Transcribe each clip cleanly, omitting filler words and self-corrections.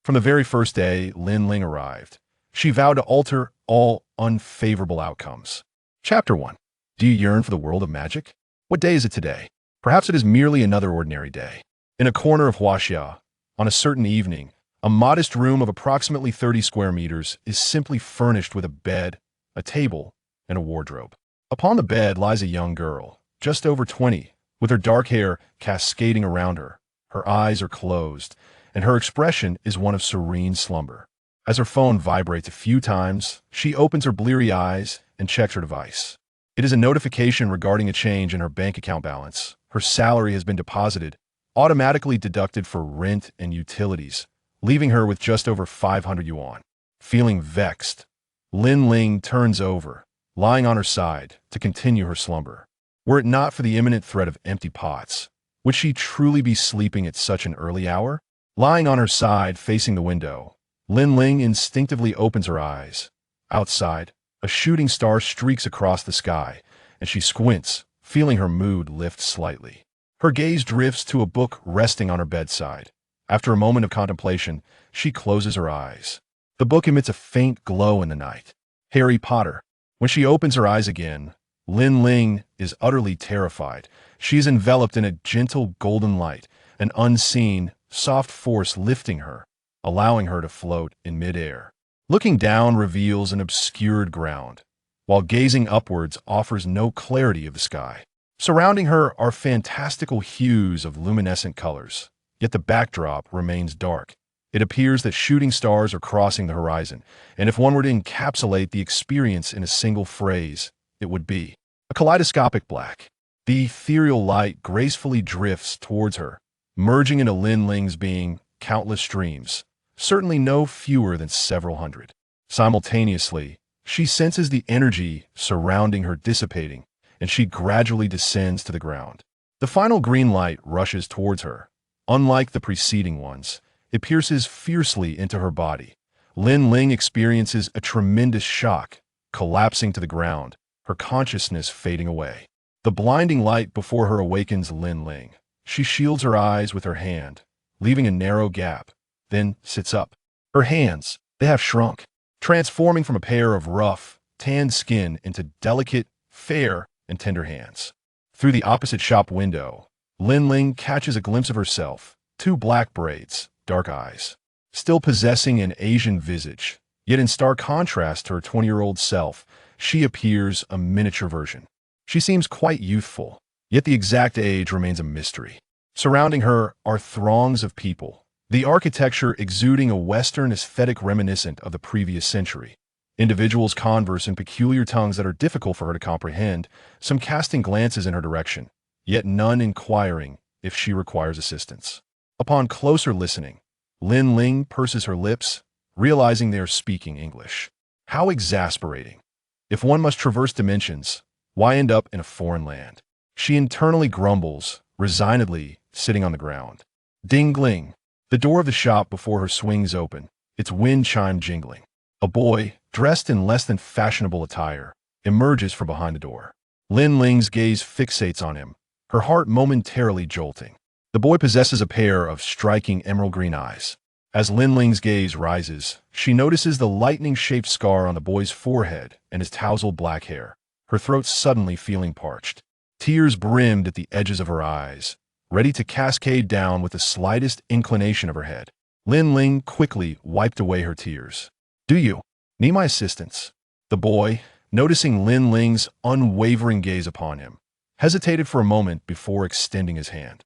From the very first day Lin Ling arrived, she vowed to alter all unfavorable outcomes. Chapter 1. Do you yearn for the world of magic? What day is it today? Perhaps it is merely another ordinary day. In a corner of Huaxia, on a certain evening, a modest room of approximately 30 square meters is simply furnished with a bed, a table, and a wardrobe. Upon the bed lies a young girl, just over 20, with her dark hair cascading around her. Her eyes are closed, and her expression is one of serene slumber. As her phone vibrates a few times, she opens her bleary eyes and checks her device. It is a notification regarding a change in her bank account balance. Her salary has been deposited, automatically deducted for rent and utilities, leaving her with just over 500 yuan. Feeling vexed, Lin Ling turns over, lying on her side, to continue her slumber. Were it not for the imminent threat of empty pots, would she truly be sleeping at such an early hour? Lying on her side, facing the window, Lin Ling instinctively opens her eyes. Outside, a shooting star streaks across the sky, and she squints, feeling her mood lift slightly. Her gaze drifts to a book resting on her bedside. After a moment of contemplation, she closes her eyes. The book emits a faint glow in the night. Harry Potter. When she opens her eyes again, Lin Ling is utterly terrified. She is enveloped in a gentle golden light, an unseen, soft force lifting her, allowing her to float in midair. Looking down reveals an obscured ground, while gazing upwards offers no clarity of the sky. Surrounding her are fantastical hues of luminescent colors, yet the backdrop remains dark. It appears that shooting stars are crossing the horizon, and if one were to encapsulate the experience in a single phrase, it would be a kaleidoscopic black. The ethereal light gracefully drifts towards her, merging into Lin Ling's being countless streams, certainly no fewer than several hundred. Simultaneously, she senses the energy surrounding her dissipating, and she gradually descends to the ground. The final green light rushes towards her. Unlike the preceding ones, it pierces fiercely into her body. Lin Ling experiences a tremendous shock, collapsing to the ground, her consciousness fading away. The blinding light before her awakens Lin Ling. She shields her eyes with her hand, leaving a narrow gap, then sits up. Her hands, they have shrunk, transforming from a pair of rough, tanned skin into delicate, fair, and tender hands. Through the opposite shop window, Lin Ling catches a glimpse of herself, two black braids, dark eyes. Still possessing an Asian visage, yet in stark contrast to her 20-year-old self, she appears a miniature version. She seems quite youthful, yet the exact age remains a mystery. Surrounding her are throngs of people, the architecture exuding a Western aesthetic reminiscent of the previous century. Individuals converse in peculiar tongues that are difficult for her to comprehend, some casting glances in her direction, yet none inquiring if she requires assistance. Upon closer listening, Lin Ling purses her lips, realizing they are speaking English. How exasperating. If one must traverse dimensions, why end up in a foreign land? She internally grumbles, resignedly sitting on the ground. Ding-gling. The door of the shop before her swings open, its wind chime jingling. A boy, dressed in less than fashionable attire, emerges from behind the door. Lin Ling's gaze fixates on him, her heart momentarily jolting. The boy possesses a pair of striking emerald green eyes. As Lin Ling's gaze rises, she notices the lightning-shaped scar on the boy's forehead and his tousled black hair, her throat suddenly feeling parched. Tears brimmed at the edges of her eyes, ready to cascade down with the slightest inclination of her head. Lin Ling quickly wiped away her tears. "Do you need my assistance?" The boy, noticing Lin Ling's unwavering gaze upon him, hesitated for a moment before extending his hand.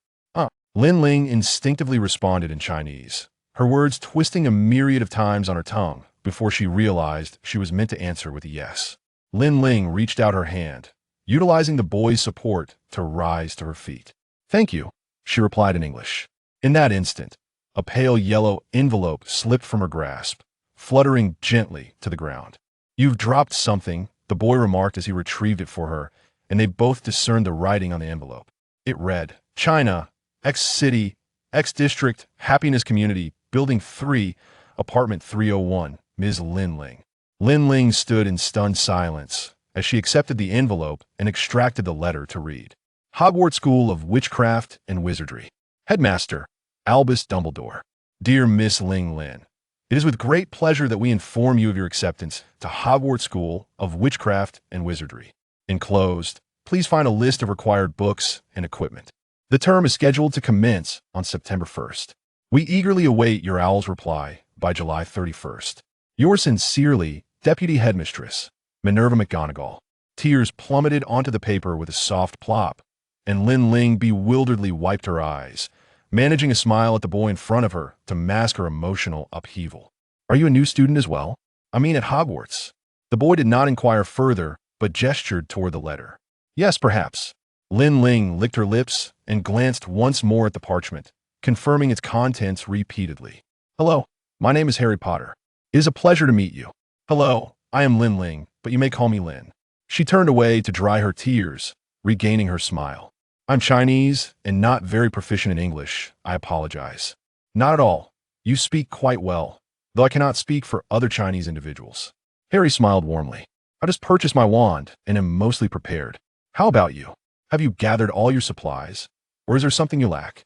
Lin Ling instinctively responded in Chinese, her words twisting a myriad of times on her tongue before she realized she was meant to answer with a yes. Lin Ling reached out her hand, utilizing the boy's support to rise to her feet. "Thank you," she replied in English. In that instant, a pale yellow envelope slipped from her grasp, fluttering gently to the ground. "You've dropped something," the boy remarked as he retrieved it for her, and they both discerned the writing on the envelope. It read, "China, X-City, X-District, Happiness Community, Building 3, Apartment 301, Ms. Lin Ling." Lin Ling stood in stunned silence as she accepted the envelope and extracted the letter to read. Hogwarts School of Witchcraft and Wizardry. Headmaster, Albus Dumbledore. Dear Miss Ling Lin, it is with great pleasure that we inform you of your acceptance to Hogwarts School of Witchcraft and Wizardry. Enclosed, please find a list of required books and equipment. The term is scheduled to commence on September 1st. We eagerly await your owl's reply by July 31st. Yours sincerely, Deputy Headmistress, Minerva McGonagall. Tears plummeted onto the paper with a soft plop, and Lin Ling bewilderedly wiped her eyes, managing a smile at the boy in front of her to mask her emotional upheaval. Are you a new student as well? I mean at Hogwarts. The boy did not inquire further, but gestured toward the letter. Yes, perhaps. Lin Ling licked her lips and glanced once more at the parchment, confirming its contents repeatedly. Hello, my name is Harry Potter. It is a pleasure to meet you. Hello, I am Lin Ling, but you may call me Lin. She turned away to dry her tears, regaining her smile. I'm Chinese and not very proficient in English. I apologize. Not at all. You speak quite well, though I cannot speak for other Chinese individuals. Harry smiled warmly. I just purchased my wand and am mostly prepared. How about you? Have you gathered all your supplies, or is there something you lack?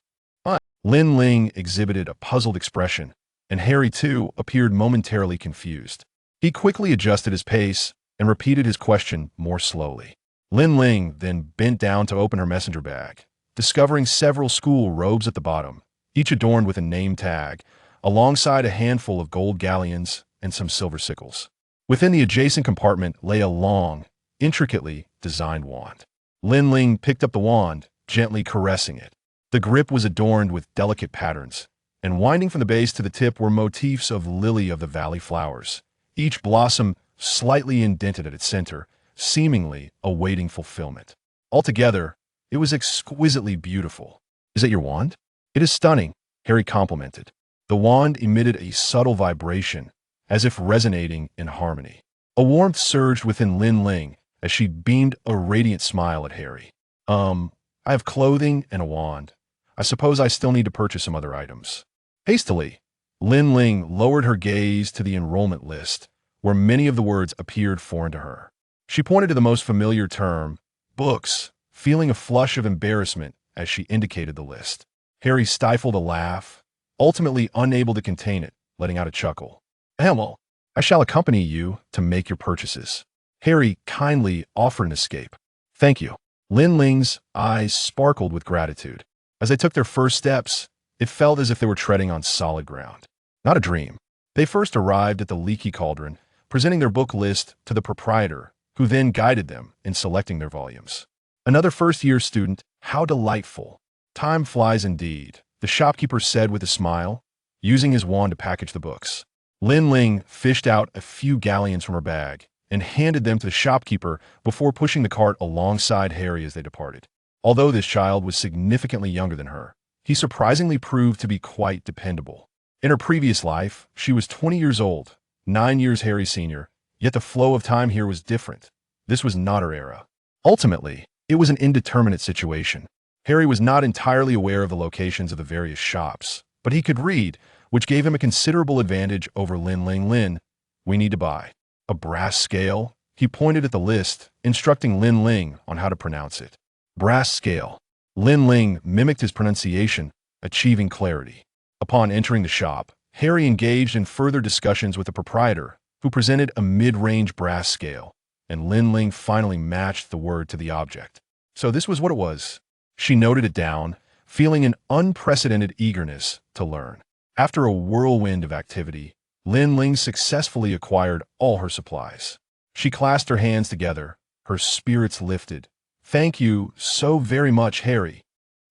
Lin Ling exhibited a puzzled expression, and Harry, too, appeared momentarily confused. He quickly adjusted his pace and repeated his question more slowly. Lin Ling then bent down to open her messenger bag, discovering several school robes at the bottom, each adorned with a name tag, alongside a handful of gold galleons and some silver sickles. Within the adjacent compartment lay a long, intricately designed wand. Lin Ling picked up the wand, gently caressing it. The grip was adorned with delicate patterns, and winding from the base to the tip were motifs of lily of the valley flowers, each blossom slightly indented at its center, seemingly awaiting fulfillment. Altogether, it was exquisitely beautiful. Is that your wand? It is stunning, Harry complimented. The wand emitted a subtle vibration, as if resonating in harmony. A warmth surged within Lin Ling as she beamed a radiant smile at Harry. I have clothing and a wand. I suppose I still need to purchase some other items. Hastily, Lin Ling lowered her gaze to the enrollment list, where many of the words appeared foreign to her. She pointed to the most familiar term, books, feeling a flush of embarrassment as she indicated the list. Harry stifled a laugh, ultimately unable to contain it, letting out a chuckle. Well, I shall accompany you to make your purchases. Harry kindly offered an escape. Thank you. Lin Ling's eyes sparkled with gratitude. As they took their first steps, it felt as if they were treading on solid ground. Not a dream. They first arrived at the Leaky Cauldron, presenting their book list to the proprietor, who then guided them in selecting their volumes. Another first-year student, how delightful. Time flies indeed, the shopkeeper said with a smile, using his wand to package the books. Lin Ling fished out a few galleons from her bag and handed them to the shopkeeper before pushing the cart alongside Harry as they departed. Although this child was significantly younger than her, he surprisingly proved to be quite dependable. In her previous life, she was 20 years old, 9 years Harry's senior, yet the flow of time here was different. This was not her era. Ultimately, it was an indeterminate situation. Harry was not entirely aware of the locations of the various shops, but he could read, which gave him a considerable advantage over Lin Ling. Lin, we need to buy a brass scale. He pointed at the list, instructing Lin Ling on how to pronounce it. Brass scale. Lin Ling mimicked his pronunciation, achieving clarity. Upon entering the shop, Harry engaged in further discussions with the proprietor, who presented a mid-range brass scale, and Lin Ling finally matched the word to the object. So this was what it was. She noted it down, feeling an unprecedented eagerness to learn. After a whirlwind of activity, Lin Ling successfully acquired all her supplies. She clasped her hands together, her spirits lifted. Thank you so very much, Harry.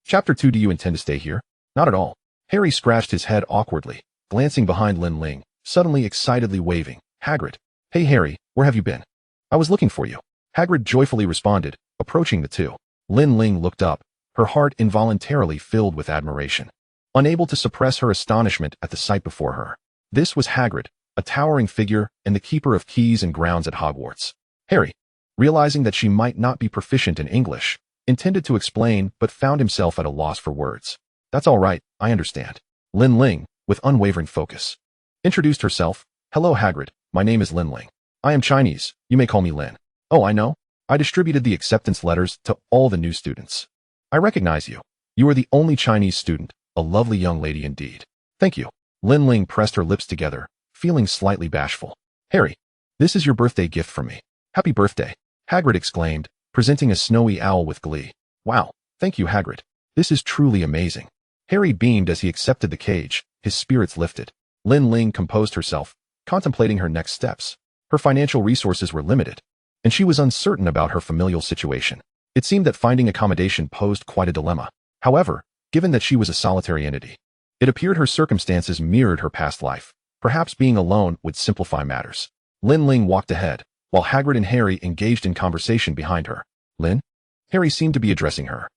Chapter 2. Do you intend to stay here? Not at all. Harry scratched his head awkwardly, glancing behind Lin Ling, suddenly excitedly waving. Hagrid. Hey Harry, where have you been? I was looking for you. Hagrid joyfully responded, approaching the two. Lin Ling looked up, her heart involuntarily filled with admiration, unable to suppress her astonishment at the sight before her. This was Hagrid, a towering figure and the keeper of keys and grounds at Hogwarts. Harry, realizing that she might not be proficient in English, intended to explain but found himself at a loss for words. That's all right, I understand. Lin Ling, with unwavering focus, introduced herself. Hello Hagrid, my name is Lin Ling. I am Chinese, you may call me Lin. Oh, I know. I distributed the acceptance letters to all the new students. I recognize you. You are the only Chinese student, a lovely young lady indeed. Thank you. Lin Ling pressed her lips together, feeling slightly bashful. Harry, this is your birthday gift from me. Happy birthday, Hagrid exclaimed, presenting a snowy owl with glee. Wow, thank you, Hagrid. This is truly amazing. Harry beamed as he accepted the cage, his spirits lifted. Lin Ling composed herself, contemplating her next steps. Her financial resources were limited, and she was uncertain about her familial situation. It seemed that finding accommodation posed quite a dilemma. However, given that she was a solitary entity, it appeared her circumstances mirrored her past life. Perhaps being alone would simplify matters. Lin Ling walked ahead, while Hagrid and Harry engaged in conversation behind her. Lin? Harry seemed to be addressing her.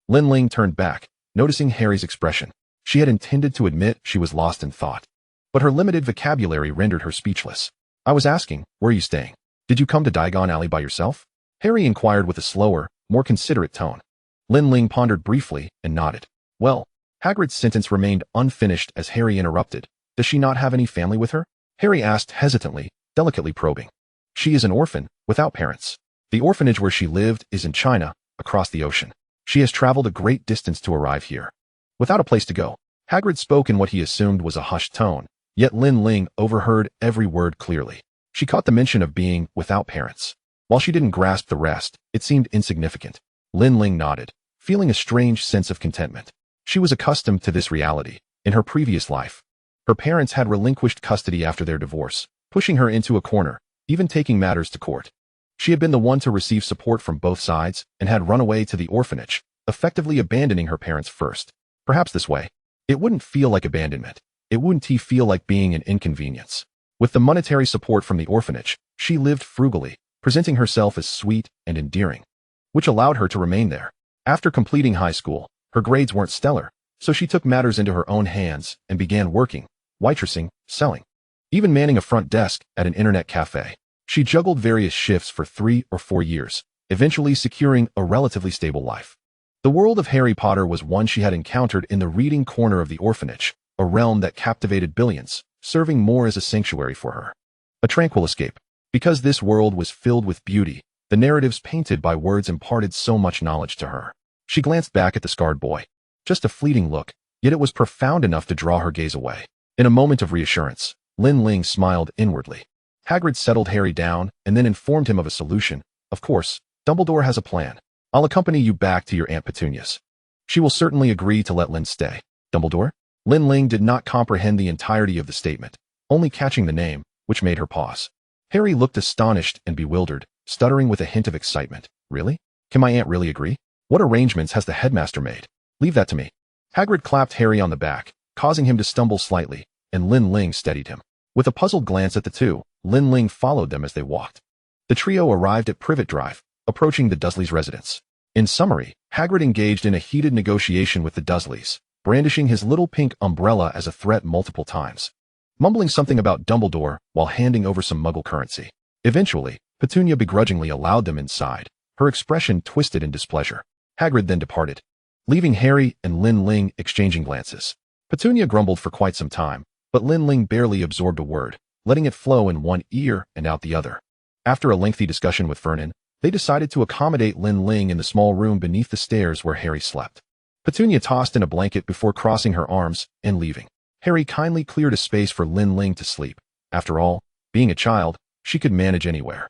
Lin Ling turned back, noticing Harry's expression. She had intended to admit she was lost in thought, but her limited vocabulary rendered her speechless. I was asking, where are you staying? Did you come to Diagon Alley by yourself? Harry inquired with a slower, more considerate tone. Lin Ling pondered briefly and nodded. Well, Hagrid's sentence remained unfinished as Harry interrupted. Does she not have any family with her? Harry asked hesitantly, delicately probing. She is an orphan, without parents. The orphanage where she lived is in China, across the ocean. She has traveled a great distance to arrive here. Without a place to go, Hagrid spoke in what he assumed was a hushed tone, yet Lin Ling overheard every word clearly. She caught the mention of being without parents. While she didn't grasp the rest, it seemed insignificant. Lin Ling nodded, feeling a strange sense of contentment. She was accustomed to this reality. In her previous life, her parents had relinquished custody after their divorce, pushing her into a corner, even taking matters to court. She had been the one to receive support from both sides and had run away to the orphanage, effectively abandoning her parents first. Perhaps this way, it wouldn't feel like abandonment. It wouldn't feel like being an inconvenience. With the monetary support from the orphanage, she lived frugally, presenting herself as sweet and endearing, which allowed her to remain there. After completing high school, her grades weren't stellar, so she took matters into her own hands and began working, waitressing, selling, even manning a front desk at an internet cafe. She juggled various shifts for 3 or 4 years, eventually securing a relatively stable life. The world of Harry Potter was one she had encountered in the reading corner of the orphanage, a realm that captivated billions, serving more as a sanctuary for her. A tranquil escape. Because this world was filled with beauty, the narratives painted by words imparted so much knowledge to her. She glanced back at the scarred boy. Just a fleeting look, yet it was profound enough to draw her gaze away. In a moment of reassurance, Lin Ling smiled inwardly. Hagrid settled Harry down and then informed him of a solution. Of course, Dumbledore has a plan. I'll accompany you back to your Aunt Petunia's. She will certainly agree to let Lin stay. Dumbledore? Lin Ling did not comprehend the entirety of the statement, only catching the name, which made her pause. Harry looked astonished and bewildered, stuttering with a hint of excitement. Really? Can my aunt really agree? What arrangements has the headmaster made? Leave that to me. Hagrid clapped Harry on the back, causing him to stumble slightly, and Lin Ling steadied him. With a puzzled glance at the two, Lin Ling followed them as they walked. The trio arrived at Privet Drive, approaching the Dursleys' residence. In summary, Hagrid engaged in a heated negotiation with the Dursleys, brandishing his little pink umbrella as a threat multiple times, mumbling something about Dumbledore while handing over some Muggle currency. Eventually, Petunia begrudgingly allowed them inside, her expression twisted in displeasure. Hagrid then departed, leaving Harry and Lin Ling exchanging glances. Petunia grumbled for quite some time, but Lin Ling barely absorbed a word, letting it flow in one ear and out the other. After a lengthy discussion with Vernon, they decided to accommodate Lin Ling in the small room beneath the stairs where Harry slept. Petunia tossed in a blanket before crossing her arms and leaving. Harry kindly cleared a space for Lin Ling to sleep. After all, being a child, she could manage anywhere.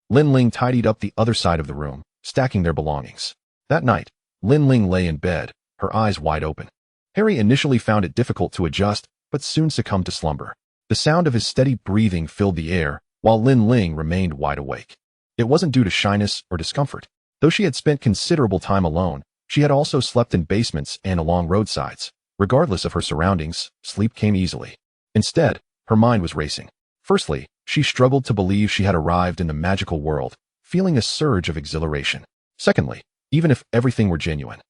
Lin Ling tidied up the other side of the room, stacking their belongings. That night, Lin Ling lay in bed, her eyes wide open. Harry initially found it difficult to adjust, but soon succumbed to slumber. The sound of his steady breathing filled the air, while Lin Ling remained wide awake. It wasn't due to shyness or discomfort. Though she had spent considerable time alone, she had also slept in basements and along roadsides. Regardless of her surroundings, sleep came easily. Instead, her mind was racing. Firstly, she struggled to believe she had arrived in the magical world, feeling a surge of exhilaration. Secondly, even if everything were genuine,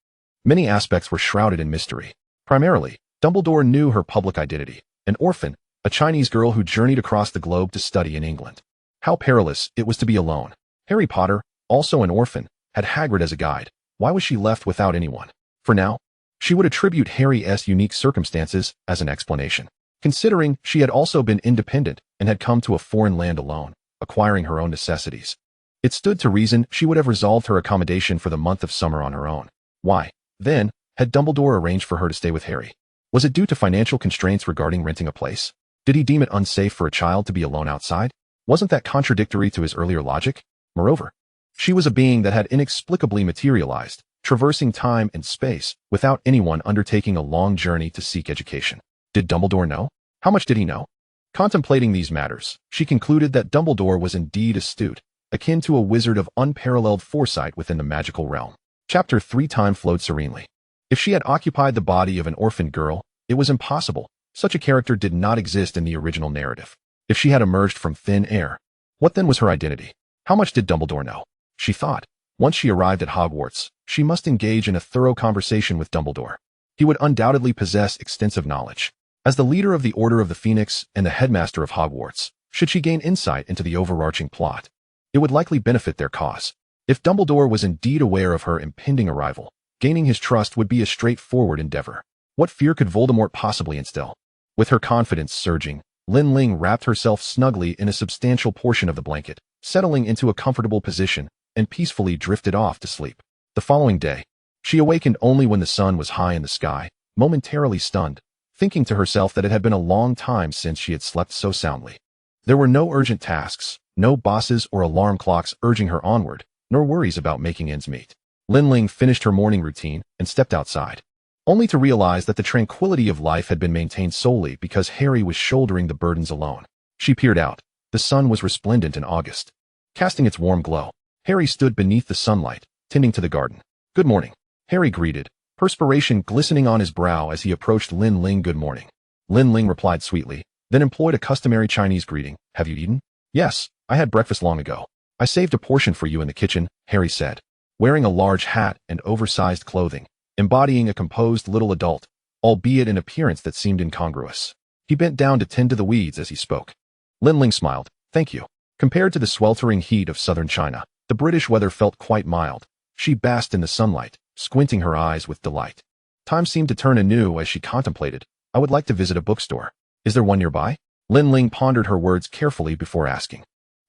many aspects were shrouded in mystery. Primarily, Dumbledore knew her public identity, an orphan, a Chinese girl who journeyed across the globe to study in England. How perilous it was to be alone. Harry Potter, also an orphan, had Hagrid as a guide. Why was she left without anyone? For now, she would attribute Harry's unique circumstances as an explanation, considering she had also been independent and had come to a foreign land alone, acquiring her own necessities. It stood to reason she would have resolved her accommodation for the month of summer on her own. Why, then, had Dumbledore arranged for her to stay with Harry? Was it due to financial constraints regarding renting a place? Did he deem it unsafe for a child to be alone outside? Wasn't that contradictory to his earlier logic? Moreover, she was a being that had inexplicably materialized, traversing time and space, without anyone undertaking a long journey to seek education. Did Dumbledore know? How much did he know? Contemplating these matters, she concluded that Dumbledore was indeed astute, akin to a wizard of unparalleled foresight within the magical realm. Chapter 3. Time flowed serenely. If she had occupied the body of an orphan girl, it was impossible. Such a character did not exist in the original narrative. If she had emerged from thin air, what then was her identity? How much did Dumbledore know? She thought. Once she arrived at Hogwarts, she must engage in a thorough conversation with Dumbledore. He would undoubtedly possess extensive knowledge. As the leader of the Order of the Phoenix and the headmaster of Hogwarts, should she gain insight into the overarching plot, it would likely benefit their cause. If Dumbledore was indeed aware of her impending arrival, gaining his trust would be a straightforward endeavor. What fear could Voldemort possibly instill? With her confidence surging, Lin Ling wrapped herself snugly in a substantial portion of the blanket, settling into a comfortable position, and peacefully drifted off to sleep. The following day, she awakened only when the sun was high in the sky, momentarily stunned, thinking to herself that it had been a long time since she had slept so soundly. There were no urgent tasks, no bosses or alarm clocks urging her onward, nor worries about making ends meet. Lin Ling finished her morning routine and stepped outside, only to realize that the tranquility of life had been maintained solely because Harry was shouldering the burdens alone. She peered out. The sun was resplendent in August, casting its warm glow. Harry stood beneath the sunlight, tending to the garden. "Good morning," Harry greeted, perspiration glistening on his brow as he approached Lin Ling. "Good morning." Lin Ling replied sweetly, then employed a customary Chinese greeting. "Have you eaten?" "Yes, I had breakfast long ago. I saved a portion for you in the kitchen," Harry said. Wearing a large hat and oversized clothing, embodying a composed little adult, albeit in appearance that seemed incongruous. He bent down to tend to the weeds as he spoke. Lin Ling smiled. "Thank you." Compared to the sweltering heat of southern China, the British weather felt quite mild. She basked in the sunlight, squinting her eyes with delight. Time seemed to turn anew as she contemplated. "I would like to visit a bookstore. Is there one nearby?" Lin Ling pondered her words carefully before asking.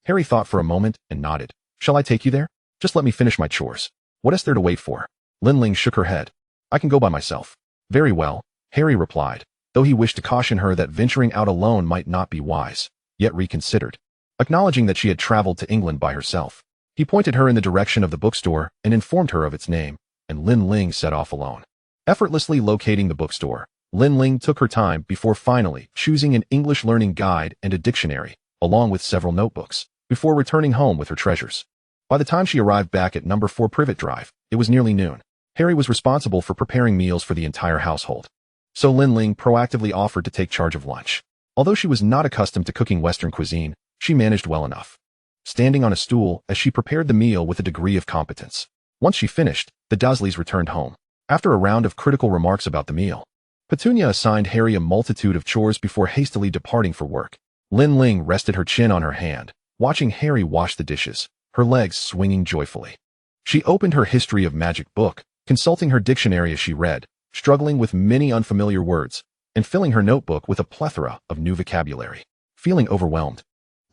Harry thought for a moment and nodded. "Shall I take you there? Just let me finish my chores. What is there to wait for?" Lin Ling shook her head. "I can go by myself." "Very well," Harry replied, though he wished to caution her that venturing out alone might not be wise, yet reconsidered. Acknowledging that she had traveled to England by herself, he pointed her in the direction of the bookstore and informed her of its name, and Lin Ling set off alone. Effortlessly locating the bookstore, Lin Ling took her time before finally choosing an English learning guide and a dictionary, along with several notebooks, before returning home with her treasures. By the time she arrived back at number 4 Privet Drive, it was nearly noon. Harry was responsible for preparing meals for the entire household, so Lin Ling proactively offered to take charge of lunch. Although she was not accustomed to cooking Western cuisine, she managed well enough, standing on a stool as she prepared the meal with a degree of competence. Once she finished, the Dursleys returned home. After a round of critical remarks about the meal, Petunia assigned Harry a multitude of chores before hastily departing for work. Lin Ling rested her chin on her hand, watching Harry wash the dishes, her legs swinging joyfully. She opened her History of Magic book, consulting her dictionary as she read, struggling with many unfamiliar words, and filling her notebook with a plethora of new vocabulary. Feeling overwhelmed,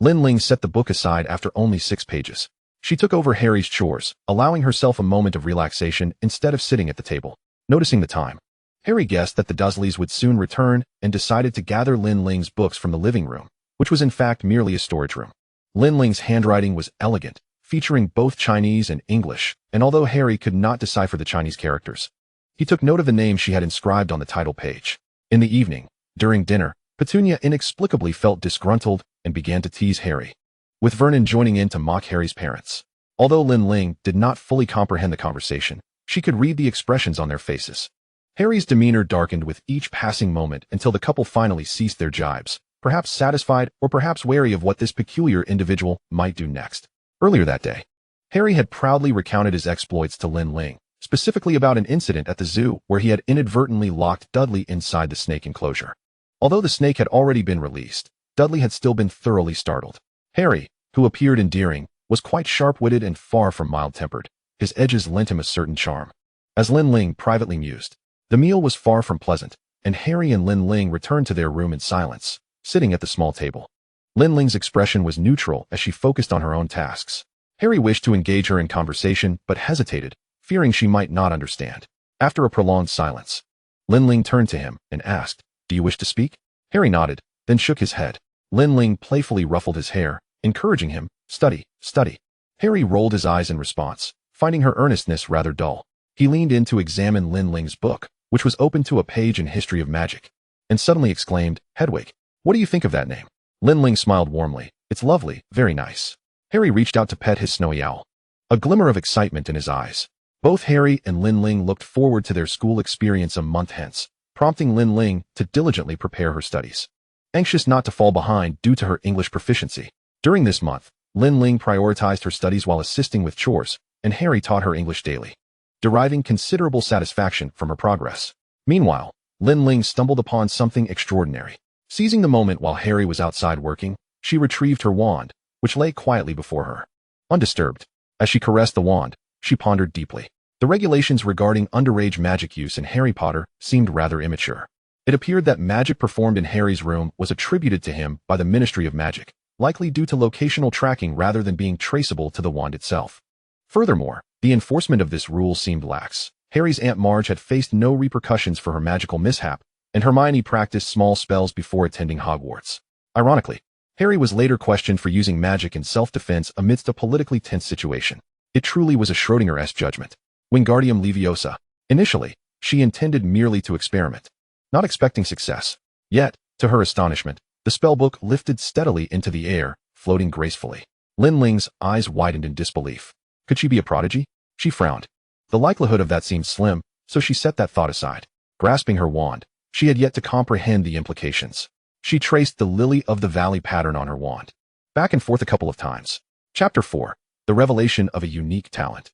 Lin Ling set the book aside after only 6 pages. She took over Harry's chores, allowing herself a moment of relaxation instead of sitting at the table. Noticing the time, Harry guessed that the Dursleys would soon return and decided to gather Lin Ling's books from the living room, which was in fact merely a storage room. Lin Ling's handwriting was elegant, featuring both Chinese and English, and although Harry could not decipher the Chinese characters, he took note of the name she had inscribed on the title page. In the evening, during dinner, Petunia inexplicably felt disgruntled and began to tease Harry, with Vernon joining in to mock Harry's parents. Although Lin Ling did not fully comprehend the conversation, she could read the expressions on their faces. Harry's demeanor darkened with each passing moment until the couple finally ceased their jibes, perhaps satisfied or perhaps wary of what this peculiar individual might do next. Earlier that day, Harry had proudly recounted his exploits to Lin Ling, specifically about an incident at the zoo where he had inadvertently locked Dudley inside the snake enclosure. Although the snake had already been released, Dudley had still been thoroughly startled. Harry, who appeared endearing, was quite sharp-witted and far from mild-tempered. His edges lent him a certain charm. As Lin Ling privately mused, the meal was far from pleasant, and Harry and Lin Ling returned to their room in silence, sitting at the small table. Lin Ling's expression was neutral as she focused on her own tasks. Harry wished to engage her in conversation but hesitated, fearing she might not understand. After a prolonged silence, Lin Ling turned to him and asked, "Do you wish to speak?" Harry nodded, then shook his head. Lin Ling playfully ruffled his hair, encouraging him, "Study, study." Harry rolled his eyes in response, finding her earnestness rather dull. He leaned in to examine Lin Ling's book, which was open to a page in History of Magic, and suddenly exclaimed, "Hedwig, what do you think of that name?" Lin Ling smiled warmly. "It's lovely, very nice." Harry reached out to pet his snowy owl, a glimmer of excitement in his eyes. Both Harry and Lin Ling looked forward to their school experience a month hence, prompting Lin Ling to diligently prepare her studies. Anxious not to fall behind due to her English proficiency, during this month, Lin Ling prioritized her studies while assisting with chores, and Harry taught her English daily, deriving considerable satisfaction from her progress. Meanwhile, Lin Ling stumbled upon something extraordinary. Seizing the moment while Harry was outside working, she retrieved her wand, which lay quietly before her. Undisturbed, as she caressed the wand, she pondered deeply. The regulations regarding underage magic use in Harry Potter seemed rather immature. It appeared that magic performed in Harry's room was attributed to him by the Ministry of Magic, likely due to locational tracking rather than being traceable to the wand itself. Furthermore, the enforcement of this rule seemed lax. Harry's Aunt Marge had faced no repercussions for her magical mishap, and Hermione practiced small spells before attending Hogwarts. Ironically, Harry was later questioned for using magic in self-defense amidst a politically tense situation. It truly was a Schrödinger's judgment. Wingardium Leviosa. Initially, she intended merely to experiment, not expecting success. Yet, to her astonishment, the spellbook lifted steadily into the air, floating gracefully. Lin Ling's eyes widened in disbelief. Could she be a prodigy? She frowned. The likelihood of that seemed slim, so she set that thought aside. Grasping her wand, she had yet to comprehend the implications. She traced the Lily of the Valley pattern on her wand, back and forth a couple of times. Chapter 4. The Revelation of a Unique Talent.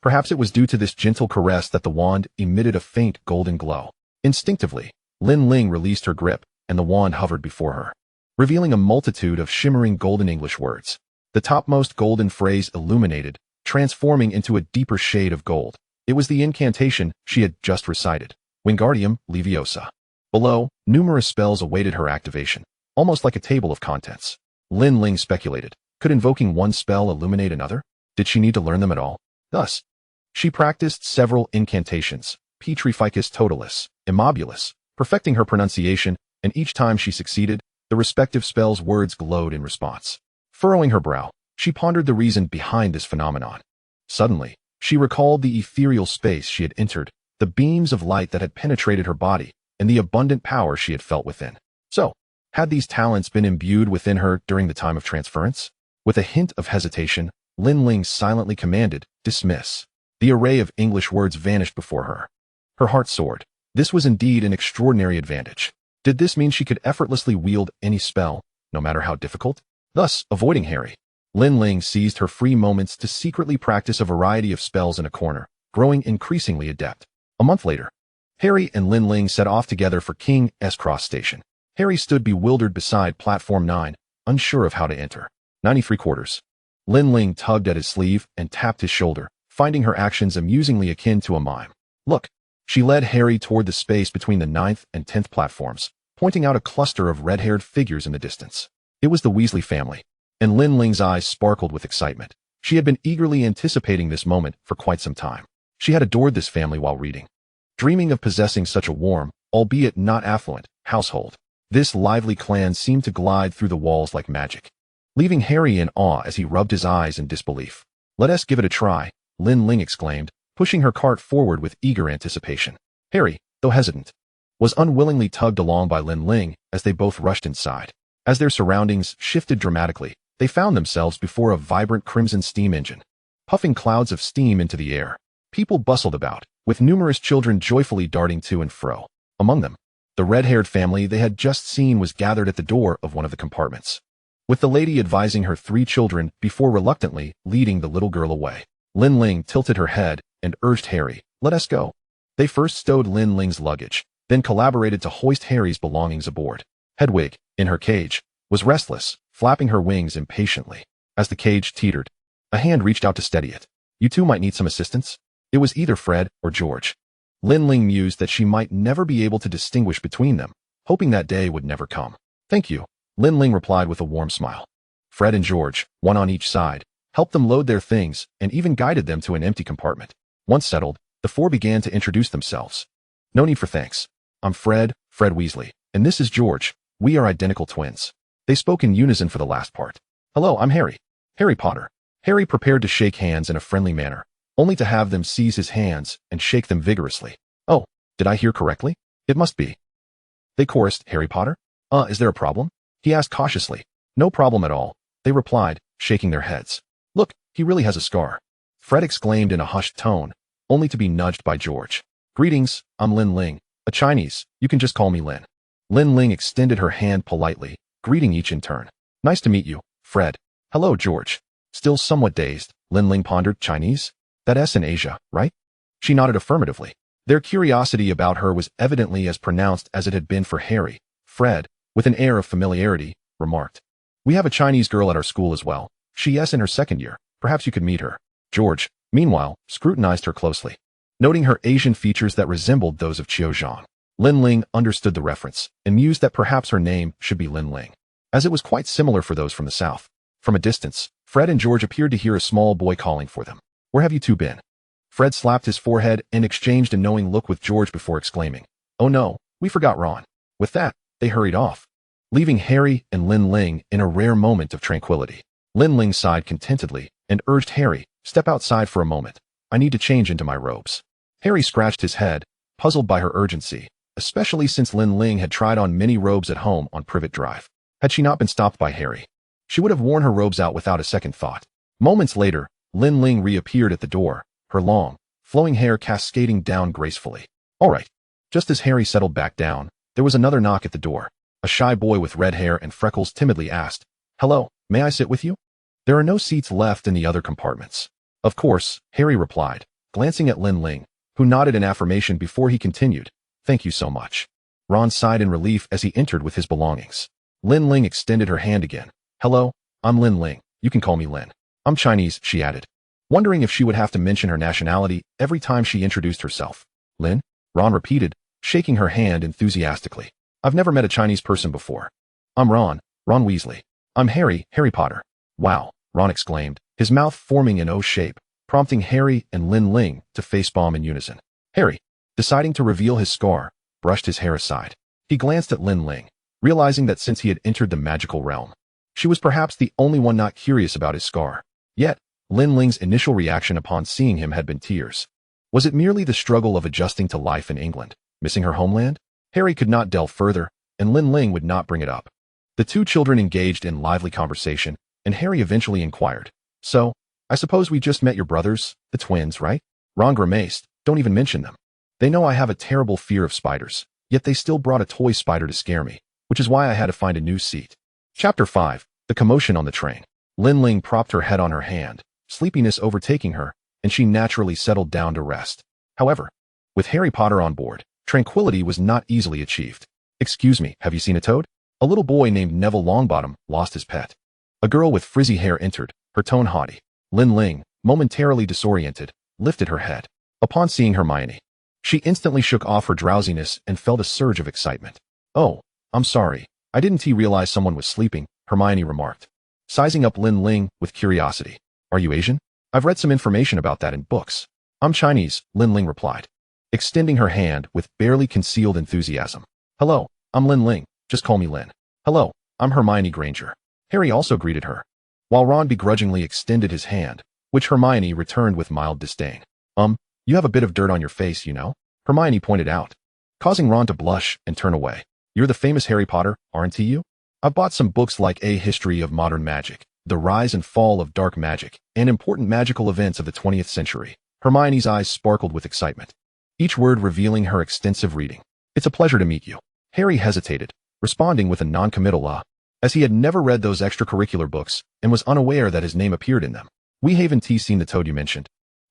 Perhaps it was due to this gentle caress that the wand emitted a faint golden glow. Instinctively, Lin Ling released her grip, and the wand hovered before her, revealing a multitude of shimmering golden English words. The topmost golden phrase illuminated, transforming into a deeper shade of gold. It was the incantation she had just recited, Wingardium Leviosa. Below, numerous spells awaited her activation, almost like a table of contents. Lin Ling speculated, could invoking one spell illuminate another? Did she need to learn them at all? Thus, she practiced several incantations, Petrificus Totalis, Immobilis, perfecting her pronunciation, and each time she succeeded, the respective spell's words glowed in response. Furrowing her brow, she pondered the reason behind this phenomenon. Suddenly, she recalled the ethereal space she had entered, the beams of light that had penetrated her body, and the abundant power she had felt within. So, had these talents been imbued within her during the time of transference? With a hint of hesitation, Lin Ling silently commanded, "Dismiss." The array of English words vanished before her. Her heart soared. This was indeed an extraordinary advantage. Did this mean she could effortlessly wield any spell, no matter how difficult? Thus, avoiding Harry, Lin Ling seized her free moments to secretly practice a variety of spells in a corner, growing increasingly adept. A month later, Harry and Lin Ling set off together for King's Cross Station. Harry stood bewildered beside Platform 9, unsure of how to enter. 93/4. Lin Ling tugged at his sleeve and tapped his shoulder, finding her actions amusingly akin to a mime. "Look." She led Harry toward the space between the 9th and 10th platforms, pointing out a cluster of red-haired figures in the distance. It was the Weasley family, and Lin Ling's eyes sparkled with excitement. She had been eagerly anticipating this moment for quite some time. She had adored this family while reading, dreaming of possessing such a warm, albeit not affluent, household. This lively clan seemed to glide through the walls like magic, leaving Harry in awe as he rubbed his eyes in disbelief. "Let us give it a try," Lin Ling exclaimed, pushing her cart forward with eager anticipation. Harry, though hesitant, was unwillingly tugged along by Lin Ling as they both rushed inside. As their surroundings shifted dramatically, they found themselves before a vibrant crimson steam engine, puffing clouds of steam into the air. People bustled about, with numerous children joyfully darting to and fro. Among them, the red-haired family they had just seen was gathered at the door of one of the compartments, with the lady advising her 3 children before reluctantly leading the little girl away. Lin Ling tilted her head and urged Harry, "Let us go." They first stowed Lin Ling's luggage, then collaborated to hoist Harry's belongings aboard. Hedwig, in her cage, was restless, flapping her wings impatiently. As the cage teetered, a hand reached out to steady it. "You two might need some assistance." It was either Fred or George. Lin Ling mused that she might never be able to distinguish between them, hoping that day would never come. "Thank you," Lin Ling replied with a warm smile. Fred and George, one on each side, helped them load their things and even guided them to an empty compartment. Once settled, the 4 began to introduce themselves. "No need for thanks. I'm Fred Weasley, and this is George. We are identical twins. They spoke in unison for the last part. Hello, I'm Harry Potter. Harry prepared to shake hands in a friendly manner, only to have them seize his hands and shake them vigorously. Oh, did I hear correctly? It must be. They chorused, Harry Potter? Is there a problem? He asked cautiously. No problem at all, they replied, shaking their heads. Look, he really has a scar. Fred exclaimed in a hushed tone, only to be nudged by George. Greetings, I'm Lin Ling, a Chinese, you can just call me Lin. Lin Ling extended her hand politely, greeting each in turn. Nice to meet you, Fred. Hello, George. Still somewhat dazed, Lin Ling pondered, Chinese? That's in Asia, right? She nodded affirmatively. Their curiosity about her was evidently as pronounced as it had been for Harry. Fred, with an air of familiarity, remarked. We have a Chinese girl at our school as well. She's in her second year. Perhaps you could meet her. George, meanwhile, scrutinized her closely, noting her Asian features that resembled those of Qiu Zhang. Lin Ling understood the reference and mused that perhaps her name should be Lin Ling, as it was quite similar for those from the south. From a distance, Fred and George appeared to hear a small boy calling for them. Where have you two been? Fred slapped his forehead and exchanged a knowing look with George before exclaiming, Oh no, we forgot Ron. With that, they hurried off, leaving Harry and Lin Ling in a rare moment of tranquility. Lin Ling sighed contentedly and urged Harry, step outside for a moment. I need to change into my robes. Harry scratched his head, puzzled by her urgency, especially since Lin Ling had tried on many robes at home on Privet Drive. Had she not been stopped by Harry, she would have worn her robes out without a second thought. Moments later, Lin Ling reappeared at the door, her long, flowing hair cascading down gracefully. All right. Just as Harry settled back down, there was another knock at the door. A shy boy with red hair and freckles timidly asked, Hello, may I sit with you? There are no seats left in the other compartments. Of course, Harry replied, glancing at Lin Ling, who nodded in affirmation before he continued, Thank you so much. Ron sighed in relief as he entered with his belongings. Lin Ling extended her hand again. Hello, I'm Lin Ling. You can call me Lin. I'm Chinese, she added, wondering if she would have to mention her nationality every time she introduced herself. Lin? Ron repeated, shaking her hand enthusiastically. I've never met a Chinese person before. I'm Ron Weasley. I'm Harry Potter. Wow, Ron exclaimed, his mouth forming an O shape, prompting Harry and Lin Ling to facepalm in unison. Harry, deciding to reveal his scar, brushed his hair aside. He glanced at Lin Ling, realizing that since he had entered the magical realm, she was perhaps the only one not curious about his scar. Yet, Lin Ling's initial reaction upon seeing him had been tears. Was it merely the struggle of adjusting to life in England, missing her homeland? Harry could not delve further, and Lin Ling would not bring it up. The two children engaged in lively conversation, and Harry eventually inquired, So, I suppose we just met your brothers, the twins, right? Ron grimaced, Don't even mention them. They know I have a terrible fear of spiders, yet they still brought a toy spider to scare me, which is why I had to find a new seat. Chapter 5, The Commotion on the Train. Lin Ling propped her head on her hand, sleepiness overtaking her, and she naturally settled down to rest. However, with Harry Potter on board, tranquility was not easily achieved. Excuse me, have you seen a toad? A little boy named Neville Longbottom lost his pet. A girl with frizzy hair entered, her tone haughty. Lin Ling, momentarily disoriented, lifted her head. Upon seeing Hermione, she instantly shook off her drowsiness and felt a surge of excitement. Oh, I'm sorry. I didn't realize someone was sleeping, Hermione remarked, sizing up Lin Ling with curiosity. Are you Asian? I've read some information about that in books. I'm Chinese, Lin Ling replied, extending her hand with barely concealed enthusiasm. Hello, I'm Lin Ling. Just call me Lin. Hello, I'm Hermione Granger. Harry also greeted her, while Ron begrudgingly extended his hand, which Hermione returned with mild disdain. You have a bit of dirt on your face, you know, Hermione pointed out, causing Ron to blush and turn away. You're the famous Harry Potter, aren't you? I've bought some books like A History of Modern Magic, The Rise and Fall of Dark Magic, and Important Magical Events of the 20th Century. Hermione's eyes sparkled with excitement, each word revealing her extensive reading. It's a pleasure to meet you. Harry hesitated, responding with a non-committal as he had never read those extracurricular books and was unaware that his name appeared in them. We haven't seen the toad you mentioned.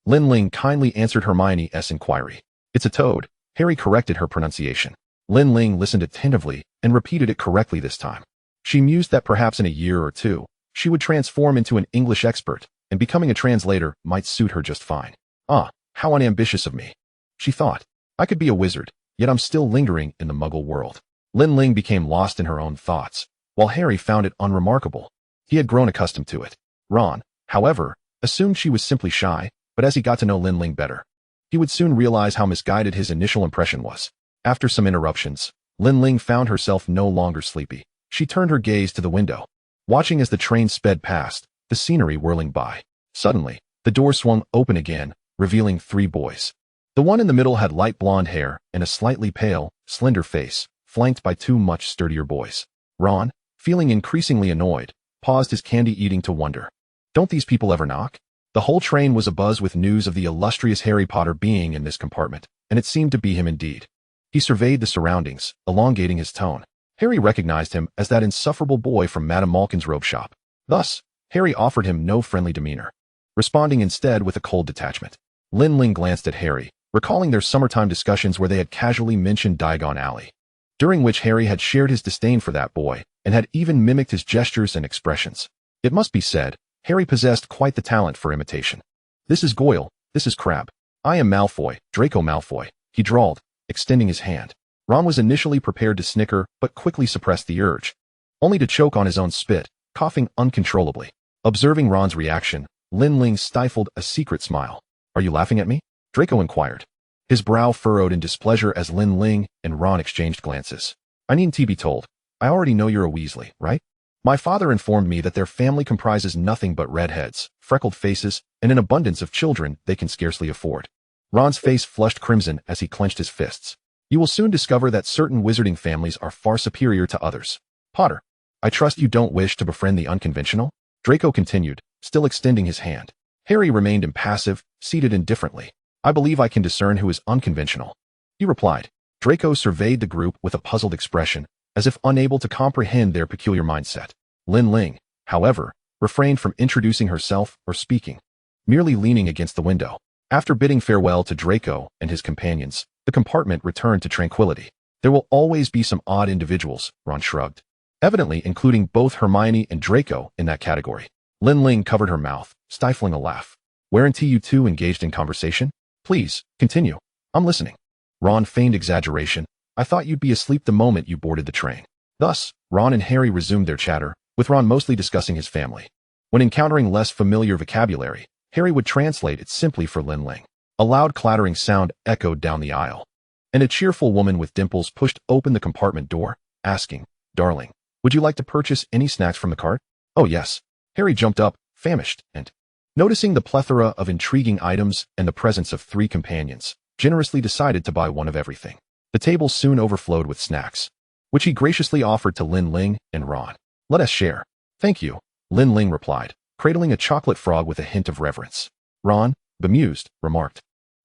Lin Ling kindly answered Hermione's inquiry. It's a toad. Harry corrected her pronunciation. Lin Ling listened attentively and repeated it correctly this time. She mused that perhaps in a year or two, she would transform into an English expert, and becoming a translator might suit her just fine. How unambitious of me, she thought. I could be a wizard, yet I'm still lingering in the Muggle world. Lin Ling became lost in her own thoughts, while Harry found it unremarkable. He had grown accustomed to it. Ron, however, assumed she was simply shy, but as he got to know Lin Ling better, he would soon realize how misguided his initial impression was. After some interruptions, Lin Ling found herself no longer sleepy. She turned her gaze to the window, watching as the train sped past, the scenery whirling by. Suddenly, the door swung open again, revealing 3 boys. The one in the middle had light blonde hair and a slightly pale, slender face, flanked by 2 much sturdier boys. Ron, feeling increasingly annoyed, paused his candy eating to wonder, don't these people ever knock? The whole train was abuzz with news of the illustrious Harry Potter being in this compartment, and it seemed to be him indeed. He surveyed the surroundings, elongating his tone. Harry recognized him as that insufferable boy from Madame Malkin's robe shop. Thus, Harry offered him no friendly demeanor, responding instead with a cold detachment. Lin Ling glanced at Harry, recalling their summertime discussions where they had casually mentioned Diagon Alley, during which Harry had shared his disdain for that boy and had even mimicked his gestures and expressions. It must be said, Harry possessed quite the talent for imitation. This is Goyle, this is Crabbe. I am Malfoy, Draco Malfoy, he drawled, extending his hand. Ron was initially prepared to snicker, but quickly suppressed the urge, only to choke on his own spit, coughing uncontrollably. Observing Ron's reaction, Lin Ling stifled a secret smile. Are you laughing at me? Draco inquired. His brow furrowed in displeasure as Lin Ling and Ron exchanged glances. I needn't be told. I already know you're a Weasley, right? My father informed me that their family comprises nothing but redheads, freckled faces, and an abundance of children they can scarcely afford. Ron's face flushed crimson as he clenched his fists. You will soon discover that certain wizarding families are far superior to others. Potter, I trust you don't wish to befriend the unconventional? Draco continued, still extending his hand. Harry remained impassive, seated indifferently. I believe I can discern who is unconventional, he replied. Draco surveyed the group with a puzzled expression, as if unable to comprehend their peculiar mindset. Lin Ling, however, refrained from introducing herself or speaking, merely leaning against the window. After bidding farewell to Draco and his companions, the compartment returned to tranquility. There will always be some odd individuals, Ron shrugged, evidently including both Hermione and Draco in that category. Lin Ling covered her mouth, stifling a laugh. Weren't you two engaged in conversation? Please, continue. I'm listening. Ron feigned exaggeration. I thought you'd be asleep the moment you boarded the train. Thus, Ron and Harry resumed their chatter, with Ron mostly discussing his family. When encountering less familiar vocabulary, Harry would translate it simply for Lin Ling. A loud clattering sound echoed down the aisle, and a cheerful woman with dimples pushed open the compartment door, asking, Darling, would you like to purchase any snacks from the cart? Oh yes. Harry jumped up, famished, and, noticing the plethora of intriguing items and the presence of 3 companions, generously decided to buy one of everything. The table soon overflowed with snacks, which he graciously offered to Lin Ling and Ron. Let us share. Thank you, Lin Ling replied, cradling a chocolate frog with a hint of reverence. Ron, bemused, remarked,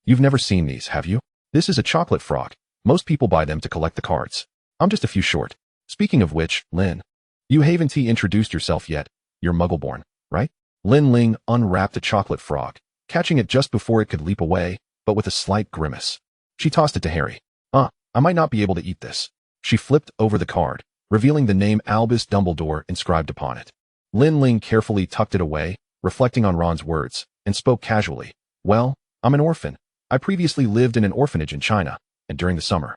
You've never seen these, have you? This is a chocolate frog. Most people buy them to collect the cards. I'm just a few short. Speaking of which, Lin, you haven't introduced yourself yet. You're Muggleborn, right? Lin Ling unwrapped a chocolate frog, catching it just before it could leap away, but with a slight grimace. She tossed it to Harry. I might not be able to eat this. She flipped over the card, revealing the name Albus Dumbledore inscribed upon it. Lin Ling carefully tucked it away, reflecting on Ron's words, and spoke casually. Well, I'm an orphan. I previously lived in an orphanage in China, and during the summer,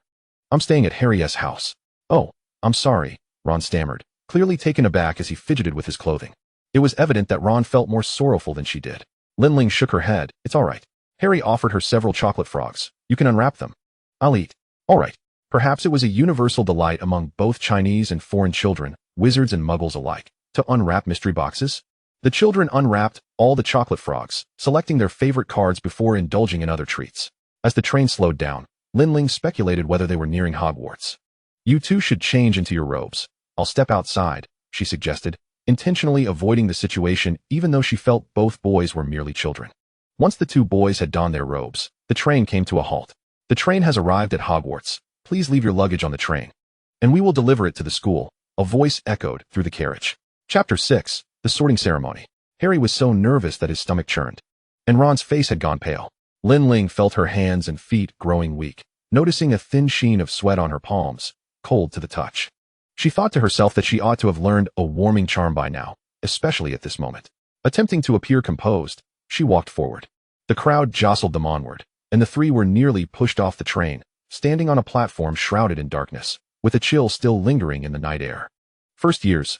I'm staying at Harry's house. Oh, I'm sorry, Ron stammered, clearly taken aback as he fidgeted with his clothing. It was evident that Ron felt more sorrowful than she did. Lin Ling shook her head. It's all right. Harry offered her several chocolate frogs. You can unwrap them. I'll eat. All right. Perhaps it was a universal delight among both Chinese and foreign children, wizards and muggles alike, to unwrap mystery boxes. The children unwrapped all the chocolate frogs, selecting their favorite cards before indulging in other treats. As the train slowed down, Lin Ling speculated whether they were nearing Hogwarts. You two should change into your robes. I'll step outside, she suggested, intentionally avoiding the situation even though she felt both boys were merely children. Once the 2 boys had donned their robes, the train came to a halt. The train has arrived at Hogwarts. Please leave your luggage on the train, and we will deliver it to the school, a voice echoed through the carriage. Chapter 6, The Sorting Ceremony. Harry was so nervous that his stomach churned, and Ron's face had gone pale. Lin Ling felt her hands and feet growing weak, noticing a thin sheen of sweat on her palms, cold to the touch. She thought to herself that she ought to have learned a warming charm by now, especially at this moment. Attempting to appear composed, she walked forward. The crowd jostled them onward, and the 3 were nearly pushed off the train, standing on a platform shrouded in darkness, with a chill still lingering in the night air. First years,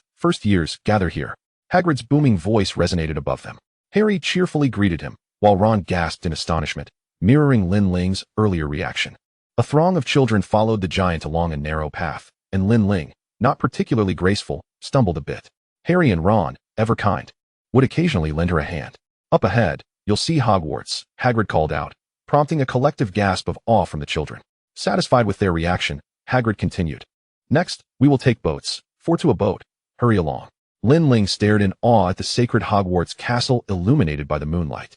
gather here. Hagrid's booming voice resonated above them. Harry cheerfully greeted him, while Ron gasped in astonishment, mirroring Lin Ling's earlier reaction. A throng of children followed the giant along a narrow path, and Lin Ling, not particularly graceful, stumbled a bit. Harry and Ron, ever kind, would occasionally lend her a hand. Up ahead, you'll see Hogwarts, Hagrid called out, prompting a collective gasp of awe from the children. Satisfied with their reaction, Hagrid continued. Next, we will take boats. 4 to a boat. Hurry along. Lin Ling stared in awe at the sacred Hogwarts castle illuminated by the moonlight.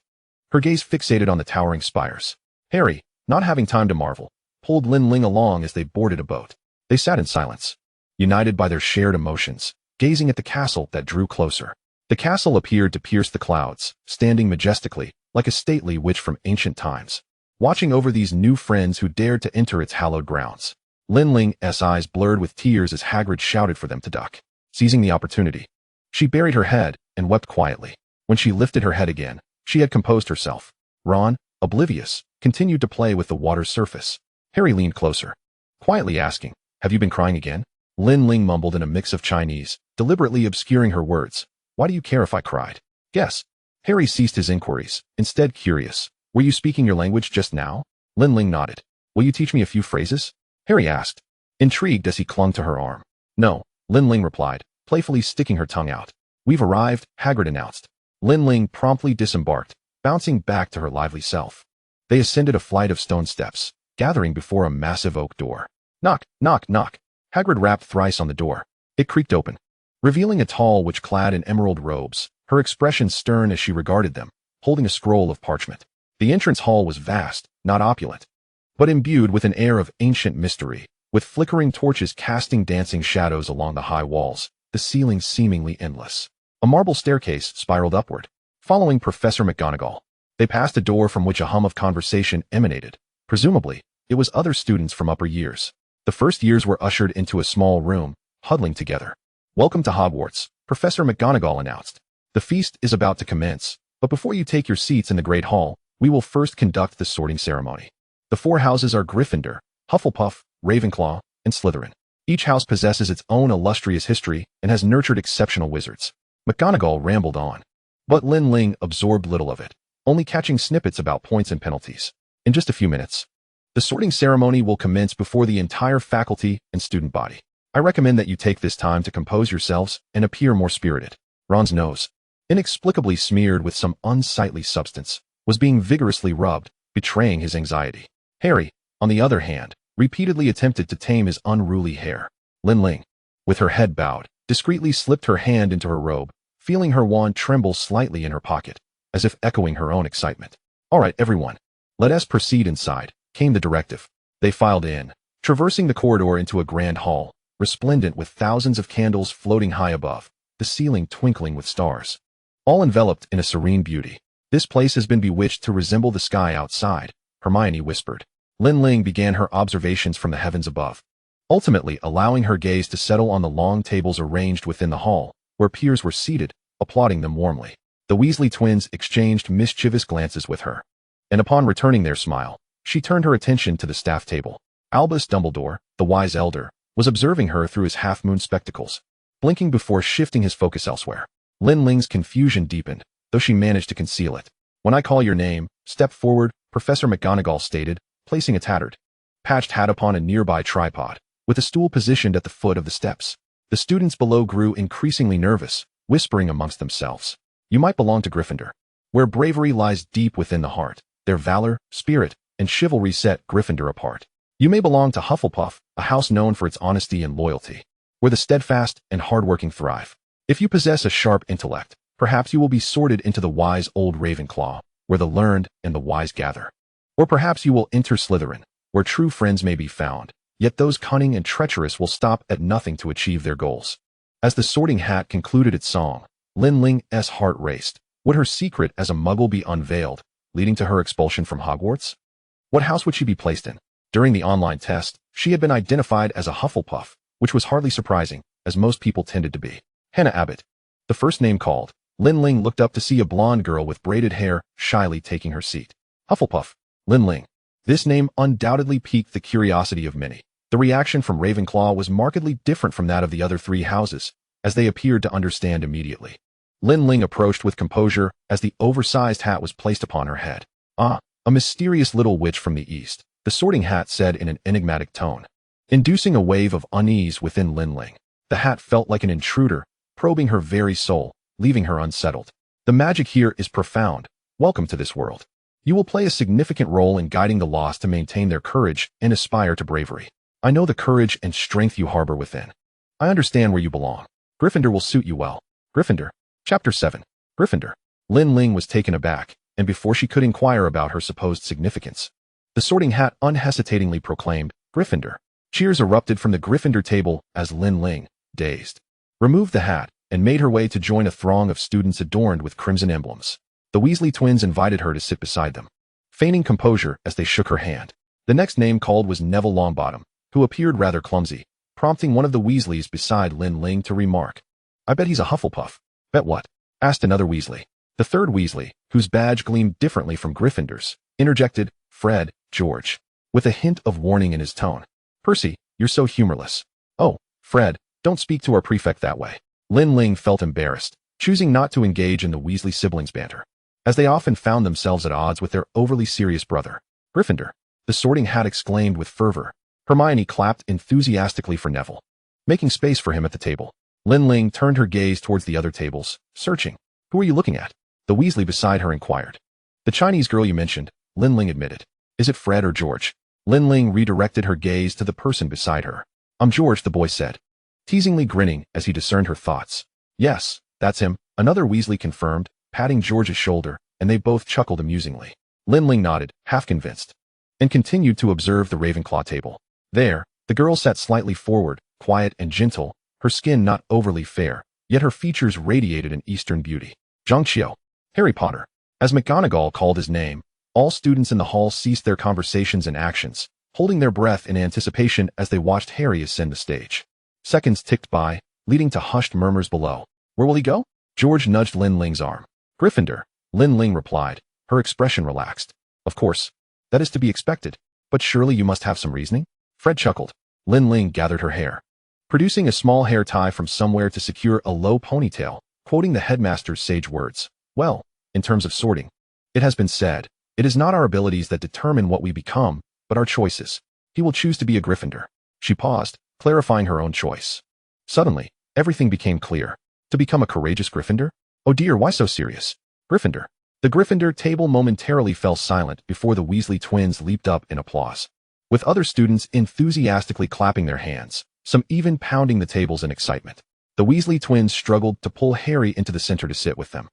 Her gaze fixated on the towering spires. Harry, not having time to marvel, pulled Lin Ling along as they boarded a boat. They sat in silence, united by their shared emotions, gazing at the castle that drew closer. The castle appeared to pierce the clouds, standing majestically, like a stately witch from ancient times, watching over these new friends who dared to enter its hallowed grounds. Lin Ling's eyes blurred with tears as Hagrid shouted for them to duck. Seizing the opportunity, she buried her head and wept quietly. When she lifted her head again, she had composed herself. Ron, oblivious, continued to play with the water's surface. Harry leaned closer, quietly asking, "Have you been crying again?" Lin Ling mumbled in a mix of Chinese, deliberately obscuring her words. "Why do you care if I cried?" "Guess." Harry ceased his inquiries, instead curious. "Were you speaking your language just now?" Lin Ling nodded. "Will you teach me a few phrases?" Harry asked, intrigued as he clung to her arm. "No," Lin Ling replied, playfully sticking her tongue out. "We've arrived," Hagrid announced. Lin Ling promptly disembarked, bouncing back to her lively self. They ascended a flight of stone steps, gathering before a massive oak door. Knock, knock, knock. Hagrid rapped thrice on the door. It creaked open, revealing a tall witch clad in emerald robes, her expression stern as she regarded them, holding a scroll of parchment. The entrance hall was vast, not opulent, but imbued with an air of ancient mystery, with flickering torches casting dancing shadows along the high walls, the ceiling seemingly endless. A marble staircase spiraled upward, following Professor McGonagall. They passed a door from which a hum of conversation emanated. Presumably, it was other students from upper years. The first years were ushered into a small room, huddling together. "Welcome to Hogwarts," Professor McGonagall announced. "The feast is about to commence, but before you take your seats in the Great Hall, we will first conduct the sorting ceremony. The 4 houses are Gryffindor, Hufflepuff, Ravenclaw, and Slytherin. Each house possesses its own illustrious history and has nurtured exceptional wizards." McGonagall rambled on, but Lin Ling absorbed little of it, only catching snippets about points and penalties. In just a few minutes, the sorting ceremony will commence before the entire faculty and student body. I recommend that you take this time to compose yourselves and appear more spirited. Ron's nose, inexplicably smeared with some unsightly substance, was being vigorously rubbed, betraying his anxiety. Harry, on the other hand, repeatedly attempted to tame his unruly hair. Lin Ling, with her head bowed, discreetly slipped her hand into her robe, feeling her wand tremble slightly in her pocket, as if echoing her own excitement. "All right, everyone, let us proceed inside," came the directive. They filed in, traversing the corridor into a grand hall, resplendent with thousands of candles floating high above, the ceiling twinkling with stars, all enveloped in a serene beauty. "This place has been bewitched to resemble the sky outside," Hermione whispered. Lin Ling began her observations from the heavens above, ultimately allowing her gaze to settle on the long tables arranged within the hall, where peers were seated, applauding them warmly. The Weasley twins exchanged mischievous glances with her, and upon returning their smile, she turned her attention to the staff table. Albus Dumbledore, the wise elder, was observing her through his half-moon spectacles, blinking before shifting his focus elsewhere. Lin Ling's confusion deepened, though she managed to conceal it. "When I call your name, step forward," Professor McGonagall stated, placing a tattered, patched hat upon a nearby tripod, with a stool positioned at the foot of the steps. The students below grew increasingly nervous, whispering amongst themselves. "You might belong to Gryffindor, where bravery lies deep within the heart. Their valor, spirit, and chivalry set Gryffindor apart. You may belong to Hufflepuff, a house known for its honesty and loyalty, where the steadfast and hardworking thrive. If you possess a sharp intellect, perhaps you will be sorted into the wise old Ravenclaw, where the learned and the wise gather. Or perhaps you will enter Slytherin, where true friends may be found, yet those cunning and treacherous will stop at nothing to achieve their goals." As the sorting hat concluded its song, Lin Ling's heart raced. Would her secret as a muggle be unveiled, leading to her expulsion from Hogwarts? What house would she be placed in? During the online test, she had been identified as a Hufflepuff, which was hardly surprising, as most people tended to be. Hannah Abbott. The first name called, Lin Ling looked up to see a blonde girl with braided hair shyly taking her seat. Hufflepuff. Lin Ling. This name undoubtedly piqued the curiosity of many. The reaction from Ravenclaw was markedly different from that of the other 3 houses, as they appeared to understand immediately. Lin Ling approached with composure as the oversized hat was placed upon her head. "Ah, a mysterious little witch from the east," the Sorting Hat said in an enigmatic tone, inducing a wave of unease within Lin Ling. The hat felt like an intruder, probing her very soul, leaving her unsettled. The magic here is profound. Welcome to this world. You will play a significant role in guiding the lost to maintain their courage and aspire to bravery. I know the courage and strength you harbor within. I understand where you belong. Gryffindor will suit you well. Gryffindor. Chapter 7. Gryffindor. Lin Ling was taken aback, and before she could inquire about her supposed significance, the Sorting Hat unhesitatingly proclaimed, Gryffindor. Cheers erupted from the Gryffindor table as Lin Ling, dazed, removed the hat and made her way to join a throng of students adorned with crimson emblems. The Weasley twins invited her to sit beside them, feigning composure as they shook her hand. The next name called was Neville Longbottom, who appeared rather clumsy, prompting one of the Weasleys beside Lin Ling to remark, I bet he's a Hufflepuff. Bet what? Asked another Weasley. The third Weasley, whose badge gleamed differently from Gryffindor's, interjected, Fred, George, with a hint of warning in his tone. Percy, you're so humorless. Oh, Fred, don't speak to our prefect that way. Lin Ling felt embarrassed, choosing not to engage in the Weasley siblings' banter, as they often found themselves at odds with their overly serious brother. Gryffindor, the Sorting Hat exclaimed with fervor. Hermione clapped enthusiastically for Neville, making space for him at the table. Lin Ling turned her gaze towards the other tables, searching. Who are you looking at? The Weasley beside her inquired. The Chinese girl you mentioned, Lin Ling admitted. Is it Fred or George? Lin Ling redirected her gaze to the person beside her. I'm George, the boy said, teasingly grinning as he discerned her thoughts. Yes, that's him, another Weasley confirmed, patting George's shoulder, and they both chuckled amusingly. Lin Ling nodded, half convinced, and continued to observe the Ravenclaw table. There, the girl sat slightly forward, quiet and gentle, her skin not overly fair, yet her features radiated an Eastern beauty. Zhang Qiu, Harry Potter. As McGonagall called his name, all students in the hall ceased their conversations and actions, holding their breath in anticipation as they watched Harry ascend the stage. Seconds ticked by, leading to hushed murmurs below. Where will he go? George nudged Lin Ling's arm. Gryffindor, Lin Ling replied, her expression relaxed. Of course. That is to be expected. But surely you must have some reasoning? Fred chuckled. Lin Ling gathered her hair, producing a small hair tie from somewhere to secure a low ponytail, quoting the headmaster's sage words. Well, in terms of sorting, it has been said, it is not our abilities that determine what we become, but our choices. He will choose to be a Gryffindor. She paused, clarifying her own choice. Suddenly, everything became clear. To become a courageous Gryffindor? Oh dear, why so serious? Gryffindor. The Gryffindor table momentarily fell silent before the Weasley twins leaped up in applause, with other students enthusiastically clapping their hands, some even pounding the tables in excitement. The Weasley twins struggled to pull Harry into the center to sit with them,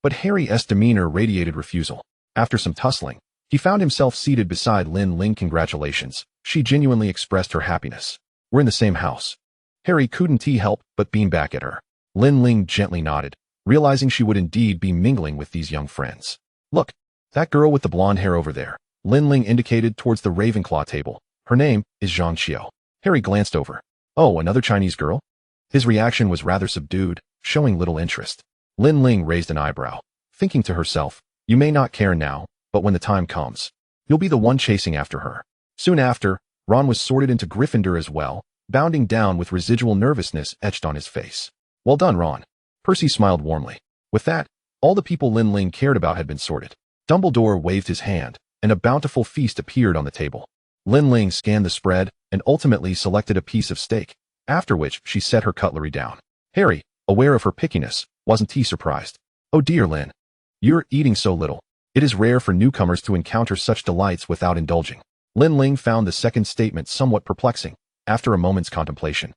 but Harry's demeanor radiated refusal. After some tussling, he found himself seated beside Lin Ling. Congratulations, she genuinely expressed her happiness. We're in the same house. Harry couldn't help but beam back at her. Lin Ling gently nodded, realizing she would indeed be mingling with these young friends. Look, that girl with the blonde hair over there. Lin Ling indicated towards the Ravenclaw table. Her name is Zhang Qiu. Harry glanced over. Oh, another Chinese girl? His reaction was rather subdued, showing little interest. Lin Ling raised an eyebrow, thinking to herself, you may not care now, but when the time comes, you'll be the one chasing after her. Soon after, Ron was sorted into Gryffindor as well, bounding down with residual nervousness etched on his face. Well done, Ron. Percy smiled warmly. With that, all the people Lin Ling cared about had been sorted. Dumbledore waved his hand, and a bountiful feast appeared on the table. Lin Ling scanned the spread and ultimately selected a piece of steak, after which she set her cutlery down. Harry, aware of her pickiness, wasn't he surprised? Oh dear, Lin. You're eating so little. It is rare for newcomers to encounter such delights without indulging. Lin Ling found the second statement somewhat perplexing. After a moment's contemplation,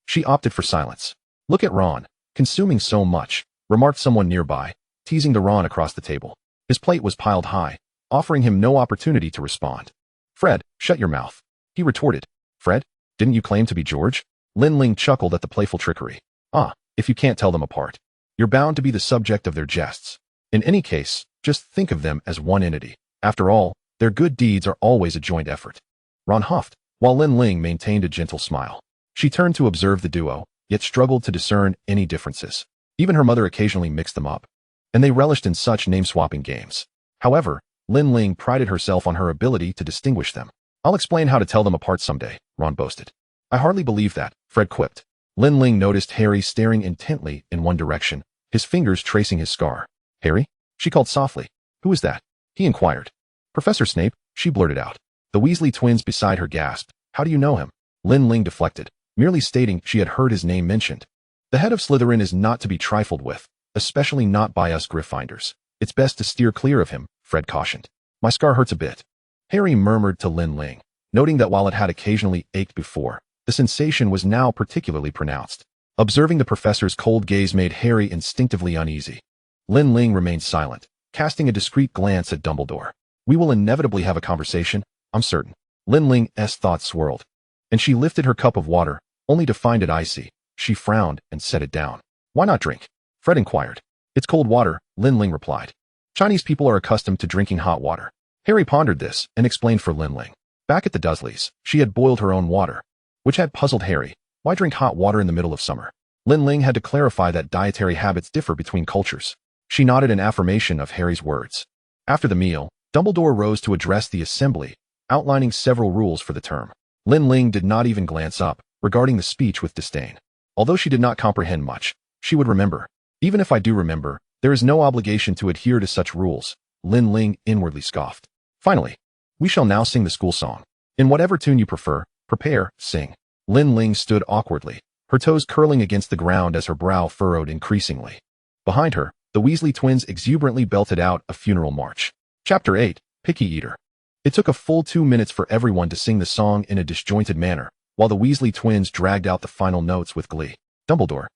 she opted for silence. Look at Ron, consuming so much, remarked someone nearby, teasing the Ron across the table. His plate was piled high, offering him no opportunity to respond. Fred, shut your mouth. He retorted. Fred, didn't you claim to be George? Lin Ling chuckled at the playful trickery. Ah, if you can't tell them apart, you're bound to be the subject of their jests. In any case, just think of them as one entity. After all, their good deeds are always a joint effort. Ron huffed, while Lin Ling maintained a gentle smile. She turned to observe the duo, yet struggled to discern any differences. Even her mother occasionally mixed them up, and they relished in such name-swapping games. However, Lin Ling prided herself on her ability to distinguish them. I'll explain how to tell them apart someday, Ron boasted. I hardly believe that, Fred quipped. Lin Ling noticed Harry staring intently in one direction, his fingers tracing his scar. Harry? She called softly. Who is that? He inquired. Professor Snape, she blurted out. The Weasley twins beside her gasped. How do you know him? Lin Ling deflected, merely stating she had heard his name mentioned. The head of Slytherin is not to be trifled with, especially not by us Gryffindors. It's best to steer clear of him, Fred cautioned. My scar hurts a bit. Harry murmured to Lin Ling, noting that while it had occasionally ached before, the sensation was now particularly pronounced. Observing the professor's cold gaze made Harry instinctively uneasy. Lin Ling remained silent, casting a discreet glance at Dumbledore. We will inevitably have a conversation, I'm certain. Lin Ling's thoughts swirled, and she lifted her cup of water, only to find it icy. She frowned and set it down. Why not drink? Fred inquired. It's cold water, Lin Ling replied. Chinese people are accustomed to drinking hot water. Harry pondered this and explained for Lin Ling. Back at the Dursleys, she had boiled her own water, which had puzzled Harry. Why drink hot water in the middle of summer? Lin Ling had to clarify that dietary habits differ between cultures. She nodded in affirmation of Harry's words. After the meal, Dumbledore rose to address the assembly, outlining several rules for the term. Lin Ling did not even glance up, regarding the speech with disdain. Although she did not comprehend much, she would remember. Even if I do remember, there is no obligation to adhere to such rules, Lin Ling inwardly scoffed. Finally, we shall now sing the school song. In whatever tune you prefer, prepare, sing. Lin Ling stood awkwardly, her toes curling against the ground as her brow furrowed increasingly. Behind her, the Weasley twins exuberantly belted out a funeral march. Chapter 8, Picky Eater. It took a full 2 minutes for everyone to sing the song in a disjointed manner, while the Weasley twins dragged out the final notes with glee. Dumbledore,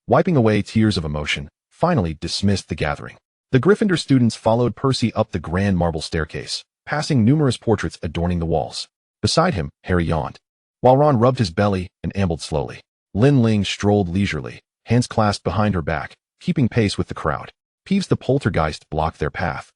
wiping away tears of emotion, finally dismissed the gathering. The Gryffindor students followed Percy up the grand marble staircase, passing numerous portraits adorning the walls. Beside him, Harry yawned, while Ron rubbed his belly and ambled slowly. Lin Ling strolled leisurely, hands clasped behind her back, keeping pace with the crowd. Peeves the poltergeist blocked their path,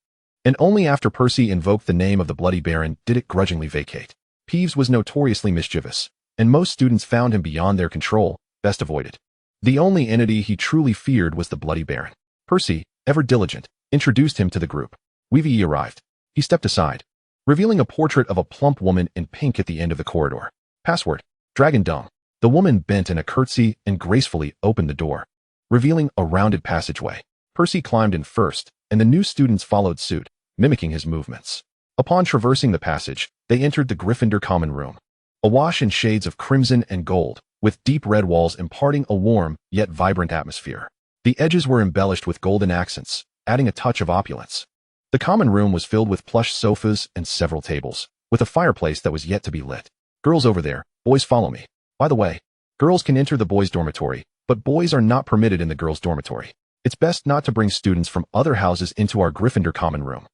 and only after Percy invoked the name of the Bloody Baron did it grudgingly vacate. Peeves was notoriously mischievous, and most students found him beyond their control, best avoided. The only entity he truly feared was the Bloody Baron. Percy, ever diligent, introduced him to the group. Weavy arrived. He stepped aside, revealing a portrait of a plump woman in pink at the end of the corridor. Password, Dragon Dung. The woman bent in a curtsy and gracefully opened the door, revealing a rounded passageway. Percy climbed in first, and the new students followed suit, mimicking his movements. Upon traversing the passage, they entered the Gryffindor common room. Awash in shades of crimson and gold, with deep red walls imparting a warm, yet vibrant atmosphere. The edges were embellished with golden accents, adding a touch of opulence. The common room was filled with plush sofas and several tables, with a fireplace that was yet to be lit. Girls over there, boys follow me. By the way, girls can enter the boys' dormitory, but boys are not permitted in the girls' dormitory. It's best not to bring students from other houses into our Gryffindor common room.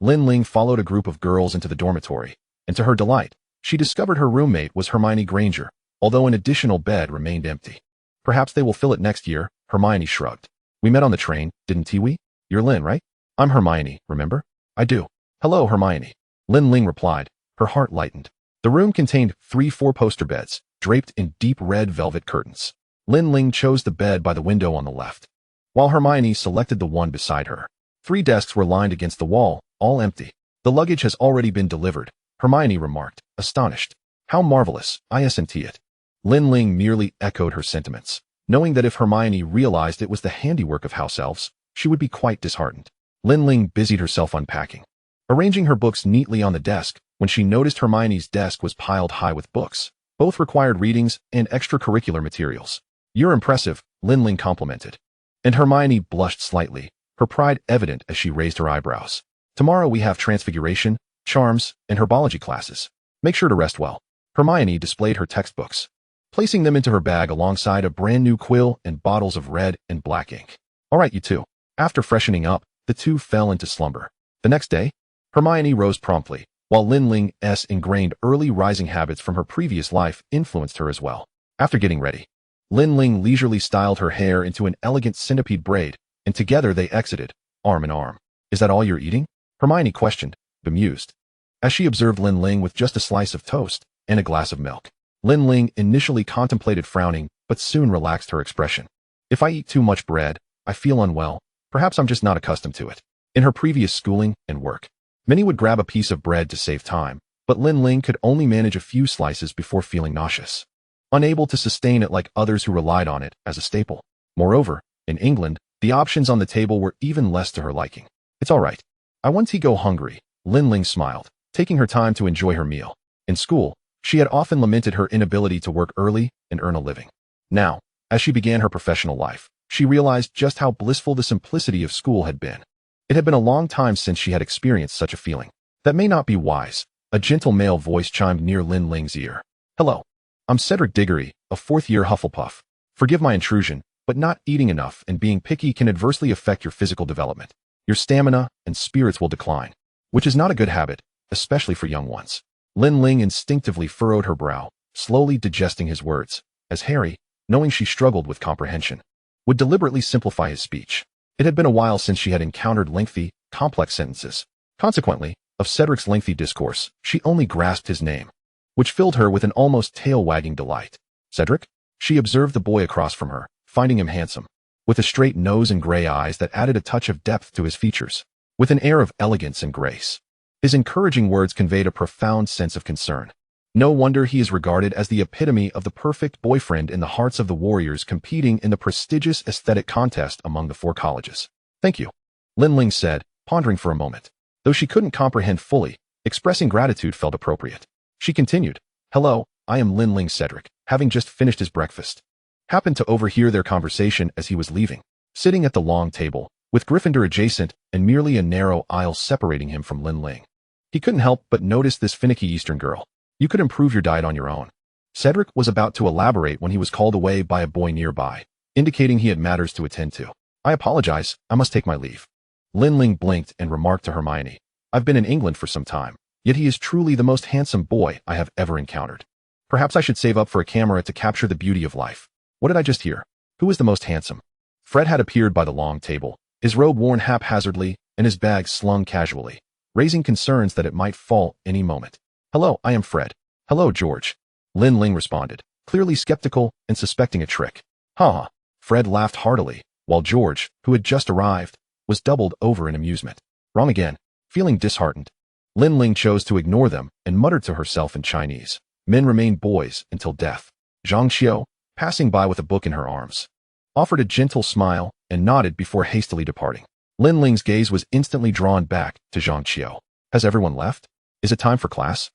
Lin Ling followed a group of girls into the dormitory, and to her delight, she discovered her roommate was Hermione Granger, although an additional bed remained empty. Perhaps they will fill it next year, Hermione shrugged. We met on the train, didn't we? You're Lin, right? I'm Hermione, remember? I do. Hello, Hermione. Lin Ling replied, her heart lightened. The room contained 3 four-poster beds, draped in deep red velvet curtains. Lin Ling chose the bed by the window on the left, while Hermione selected the one beside her. 3 desks were lined against the wall, all empty. The luggage has already been delivered, Hermione remarked, astonished. How marvelous, isn't it? Lin Ling merely echoed her sentiments, knowing that if Hermione realized it was the handiwork of house elves, she would be quite disheartened. Lin Ling busied herself unpacking, arranging her books neatly on the desk when she noticed Hermione's desk was piled high with books. Both required readings and extracurricular materials. You're impressive, Lin Ling complimented. And Hermione blushed slightly, her pride evident as she raised her eyebrows. Tomorrow we have transfiguration, charms, and herbology classes. Make sure to rest well. Hermione displayed her textbooks, placing them into her bag alongside a brand new quill and bottles of red and black ink. All right, you two. After freshening up, the two fell into slumber. The next day, Hermione rose promptly, while Lin Ling's ingrained early rising habits from her previous life influenced her as well. After getting ready, Lin Ling leisurely styled her hair into an elegant centipede braid, and together they exited, arm in arm. Is that all you're eating? Hermione questioned, bemused, as she observed Lin Ling with just a slice of toast and a glass of milk. Lin Ling initially contemplated frowning, but soon relaxed her expression. If I eat too much bread, I feel unwell. Perhaps I'm just not accustomed to it. In her previous schooling and work, many would grab a piece of bread to save time, but Lin Ling could only manage a few slices before feeling nauseous, unable to sustain it like others who relied on it as a staple. Moreover, in England, the options on the table were even less to her liking. It's all right. I won't go hungry, Lin Ling smiled, taking her time to enjoy her meal. In school, she had often lamented her inability to work early and earn a living. Now, as she began her professional life, she realized just how blissful the simplicity of school had been. It had been a long time since she had experienced such a feeling. That may not be wise. A gentle male voice chimed near Lin Ling's ear. Hello. I'm Cedric Diggory, a fourth-year Hufflepuff. Forgive my intrusion, but not eating enough and being picky can adversely affect your physical development. Your stamina and spirits will decline, which is not a good habit, especially for young ones. Lin Ling instinctively furrowed her brow, slowly digesting his words, as Harry, knowing she struggled with comprehension, would deliberately simplify his speech. It had been a while since she had encountered lengthy, complex sentences. Consequently, of Cedric's lengthy discourse, she only grasped his name, which filled her with an almost tail-wagging delight. Cedric? She observed the boy across from her, finding him handsome, with a straight nose and gray eyes that added a touch of depth to his features, with an air of elegance and grace. His encouraging words conveyed a profound sense of concern. No wonder he is regarded as the epitome of the perfect boyfriend in the hearts of the warriors competing in the prestigious aesthetic contest among the 4 colleges. Thank you, Lin Ling said, pondering for a moment. Though she couldn't comprehend fully, expressing gratitude felt appropriate. She continued, Hello, I am Lin Ling Cedric, having just finished his breakfast. Happened to overhear their conversation as he was leaving, sitting at the long table, with Gryffindor adjacent and merely a narrow aisle separating him from Lin Ling. He couldn't help but notice this finicky Eastern girl. You could improve your diet on your own. Cedric was about to elaborate when he was called away by a boy nearby, indicating he had matters to attend to. I apologize, I must take my leave. Lin Ling blinked and remarked to Hermione, I've been in England for some time, yet he is truly the most handsome boy I have ever encountered. Perhaps I should save up for a camera to capture the beauty of life. What did I just hear? Who is the most handsome? Fred had appeared by the long table, his robe worn haphazardly and his bag slung casually, raising concerns that it might fall any moment. Hello, I am Fred. Hello, George. Lin Ling responded, clearly skeptical and suspecting a trick. Ha! Fred laughed heartily, while George, who had just arrived, was doubled over in amusement. Wrong again. Feeling disheartened, Lin Ling chose to ignore them and muttered to herself in Chinese. Men remain boys until death. Zhang Xiao, passing by with a book in her arms, offered a gentle smile and nodded before hastily departing. Lin Ling's gaze was instantly drawn back to Zhang Xiao. Has everyone left? Is it time for class?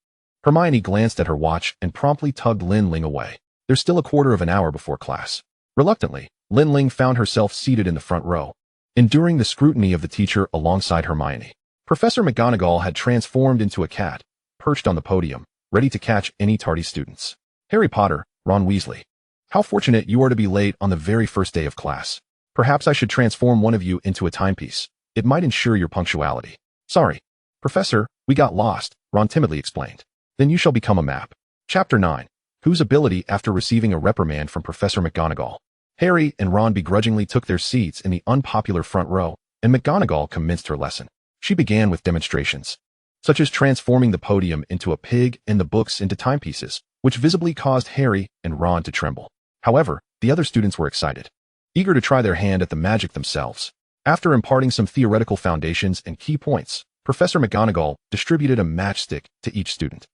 Hermione glanced at her watch and promptly tugged Lin Ling away. There's still a quarter of an hour before class. Reluctantly, Lin Ling found herself seated in the front row, enduring the scrutiny of the teacher alongside Hermione. Professor McGonagall had transformed into a cat, perched on the podium, ready to catch any tardy students. Harry Potter, Ron Weasley. How fortunate you are to be late on the very first day of class. Perhaps I should transform one of you into a timepiece. It might ensure your punctuality. Sorry, Professor, we got lost, Ron timidly explained. Then you shall become a map. Chapter 9. Whose ability after receiving a reprimand from Professor McGonagall? Harry and Ron begrudgingly took their seats in the unpopular front row, and McGonagall commenced her lesson. She began with demonstrations, such as transforming the podium into a pig and the books into timepieces, which visibly caused Harry and Ron to tremble. However, the other students were excited, eager to try their hand at the magic themselves. After imparting some theoretical foundations and key points, Professor McGonagall distributed a matchstick to each student,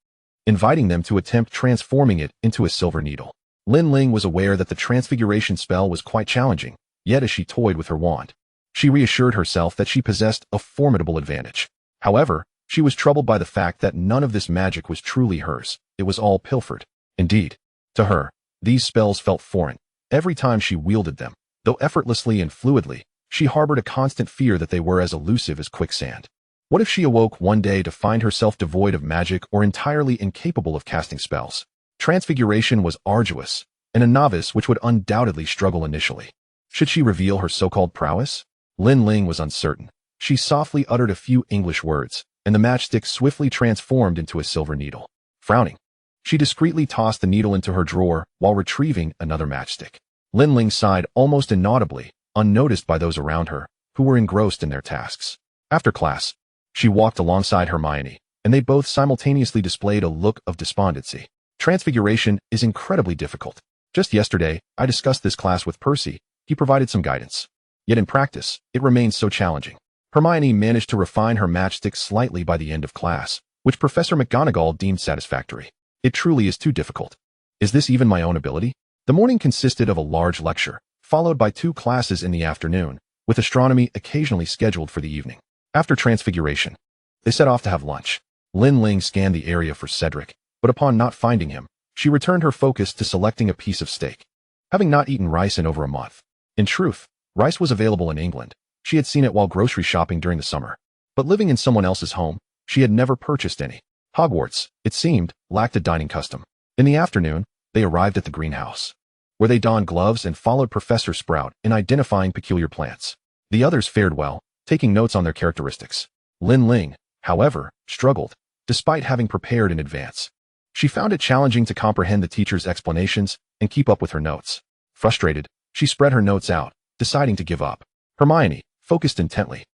inviting them to attempt transforming it into a silver needle. Lin Ling was aware that the transfiguration spell was quite challenging, yet as she toyed with her wand, she reassured herself that she possessed a formidable advantage. However, she was troubled by the fact that none of this magic was truly hers. It was all pilfered. Indeed, to her, these spells felt foreign. Every time she wielded them, though effortlessly and fluidly, she harbored a constant fear that they were as elusive as quicksand. What if she awoke one day to find herself devoid of magic or entirely incapable of casting spells? Transfiguration was arduous, and a novice which would undoubtedly struggle initially. Should she reveal her so-called prowess? Lin Ling was uncertain. She softly uttered a few English words, and the matchstick swiftly transformed into a silver needle. Frowning, she discreetly tossed the needle into her drawer while retrieving another matchstick. Lin Ling sighed almost inaudibly, unnoticed by those around her, who were engrossed in their tasks. After class, she walked alongside Hermione, and they both simultaneously displayed a look of despondency. Transfiguration is incredibly difficult. Just yesterday, I discussed this class with Percy. He provided some guidance. Yet in practice, it remains so challenging. Hermione managed to refine her matchstick slightly by the end of class, which Professor McGonagall deemed satisfactory. It truly is too difficult. Is this even my own ability? The morning consisted of a large lecture, followed by 2 classes in the afternoon, with astronomy occasionally scheduled for the evening. After transfiguration, they set off to have lunch. Lin Ling scanned the area for Cedric, but upon not finding him, she returned her focus to selecting a piece of steak. Having not eaten rice in over a month. In truth, rice was available in England. She had seen it while grocery shopping during the summer. But living in someone else's home, she had never purchased any. Hogwarts, it seemed, lacked a dining custom. In the afternoon, they arrived at the greenhouse, where they donned gloves and followed Professor Sprout in identifying peculiar plants. The others fared well, taking notes on their characteristics. Lin Ling, however, struggled, despite having prepared in advance. She found it challenging to comprehend the teacher's explanations and keep up with her notes. Frustrated, she spread her notes out, deciding to give up. Hermione, focused intently,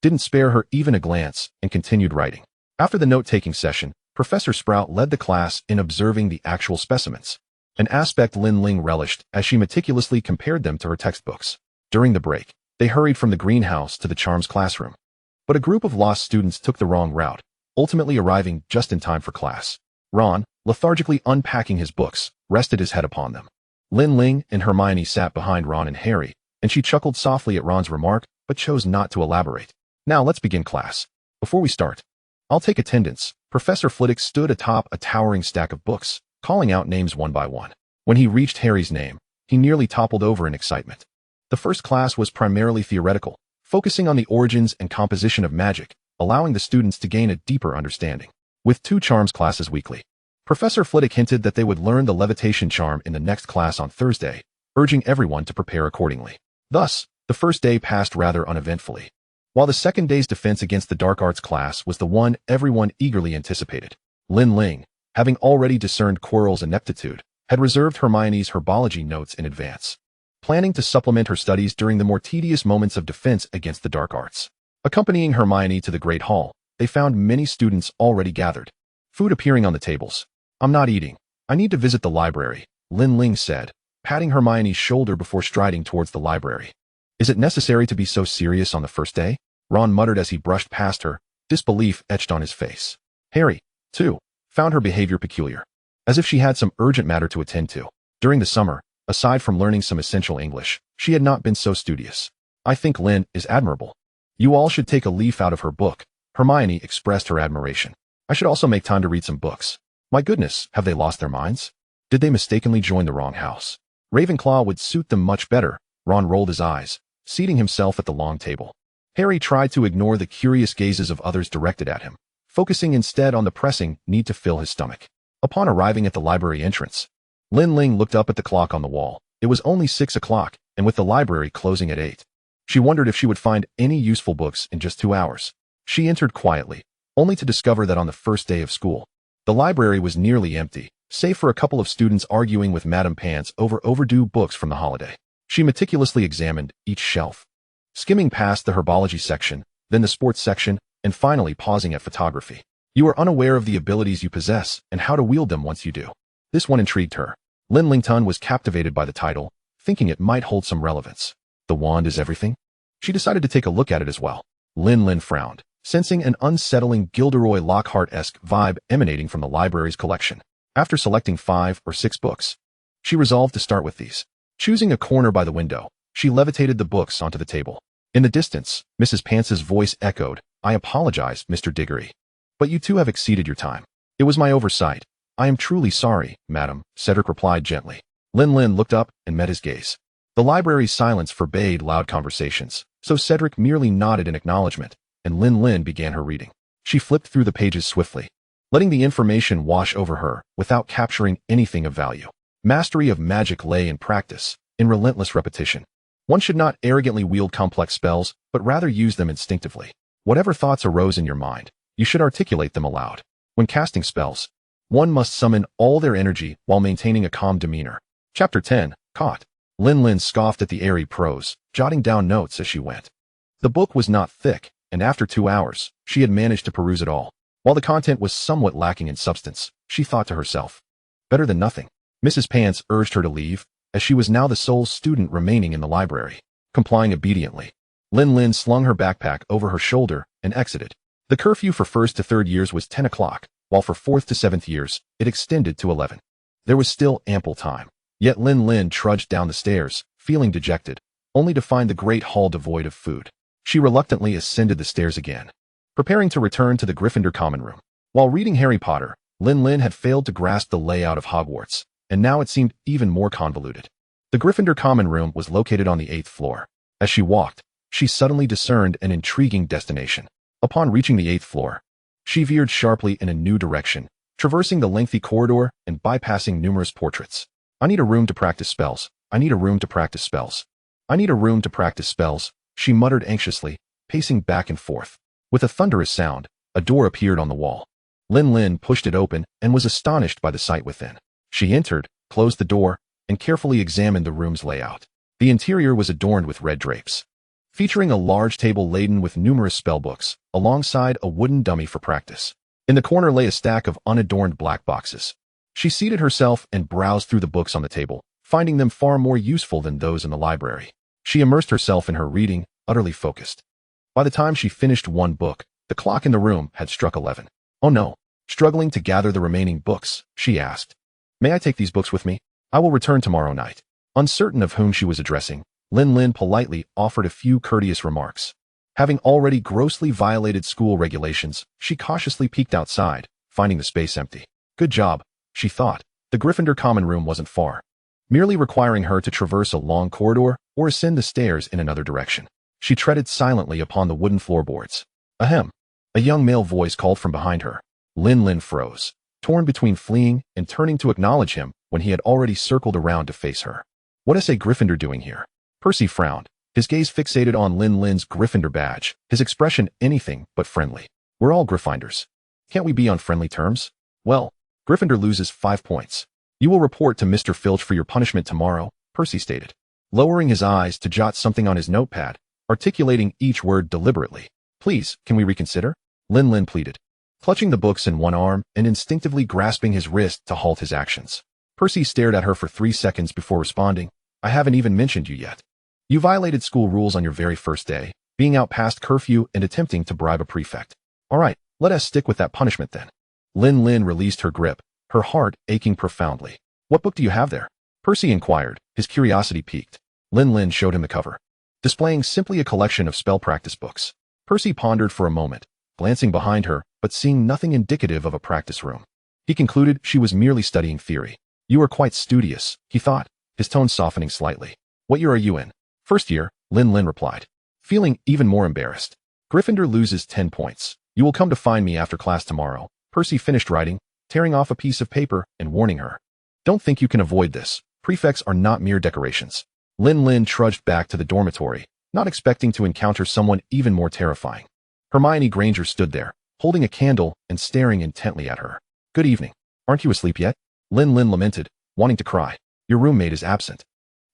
didn't spare her even a glance and continued writing. After the note-taking session, Professor Sprout led the class in observing the actual specimens, an aspect Lin Ling relished as she meticulously compared them to her textbooks. During the break, they hurried from the greenhouse to the charms classroom. But a group of lost students took the wrong route, ultimately arriving just in time for class. Ron, lethargically unpacking his books, rested his head upon them. Lin Ling and Hermione sat behind Ron and Harry, and she chuckled softly at Ron's remark, but chose not to elaborate. Now let's begin class. Before we start, I'll take attendance. Professor Flitwick stood atop a towering stack of books, calling out names one by one. When he reached Harry's name, he nearly toppled over in excitement. The first class was primarily theoretical, focusing on the origins and composition of magic, allowing the students to gain a deeper understanding. With 2 charms classes weekly, Professor Flitwick hinted that they would learn the levitation charm in the next class on Thursday, urging everyone to prepare accordingly. Thus, the first day passed rather uneventfully, while the second day's defense against the dark arts class was the one everyone eagerly anticipated. Lin Ling, having already discerned Quirrell's ineptitude, had reserved Hermione's herbology notes in advance, planning to supplement her studies during the more tedious moments of defense against the dark arts. Accompanying Hermione to the Great Hall, they found many students already gathered, food appearing on the tables. "I'm not eating. I need to visit the library," Lin Ling said, patting Hermione's shoulder before striding towards the library. "Is it necessary to be so serious on the first day?" Ron muttered as he brushed past her, disbelief etched on his face. Harry, too, found her behavior peculiar, as if she had some urgent matter to attend to. During the summer, aside from learning some essential English, she had not been so studious. "I think Lin is admirable. You all should take a leaf out of her book," Hermione expressed her admiration. "I should also make time to read some books. My goodness, have they lost their minds? Did they mistakenly join the wrong house? Ravenclaw would suit them much better." Ron rolled his eyes, seating himself at the long table. Harry tried to ignore the curious gazes of others directed at him, focusing instead on the pressing need to fill his stomach. Upon arriving at the library entrance, Lin Ling looked up at the clock on the wall. It was only 6 o'clock, and with the library closing at 8. She wondered if she would find any useful books in just 2 hours. She entered quietly, only to discover that on the first day of school, the library was nearly empty, save for a couple of students arguing with Madame Pants over overdue books from the holiday. She meticulously examined each shelf, skimming past the herbology section, then the sports section, and finally pausing at photography. You are unaware of the abilities you possess and how to wield them once you do. This one intrigued her. Lin Lington was captivated by the title, thinking it might hold some relevance. The wand is everything? She decided to take a look at it as well. Lin frowned, sensing an unsettling Gilderoy Lockhart-esque vibe emanating from the library's collection. After selecting 5 or 6 books, she resolved to start with these. Choosing a corner by the window, she levitated the books onto the table. In the distance, Mrs. Pants's voice echoed, "I apologize, Mr. Diggory, but you two have exceeded your time. It was my oversight. I am truly sorry, madam," Cedric replied gently. Lin looked up and met his gaze. The library's silence forbade loud conversations, so Cedric merely nodded in acknowledgement, and Lin began her reading. She flipped through the pages swiftly, letting the information wash over her without capturing anything of value. Mastery of magic lay in practice, in relentless repetition. One should not arrogantly wield complex spells, but rather use them instinctively. Whatever thoughts arose in your mind, you should articulate them aloud. When casting spells, one must summon all their energy while maintaining a calm demeanor. Chapter 10, Caught. Lin scoffed at the airy prose, jotting down notes as she went. The book was not thick, and after 2 hours, she had managed to peruse it all. While the content was somewhat lacking in substance, she thought to herself, better than nothing. Mrs. Pants urged her to leave, as she was now the sole student remaining in the library. Complying obediently, Lin slung her backpack over her shoulder and exited. The curfew for 1st to 3rd years was 10 o'clock, while for 4th to 7th years, it extended to 11. There was still ample time. Yet Lin trudged down the stairs, feeling dejected, only to find the great hall devoid of food. She reluctantly ascended the stairs again, preparing to return to the Gryffindor common room. While reading Harry Potter, Lin Ling had failed to grasp the layout of Hogwarts, and now it seemed even more convoluted. The Gryffindor common room was located on the 8th floor. As she walked, she suddenly discerned an intriguing destination. Upon reaching the 8th floor, she veered sharply in a new direction, traversing the lengthy corridor and bypassing numerous portraits. I need a room to practice spells. I need a room to practice spells. I need a room to practice spells, she muttered anxiously, pacing back and forth. With a thunderous sound, a door appeared on the wall. Lin Ling pushed it open and was astonished by the sight within. She entered, closed the door, and carefully examined the room's layout. The interior was adorned with red drapes, featuring a large table laden with numerous spellbooks, alongside a wooden dummy for practice. In the corner lay a stack of unadorned black boxes. She seated herself and browsed through the books on the table, finding them far more useful than those in the library. She immersed herself in her reading, utterly focused. By the time she finished one book, the clock in the room had struck 11. Oh no! Struggling to gather the remaining books, she asked, "May I take these books with me? I will return tomorrow night." Uncertain of whom she was addressing, Lin Ling politely offered a few courteous remarks. Having already grossly violated school regulations, she cautiously peeked outside, finding the space empty. Good job, she thought. The Gryffindor common room wasn't far, merely requiring her to traverse a long corridor or ascend the stairs in another direction. She treaded silently upon the wooden floorboards. Ahem! A young male voice called from behind her. Lin Ling froze, torn between fleeing and turning to acknowledge him when he had already circled around to face her. What is a Gryffindor doing here? Percy frowned, his gaze fixated on Lin Ling's Gryffindor badge, his expression anything but friendly. We're all Gryffindors. Can't we be on friendly terms? Well, Gryffindor loses 5 points. You will report to Mr. Filch for your punishment tomorrow, Percy stated, lowering his eyes to jot something on his notepad, articulating each word deliberately. Please, can we reconsider? Lin Ling pleaded, clutching the books in one arm and instinctively grasping his wrist to halt his actions. Percy stared at her for 3 seconds before responding, I haven't even mentioned you yet. You violated school rules on your very first day, being out past curfew and attempting to bribe a prefect. All right, let us stick with that punishment then. Lin Ling released her grip, her heart aching profoundly. What book do you have there? Percy inquired, his curiosity piqued. Lin Ling showed him the cover, displaying simply a collection of spell practice books. Percy pondered for a moment, glancing behind her, but seeing nothing indicative of a practice room. He concluded she was merely studying theory. You are quite studious, he thought, his tone softening slightly. What year are you in? First year, Lin Ling replied, feeling even more embarrassed. Gryffindor loses 10 points. You will come to find me after class tomorrow. Percy finished writing, tearing off a piece of paper and warning her. Don't think you can avoid this. Prefects are not mere decorations. Lin Ling trudged back to the dormitory, not expecting to encounter someone even more terrifying. Hermione Granger stood there, holding a candle and staring intently at her. Good evening. Aren't you asleep yet? Lin Ling lamented, wanting to cry. Your roommate is absent.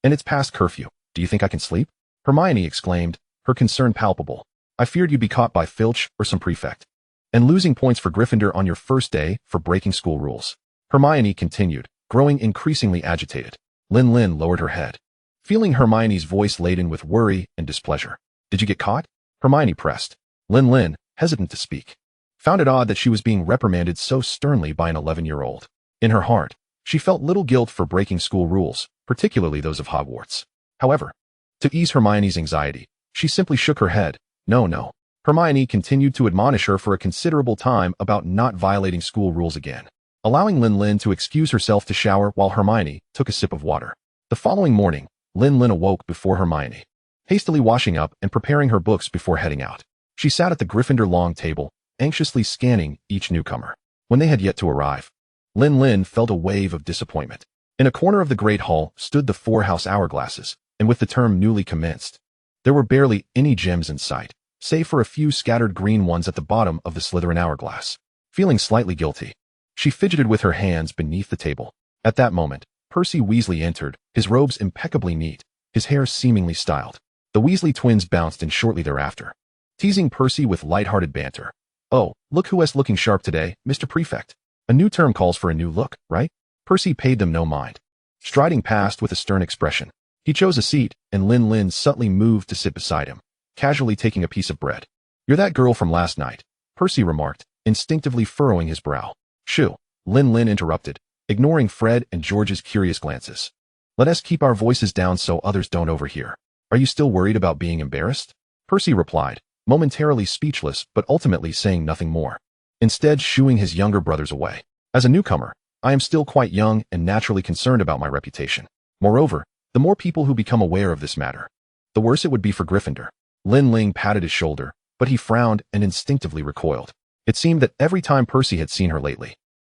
And it's past curfew. Do you think I can sleep? Hermione exclaimed, her concern palpable. I feared you'd be caught by Filch or some prefect. And losing points for Gryffindor on your first day for breaking school rules. Hermione continued, growing increasingly agitated. Lin Ling lowered her head, feeling Hermione's voice laden with worry and displeasure. Did you get caught? Hermione pressed. Lin Ling, hesitant to speak, found it odd that she was being reprimanded so sternly by an 11-year-old. In her heart, she felt little guilt for breaking school rules, particularly those of Hogwarts. However, to ease Hermione's anxiety, she simply shook her head. No. Hermione continued to admonish her for a considerable time about not violating school rules again, allowing Lin Ling to excuse herself to shower while Hermione took a sip of water. The following morning, Lin Ling awoke before Hermione, hastily washing up and preparing her books before heading out. She sat at the Gryffindor long table, anxiously scanning each newcomer. When they had yet to arrive, Lin Ling felt a wave of disappointment. In a corner of the Great Hall stood the 4 house hourglasses, and with the term newly commenced, there were barely any gems in sight, save for a few scattered green ones at the bottom of the Slytherin hourglass. Feeling slightly guilty, she fidgeted with her hands beneath the table. At that moment, Percy Weasley entered, his robes impeccably neat, his hair seemingly styled. The Weasley twins bounced in shortly thereafter, teasing Percy with light-hearted banter. Oh, look who's looking sharp today, Mr. Prefect. A new term calls for a new look, right? Percy paid them no mind, striding past with a stern expression. He chose a seat, and Lin Ling subtly moved to sit beside him, casually taking a piece of bread. You're that girl from last night, Percy remarked, instinctively furrowing his brow. Shoo, Lin Ling interrupted, ignoring Fred and George's curious glances. Let us keep our voices down so others don't overhear. Are you still worried about being embarrassed? Percy replied, momentarily speechless but ultimately saying nothing more, instead shooing his younger brothers away. As a newcomer, I am still quite young and naturally concerned about my reputation. Moreover, the more people who become aware of this matter, the worse it would be for Gryffindor. Lin Ling patted his shoulder, but he frowned and instinctively recoiled. It seemed that every time Percy had seen her lately,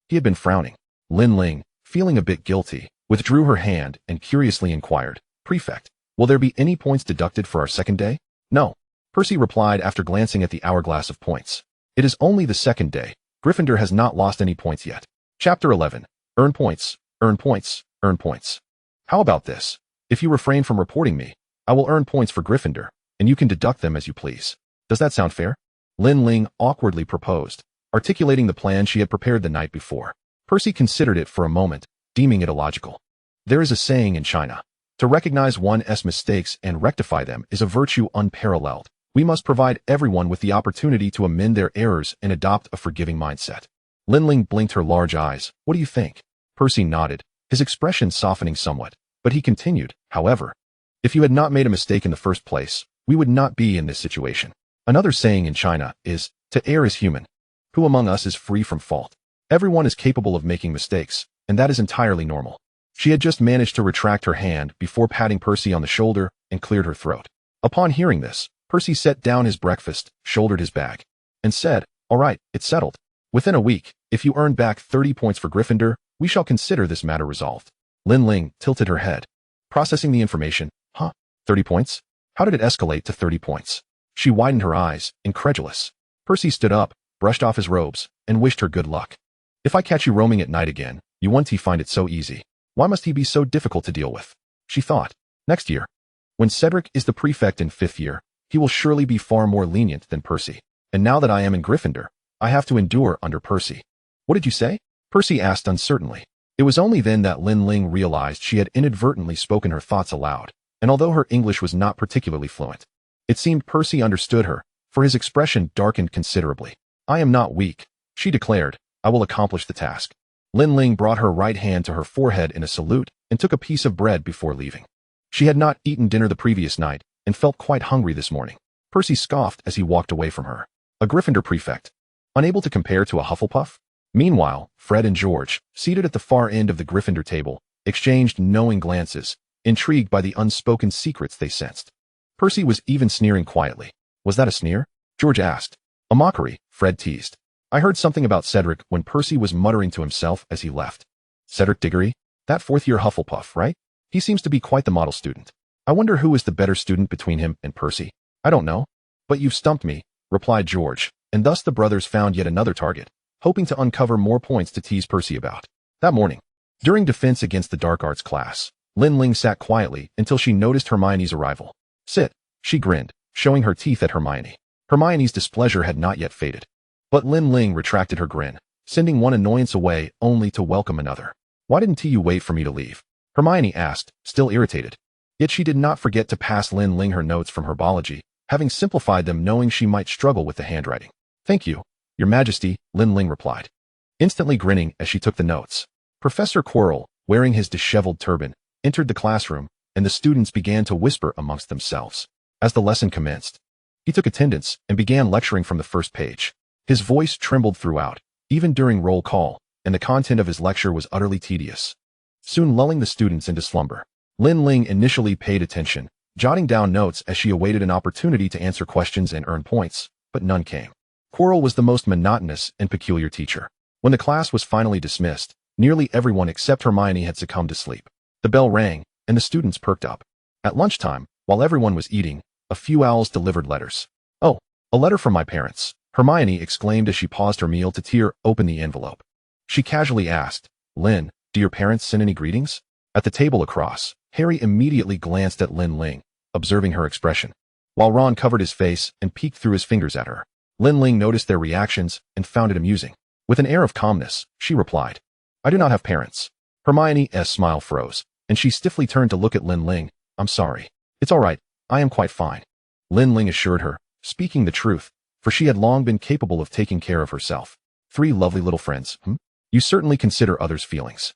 he had been frowning. Lin Ling, feeling a bit guilty, withdrew her hand and curiously inquired, "Prefect, will there be any points deducted for our second day?" "No," Percy replied after glancing at the hourglass of points. "It is only the second day. Gryffindor has not lost any points yet." Chapter 11. Earn points, earn points, earn points. How about this? If you refrain from reporting me, I will earn points for Gryffindor, and you can deduct them as you please. Does that sound fair? Lin Ling awkwardly proposed, articulating the plan she had prepared the night before. Percy considered it for a moment, deeming it illogical. There is a saying in China, to recognize one's mistakes and rectify them is a virtue unparalleled. We must provide everyone with the opportunity to amend their errors and adopt a forgiving mindset. Lin Ling blinked her large eyes. "What do you think?" Percy nodded, his expression softening somewhat, but he continued, "However, if you had not made a mistake in the first place, we would not be in this situation. Another saying in China is, to err is human. Who among us is free from fault? Everyone is capable of making mistakes, and that is entirely normal." She had just managed to retract her hand before patting Percy on the shoulder and cleared her throat. Upon hearing this, Percy set down his breakfast, shouldered his bag, and said, "All right, it's settled. Within a week, if you earn back 30 points for Gryffindor, we shall consider this matter resolved." Lin Ling tilted her head, processing the information. "Huh? 30 points? How did it escalate to 30 points? She widened her eyes, incredulous. Percy stood up, brushed off his robes, and wished her good luck. "If I catch you roaming at night again, you won't find it so easy. Why must he be so difficult to deal with?" She thought. Next year, when Cedric is the prefect in 5th year, he will surely be far more lenient than Percy. And now that I am in Gryffindor, I have to endure under Percy. "What did you say?" Percy asked uncertainly. It was only then that Lin Ling realized she had inadvertently spoken her thoughts aloud, and although her English was not particularly fluent, it seemed Percy understood her, for his expression darkened considerably. "I am not weak," she declared. "I will accomplish the task." Lin Ling brought her right hand to her forehead in a salute and took a piece of bread before leaving. She had not eaten dinner the previous night and felt quite hungry this morning. Percy scoffed as he walked away from her. A Gryffindor prefect, unable to compare to a Hufflepuff? Meanwhile, Fred and George, seated at the far end of the Gryffindor table, exchanged knowing glances, intrigued by the unspoken secrets they sensed. Percy was even sneering quietly. "Was that a sneer?" George asked. "A mockery," Fred teased. "I heard something about Cedric when Percy was muttering to himself as he left." "Cedric Diggory? That 4th-year Hufflepuff, right? He seems to be quite the model student. I wonder who is the better student between him and Percy." "I don't know. But you've stumped me," replied George, and thus the brothers found yet another target, hoping to uncover more points to tease Percy about. That morning, during defense against the dark arts class, Lin Ling sat quietly until she noticed Hermione's arrival. "Sit," she grinned, showing her teeth at Hermione. Hermione's displeasure had not yet faded. But Lin Ling retracted her grin, sending one annoyance away only to welcome another. "Why didn't you wait for me to leave?" Hermione asked, still irritated. Yet she did not forget to pass Lin Ling her notes from herbology, having simplified them knowing she might struggle with the handwriting. "Thank you, Your Majesty," Lin Ling replied, instantly grinning as she took the notes. Professor Quirrell, wearing his disheveled turban, entered the classroom, and the students began to whisper amongst themselves. As the lesson commenced, he took attendance and began lecturing from the first page. His voice trembled throughout, even during roll call, and the content of his lecture was utterly tedious. Soon lulling the students into slumber, Lin Ling initially paid attention, jotting down notes as she awaited an opportunity to answer questions and earn points, but none came. Quirrell was the most monotonous and peculiar teacher. When the class was finally dismissed, nearly everyone except Hermione had succumbed to sleep. The bell rang, and the students perked up. At lunchtime, while everyone was eating, a few owls delivered letters. "Oh, a letter from my parents," Hermione exclaimed as she paused her meal to tear open the envelope. She casually asked, "Lin, do your parents send any greetings?" At the table across, Harry immediately glanced at Lin Ling, observing her expression, while Ron covered his face and peeked through his fingers at her. Lin Ling noticed their reactions and found it amusing. With an air of calmness, she replied, "I do not have parents." Hermione's smile froze, and she stiffly turned to look at Lin Ling. "I'm sorry. It's all right. I am quite fine." Lin Ling assured her, speaking the truth, for she had long been capable of taking care of herself. "3 lovely little friends, You certainly consider others' feelings.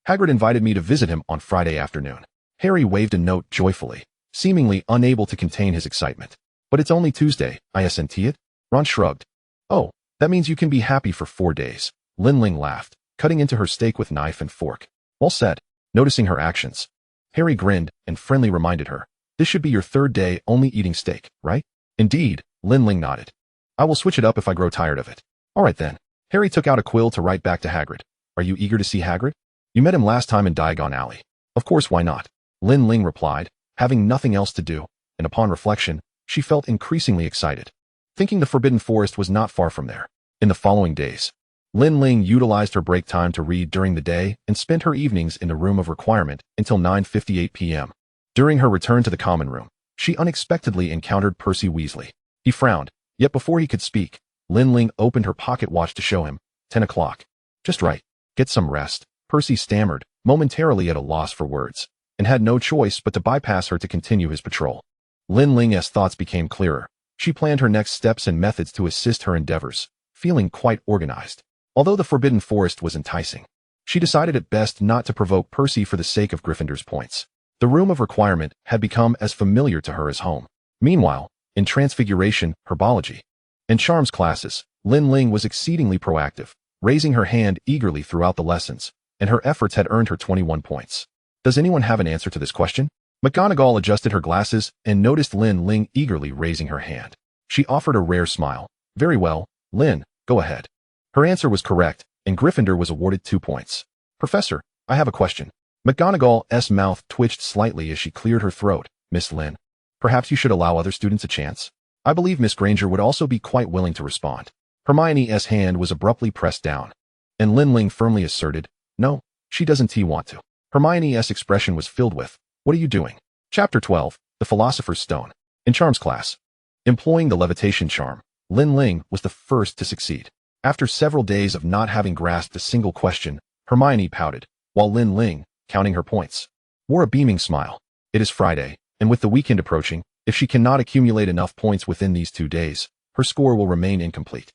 Hagrid invited me to visit him on Friday afternoon." Harry waved a note joyfully, seemingly unable to contain his excitement. "But it's only Tuesday, isn't it?" Ron shrugged. "Oh, that means you can be happy for 4 days." Lin Ling laughed, cutting into her steak with knife and fork. Well said. Noticing her actions, Harry grinned and friendly reminded her, this should be your third day only eating steak, right? Indeed, Lin Ling nodded. I will switch it up if I grow tired of it. All right then. Harry took out a quill to write back to Hagrid. Are you eager to see Hagrid? You met him last time in Diagon Alley. Of course, why not? Lin Ling replied, having nothing else to do, and upon reflection, she felt increasingly excited. Thinking the Forbidden Forest was not far from there. In the following days, Lin Ling utilized her break time to read during the day and spent her evenings in the Room of Requirement until 9:58 p.m. During her return to the common room, she unexpectedly encountered Percy Weasley. He frowned, yet before he could speak, Lin Ling opened her pocket watch to show him, 10 o'clock. Just right. Get some rest, Percy stammered, momentarily at a loss for words, and had no choice but to bypass her to continue his patrol. Lin Ling's thoughts became clearer. She planned her next steps and methods to assist her endeavors, feeling quite organized. Although the Forbidden Forest was enticing, she decided it best not to provoke Percy for the sake of Gryffindor's points. The Room of Requirement had become as familiar to her as home. Meanwhile, in Transfiguration, Herbology, and Charms classes, Lin Ling was exceedingly proactive, raising her hand eagerly throughout the lessons, and her efforts had earned her 21 points. Does anyone have an answer to this question? McGonagall adjusted her glasses and noticed Lin Ling eagerly raising her hand. She offered a rare smile. Very well, Lin, go ahead. Her answer was correct, and Gryffindor was awarded 2 points. Professor, I have a question. McGonagall's mouth twitched slightly as she cleared her throat. Miss Lin, perhaps you should allow other students a chance. I believe Miss Granger would also be quite willing to respond. Hermione's hand was abruptly pressed down, and Lin Ling firmly asserted, no, she doesn't want to. Hermione's expression was filled with, what are you doing? Chapter 12, The Philosopher's Stone. In Charms class, employing the levitation charm, Lin Ling was the first to succeed. After several days of not having grasped a single question, Hermione pouted, while Lin Ling, counting her points, wore a beaming smile. It is Friday, and with the weekend approaching, if she cannot accumulate enough points within these 2 days, her score will remain incomplete.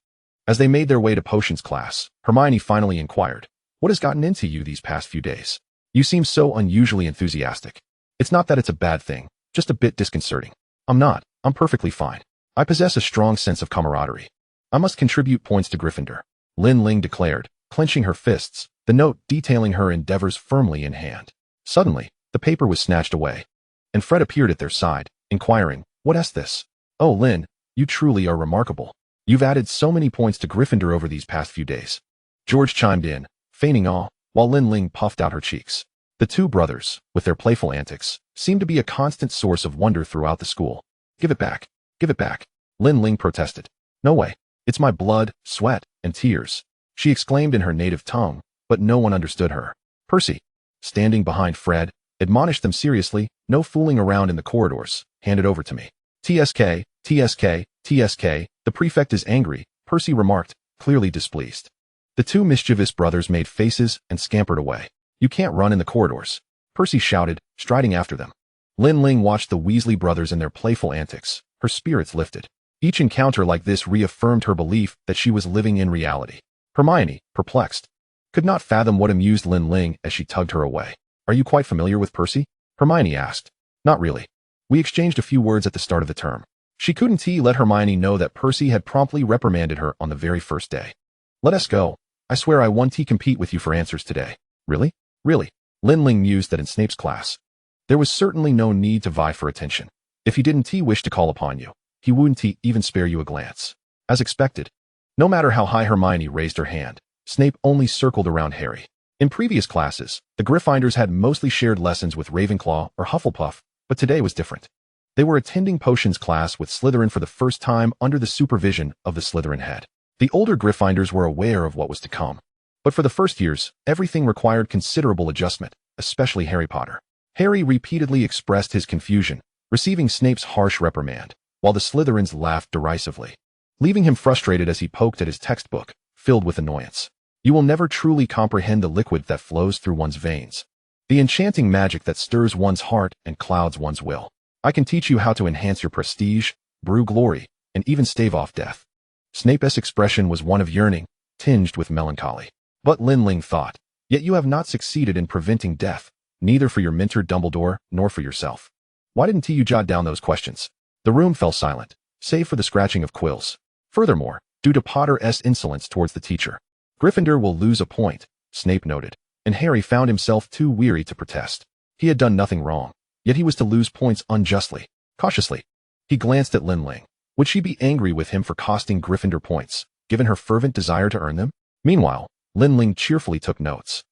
As they made their way to potions class, Hermione finally inquired, what has gotten into you these past few days? You seem so unusually enthusiastic. It's not that it's a bad thing, just a bit disconcerting. I'm perfectly fine. I possess a strong sense of camaraderie. I must contribute points to Gryffindor, Lin Ling declared, clenching her fists, the note detailing her endeavors firmly in hand. Suddenly, the paper was snatched away, and Fred appeared at their side, inquiring, what is this? Oh, Lin, you truly are remarkable. You've added so many points to Gryffindor over these past few days. George chimed in, feigning awe, while Lin Ling puffed out her cheeks. The two brothers, with their playful antics, seemed to be a constant source of wonder throughout the school. Give it back. Give it back. Lin Ling protested. No way. It's my blood, sweat, and tears. She exclaimed in her native tongue, but no one understood her. Percy, standing behind Fred, admonished them seriously, no fooling around in the corridors, hand it over to me. TSK, TSK, TSK, the prefect is angry, Percy remarked, clearly displeased. The two mischievous brothers made faces and scampered away. You can't run in the corridors, Percy shouted, striding after them. Lin Ling watched the Weasley brothers and their playful antics, her spirits lifted. Each encounter like this reaffirmed her belief that she was living in reality. Hermione, perplexed, could not fathom what amused Lin Ling as she tugged her away. Are you quite familiar with Percy? Hermione asked. Not really. We exchanged a few words at the start of the term. She couldn't let Hermione know that Percy had promptly reprimanded her on the very first day. Let us go. I swear I won't compete with you for answers today. Really? Really? Lin Ling mused that in Snape's class, there was certainly no need to vie for attention. If he didn't wish to call upon you, he wouldn't even spare you a glance. As expected. No matter how high Hermione raised her hand, Snape only circled around Harry. In previous classes, the Gryffindors had mostly shared lessons with Ravenclaw or Hufflepuff, but today was different. They were attending potions class with Slytherin for the first time under the supervision of the Slytherin head. The older Gryffindors were aware of what was to come. But for the first years, everything required considerable adjustment, especially Harry Potter. Harry repeatedly expressed his confusion, receiving Snape's harsh reprimand, while the Slytherins laughed derisively, leaving him frustrated as he poked at his textbook, filled with annoyance. You will never truly comprehend the liquid that flows through one's veins, the enchanting magic that stirs one's heart and clouds one's will. I can teach you how to enhance your prestige, brew glory, and even stave off death. Snape's expression was one of yearning, tinged with melancholy. But Lin Ling thought, yet you have not succeeded in preventing death, neither for your mentor Dumbledore nor for yourself. Why didn't you jot down those questions? The room fell silent, save for the scratching of quills. Furthermore, due to Potter's insolence towards the teacher, Gryffindor will lose a point, Snape noted, and Harry found himself too weary to protest. He had done nothing wrong, yet he was to lose points unjustly. Cautiously, he glanced at Lin Ling. Would she be angry with him for costing Gryffindor points, given her fervent desire to earn them? Meanwhile, Lin Ling cheerfully took notes,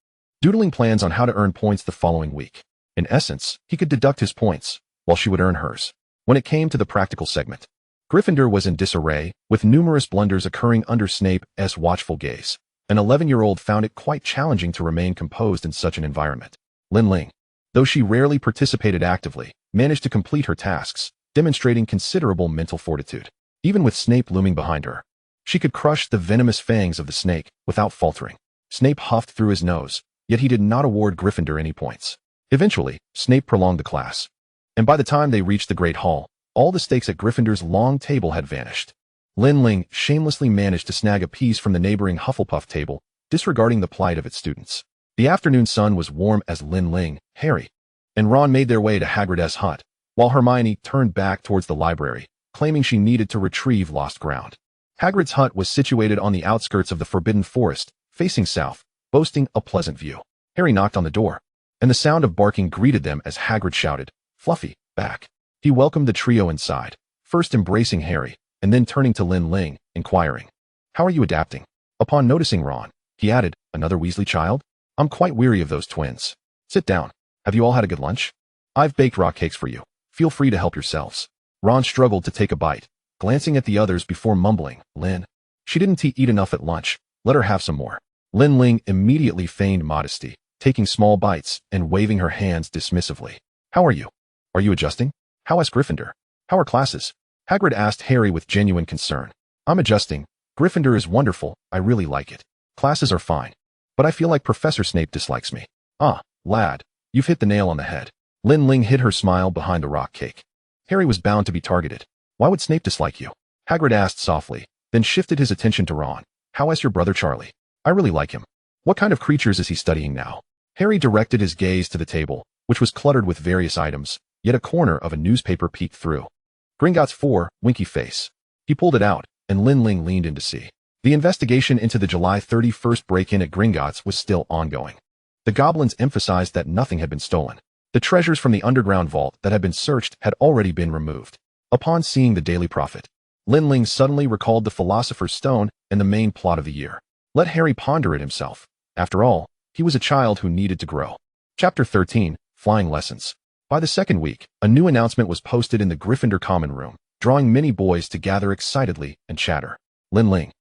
doodling plans on how to earn points the following week. In essence, he could deduct his points, while she would earn hers. When it came to the practical segment, Gryffindor was in disarray, with numerous blunders occurring under Snape's watchful gaze. An 11-year-old found it quite challenging to remain composed in such an environment. Lin Ling, though she rarely participated actively, managed to complete her tasks, demonstrating considerable mental fortitude. Even with Snape looming behind her, she could crush the venomous fangs of the snake without faltering. Snape huffed through his nose, yet he did not award Gryffindor any points. Eventually, Snape prolonged the class, and by the time they reached the Great Hall, all the stakes at Gryffindor's long table had vanished. Lin Ling shamelessly managed to snag a piece from the neighboring Hufflepuff table, disregarding the plight of its students. The afternoon sun was warm as Lin Ling, Harry, and Ron made their way to Hagrid's hut, while Hermione turned back towards the library, claiming she needed to retrieve lost ground. Hagrid's hut was situated on the outskirts of the Forbidden Forest, facing south, boasting a pleasant view. Harry knocked on the door, and the sound of barking greeted them as Hagrid shouted, "Fluffy, back." He welcomed the trio inside, first embracing Harry, and then turning to Lin Ling, inquiring, "How are you adapting?" Upon noticing Ron, he added, "Another Weasley child? I'm quite weary of those twins. Sit down. Have you all had a good lunch? I've baked rock cakes for you. Feel free to help yourselves." Ron struggled to take a bite, glancing at the others before mumbling, "Lin, she didn't eat enough at lunch. Let her have some more." Lin Ling immediately feigned modesty, taking small bites and waving her hands dismissively. "How are you? Are you adjusting? How is Gryffindor? How are classes?" Hagrid asked Harry with genuine concern. "I'm adjusting. Gryffindor is wonderful. I really like it. Classes are fine. But I feel like Professor Snape dislikes me." "Ah, lad, you've hit the nail on the head." Lin Ling hid her smile behind the rock cake. Harry was bound to be targeted. "Why would Snape dislike you?" Hagrid asked softly, then shifted his attention to Ron. "How is your brother Charlie? I really like him. What kind of creatures is he studying now?" Harry directed his gaze to the table, which was cluttered with various items, yet a corner of a newspaper peeked through. Gringotts 4, winky face. He pulled it out, and Lin Ling leaned in to see. The investigation into the July 31st break-in at Gringotts was still ongoing. The goblins emphasized that nothing had been stolen. The treasures from the underground vault that had been searched had already been removed. Upon seeing the Daily Prophet, Lin Ling suddenly recalled the Philosopher's Stone and the main plot of the year. Let Harry ponder it himself. After all, he was a child who needed to grow. Chapter 13, Flying Lessons. By the second week, a new announcement was posted in the Gryffindor common room, drawing many boys to gather excitedly and chatter. Lin Ling,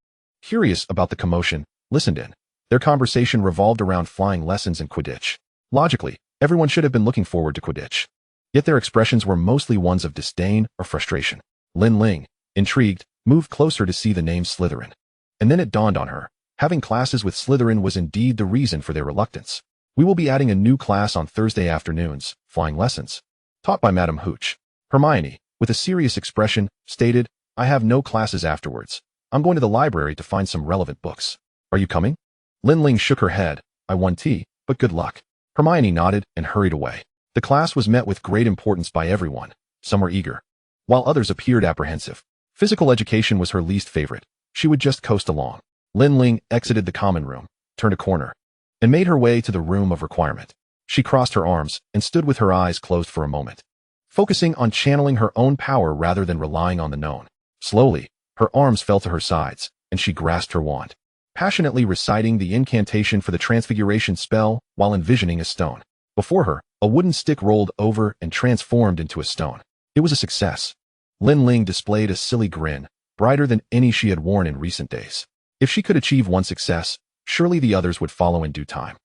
curious about the commotion, listened in. Their conversation revolved around flying lessons and Quidditch. Logically, everyone should have been looking forward to Quidditch. Yet their expressions were mostly ones of disdain or frustration. Lin Ling, intrigued, moved closer to see the name Slytherin. And then it dawned on her. Having classes with Slytherin was indeed the reason for their reluctance. "We will be adding a new class on Thursday afternoons, flying lessons, taught by Madame Hooch." Hermione, with a serious expression, stated, "I have no classes afterwards. I'm going to the library to find some relevant books. Are you coming?" Lin Ling shook her head. "I won tea, but good luck." Hermione nodded and hurried away. The class was met with great importance by everyone. Some were eager, while others appeared apprehensive. Physical education was her least favorite. She would just coast along. Lin Ling exited the common room, turned a corner, and made her way to the room of requirement. She crossed her arms and stood with her eyes closed for a moment, focusing on channeling her own power rather than relying on the known. Slowly, her arms fell to her sides, and she grasped her wand, passionately reciting the incantation for the transfiguration spell while envisioning a stone. Before her, a wooden stick rolled over and transformed into a stone. It was a success. Lin Ling displayed a silly grin, brighter than any she had worn in recent days. If she could achieve one success, surely the others would follow in due time.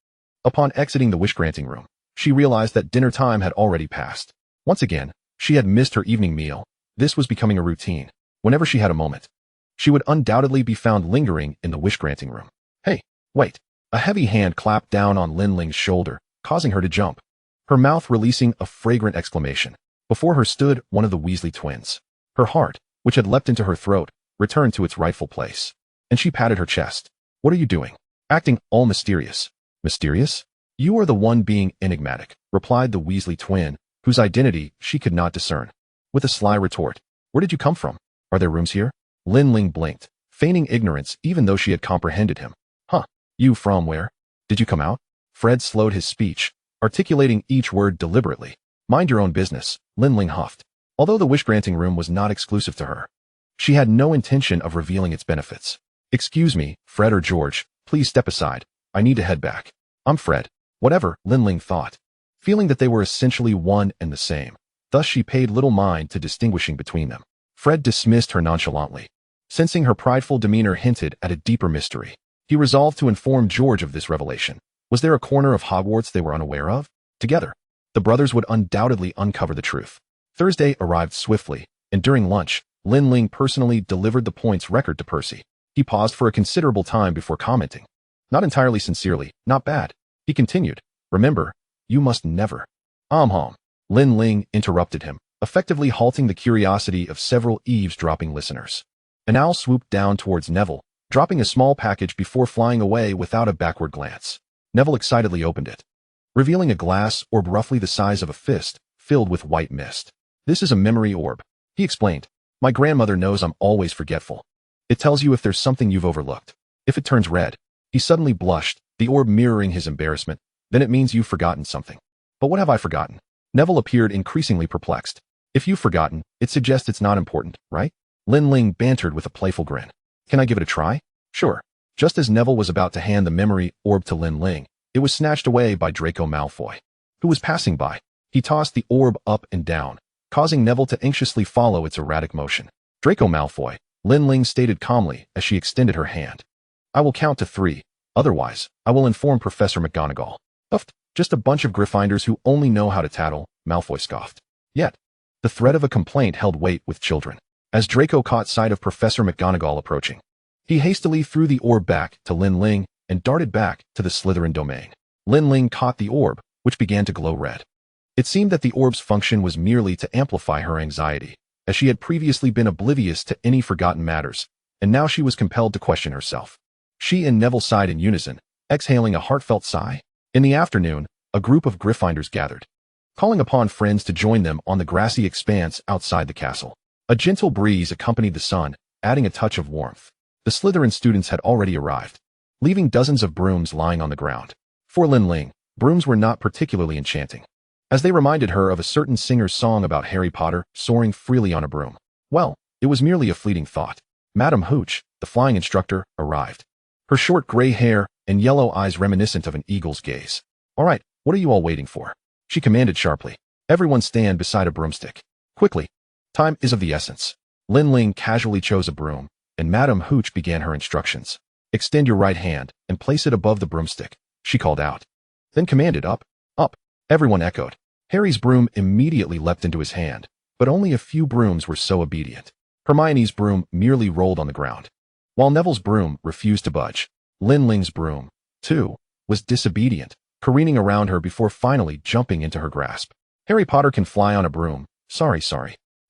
Upon exiting the wish-granting room, she realized that dinner time had already passed. Once again, she had missed her evening meal. This was becoming a routine. Whenever she had a moment, she would undoubtedly be found lingering in the wish-granting room. "Hey, wait." A heavy hand clapped down on Lin Ling's shoulder, causing her to jump, her mouth releasing a fragrant exclamation. Before her stood one of the Weasley twins. Her heart, which had leapt into her throat, returned to its rightful place, and she patted her chest. "What are you doing? Acting all mysterious." "Mysterious? You are the one being enigmatic," replied the Weasley twin, whose identity she could not discern. With a sly retort, "Where did you come from? Are there rooms here?" Lin Ling blinked, feigning ignorance even though she had comprehended him. "Huh, you from where?" Did you come out? Fred slowed his speech, articulating each word deliberately. Mind your own business, Lin Ling huffed. Although the wish-granting room was not exclusive to her, she had no intention of revealing its benefits. Excuse me, Fred or George, please step aside. I need to head back. I'm Fred. Whatever, Lin Ling thought, feeling that they were essentially one and the same. Thus she paid little mind to distinguishing between them. Fred dismissed her nonchalantly. Sensing her prideful demeanor hinted at a deeper mystery, he resolved to inform George of this revelation. Was there a corner of Hogwarts they were unaware of? Together, the brothers would undoubtedly uncover the truth. Thursday arrived swiftly, and during lunch, Lin Ling personally delivered the points record to Percy. He paused for a considerable time before commenting. Not entirely sincerely, not bad. He continued, remember, you must never. Lin Ling interrupted him, effectively halting the curiosity of several eavesdropping listeners. An owl swooped down towards Neville, dropping a small package before flying away without a backward glance. Neville excitedly opened it, revealing a glass orb roughly the size of a fist, filled with white mist. This is a memory orb, he explained. My grandmother knows I'm always forgetful. It tells you if there's something you've overlooked. If it turns red, he suddenly blushed, the orb mirroring his embarrassment, then it means you've forgotten something. But what have I forgotten? Neville appeared increasingly perplexed. If you've forgotten, it suggests it's not important, right? Lin Ling bantered with a playful grin. Can I give it a try? Sure. Just as Neville was about to hand the memory orb to Lin Ling, it was snatched away by Draco Malfoy, who was passing by. He tossed the orb up and down, causing Neville to anxiously follow its erratic motion. Draco Malfoy, Lin Ling stated calmly as she extended her hand. I will count to 3, otherwise, I will inform Professor McGonagall. Just a bunch of Gryffindors who only know how to tattle, Malfoy scoffed. Yet, the threat of a complaint held weight with children. As Draco caught sight of Professor McGonagall approaching, he hastily threw the orb back to Lin Ling and darted back to the Slytherin domain. Lin Ling caught the orb, which began to glow red. It seemed that the orb's function was merely to amplify her anxiety, as she had previously been oblivious to any forgotten matters, and now she was compelled to question herself. She and Neville sighed in unison, exhaling a heartfelt sigh. In the afternoon, a group of Gryffindors gathered, calling upon friends to join them on the grassy expanse outside the castle. A gentle breeze accompanied the sun, adding a touch of warmth. The Slytherin students had already arrived, leaving dozens of brooms lying on the ground. For Lin Ling, brooms were not particularly enchanting, as they reminded her of a certain singer's song about Harry Potter soaring freely on a broom. Well, it was merely a fleeting thought. Madame Hooch, the flying instructor, arrived, her short gray hair and yellow eyes reminiscent of an eagle's gaze. All right, what are you all waiting for? She commanded sharply. Everyone stand beside a broomstick. Quickly. Time is of the essence. Lin Ling casually chose a broom, and Madame Hooch began her instructions. Extend your right hand and place it above the broomstick, she called out. Then commanded up, up. Everyone echoed. Harry's broom immediately leapt into his hand, but only a few brooms were so obedient. Hermione's broom merely rolled on the ground. While Neville's broom refused to budge, Lin Ling's broom, too, was disobedient, careening around her before finally jumping into her grasp. Harry Potter can fly on a broom. Sorry.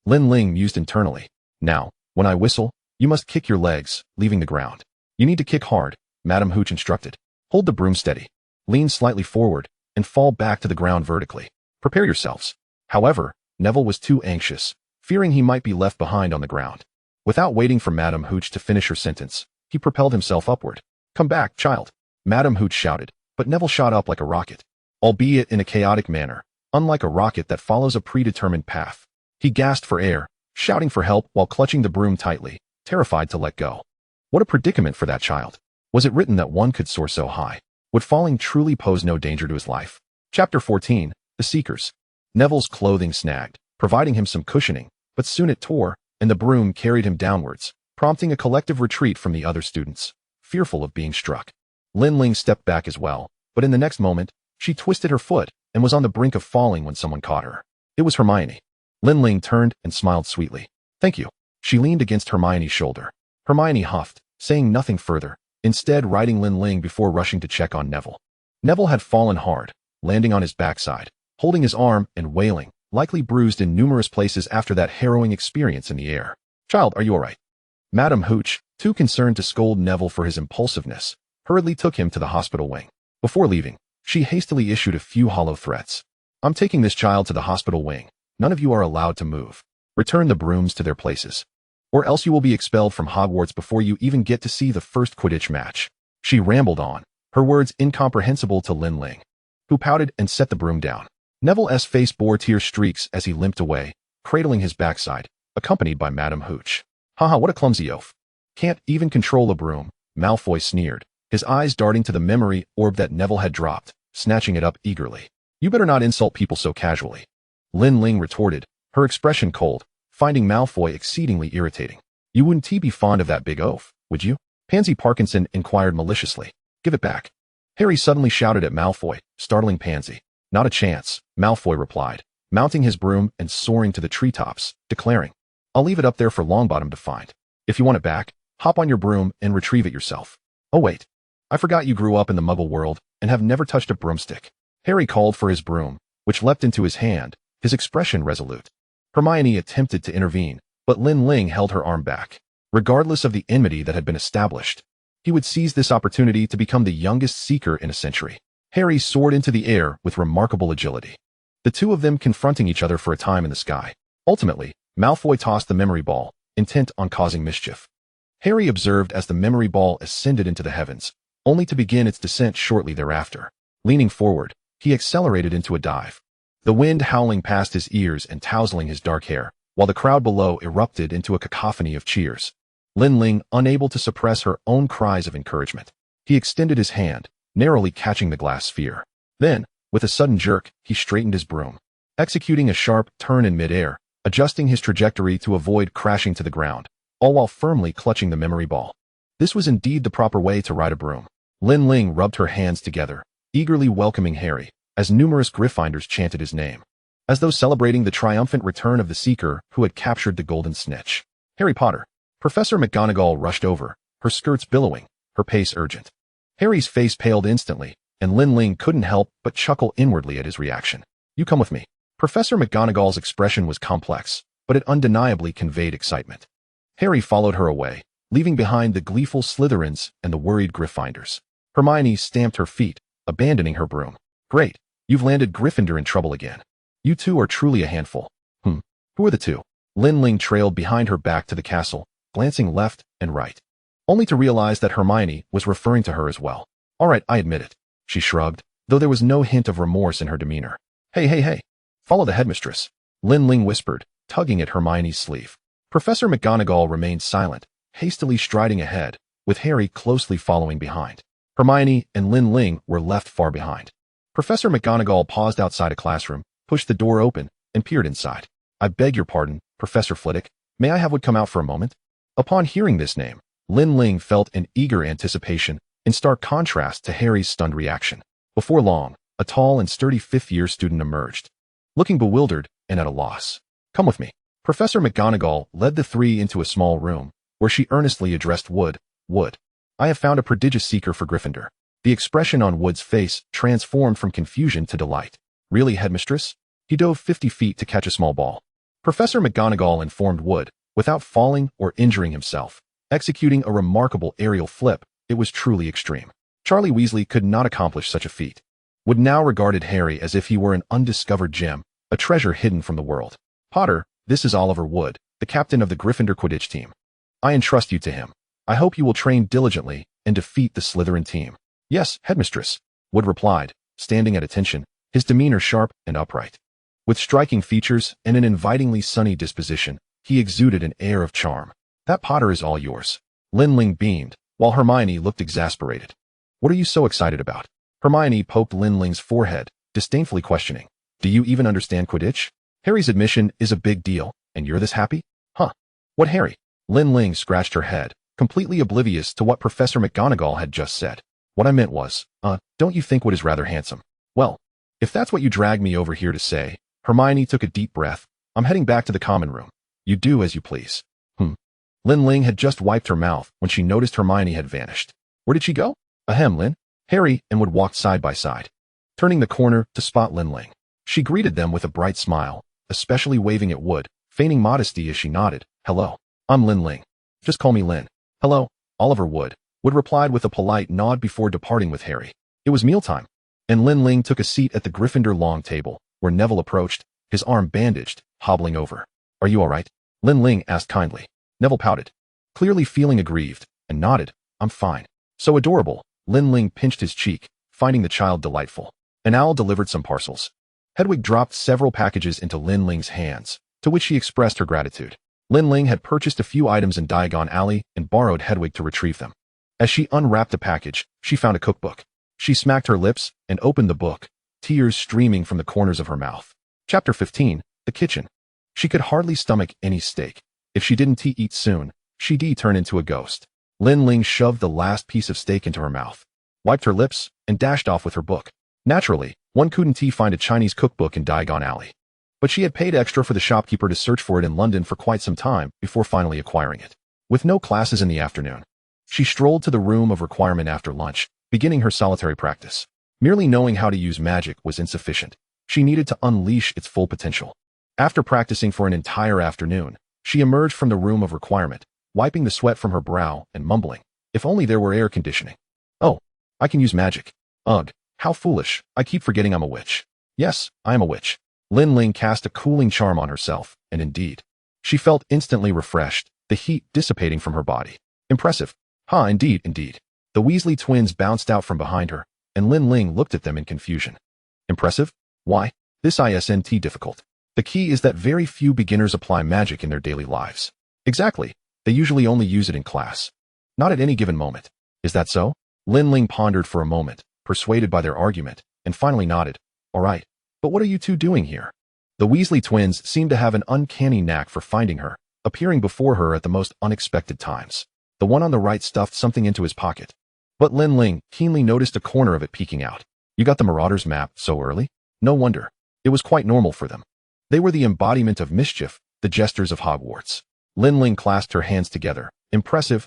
Lin Ling mused internally. Now, when I whistle, you must kick your legs, leaving the ground. You need to kick hard, Madame Hooch instructed. Hold the broom steady. Lean slightly forward, and fall back to the ground vertically. Prepare yourselves. However, Neville was too anxious, fearing he might be left behind on the ground. Without waiting for Madame Hooch to finish her sentence, he propelled himself upward. Come back, child, Madame Hooch shouted, but Neville shot up like a rocket, albeit in a chaotic manner, unlike a rocket that follows a predetermined path. He gasped for air, shouting for help while clutching the broom tightly, terrified to let go. What a predicament for that child. Was it written that one could soar so high? Would falling truly pose no danger to his life? Chapter 14, The Seekers. Neville's clothing snagged, providing him some cushioning, but soon it tore, and the broom carried him downwards, prompting a collective retreat from the other students, fearful of being struck. Lin Ling stepped back as well, but in the next moment, she twisted her foot and was on the brink of falling when someone caught her. It was Hermione. Lin Ling turned and smiled sweetly. Thank you. She leaned against Hermione's shoulder. Hermione huffed, saying nothing further, instead righting Lin Ling before rushing to check on Neville. Neville had fallen hard, landing on his backside, holding his arm and wailing, likely bruised in numerous places after that harrowing experience in the air. Child, are you all right? Madame Hooch, too concerned to scold Neville for his impulsiveness, hurriedly took him to the hospital wing. Before leaving, she hastily issued a few hollow threats. I'm taking this child to the hospital wing. None of you are allowed to move. Return the brooms to their places, or else you will be expelled from Hogwarts before you even get to see the first Quidditch match. She rambled on, her words incomprehensible to Lin Ling, who pouted and set the broom down. Neville's face bore tear streaks as he limped away, cradling his backside, accompanied by Madame Hooch. Haha, what a clumsy oaf. Can't even control a broom, Malfoy sneered, his eyes darting to the memory orb that Neville had dropped, snatching it up eagerly. You better not insult people so casually. Lin Ling retorted, her expression cold, finding Malfoy exceedingly irritating. You wouldn't be fond of that big oaf, would you? Pansy Parkinson inquired maliciously. Give it back. Harry suddenly shouted at Malfoy, startling Pansy. Not a chance, Malfoy replied, mounting his broom and soaring to the treetops, declaring, I'll leave it up there for Longbottom to find. If you want it back, hop on your broom and retrieve it yourself. Oh wait, I forgot you grew up in the Muggle world and have never touched a broomstick. Harry called for his broom, which leapt into his hand, his expression resolute. Hermione attempted to intervene, but Lin Ling held her arm back. Regardless of the enmity that had been established, he would seize this opportunity to become the youngest Seeker in a century. Harry soared into the air with remarkable agility, the two of them confronting each other for a time in the sky. Ultimately, Malfoy tossed the memory ball, intent on causing mischief. Harry observed as the memory ball ascended into the heavens, only to begin its descent shortly thereafter. Leaning forward, he accelerated into a dive, the wind howling past his ears and tousling his dark hair, while the crowd below erupted into a cacophony of cheers. Lin Ling, unable to suppress her own cries of encouragement, he extended his hand, narrowly catching the glass sphere. Then, with a sudden jerk, he straightened his broom, executing a sharp turn in midair, adjusting his trajectory to avoid crashing to the ground, all while firmly clutching the memory ball. This was indeed the proper way to ride a broom. Lin Ling rubbed her hands together, eagerly welcoming Harry, as numerous Gryffindors chanted his name, as though celebrating the triumphant return of the Seeker who had captured the Golden Snitch. Harry Potter. Professor McGonagall rushed over, her skirts billowing, her pace urgent. Harry's face paled instantly, and Lin Ling couldn't help but chuckle inwardly at his reaction. You come with me. Professor McGonagall's expression was complex, but it undeniably conveyed excitement. Harry followed her away, leaving behind the gleeful Slytherins and the worried Gryffindors. Hermione stamped her feet, abandoning her broom. Great, you've landed Gryffindor in trouble again. You two are truly a handful. Who are the two? Lin Ling trailed behind her back to the castle, glancing left and right, only to realize that Hermione was referring to her as well. All right, I admit it, she shrugged, though there was no hint of remorse in her demeanor. Hey. Follow the headmistress, Lin Ling whispered, tugging at Hermione's sleeve. Professor McGonagall remained silent, hastily striding ahead, with Harry closely following behind. Hermione and Lin Ling were left far behind. Professor McGonagall paused outside a classroom, pushed the door open, and peered inside. I beg your pardon, Professor Flitwick, may I have Wood come out for a moment? Upon hearing this name, Lin Ling felt an eager anticipation, in stark contrast to Harry's stunned reaction. Before long, a tall and sturdy fifth-year student emerged, looking bewildered and at a loss. Come with me. Professor McGonagall led the three into a small room, where she earnestly addressed Wood. Wood, I have found a prodigious Seeker for Gryffindor. The expression on Wood's face transformed from confusion to delight. Really, headmistress? He dove 50 feet to catch a small ball. Professor McGonagall informed Wood, without falling or injuring himself, executing a remarkable aerial flip. It was truly extreme. Charlie Weasley could not accomplish such a feat. Wood now regarded Harry as if he were an undiscovered gem, a treasure hidden from the world. Potter, this is Oliver Wood, the captain of the Gryffindor Quidditch team. I entrust you to him. I hope you will train diligently and defeat the Slytherin team. Yes, headmistress, Wood replied, standing at attention, his demeanor sharp and upright. With striking features and an invitingly sunny disposition, he exuded an air of charm. That Potter is all yours. Lin Ling beamed, while Hermione looked exasperated. What are you so excited about? Hermione poked Lin Ling's forehead, disdainfully questioning. Do you even understand Quidditch? Harry's admission is a big deal, and you're this happy? Huh. What Harry? Lin Ling scratched her head, completely oblivious to what Professor McGonagall had just said. What I meant was, don't you think Wood is rather handsome? Well, if that's what you dragged me over here to say, Hermione took a deep breath. I'm heading back to the common room. You do as you please. Lin Ling had just wiped her mouth when she noticed Hermione had vanished. Where did she go? Ahem, Lin. Harry and Wood walked side by side, turning the corner to spot Lin Ling. She greeted them with a bright smile, especially waving at Wood, feigning modesty as she nodded. Hello, I'm Lin Ling. Just call me Lin. Hello, Oliver Wood. Wood replied with a polite nod before departing with Harry. It was mealtime, and Lin Ling took a seat at the Gryffindor long table, where Neville approached, his arm bandaged, hobbling over. Are you all right? Lin Ling asked kindly. Neville pouted, clearly feeling aggrieved, and nodded. I'm fine. So adorable, Lin Ling pinched his cheek, finding the child delightful. An owl delivered some parcels. Hedwig dropped several packages into Lin Ling's hands, to which she expressed her gratitude. Lin Ling had purchased a few items in Diagon Alley and borrowed Hedwig to retrieve them. As she unwrapped the package, she found a cookbook. She smacked her lips and opened the book, tears streaming from the corners of her mouth. Chapter 15, The Kitchen. She could hardly stomach any steak. If she didn't eat soon, she'd turn into a ghost. Lin Ling shoved the last piece of steak into her mouth, wiped her lips, and dashed off with her book. Naturally, one couldn't find a Chinese cookbook in Diagon Alley. But she had paid extra for the shopkeeper to search for it in London for quite some time before finally acquiring it. With no classes in the afternoon, she strolled to the room of requirement after lunch, beginning her solitary practice. Merely knowing how to use magic was insufficient. She needed to unleash its full potential. After practicing for an entire afternoon, she emerged from the room of requirement, wiping the sweat from her brow and mumbling, "If only there were air conditioning. Oh, I can use magic. Ugh, how foolish, I keep forgetting I'm a witch. Yes, I am a witch." Lin Ling cast a cooling charm on herself, and indeed, she felt instantly refreshed, the heat dissipating from her body. Impressive. Indeed. The Weasley twins bounced out from behind her, and Lin Ling looked at them in confusion. Impressive? Why, this isn't difficult. The key is that very few beginners apply magic in their daily lives. Exactly. They usually only use it in class. Not at any given moment. Is that so? Lin Ling pondered for a moment, persuaded by their argument, and finally nodded. All right. But what are you two doing here? The Weasley twins seemed to have an uncanny knack for finding her, appearing before her at the most unexpected times. The one on the right stuffed something into his pocket. But Lin Ling keenly noticed a corner of it peeking out. You got the Marauders map so early? No wonder. It was quite normal for them. They were the embodiment of mischief, the jesters of Hogwarts. Lin Ling clasped her hands together. Impressive.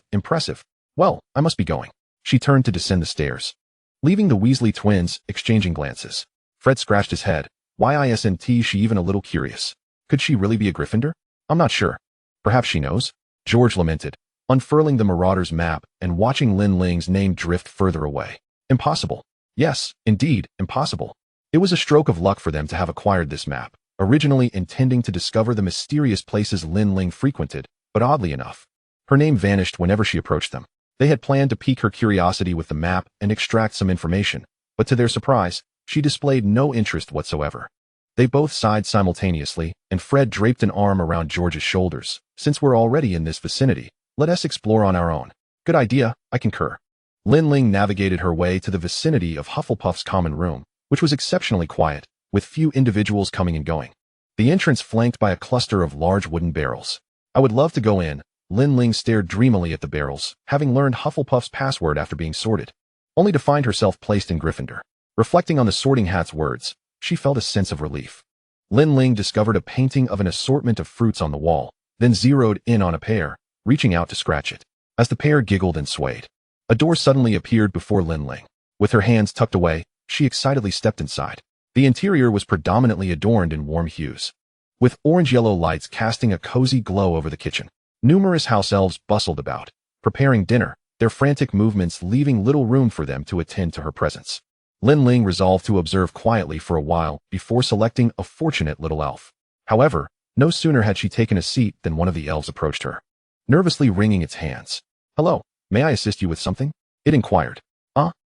Well, I must be going. She turned to descend the stairs, leaving the Weasley twins exchanging glances. Fred scratched his head. Why isn't she even a little curious? Could she really be a Gryffindor? I'm not sure. Perhaps she knows. George lamented, unfurling the Marauders map and watching Lin Ling's name drift further away. Impossible. Yes, indeed, impossible. It was a stroke of luck for them to have acquired this map, originally intending to discover the mysterious places Lin Ling frequented, but oddly enough, her name vanished whenever she approached them. They had planned to pique her curiosity with the map and extract some information, but to their surprise, she displayed no interest whatsoever. They both sighed simultaneously, and Fred draped an arm around George's shoulders. Since we're already in this vicinity, let us explore on our own. Good idea, I concur. Lin Ling navigated her way to the vicinity of Hufflepuff's common room, which was exceptionally quiet, with few individuals coming and going. The entrance flanked by a cluster of large wooden barrels. I would love to go in. Lin Ling stared dreamily at the barrels, having learned Hufflepuff's password after being sorted, only to find herself placed in Gryffindor. Reflecting on the sorting hat's words, she felt a sense of relief. Lin Ling discovered a painting of an assortment of fruits on the wall, then zeroed in on a pear, reaching out to scratch it. As the pear giggled and swayed, a door suddenly appeared before Lin Ling. With her hands tucked away, she excitedly stepped inside. The interior was predominantly adorned in warm hues, with orange-yellow lights casting a cozy glow over the kitchen. Numerous house elves bustled about, preparing dinner, their frantic movements leaving little room for them to attend to her presence. Lin Ling resolved to observe quietly for a while before selecting a fortunate little elf. However, no sooner had she taken a seat than one of the elves approached her, nervously wringing its hands. "Hello, may I assist you with something?" it inquired.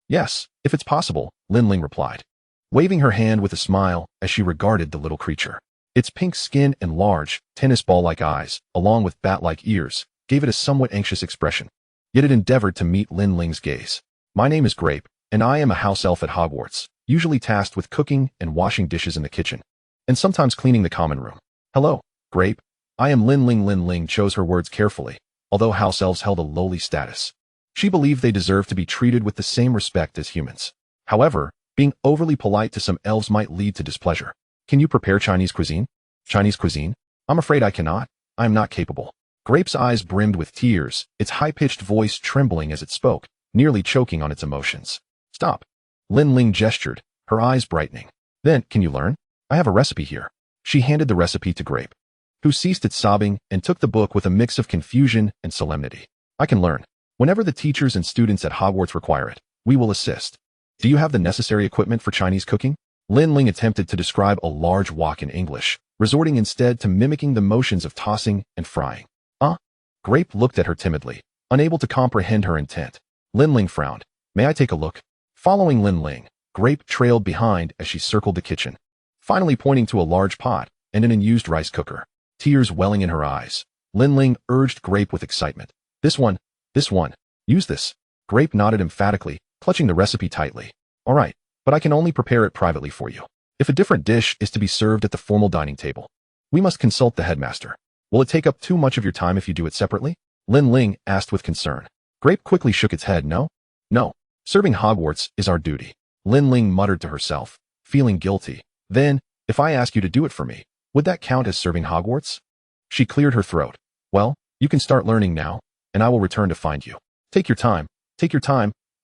Yes, if it's possible," Lin Ling replied, waving her hand with a smile as she regarded the little creature. Its pink skin and large, tennis ball-like eyes, along with bat-like ears, gave it a somewhat anxious expression. Yet it endeavored to meet Lin Ling's gaze. "My name is Grape, and I am a house elf at Hogwarts, usually tasked with cooking and washing dishes in the kitchen, and sometimes cleaning the common room." "Hello, Grape. I am Lin Ling." Lin Ling chose her words carefully, although house elves held a lowly status. She believed they deserved to be treated with the same respect as humans. However, being overly polite to some elves might lead to displeasure. "Can you prepare Chinese cuisine?" "Chinese cuisine? I'm afraid I cannot. I am not capable." Grape's eyes brimmed with tears, its high-pitched voice trembling as it spoke, nearly choking on its emotions. "Stop." Lin Ling gestured, her eyes brightening. "Then, can you learn? I have a recipe here." She handed the recipe to Grape, who ceased its sobbing and took the book with a mix of confusion and solemnity. "I can learn. Whenever the teachers and students at Hogwarts require it, we will assist. Do you have the necessary equipment for Chinese cooking?" Lin Ling attempted to describe a large wok in English, resorting instead to mimicking the motions of tossing and frying. Grape looked at her timidly, unable to comprehend her intent. Lin Ling frowned. May I take a look? Following Lin Ling, Grape trailed behind as she circled the kitchen, finally pointing to a large pot and an unused rice cooker. Tears welling in her eyes, Lin Ling urged Grape with excitement. This one, use this. Grape nodded emphatically, clutching the recipe tightly. All right, but I can only prepare it privately for you. If a different dish is to be served at the formal dining table, we must consult the headmaster. Will it take up too much of your time if you do it separately? Lin Ling asked with concern. Grape quickly shook its head. No. Serving Hogwarts is our duty. Lin Ling muttered to herself, feeling guilty. Then, if I ask you to do it for me, would that count as serving Hogwarts? She cleared her throat. Well, you can start learning now, and I will return to find you. Take your time.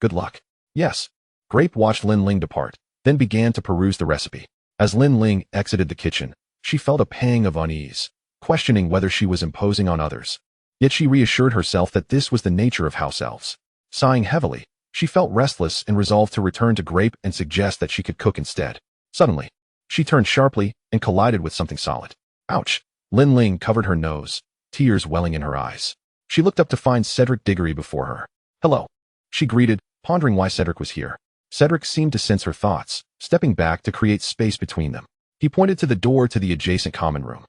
Good luck. Yes. Grape watched Lin Ling depart, then began to peruse the recipe. As Lin Ling exited the kitchen, she felt a pang of unease, questioning whether she was imposing on others. Yet she reassured herself that this was the nature of house elves. Sighing heavily, she felt restless and resolved to return to Grape and suggest that she could cook instead. Suddenly, she turned sharply and collided with something solid. Ouch! Lin Ling covered her nose, tears welling in her eyes. She looked up to find Cedric Diggory before her. Hello, she greeted, pondering why Cedric was here. Cedric seemed to sense her thoughts, stepping back to create space between them. He pointed to the door to the adjacent common room.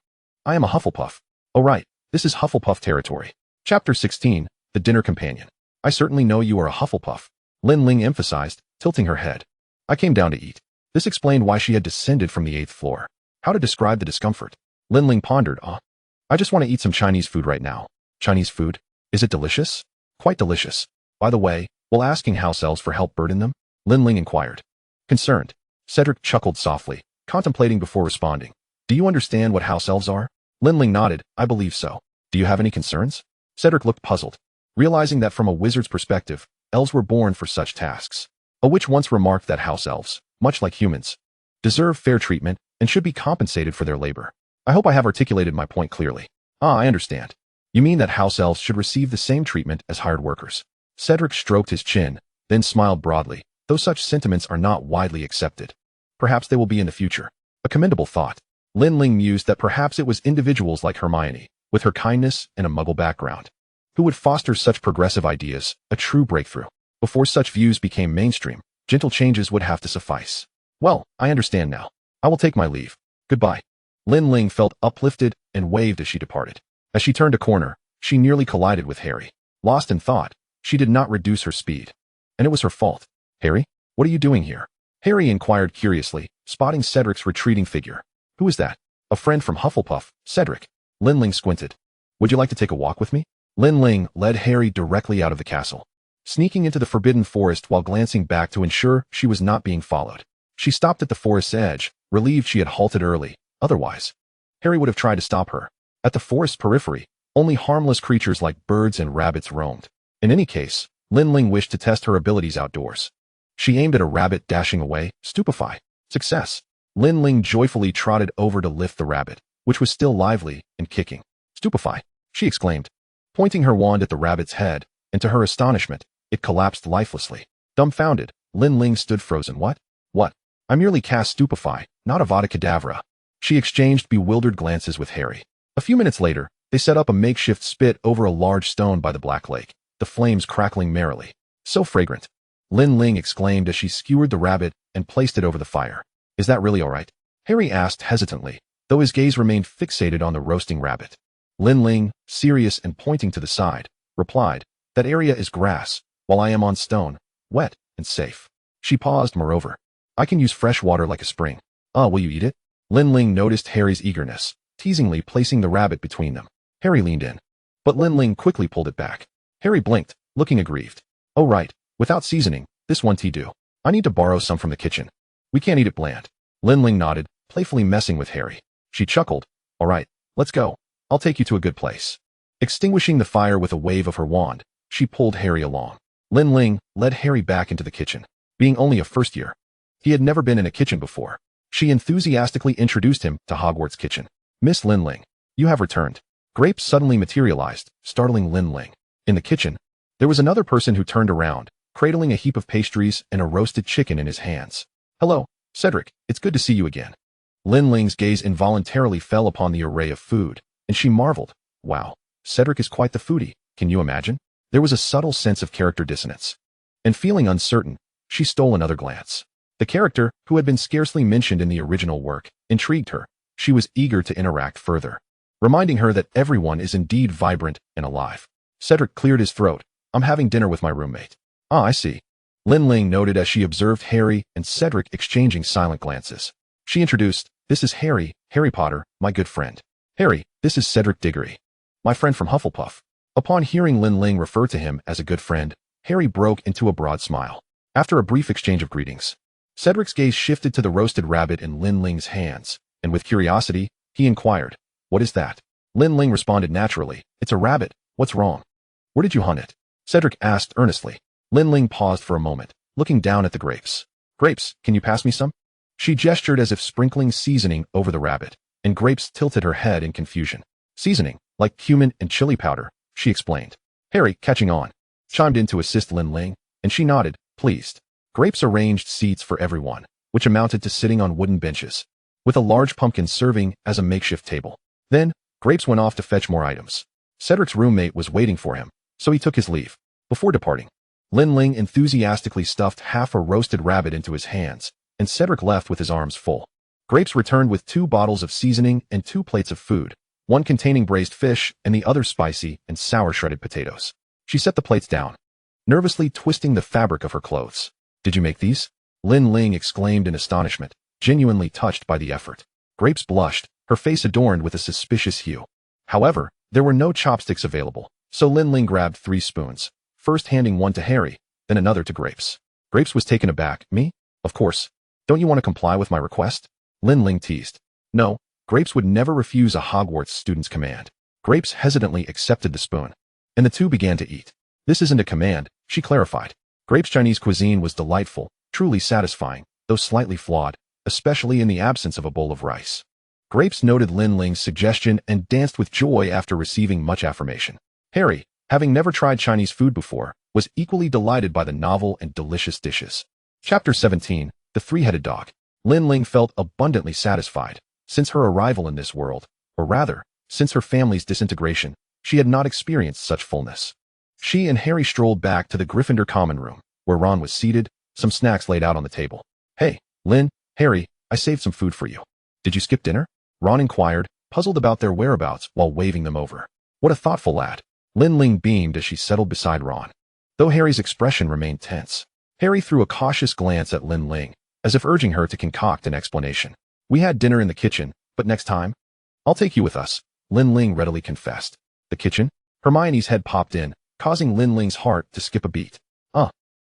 I am a Hufflepuff. Oh right, this is Hufflepuff territory. Chapter 16, The Dinner Companion. I certainly know you are a Hufflepuff, Lin Ling emphasized, tilting her head. I came down to eat. This explained why she had descended from the 8th floor. How to describe the discomfort? Lin Ling pondered. I just want to eat some Chinese food right now. Chinese food? Is it delicious? Quite delicious. By the way, will asking house elves for help burden them? Lin Ling inquired. Concerned, Cedric chuckled softly, contemplating before responding. Do you understand what house elves are? Lin Ling nodded. I believe so. Do you have any concerns? Cedric looked puzzled, realizing that from a wizard's perspective, elves were born for such tasks. A witch once remarked that house elves, much like humans, deserve fair treatment and should be compensated for their labor. I hope I have articulated my point clearly. I understand. You mean that house elves should receive the same treatment as hired workers. Cedric stroked his chin, then smiled broadly, though such sentiments are not widely accepted. Perhaps they will be in the future. A commendable thought. Lin Ling mused that perhaps it was individuals like Hermione, with her kindness and a muggle background, who would foster such progressive ideas, a true breakthrough. Before such views became mainstream, gentle changes would have to suffice. Well, I understand now. I will take my leave. Goodbye. Lin Ling felt uplifted and waved as she departed. As she turned a corner, she nearly collided with Harry. Lost in thought, she did not reduce her speed. And it was her fault. Harry, what are you doing here? Harry inquired curiously, spotting Cedric's retreating figure. Who is that? A friend from Hufflepuff, Cedric. Lin Ling squinted. Would you like to take a walk with me? Lin Ling led Harry directly out of the castle, sneaking into the forbidden forest while glancing back to ensure she was not being followed. She stopped at the forest's edge, relieved she had halted early. Otherwise, Harry would have tried to stop her. At the forest's periphery, only harmless creatures like birds and rabbits roamed. In any case, Lin Ling wished to test her abilities outdoors. She aimed at a rabbit dashing away, stupefy. Success. Lin Ling joyfully trotted over to lift the rabbit, which was still lively and kicking. Stupefy, she exclaimed, pointing her wand at the rabbit's head, and to her astonishment, it collapsed lifelessly. Dumbfounded, Lin Ling stood frozen. What? I merely cast Stupefy, not Avada Kedavra. She exchanged bewildered glances with Harry. A few minutes later, they set up a makeshift spit over a large stone by the Black Lake, the flames crackling merrily. So fragrant. Lin Ling exclaimed as she skewered the rabbit and placed it over the fire. Is that really all right? Harry asked hesitantly, though his gaze remained fixated on the roasting rabbit. Lin Ling, serious and pointing to the side, replied, that area is grass, while I am on stone, wet and safe. She paused. Moreover, I can use fresh water like a spring. Will you eat it? Lin Ling noticed Harry's eagerness, teasingly placing the rabbit between them. Harry leaned in, but Lin Ling quickly pulled it back. Harry blinked, looking aggrieved. Oh right, without seasoning, this won't do. I need to borrow some from the kitchen. We can't eat it bland. Lin Ling nodded, playfully messing with Harry. She chuckled. All right, let's go. I'll take you to a good place. Extinguishing the fire with a wave of her wand, she pulled Harry along. Lin Ling led Harry back into the kitchen. Being only a first year, he had never been in a kitchen before. She enthusiastically introduced him to Hogwarts' kitchen. Miss Lin Ling, you have returned. Grape suddenly materialized, startling Lin Ling. In the kitchen, there was another person who turned around, cradling a heap of pastries and a roasted chicken in his hands. Hello, Cedric, it's good to see you again. Lin Ling's gaze involuntarily fell upon the array of food, and she marveled. Wow, Cedric is quite the foodie, can you imagine? There was a subtle sense of character dissonance. and feeling uncertain, she stole another glance. The character, who had been scarcely mentioned in the original work, intrigued her. She was eager to interact further, reminding her that everyone is indeed vibrant and alive. Cedric cleared his throat. I'm having dinner with my roommate. Ah, I see. Lin Ling noted as she observed Harry and Cedric exchanging silent glances. She introduced, this is Harry Potter, my good friend. Harry, this is Cedric Diggory, my friend from Hufflepuff. Upon hearing Lin Ling refer to him as a good friend, Harry broke into a broad smile. After a brief exchange of greetings, Cedric's gaze shifted to the roasted rabbit in Lin Ling's hands, and with curiosity, he inquired, what is that? Lin Ling responded naturally, it's a rabbit, what's wrong? Where did you hunt it? Cedric asked earnestly. Lin Ling paused for a moment, looking down at the grapes. Grapes, can you pass me some? She gestured as if sprinkling seasoning over the rabbit, and Grapes tilted her head in confusion. Seasoning, like cumin and chili powder, she explained. Harry, catching on, chimed in to assist Lin Ling, and she nodded, pleased. Grapes arranged seats for everyone, which amounted to sitting on wooden benches, with a large pumpkin serving as a makeshift table. Then, Grapes went off to fetch more items. Cedric's roommate was waiting for him, so he took his leave. Before departing, Lin Ling enthusiastically stuffed half a roasted rabbit into his hands, and Cedric left with his arms full. Grapes returned with 2 bottles of seasoning and 2 plates of food, one containing braised fish and the other spicy and sour shredded potatoes. She set the plates down, nervously twisting the fabric of her clothes. Did you make these? Lin Ling exclaimed in astonishment, genuinely touched by the effort. Grapes blushed, her face adorned with a suspicious hue. However, there were no chopsticks available, so Lin Ling grabbed 3 spoons, first handing one to Harry, then another to Grapes. Grapes was taken aback. Me? Of course. Don't you want to comply with my request? Lin Ling teased. No, Grapes would never refuse a Hogwarts student's command. Grapes hesitantly accepted the spoon, and the two began to eat. This isn't a command, she clarified. Grapes' Chinese cuisine was delightful, truly satisfying, though slightly flawed, especially in the absence of a bowl of rice. Grapes noted Lin Ling's suggestion and danced with joy after receiving much affirmation. Harry, having never tried Chinese food before, was equally delighted by the novel and delicious dishes. Chapter 17, The Three-Headed Dog. Lin Ling felt abundantly satisfied. Since her arrival in this world, or rather, since her family's disintegration, she had not experienced such fullness. She and Harry strolled back to the Gryffindor common room, where Ron was seated, some snacks laid out on the table. Hey, Lin, Harry, I saved some food for you. Did you skip dinner? Ron inquired, puzzled about their whereabouts while waving them over. What a thoughtful lad. Lin Ling beamed as she settled beside Ron, though Harry's expression remained tense. Harry threw a cautious glance at Lin Ling, as if urging her to concoct an explanation. We had dinner in the kitchen, but next time, I'll take you with us, Lin Ling readily confessed. The kitchen? Hermione's head popped in, causing Lin Ling's heart to skip a beat.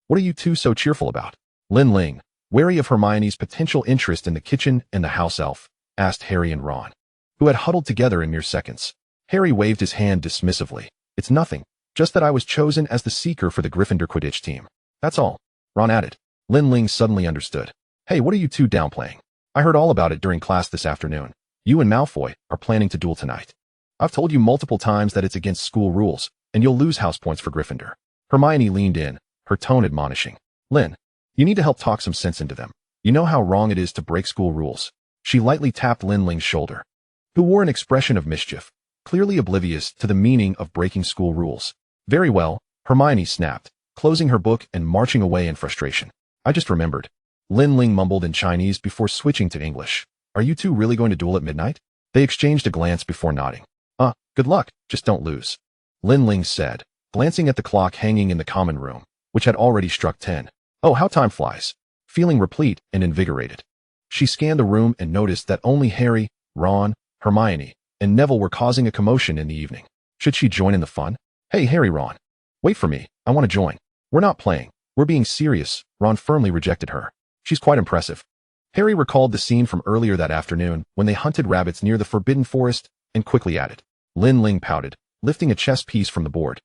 What are you two so cheerful about? Lin Ling, wary of Hermione's potential interest in the kitchen and the house elf, asked Harry and Ron, who had huddled together in mere seconds. Harry waved his hand dismissively. It's nothing, just that I was chosen as the seeker for the Gryffindor Quidditch team. That's all. Ron added. Lin Ling suddenly understood. Hey, what are you two downplaying? I heard all about it during class this afternoon. You and Malfoy are planning to duel tonight. I've told you multiple times that it's against school rules, and you'll lose house points for Gryffindor. Hermione leaned in, her tone admonishing. Lin, you need to help talk some sense into them. You know how wrong it is to break school rules. She lightly tapped Lin Ling's shoulder, who wore an expression of mischief, clearly oblivious to the meaning of breaking school rules. Very well, Hermione snapped, closing her book and marching away in frustration. I just remembered. Lin Ling mumbled in Chinese before switching to English. Are you two really going to duel at midnight? They exchanged a glance before nodding. Good luck, just don't lose. Lin Ling said, glancing at the clock hanging in the common room, which had already struck 10. Oh, how time flies. Feeling replete and invigorated, she scanned the room and noticed that only Harry, Ron, Hermione, and Neville were causing a commotion in the evening. Should she join in the fun? Hey, Harry, Ron. Wait for me, I want to join. We're not playing. We're being serious. Ron firmly rejected her. She's quite impressive. Harry recalled the scene from earlier that afternoon when they hunted rabbits near the Forbidden Forest and quickly added. Lin Ling pouted, lifting a chess piece from the board,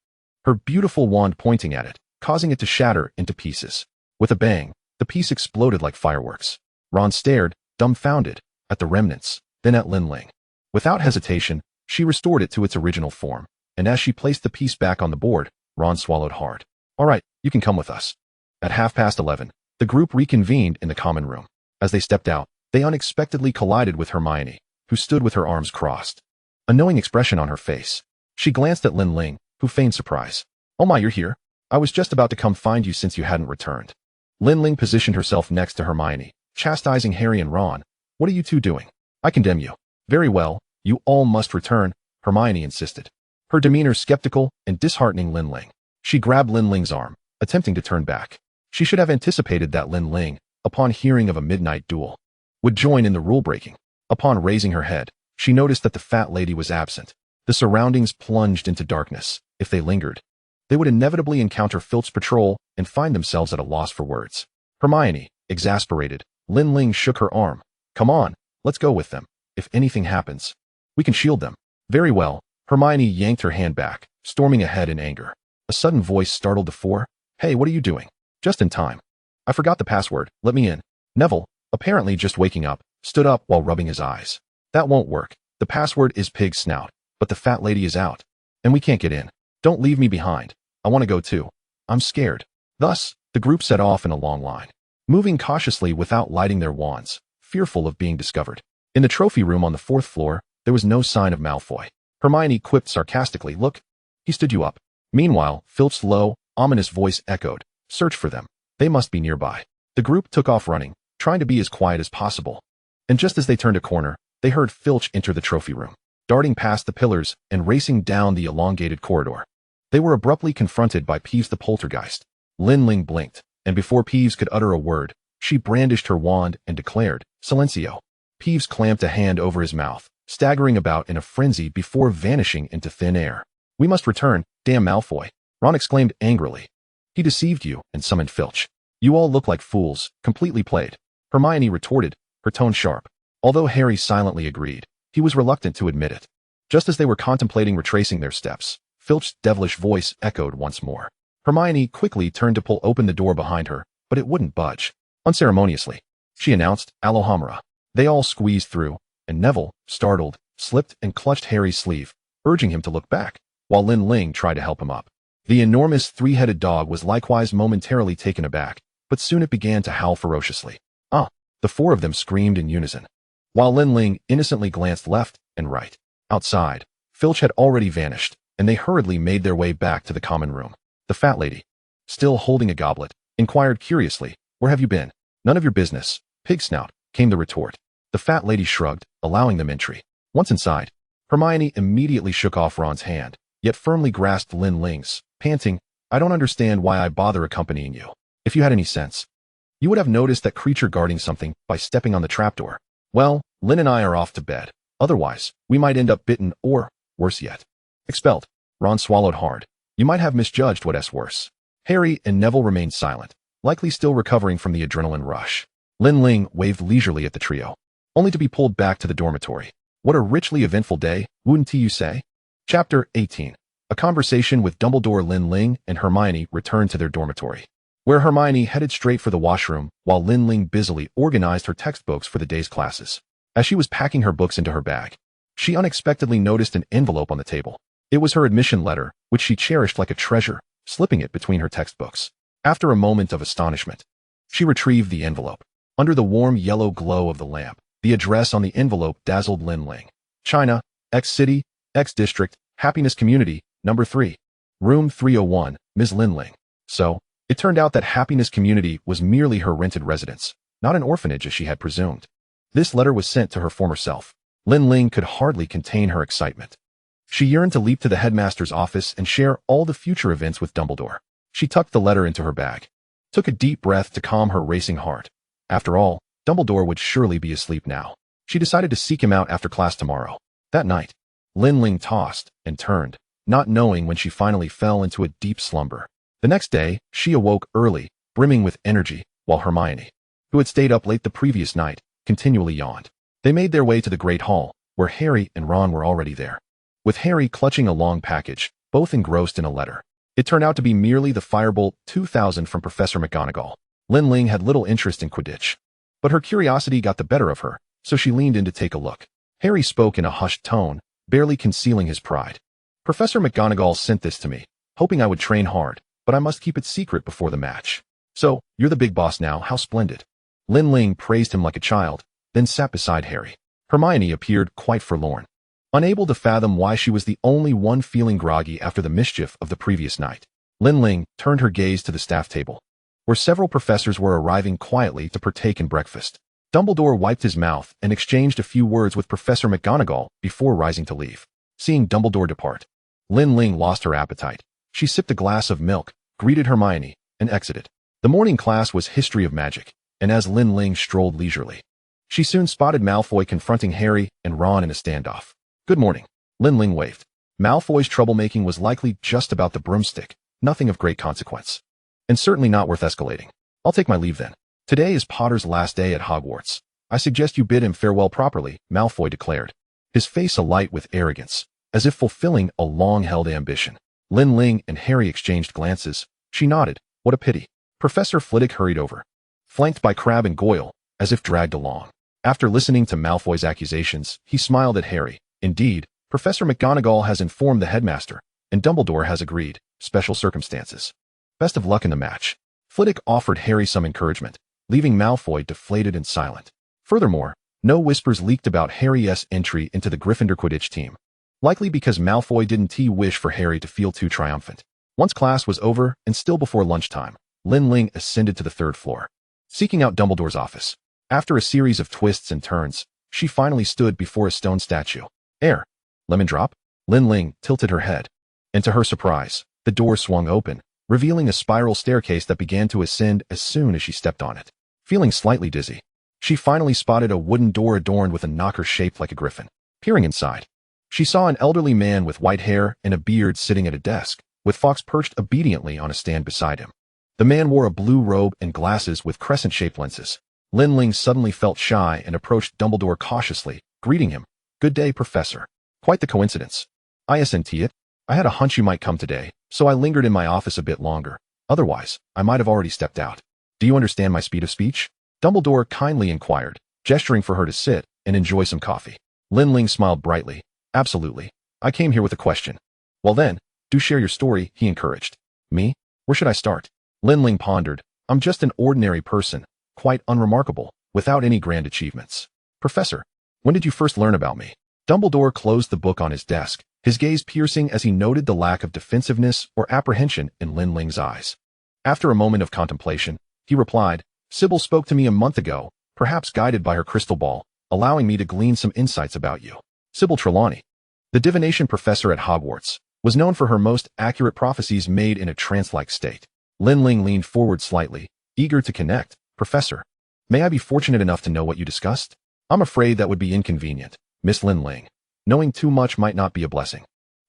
her beautiful wand pointing at it, causing it to shatter into pieces. With a bang, the piece exploded like fireworks. Ron stared, dumbfounded, at the remnants, then at Lin Ling. Without hesitation, she restored it to its original form, and as she placed the piece back on the board, Ron swallowed hard. All right, you can come with us. At 11:30, the group reconvened in the common room. As they stepped out, they unexpectedly collided with Hermione, who stood with her arms crossed, a knowing expression on her face. She glanced at Lin Ling, who feigned surprise. Oh my, you're here? I was just about to come find you since you hadn't returned. Lin Ling positioned herself next to Hermione, chastising Harry and Ron. What are you two doing? I condemn you. Very well, you all must return, Hermione insisted. Her demeanor skeptical and disheartening Lin Ling. She grabbed Lin Ling's arm, attempting to turn back. She should have anticipated that Lin Ling, upon hearing of a midnight duel, would join in the rule-breaking. Upon raising her head, she noticed that the fat lady was absent. The surroundings plunged into darkness. If they lingered, they would inevitably encounter Filch's patrol and find themselves at a loss for words. Hermione, exasperated, Lin Ling shook her arm. Come on, let's go with them. If anything happens, we can shield them. Very well. Hermione yanked her hand back, storming ahead in anger. A sudden voice startled the four. Hey, what are you doing? Just in time. I forgot the password. Let me in. Neville, apparently just waking up, stood up while rubbing his eyes. That won't work. The password is Pig's Snout, but the fat lady is out, and we can't get in. Don't leave me behind. I want to go too. I'm scared. Thus, the group set off in a long line, moving cautiously without lighting their wands, fearful of being discovered. In the trophy room on the 4th floor, there was no sign of Malfoy. Hermione quipped sarcastically, Look, he stood you up. Meanwhile, Filch's low, ominous voice echoed, Search for them. They must be nearby. The group took off running, trying to be as quiet as possible. And just as they turned a corner, they heard Filch enter the trophy room, darting past the pillars and racing down the elongated corridor. They were abruptly confronted by Peeves the Poltergeist. Lin Ling blinked, and before Peeves could utter a word, she brandished her wand and declared, Silencio. Peeves clamped a hand over his mouth, staggering about in a frenzy before vanishing into thin air. We must return, damn Malfoy, Ron exclaimed angrily. He deceived you and summoned Filch. You all look like fools, completely played. Hermione retorted, her tone sharp. Although Harry silently agreed, he was reluctant to admit it. Just as they were contemplating retracing their steps, Filch's devilish voice echoed once more. Hermione quickly turned to pull open the door behind her, but it wouldn't budge. Unceremoniously, she announced, Alohomora. They all squeezed through, and Neville, startled, slipped and clutched Harry's sleeve, urging him to look back, while Lin Ling tried to help him up. The enormous three-headed dog was likewise momentarily taken aback, but soon it began to howl ferociously. The four of them screamed in unison, while Lin Ling innocently glanced left and right. Outside, Filch had already vanished, and they hurriedly made their way back to the common room. The fat lady, still holding a goblet, inquired curiously, Where have you been? None of your business, Pig Snout, came the retort. The fat lady shrugged, allowing them entry. Once inside, Hermione immediately shook off Ron's hand, yet firmly grasped Lin Ling's, panting, I don't understand why I bother accompanying you. If you had any sense, you would have noticed that creature guarding something by stepping on the trapdoor. Well, Lin and I are off to bed. Otherwise, we might end up bitten or, worse yet, expelled. Ron swallowed hard. You might have misjudged what's worse. Harry and Neville remained silent, likely still recovering from the adrenaline rush. Lin Ling waved leisurely at the trio, only to be pulled back to the dormitory. What a richly eventful day, wouldn't you say? Chapter 18. A conversation with Dumbledore. Lin Ling and Hermione returned to their dormitory, where Hermione headed straight for the washroom while Lin Ling busily organized her textbooks for the day's classes. As she was packing her books into her bag, she unexpectedly noticed an envelope on the table. It was her admission letter, which she cherished like a treasure, slipping it between her textbooks. After a moment of astonishment, she retrieved the envelope. Under the warm yellow glow of the lamp, the address on the envelope dazzled Lin Ling. China, X City, X District, Happiness Community, Number 3. Room 301, Ms. Lin Ling. So, it turned out that Happiness Community was merely her rented residence, not an orphanage as she had presumed. This letter was sent to her former self. Lin Ling could hardly contain her excitement. She yearned to leap to the headmaster's office and share all the future events with Dumbledore. She tucked the letter into her bag, took a deep breath to calm her racing heart. After all, Dumbledore would surely be asleep now. She decided to seek him out after class tomorrow. That night, Lin Ling tossed and turned, not knowing when she finally fell into a deep slumber. The next day, she awoke early, brimming with energy, while Hermione, who had stayed up late the previous night, continually yawned. They made their way to the Great Hall, where Harry and Ron were already there, with Harry clutching a long package, both engrossed in a letter. It turned out to be merely the Firebolt 2000 from Professor McGonagall. Lin Ling had little interest in Quidditch, but her curiosity got the better of her, so she leaned in to take a look. Harry spoke in a hushed tone, barely concealing his pride. Professor McGonagall sent this to me, hoping I would train hard, but I must keep it secret before the match. So, you're the big boss now, how splendid. Lin Ling praised him like a child, then sat beside Harry. Hermione appeared quite forlorn, unable to fathom why she was the only one feeling groggy after the mischief of the previous night. Lin Ling turned her gaze to the staff table, where several professors were arriving quietly to partake in breakfast. Dumbledore wiped his mouth and exchanged a few words with Professor McGonagall before rising to leave. Seeing Dumbledore depart, Lin Ling lost her appetite. She sipped a glass of milk, greeted Hermione, and exited. The morning class was History of Magic, and as Lin Ling strolled leisurely, she soon spotted Malfoy confronting Harry and Ron in a standoff. "Good morning," Lin Ling waved. Malfoy's troublemaking was likely just about the broomstick, nothing of great consequence. And certainly not worth escalating. "I'll take my leave then. Today is Potter's last day at Hogwarts. I suggest you bid him farewell properly," Malfoy declared, his face alight with arrogance, as if fulfilling a long-held ambition. Lin Ling and Harry exchanged glances. She nodded. What a pity. Professor Flitwick hurried over, flanked by Crabbe and Goyle, as if dragged along. After listening to Malfoy's accusations, he smiled at Harry. "Indeed, Professor McGonagall has informed the headmaster, and Dumbledore has agreed. Special circumstances. Best of luck in the match." Flitwick offered Harry some encouragement, leaving Malfoy deflated and silent. Furthermore, no whispers leaked about Harry's entry into the Gryffindor Quidditch team, likely because Malfoy didn't wish for Harry to feel too triumphant. Once class was over, and still before lunchtime, Lin Ling ascended to the third floor, seeking out Dumbledore's office. After a series of twists and turns, she finally stood before a stone statue. "Air. Lemon drop?" Lin Ling tilted her head, and to her surprise, the door swung open, revealing a spiral staircase that began to ascend as soon as she stepped on it. Feeling slightly dizzy, she finally spotted a wooden door adorned with a knocker shaped like a griffin. Peering inside, she saw an elderly man with white hair and a beard sitting at a desk, with Fawkes perched obediently on a stand beside him. The man wore a blue robe and glasses with crescent-shaped lenses. Lin Ling suddenly felt shy and approached Dumbledore cautiously, greeting him. "Good day, Professor. Quite the coincidence. I sent it. I had a hunch you might come today, so I lingered in my office a bit longer. Otherwise, I might have already stepped out. Do you understand my speed of speech?" Dumbledore kindly inquired, gesturing for her to sit and enjoy some coffee. Lin Ling smiled brightly. "Absolutely. I came here with a question." "Well then, do share your story," he encouraged. "Me? Where should I start?" Lin Ling pondered. "I'm just an ordinary person, quite unremarkable, without any grand achievements." "Professor, when did you first learn about me?" Dumbledore closed the book on his desk, his gaze piercing as he noted the lack of defensiveness or apprehension in Lin Ling's eyes. After a moment of contemplation, he replied, "Sybil spoke to me a month ago, perhaps guided by her crystal ball, allowing me to glean some insights about you." Sybil Trelawney, the divination professor at Hogwarts, was known for her most accurate prophecies made in a trance-like state. Lin Ling leaned forward slightly, eager to connect. "Professor, may I be fortunate enough to know what you discussed?" "I'm afraid that would be inconvenient, Miss Lin Ling. Knowing too much might not be a blessing,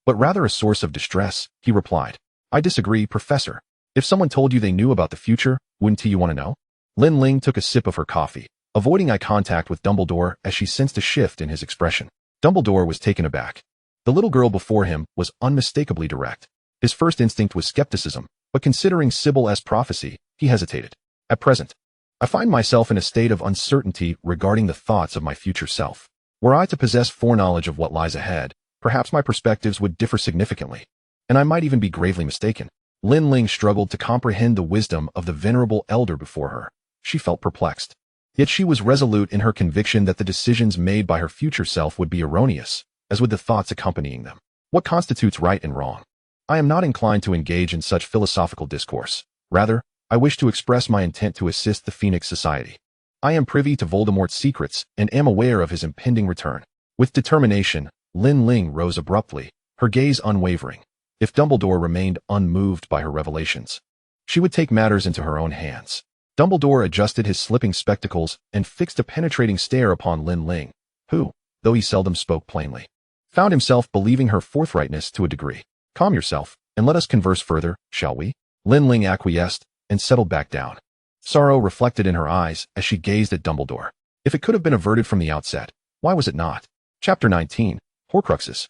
but rather a source of distress," he replied. "I disagree, Professor. If someone told you they knew about the future, wouldn't you want to know?" Lin Ling took a sip of her coffee, avoiding eye contact with Dumbledore as she sensed a shift in his expression. Dumbledore was taken aback. The little girl before him was unmistakably direct. His first instinct was skepticism, but considering Sybil's prophecy, he hesitated. "At present, I find myself in a state of uncertainty regarding the thoughts of my future self. Were I to possess foreknowledge of what lies ahead, perhaps my perspectives would differ significantly, and I might even be gravely mistaken." Lin Ling struggled to comprehend the wisdom of the venerable elder before her. She felt perplexed. Yet she was resolute in her conviction that the decisions made by her future self would be erroneous, as would the thoughts accompanying them. "What constitutes right and wrong? I am not inclined to engage in such philosophical discourse. Rather, I wish to express my intent to assist the Phoenix Society. I am privy to Voldemort's secrets and am aware of his impending return." With determination, Lin Ling rose abruptly, her gaze unwavering. If Dumbledore remained unmoved by her revelations, she would take matters into her own hands. Dumbledore adjusted his slipping spectacles and fixed a penetrating stare upon Lin Ling, who, though he seldom spoke plainly, found himself believing her forthrightness to a degree. "Calm yourself, and let us converse further, shall we?" Lin Ling acquiesced and settled back down. Sorrow reflected in her eyes as she gazed at Dumbledore. If it could have been averted from the outset, why was it not? Chapter 19, Horcruxes.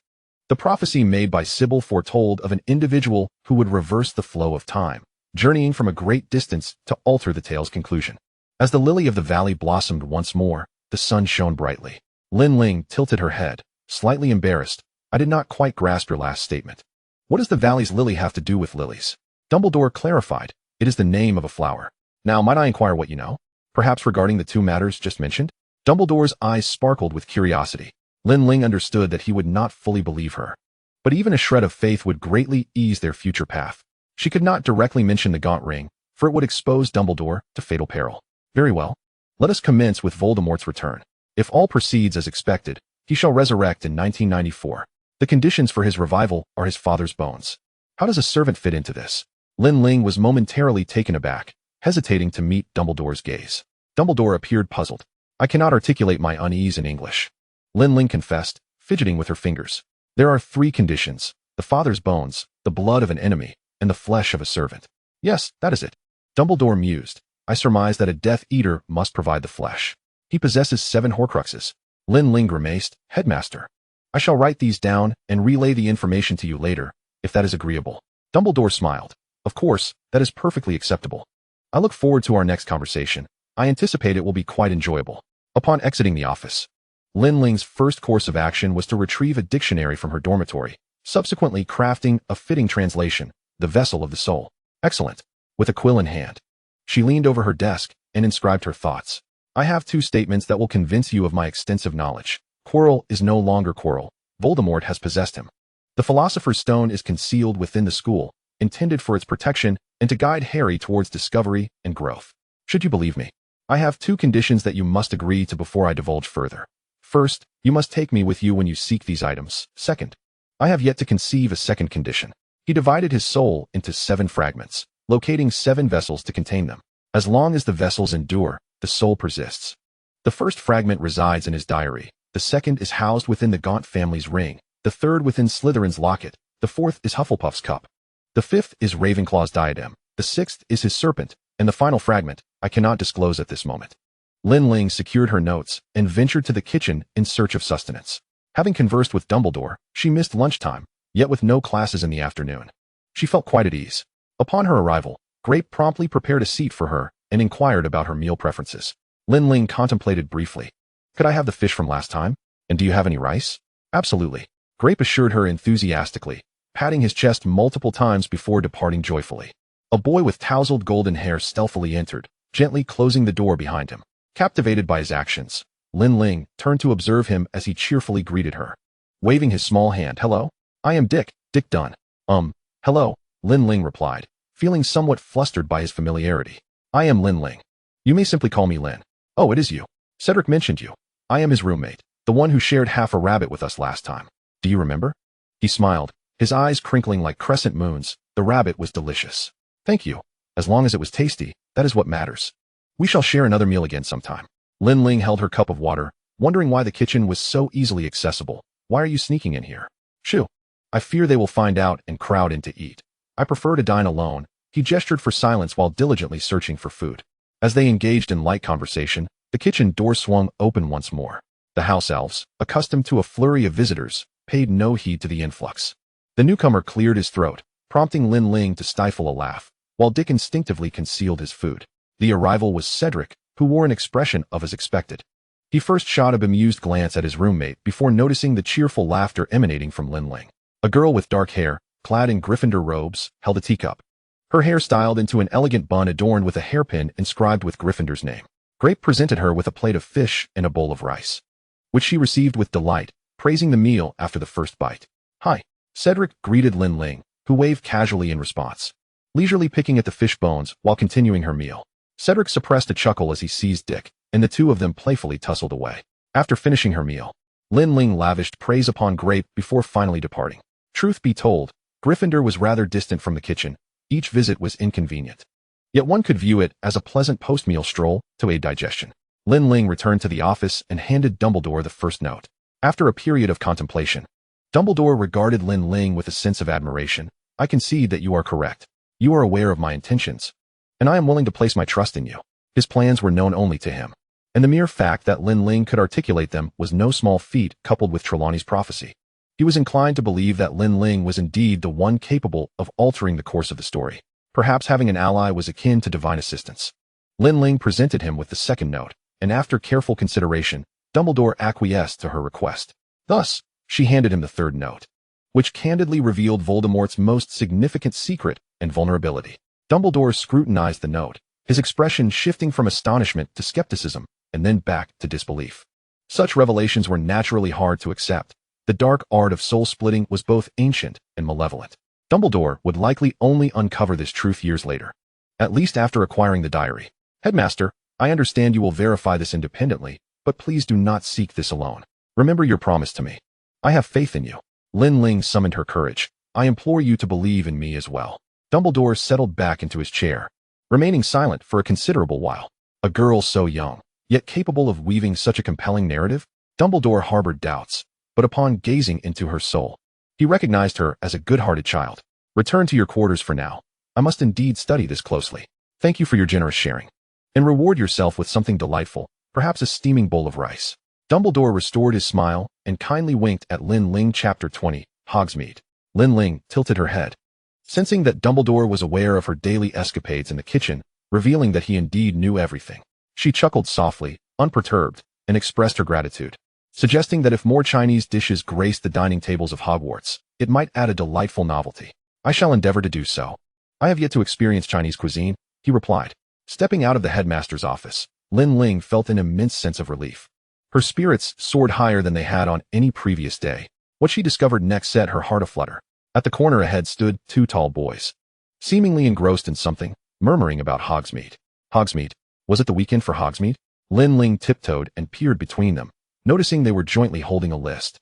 The prophecy made by Sybil foretold of an individual who would reverse the flow of time, journeying from a great distance to alter the tale's conclusion. As the lily of the valley blossomed once more, the sun shone brightly. Lin Ling tilted her head, slightly embarrassed. "I did not quite grasp your last statement. What does the valley's lily have to do with lilies?" Dumbledore clarified. "It is the name of a flower. Now, might I inquire what you know? Perhaps regarding the two matters just mentioned?" Dumbledore's eyes sparkled with curiosity. Lin Ling understood that he would not fully believe her, but even a shred of faith would greatly ease their future path. She could not directly mention the gaunt ring, for it would expose Dumbledore to fatal peril. Very well. Let us commence with Voldemort's return. If all proceeds as expected, he shall resurrect in 1994. The conditions for his revival are his father's bones. How does a servant fit into this? Lin Ling was momentarily taken aback, hesitating to meet Dumbledore's gaze. Dumbledore appeared puzzled. I cannot articulate my unease in English. Lin Ling confessed, fidgeting with her fingers. There are 3 conditions: the father's bones, the blood of an enemy, and the flesh of a servant. Yes, that is it. Dumbledore mused. I surmise that a Death Eater must provide the flesh. He possesses 7 Horcruxes. Lin Ling grimaced. Headmaster. I shall write these down and relay the information to you later, if that is agreeable. Dumbledore smiled. Of course, that is perfectly acceptable. I look forward to our next conversation. I anticipate it will be quite enjoyable. Upon exiting the office, Lin Ling's first course of action was to retrieve a dictionary from her dormitory, subsequently crafting a fitting translation, the vessel of the soul. Excellent. With a quill in hand, she leaned over her desk and inscribed her thoughts. I have 2 statements that will convince you of my extensive knowledge. Quirrell is no longer Quirrell. Voldemort has possessed him. The Philosopher's Stone is concealed within the school, intended for its protection and to guide Harry towards discovery and growth. Should you believe me, I have 2 conditions that you must agree to before I divulge further. First, you must take me with you when you seek these items. Second, I have yet to conceive a second condition. He divided his soul into 7 fragments, locating 7 vessels to contain them. As long as the vessels endure, the soul persists. The first fragment resides in his diary. The second is housed within the Gaunt family's ring. The third within Slytherin's locket. The fourth is Hufflepuff's cup. The fifth is Ravenclaw's diadem. The sixth is his serpent. And the final fragment, I cannot disclose at this moment. Lin Ling secured her notes and ventured to the kitchen in search of sustenance. Having conversed with Dumbledore, she missed lunchtime, yet with no classes in the afternoon. She felt quite at ease. Upon her arrival, Grape promptly prepared a seat for her and inquired about her meal preferences. Lin Ling contemplated briefly. Could I have the fish from last time? And do you have any rice? Absolutely. Grape assured her enthusiastically, patting his chest multiple times before departing joyfully. A boy with tousled golden hair stealthily entered, gently closing the door behind him. Captivated by his actions, Lin Ling turned to observe him as he cheerfully greeted her. Waving his small hand, hello? I am Dick Dunn. Hello, Lin Ling replied, feeling somewhat flustered by his familiarity. I am Lin Ling. You may simply call me Lin. Oh, it is you. Cedric mentioned you. I am his roommate, the one who shared half a rabbit with us last time. Do you remember? He smiled, his eyes crinkling like crescent moons. The rabbit was delicious. Thank you. As long as it was tasty, that is what matters. We shall share another meal again sometime. Lin Ling held her cup of water, wondering why the kitchen was so easily accessible. Why are you sneaking in here? Shoo. I fear they will find out and crowd in to eat. I prefer to dine alone. He gestured for silence while diligently searching for food. As they engaged in light conversation, the kitchen door swung open once more. The house elves, accustomed to a flurry of visitors, paid no heed to the influx. The newcomer cleared his throat, prompting Lin Ling to stifle a laugh, while Dick instinctively concealed his food. The arrival was Cedric, who wore an expression of as expected. He first shot a bemused glance at his roommate before noticing the cheerful laughter emanating from Lin Ling. A girl with dark hair, clad in Gryffindor robes, held a teacup. Her hair styled into an elegant bun adorned with a hairpin inscribed with Gryffindor's name. Grape presented her with a plate of fish and a bowl of rice, which she received with delight, praising the meal after the first bite. Hi, Cedric greeted Lin Ling, who waved casually in response, leisurely picking at the fish bones while continuing her meal. Cedric suppressed a chuckle as he seized Dick, and the two of them playfully tussled away. After finishing her meal, Lin Ling lavished praise upon Grape before finally departing. Truth be told, Gryffindor was rather distant from the kitchen. Each visit was inconvenient. Yet one could view it as a pleasant post-meal stroll to aid digestion. Lin Ling returned to the office and handed Dumbledore the first note. After a period of contemplation, Dumbledore regarded Lin Ling with a sense of admiration. I concede that you are correct. You are aware of my intentions, and I am willing to place my trust in you. His plans were known only to him, and the mere fact that Lin Ling could articulate them was no small feat coupled with Trelawney's prophecy. He was inclined to believe that Lin Ling was indeed the one capable of altering the course of the story. Perhaps having an ally was akin to divine assistance. Lin Ling presented him with the second note, and after careful consideration, Dumbledore acquiesced to her request. Thus, she handed him the third note, which candidly revealed Voldemort's most significant secret and vulnerability. Dumbledore scrutinized the note, his expression shifting from astonishment to skepticism, and then back to disbelief. Such revelations were naturally hard to accept. The dark art of soul-splitting was both ancient and malevolent. Dumbledore would likely only uncover this truth years later, at least after acquiring the diary. Headmaster, I understand you will verify this independently, but please do not seek this alone. Remember your promise to me. I have faith in you. Lin Ling summoned her courage. I implore you to believe in me as well. Dumbledore settled back into his chair, remaining silent for a considerable while. A girl so young, yet capable of weaving such a compelling narrative? Dumbledore harbored doubts, but upon gazing into her soul, he recognized her as a good-hearted child. Return to your quarters for now. I must indeed study this closely. Thank you for your generous sharing. And reward yourself with something delightful, perhaps a steaming bowl of rice. Dumbledore restored his smile and kindly winked at Lin Ling. Chapter 20, Hogsmeade. Lin Ling tilted her head, sensing that Dumbledore was aware of her daily escapades in the kitchen, revealing that he indeed knew everything. She chuckled softly, unperturbed, and expressed her gratitude, suggesting that if more Chinese dishes graced the dining tables of Hogwarts, it might add a delightful novelty. I shall endeavor to do so. I have yet to experience Chinese cuisine, he replied. Stepping out of the headmaster's office, Lin Ling felt an immense sense of relief. Her spirits soared higher than they had on any previous day. What she discovered next set her heart aflutter. At the corner ahead stood two tall boys, seemingly engrossed in something, murmuring about Hogsmeade. Hogsmeade? Was it the weekend for Hogsmeade? Lin Ling tiptoed and peered between them, noticing they were jointly holding a list.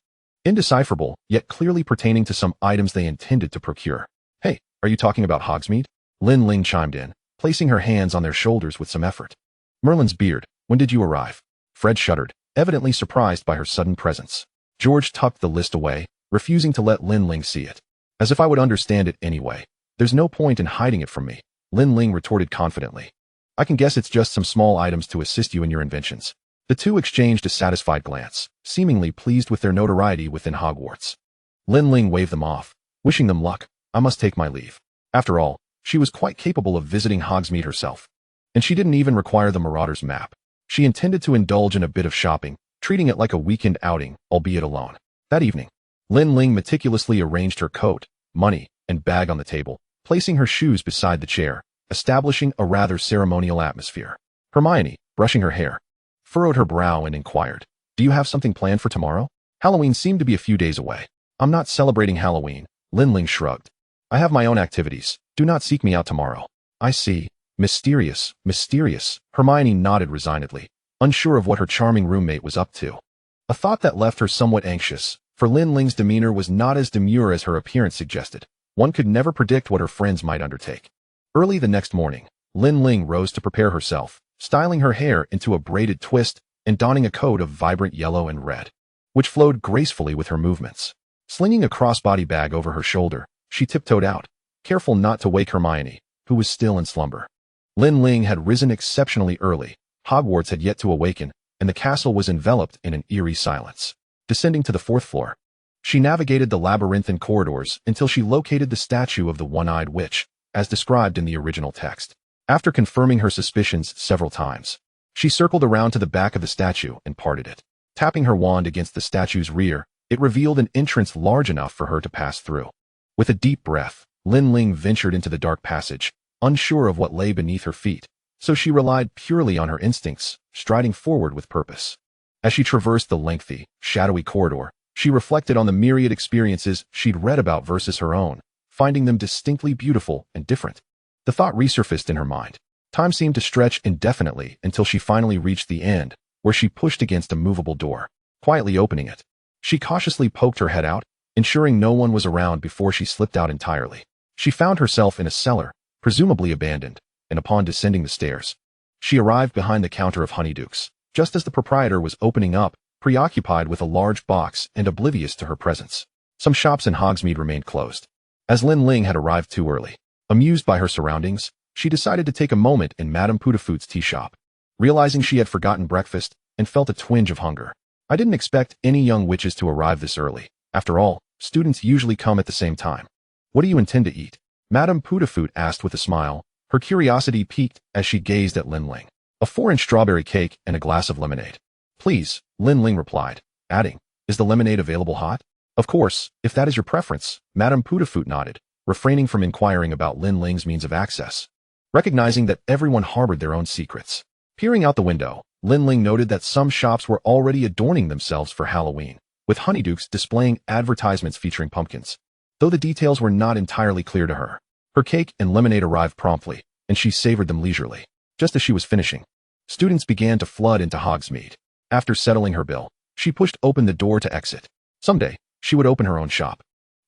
Indecipherable, yet clearly pertaining to some items they intended to procure. Hey, are you talking about Hogsmeade? Lin Ling chimed in, placing her hands on their shoulders with some effort. Merlin's beard, when did you arrive? Fred shuddered, evidently surprised by her sudden presence. George tucked the list away, refusing to let Lin Ling see it. As if I would understand it anyway. There's no point in hiding it from me, Lin Ling retorted confidently. I can guess it's just some small items to assist you in your inventions. The two exchanged a satisfied glance, seemingly pleased with their notoriety within Hogwarts. Lin Ling waved them off, wishing them luck. I must take my leave. After all, she was quite capable of visiting Hogsmeade herself. And she didn't even require the Marauder's map. She intended to indulge in a bit of shopping, treating it like a weekend outing, albeit alone. That evening, Lin Ling meticulously arranged her coat, money, and bag on the table, placing her shoes beside the chair, establishing a rather ceremonial atmosphere. Hermione, brushing her hair, furrowed her brow and inquired, do you have something planned for tomorrow? Halloween seemed to be a few days away. I'm not celebrating Halloween, Lin Ling shrugged. I have my own activities. Do not seek me out tomorrow. I see. Mysterious, mysterious. Hermione nodded resignedly, unsure of what her charming roommate was up to. A thought that left her somewhat anxious, for Lin Ling's demeanor was not as demure as her appearance suggested. One could never predict what her friends might undertake. Early the next morning, Lin Ling rose to prepare herself, styling her hair into a braided twist and donning a coat of vibrant yellow and red, which flowed gracefully with her movements. Slinging a crossbody bag over her shoulder, she tiptoed out, careful not to wake Hermione, who was still in slumber. Lin Ling had risen exceptionally early. Hogwarts had yet to awaken, and the castle was enveloped in an eerie silence. Descending to the 4th floor, she navigated the labyrinthine corridors until she located the statue of the one-eyed witch, as described in the original text. After confirming her suspicions several times, she circled around to the back of the statue and parted it. Tapping her wand against the statue's rear, it revealed an entrance large enough for her to pass through. With a deep breath, Lin Ling ventured into the dark passage, unsure of what lay beneath her feet, so she relied purely on her instincts, striding forward with purpose. As she traversed the lengthy, shadowy corridor, she reflected on the myriad experiences she'd read about versus her own, finding them distinctly beautiful and different. The thought resurfaced in her mind. Time seemed to stretch indefinitely until she finally reached the end, where she pushed against a movable door, quietly opening it. She cautiously poked her head out, ensuring no one was around before she slipped out entirely. She found herself in a cellar, presumably abandoned, and upon descending the stairs, she arrived behind the counter of Honeydukes, just as the proprietor was opening up, preoccupied with a large box and oblivious to her presence. Some shops in Hogsmeade remained closed. As Lin Ling had arrived too early, amused by her surroundings, she decided to take a moment in Madame Putafoot's tea shop. Realizing she had forgotten breakfast and felt a twinge of hunger. I didn't expect any young witches to arrive this early. After all, students usually come at the same time. What do you intend to eat? Madame Putafoot asked with a smile, her curiosity piqued as she gazed at Lin Ling. A 4-inch strawberry cake and a glass of lemonade. Please, Lin Ling replied, adding, is the lemonade available hot? Of course, if that is your preference, Madame Putafoot nodded, refraining from inquiring about Lin Ling's means of access. Recognizing that everyone harbored their own secrets. Peering out the window, Lin Ling noted that some shops were already adorning themselves for Halloween, with Honeydukes displaying advertisements featuring pumpkins, though the details were not entirely clear to her. Her cake and lemonade arrived promptly, and she savored them leisurely. Just as she was finishing, students began to flood into Hogsmeade. After settling her bill, she pushed open the door to exit. Someday, she would open her own shop,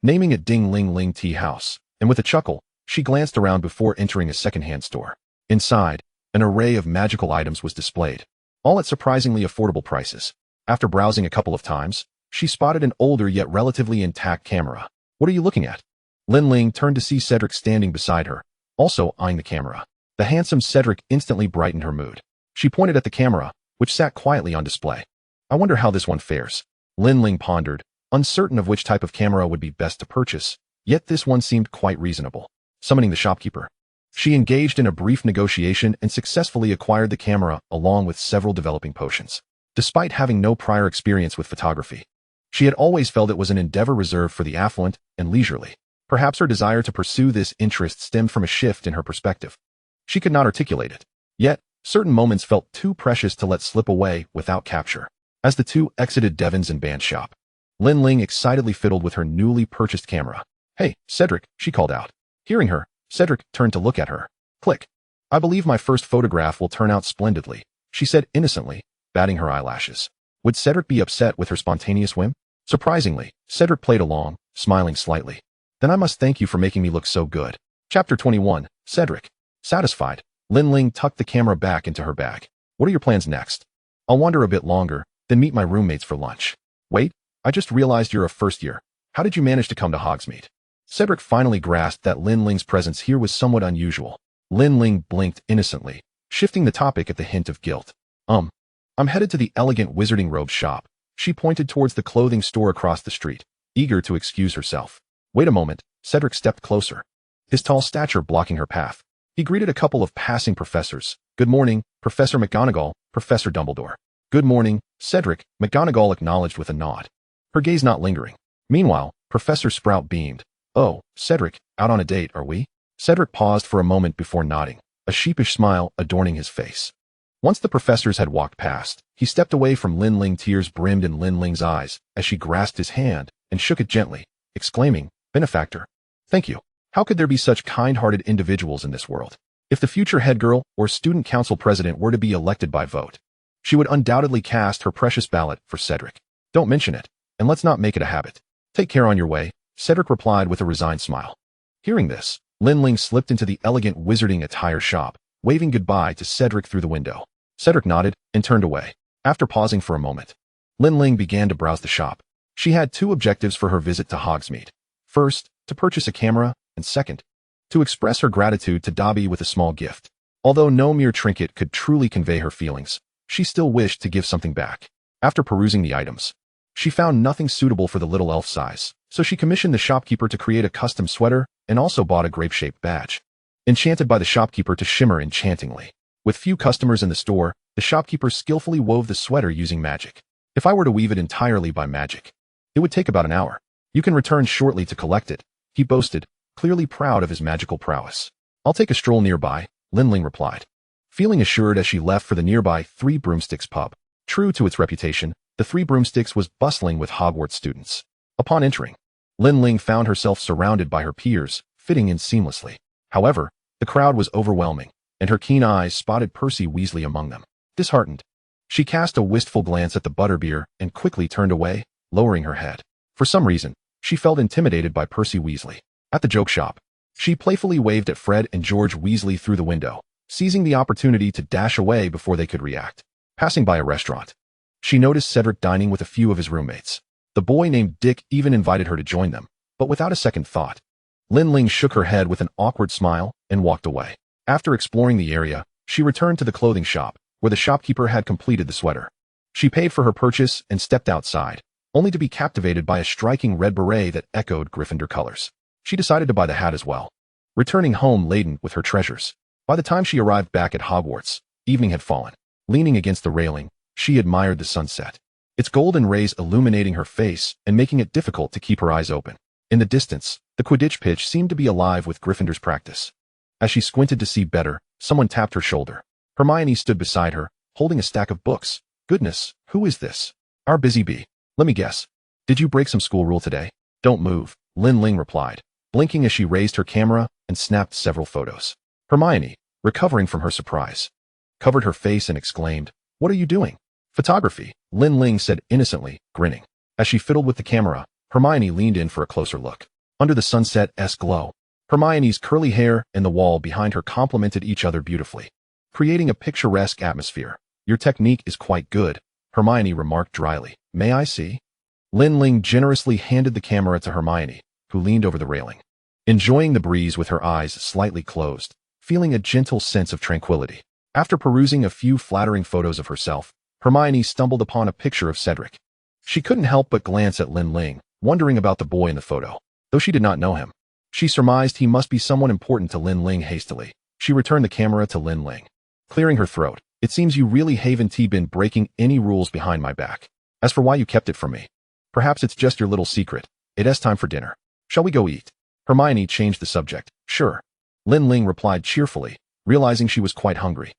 naming it Ling Ling Tea House, and with a chuckle, she glanced around before entering a second-hand store. Inside, an array of magical items was displayed, all at surprisingly affordable prices. After browsing a couple of times, she spotted an older yet relatively intact camera. "What are you looking at?" Lin Ling turned to see Cedric standing beside her, also eyeing the camera. The handsome Cedric instantly brightened her mood. She pointed at the camera, which sat quietly on display. "I wonder how this one fares." Lin Ling pondered, uncertain of which type of camera would be best to purchase, yet this one seemed quite reasonable. Summoning the shopkeeper, she engaged in a brief negotiation and successfully acquired the camera along with several developing potions. Despite having no prior experience with photography, she had always felt it was an endeavor reserved for the affluent and leisurely. Perhaps her desire to pursue this interest stemmed from a shift in her perspective. She could not articulate it. Yet, certain moments felt too precious to let slip away without capture. As the two exited Devon's and Band's shop, Lin Ling excitedly fiddled with her newly purchased camera. "Hey, Cedric," she called out. Hearing her, Cedric turned to look at her. Click. "I believe my first photograph will turn out splendidly," she said innocently, batting her eyelashes. Would Cedric be upset with her spontaneous whim? Surprisingly, Cedric played along, smiling slightly. "Then I must thank you for making me look so good." Chapter 21, Cedric. Satisfied, Lin Ling tucked the camera back into her bag. "What are your plans next?" "I'll wander a bit longer, then meet my roommates for lunch." "Wait, I just realized you're a first year. How did you manage to come to Hogsmeade?" Cedric finally grasped that Lin Ling's presence here was somewhat unusual. Lin Ling blinked innocently, shifting the topic at the hint of guilt. I'm headed to the elegant wizarding robes shop." She pointed towards the clothing store across the street, eager to excuse herself. "Wait a moment." Cedric stepped closer, his tall stature blocking her path. He greeted a couple of passing professors. "Good morning, Professor McGonagall, Professor Dumbledore." "Good morning, Cedric," McGonagall acknowledged with a nod, her gaze not lingering. Meanwhile, Professor Sprout beamed. "Oh, Cedric, out on a date, are we?" Cedric paused for a moment before nodding, a sheepish smile adorning his face. Once the professors had walked past, he stepped away from Lin Ling. Tears brimmed in Lin Ling's eyes as she grasped his hand and shook it gently, exclaiming, "Benefactor, thank you. How could there be such kind-hearted individuals in this world?" If the future head girl or student council president were to be elected by vote, she would undoubtedly cast her precious ballot for Cedric. "Don't mention it, and let's not make it a habit. Take care on your way," Cedric replied with a resigned smile. Hearing this, Lin Ling slipped into the elegant wizarding attire shop, waving goodbye to Cedric through the window. Cedric nodded and turned away. After pausing for a moment, Lin Ling began to browse the shop. She had two objectives for her visit to Hogsmeade. First, to purchase a camera, and second, to express her gratitude to Dobby with a small gift. Although no mere trinket could truly convey her feelings, she still wished to give something back. After perusing the items, she found nothing suitable for the little elf size, so she commissioned the shopkeeper to create a custom sweater and also bought a grape-shaped badge. Enchanted by the shopkeeper to shimmer enchantingly. With few customers in the store, the shopkeeper skillfully wove the sweater using magic. "If I were to weave it entirely by magic, it would take about an hour. You can return shortly to collect it," he boasted, clearly proud of his magical prowess. "I'll take a stroll nearby," Lin Ling replied, feeling assured as she left for the nearby Three Broomsticks pub. True to its reputation, the Three Broomsticks was bustling with Hogwarts students. Upon entering, Lin Ling found herself surrounded by her peers, fitting in seamlessly. However, the crowd was overwhelming, and her keen eyes spotted Percy Weasley among them. Disheartened, she cast a wistful glance at the butterbeer and quickly turned away, lowering her head. For some reason, she felt intimidated by Percy Weasley. At the joke shop, she playfully waved at Fred and George Weasley through the window, seizing the opportunity to dash away before they could react. Passing by a restaurant, she noticed Cedric dining with a few of his roommates. The boy named Dick even invited her to join them, but without a second thought, Lin Ling shook her head with an awkward smile and walked away. After exploring the area, she returned to the clothing shop, where the shopkeeper had completed the sweater. She paid for her purchase and stepped outside, only to be captivated by a striking red beret that echoed Gryffindor colors. She decided to buy the hat as well, returning home laden with her treasures. By the time she arrived back at Hogwarts, evening had fallen. Leaning against the railing, she admired the sunset, its golden rays illuminating her face and making it difficult to keep her eyes open. In the distance, the Quidditch pitch seemed to be alive with Gryffindor's practice. As she squinted to see better, someone tapped her shoulder. Hermione stood beside her, holding a stack of books. "Goodness, who is this?" "Our busy bee. Let me guess. Did you break some school rule today?" "Don't move," Lin Ling replied, blinking as she raised her camera and snapped several photos. Hermione, recovering from her surprise, covered her face and exclaimed, "What are you doing?" "Photography," Lin Ling said innocently, grinning. As she fiddled with the camera, Hermione leaned in for a closer look. Under the sunset's glow, Hermione's curly hair and the wall behind her complemented each other beautifully, creating a picturesque atmosphere. "Your technique is quite good," Hermione remarked dryly. "May I see?" Lin Ling generously handed the camera to Hermione, who leaned over the railing, enjoying the breeze with her eyes slightly closed, feeling a gentle sense of tranquility. After perusing a few flattering photos of herself, Hermione stumbled upon a picture of Cedric. She couldn't help but glance at Lin Ling, wondering about the boy in the photo. Though she did not know him, she surmised he must be someone important to Lin Ling. Hastily, she returned the camera to Lin Ling, clearing her throat. "It seems you really haven't been breaking any rules behind my back. As for why you kept it from me, perhaps it's just your little secret. It's time for dinner. Shall we go eat?" Hermione changed the subject. "Sure," Lin Ling replied cheerfully, realizing she was quite hungry.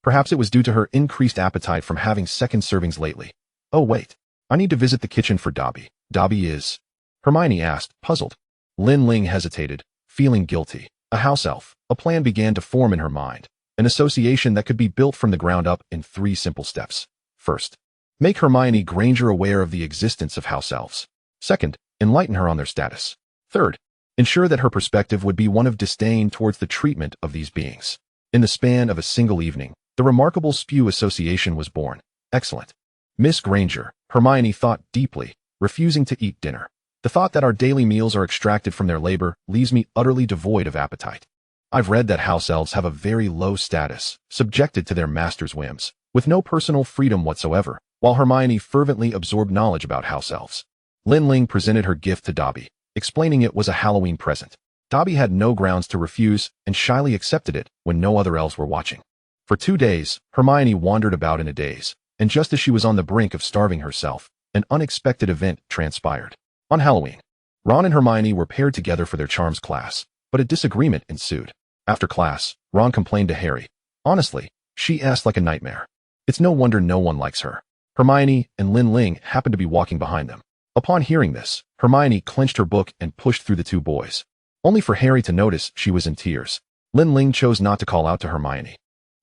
Perhaps it was due to her increased appetite from having second servings lately. "Oh wait, I need to visit the kitchen for Dobby." "Dobby is?" Hermione asked, puzzled. Lin Ling hesitated, feeling guilty. A house elf. A plan began to form in her mind, an association that could be built from the ground up in 3 simple steps. First, make Hermione Granger aware of the existence of house elves. Second, enlighten her on their status. Third, ensure that her perspective would be one of disdain towards the treatment of these beings. In the span of a single evening, the remarkable Spew Association was born. Excellent. Miss Granger, Hermione thought deeply, refusing to eat dinner. The thought that our daily meals are extracted from their labor leaves me utterly devoid of appetite. I've read that house elves have a very low status, subjected to their master's whims, with no personal freedom whatsoever, while Hermione fervently absorbed knowledge about house elves. Lin Ling presented her gift to Dobby, explaining it was a Halloween present. Dobby had no grounds to refuse and shyly accepted it when no other elves were watching. For 2 days, Hermione wandered about in a daze, and just as she was on the brink of starving herself, an unexpected event transpired. On Halloween, Ron and Hermione were paired together for their charms class, but a disagreement ensued. After class, Ron complained to Harry. Honestly, she acted like a nightmare. It's no wonder no one likes her. Hermione and Lin Ling happened to be walking behind them. Upon hearing this, Hermione clenched her book and pushed through the 2 boys, only for Harry to notice she was in tears. Lin Ling chose not to call out to Hermione,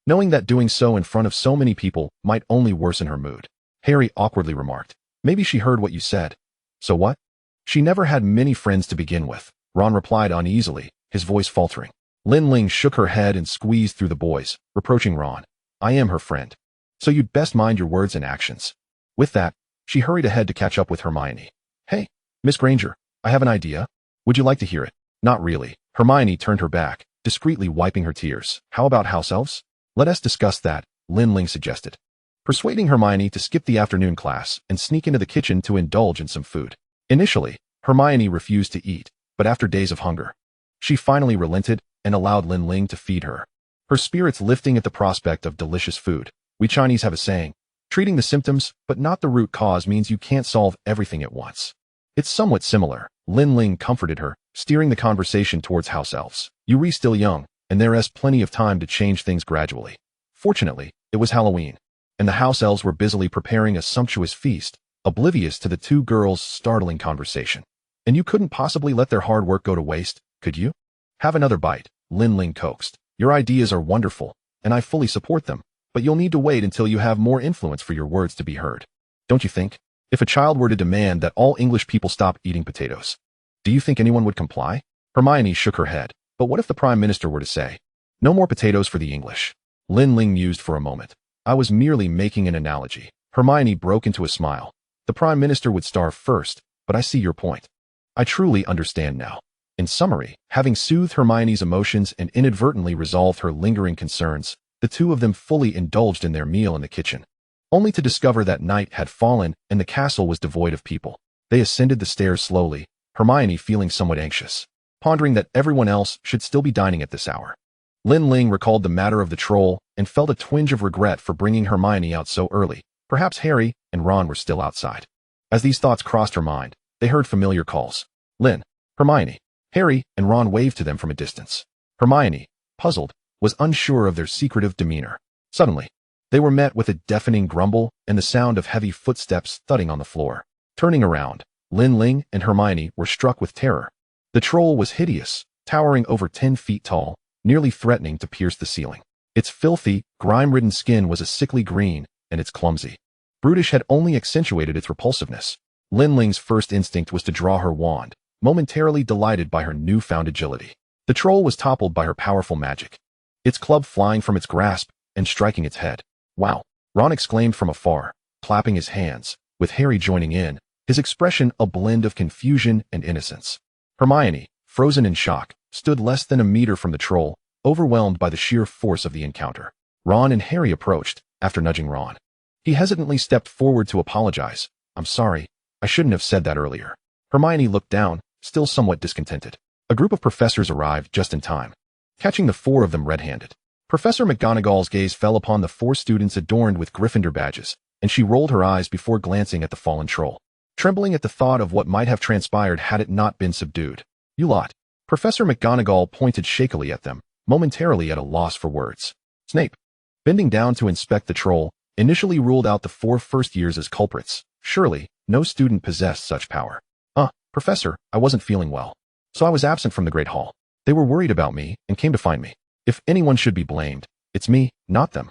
knowing that doing so in front of so many people might only worsen her mood. Harry awkwardly remarked, "Maybe she heard what you said." "So what?" "She never had many friends to begin with," Ron replied uneasily, his voice faltering. Lin Ling shook her head and squeezed through the boys, reproaching Ron. "I am her friend, so you'd best mind your words and actions." With that, she hurried ahead to catch up with Hermione. "Hey, Miss Granger, I have an idea. Would you like to hear it?" "Not really." Hermione turned her back, discreetly wiping her tears. "How about house elves?" "Let us discuss that," Lin Ling suggested, persuading Hermione to skip the afternoon class and sneak into the kitchen to indulge in some food. Initially, Hermione refused to eat, but after days of hunger, she finally relented and allowed Lin Ling to feed her, her spirits lifting at the prospect of delicious food. We Chinese have a saying, treating the symptoms but not the root cause means you can't solve everything at once. It's somewhat similar. Lin Ling comforted her, steering the conversation towards house elves. "You're still young, and there is plenty of time to change things gradually." Fortunately, it was Halloween, and the house elves were busily preparing a sumptuous feast, oblivious to the 2 girls' startling conversation. "And you couldn't possibly let their hard work go to waste, could you?" "Have another bite," Lin Ling coaxed. "Your ideas are wonderful, and I fully support them, but you'll need to wait until you have more influence for your words to be heard. Don't you think? If a child were to demand that all English people stop eating potatoes, do you think anyone would comply?" Hermione shook her head. "But what if the Prime Minister were to say, 'No more potatoes for the English'?" Lin Ling mused for a moment. "I was merely making an analogy." Hermione broke into a smile. "The Prime Minister would starve first, but I see your point. I truly understand now." In summary, having soothed Hermione's emotions and inadvertently resolved her lingering concerns, the 2 of them fully indulged in their meal in the kitchen, only to discover that night had fallen and the castle was devoid of people. They ascended the stairs slowly, Hermione feeling somewhat anxious, pondering that everyone else should still be dining at this hour. Lin Ling recalled the matter of the troll and felt a twinge of regret for bringing Hermione out so early. Perhaps Harry and Ron were still outside. As these thoughts crossed her mind, they heard familiar calls. "Lin, Hermione." Harry and Ron waved to them from a distance. Hermione, puzzled, was unsure of their secretive demeanor. Suddenly, they were met with a deafening grumble and the sound of heavy footsteps thudding on the floor. Turning around, Lin Ling and Hermione were struck with terror. The troll was hideous, towering over 10 feet tall, nearly threatening to pierce the ceiling. Its filthy, grime-ridden skin was a sickly green, and its clumsy brutish had only accentuated its repulsiveness. Lin Ling's first instinct was to draw her wand, momentarily delighted by her newfound agility. The troll was toppled by her powerful magic, its club flying from its grasp and striking its head. "Wow!" Ron exclaimed from afar, clapping his hands, with Harry joining in, his expression a blend of confusion and innocence. Hermione, frozen in shock, stood less than a meter from the troll, overwhelmed by the sheer force of the encounter. Ron and Harry approached, after nudging Ron. He hesitantly stepped forward to apologize. "I'm sorry, I shouldn't have said that earlier." Hermione looked down, still somewhat discontented. A group of professors arrived just in time, catching the four of them red-handed. Professor McGonagall's gaze fell upon the four students adorned with Gryffindor badges, and she rolled her eyes before glancing at the fallen troll, trembling at the thought of what might have transpired had it not been subdued. "You lot." Professor McGonagall pointed shakily at them, momentarily at a loss for words. Snape, bending down to inspect the troll, initially ruled out the four first years as culprits. Surely, no student possessed such power. Professor, I wasn't feeling well, so I was absent from the Great Hall. They were worried about me and came to find me. If anyone should be blamed, it's me, not them."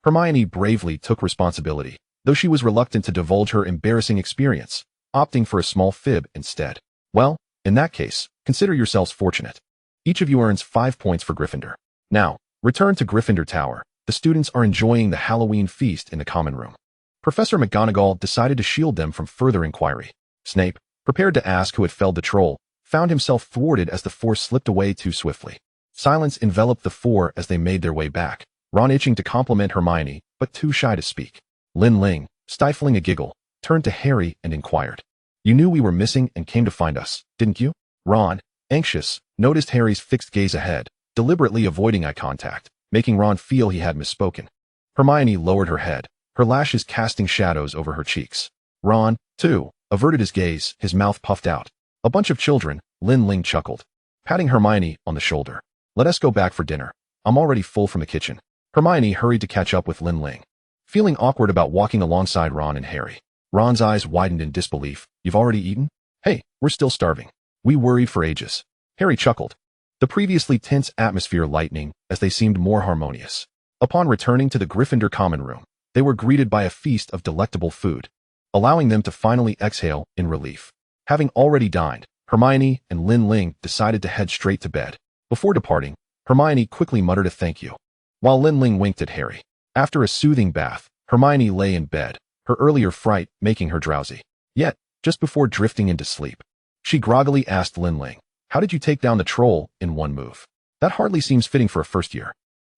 Hermione bravely took responsibility, though she was reluctant to divulge her embarrassing experience, opting for a small fib instead. "Well, in that case, consider yourselves fortunate. Each of you earns 5 points for Gryffindor. Now, return to Gryffindor Tower. The students are enjoying the Halloween feast in the common room." Professor McGonagall decided to shield them from further inquiry. Snape, prepared to ask who had felled the troll, found himself thwarted as the four slipped away too swiftly. Silence enveloped the four as they made their way back, Ron itching to compliment Hermione, but too shy to speak. Lin Ling, stifling a giggle, turned to Harry and inquired, "You knew we were missing and came to find us, didn't you?" Ron, anxious, noticed Harry's fixed gaze ahead, deliberately avoiding eye contact, making Ron feel he had misspoken. Hermione lowered her head, her lashes casting shadows over her cheeks. Ron, too, averted his gaze, his mouth puffed out. "A bunch of children," Lin Ling chuckled, patting Hermione on the shoulder. "Let us go back for dinner. I'm already full from the kitchen." Hermione hurried to catch up with Lin Ling, feeling awkward about walking alongside Ron and Harry. Ron's eyes widened in disbelief. "You've already eaten?" "Hey, we're still starving. We worried for ages." Harry chuckled, the previously tense atmosphere lightening as they seemed more harmonious. Upon returning to the Gryffindor common room, they were greeted by a feast of delectable food, allowing them to finally exhale in relief. Having already dined, Hermione and Lin Ling decided to head straight to bed. Before departing, Hermione quickly muttered a thank you, while Lin Ling winked at Harry. After a soothing bath, Hermione lay in bed, her earlier fright making her drowsy. Yet, just before drifting into sleep, she groggily asked Lin Ling, "How did you take down the troll in one move? That hardly seems fitting for a first year."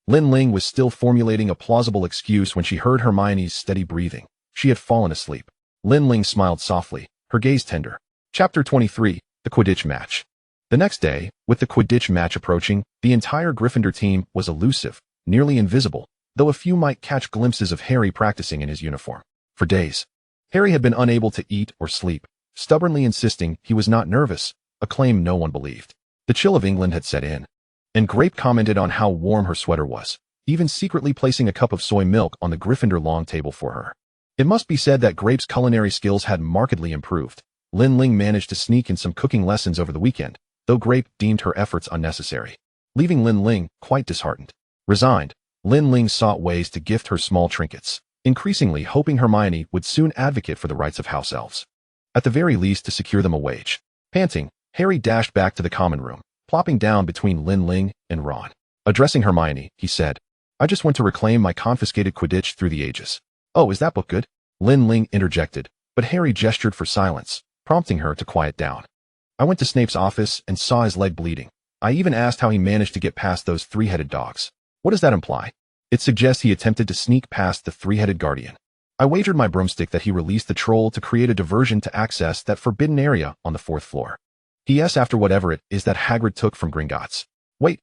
Lin Ling was still formulating a plausible excuse when she heard Hermione's steady breathing. She had fallen asleep. Lin Ling smiled softly, her gaze tender. Chapter 23, The Quidditch Match. The next day, with the Quidditch match approaching, the entire Gryffindor team was elusive, nearly invisible, though a few might catch glimpses of Harry practicing in his uniform. For days, Harry had been unable to eat or sleep, stubbornly insisting he was not nervous, a claim no one believed. The chill of England had set in, and Grape commented on how warm her sweater was, even secretly placing a cup of soy milk on the Gryffindor long table for her. It must be said that Grape's culinary skills had markedly improved. Lin Ling managed to sneak in some cooking lessons over the weekend, though Grape deemed her efforts unnecessary, leaving Lin Ling quite disheartened. Resigned, Lin Ling sought ways to gift her small trinkets, increasingly hoping Hermione would soon advocate for the rights of house elves, at the very least to secure them a wage. Panting, Harry dashed back to the common room, plopping down between Lin Ling and Ron. Addressing Hermione, he said, "I just went to reclaim my confiscated Quidditch through the ages." "Oh, is that book good?" Lin Ling interjected, but Harry gestured for silence, prompting her to quiet down. "I went to Snape's office and saw his leg bleeding. I even asked how he managed to get past those three-headed dogs." "What does that imply?" "It suggests he attempted to sneak past the three-headed guardian. I wagered my broomstick that he released the troll to create a diversion to access that forbidden area on the 4th floor. P.S. after whatever it is that Hagrid took from Gringotts." Wait.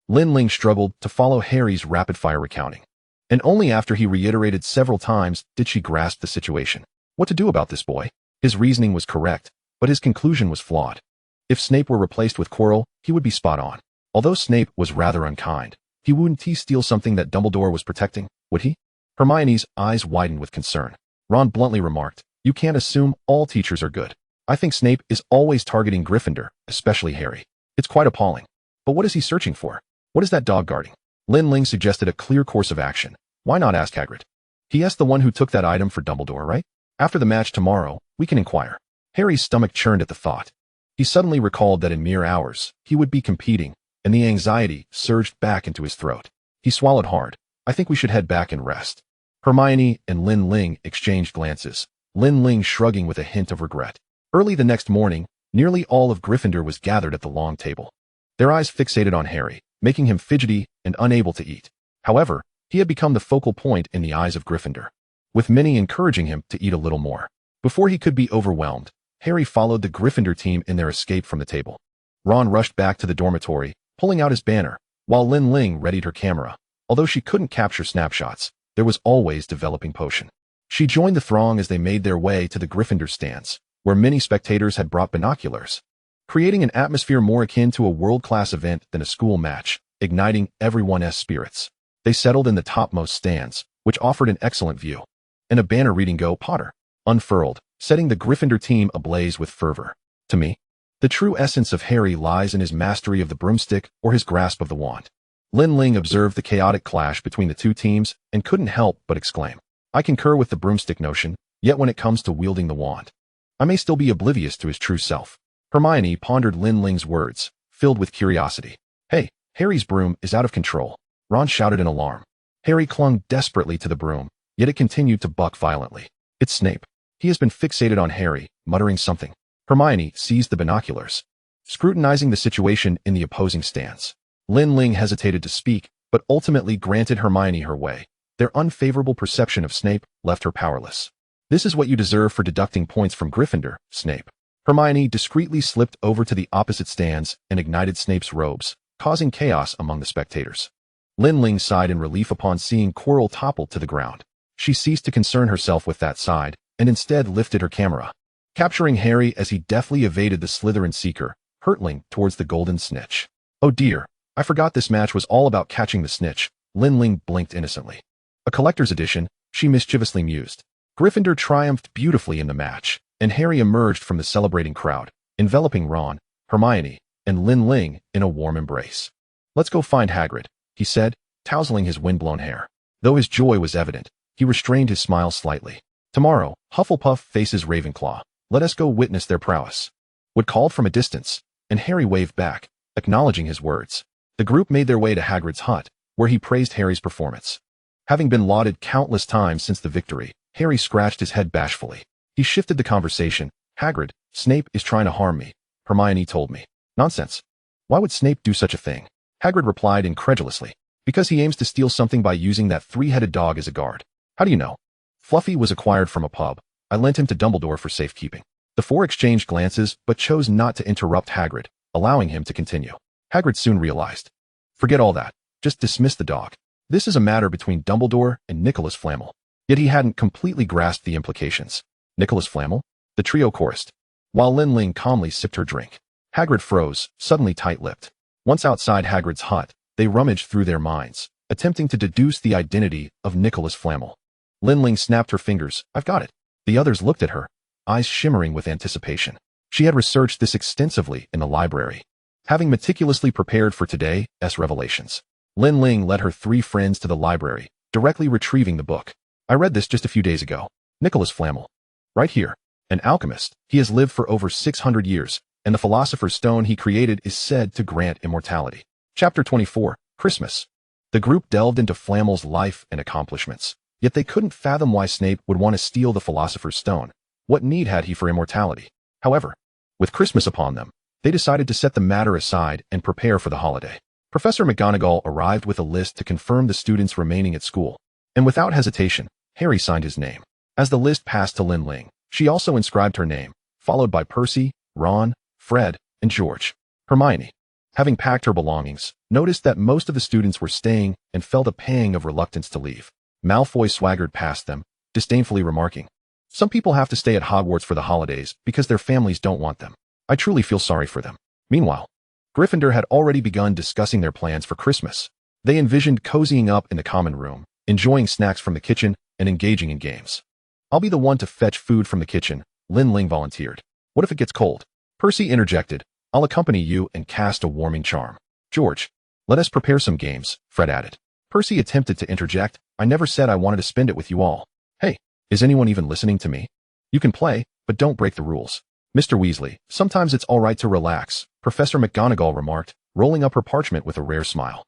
Lin Ling struggled to follow Harry's rapid-fire recounting, and only after he reiterated several times did she grasp the situation. What to do about this boy? His reasoning was correct, but his conclusion was flawed. If Snape were replaced with Quirrell, he would be spot on. Although Snape was rather unkind, wouldn't he steal something that Dumbledore was protecting, would he? Hermione's eyes widened with concern. Ron bluntly remarked, "You can't assume all teachers are good." I think Snape is always targeting Gryffindor, especially Harry. It's quite appalling. But what is he searching for? What is that dog guarding? Lin Ling suggested a clear course of action. Why not ask Hagrid? He asked the one who took that item for Dumbledore, right? After the match tomorrow, we can inquire. Harry's stomach churned at the thought. He suddenly recalled that in mere hours, he would be competing, and the anxiety surged back into his throat. He swallowed hard. I think we should head back and rest. Hermione and Lin Ling exchanged glances, Lin Ling shrugging with a hint of regret. Early the next morning, nearly all of Gryffindor was gathered at the long table. Their eyes fixated on Harry, making him fidgety and unable to eat. However, he had become the focal point in the eyes of Gryffindor, with many encouraging him to eat a little more. Before he could be overwhelmed, Harry followed the Gryffindor team in their escape from the table. Ron rushed back to the dormitory, pulling out his banner, while Lin Ling readied her camera. Although she couldn't capture snapshots, there was always developing potion. She joined the throng as they made their way to the Gryffindor stands, where many spectators had brought binoculars, creating an atmosphere more akin to a world-class event than a school match, igniting everyone's spirits. They settled in the topmost stands, which offered an excellent view, and a banner reading "Go Potter" unfurled, setting the Gryffindor team ablaze with fervor. To me, the true essence of Harry lies in his mastery of the broomstick or his grasp of the wand. Lin Ling observed the chaotic clash between the two teams and couldn't help but exclaim, I concur with the broomstick notion, yet when it comes to wielding the wand, I may still be oblivious to his true self. Hermione pondered Lin Ling's words, filled with curiosity. Hey, Harry's broom is out of control. Ron shouted in alarm. Harry clung desperately to the broom, yet it continued to buck violently. It's Snape. He has been fixated on Harry, muttering something. Hermione seized the binoculars, scrutinizing the situation in the opposing stands. Lin Ling hesitated to speak, but ultimately granted Hermione her way. Their unfavorable perception of Snape left her powerless. This is what you deserve for deducting points from Gryffindor, Snape. Hermione discreetly slipped over to the opposite stands and ignited Snape's robes, causing chaos among the spectators. Lin Ling sighed in relief upon seeing Quirrell topple to the ground. She ceased to concern herself with that side, and instead lifted her camera, capturing Harry as he deftly evaded the Slytherin Seeker, hurtling towards the golden snitch. Oh dear, I forgot this match was all about catching the snitch. Lin Ling blinked innocently. A collector's edition, she mischievously mused. Gryffindor triumphed beautifully in the match, and Harry emerged from the celebrating crowd, enveloping Ron, Hermione, and Lin Ling in a warm embrace. Let's go find Hagrid, he said, tousling his windblown hair. Though his joy was evident, he restrained his smile slightly. Tomorrow, Hufflepuff faces Ravenclaw. Let us go witness their prowess. Wood called from a distance, and Harry waved back, acknowledging his words. The group made their way to Hagrid's hut, where he praised Harry's performance. Having been lauded countless times since the victory, Harry scratched his head bashfully. He shifted the conversation. Hagrid, Snape is trying to harm me, Hermione told me. Nonsense. Why would Snape do such a thing? Hagrid replied incredulously. Because he aims to steal something by using that three-headed dog as a guard. How do you know? Fluffy was acquired from a pub. I lent him to Dumbledore for safekeeping. The four exchanged glances but chose not to interrupt Hagrid, allowing him to continue. Hagrid soon realized. Forget all that. Just dismiss the dog. This is a matter between Dumbledore and Nicholas Flamel. Yet he hadn't completely grasped the implications. Nicholas Flamel? The trio chorused, while Lin Ling calmly sipped her drink. Hagrid froze, suddenly tight-lipped. Once outside Hagrid's hut, they rummaged through their minds, attempting to deduce the identity of Nicholas Flamel. Lin Ling snapped her fingers. I've got it. The others looked at her, eyes shimmering with anticipation. She had researched this extensively in the library, having meticulously prepared for today's revelations. Lin Ling led her three friends to the library, directly retrieving the book. I read this just a few days ago. Nicholas Flamel. Right here. An alchemist. He has lived for over 600 years, and the Philosopher's Stone he created is said to grant immortality. Chapter 24. Christmas. The group delved into Flamel's life and accomplishments. Yet they couldn't fathom why Snape would want to steal the Philosopher's Stone. What need had he for immortality? However, with Christmas upon them, they decided to set the matter aside and prepare for the holiday. Professor McGonagall arrived with a list to confirm the students remaining at school, and without hesitation, Harry signed his name. As the list passed to Lin Ling, she also inscribed her name, followed by Percy, Ron, Fred, and George. Hermione, having packed her belongings, noticed that most of the students were staying and felt a pang of reluctance to leave. Malfoy swaggered past them, disdainfully remarking, some people have to stay at Hogwarts for the holidays because their families don't want them. I truly feel sorry for them. Meanwhile, Gryffindor had already begun discussing their plans for Christmas. They envisioned cozying up in the common room, enjoying snacks from the kitchen, and engaging in games. I'll be the one to fetch food from the kitchen, Lin Ling volunteered. What if it gets cold? Percy interjected. I'll accompany you and cast a warming charm. George, let us prepare some games, Fred added. Percy attempted to interject. I never said I wanted to spend it with you all. Hey, is anyone even listening to me? You can play, but don't break the rules. Mr. Weasley, sometimes it's all right to relax, Professor McGonagall remarked, rolling up her parchment with a rare smile.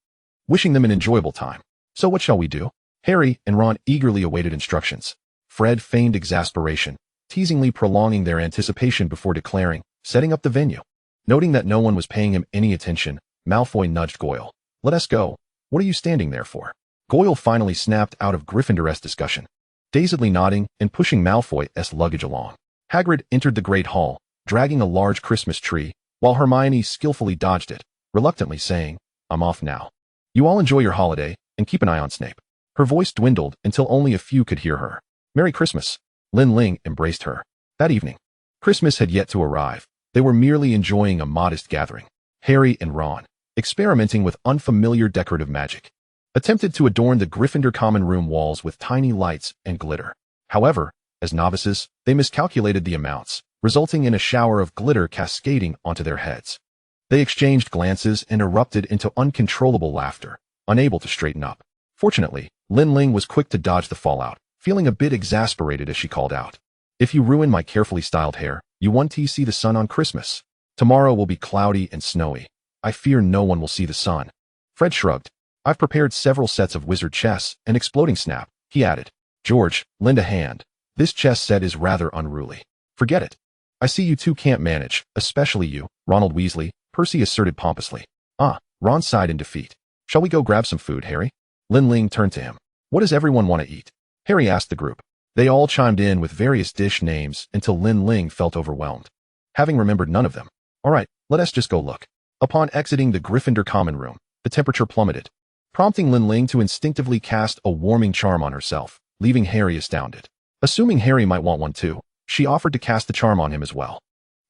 Wishing them an enjoyable time. So what shall we do? Harry and Ron eagerly awaited instructions. Fred feigned exasperation, teasingly prolonging their anticipation before declaring, setting up the venue. Noting that no one was paying him any attention, Malfoy nudged Goyle. Let us go. What are you standing there for? Goyle finally snapped out of Gryffindor's discussion, dazedly nodding and pushing Malfoy's luggage along. Hagrid entered the Great Hall, dragging a large Christmas tree, while Hermione skillfully dodged it, reluctantly saying, I'm off now. You all enjoy your holiday, and keep an eye on Snape. Her voice dwindled until only a few could hear her. Merry Christmas. Lin Ling embraced her. That evening, Christmas had yet to arrive. They were merely enjoying a modest gathering. Harry and Ron, experimenting with unfamiliar decorative magic, attempted to adorn the Gryffindor common room walls with tiny lights and glitter. However, as novices, they miscalculated the amounts, resulting in a shower of glitter cascading onto their heads. They exchanged glances and erupted into uncontrollable laughter, unable to straighten up. Fortunately, Lin Ling was quick to dodge the fallout, feeling a bit exasperated as she called out. If you ruin my carefully styled hair, you won't see the sun on Christmas. Tomorrow will be cloudy and snowy. I fear no one will see the sun. Fred shrugged. I've prepared several sets of wizard chess and exploding snap, he added. George, lend a hand. This chess set is rather unruly. Forget it. I see you two can't manage, especially you, Ronald Weasley, Percy asserted pompously. Ron sighed in defeat. Shall we go grab some food, Harry? Lin Ling turned to him. What does everyone want to eat? Harry asked the group. They all chimed in with various dish names until Lin Ling felt overwhelmed, having remembered none of them. All right, let us just go look. Upon exiting the Gryffindor common room, the temperature plummeted, prompting Lin Ling to instinctively cast a warming charm on herself, leaving Harry astounded. Assuming Harry might want one too, she offered to cast the charm on him as well.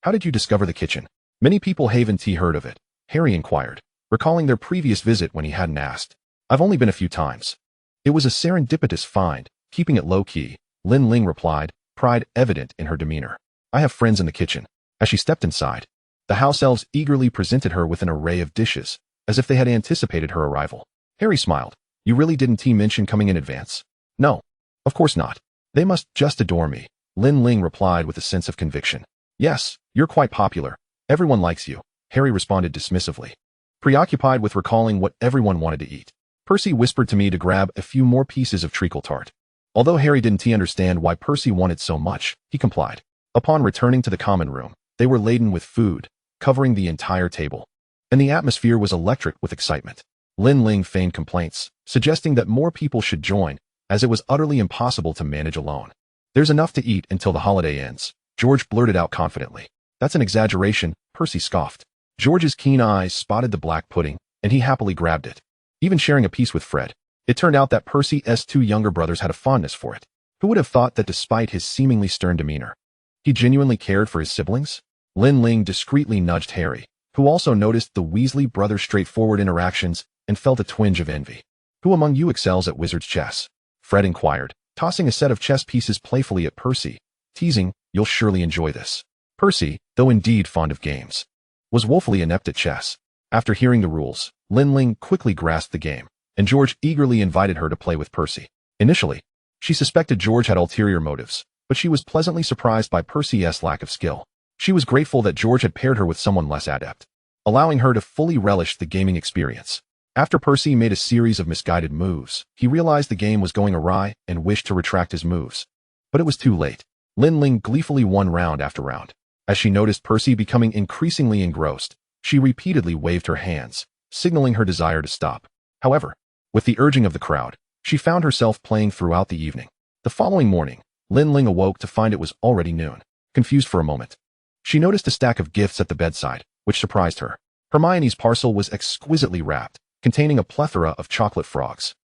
How did you discover the kitchen? Many people haven't heard of it, Harry inquired, recalling their previous visit when he hadn't asked. I've only been a few times. It was a serendipitous find, keeping it low-key, Lin Ling replied, pride evident in her demeanor. I have friends in the kitchen. As she stepped inside, the house elves eagerly presented her with an array of dishes, as if they had anticipated her arrival. Harry smiled. You really didn't mention coming in advance? No, of course not. They must just adore me, Lin Ling replied with a sense of conviction. Yes, you're quite popular. Everyone likes you, Harry responded dismissively, preoccupied with recalling what everyone wanted to eat. Percy whispered to me to grab a few more pieces of treacle tart. Although Harry didn't understand why Percy wanted so much, he complied. Upon returning to the common room, they were laden with food, covering the entire table, and the atmosphere was electric with excitement. Lin Ling feigned complaints, suggesting that more people should join, as it was utterly impossible to manage alone. There's enough to eat until the holiday ends, George blurted out confidently. That's an exaggeration, Percy scoffed. George's keen eyes spotted the black pudding, and he happily grabbed it, even sharing a piece with Fred. It turned out that Percy's two younger brothers had a fondness for it. Who would have thought that despite his seemingly stern demeanor, he genuinely cared for his siblings? Lin Ling discreetly nudged Harry, who also noticed the Weasley brothers' straightforward interactions and felt a twinge of envy. Who among you excels at wizard's chess? Fred inquired, tossing a set of chess pieces playfully at Percy, teasing, you'll surely enjoy this. Percy, though indeed fond of games, was woefully inept at chess. After hearing the rules, Lin Ling quickly grasped the game, and George eagerly invited her to play with Percy. Initially, she suspected George had ulterior motives, but she was pleasantly surprised by Percy's lack of skill. She was grateful that George had paired her with someone less adept, allowing her to fully relish the gaming experience. After Percy made a series of misguided moves, he realized the game was going awry and wished to retract his moves. But it was too late. Lin Ling gleefully won round after round. As she noticed Percy becoming increasingly engrossed, she repeatedly waved her hands, signaling her desire to stop. However, with the urging of the crowd, she found herself playing throughout the evening. The following morning, Lin Ling awoke to find it was already noon. Confused for a moment, she noticed a stack of gifts at the bedside, which surprised her. Hermione's parcel was exquisitely wrapped, containing a plethora of chocolate frogs,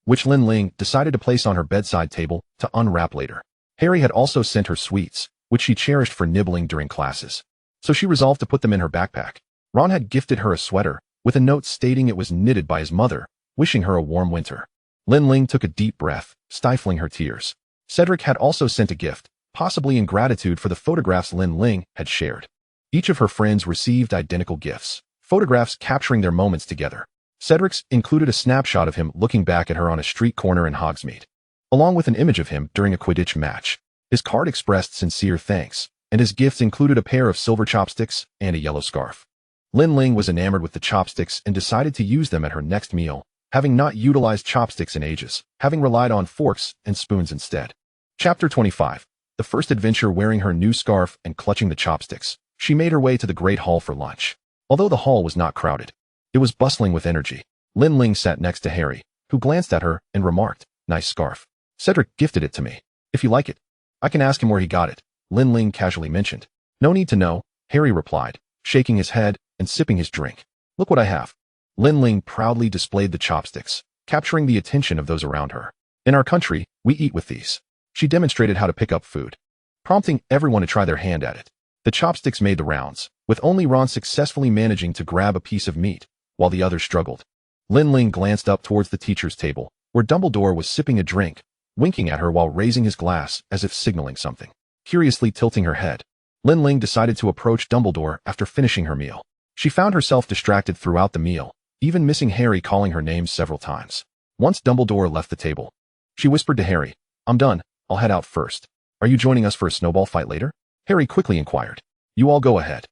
which Lin Ling decided to place on her bedside table to unwrap later. Harry had also sent her sweets, which she cherished for nibbling during classes, so she resolved to put them in her backpack. Ron had gifted her a sweater, with a note stating it was knitted by his mother, wishing her a warm winter. Lin Ling took a deep breath, stifling her tears. Cedric had also sent a gift, possibly in gratitude for the photographs Lin Ling had shared. Each of her friends received identical gifts, photographs capturing their moments together. Cedric's included a snapshot of him looking back at her on a street corner in Hogsmeade, along with an image of him during a Quidditch match. His card expressed sincere thanks, and his gifts included a pair of silver chopsticks and a yellow scarf. Lin Ling was enamored with the chopsticks and decided to use them at her next meal, having not utilized chopsticks in ages, having relied on forks and spoons instead. Chapter 25. The first adventure. Wearing her new scarf and clutching the chopsticks, she made her way to the Great Hall for lunch. Although the hall was not crowded, it was bustling with energy. Lin Ling sat next to Harry, who glanced at her and remarked, "Nice scarf. Cedric gifted it to me. If you like it, I can ask him where he got it," Lin Ling casually mentioned. "No need to know," Harry replied, shaking his head and sipping his drink. "Look what I have." Lin Ling proudly displayed the chopsticks, capturing the attention of those around her. "In our country, we eat with these." She demonstrated how to pick up food, prompting everyone to try their hand at it. The chopsticks made the rounds, with only Ron successfully managing to grab a piece of meat, while the others struggled. Lin Ling glanced up towards the teacher's table, where Dumbledore was sipping a drink, winking at her while raising his glass as if signaling something. Curiously tilting her head, Lin Ling decided to approach Dumbledore after finishing her meal. She found herself distracted throughout the meal, even missing Harry calling her name several times. Once Dumbledore left the table, she whispered to Harry, "I'm done, I'll head out first. Are you joining us for a snowball fight later?" Harry quickly inquired. "You all go ahead.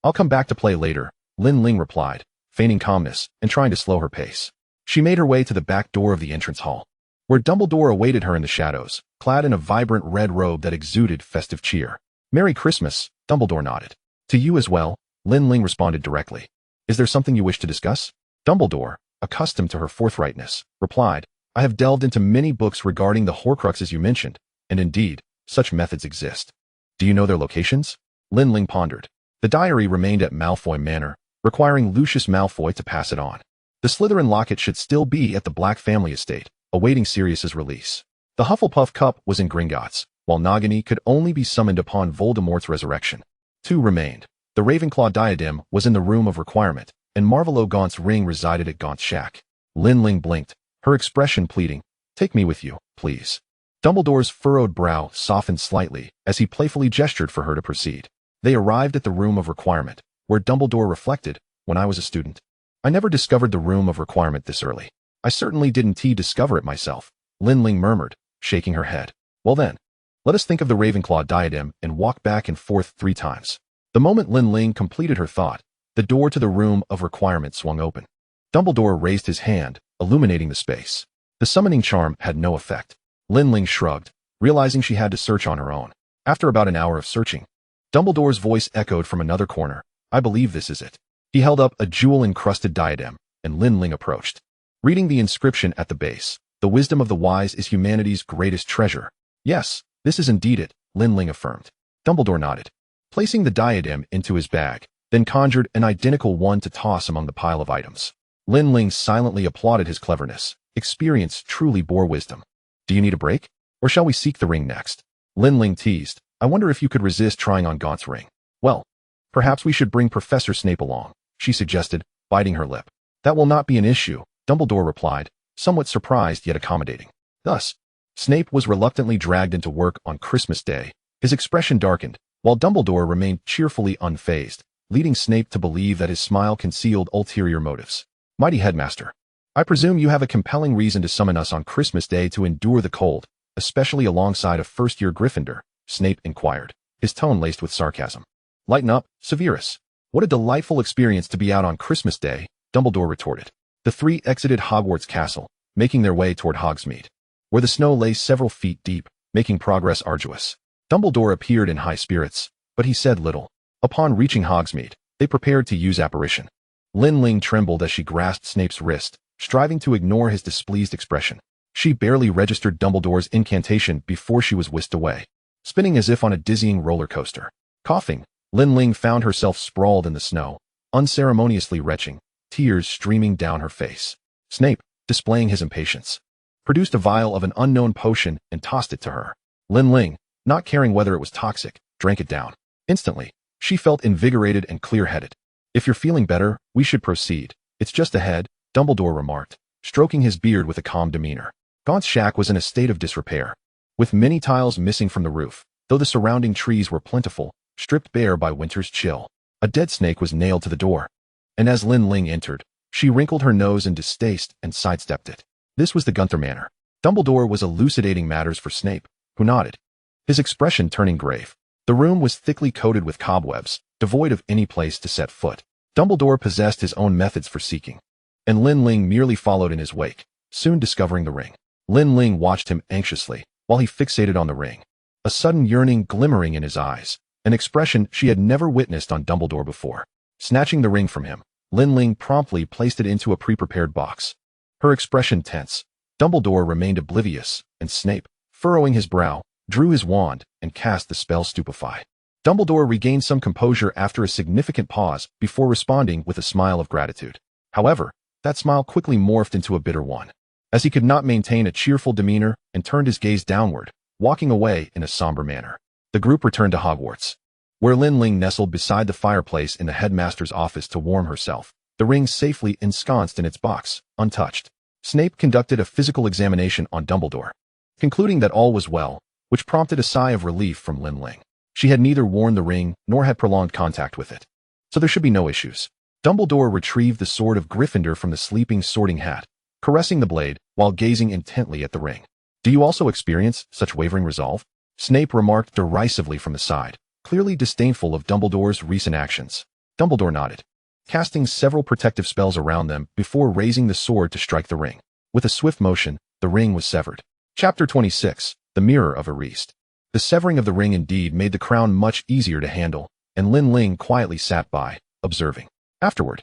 I'll come back to play later," Lin Ling replied, feigning calmness and trying to slow her pace. She made her way to the back door of the entrance hall, where Dumbledore awaited her in the shadows, clad in a vibrant red robe that exuded festive cheer. "Merry Christmas," Dumbledore nodded. "To you as well," Lin Ling responded directly. "Is there something you wish to discuss?" Dumbledore, accustomed to her forthrightness, replied, "I have delved into many books regarding the Horcruxes you mentioned, and indeed, such methods exist. Do you know their locations?" Lin Ling pondered. The diary remained at Malfoy Manor, requiring Lucius Malfoy to pass it on. The Slytherin locket should still be at the Black family estate, awaiting Sirius's release. The Hufflepuff cup was in Gringotts, while Nagini could only be summoned upon Voldemort's resurrection. Two remained. The Ravenclaw diadem was in the room of requirement, and Marvolo Gaunt's ring resided at Gaunt's shack. Lin Ling blinked, her expression pleading, "Take me with you, please." Dumbledore's furrowed brow softened slightly as he playfully gestured for her to proceed. They arrived at the room of requirement, where Dumbledore reflected, "When I was a student, I never discovered the room of requirement this early. I certainly didn't discover it myself," Lin Ling murmured, shaking her head. "Well then, let us think of the Ravenclaw diadem and walk back and forth 3 times. The moment Lin Ling completed her thought, the door to the room of requirement swung open. Dumbledore raised his hand, illuminating the space. The summoning charm had no effect. Lin Ling shrugged, realizing she had to search on her own. After about an hour of searching, Dumbledore's voice echoed from another corner, "I believe this is it." He held up a jewel-encrusted diadem, and Lin Ling approached. Reading the inscription at the base, "The wisdom of the wise is humanity's greatest treasure." "Yes, this is indeed it," Lin Ling affirmed. Dumbledore nodded, placing the diadem into his bag, then conjured an identical one to toss among the pile of items. Lin Ling silently applauded his cleverness. Experience truly bore wisdom. "Do you need a break? Or shall we seek the ring next?" Lin Ling teased, "I wonder if you could resist trying on Gaunt's ring." "Well, perhaps we should bring Professor Snape along," she suggested, biting her lip. "That will not be an issue," Dumbledore replied, somewhat surprised yet accommodating. Thus, Snape was reluctantly dragged into work on Christmas Day. His expression darkened, while Dumbledore remained cheerfully unfazed, leading Snape to believe that his smile concealed ulterior motives. "Mighty Headmaster, I presume you have a compelling reason to summon us on Christmas Day to endure the cold, especially alongside a first-year Gryffindor," Snape inquired, his tone laced with sarcasm. "Lighten up, Severus. What a delightful experience to be out on Christmas Day," Dumbledore retorted. The three exited Hogwarts Castle, making their way toward Hogsmeade, where the snow lay several feet deep, making progress arduous. Dumbledore appeared in high spirits, but he said little. Upon reaching Hogsmeade, they prepared to use apparition. Lin Ling trembled as she grasped Snape's wrist, striving to ignore his displeased expression. She barely registered Dumbledore's incantation before she was whisked away, spinning as if on a dizzying roller coaster. Coughing, Lin Ling found herself sprawled in the snow, unceremoniously retching, tears streaming down her face. Snape, displaying his impatience, produced a vial of an unknown potion and tossed it to her. Lin Ling, not caring whether it was toxic, drank it down. Instantly, she felt invigorated and clear-headed. "If you're feeling better, we should proceed. It's just ahead," Dumbledore remarked, stroking his beard with a calm demeanor. Gaunt's shack was in a state of disrepair, with many tiles missing from the roof, though the surrounding trees were plentiful, stripped bare by winter's chill. A dead snake was nailed to the door, and as Lin Ling entered, she wrinkled her nose in distaste and sidestepped it. This was the Gunther Manor. Dumbledore was elucidating matters for Snape, who nodded, his expression turning grave. The room was thickly coated with cobwebs, devoid of any place to set foot. Dumbledore possessed his own methods for seeking, and Lin Ling merely followed in his wake, soon discovering the ring. Lin Ling watched him anxiously, while he fixated on the ring, a sudden yearning glimmering in his eyes, an expression she had never witnessed on Dumbledore before. Snatching the ring from him, Lin Ling promptly placed it into a pre-prepared box. Her expression tense, Dumbledore remained oblivious, and Snape, furrowing his brow, drew his wand and cast the spell Stupefy. Dumbledore regained some composure after a significant pause before responding with a smile of gratitude. However, that smile quickly morphed into a bitter one, as he could not maintain a cheerful demeanor and turned his gaze downward, walking away in a somber manner. The group returned to Hogwarts, where Lin Ling nestled beside the fireplace in the headmaster's office to warm herself, the ring safely ensconced in its box, untouched. Snape conducted a physical examination on Dumbledore, concluding that all was well, which prompted a sigh of relief from Lin Ling. She had neither worn the ring nor had prolonged contact with it, so there should be no issues. Dumbledore retrieved the sword of Gryffindor from the sleeping Sorting Hat, caressing the blade while gazing intently at the ring. "Do you also experience such wavering resolve?" Snape remarked derisively from the side, clearly disdainful of Dumbledore's recent actions. Dumbledore nodded, casting several protective spells around them before raising the sword to strike the ring. With a swift motion, the ring was severed. Chapter 26, The Mirror of Erased. The severing of the ring indeed made the crown much easier to handle, and Lin Ling quietly sat by, observing. Afterward,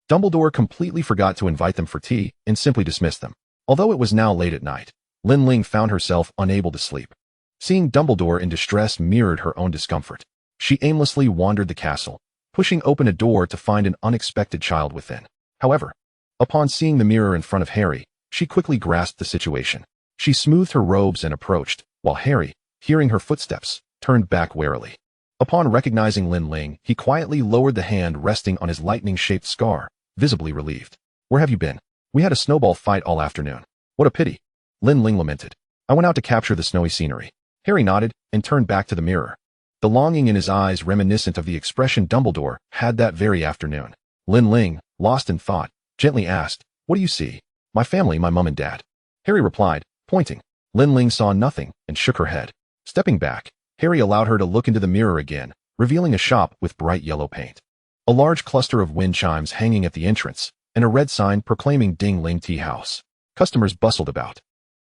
Dumbledore completely forgot to invite them for tea and simply dismissed them. Although it was now late at night, Lin Ling found herself unable to sleep. Seeing Dumbledore in distress mirrored her own discomfort. She aimlessly wandered the castle, pushing open a door to find an unexpected child within. However, upon seeing the mirror in front of Harry, she quickly grasped the situation. She smoothed her robes and approached, while Harry, hearing her footsteps, turned back warily. Upon recognizing Lin Ling, he quietly lowered the hand resting on his lightning-shaped scar, visibly relieved. "Where have you been? We had a snowball fight all afternoon. What a pity," Lin Ling lamented. "I went out to capture the snowy scenery." Harry nodded and turned back to the mirror, the longing in his eyes reminiscent of the expression Dumbledore had that very afternoon. Lin Ling, lost in thought, gently asked, "What do you see?" "My family, my mum and dad," Harry replied, pointing. Lin Ling saw nothing and shook her head. Stepping back, Harry allowed her to look into the mirror again, revealing a shop with bright yellow paint, a large cluster of wind chimes hanging at the entrance, and a red sign proclaiming Ding Ling Tea House. Customers bustled about,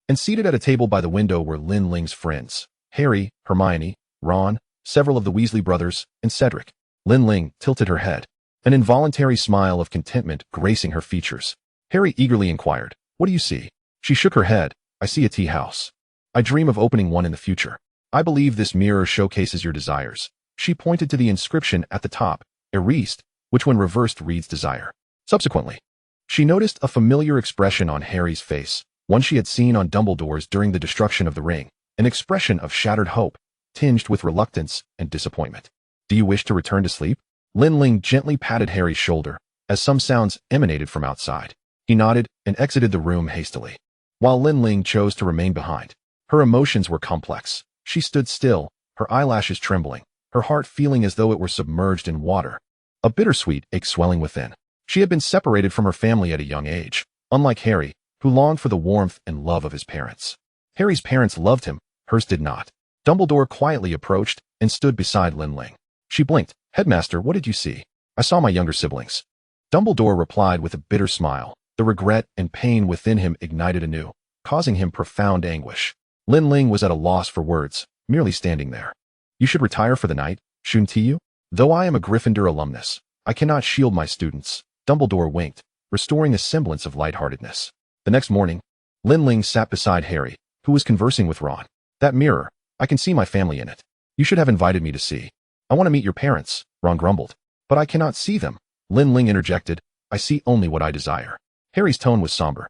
and seated at a table by the window were Lin Ling's friends, Harry, Hermione, Ron, several of the Weasley brothers, and Cedric. Lin Ling tilted her head, an involuntary smile of contentment gracing her features. Harry eagerly inquired, "What do you see?" She shook her head. "I see a tea house. I dream of opening one in the future. I believe this mirror showcases your desires." She pointed to the inscription at the top, "Erased," which when reversed reads desire. Subsequently, she noticed a familiar expression on Harry's face, one she had seen on Dumbledore's during the destruction of the ring, an expression of shattered hope, tinged with reluctance and disappointment. "Do you wish to return to sleep?" Lin Ling gently patted Harry's shoulder, as some sounds emanated from outside. He nodded and exited the room hastily, while Lin Ling chose to remain behind. Her emotions were complex. She stood still, her eyelashes trembling, her heart feeling as though it were submerged in water, a bittersweet ache swelling within. She had been separated from her family at a young age, unlike Harry, who longed for the warmth and love of his parents. Harry's parents loved him, hers did not. Dumbledore quietly approached and stood beside Lin Ling. She blinked. "Headmaster, what did you see?" "I saw my younger siblings." Dumbledore replied with a bitter smile. The regret and pain within him ignited anew, causing him profound anguish. Lin Ling was at a loss for words, merely standing there. "You should retire for the night, shouldn't you? Though I am a Gryffindor alumnus, I cannot shield my students." Dumbledore winked, restoring a semblance of lightheartedness. The next morning, Lin Ling sat beside Harry, who was conversing with Ron. "That mirror, I can see my family in it. You should have invited me to see." "I want to meet your parents," Ron grumbled. "But I cannot see them," Lin Ling interjected. "I see only what I desire." Harry's tone was somber,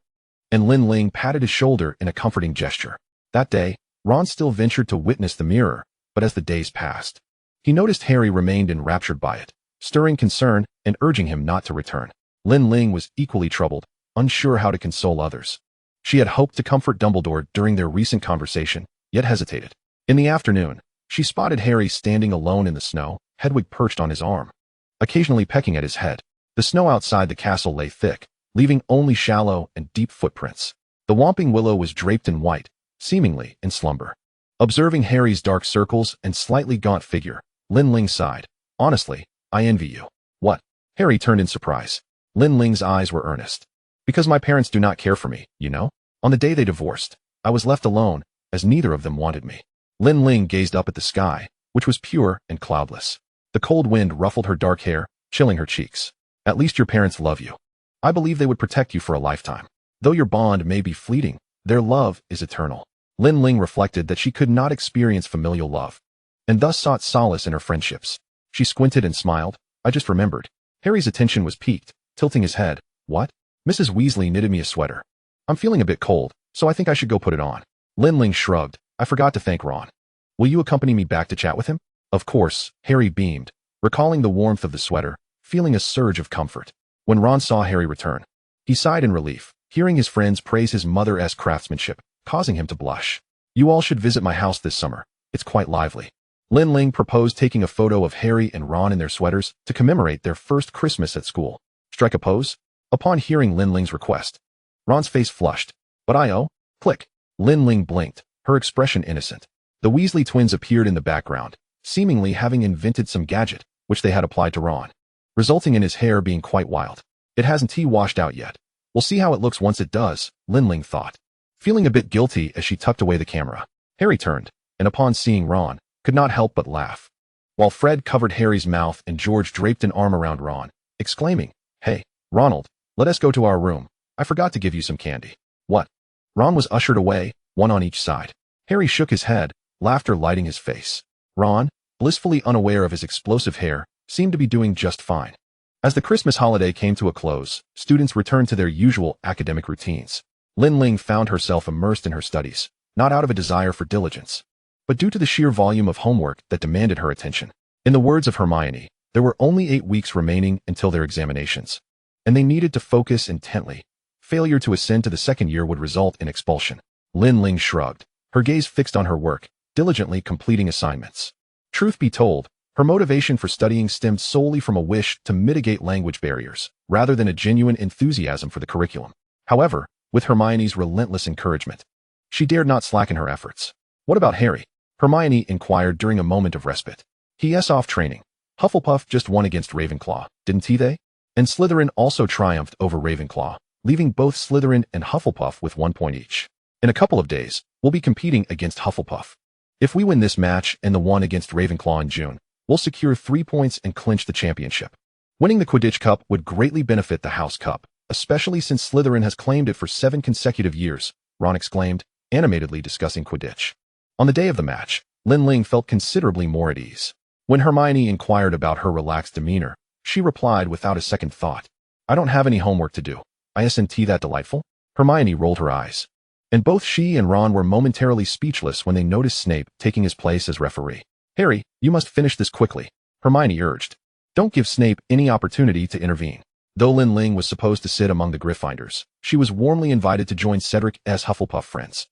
and Lin Ling patted his shoulder in a comforting gesture. That day, Ron still ventured to witness the mirror, but as the days passed, he noticed Harry remained enraptured by it, stirring concern and urging him not to return. Lin Ling was equally troubled, unsure how to console others. She had hoped to comfort Dumbledore during their recent conversation, yet hesitated. In the afternoon, She spotted Harry standing alone in the snow, Hedwig perched on his arm, occasionally pecking at his head. The snow outside the castle lay thick, leaving only shallow and deep footprints. The Whomping Willow was draped in white, seemingly in slumber. Observing Harry's dark circles and slightly gaunt figure, Lin Ling sighed. Honestly, I envy you. What? Harry turned in surprise. Lin Ling's eyes were earnest. Because my parents do not care for me, you know? On the day they divorced, I was left alone, as neither of them wanted me. Lin Ling gazed up at the sky, which was pure and cloudless. The cold wind ruffled her dark hair, chilling her cheeks. At least your parents love you. I believe they would protect you for a lifetime. Though your bond may be fleeting, their love is eternal. Lin Ling reflected that she could not experience familial love, and thus sought solace in her friendships. She squinted and smiled. I just remembered. Harry's attention was piqued, tilting his head. What? Mrs. Weasley knitted me a sweater. I'm feeling a bit cold, so I think I should go put it on. Lin Ling shrugged. I forgot to thank Ron. Will you accompany me back to chat with him? Of course, Harry beamed, recalling the warmth of the sweater, feeling a surge of comfort. When Ron saw Harry return, he sighed in relief, hearing his friends praise his mother's craftsmanship, causing him to blush. You all should visit my house this summer. It's quite lively. Lin Ling proposed taking a photo of Harry and Ron in their sweaters to commemorate their first Christmas at school. Strike a pose? Upon hearing Lin Ling's request, Ron's face flushed. But click. Lin Ling blinked, her expression innocent. The Weasley twins appeared in the background, seemingly having invented some gadget, which they had applied to Ron, resulting in his hair being quite wild. It hasn't washed out yet. We'll see how it looks once it does, Lin Ling thought, feeling a bit guilty as she tucked away the camera. Harry turned, and upon seeing Ron, could not help but laugh. While Fred covered Harry's mouth and George draped an arm around Ron, exclaiming, Hey, Ronald, let us go to our room. I forgot to give you some candy. What? Ron was ushered away, one on each side. Harry shook his head, laughter lighting his face. Ron, blissfully unaware of his explosive hair, seemed to be doing just fine. As the Christmas holiday came to a close, students returned to their usual academic routines. Lin Ling found herself immersed in her studies, not out of a desire for diligence, but due to the sheer volume of homework that demanded her attention. In the words of Hermione, there were only 8 weeks remaining until their examinations, and they needed to focus intently. Failure to ascend to the second year would result in expulsion. Lin Ling shrugged, her gaze fixed on her work, diligently completing assignments. Truth be told, her motivation for studying stemmed solely from a wish to mitigate language barriers, rather than a genuine enthusiasm for the curriculum. However, with Hermione's relentless encouragement, she dared not slacken her efforts. What about Harry? Hermione inquired during a moment of respite. He's off training. Hufflepuff just won against Ravenclaw, didn't they? And Slytherin also triumphed over Ravenclaw, leaving both Slytherin and Hufflepuff with 1 point each. In a couple of days, we'll be competing against Hufflepuff. If we win this match and the one against Ravenclaw in June, we'll secure 3 points and clinch the championship. Winning the Quidditch Cup would greatly benefit the House Cup, especially since Slytherin has claimed it for 7 consecutive years, Ron exclaimed, animatedly discussing Quidditch. On the day of the match, Lin Ling felt considerably more at ease. When Hermione inquired about her relaxed demeanor, she replied without a second thought. I don't have any homework to do. Isn't that delightful? Hermione rolled her eyes. And both she and Ron were momentarily speechless when they noticed Snape taking his place as referee. Harry, you must finish this quickly, Hermione urged. Don't give Snape any opportunity to intervene. Though Lin Ling was supposed to sit among the Gryffindors, she was warmly invited to join Cedric's Hufflepuff friends,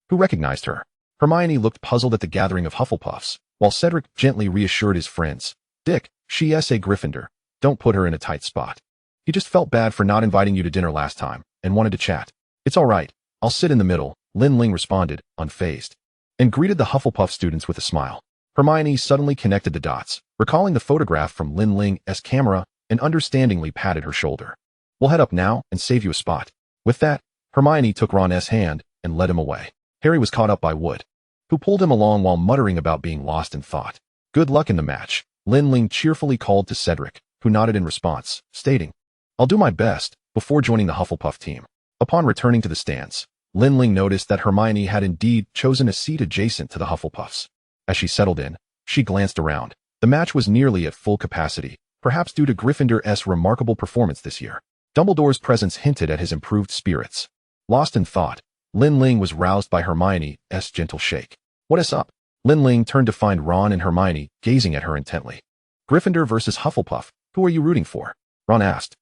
who recognized her. Hermione looked puzzled at the gathering of Hufflepuffs, while Cedric gently reassured his friends. Dick, she's a Gryffindor. Don't put her in a tight spot. He just felt bad for not inviting you to dinner last time, and wanted to chat. It's all right. I'll sit in the middle, Lin Ling responded, unfazed, and greeted the Hufflepuff students with a smile. Hermione suddenly connected the dots, recalling the photograph from Lin Ling's camera, and understandingly patted her shoulder. We'll head up now and save you a spot. With that, Hermione took Ron's hand and led him away. Harry was caught up by Wood, who pulled him along while muttering about being lost in thought. Good luck in the match, Lin Ling cheerfully called to Cedric, who nodded in response, stating, I'll do my best, before joining the Hufflepuff team. Upon returning to the stands, Lin Ling noticed that Hermione had indeed chosen a seat adjacent to the Hufflepuffs. As she settled in, she glanced around. The match was nearly at full capacity, perhaps due to Gryffindor's remarkable performance this year. Dumbledore's presence hinted at his improved spirits. Lost in thought, Lin Ling was roused by Hermione's gentle shake. What is up? Lin Ling turned to find Ron and Hermione gazing at her intently. Gryffindor versus Hufflepuff, who are you rooting for? Ron asked.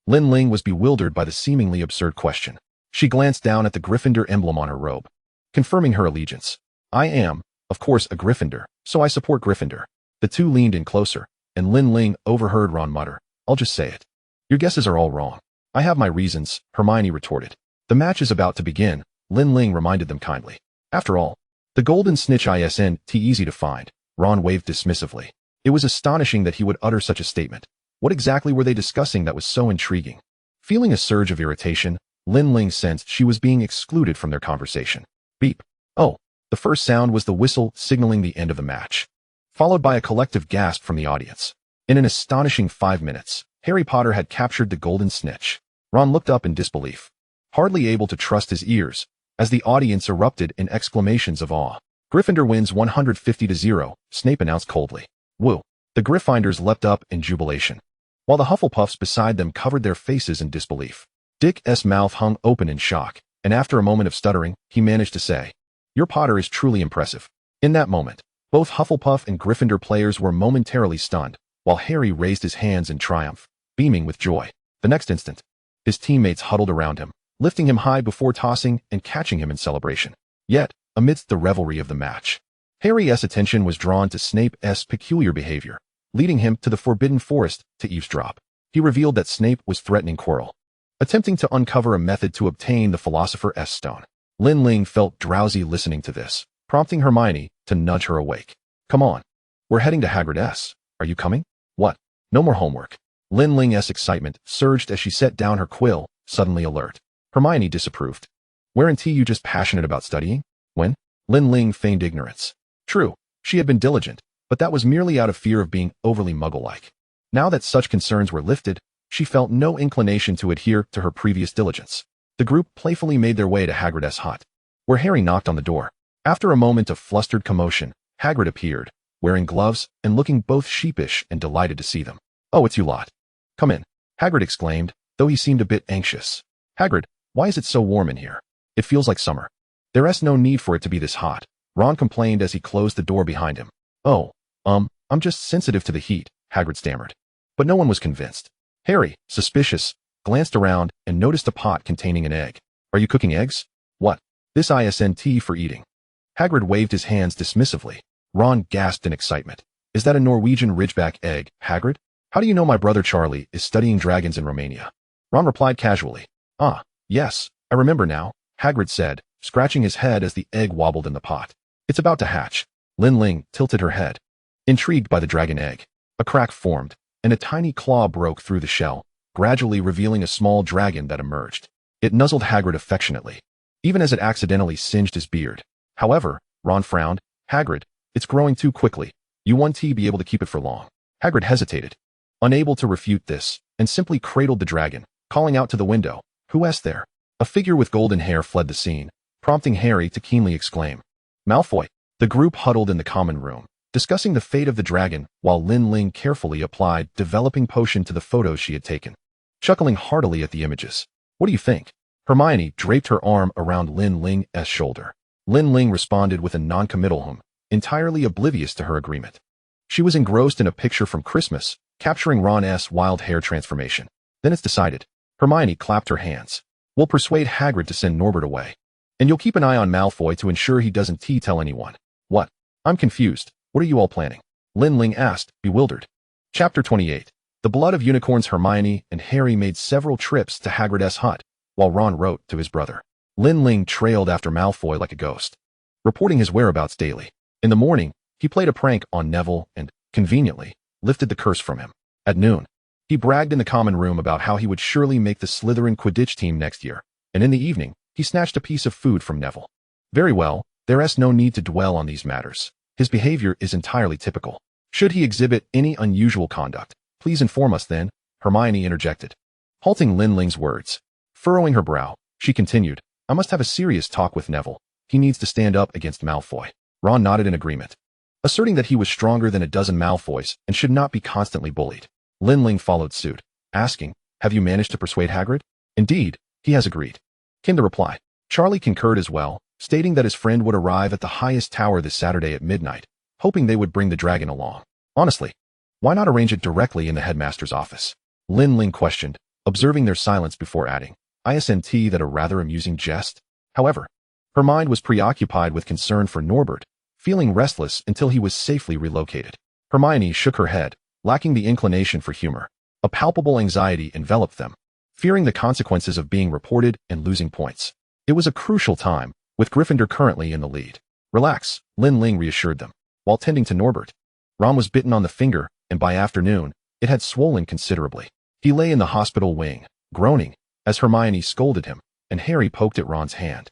Lin Ling was bewildered by the seemingly absurd question. She glanced down at the Gryffindor emblem on her robe, confirming her allegiance. I am, Of course, a Gryffindor, so I support Gryffindor. The two leaned in closer, and Lin Ling overheard Ron mutter, I'll just say it. Your guesses are all wrong. I have my reasons, Hermione retorted. The match is about to begin, Lin Ling reminded them kindly. After all, the golden snitch isn't easy to find, Ron waved dismissively. It was astonishing that he would utter such a statement. What exactly were they discussing that was so intriguing? Feeling a surge of irritation, Lin Ling sensed she was being excluded from their conversation. Beep. Oh. The first sound was the whistle signaling the end of the match, followed by a collective gasp from the audience. In an astonishing 5 minutes, Harry Potter had captured the golden snitch. Ron looked up in disbelief, hardly able to trust his ears, as the audience erupted in exclamations of awe. Gryffindor wins 150-0, Snape announced coldly. Woo! The Gryffindors leapt up in jubilation, while the Hufflepuffs beside them covered their faces in disbelief. Dick's mouth hung open in shock, and after a moment of stuttering, he managed to say, Your Potter is truly impressive. In that moment, both Hufflepuff and Gryffindor players were momentarily stunned, while Harry raised his hands in triumph, beaming with joy. The next instant, his teammates huddled around him, lifting him high before tossing and catching him in celebration. Yet, amidst the revelry of the match, Harry's attention was drawn to Snape's peculiar behavior, leading him to the Forbidden Forest to eavesdrop. He revealed that Snape was threatening Quirrell, attempting to uncover a method to obtain the Philosopher's Stone. Lin Ling felt drowsy listening to this, prompting Hermione to nudge her awake. Come on. We're heading to Hagrid's. Are you coming? What? No more homework. Lin Ling's excitement surged as she set down her quill, suddenly alert. Hermione disapproved. Weren't you just passionate about studying? When? Lin Ling feigned ignorance. True, she had been diligent, but that was merely out of fear of being overly muggle-like. Now that such concerns were lifted, she felt no inclination to adhere to her previous diligence. The group playfully made their way to Hagrid's hut, where Harry knocked on the door. After a moment of flustered commotion, Hagrid appeared, wearing gloves and looking both sheepish and delighted to see them. Oh, it's you lot. Come in, Hagrid exclaimed, though he seemed a bit anxious. Hagrid, why is it so warm in here? It feels like summer. There's no need for it to be this hot, Ron complained as he closed the door behind him. Oh, I'm just sensitive to the heat, Hagrid stammered. But no one was convinced. Harry, suspicious, glanced around and noticed a pot containing an egg. Are you cooking eggs? What? This isn't for eating. Hagrid waved his hands dismissively. Ron gasped in excitement. Is that a Norwegian Ridgeback egg, Hagrid? How do you know my brother Charlie is studying dragons in Romania? Ron replied casually. Ah, yes, I remember now, Hagrid said, scratching his head as the egg wobbled in the pot. It's about to hatch. Lin Ling tilted her head, intrigued by the dragon egg. A crack formed, and a tiny claw broke through the shell, gradually revealing a small dragon that emerged. It nuzzled Hagrid affectionately, even as it accidentally singed his beard. However, Ron frowned. Hagrid, it's growing too quickly. You won't be able to keep it for long. Hagrid hesitated, unable to refute this, and simply cradled the dragon, calling out to the window. Who's there? A figure with golden hair fled the scene, prompting Harry to keenly exclaim. Malfoy. The group huddled in the common room, discussing the fate of the dragon while Lin Ling carefully applied developing potion to the photos she had taken, chuckling heartily at the images. What do you think? Hermione draped her arm around Lin Ling's shoulder. Lin Ling responded with a non-committal hum, entirely oblivious to her agreement. She was engrossed in a picture from Christmas, capturing Ron's wild hair transformation. Then it's decided. Hermione clapped her hands. We'll persuade Hagrid to send Norbert away. And you'll keep an eye on Malfoy to ensure he doesn't tell anyone. What? I'm confused. What are you all planning? Lin Ling asked, bewildered. Chapter 28. The Blood of Unicorns. Hermione and Harry made several trips to Hagrid's hut, while Ron wrote to his brother. Lin Ling trailed after Malfoy like a ghost, reporting his whereabouts daily. In the morning, he played a prank on Neville and, conveniently, lifted the curse from him. At noon, he bragged in the common room about how he would surely make the Slytherin Quidditch team next year, and in the evening, he snatched a piece of food from Neville. Very well, there's no need to dwell on these matters. His behavior is entirely typical. Should he exhibit any unusual conduct, please inform us then, Hermione interjected, halting Lin Ling's words. Furrowing her brow, she continued, I must have a serious talk with Neville. He needs to stand up against Malfoy. Ron nodded in agreement, asserting that he was stronger than a dozen Malfoys and should not be constantly bullied. Lin Ling followed suit, asking, have you managed to persuade Hagrid? Indeed, he has agreed, came the reply. Charlie concurred as well, stating that his friend would arrive at the highest tower this Saturday at midnight, hoping they would bring the dragon along. Honestly, why not arrange it directly in the headmaster's office? Lin Ling questioned, observing their silence before adding, isn't that a rather amusing jest? However, her mind was preoccupied with concern for Norbert, feeling restless until he was safely relocated. Hermione shook her head, lacking the inclination for humor. A palpable anxiety enveloped them, fearing the consequences of being reported and losing points. It was a crucial time, with Gryffindor currently in the lead. Relax, Lin Ling reassured them, while tending to Norbert. Ron was bitten on the finger, and by afternoon, it had swollen considerably. He lay in the hospital wing, groaning, as Hermione scolded him, and Harry poked at Ron's hand,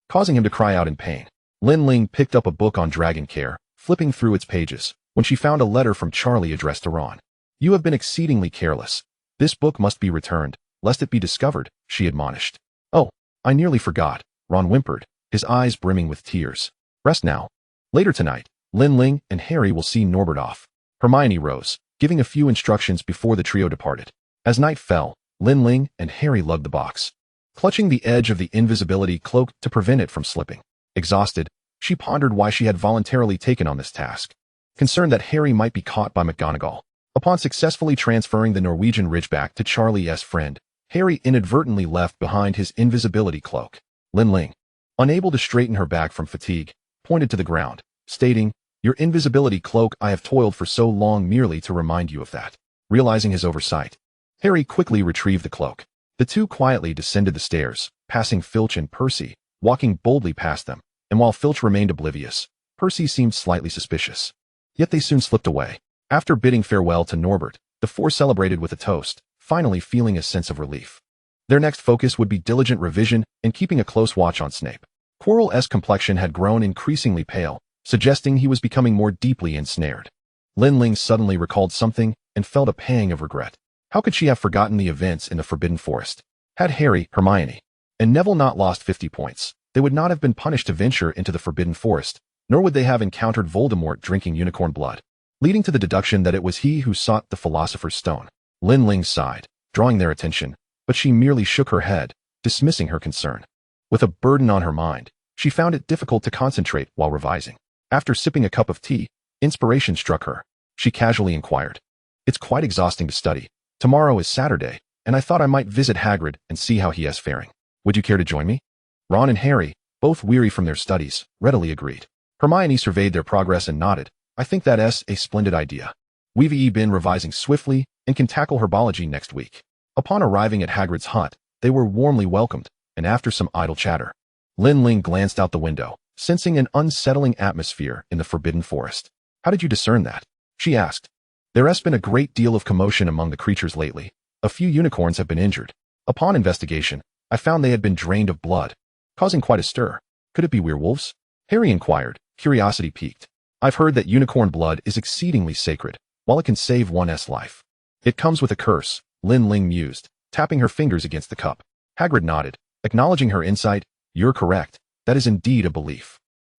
causing him to cry out in pain. Lin Ling picked up a book on dragon care, flipping through its pages, when she found a letter from Charlie addressed to Ron. You have been exceedingly careless. This book must be returned, lest it be discovered, she admonished. Oh, I nearly forgot, Ron whimpered, his eyes brimming with tears. Rest now. Later tonight, Lin Ling and Harry will see Norbert off. Hermione rose, giving a few instructions before the trio departed. As night fell, Lin Ling and Harry lugged the box, clutching the edge of the invisibility cloak to prevent it from slipping. Exhausted, she pondered why she had voluntarily taken on this task, concerned that Harry might be caught by McGonagall. Upon successfully transferring the Norwegian Ridgeback to Charlie's friend, Harry inadvertently left behind his invisibility cloak. Lin Ling, unable to straighten her back from fatigue, pointed to the ground, stating, Your invisibility cloak, I have toiled for so long merely to remind you of that. Realizing his oversight, Harry quickly retrieved the cloak. The two quietly descended the stairs, passing Filch and Percy, walking boldly past them, and while Filch remained oblivious, Percy seemed slightly suspicious. Yet they soon slipped away. After bidding farewell to Norbert, the four celebrated with a toast, finally feeling a sense of relief. Their next focus would be diligent revision and keeping a close watch on Snape. Quirrell's complexion had grown increasingly pale, suggesting he was becoming more deeply ensnared. Lin Ling suddenly recalled something and felt a pang of regret. How could she have forgotten the events in the Forbidden Forest? Had Harry, Hermione, and Neville not lost 50 points, they would not have been punished to venture into the Forbidden Forest, nor would they have encountered Voldemort drinking unicorn blood, leading to the deduction that it was he who sought the Philosopher's Stone. Lin Ling sighed, drawing their attention, but she merely shook her head, dismissing her concern. With a burden on her mind, she found it difficult to concentrate while revising. After sipping a cup of tea, inspiration struck her. She casually inquired, It's quite exhausting to study. Tomorrow is Saturday, and I thought I might visit Hagrid and see how he is faring. Would you care to join me? Ron and Harry, both weary from their studies, readily agreed. Hermione surveyed their progress and nodded. I think that's a splendid idea. We've been revising swiftly and can tackle herbology next week. Upon arriving at Hagrid's hut, they were warmly welcomed, and after some idle chatter, Lin Ling glanced out the window, sensing an unsettling atmosphere in the Forbidden Forest. How did you discern that? She asked. There has been a great deal of commotion among the creatures lately. A few unicorns have been injured. Upon investigation, I found they had been drained of blood, causing quite a stir. Could it be werewolves? Harry inquired, curiosity piqued. I've heard that unicorn blood is exceedingly sacred, while it can save one's life. It comes with a curse, Lin Ling mused, tapping her fingers against the cup. Hagrid nodded, acknowledging her insight. You're correct. That is indeed a belief.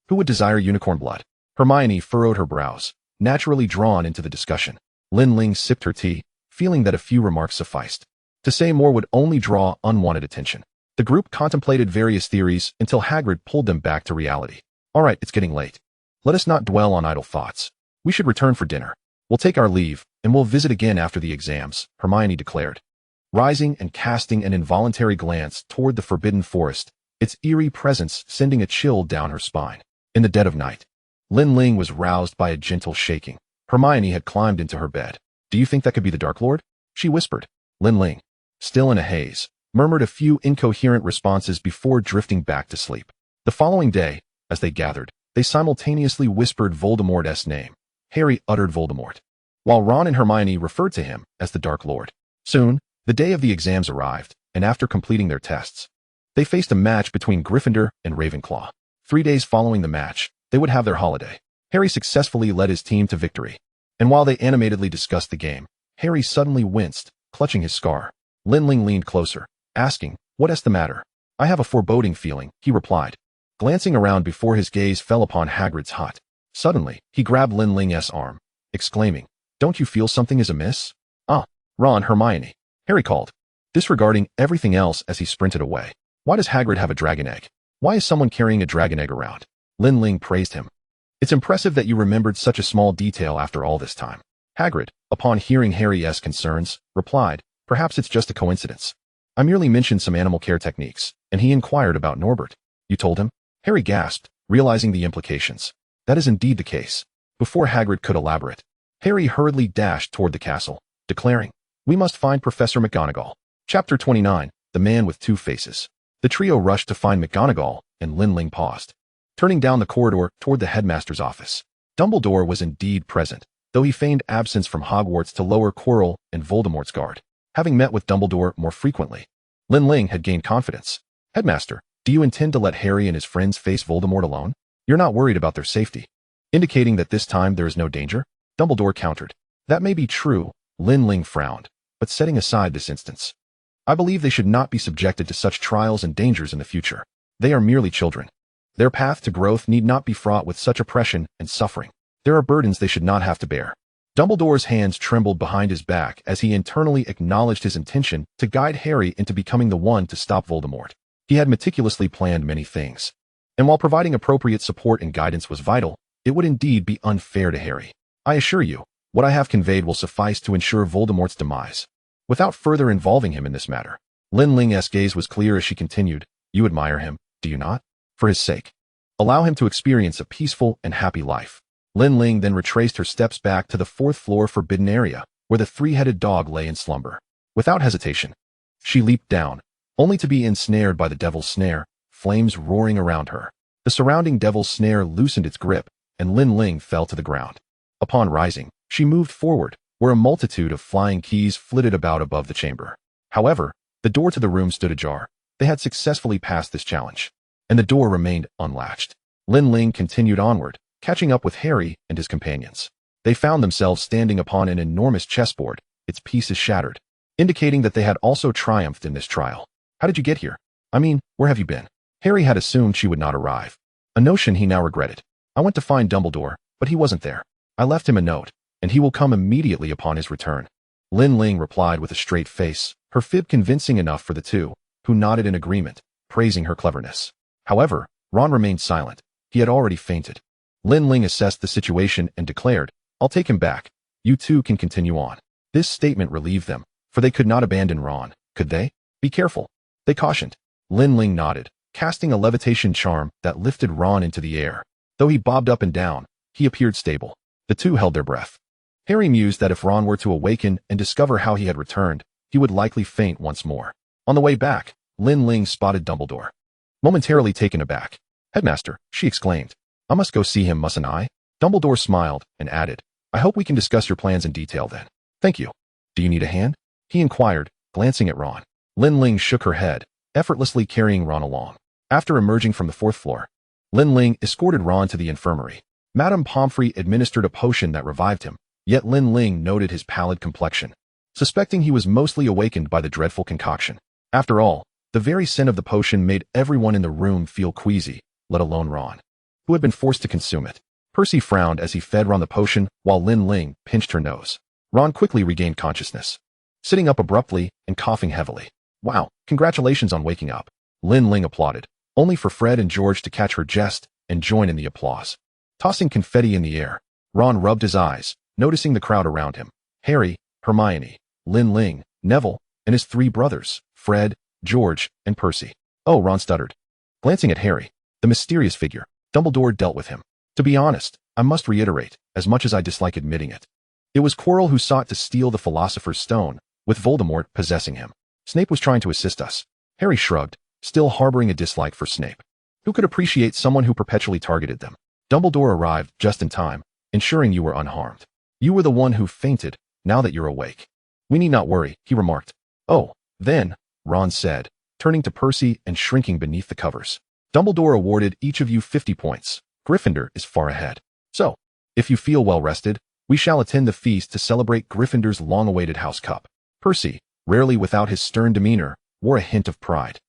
Who would desire unicorn blood? Hermione furrowed her brows, naturally drawn into the discussion. Lin Ling sipped her tea, feeling that a few remarks sufficed. To say more would only draw unwanted attention. The group contemplated various theories until Hagrid pulled them back to reality. All right, it's getting late. Let us not dwell on idle thoughts. We should return for dinner. We'll take our leave, and we'll visit again after the exams, Hermione declared. Rising and casting an involuntary glance toward the Forbidden Forest, its eerie presence sending a chill down her spine. In the dead of night, Lin Ling was roused by a gentle shaking. Hermione had climbed into her bed. Do you think that could be the Dark Lord? She whispered. Lin Ling, still in a haze, murmured a few incoherent responses before drifting back to sleep. The following day, as they gathered, they simultaneously whispered Voldemort's name. Harry uttered Voldemort, while Ron and Hermione referred to him as the Dark Lord. Soon, the day of the exams arrived, and after completing their tests, they faced a match between Gryffindor and Ravenclaw. 3 days following the match, they would have their holiday. Harry successfully led his team to victory, and while they animatedly discussed the game, Harry suddenly winced, clutching his scar. Lin Ling leaned closer, asking, What's the matter? I have a foreboding feeling, he replied, glancing around before his gaze fell upon Hagrid's hut. Suddenly, he grabbed Lin Ling's arm, exclaiming, Don't you feel something is amiss? Ah, Ron, Hermione, Harry called, disregarding everything else as he sprinted away. Why does Hagrid have a dragon egg? Why is someone carrying a dragon egg around? Lin Ling praised him. It's impressive that you remembered such a small detail after all this time. Hagrid, upon hearing Harry's concerns, replied, Perhaps it's just a coincidence. I merely mentioned some animal care techniques, and he inquired about Norbert. You told him? Harry gasped, realizing the implications. That is indeed the case. Before Hagrid could elaborate, Harry hurriedly dashed toward the castle, declaring, "We must find Professor McGonagall." Chapter 29, The Man with Two Faces. The trio rushed to find McGonagall, and Lin Ling paused. Turning down the corridor toward the headmaster's office. Dumbledore was indeed present, though he feigned absence from Hogwarts to lower Quirrell and Voldemort's guard. Having met with Dumbledore more frequently, Lin Ling had gained confidence. "Headmaster, do you intend to let Harry and his friends face Voldemort alone? You're not worried about their safety?" Indicating that this time there is no danger, Dumbledore countered. "That may be true," Lin Ling frowned, "but setting aside this instance, I believe they should not be subjected to such trials and dangers in the future. They are merely children. Their path to growth need not be fraught with such oppression and suffering. There are burdens they should not have to bear." Dumbledore's hands trembled behind his back as he internally acknowledged his intention to guide Harry into becoming the one to stop Voldemort. He had meticulously planned many things, and while providing appropriate support and guidance was vital, it would indeed be unfair to Harry. "I assure you, what I have conveyed will suffice to ensure Voldemort's demise, without further involving him in this matter." Lin Ling's gaze was clear as she continued, "You admire him, do you not? For his sake, allow him to experience a peaceful and happy life." Lin Ling then retraced her steps back to the fourth floor forbidden area, where the three-headed dog lay in slumber. Without hesitation, she leaped down, only to be ensnared by the devil's snare, flames roaring around her. The surrounding devil's snare loosened its grip, and Lin Ling fell to the ground. Upon rising, she moved forward, where a multitude of flying keys flitted about above the chamber. However, the door to the room stood ajar. They had successfully passed this challenge, and the door remained unlatched. Lin Ling continued onward, catching up with Harry and his companions. They found themselves standing upon an enormous chessboard, its pieces shattered, indicating that they had also triumphed in this trial. "How did you get here? I mean, where have you been?" Harry had assumed she would not arrive, a notion he now regretted. "I went to find Dumbledore, but he wasn't there. I left him a note, and he will come immediately upon his return." Lin Ling replied with a straight face, her fib convincing enough for the two, who nodded in agreement, praising her cleverness. However, Ron remained silent. He had already fainted. Lin Ling assessed the situation and declared, "I'll take him back. You two can continue on." This statement relieved them, for they could not abandon Ron, could they? "Be careful," they cautioned. Lin Ling nodded, casting a levitation charm that lifted Ron into the air. Though he bobbed up and down, he appeared stable. The two held their breath. Harry mused that if Ron were to awaken and discover how he had returned, he would likely faint once more. On the way back, Lin Ling spotted Dumbledore. Momentarily taken aback, "Headmaster," she exclaimed, "I must go see him, mustn't I?" Dumbledore smiled and added, "I hope we can discuss your plans in detail then." "Thank you. Do you need a hand?" he inquired, glancing at Ron. Lin Ling shook her head, effortlessly carrying Ron along. After emerging from the fourth floor, Lin Ling escorted Ron to the infirmary. Madame Pomfrey administered a potion that revived him, yet Lin Ling noted his pallid complexion, suspecting he was mostly awakened by the dreadful concoction. After all, the very scent of the potion made everyone in the room feel queasy, let alone Ron, who had been forced to consume it. Percy frowned as he fed Ron the potion, while Lin Ling pinched her nose. Ron quickly regained consciousness, sitting up abruptly and coughing heavily. "Wow, congratulations on waking up," Lin Ling applauded, only for Fred and George to catch her jest and join in the applause. Tossing confetti in the air, Ron rubbed his eyes, noticing the crowd around him. Harry, Hermione, Lin Ling, Neville, and his three brothers, Fred, George, and Percy. "Oh," Ron stuttered, glancing at Harry, the mysterious figure. Dumbledore dealt with him. To be honest, I must reiterate, as much as I dislike admitting it, it was Quirrell who sought to steal the Philosopher's Stone, with Voldemort possessing him. Snape was trying to assist us. Harry shrugged, still harboring a dislike for Snape. Who could appreciate someone who perpetually targeted them? Dumbledore arrived just in time, ensuring you were unharmed. You were the one who fainted, now that you're awake. We need not worry, he remarked. "Oh, then," Ron said, turning to Percy and shrinking beneath the covers. "Dumbledore awarded each of you 50 points. Gryffindor is far ahead. So, if you feel well rested, we shall attend the feast to celebrate Gryffindor's long-awaited House Cup." Percy, rarely without his stern demeanor, wore a hint of pride.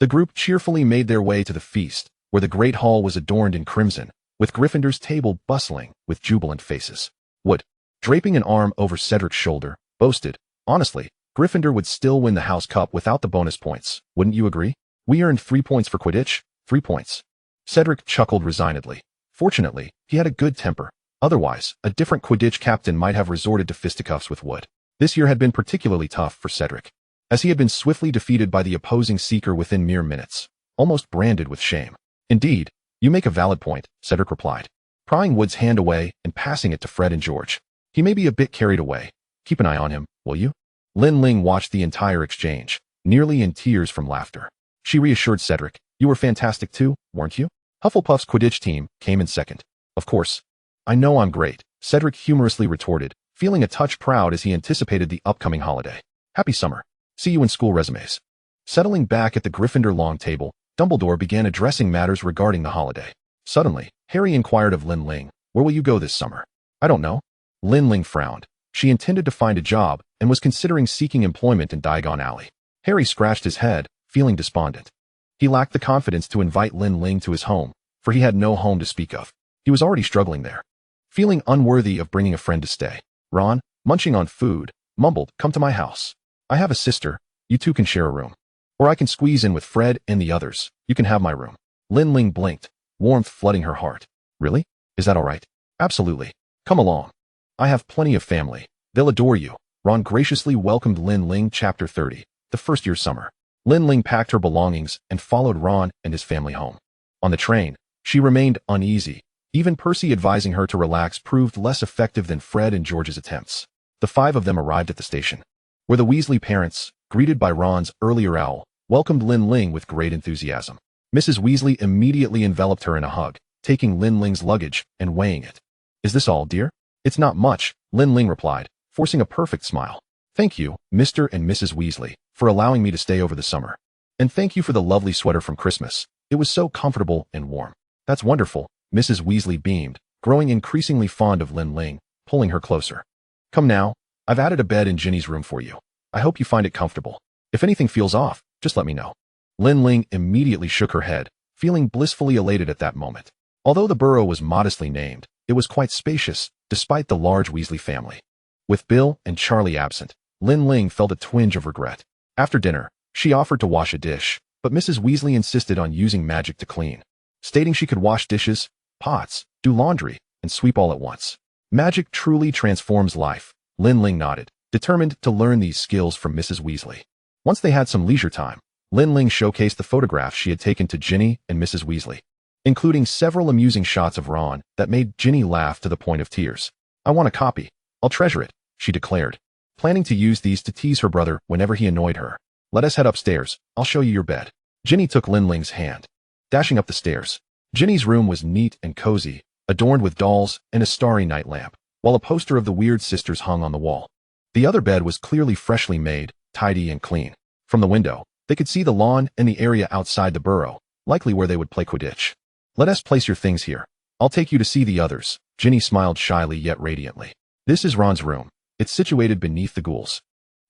The group cheerfully made their way to the feast, where the great hall was adorned in crimson, with Gryffindor's table bustling with jubilant faces. Wood, draping an arm over Cedric's shoulder, boasted, "Honestly, Gryffindor would still win the House Cup without the bonus points, wouldn't you agree? We earned 3 points for Quidditch, 3 points. Cedric chuckled resignedly. Fortunately, he had a good temper. Otherwise, a different Quidditch captain might have resorted to fisticuffs with Wood. This year had been particularly tough for Cedric, as he had been swiftly defeated by the opposing seeker within mere minutes, almost branded with shame. "Indeed, you make a valid point," Cedric replied. prying Wood's hand away and passing it to Fred and George. He may be a bit carried away. Keep an eye on him, will you? Lin Ling watched the entire exchange, nearly in tears from laughter. She reassured Cedric, "You were fantastic too, weren't you?" Hufflepuff's Quidditch team came in second. "Of course. I know I'm great," Cedric humorously retorted, feeling a touch proud as he anticipated the upcoming holiday. "Happy summer. See you in school resumes." Settling back at the Gryffindor long table, Dumbledore began addressing matters regarding the holiday. Suddenly, Harry inquired of Lin Ling, "Where will you go this summer?" "I don't know." Lin Ling frowned. She intended to find a job and was considering seeking employment in Diagon Alley. Harry scratched his head, feeling despondent. He lacked the confidence to invite Lin Ling to his home, for he had no home to speak of. He was already struggling there. Feeling unworthy of bringing a friend to stay, Ron, munching on food, mumbled, "Come to my house. I have a sister. You two can share a room. Or I can squeeze in with Fred and the others. You can have my room." Lin Ling blinked, warmth flooding her heart. "Really? Is that all right?" "Absolutely. Come along. I have plenty of family. They'll adore you." Ron graciously welcomed Lin Ling. Chapter 30, the first year summer. Lin Ling packed her belongings and followed Ron and his family home. On the train, she remained uneasy. Even Percy advising her to relax proved less effective than Fred and George's attempts. The five of them arrived at the station, where the Weasley parents, greeted by Ron's earlier owl, welcomed Lin Ling with great enthusiasm. Mrs. Weasley immediately enveloped her in a hug, taking Lin Ling's luggage and weighing it. "Is this all, dear?" "It's not much," Lin Ling replied, forcing a perfect smile. "Thank you, Mr. and Mrs. Weasley, for allowing me to stay over the summer. And thank you for the lovely sweater from Christmas. It was so comfortable and warm." "That's wonderful," Mrs. Weasley beamed, growing increasingly fond of Lin Ling, pulling her closer. "Come now, I've added a bed in Ginny's room for you. I hope you find it comfortable. If anything feels off, just let me know." Lin Ling immediately shook her head, feeling blissfully elated at that moment. Although the burrow was modestly named, it was quite spacious, despite the large Weasley family. With Bill and Charlie absent, Lin Ling felt a twinge of regret. After dinner, she offered to wash a dish, but Mrs. Weasley insisted on using magic to clean, stating she could wash dishes, pots, do laundry, and sweep all at once. Magic truly transforms life. Lin Ling nodded, determined to learn these skills from Mrs. Weasley. Once they had some leisure time, Lin Ling showcased the photographs she had taken to Ginny and Mrs. Weasley, including several amusing shots of Ron that made Ginny laugh to the point of tears. "I want a copy. I'll treasure it," she declared, planning to use these to tease her brother whenever he annoyed her. "Let us head upstairs. I'll show you your bed." Ginny took Lin Ling's hand, dashing up the stairs. Ginny's room was neat and cozy, adorned with dolls and a starry night lamp, while a poster of the Weird Sisters hung on the wall. The other bed was clearly freshly made, tidy and clean. From the window, they could see the lawn and the area outside the burrow, likely where they would play Quidditch. "Let us place your things here. I'll take you to see the others." Ginny smiled shyly yet radiantly. "This is Ron's room. It's situated beneath the ghouls.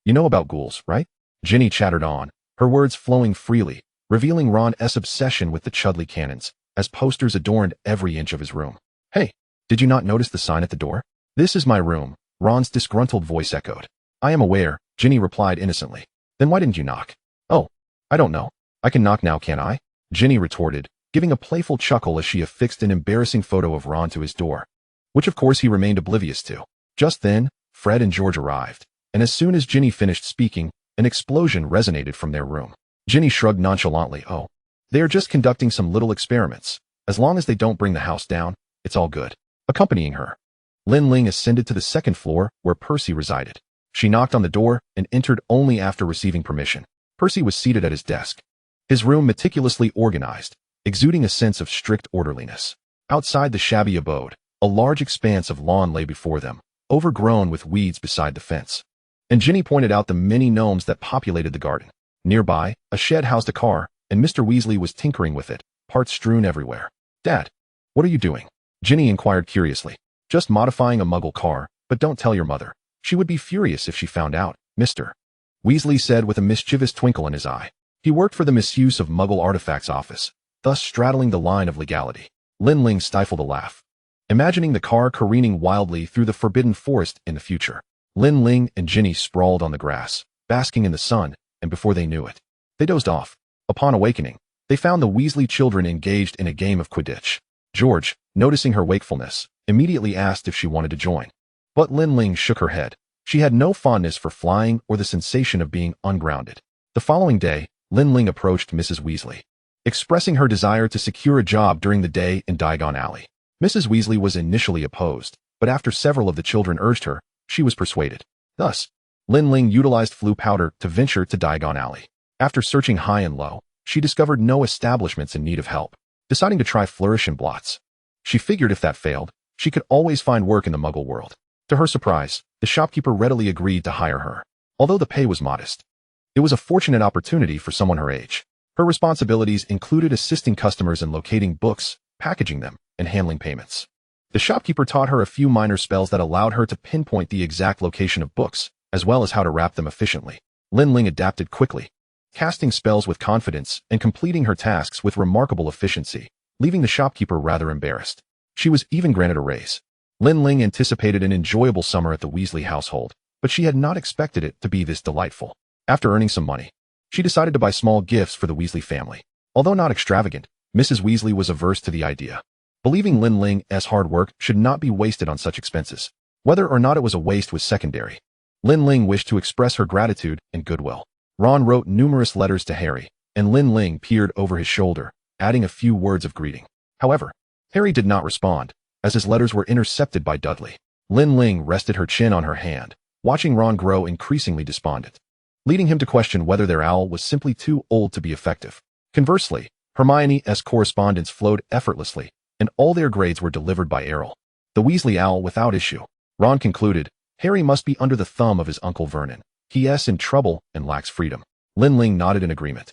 You know about ghouls, right?" Ginny chattered on, her words flowing freely, revealing Ron's obsession with the Chudley cannons, as posters adorned every inch of his room. "Hey, did you not notice the sign at the door?" "This is my room," Ron's disgruntled voice echoed. "I am aware," Ginny replied innocently. "Then why didn't you knock?" "Oh, I don't know. I can knock now, can't I?" Ginny retorted, giving a playful chuckle as she affixed an embarrassing photo of Ron to his door, which of course he remained oblivious to. Just then, Fred and George arrived, and as soon as Ginny finished speaking, an explosion resonated from their room. Ginny shrugged nonchalantly. "Oh, they are just conducting some little experiments. As long as they don't bring the house down, it's all good." Accompanying her, Lin Ling ascended to the second floor where Percy resided. She knocked on the door and entered only after receiving permission. Percy was seated at his desk, his room meticulously organized, exuding a sense of strict orderliness. Outside the shabby abode, a large expanse of lawn lay before them, overgrown with weeds beside the fence. And Ginny pointed out the many gnomes that populated the garden. Nearby, a shed housed a car, and Mr. Weasley was tinkering with it, parts strewn everywhere. "Dad, what are you doing?" Ginny inquired curiously. "Just modifying a Muggle car, but don't tell your mother. She would be furious if she found out," Mr. Weasley said with a mischievous twinkle in his eye. He worked for the Misuse of Muggle Artifacts office, thus straddling the line of legality. Lin Ling stifled a laugh, imagining the car careening wildly through the forbidden forest in the future. Lin Ling and Ginny sprawled on the grass, basking in the sun, and before they knew it, they dozed off. Upon awakening, they found the Weasley children engaged in a game of Quidditch. George, noticing her wakefulness, immediately asked if she wanted to join. But Lin Ling shook her head. She had no fondness for flying or the sensation of being ungrounded. The following day, Lin Ling approached Mrs. Weasley, expressing her desire to secure a job during the day in Diagon Alley. Mrs. Weasley was initially opposed, but after several of the children urged her, she was persuaded. Thus, Lin Ling utilized Floo powder to venture to Diagon Alley. After searching high and low, she discovered no establishments in need of help, deciding to try Flourish and Blots. She figured if that failed, she could always find work in the Muggle world. To her surprise, the shopkeeper readily agreed to hire her, although the pay was modest. It was a fortunate opportunity for someone her age. Her responsibilities included assisting customers in locating books, packaging them, and handling payments. The shopkeeper taught her a few minor spells that allowed her to pinpoint the exact location of books, as well as how to wrap them efficiently. Lin Ling adapted quickly, casting spells with confidence and completing her tasks with remarkable efficiency, leaving the shopkeeper rather embarrassed. She was even granted a raise. Lin Ling anticipated an enjoyable summer at the Weasley household, but she had not expected it to be this delightful. After earning some money, she decided to buy small gifts for the Weasley family. Although not extravagant, Mrs. Weasley was averse to the idea, believing Lin Ling's hard work should not be wasted on such expenses. Whether or not it was a waste was secondary. Lin Ling wished to express her gratitude and goodwill. Ron wrote numerous letters to Harry, and Lin Ling peered over his shoulder, adding a few words of greeting. However, Harry did not respond, as his letters were intercepted by Dudley. Lin Ling rested her chin on her hand, watching Ron grow increasingly despondent, leading him to question whether their owl was simply too old to be effective. Conversely, Hermione's correspondence flowed effortlessly, and all their grades were delivered by Errol, the Weasley owl, without issue. Ron concluded, Harry must be under the thumb of his Uncle Vernon. He's in trouble and lacks freedom. Lin Ling nodded in agreement.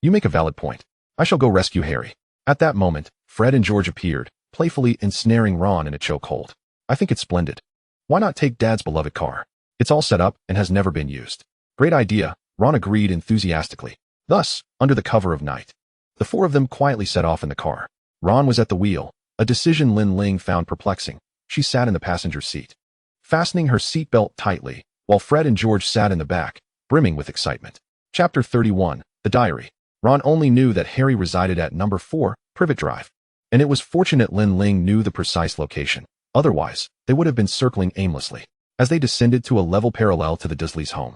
You make a valid point. I shall go rescue Harry. At that moment, Fred and George appeared, playfully ensnaring Ron in a chokehold. I think it's splendid. Why not take Dad's beloved car? It's all set up and has never been used. Great idea, Ron agreed enthusiastically. Thus, under the cover of night, the four of them quietly set off in the car. Ron was at the wheel, a decision Lin Ling found perplexing. She sat in the passenger seat, fastening her seatbelt tightly, while Fred and George sat in the back, brimming with excitement. Chapter 31, The Diary. Ron only knew that Harry resided at number 4, Privet Drive, and it was fortunate Lin Ling knew the precise location. Otherwise, they would have been circling aimlessly. As they descended to a level parallel to the Dursleys' home,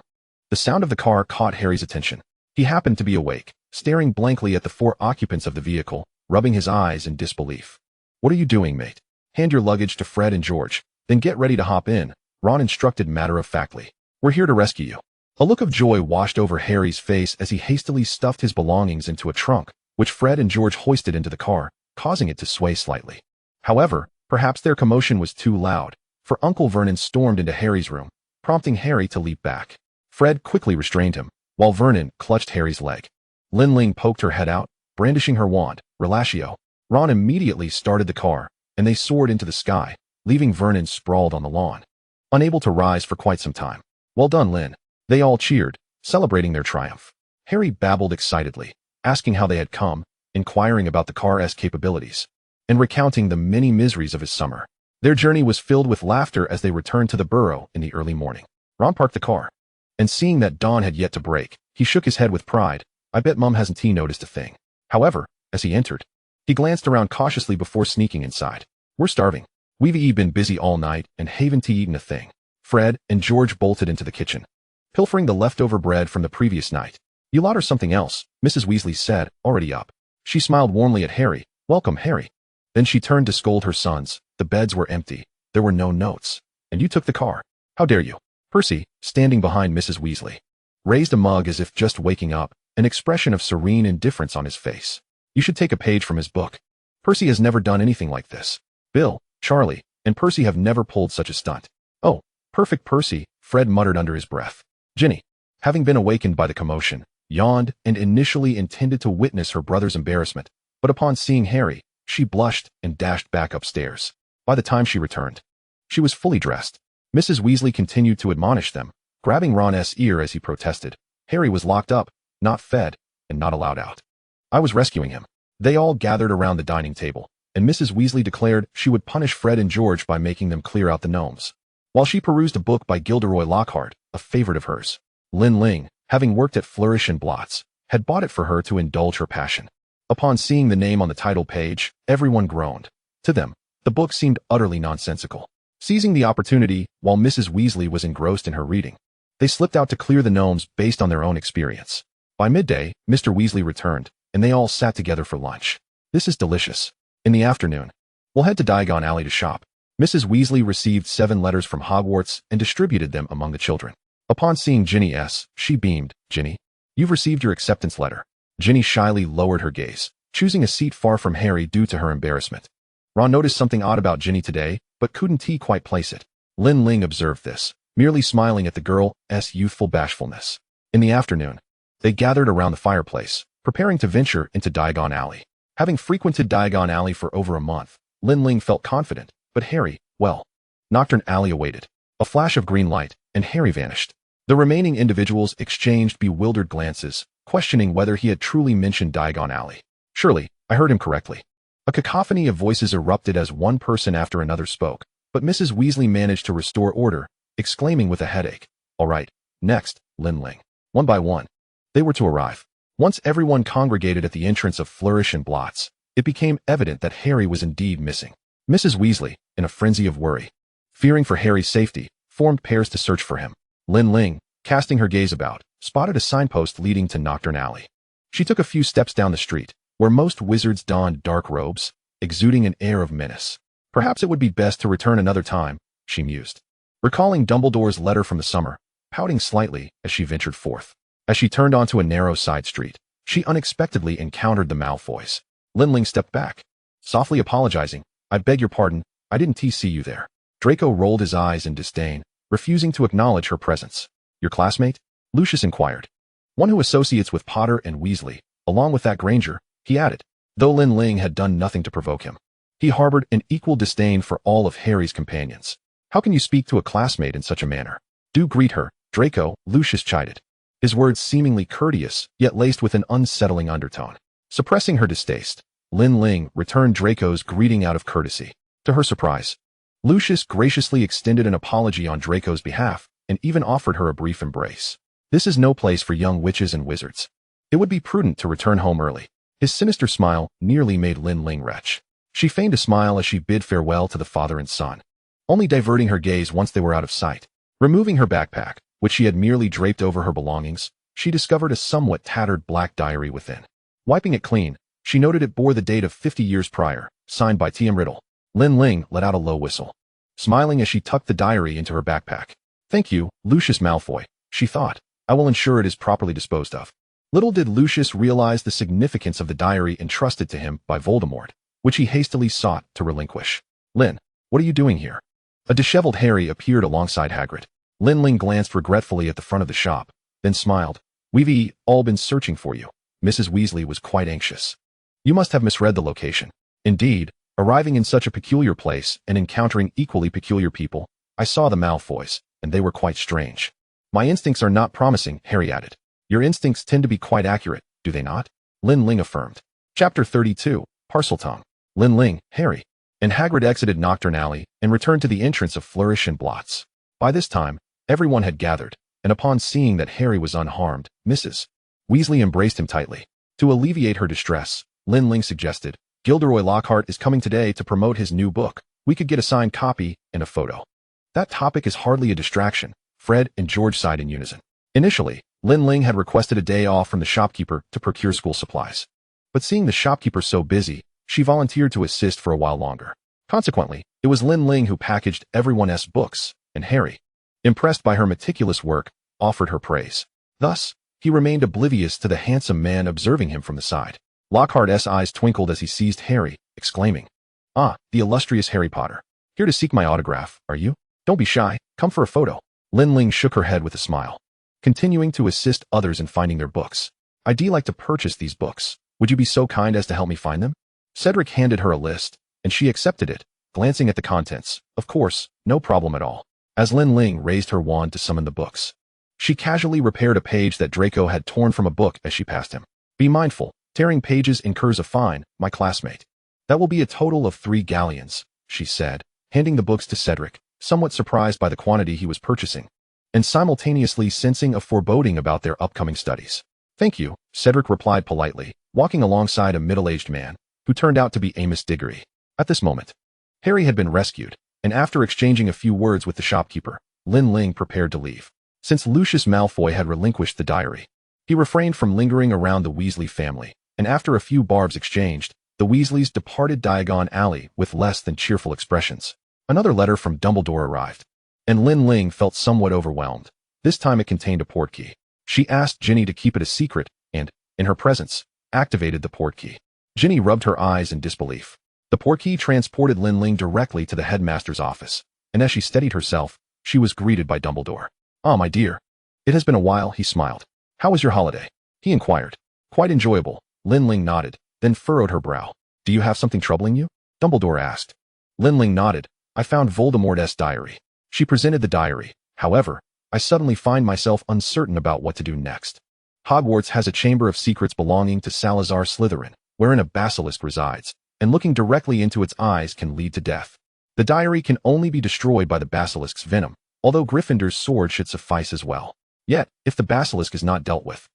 the sound of the car caught Harry's attention. He happened to be awake, staring blankly at the 4 occupants of the vehicle, rubbing his eyes in disbelief. What are you doing, mate? Hand your luggage to Fred and George, then get ready to hop in, Ron instructed matter-of-factly. We're here to rescue you. A look of joy washed over Harry's face as he hastily stuffed his belongings into a trunk, which Fred and George hoisted into the car, causing it to sway slightly. However, perhaps their commotion was too loud, for Uncle Vernon stormed into Harry's room, prompting Harry to leap back. Fred quickly restrained him, while Vernon clutched Harry's leg. Lin Ling poked her head out, brandishing her wand, Relatio. Ron immediately started the car, and they soared into the sky, leaving Vernon sprawled on the lawn, unable to rise for quite some time. Well done, Lin. They all cheered, celebrating their triumph. Harry babbled excitedly, asking how they had come, inquiring about the car's capabilities, and recounting the many miseries of his summer. Their journey was filled with laughter as they returned to the burrow in the early morning. Ron parked the car, and seeing that dawn had yet to break, he shook his head with pride. I bet Mum hasn't noticed a thing. However, as he entered, he glanced around cautiously before sneaking inside. We're starving. We've been busy all night and haven't eaten a thing. Fred and George bolted into the kitchen, pilfering the leftover bread from the previous night. You lot are something else, Mrs. Weasley said, already up. She smiled warmly at Harry. Welcome, Harry. Then she turned to scold her sons. The beds were empty. There were no notes. And you took the car. How dare you? Percy, standing behind Mrs. Weasley, raised a mug as if just waking up, an expression of serene indifference on his face. You should take a page from his book. Percy has never done anything like this. Bill, Charlie, and Percy have never pulled such a stunt. Oh, perfect, Percy, Fred muttered under his breath. Ginny, having been awakened by the commotion, yawned and initially intended to witness her brother's embarrassment, but upon seeing Harry, she blushed and dashed back upstairs. By the time she returned, she was fully dressed. Mrs. Weasley continued to admonish them, grabbing Ron's ear as he protested. Harry was locked up, not fed, and not allowed out. I was rescuing him. They all gathered around the dining table, and Mrs. Weasley declared she would punish Fred and George by making them clear out the gnomes. While she perused a book by Gilderoy Lockhart, a favorite of hers, Lin Ling, having worked at Flourish and Blots, had bought it for her to indulge her passion. Upon seeing the name on the title page, everyone groaned. To them, the book seemed utterly nonsensical. Seizing the opportunity, while Mrs. Weasley was engrossed in her reading, they slipped out to clear the gnomes based on their own experience. By midday, Mr. Weasley returned, and they all sat together for lunch. This is delicious. In the afternoon, We'll head to Diagon Alley to shop. Mrs. Weasley received 7 letters from Hogwarts and distributed them among the children. Upon seeing Ginny S., she beamed. Ginny, you've received your acceptance letter. Ginny shyly lowered her gaze, choosing a seat far from Harry due to her embarrassment. Ron noticed something odd about Ginny today, but couldn't quite place it. Lin Ling observed this, merely smiling at the girl's youthful bashfulness. In the afternoon, they gathered around the fireplace, preparing to venture into Diagon Alley. Having frequented Diagon Alley for over a month, Lin Ling felt confident, but Harry, well. Knockturn Alley awaited. A flash of green light, and Harry vanished. The remaining individuals exchanged bewildered glances, questioning whether he had truly mentioned Diagon Alley. Surely, I heard him correctly. A cacophony of voices erupted as one person after another spoke, but Mrs. Weasley managed to restore order, exclaiming with a headache, "All right, next, Lin Ling." One by one, they were to arrive. Once everyone congregated at the entrance of Flourish and Blots, it became evident that Harry was indeed missing. Mrs. Weasley, in a frenzy of worry, fearing for Harry's safety, formed pairs to search for him. Lin Ling, casting her gaze about, spotted a signpost leading to Knockturn Alley. She took a few steps down the street, where most wizards donned dark robes, exuding an air of menace. Perhaps it would be best to return another time, she mused, recalling Dumbledore's letter from the summer, pouting slightly as she ventured forth. As she turned onto a narrow side street, she unexpectedly encountered the Malfoys. Lin Ling stepped back, softly apologizing. "I beg your pardon, I didn't see you there." Draco rolled his eyes in disdain, refusing to acknowledge her presence. "Your classmate?" Lucius inquired. "One who associates with Potter and Weasley, along with that Granger," he added, though Lin Ling had done nothing to provoke him. He harbored an equal disdain for all of Harry's companions. "How can you speak to a classmate in such a manner? Do greet her, Draco," Lucius chided, his words seemingly courteous, yet laced with an unsettling undertone. Suppressing her distaste, Lin Ling returned Draco's greeting out of courtesy. To her surprise, Lucius graciously extended an apology on Draco's behalf and even offered her a brief embrace. This is no place for young witches and wizards. It would be prudent to return home early. His sinister smile nearly made Lin Ling retch. She feigned a smile as she bid farewell to the father and son, only diverting her gaze once they were out of sight. Removing her backpack, which she had merely draped over her belongings, she discovered a somewhat tattered black diary within. Wiping it clean, she noted it bore the date of 50 years prior, signed by T.M. Riddle. Lin Ling let out a low whistle, smiling as she tucked the diary into her backpack. "Thank you, Lucius Malfoy," she thought. "I will ensure it is properly disposed of." Little did Lucius realize the significance of the diary entrusted to him by Voldemort, which he hastily sought to relinquish. "Lin, what are you doing here?" A disheveled Harry appeared alongside Hagrid. Lin Ling glanced regretfully at the front of the shop, then smiled. "We've all been searching for you." Mrs. Weasley was quite anxious. "You must have misread the location." "Indeed, arriving in such a peculiar place and encountering equally peculiar people, I saw the Malfoys, and they were quite strange." "My instincts are not promising," Harry added. "Your instincts tend to be quite accurate, do they not?" Lin Ling affirmed. Chapter 32, Parseltongue. Lin Ling, Harry, and Hagrid exited Knockturn Alley and returned to the entrance of Flourish and Blots. By this time, everyone had gathered, and upon seeing that Harry was unharmed, Mrs. Weasley embraced him tightly. To alleviate her distress, Lin Ling suggested, "Gilderoy Lockhart is coming today to promote his new book. We could get a signed copy and a photo." "That topic is hardly a distraction," Fred and George sighed in unison. Initially, Lin Ling had requested a day off from the shopkeeper to procure school supplies. But seeing the shopkeeper so busy, she volunteered to assist for a while longer. Consequently, it was Lin Ling who packaged everyone's books, and Harry, impressed by her meticulous work, offered her praise. Thus, he remained oblivious to the handsome man observing him from the side. Lockhart's eyes twinkled as he seized Harry, exclaiming, "Ah, the illustrious Harry Potter. Here to seek my autograph, are you? Don't be shy, come for a photo." Lin Ling shook her head with a smile, continuing to assist others in finding their books. "I'd like to purchase these books. Would you be so kind as to help me find them?" Cedric handed her a list, and she accepted it, glancing at the contents. "Of course, no problem at all." As Lin Ling raised her wand to summon the books, she casually repaired a page that Draco had torn from a book as she passed him. "Be mindful, tearing pages incurs a fine, my classmate." "That will be a total of 3 galleons," she said, handing the books to Cedric, somewhat surprised by the quantity he was purchasing, and simultaneously sensing a foreboding about their upcoming studies. "Thank you," Cedric replied politely, walking alongside a middle-aged man, who turned out to be Amos Diggory. At this moment, Harry had been rescued, and after exchanging a few words with the shopkeeper, Lin Ling prepared to leave. Since Lucius Malfoy had relinquished the diary, he refrained from lingering around the Weasley family, and after a few barbs exchanged, the Weasleys departed Diagon Alley with less than cheerful expressions. Another letter from Dumbledore arrived, and Lin Ling felt somewhat overwhelmed. This time it contained a portkey. She asked Ginny to keep it a secret and, in her presence, activated the portkey. Ginny rubbed her eyes in disbelief. The portkey transported Lin Ling directly to the headmaster's office, and as she steadied herself, she was greeted by Dumbledore. "Ah, my dear. It has been a while," he smiled. "How was your holiday?" he inquired. "Quite enjoyable." Lin Ling nodded, then furrowed her brow. "Do you have something troubling you?" Dumbledore asked. Lin Ling nodded. "I found Voldemort's diary." She presented the diary. "However, I suddenly find myself uncertain about what to do next. Hogwarts has a chamber of secrets belonging to Salazar Slytherin, wherein a basilisk resides, and looking directly into its eyes can lead to death. The diary can only be destroyed by the basilisk's venom, although Gryffindor's sword should suffice as well. Yet, if the basilisk is not dealt with,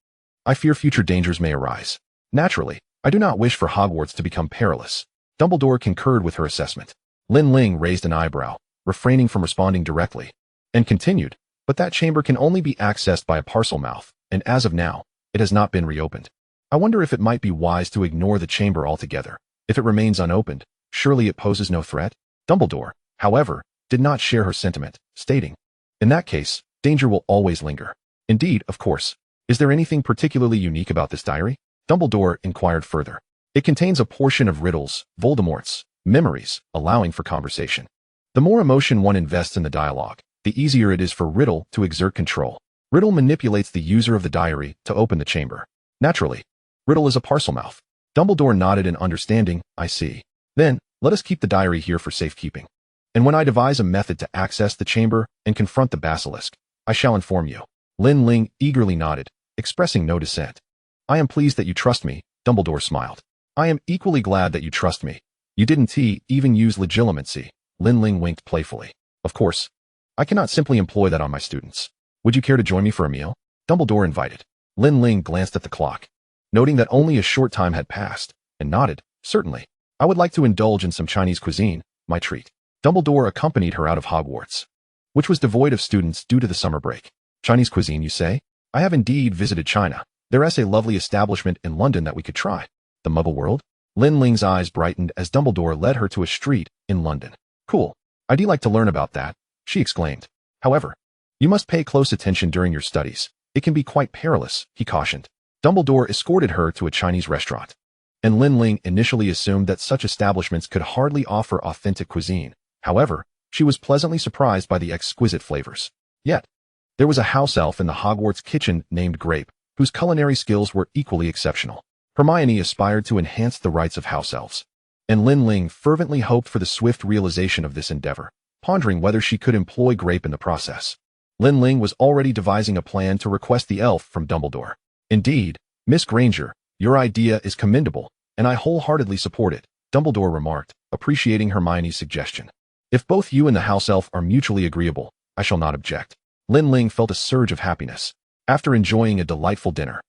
I fear future dangers may arise. Naturally, I do not wish for Hogwarts to become perilous." Dumbledore concurred with her assessment. Lin Ling raised an eyebrow, refraining from responding directly, and continued, "But that chamber can only be accessed by a Parselmouth, and as of now, it has not been reopened. I wonder if it might be wise to ignore the chamber altogether. If it remains unopened, surely it poses no threat?" Dumbledore, however, did not share her sentiment, stating, "In that case, danger will always linger." "Indeed, of course. Is there anything particularly unique about this diary?" Dumbledore inquired further. "It contains a portion of Riddle's, Voldemort's, memories, allowing for conversation. The more emotion one invests in the dialogue, the easier it is for Riddle to exert control. Riddle manipulates the user of the diary to open the chamber. Naturally, Riddle is a Parselmouth." Dumbledore nodded in understanding. "I see. Then, let us keep the diary here for safekeeping. And when I devise a method to access the chamber and confront the basilisk, I shall inform you." Lin Ling eagerly nodded, expressing no dissent. "I am pleased that you trust me," Dumbledore smiled. "I am equally glad that you trust me. You didn't even use legilimency." Lin Ling winked playfully. "Of course. I cannot simply employ that on my students. Would you care to join me for a meal?" Dumbledore invited. Lin Ling glanced at the clock, noting that only a short time had passed, and nodded. "Certainly. I would like to indulge in some Chinese cuisine, my treat." Dumbledore accompanied her out of Hogwarts, which was devoid of students due to the summer break. "Chinese cuisine, you say? I have indeed visited China. There is a lovely establishment in London that we could try." "The Muggle world?" Lin Ling's eyes brightened as Dumbledore led her to a street in London. "Cool. I'd like to learn about that," she exclaimed. "However, you must pay close attention during your studies. It can be quite perilous," he cautioned. Dumbledore escorted her to a Chinese restaurant, and Lin Ling initially assumed that such establishments could hardly offer authentic cuisine. However, she was pleasantly surprised by the exquisite flavors. Yet, there was a house elf in the Hogwarts kitchen named Grape, whose culinary skills were equally exceptional. Hermione aspired to enhance the rights of house elves, and Lin Ling fervently hoped for the swift realization of this endeavor, pondering whether she could employ Grape in the process. Lin Ling was already devising a plan to request the elf from Dumbledore. "Indeed, Miss Granger, your idea is commendable, and I wholeheartedly support it," Dumbledore remarked, appreciating Hermione's suggestion. "If both you and the house elf are mutually agreeable, I shall not object." Lin Ling felt a surge of happiness. After enjoying a delightful dinner,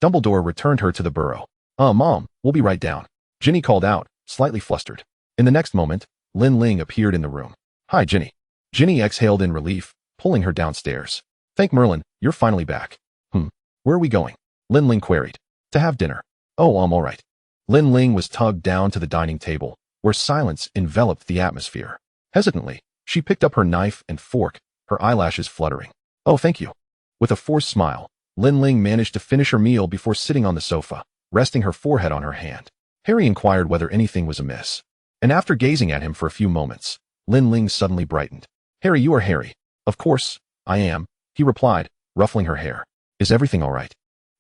Dumbledore returned her to the burrow. Mom, we'll be right down," Ginny called out, slightly flustered. In the next moment, Lin Ling appeared in the room. "Hi, Ginny." Ginny exhaled in relief, pulling her downstairs. "Thank Merlin, you're finally back." Where are we going?" Lin Ling queried. "To have dinner." "Oh, all right." Lin Ling was tugged down to the dining table, where silence enveloped the atmosphere. Hesitantly, she picked up her knife and fork, her eyelashes fluttering. "Oh, thank you." With a forced smile, Lin Ling managed to finish her meal before sitting on the sofa, resting her forehead on her hand. Harry inquired whether anything was amiss, and after gazing at him for a few moments, Lin Ling suddenly brightened. "Harry, you are Harry." "Of course, I am," he replied, ruffling her hair. "Is everything all right?"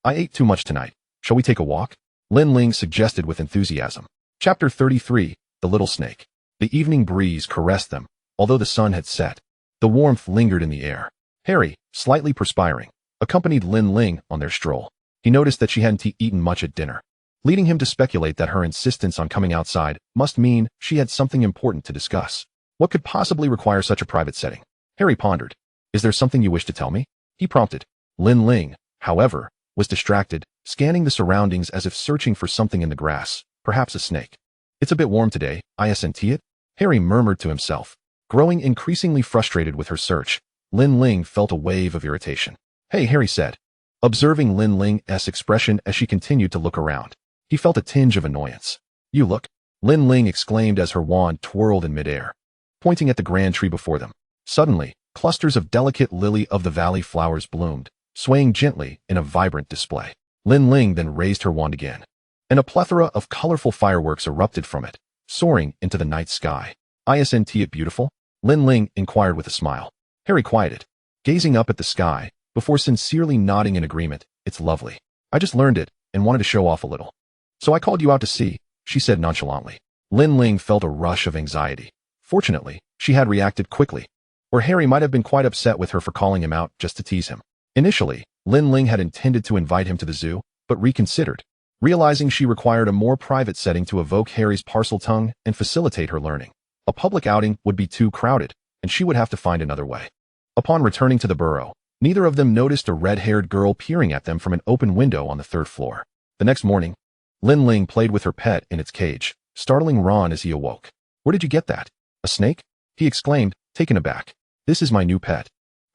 "I ate too much tonight. Shall we take a walk?" Lin Ling suggested with enthusiasm. Chapter 33, The Little Snake. The evening breeze caressed them, although the sun had set. The warmth lingered in the air. Harry, slightly perspiring, accompanied Lin Ling on their stroll. He noticed that she hadn't eaten much at dinner, leading him to speculate that her insistence on coming outside must mean she had something important to discuss. What could possibly require such a private setting? Harry pondered. "Is there something you wish to tell me?" he prompted. Lin Ling, however, was distracted, scanning the surroundings as if searching for something in the grass, perhaps a snake. "It's a bit warm today, isn't it?" Harry murmured to himself. Growing increasingly frustrated with her search, Lin Ling felt a wave of irritation. "Hey," Harry said, observing Lin Ling's expression as she continued to look around. He felt a tinge of annoyance. You look, Lin Ling exclaimed as her wand twirled in midair, pointing at the grand tree before them. Suddenly, clusters of delicate lily-of-the-valley flowers bloomed, swaying gently in a vibrant display. Lin Ling then raised her wand again, and a plethora of colorful fireworks erupted from it, soaring into the night sky. Isn't it beautiful? Lin Ling inquired with a smile. Harry quieted, gazing up at the sky, before sincerely nodding in agreement. It's lovely. I just learned it and wanted to show off a little. So I called you out to see, she said nonchalantly. Lin Ling felt a rush of anxiety. Fortunately, she had reacted quickly, or Harry might have been quite upset with her for calling him out just to tease him. Initially, Lin Ling had intended to invite him to the zoo, but reconsidered, realizing she required a more private setting to evoke Harry's Parseltongue and facilitate her learning. A public outing would be too crowded, and she would have to find another way. Upon returning to the burrow, neither of them noticed a red-haired girl peering at them from an open window on the third floor. The next morning, Lin Ling played with her pet in its cage, startling Ron as he awoke. Where did you get that? A snake? He exclaimed, taken aback. This is my new pet.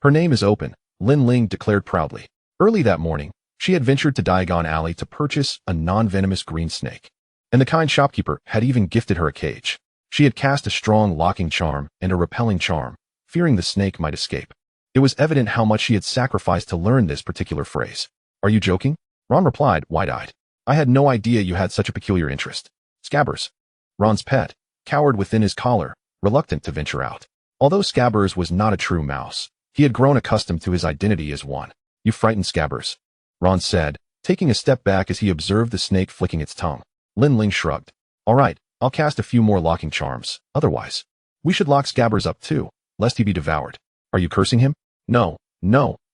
Her name is Open, Lin Ling declared proudly. Early that morning, she had ventured to Diagon Alley to purchase a non-venomous green snake, and the kind shopkeeper had even gifted her a cage. She had cast a strong locking charm and a repelling charm, fearing the snake might escape. It was evident how much she had sacrificed to learn this particular phrase. Are you joking? Ron replied, wide-eyed. I had no idea you had such a peculiar interest. Scabbers, Ron's pet, cowered within his collar, reluctant to venture out. Although Scabbers was not a true mouse, he had grown accustomed to his identity as one. You frightened Scabbers, Ron said, taking a step back as he observed the snake flicking its tongue. Lin Ling shrugged. All right, I'll cast a few more locking charms. Otherwise, we should lock Scabbers up too, lest he be devoured. Are you cursing him? No,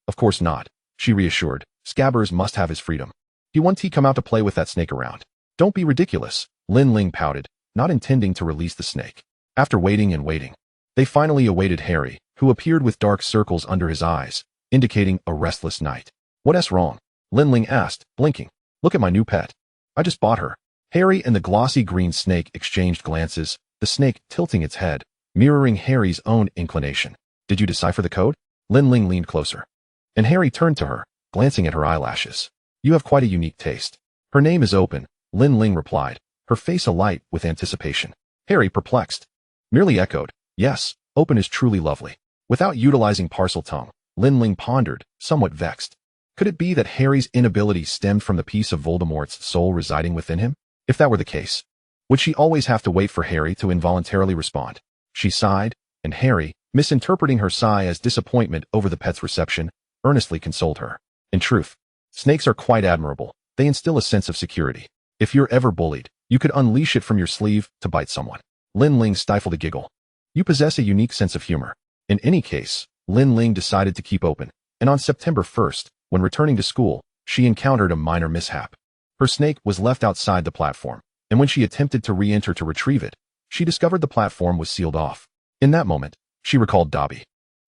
of course not, she reassured. Scabbers must have his freedom. He won't come out to play with that snake around. Don't be ridiculous, Lin Ling pouted, not intending to release the snake. After waiting and waiting, they finally awaited Harry, who appeared with dark circles under his eyes, indicating a restless night. What's wrong? Lin Ling asked, blinking. Look at my new pet. I just bought her. Harry and the glossy green snake exchanged glances, the snake tilting its head, mirroring Harry's own inclination. Did you decipher the code? Lin Ling leaned closer, and Harry turned to her, glancing at her eyelashes. You have quite a unique taste. Her name is Open, Lin Ling replied, her face alight with anticipation. Harry, perplexed, merely echoed, yes, Open is truly lovely. Without utilizing Parseltongue, Lin Ling pondered, somewhat vexed. Could it be that Harry's inability stemmed from the piece of Voldemort's soul residing within him? If that were the case, would she always have to wait for Harry to involuntarily respond? She sighed, and Harry, misinterpreting her sigh as disappointment over the pet's reception, earnestly consoled her. In truth, snakes are quite admirable. They instill a sense of security. If you're ever bullied, you could unleash it from your sleeve to bite someone. Lin Ling stifled a giggle. You possess a unique sense of humor. In any case, Lin Ling decided to keep Open, and on September 1st, when returning to school, she encountered a minor mishap. Her snake was left outside the platform, and when she attempted to re-enter to retrieve it, she discovered the platform was sealed off. In that moment, she recalled Dobby.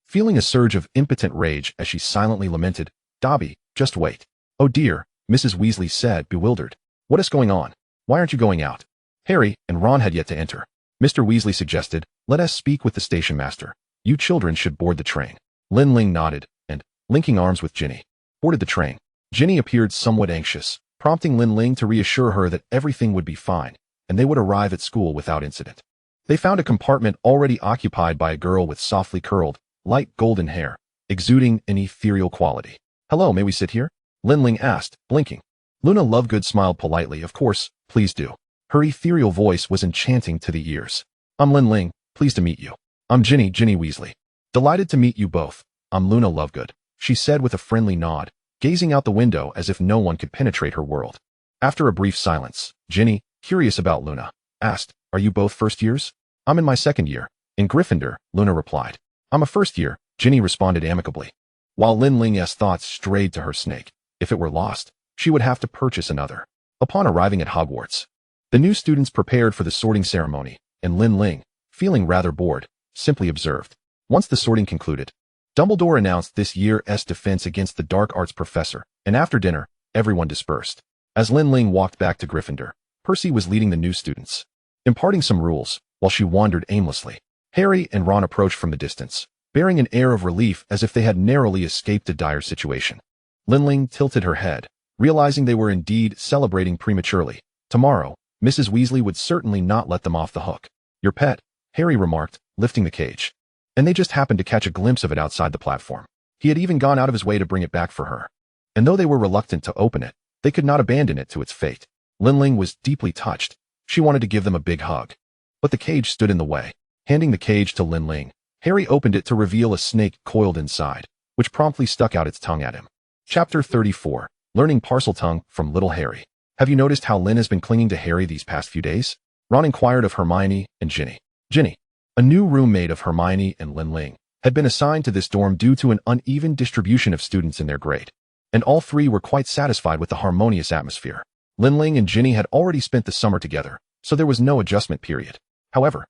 Feeling a surge of impotent rage as she silently lamented, Dobby, just wait. Oh dear, Mrs. Weasley said, bewildered. What is going on? Why aren't you going out? Harry and Ron had yet to enter. Mr. Weasley suggested, let us speak with the station master. You children should board the train. Lin Ling nodded, and, linking arms with Ginny, boarded the train. Ginny appeared somewhat anxious, prompting Lin Ling to reassure her that everything would be fine, and they would arrive at school without incident. They found a compartment already occupied by a girl with softly curled, light golden hair, exuding an ethereal quality. Hello, may we sit here? Lin Ling asked, blinking. Luna Lovegood smiled politely. Of course, please do. Her ethereal voice was enchanting to the ears. I'm Lin Ling, pleased to meet you. I'm Ginny Weasley. Delighted to meet you both. I'm Luna Lovegood, she said with a friendly nod, gazing out the window as if no one could penetrate her world. After a brief silence, Ginny, curious about Luna, asked, Are you both first years? I'm in my second year. In Gryffindor, Luna replied. I'm a first year, Ginny responded amicably. While Lin Ling's thoughts strayed to her snake. If it were lost, she would have to purchase another. Upon arriving at Hogwarts, the new students prepared for the sorting ceremony, and Lin Ling, feeling rather bored, simply observed. Once the sorting concluded, Dumbledore announced this year's defense against the dark arts professor, and after dinner, everyone dispersed. As Lin Ling walked back to Gryffindor, Percy was leading the new students, imparting some rules, while she wandered aimlessly. Harry and Ron approached from the distance, bearing an air of relief as if they had narrowly escaped a dire situation. Lin Ling tilted her head, realizing they were indeed celebrating prematurely. Tomorrow, Mrs. Weasley would certainly not let them off the hook. Your pet, Harry remarked, lifting the cage. And they just happened to catch a glimpse of it outside the platform. He had even gone out of his way to bring it back for her. And though they were reluctant to open it, they could not abandon it to its fate. Lin Ling was deeply touched. She wanted to give them a big hug. But the cage stood in the way. Handing the cage to Lin Ling, Harry opened it to reveal a snake coiled inside, which promptly stuck out its tongue at him. Chapter 34. Learning Parseltongue from Little Harry. Have you noticed how Lin has been clinging to Harry these past few days? Ron inquired of Hermione and Ginny. Ginny, a new roommate of Hermione and Lin Ling, had been assigned to this dorm due to an uneven distribution of students in their grade, and all three were quite satisfied with the harmonious atmosphere. Lin Ling and Ginny had already spent the summer together, so there was no adjustment period. However,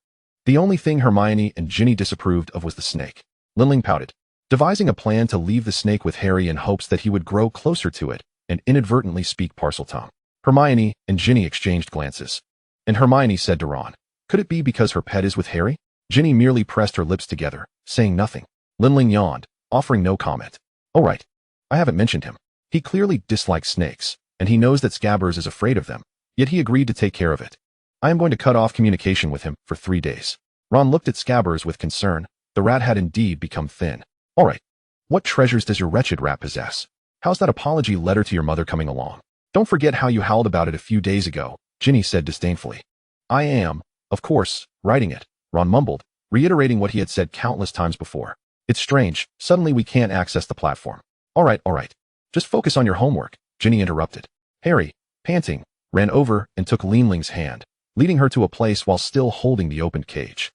the only thing Hermione and Ginny disapproved of was the snake. Lin Ling pouted, devising a plan to leave the snake with Harry in hopes that he would grow closer to it and inadvertently speak Parseltongue. Hermione and Ginny exchanged glances, and Hermione said to Ron, "Could it be because her pet is with Harry?" Ginny merely pressed her lips together, saying nothing. Lin Ling yawned, offering no comment. "Oh right, I haven't mentioned him. He clearly dislikes snakes, and he knows that Scabbers is afraid of them, yet he agreed to take care of it. I am going to cut off communication with him for 3 days." Ron looked at Scabbers with concern. The rat had indeed become thin. "All right. What treasures does your wretched rat possess? How's that apology letter to your mother coming along? Don't forget how you howled about it a few days ago," Ginny said disdainfully. "I am, of course, writing it," Ron mumbled, reiterating what he had said countless times before. "It's strange, suddenly we can't access the platform." All right. Just focus on your homework," Ginny interrupted. Harry, panting, ran over and took Lin Ling's hand, leading her to a place while still holding the opened cage.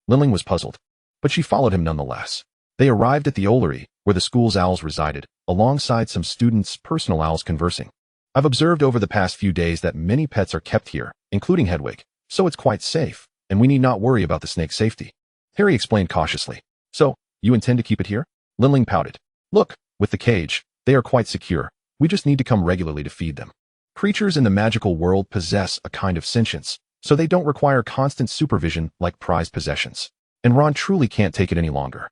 Lin Ling was puzzled, but she followed him nonetheless. They arrived at the Ollery, where the school's owls resided, alongside some students' personal owls conversing. "I've observed over the past few days that many pets are kept here, including Hedwig, so it's quite safe, and we need not worry about the snake's safety," Harry explained cautiously. "So, you intend to keep it here?" Lin Ling pouted. "Look, with the cage, they are quite secure. We just need to come regularly to feed them. Creatures in the magical world possess a kind of sentience, so they don't require constant supervision like prized possessions. And Ron truly can't take it any longer."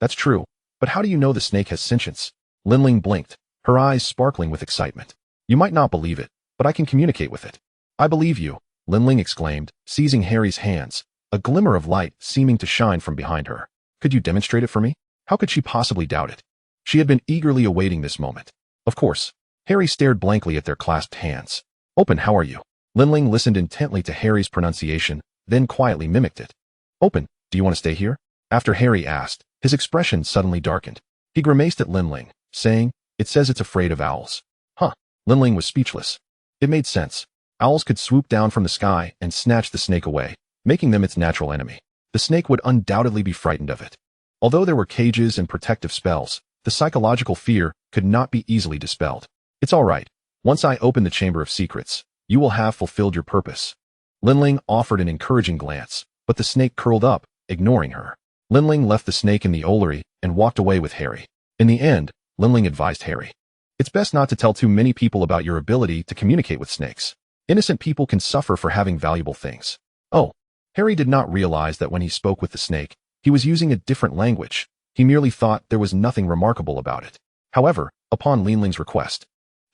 "That's true, but how do you know the snake has sentience?" Lin Ling blinked, her eyes sparkling with excitement. "You might not believe it, but I can communicate with it." "I believe you," Lin Ling exclaimed, seizing Harry's hands, a glimmer of light seeming to shine from behind her. "Could you demonstrate it for me?" How could she possibly doubt it? She had been eagerly awaiting this moment. Of course. Harry stared blankly at their clasped hands. "Open, how are you?" Lin Ling listened intently to Harry's pronunciation, then quietly mimicked it. "Open, do you want to stay here?" After Harry asked, his expression suddenly darkened. He grimaced at Lin Ling, saying, "It says it's afraid of owls." Lin Ling was speechless. It made sense. Owls could swoop down from the sky and snatch the snake away, making them its natural enemy. The snake would undoubtedly be frightened of it. Although there were cages and protective spells, the psychological fear could not be easily dispelled. "It's all right. Once I open the Chamber of Secrets, you will have fulfilled your purpose." Lin Ling offered an encouraging glance, but the snake curled up, ignoring her. Lin Ling left the snake in the Ollery and walked away with Harry. In the end, Lin Ling advised Harry, "It's best not to tell too many people about your ability to communicate with snakes. Innocent people can suffer for having valuable things." Oh, Harry did not realize that when he spoke with the snake, he was using a different language. He merely thought there was nothing remarkable about it. However, upon Lin Ling's request,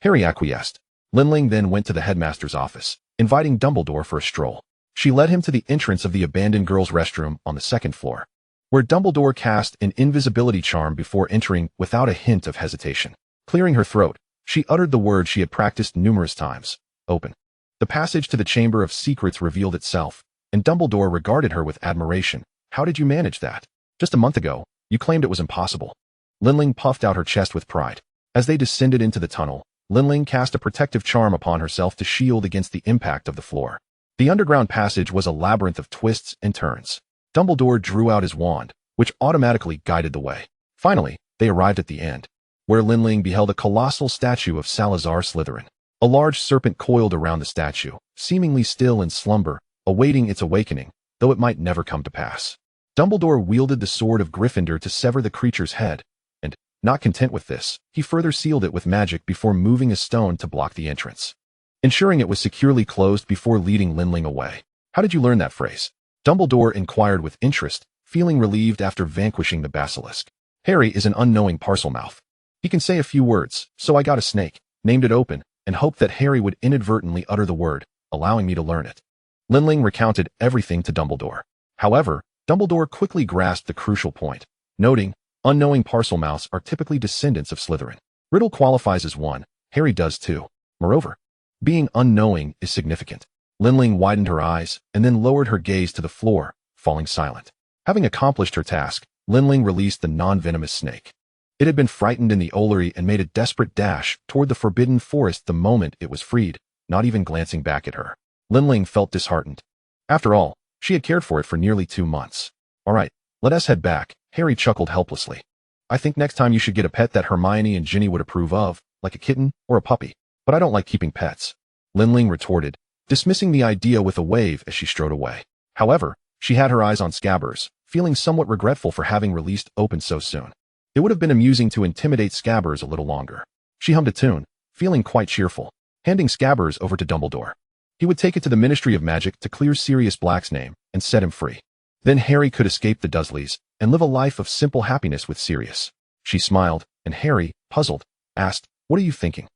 Harry acquiesced. Lin Ling then went to the headmaster's office, inviting Dumbledore for a stroll. She led him to the entrance of the abandoned girls' restroom on the 2nd floor, where Dumbledore cast an invisibility charm before entering without a hint of hesitation. Clearing her throat, she uttered the word she had practiced numerous times. "Open." The passage to the Chamber of Secrets revealed itself, and Dumbledore regarded her with admiration. "How did you manage that? Just a month ago, you claimed it was impossible." Lin Ling puffed out her chest with pride. As they descended into the tunnel, Lin Ling cast a protective charm upon herself to shield against the impact of the floor. The underground passage was a labyrinth of twists and turns. Dumbledore drew out his wand, which automatically guided the way. Finally, they arrived at the end, where Lin Ling beheld a colossal statue of Salazar Slytherin. A large serpent coiled around the statue, seemingly still in slumber, awaiting its awakening, though it might never come to pass. Dumbledore wielded the sword of Gryffindor to sever the creature's head, and, not content with this, he further sealed it with magic before moving a stone to block the entrance, ensuring it was securely closed before leading Lin Ling away. "How did you learn that phrase?" Dumbledore inquired with interest, feeling relieved after vanquishing the basilisk. "Harry is an unknowing parselmouth. He can say a few words, so I got a snake, named it Open, and hoped that Harry would inadvertently utter the word, allowing me to learn it. Lin Ling recounted everything to Dumbledore. However, Dumbledore quickly grasped the crucial point, noting, unknowing Parselmouths are typically descendants of Slytherin. Riddle qualifies as one, Harry does too. Moreover, being unknowing is significant. Lin Ling widened her eyes and then lowered her gaze to the floor, falling silent. Having accomplished her task, Lin Ling released the non-venomous snake. It had been frightened in the Ollery and made a desperate dash toward the forbidden forest the moment it was freed, not even glancing back at her. Lin Ling felt disheartened. After all, she had cared for it for nearly 2 months. All right, let us head back, Harry chuckled helplessly. I think next time you should get a pet that Hermione and Ginny would approve of, like a kitten or a puppy. But I don't like keeping pets, Lin Ling retorted, dismissing the idea with a wave as she strode away. However, she had her eyes on Scabbers, feeling somewhat regretful for having released Open so soon. It would have been amusing to intimidate Scabbers a little longer. She hummed a tune, feeling quite cheerful, handing Scabbers over to Dumbledore. He would take it to the Ministry of Magic to clear Sirius Black's name and set him free. Then Harry could escape the Dursleys and live a life of simple happiness with Sirius. She smiled, and Harry, puzzled, asked, "What are you thinking?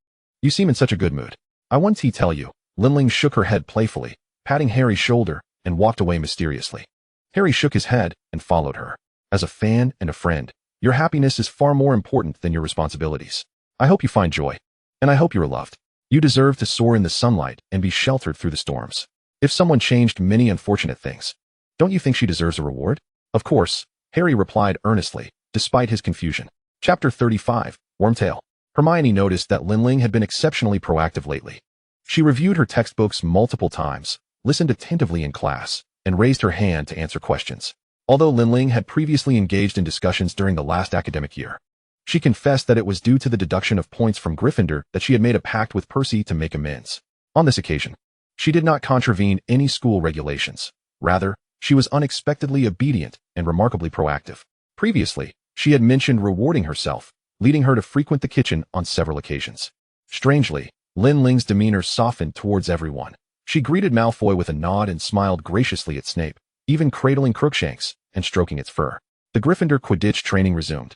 You seem in such a good mood." "I want to tell you." Lin Ling shook her head playfully, patting Harry's shoulder, and walked away mysteriously. Harry shook his head and followed her. As a fan and a friend, your happiness is far more important than your responsibilities. I hope you find joy. And I hope you are loved. You deserve to soar in the sunlight and be sheltered through the storms. If someone changed many unfortunate things, don't you think she deserves a reward? Of course, Harry replied earnestly, despite his confusion. Chapter 35, Wormtail. Hermione noticed that Lin Ling had been exceptionally proactive lately. She reviewed her textbooks multiple times, listened attentively in class, and raised her hand to answer questions. Although Lin Ling had previously engaged in discussions during the last academic year, she confessed that it was due to the deduction of points from Gryffindor that she had made a pact with Percy to make amends. On this occasion, she did not contravene any school regulations. Rather, she was unexpectedly obedient and remarkably proactive. Previously, she had mentioned rewarding herself, leading her to frequent the kitchen on several occasions. Strangely, Lin Ling's demeanor softened towards everyone. She greeted Malfoy with a nod and smiled graciously at Snape, even cradling Crookshanks and stroking its fur. The Gryffindor Quidditch training resumed,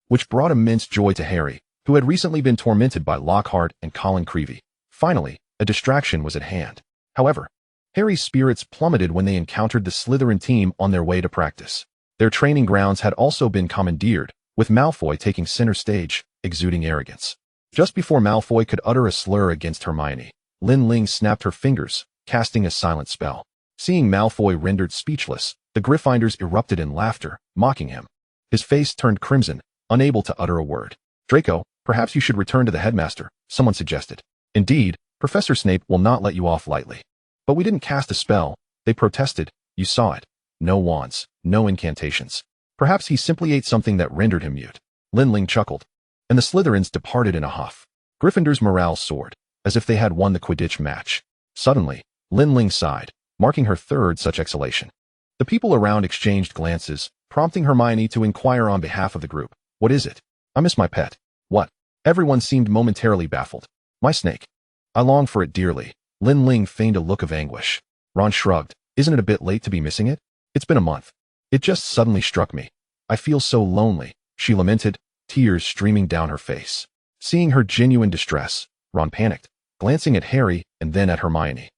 which brought immense joy to Harry, who had recently been tormented by Lockhart and Colin Creevey. Finally, a distraction was at hand. However, Harry's spirits plummeted when they encountered the Slytherin team on their way to practice. Their training grounds had also been commandeered, with Malfoy taking center stage, exuding arrogance. Just before Malfoy could utter a slur against Hermione, Lin Ling snapped her fingers, casting a silent spell. Seeing Malfoy rendered speechless, the Gryffindors erupted in laughter, mocking him. His face turned crimson, unable to utter a word. "Draco, perhaps you should return to the headmaster," someone suggested. "Indeed, Professor Snape will not let you off lightly." "But we didn't cast a spell," they protested. "You saw it. No wands, no incantations. Perhaps he simply ate something that rendered him mute." Lin Ling chuckled, and the Slytherins departed in a huff. Gryffindor's morale soared, as if they had won the Quidditch match. Suddenly, Lin Ling sighed, marking her third such exhalation. The people around exchanged glances, prompting Hermione to inquire on behalf of the group. "What is it?" "I miss my pet." "What?" Everyone seemed momentarily baffled. "My snake. I long for it dearly." Lin Ling feigned a look of anguish. Ron shrugged. "Isn't it a bit late to be missing it? It's been a month. It just suddenly struck me. I feel so lonely," she lamented, tears streaming down her face. Seeing her genuine distress, Ron panicked, glancing at Harry and then at Hermione.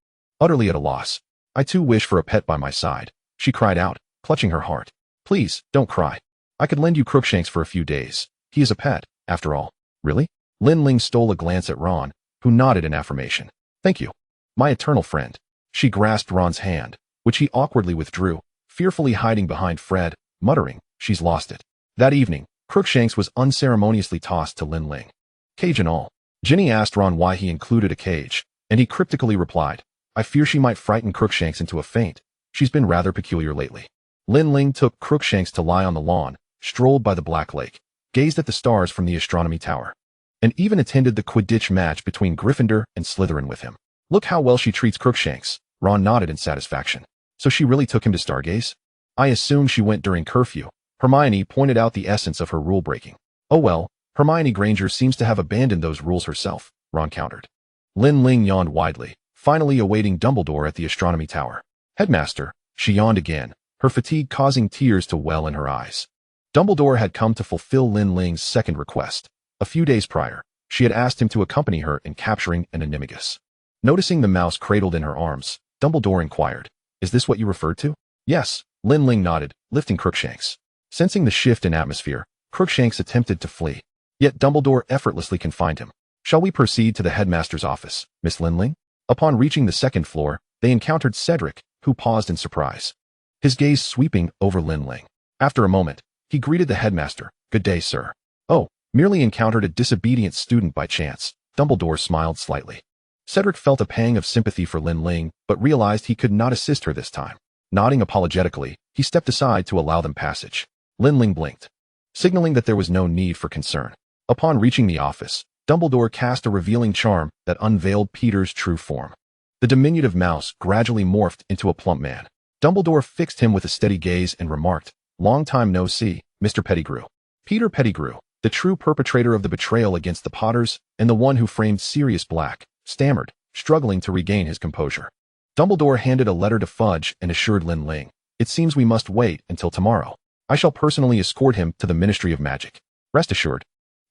Utterly at a loss. "I too wish for a pet by my side," she cried out, clutching her heart. "Please, don't cry. I could lend you Crookshanks for a few days. He is a pet, after all." "Really?" Lin Ling stole a glance at Ron, who nodded in affirmation. "Thank you. My eternal friend." She grasped Ron's hand, which he awkwardly withdrew, fearfully hiding behind Fred, muttering, "She's lost it." That evening, Crookshanks was unceremoniously tossed to Lin Ling. "Cage and all." Ginny asked Ron why he included a cage, and he cryptically replied, "I fear she might frighten Crookshanks into a faint. She's been rather peculiar lately." Lin Ling took Crookshanks to lie on the lawn, strolled by the Black Lake, gazed at the stars from the astronomy tower, and even attended the Quidditch match between Gryffindor and Slytherin with him. "Look how well she treats Crookshanks." Ron nodded in satisfaction. "So she really took him to stargaze?" "I assume she went during curfew." Hermione pointed out the essence of her rule-breaking. "Oh well, Hermione Granger seems to have abandoned those rules herself," Ron countered. Lin Ling yawned widely, finally awaiting Dumbledore at the astronomy tower. "Headmaster," she yawned again, her fatigue causing tears to well in her eyes. Dumbledore had come to fulfill Lin Ling's second request. A few days prior, she had asked him to accompany her in capturing an animagus. Noticing the mouse cradled in her arms, Dumbledore inquired, "Is this what you referred to?" "Yes," Lin Ling nodded, lifting Crookshanks. Sensing the shift in atmosphere, Crookshanks attempted to flee. Yet Dumbledore effortlessly confined him. "Shall we proceed to the headmaster's office, Miss Lin Ling?" Upon reaching the second floor, they encountered Cedric, who paused in surprise, his gaze sweeping over Lin Ling. After a moment, he greeted the headmaster. "Good day, sir." "Oh, merely encountered a disobedient student by chance." Dumbledore smiled slightly. Cedric felt a pang of sympathy for Lin Ling, but realized he could not assist her this time. Nodding apologetically, he stepped aside to allow them passage. Lin Ling blinked, signaling that there was no need for concern. Upon reaching the office, Dumbledore cast a revealing charm that unveiled Peter's true form. The diminutive mouse gradually morphed into a plump man. Dumbledore fixed him with a steady gaze and remarked, "Long time no see, Mr. Pettigrew." Peter Pettigrew, the true perpetrator of the betrayal against the Potters and the one who framed Sirius Black, stammered, struggling to regain his composure. Dumbledore handed a letter to Fudge and assured Lin Ling, "It seems we must wait until tomorrow. I shall personally escort him to the Ministry of Magic. Rest assured,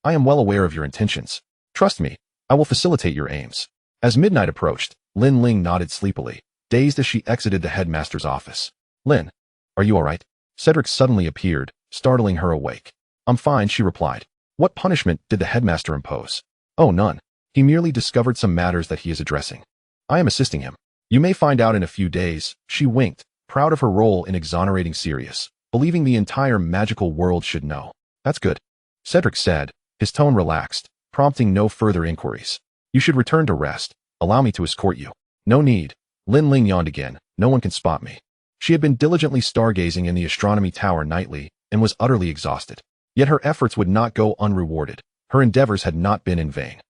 I am well aware of your intentions. Trust me, I will facilitate your aims." As midnight approached, Lin Ling nodded sleepily, dazed as she exited the headmaster's office. "Lin, are you all right?" Cedric suddenly appeared, startling her awake. "I'm fine," she replied. "What punishment did the headmaster impose?" "Oh, none. He merely discovered some matters that he is addressing. I am assisting him. You may find out in a few days." She winked, proud of her role in exonerating Sirius, believing the entire magical world should know. "That's good," Cedric said, his tone relaxed, prompting no further inquiries. "You should return to rest. Allow me to escort you." "No need." Lin Ling yawned again. "No one can spot me." She had been diligently stargazing in the astronomy tower nightly and was utterly exhausted. Yet her efforts would not go unrewarded. Her endeavors had not been in vain.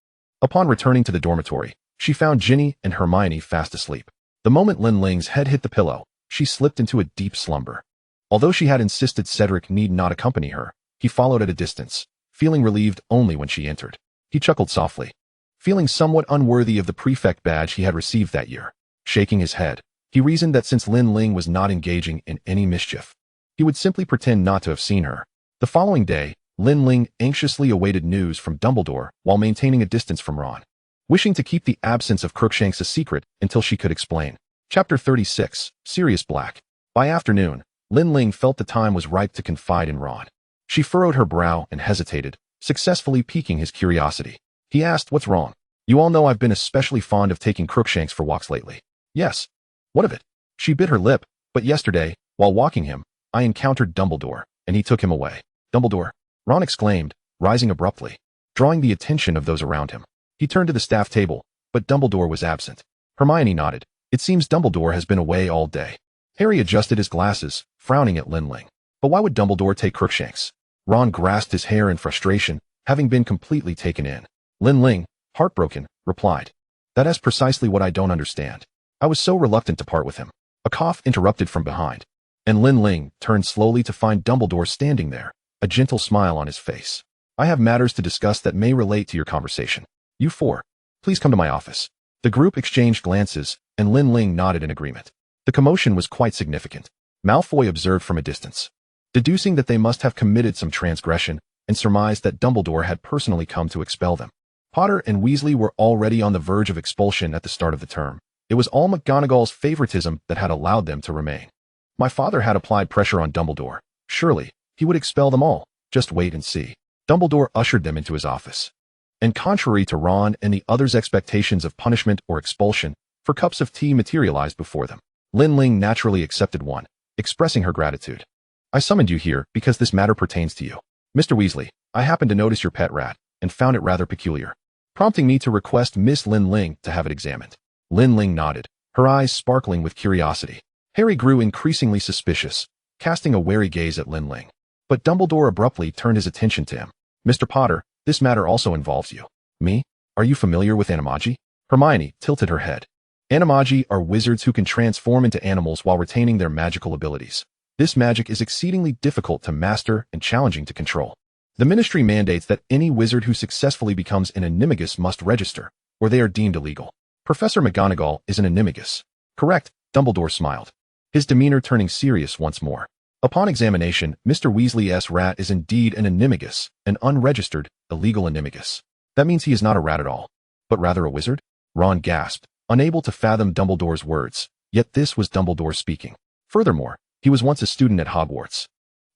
Upon returning to the dormitory, she found Ginny and Hermione fast asleep. The moment Lin Ling's head hit the pillow, she slipped into a deep slumber. Although she had insisted Cedric need not accompany her, he followed at a distance, feeling relieved only when she entered. He chuckled softly, feeling somewhat unworthy of the prefect badge he had received that year. Shaking his head, he reasoned that since Lin Ling was not engaging in any mischief, he would simply pretend not to have seen her. The following day, Lin Ling anxiously awaited news from Dumbledore while maintaining a distance from Ron, wishing to keep the absence of Crookshanks a secret until she could explain. Chapter 36, Sirius Black. By afternoon, Lin Ling felt the time was ripe to confide in Ron. She furrowed her brow and hesitated, successfully piquing his curiosity. He asked, "What's wrong?" "You all know I've been especially fond of taking Crookshanks for walks lately." "Yes." "What of it?" She bit her lip, but yesterday, while walking him, I encountered Dumbledore, and he took him away. "Dumbledore?" Ron exclaimed, rising abruptly, drawing the attention of those around him. He turned to the staff table, but Dumbledore was absent. Hermione nodded. "It seems Dumbledore has been away all day." Harry adjusted his glasses, frowning at Lin Ling. "But why would Dumbledore take Crookshanks?" Ron grasped his hair in frustration, having been completely taken in. Lin Ling, heartbroken, replied, "That is precisely what I don't understand. I was so reluctant to part with him." A cough interrupted from behind, and Lin Ling turned slowly to find Dumbledore standing there, a gentle smile on his face. "I have matters to discuss that may relate to your conversation. You four, please come to my office." The group exchanged glances, and Lin Ling nodded in agreement. The commotion was quite significant. Malfoy observed from a distance, deducing that they must have committed some transgression, and surmised that Dumbledore had personally come to expel them. Potter and Weasley were already on the verge of expulsion at the start of the term. It was all McGonagall's favoritism that had allowed them to remain. My father had applied pressure on Dumbledore. Surely, he would expel them all. Just wait and see. Dumbledore ushered them into his office. And contrary to Ron and the others' expectations of punishment or expulsion, 4 cups of tea materialized before them. Lin Ling naturally accepted one, expressing her gratitude. "I summoned you here because this matter pertains to you. Mr. Weasley, I happened to notice your pet rat, and found it rather peculiar, prompting me to request Miss Lin Ling to have it examined." Lin Ling nodded, her eyes sparkling with curiosity. Harry grew increasingly suspicious, casting a wary gaze at Lin Ling. But Dumbledore abruptly turned his attention to him. "Mr. Potter, this matter also involves you." "Me? Are you familiar with animagi?" Hermione tilted her head. Animagi are wizards who can transform into animals while retaining their magical abilities. This magic is exceedingly difficult to master and challenging to control. The ministry mandates that any wizard who successfully becomes an animagus must register, or they are deemed illegal. Professor McGonagall is an animagus. "Correct," Dumbledore smiled, his demeanor turning serious once more. "Upon examination, Mr. Weasley's rat is indeed an animagus, an unregistered, illegal animagus. That means he is not a rat at all, but rather a wizard?" Ron gasped, unable to fathom Dumbledore's words, yet this was Dumbledore speaking. Furthermore, he was once a student at Hogwarts.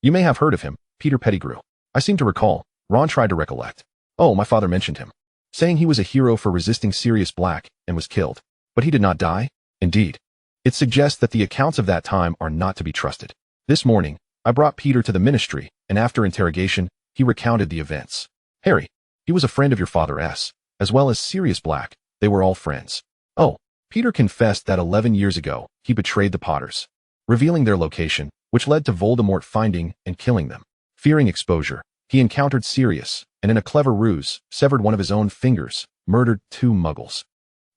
You may have heard of him, Peter Pettigrew. I seem to recall. Ron tried to recollect. Oh, my father mentioned him, saying he was a hero for resisting Sirius Black and was killed. But he did not die? Indeed. It suggests that the accounts of that time are not to be trusted. This morning, I brought Peter to the ministry, and after interrogation, he recounted the events. Harry, he was a friend of your father's, as well as Sirius Black. They were all friends. Oh, Peter confessed that 11 years ago, he betrayed the Potters, revealing their location, which led to Voldemort finding and killing them. Fearing exposure, he encountered Sirius, and in a clever ruse, severed one of his own fingers, murdered 2 muggles,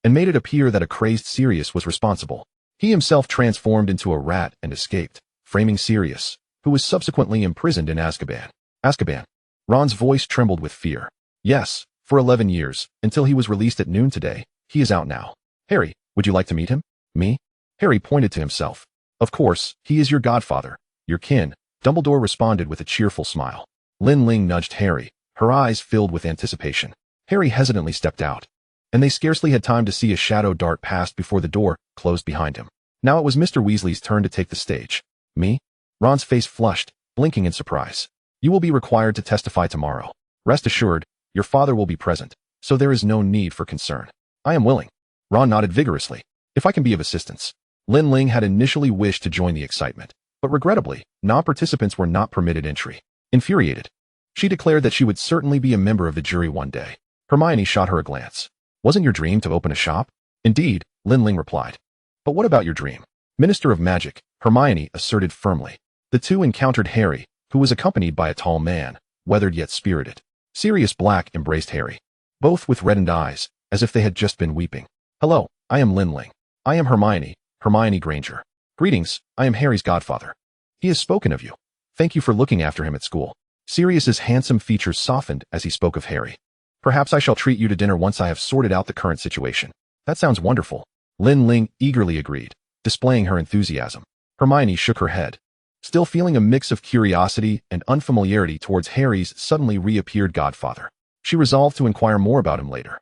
and made it appear that a crazed Sirius was responsible. He himself transformed into a rat and escaped, framing Sirius, who was subsequently imprisoned in Azkaban. Azkaban. Ron's voice trembled with fear. Yes, for 11 years, until he was released at noon today. He is out now. Harry, would you like to meet him? Me? Harry pointed to himself. Of course, he is your godfather, your kin, Dumbledore responded with a cheerful smile. Lin Ling nudged Harry, her eyes filled with anticipation. Harry hesitantly stepped out, and they scarcely had time to see a shadow dart past before the door closed behind him. Now it was Mr. Weasley's turn to take the stage. Me? Ron's face flushed, blinking in surprise. You will be required to testify tomorrow. Rest assured, your father will be present, so there is no need for concern. I am willing. Ron nodded vigorously. If I can be of assistance. Lin Ling had initially wished to join the excitement, but regrettably, non-participants were not permitted entry. Infuriated, she declared that she would certainly be a member of the jury one day. Hermione shot her a glance. Wasn't your dream to open a shop? Indeed, Lin Ling replied. But what about your dream? Minister of Magic, Hermione asserted firmly. The two encountered Harry, who was accompanied by a tall man, weathered yet spirited. Sirius Black embraced Harry, both with reddened eyes, as if they had just been weeping. Hello, I am Lin Ling. I am Hermione Granger. Greetings, I am Harry's godfather. He has spoken of you. Thank you for looking after him at school. Sirius's handsome features softened as he spoke of Harry. Perhaps I shall treat you to dinner once I have sorted out the current situation. That sounds wonderful. Lin Ling eagerly agreed, displaying her enthusiasm. Hermione shook her head, still feeling a mix of curiosity and unfamiliarity towards Harry's suddenly reappeared godfather. She resolved to inquire more about him later.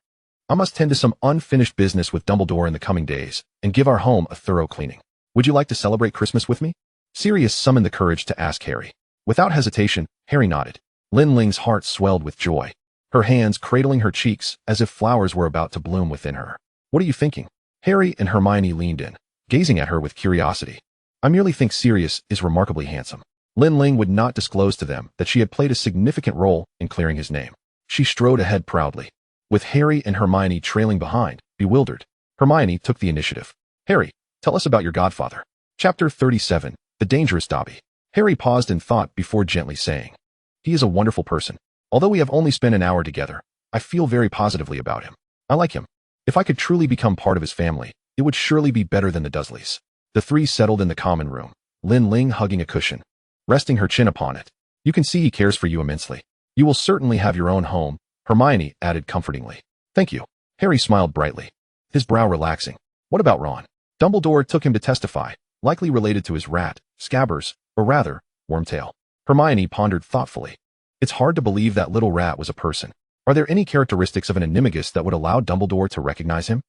I must tend to some unfinished business with Dumbledore in the coming days and give our home a thorough cleaning. Would you like to celebrate Christmas with me? Sirius summoned the courage to ask Harry. Without hesitation, Harry nodded. Lin Ling's heart swelled with joy, her hands cradling her cheeks as if flowers were about to bloom within her. What are you thinking? Harry and Hermione leaned in, gazing at her with curiosity. I merely think Sirius is remarkably handsome. Lin Ling would not disclose to them that she had played a significant role in clearing his name. She strode ahead proudly, with Harry and Hermione trailing behind, bewildered. Hermione took the initiative. Harry, tell us about your godfather. Chapter 37, The Dangerous Dobby. Harry paused in thought before gently saying, he is a wonderful person. Although we have only spent an hour together, I feel very positively about him. I like him. If I could truly become part of his family, it would surely be better than the Dursleys. The three settled in the common room, Lin Ling hugging a cushion, resting her chin upon it. You can see he cares for you immensely. You will certainly have your own home, Hermione added comfortingly. Thank you. Harry smiled brightly, his brow relaxing. What about Ron? Dumbledore took him to testify, likely related to his rat, Scabbers, or rather, Wormtail. Hermione pondered thoughtfully. It's hard to believe that little rat was a person. Are there any characteristics of an animagus that would allow Dumbledore to recognize him?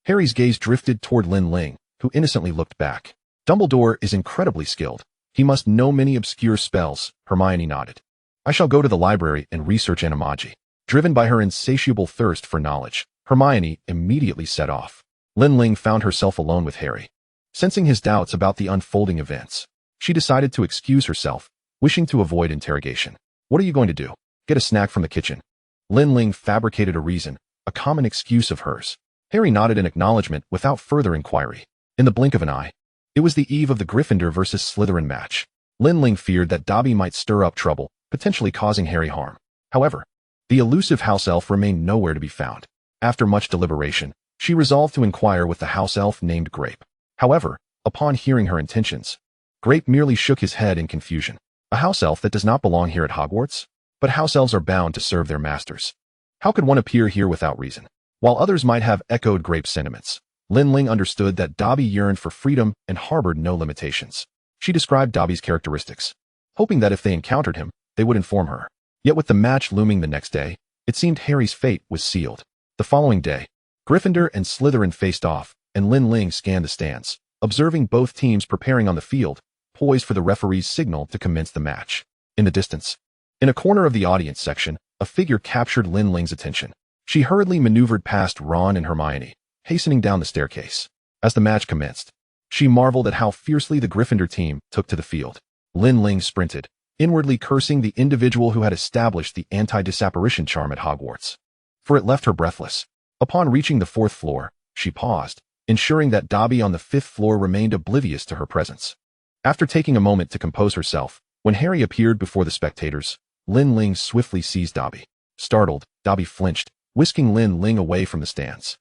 Harry's gaze drifted toward Lin Ling, who innocently looked back. Dumbledore is incredibly skilled. He must know many obscure spells, Hermione nodded. I shall go to the library and research animagi. Driven by her insatiable thirst for knowledge, Hermione immediately set off. Lin Ling found herself alone with Harry. Sensing his doubts about the unfolding events, she decided to excuse herself, wishing to avoid interrogation. What are you going to do? Get a snack from the kitchen. Lin Ling fabricated a reason, a common excuse of hers. Harry nodded in acknowledgement without further inquiry. In the blink of an eye, it was the eve of the Gryffindor versus Slytherin match. Lin Ling feared that Dobby might stir up trouble, potentially causing Harry harm. However, the elusive house elf remained nowhere to be found. After much deliberation, she resolved to inquire with the house elf named Grape. However, upon hearing her intentions, Grape merely shook his head in confusion. A house elf that does not belong here at Hogwarts? But house elves are bound to serve their masters. How could one appear here without reason? While others might have echoed Grape's sentiments, Lin Ling understood that Dobby yearned for freedom and harbored no limitations. She described Dobby's characteristics, hoping that if they encountered him, they would inform her. Yet with the match looming the next day, it seemed Harry's fate was sealed. The following day, Gryffindor and Slytherin faced off, and Lin Ling scanned the stands, observing both teams preparing on the field, poised for the referee's signal to commence the match. In the distance, in a corner of the audience section, a figure captured Lin Ling's attention. She hurriedly maneuvered past Ron and Hermione, hastening down the staircase. As the match commenced, she marveled at how fiercely the Gryffindor team took to the field. Lin Ling sprinted, inwardly cursing the individual who had established the anti-disapparition charm at Hogwarts, for it left her breathless. Upon reaching the 4th floor, she paused, ensuring that Dobby on the 5th floor remained oblivious to her presence. After taking a moment to compose herself, when Harry appeared before the spectators, Lin Ling swiftly seized Dobby. Startled, Dobby flinched, whisking Lin Ling away from the stands.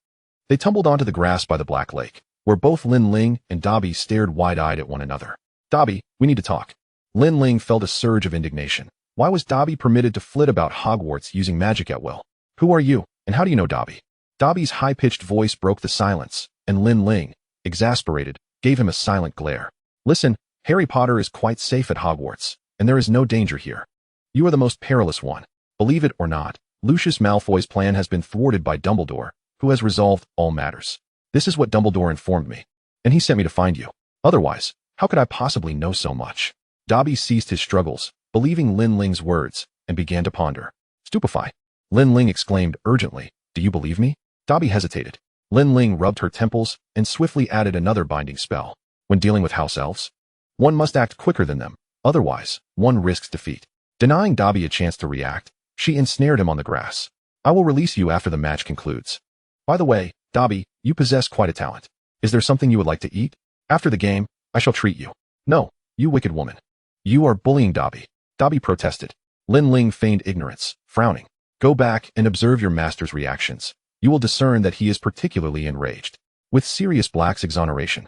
They tumbled onto the grass by the Black Lake, where both Lin Ling and Dobby stared wide-eyed at one another. "Dobby, we need to talk." Lin Ling felt a surge of indignation. Why was Dobby permitted to flit about Hogwarts using magic at will? "Who are you, and how do you know Dobby?" Dobby's high-pitched voice broke the silence, and Lin Ling, exasperated, gave him a silent glare. "Listen, Harry Potter is quite safe at Hogwarts, and there is no danger here. You are the most perilous one. Believe it or not, Lucius Malfoy's plan has been thwarted by Dumbledore, who has resolved all matters. This is what Dumbledore informed me, and he sent me to find you. Otherwise, how could I possibly know so much?" Dobby ceased his struggles, believing Lin Ling's words, and began to ponder. Stupefied, Lin Ling exclaimed urgently, "Do you believe me?" Dobby hesitated. Lin Ling rubbed her temples and swiftly added another binding spell. "When dealing with house elves, one must act quicker than them, otherwise, one risks defeat." Denying Dobby a chance to react, she ensnared him on the grass. "I will release you after the match concludes. By the way, Dobby, you possess quite a talent. Is there something you would like to eat? After the game, I shall treat you." "No, you wicked woman. You are bullying Dobby." Dobby protested. Lin Ling feigned ignorance, frowning. "Go back and observe your master's reactions. You will discern that he is particularly enraged. With Sirius Black's exoneration,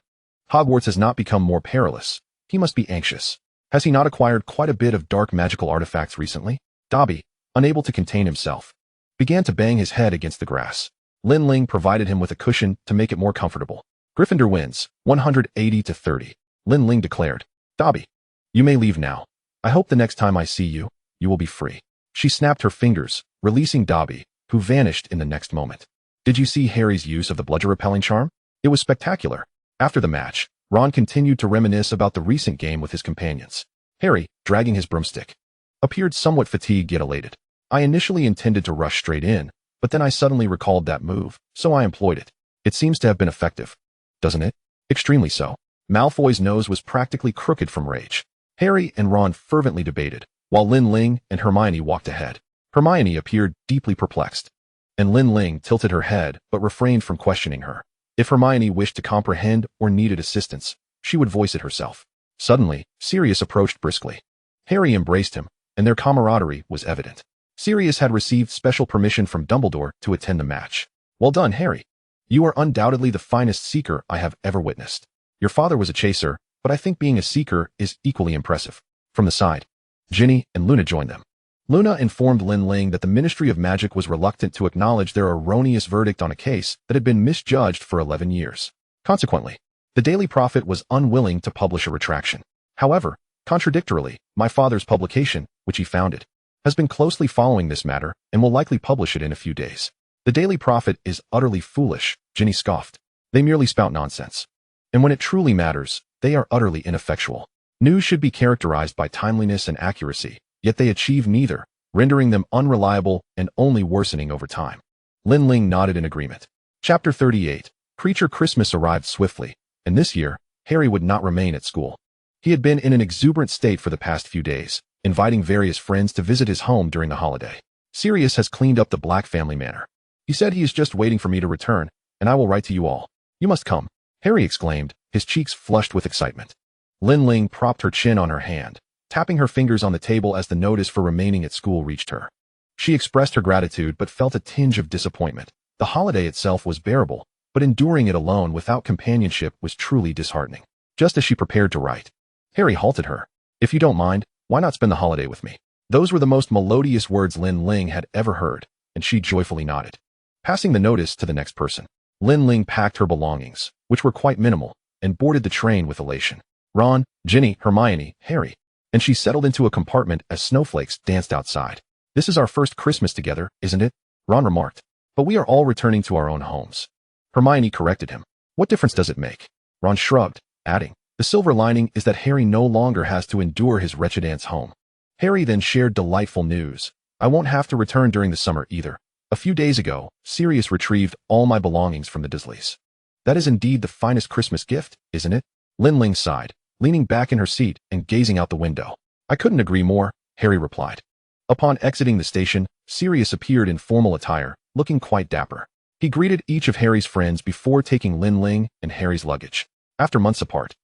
Hogwarts has not become more perilous. He must be anxious. Has he not acquired quite a bit of dark magical artifacts recently?" Dobby, unable to contain himself, began to bang his head against the grass. Lin Ling provided him with a cushion to make it more comfortable. "Gryffindor wins, 180 to 30, Lin Ling declared. "Dobby, you may leave now. I hope the next time I see you, you will be free." She snapped her fingers, releasing Dobby, who vanished in the next moment. Did you see Harry's use of the bludger-repelling charm? It was spectacular. After the match, Ron continued to reminisce about the recent game with his companions. Harry, dragging his broomstick, appeared somewhat fatigued yet elated. "I initially intended to rush straight in, but then I suddenly recalled that move, so I employed it. It seems to have been effective. Doesn't it?" "Extremely so." Malfoy's nose was practically crooked from rage. Harry and Ron fervently debated, while Lin Ling and Hermione walked ahead. Hermione appeared deeply perplexed, and Lin Ling tilted her head but refrained from questioning her. If Hermione wished to comprehend or needed assistance, she would voice it herself. Suddenly, Sirius approached briskly. Harry embraced him, and their camaraderie was evident. Sirius had received special permission from Dumbledore to attend the match. "Well done, Harry. You are undoubtedly the finest seeker I have ever witnessed. Your father was a chaser, but I think being a seeker is equally impressive." From the side, Ginny and Luna joined them. Luna informed Lin Ling that the Ministry of Magic was reluctant to acknowledge their erroneous verdict on a case that had been misjudged for 11 years. Consequently, the Daily Prophet was unwilling to publish a retraction. However, contradictorily, my father's publication, which he founded, has been closely following this matter and will likely publish it in a few days. "The Daily Prophet is utterly foolish," Ginny scoffed. "They merely spout nonsense. And when it truly matters, they are utterly ineffectual. News should be characterized by timeliness and accuracy, yet they achieve neither, rendering them unreliable and only worsening over time." Lin Ling nodded in agreement. Chapter 38. Creature Christmas arrived swiftly, and this year, Harry would not remain at school. He had been in an exuberant state for the past few days, inviting various friends to visit his home during the holiday. "Sirius has cleaned up the Black family manor. He said he is just waiting for me to return, and I will write to you all. You must come," Harry exclaimed, his cheeks flushed with excitement. Lin Ling propped her chin on her hand, tapping her fingers on the table as the notice for remaining at school reached her. She expressed her gratitude but felt a tinge of disappointment. The holiday itself was bearable, but enduring it alone without companionship was truly disheartening. Just as she prepared to write, Harry halted her. "If you don't mind, why not spend the holiday with me?" Those were the most melodious words Lin Ling had ever heard, and she joyfully nodded. Passing the notice to the next person, Lin Ling packed her belongings, which were quite minimal, and boarded the train with elation. Ron, Ginny, Hermione, Harry, and she settled into a compartment as snowflakes danced outside. "This is our first Christmas together, isn't it?" Ron remarked. But we are all returning to our own homes. Hermione corrected him. What difference does it make? Ron shrugged, adding, the silver lining is that Harry no longer has to endure his wretched aunt's home. Harry then shared delightful news. I won't have to return during the summer either. A few days ago, Sirius retrieved all my belongings from the Dursleys. That is indeed the finest Christmas gift, isn't it? Lin Ling sighed, leaning back in her seat and gazing out the window. I couldn't agree more, Harry replied. Upon exiting the station, Sirius appeared in formal attire, looking quite dapper. He greeted each of Harry's friends before taking Lin Ling and Harry's luggage. After months apart,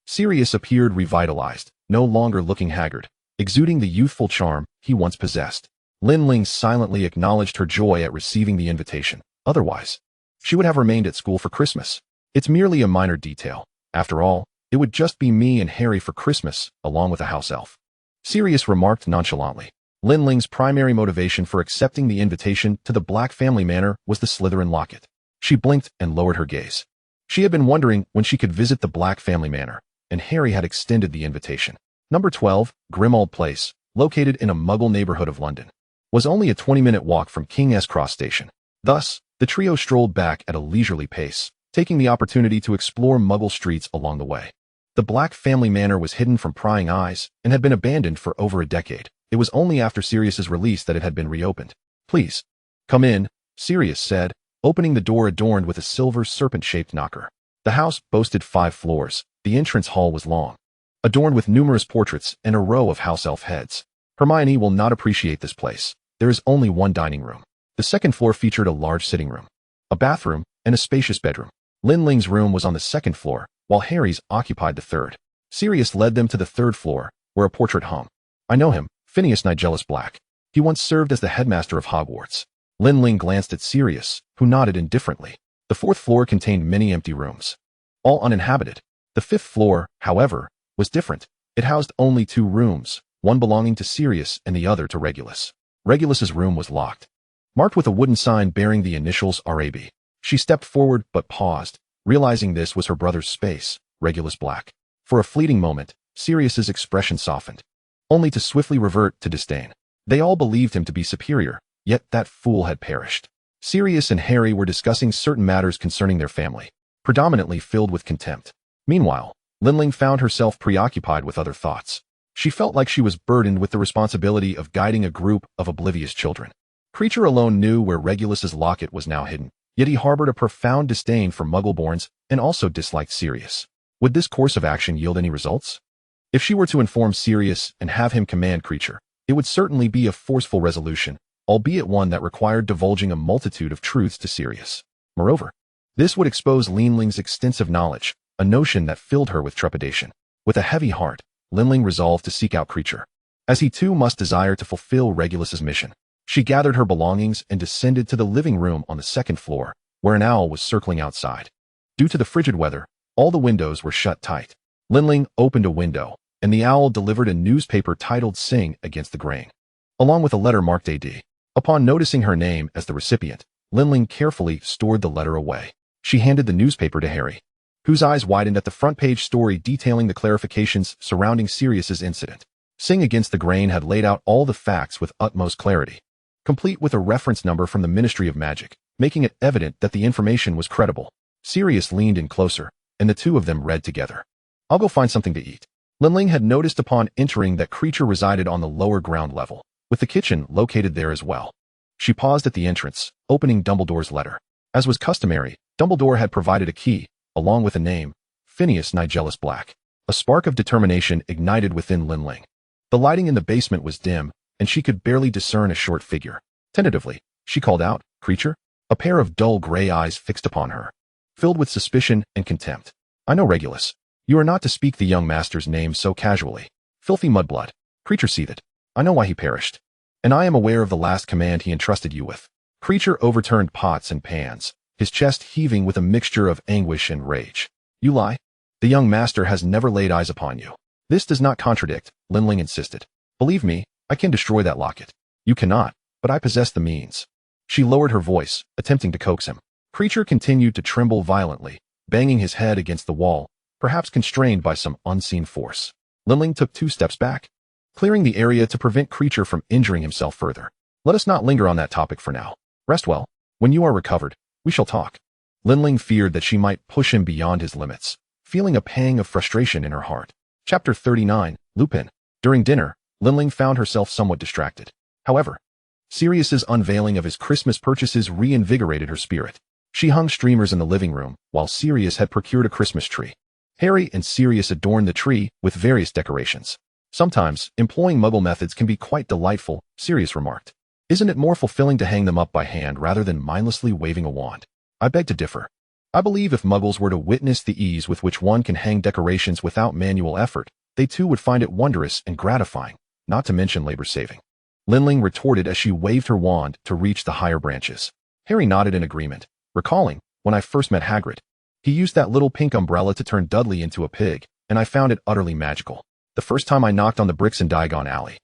Sirius appeared revitalized, no longer looking haggard, exuding the youthful charm he once possessed. Lin Ling silently acknowledged her joy at receiving the invitation. Otherwise, she would have remained at school for Christmas. It's merely a minor detail. After all, it would just be me and Harry for Christmas, along with a house elf. Sirius remarked nonchalantly. Lin Ling's primary motivation for accepting the invitation to the Black family manor was the Slytherin locket. She blinked and lowered her gaze. She had been wondering when she could visit the Black family manor, and Harry had extended the invitation. Number 12, Grimmauld Place, located in a Muggle neighborhood of London, was only a 20-minute walk from King's Cross Station. Thus, the trio strolled back at a leisurely pace, taking the opportunity to explore Muggle streets along the way. The Black family manor was hidden from prying eyes and had been abandoned for over a decade. It was only after Sirius's release that it had been reopened. Please, come in, Sirius said, opening the door adorned with a silver serpent-shaped knocker. The house boasted 5 floors. The entrance hall was long, adorned with numerous portraits and a row of house elf heads. Hermione will not appreciate this place. There is only one dining room. The second floor featured a large sitting room, a bathroom, and a spacious bedroom. Lin Ling's room was on the second floor, while Harry's occupied the third. Sirius led them to the third floor, where a portrait hung. I know him, Phineas Nigellus Black. He once served as the headmaster of Hogwarts. Lin Ling glanced at Sirius, who nodded indifferently. The fourth floor contained many empty rooms, all uninhabited. The fifth floor, however, was different. It housed only 2 rooms, one belonging to Sirius and the other to Regulus. Regulus's room was locked, marked with a wooden sign bearing the initials RAB. She stepped forward but paused, realizing this was her brother's space, Regulus Black. For a fleeting moment, Sirius's expression softened, only to swiftly revert to disdain. They all believed him to be superior, yet that fool had perished. Sirius and Harry were discussing certain matters concerning their family, predominantly filled with contempt. Meanwhile, Lin Ling found herself preoccupied with other thoughts. She felt like she was burdened with the responsibility of guiding a group of oblivious children. Creature alone knew where Regulus's locket was now hidden, yet he harbored a profound disdain for Muggleborns and also disliked Sirius. Would this course of action yield any results? If she were to inform Sirius and have him command Creature, it would certainly be a forceful resolution, albeit one that required divulging a multitude of truths to Sirius. Moreover, this would expose Lin Ling's extensive knowledge, a notion that filled her with trepidation. With a heavy heart, Lin Ling resolved to seek out Creature, as he too must desire to fulfill Regulus's mission. She gathered her belongings and descended to the living room on the second floor, where an owl was circling outside. Due to the frigid weather, all the windows were shut tight. Lin Ling opened a window, and the owl delivered a newspaper titled Sing Against the Grain, along with a letter marked AD. Upon noticing her name as the recipient, Lin Ling carefully stored the letter away. She handed the newspaper to Harry, whose eyes widened at the front-page story detailing the clarifications surrounding Sirius's incident. Sing Against the Grain had laid out all the facts with utmost clarity, complete with a reference number from the Ministry of Magic, making it evident that the information was credible. Sirius leaned in closer, and the two of them read together. I'll go find something to eat. Lin Ling had noticed upon entering that Creature resided on the lower ground level, with the kitchen located there as well. She paused at the entrance, opening Dumbledore's letter. As was customary, Dumbledore had provided a key, along with a name, Phineas Nigellus Black. A spark of determination ignited within Lin Ling. The lighting in the basement was dim, and she could barely discern a short figure. Tentatively, she called out, Creature? A pair of dull gray eyes fixed upon her, filled with suspicion and contempt. I know Regulus. You are not to speak the young master's name so casually. Filthy mudblood. Creature seethed. I know why he perished, and I am aware of the last command he entrusted you with. Creature overturned pots and pans, his chest heaving with a mixture of anguish and rage. You lie. The young master has never laid eyes upon you. This does not contradict, Lin Ling insisted. Believe me, I can destroy that locket. You cannot, but I possess the means. She lowered her voice, attempting to coax him. Creature continued to tremble violently, banging his head against the wall, perhaps constrained by some unseen force. Lin Ling took 2 steps back, clearing the area to prevent Creature from injuring himself further. Let us not linger on that topic for now. Rest well. When you are recovered, we shall talk. Lin Ling feared that she might push him beyond his limits, feeling a pang of frustration in her heart. Chapter 39, Lupin. During dinner, Lin Ling found herself somewhat distracted. However, Sirius's unveiling of his Christmas purchases reinvigorated her spirit. She hung streamers in the living room, while Sirius had procured a Christmas tree. Harry and Sirius adorned the tree with various decorations. Sometimes, employing Muggle methods can be quite delightful, Sirius remarked. Isn't it more fulfilling to hang them up by hand rather than mindlessly waving a wand? I beg to differ. I believe if Muggles were to witness the ease with which one can hang decorations without manual effort, they too would find it wondrous and gratifying, not to mention labor-saving. Lin Ling retorted as she waved her wand to reach the higher branches. Harry nodded in agreement, recalling, when I first met Hagrid, he used that little pink umbrella to turn Dudley into a pig, and I found it utterly magical. The first time I knocked on the bricks in Diagon Alley,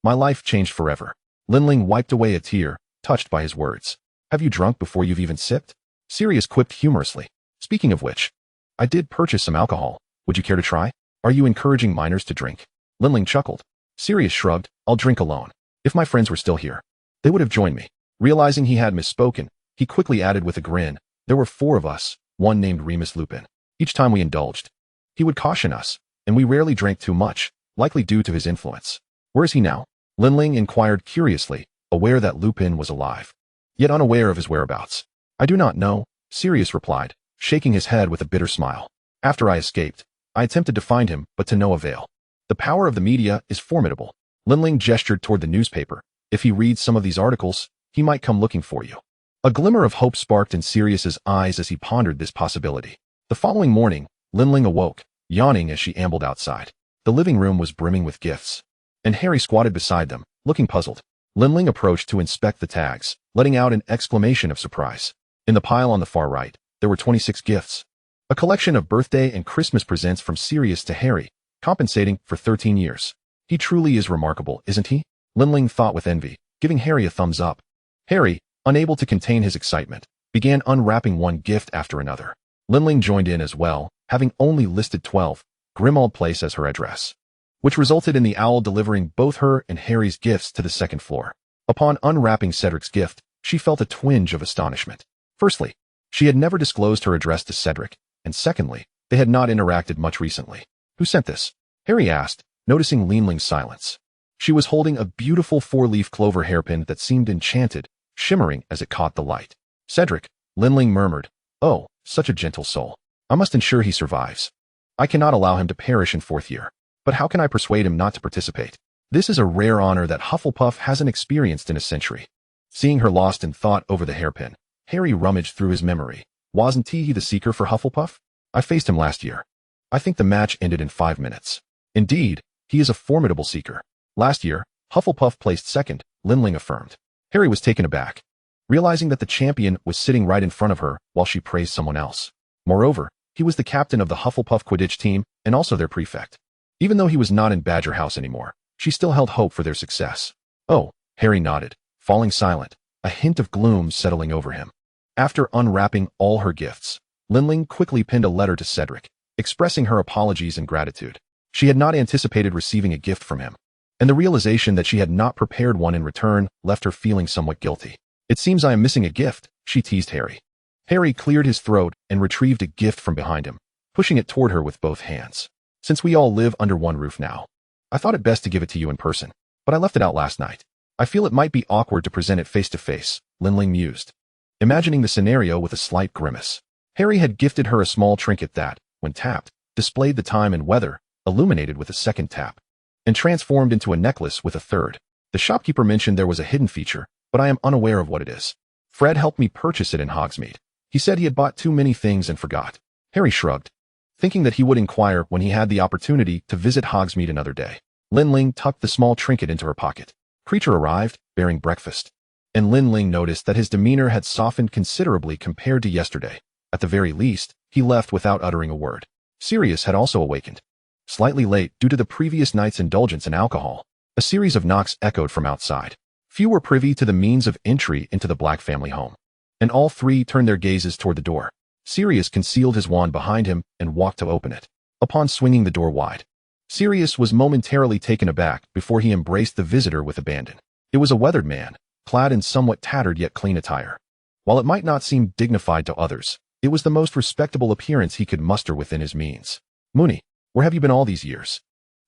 my life changed forever. Lin Ling wiped away a tear, touched by his words. Have you drunk before you've even sipped? Sirius quipped humorously. Speaking of which, I did purchase some alcohol. Would you care to try? Are you encouraging minors to drink? Lin Ling chuckled. Sirius shrugged. I'll drink alone. If my friends were still here, they would have joined me. Realizing he had misspoken, he quickly added with a grin, there were 4 of us, one named Remus Lupin. Each time we indulged, he would caution us, and we rarely drank too much, likely due to his influence. Where is he now? Lin Ling inquired curiously, aware that Lupin was alive, yet unaware of his whereabouts. I do not know, Sirius replied, shaking his head with a bitter smile. After I escaped, I attempted to find him, but to no avail. The power of the media is formidable. Lin Ling gestured toward the newspaper. If he reads some of these articles, he might come looking for you. A glimmer of hope sparked in Sirius's eyes as he pondered this possibility. The following morning, Lin Ling awoke, yawning as she ambled outside. The living room was brimming with gifts, and Harry squatted beside them, looking puzzled. Lin Ling approached to inspect the tags, letting out an exclamation of surprise. In the pile on the far right, there were 26 gifts. A collection of birthday and Christmas presents from Sirius to Harry, compensating for 13 years. He truly is remarkable, isn't he? Lin Ling thought with envy, giving Harry a thumbs up. Harry, unable to contain his excitement, began unwrapping one gift after another. Lin Ling joined in as well, having only listed 12, Grimmauld Place as her address, which resulted in the owl delivering both her and Harry's gifts to the second floor. Upon unwrapping Cedric's gift, she felt a twinge of astonishment. Firstly, she had never disclosed her address to Cedric, and secondly, they had not interacted much recently. Who sent this? Harry asked, noticing Lin Ling's silence. She was holding a beautiful 4-leaf clover hairpin that seemed enchanted, shimmering as it caught the light. Cedric, Lin Ling murmured. Oh, such a gentle soul. I must ensure he survives. I cannot allow him to perish in 4th year. But how can I persuade him not to participate? This is a rare honor that Hufflepuff hasn't experienced in a century. Seeing her lost in thought over the hairpin, Harry rummaged through his memory. Wasn't he the seeker for Hufflepuff? I faced him last year. I think the match ended in 5 minutes. Indeed, he is a formidable seeker. Last year, Hufflepuff placed 2nd, Lin Ling affirmed. Harry was taken aback, realizing that the champion was sitting right in front of her while she praised someone else. Moreover, he was the captain of the Hufflepuff Quidditch team and also their prefect. Even though he was not in Badger House anymore, she still held hope for their success. Oh, Harry nodded, falling silent, a hint of gloom settling over him. After unwrapping all her gifts, Lin Ling quickly pinned a letter to Cedric, expressing her apologies and gratitude. She had not anticipated receiving a gift from him, and the realization that she had not prepared one in return left her feeling somewhat guilty. It seems I am missing a gift, she teased Harry. Harry cleared his throat and retrieved a gift from behind him, pushing it toward her with both hands. Since we all live under one roof now, I thought it best to give it to you in person, but I left it out last night. I feel it might be awkward to present it face to face, Lin Ling mused, imagining the scenario with a slight grimace. Harry had gifted her a small trinket that, when tapped, displayed the time and weather, illuminated with a second tap, and transformed into a necklace with a third. The shopkeeper mentioned there was a hidden feature, but I am unaware of what it is. Fred helped me purchase it in Hogsmeade. He said he had bought too many things and forgot. Harry shrugged, thinking that he would inquire when he had the opportunity to visit Hogsmeade another day. Lin Ling tucked the small trinket into her pocket. Creature arrived, bearing breakfast, and Lin Ling noticed that his demeanor had softened considerably compared to yesterday. At the very least, he left without uttering a word. Sirius had also awakened, slightly late due to the previous night's indulgence in alcohol. A series of knocks echoed from outside. Few were privy to the means of entry into the Black family home, and all 3 turned their gazes toward the door. Sirius concealed his wand behind him and walked to open it. Upon swinging the door wide, Sirius was momentarily taken aback before he embraced the visitor with abandon. It was a weathered man, clad in somewhat tattered yet clean attire. While it might not seem dignified to others, it was the most respectable appearance he could muster within his means. "Moony, where have you been all these years?"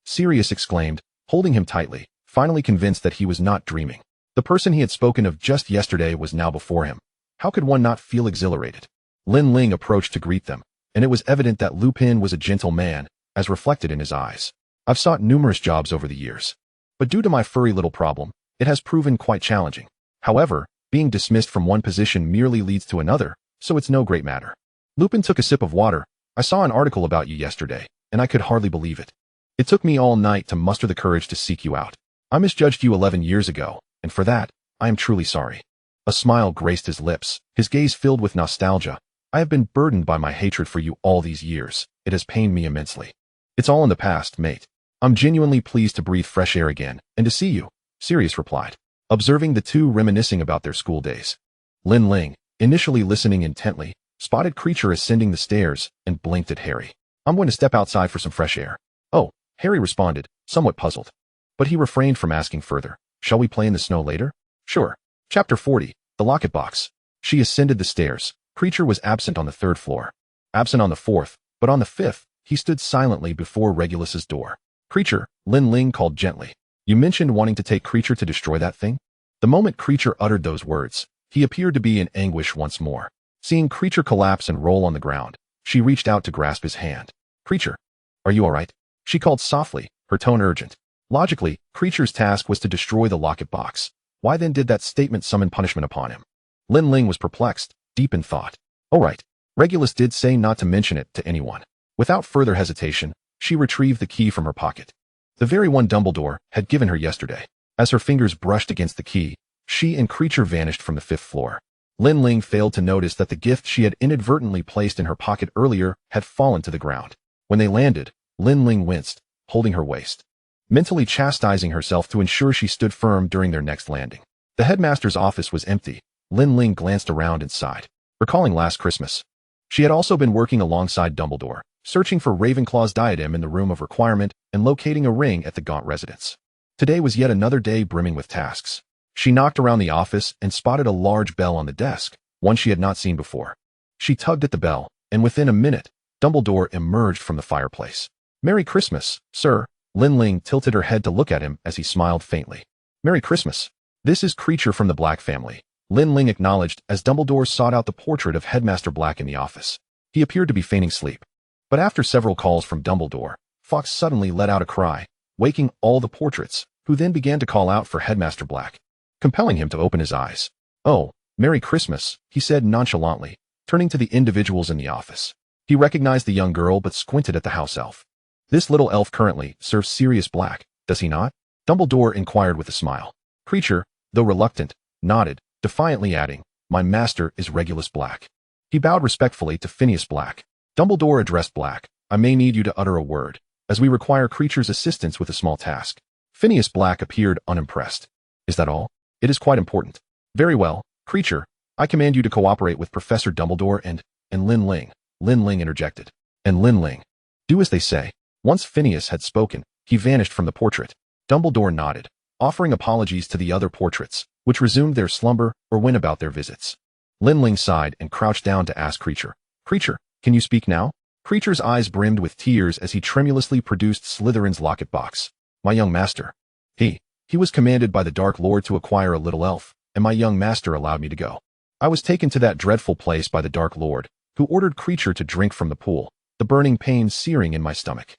Sirius exclaimed, holding him tightly, finally convinced that he was not dreaming. The person he had spoken of just yesterday was now before him. How could one not feel exhilarated? Lin Ling approached to greet them, and it was evident that Lupin was a gentle man, as reflected in his eyes. "I've sought numerous jobs over the years, but due to my furry little problem, it has proven quite challenging. However, being dismissed from one position merely leads to another, so it's no great matter." Lupin took a sip of water. "I saw an article about you yesterday, and I could hardly believe it. It took me all night to muster the courage to seek you out. I misjudged you 11 years ago, and for that, I am truly sorry." A smile graced his lips, his gaze filled with nostalgia. "I have been burdened by my hatred for you all these years. It has pained me immensely. It's all in the past, mate. I'm genuinely pleased to breathe fresh air again, and to see you," Sirius replied, observing the two reminiscing about their school days. Lin Ling, initially listening intently, spotted Creature ascending the stairs and blinked at Harry. "I'm going to step outside for some fresh air." "Oh," Harry responded, somewhat puzzled. But he refrained from asking further. "Shall we play in the snow later?" "Sure." Chapter 40, The Locket Box. She ascended the stairs. Creature was absent on the 3rd floor. Absent on the 4th, but on the 5th, he stood silently before Regulus's door. "Creature," Lin Ling called gently. "You mentioned wanting to take Creature to destroy that thing?" The moment Creature uttered those words, he appeared to be in anguish once more. Seeing Creature collapse and roll on the ground, she reached out to grasp his hand. "Creature, are you all right?" she called softly, her tone urgent. Logically, Creature's task was to destroy the locket box. Why then did that statement summon punishment upon him? Lin Ling was perplexed, deep in thought. "All right." Regulus did say not to mention it to anyone. Without further hesitation, she retrieved the key from her pocket. The very one Dumbledore had given her yesterday. As her fingers brushed against the key, she and Creature vanished from the 5th floor. Lin Ling failed to notice that the gift she had inadvertently placed in her pocket earlier had fallen to the ground. When they landed, Lin Ling winced, holding her waist, mentally chastising herself to ensure she stood firm during their next landing. The headmaster's office was empty. Lin Ling glanced around and sighed, recalling last Christmas. She had also been working alongside Dumbledore, searching for Ravenclaw's diadem in the room of requirement and locating a ring at the Gaunt residence. Today was yet another day brimming with tasks. She knocked around the office and spotted a large bell on the desk, one she had not seen before. She tugged at the bell, and within a minute, Dumbledore emerged from the fireplace. "Merry Christmas, sir." Lin Ling tilted her head to look at him as he smiled faintly. "Merry Christmas. This is Creature from the Black family," Lin Ling acknowledged as Dumbledore sought out the portrait of Headmaster Black in the office. He appeared to be feigning sleep. But after several calls from Dumbledore, Fawkes suddenly let out a cry, waking all the portraits, who then began to call out for Headmaster Black, compelling him to open his eyes. "Oh, Merry Christmas," he said nonchalantly, turning to the individuals in the office. He recognized the young girl but squinted at the house elf. "This little elf currently serves Sirius Black, does he not?" Dumbledore inquired with a smile. Creature, though reluctant, nodded, defiantly adding, "My master is Regulus Black." He bowed respectfully to Phineas Black. Dumbledore addressed Black. "I may need you to utter a word, as we require Creature's assistance with a small task." Phineas Black appeared unimpressed. "Is that all?" "It is quite important." "Very well, Creature. I command you to cooperate with Professor Dumbledore and Lin Ling." Lin Ling interjected. "And Lin Ling. Do as they say." Once Phineas had spoken, he vanished from the portrait. Dumbledore nodded, offering apologies to the other portraits, which resumed their slumber or went about their visits. Lin Ling sighed and crouched down to ask Creature. "Creature, can you speak now?" Creature's eyes brimmed with tears as he tremulously produced Slytherin's locket box. "My young master. He was commanded by the Dark Lord to acquire a little elf, and my young master allowed me to go. I was taken to that dreadful place by the Dark Lord, who ordered Creature to drink from the pool, the burning pain searing in my stomach."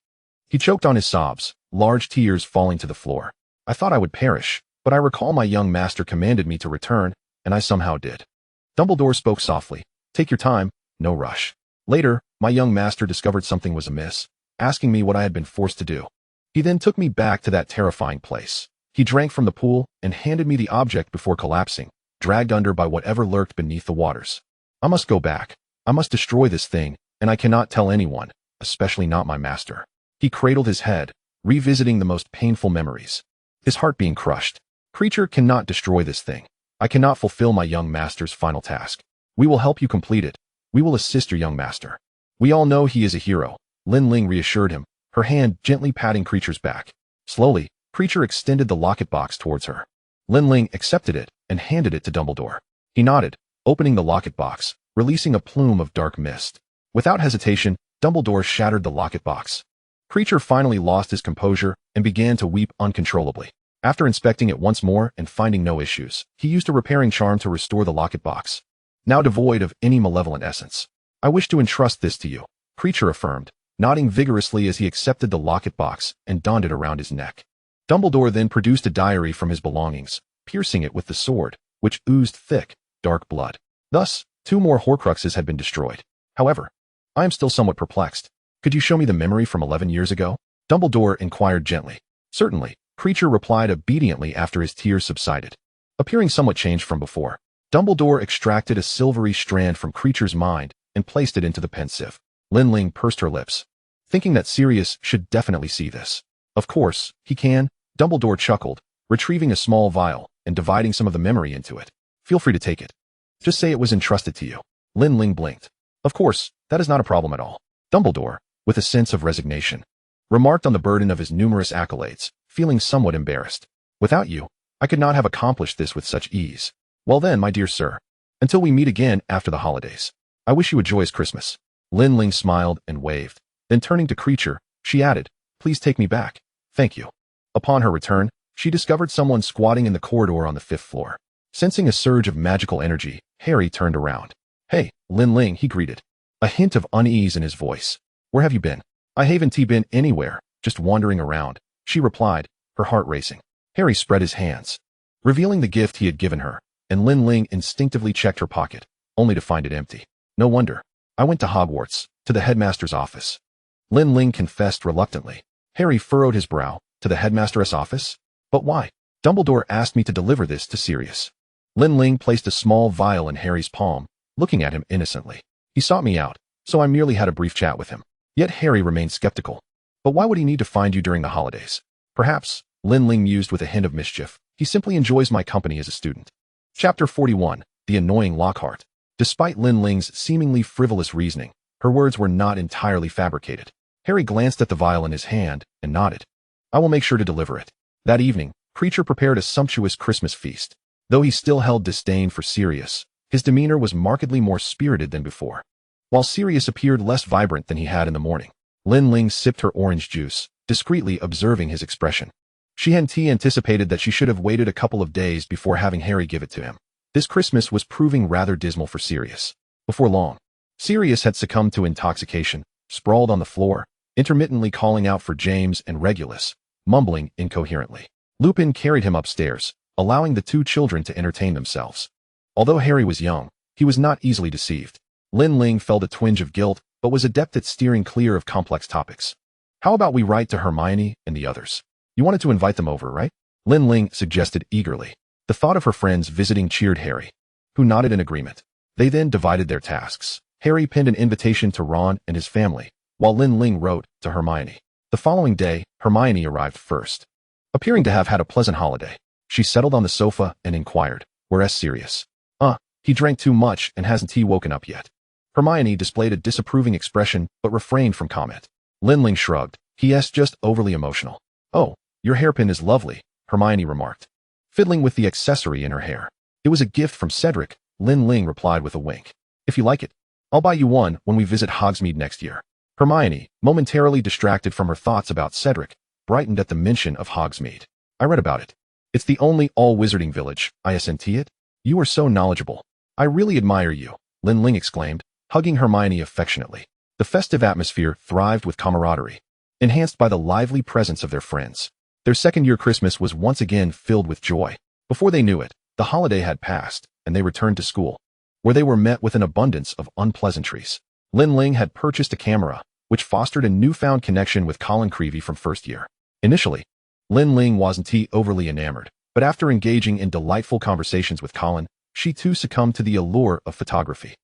He choked on his sobs, large tears falling to the floor. "I thought I would perish, but I recall my young master commanded me to return, and I somehow did." Dumbledore spoke softly. "Take your time, no rush. Later, my young master discovered something was amiss, asking me what I had been forced to do. He then took me back to that terrifying place. He drank from the pool and handed me the object before collapsing, dragged under by whatever lurked beneath the waters. I must go back. I must destroy this thing, and I cannot tell anyone, especially not my master." He cradled his head, revisiting the most painful memories, his heart being crushed. "Creature cannot destroy this thing. I cannot fulfill my young master's final task. We will help you complete it. We will assist your young master. We all know he is a hero," Lin Ling reassured him, her hand gently patting Creature's back. Slowly, Creature extended the locket box towards her. Lin Ling accepted it and handed it to Dumbledore. He nodded, opening the locket box, releasing a plume of dark mist. Without hesitation, Dumbledore shattered the locket box. Kreacher finally lost his composure and began to weep uncontrollably. After inspecting it once more and finding no issues, he used a repairing charm to restore the locket box, now devoid of any malevolent essence. "I wish to entrust this to you," Kreacher affirmed, nodding vigorously as he accepted the locket box and donned it around his neck. Dumbledore then produced a diary from his belongings, piercing it with the sword, which oozed thick, dark blood. Thus, 2 more Horcruxes had been destroyed. "However, I am still somewhat perplexed. Could you show me the memory from 11 years ago?" Dumbledore inquired gently. "Certainly," Kreacher replied obediently after his tears subsided. Appearing somewhat changed from before, Dumbledore extracted a silvery strand from Kreacher's mind and placed it into the pensieve. Lin Ling pursed her lips, thinking that Sirius should definitely see this. "Of course, he can," Dumbledore chuckled, retrieving a small vial and dividing some of the memory into it. "Feel free to take it. Just say it was entrusted to you." Lin Ling blinked. "Of course, that is not a problem at all." Dumbledore, with a sense of resignation, remarked on the burden of his numerous accolades, feeling somewhat embarrassed. "Without you, I could not have accomplished this with such ease." "Well then, my dear sir, until we meet again after the holidays, I wish you a joyous Christmas." Lin Ling smiled and waved. Then turning to Kreacher, she added, "Please take me back. Thank you." Upon her return, she discovered someone squatting in the corridor on the 5th floor. Sensing a surge of magical energy, Harry turned around. "Hey, Lin Ling," he greeted, a hint of unease in his voice. "Where have you been?" "I haven't been anywhere, just wandering around," she replied, her heart racing. Harry spread his hands, revealing the gift he had given her, and Lin Ling instinctively checked her pocket, only to find it empty. "No wonder. I went to Hogwarts, to the headmaster's office." Lin Ling confessed reluctantly. Harry furrowed his brow. "To the headmaster's office? But why?" "Dumbledore asked me to deliver this to Sirius." Lin Ling placed a small vial in Harry's palm, looking at him innocently. "He sought me out, so I merely had a brief chat with him." Yet Harry remained skeptical. "But why would he need to find you during the holidays?" "Perhaps," Lin Ling mused with a hint of mischief, "he simply enjoys my company as a student." Chapter 41, The Annoying Lockhart. Despite Lin Ling's seemingly frivolous reasoning, her words were not entirely fabricated. Harry glanced at the vial in his hand and nodded. "I will make sure to deliver it." That evening, Kreacher prepared a sumptuous Christmas feast. Though he still held disdain for Sirius, his demeanor was markedly more spirited than before. While Sirius appeared less vibrant than he had in the morning, Lin Ling sipped her orange juice, discreetly observing his expression. She had anticipated that she should have waited a couple of days before having Harry give it to him. This Christmas was proving rather dismal for Sirius. Before long, Sirius had succumbed to intoxication, sprawled on the floor, intermittently calling out for James and Regulus, mumbling incoherently. Lupin carried him upstairs, allowing the 2 children to entertain themselves. Although Harry was young, he was not easily deceived. Lin Ling felt a twinge of guilt, but was adept at steering clear of complex topics. "How about we write to Hermione and the others? You wanted to invite them over, right?" Lin Ling suggested eagerly. The thought of her friends visiting cheered Harry, who nodded in agreement. They then divided their tasks. Harry penned an invitation to Ron and his family, while Lin Ling wrote to Hermione. The following day, Hermione arrived first. Appearing to have had a pleasant holiday, she settled on the sofa and inquired, "Where's Sirius?" He drank too much and hasn't he woken up yet?" Hermione displayed a disapproving expression but refrained from comment. Lin Ling shrugged. "He's just overly emotional." "Oh, your hairpin is lovely," Hermione remarked, fiddling with the accessory in her hair. "It was a gift from Cedric," Lin Ling replied with a wink. "If you like it, I'll buy you one when we visit Hogsmeade next year." Hermione, momentarily distracted from her thoughts about Cedric, brightened at the mention of Hogsmeade. "I read about it. It's the only all-wizarding village, isn't it? You are so knowledgeable. I really admire you," Lin Ling exclaimed, hugging Hermione affectionately. The festive atmosphere thrived with camaraderie, enhanced by the lively presence of their friends. Their second-year Christmas was once again filled with joy. Before they knew it, the holiday had passed, and they returned to school, where they were met with an abundance of unpleasantries. Lin Ling had purchased a camera, which fostered a newfound connection with Colin Creevey from first year. Initially, Lin Ling wasn't overly enamored, but after engaging in delightful conversations with Colin, she too succumbed to the allure of photography.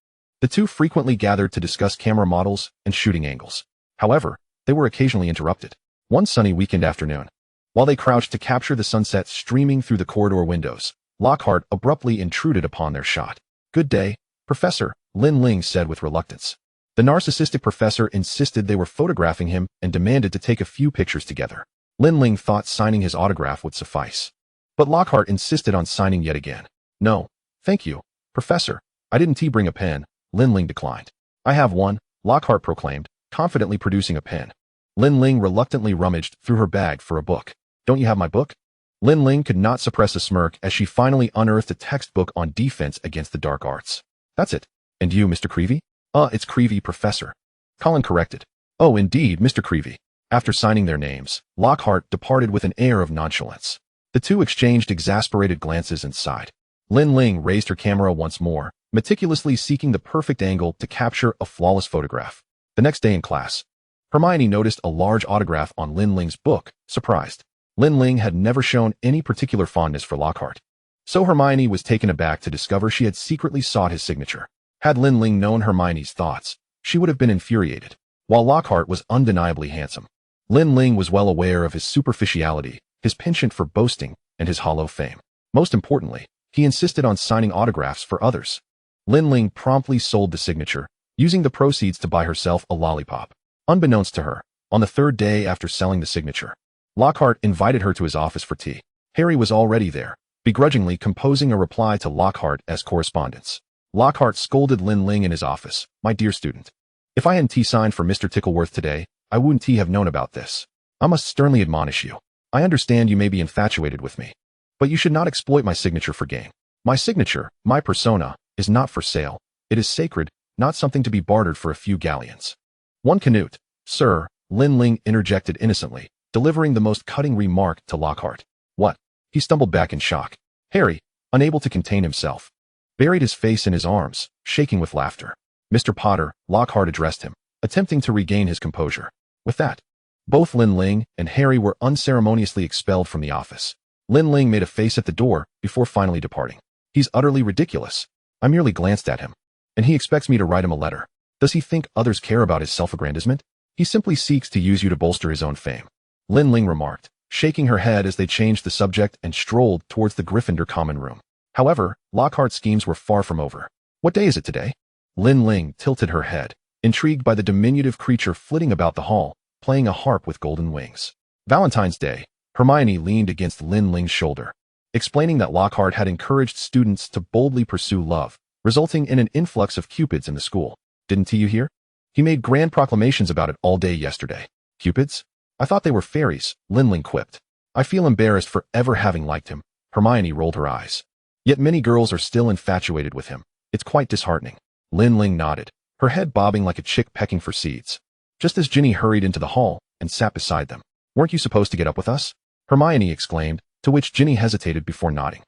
The two frequently gathered to discuss camera models and shooting angles. However, they were occasionally interrupted. One sunny weekend afternoon, while they crouched to capture the sunset streaming through the corridor windows, Lockhart abruptly intruded upon their shot. "Good day, Professor," Lin Ling said with reluctance. The narcissistic professor insisted they were photographing him and demanded to take a few pictures together. Lin Ling thought signing his autograph would suffice, but Lockhart insisted on signing yet again. "No, thank you, Professor," I didn't bring a pen, Lin Ling declined. I have one, Lockhart proclaimed, confidently producing a pen. Lin Ling reluctantly rummaged through her bag for a book. Don't you have my book? Lin Ling could not suppress a smirk as she finally unearthed a textbook on defense against the dark arts. That's it. And you, Mr. Creevy? It's Creevy, Professor. Colin corrected. Oh, indeed, Mr. Creevy. After signing their names, Lockhart departed with an air of nonchalance. The two exchanged exasperated glances and sighed. Lin Ling raised her camera once more, meticulously seeking the perfect angle to capture a flawless photograph. The next day in class, Hermione noticed a large autograph on Lin Ling's book, surprised. Lin Ling had never shown any particular fondness for Lockhart. So Hermione was taken aback to discover she had secretly sought his signature. Had Lin Ling known Hermione's thoughts, she would have been infuriated. While Lockhart was undeniably handsome, Lin Ling was well aware of his superficiality, his penchant for boasting, and his hollow fame. Most importantly, he insisted on signing autographs for others. Lin Ling promptly sold the signature, using the proceeds to buy herself a lollipop. Unbeknownst to her, on the third day after selling the signature, Lockhart invited her to his office for tea. Harry was already there, begrudgingly composing a reply to Lockhart as correspondence. Lockhart scolded Lin Ling in his office. My dear student, if I hadn't signed for Mr. Tickleworth today, I wouldn't have known about this. I must sternly admonish you. I understand you may be infatuated with me, but you should not exploit my signature for gain. My signature, my persona, is not for sale. It is sacred, not something to be bartered for a few galleons. One Canute, sir, Lin Ling interjected innocently, delivering the most cutting remark to Lockhart. What? He stumbled back in shock. Harry, unable to contain himself, buried his face in his arms, shaking with laughter. Mr. Potter, Lockhart addressed him, attempting to regain his composure. With that, both Lin Ling and Harry were unceremoniously expelled from the office. Lin Ling made a face at the door before finally departing. He's utterly ridiculous. I merely glanced at him, and he expects me to write him a letter. Does he think others care about his self-aggrandizement? He simply seeks to use you to bolster his own fame. Lin Ling remarked, shaking her head as they changed the subject and strolled towards the Gryffindor common room. However, Lockhart's schemes were far from over. What day is it today? Lin Ling tilted her head, intrigued by the diminutive creature flitting about the hall, playing a harp with golden wings. Valentine's Day. Hermione leaned against Lin Ling's shoulder, explaining that Lockhart had encouraged students to boldly pursue love, resulting in an influx of cupids in the school. Didn't you hear? He made grand proclamations about it all day yesterday. Cupids? I thought they were fairies, Lin Ling quipped. I feel embarrassed for ever having liked him. Hermione rolled her eyes. Yet many girls are still infatuated with him. It's quite disheartening. Lin Ling nodded, her head bobbing like a chick pecking for seeds. Just as Ginny hurried into the hall and sat beside them. Weren't you supposed to get up with us? Hermione exclaimed, to which Ginny hesitated before nodding.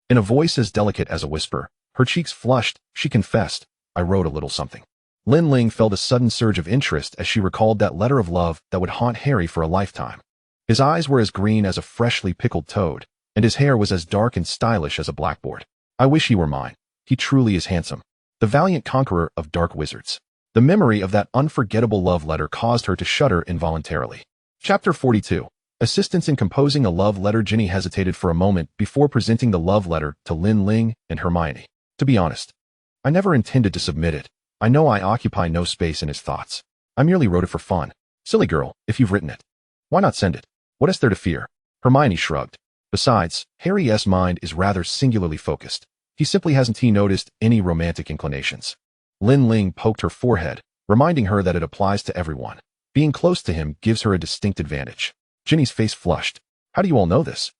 In a voice as delicate as a whisper, her cheeks flushed, she confessed, I wrote a little something. Lin Ling felt a sudden surge of interest as she recalled that letter of love that would haunt Harry for a lifetime. His eyes were as green as a freshly pickled toad, and his hair was as dark and stylish as a blackboard. I wish he were mine. He truly is handsome. The valiant conqueror of dark wizards. The memory of that unforgettable love letter caused her to shudder involuntarily. Chapter 42. Assistance in composing a love letter. Ginny hesitated for a moment before presenting the love letter to Lin Ling and Hermione. To be honest, I never intended to submit it. I know I occupy no space in his thoughts. I merely wrote it for fun. Silly girl, if you've written it, why not send it? What is there to fear? Hermione shrugged. Besides, Harry's mind is rather singularly focused. He simply hasn't noticed any romantic inclinations. Lin Ling poked her forehead, reminding her that it applies to everyone. Being close to him gives her a distinct advantage. Ginny's face flushed. How do you all know this?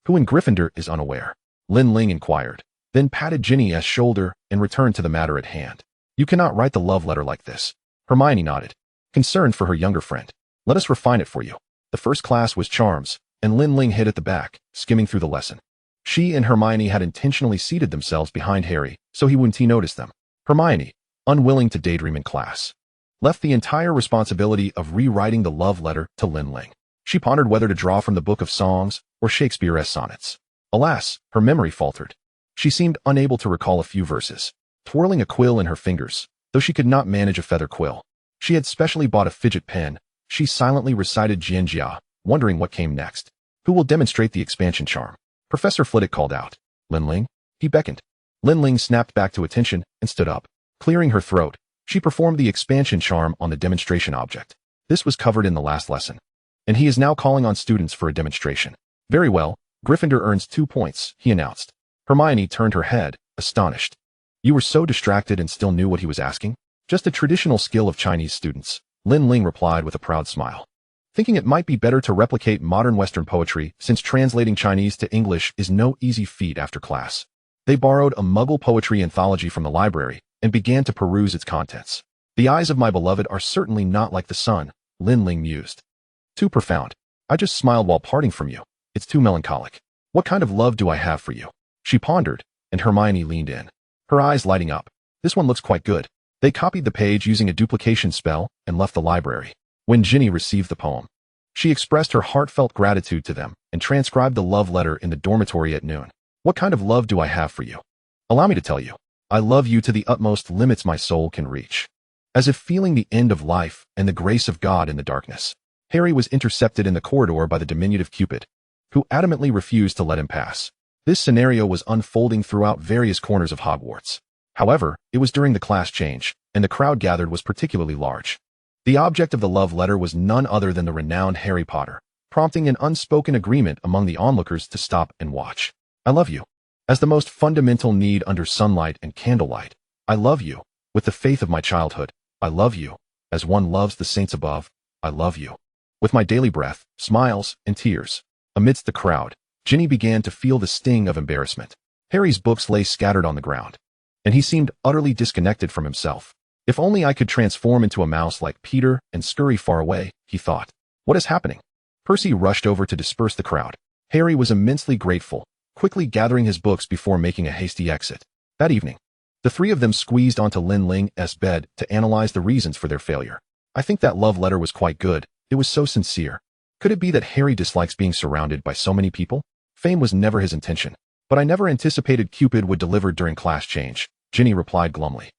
Who in Gryffindor is unaware? Lin Ling inquired, then patted Ginny's shoulder and returned to the matter at hand. You cannot write the love letter like this. Hermione nodded, concerned for her younger friend. Let us refine it for you. The first class was charms, and Lin Ling hid at the back, skimming through the lesson. She and Hermione had intentionally seated themselves behind Harry, so he wouldn't notice them. Hermione, unwilling to daydream in class, left the entire responsibility of rewriting the love letter to Lin Ling. She pondered whether to draw from the Book of Songs or Shakespeare's sonnets. Alas, her memory faltered. She seemed unable to recall a few verses, twirling a quill in her fingers, though she could not manage a feather quill. She had specially bought a fidget pen. She silently recited Jianjia, wondering what came next. Who will demonstrate the expansion charm? Professor Flitwick called out. Lin Ling? He beckoned. Lin Ling snapped back to attention and stood up. Clearing her throat, she performed the expansion charm on the demonstration object. This was covered in the last lesson, and he is now calling on students for a demonstration. Very well, Gryffindor earns 2 points, he announced. Hermione turned her head, astonished. You were so distracted and still knew what he was asking? Just a traditional skill of Chinese students, Lin Ling replied with a proud smile. Thinking it might be better to replicate modern Western poetry since translating Chinese to English is no easy feat after class. They borrowed a Muggle poetry anthology from the library and began to peruse its contents. The eyes of my beloved are certainly not like the sun, Lin Ling mused. Too profound. I just smiled while parting from you. It's too melancholic. What kind of love do I have for you? She pondered, and Hermione leaned in, her eyes lighting up. This one looks quite good. They copied the page using a duplication spell and left the library. When Ginny received the poem, she expressed her heartfelt gratitude to them and transcribed the love letter in the dormitory at noon. What kind of love do I have for you? Allow me to tell you, I love you to the utmost limits my soul can reach. As if feeling the end of life and the grace of God in the darkness, Harry was intercepted in the corridor by the diminutive Cupid, who adamantly refused to let him pass. This scenario was unfolding throughout various corners of Hogwarts. However, it was during the class change, and the crowd gathered was particularly large. The object of the love letter was none other than the renowned Harry Potter, prompting an unspoken agreement among the onlookers to stop and watch. I love you. As the most fundamental need under sunlight and candlelight, I love you. With the faith of my childhood, I love you. As one loves the saints above, I love you. With my daily breath, smiles, and tears. Amidst the crowd, Ginny began to feel the sting of embarrassment. Harry's books lay scattered on the ground, and he seemed utterly disconnected from himself. If only I could transform into a mouse like Peter and scurry far away, he thought. What is happening? Percy rushed over to disperse the crowd. Harry was immensely grateful, quickly gathering his books before making a hasty exit. That evening, the three of them squeezed onto Lin Ling's bed to analyze the reasons for their failure. I think that love letter was quite good. It was so sincere. Could it be that Harry dislikes being surrounded by so many people? Fame was never his intention. But I never anticipated Cupid would deliver during class change, Ginny replied glumly.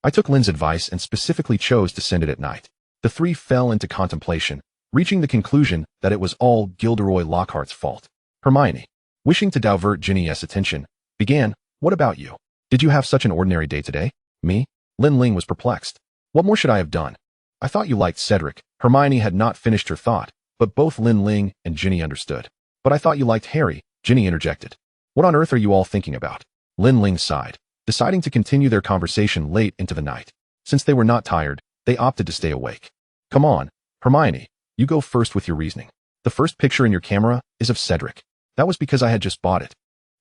I took Lin's advice and specifically chose to send it at night. The three fell into contemplation, reaching the conclusion that it was all Gilderoy Lockhart's fault. Hermione, wishing to divert Ginny's attention, began, What about you? Did you have such an ordinary day today? Me? Lin Ling was perplexed. What more should I have done? I thought you liked Cedric. Hermione had not finished her thought, but both Lin Ling and Ginny understood. But I thought you liked Harry, Ginny interjected. What on earth are you all thinking about? Lin Ling sighed, deciding to continue their conversation late into the night. Since they were not tired, they opted to stay awake. Come on, Hermione, you go first with your reasoning. The first picture in your camera is of Cedric. That was because I had just bought it.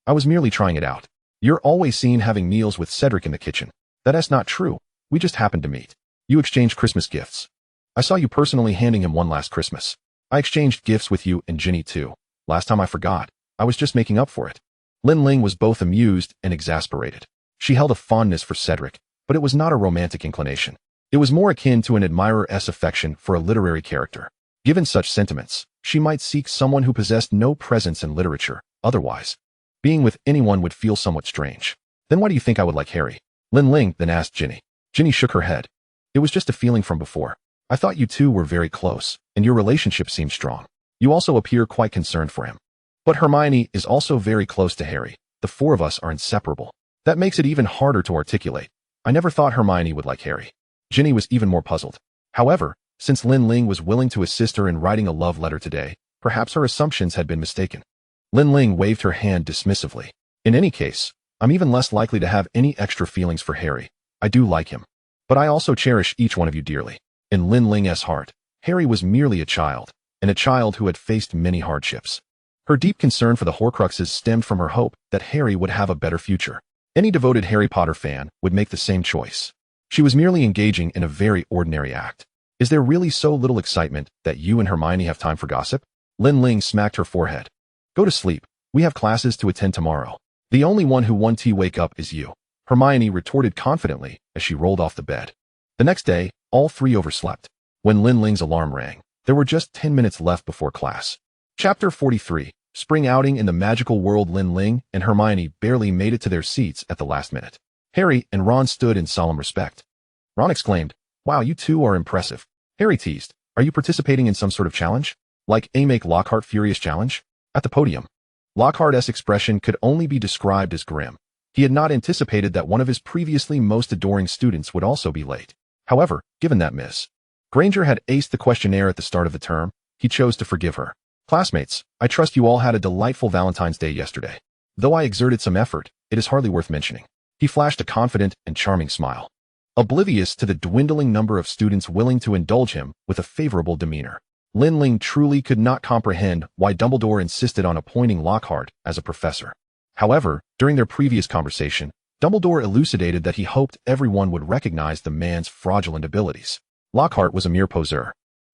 I was merely trying it out. You're always seen having meals with Cedric in the kitchen. That's not true. We just happened to meet. You exchanged Christmas gifts. I saw you personally handing him one last Christmas. I exchanged gifts with you and Ginny too. Last time I forgot. I was just making up for it. Lin Ling was both amused and exasperated. She held a fondness for Cedric, but it was not a romantic inclination. It was more akin to an admirer's affection for a literary character. Given such sentiments, she might seek someone who possessed no presence in literature. Otherwise, being with anyone would feel somewhat strange. Then why do you think I would like Harry? Lin Ling then asked Ginny. Ginny shook her head. It was just a feeling from before. I thought you two were very close, and your relationship seemed strong. You also appear quite concerned for him. But Hermione is also very close to Harry. The four of us are inseparable. That makes it even harder to articulate. I never thought Hermione would like Harry. Ginny was even more puzzled. However, since Lin Ling was willing to assist her in writing a love letter today, perhaps her assumptions had been mistaken. Lin Ling waved her hand dismissively. In any case, I'm even less likely to have any extra feelings for Harry. I do like him. But I also cherish each one of you dearly. In Lin Ling's heart, Harry was merely a child, and a child who had faced many hardships. Her deep concern for the Horcruxes stemmed from her hope that Harry would have a better future. Any devoted Harry Potter fan would make the same choice. She was merely engaging in a very ordinary act. Is there really so little excitement that you and Hermione have time for gossip? Lin Ling smacked her forehead. Go to sleep. We have classes to attend tomorrow. The only one who won't wake up is you. Hermione retorted confidently as she rolled off the bed. The next day, all three overslept. When Lin Ling's alarm rang, there were just 10 minutes left before class. Chapter 43, Spring Outing in the Magical World. Lin Ling and Hermione barely made it to their seats at the last minute. Harry and Ron stood in solemn respect. Ron exclaimed, Wow, you two are impressive. Harry teased, Are you participating in some sort of challenge? Like a Make Lockhart Furious challenge? At the podium, Lockhart's expression could only be described as grim. He had not anticipated that one of his previously most adoring students would also be late. However, given that Miss Granger had aced the questionnaire at the start of the term, he chose to forgive her. Classmates, I trust you all had a delightful Valentine's Day yesterday. Though I exerted some effort, it is hardly worth mentioning. He flashed a confident and charming smile, oblivious to the dwindling number of students willing to indulge him with a favorable demeanor. Lin Ling truly could not comprehend why Dumbledore insisted on appointing Lockhart as a professor. However, during their previous conversation, Dumbledore elucidated that he hoped everyone would recognize the man's fraudulent abilities. Lockhart was a mere poseur,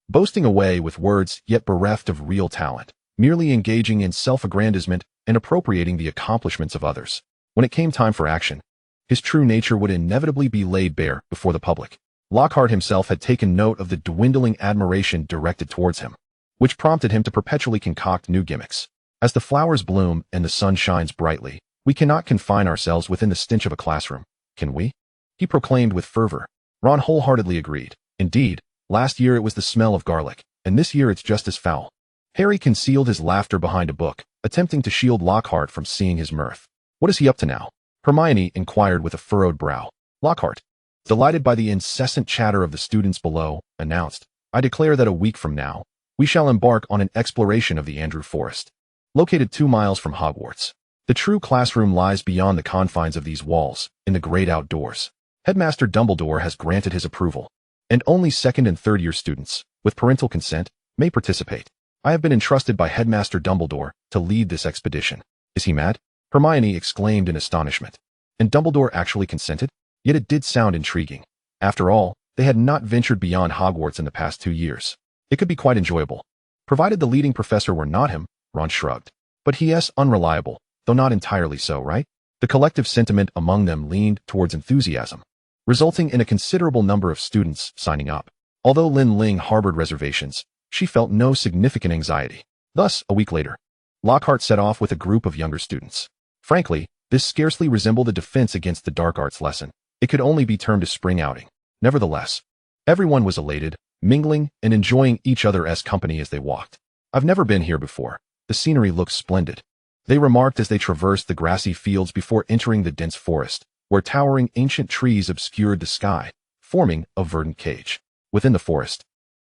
boasting away with words yet bereft of real talent, merely engaging in self-aggrandizement and appropriating the accomplishments of others. When it came time for action, his true nature would inevitably be laid bare before the public. Lockhart himself had taken note of the dwindling admiration directed towards him, which prompted him to perpetually concoct new gimmicks. As the flowers bloom and the sun shines brightly, we cannot confine ourselves within the stench of a classroom, can we? He proclaimed with fervor. Ron wholeheartedly agreed. Indeed, last year it was the smell of garlic, and this year it's just as foul. Harry concealed his laughter behind a book, attempting to shield Lockhart from seeing his mirth. What is he up to now? Hermione inquired with a furrowed brow. Lockhart, delighted by the incessant chatter of the students below, announced, I declare that a week from now, we shall embark on an exploration of the Andrew Forest. Located 2 miles from Hogwarts, the true classroom lies beyond the confines of these walls, in the great outdoors. Headmaster Dumbledore has granted his approval, and only 2nd and 3rd year students, with parental consent, may participate. I have been entrusted by Headmaster Dumbledore to lead this expedition. Is he mad? Hermione exclaimed in astonishment. And Dumbledore actually consented? Yet it did sound intriguing. After all, they had not ventured beyond Hogwarts in the past 2 years. It could be quite enjoyable. Provided the leading professor were not him, Ron shrugged. But he is unreliable, though not entirely so, right? The collective sentiment among them leaned towards enthusiasm, resulting in a considerable number of students signing up. Although Lin Ling harbored reservations, she felt no significant anxiety. Thus, a week later, Lockhart set off with a group of younger students. Frankly, this scarcely resembled a defense against the dark arts lesson. It could only be termed a spring outing. Nevertheless, everyone was elated, mingling and enjoying each other's company as they walked. I've never been here before. The scenery looks splendid, they remarked as they traversed the grassy fields before entering the dense forest, where towering ancient trees obscured the sky, forming a verdant cage. Within the forest,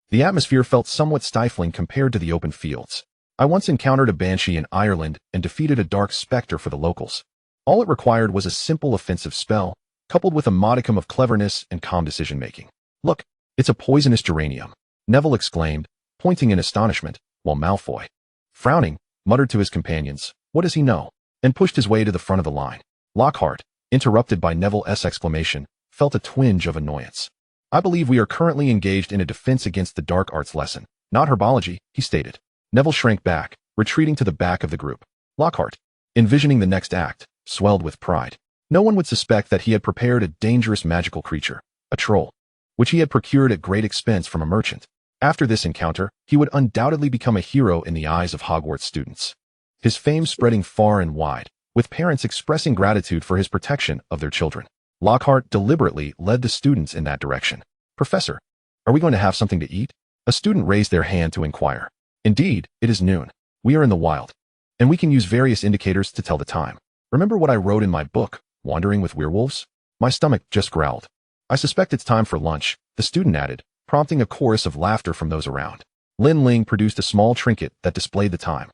the atmosphere felt somewhat stifling compared to the open fields. I once encountered a banshee in Ireland and defeated a dark spectre for the locals. All it required was a simple offensive spell, coupled with a modicum of cleverness and calm decision-making. Look, it's a poisonous geranium, Neville exclaimed, pointing in astonishment, while Malfoy, frowning, muttered to his companions, what does he know? And pushed his way to the front of the line. Lockhart, interrupted by Neville's exclamation, felt a twinge of annoyance. I believe we are currently engaged in a defense against the dark arts lesson, not herbology, he stated. Neville shrank back, retreating to the back of the group. Lockhart, envisioning the next act, swelled with pride. No one would suspect that he had prepared a dangerous magical creature, a troll, which he had procured at great expense from a merchant. After this encounter, he would undoubtedly become a hero in the eyes of Hogwarts students, his fame spreading far and wide, with parents expressing gratitude for his protection of their children. Lockhart deliberately led the students in that direction. Professor, are we going to have something to eat? A student raised their hand to inquire. Indeed, it is noon. We are in the wild, and we can use various indicators to tell the time. Remember what I wrote in my book, Wandering with Werewolves? My stomach just growled. I suspect it's time for lunch, the student added, prompting a chorus of laughter from those around. Lin Ling produced a small trinket that displayed the time,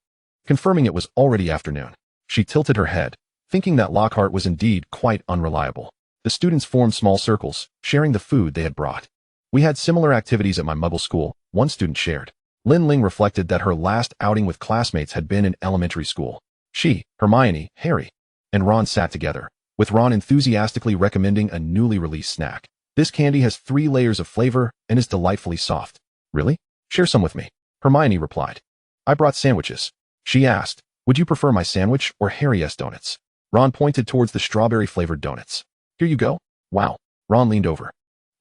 confirming it was already afternoon. She tilted her head, thinking that Lockhart was indeed quite unreliable. The students formed small circles, sharing the food they had brought. We had similar activities at my Muggle school, one student shared. Lin Ling reflected that her last outing with classmates had been in elementary school. She, Hermione, Harry, and Ron sat together, with Ron enthusiastically recommending a newly released snack. This candy has 3 layers of flavor and is delightfully soft. Really? Share some with me. Hermione replied. I brought sandwiches. She asked, would you prefer my sandwich or Harry's donuts? Ron pointed towards the strawberry-flavored donuts. Here you go. Wow. Ron leaned over,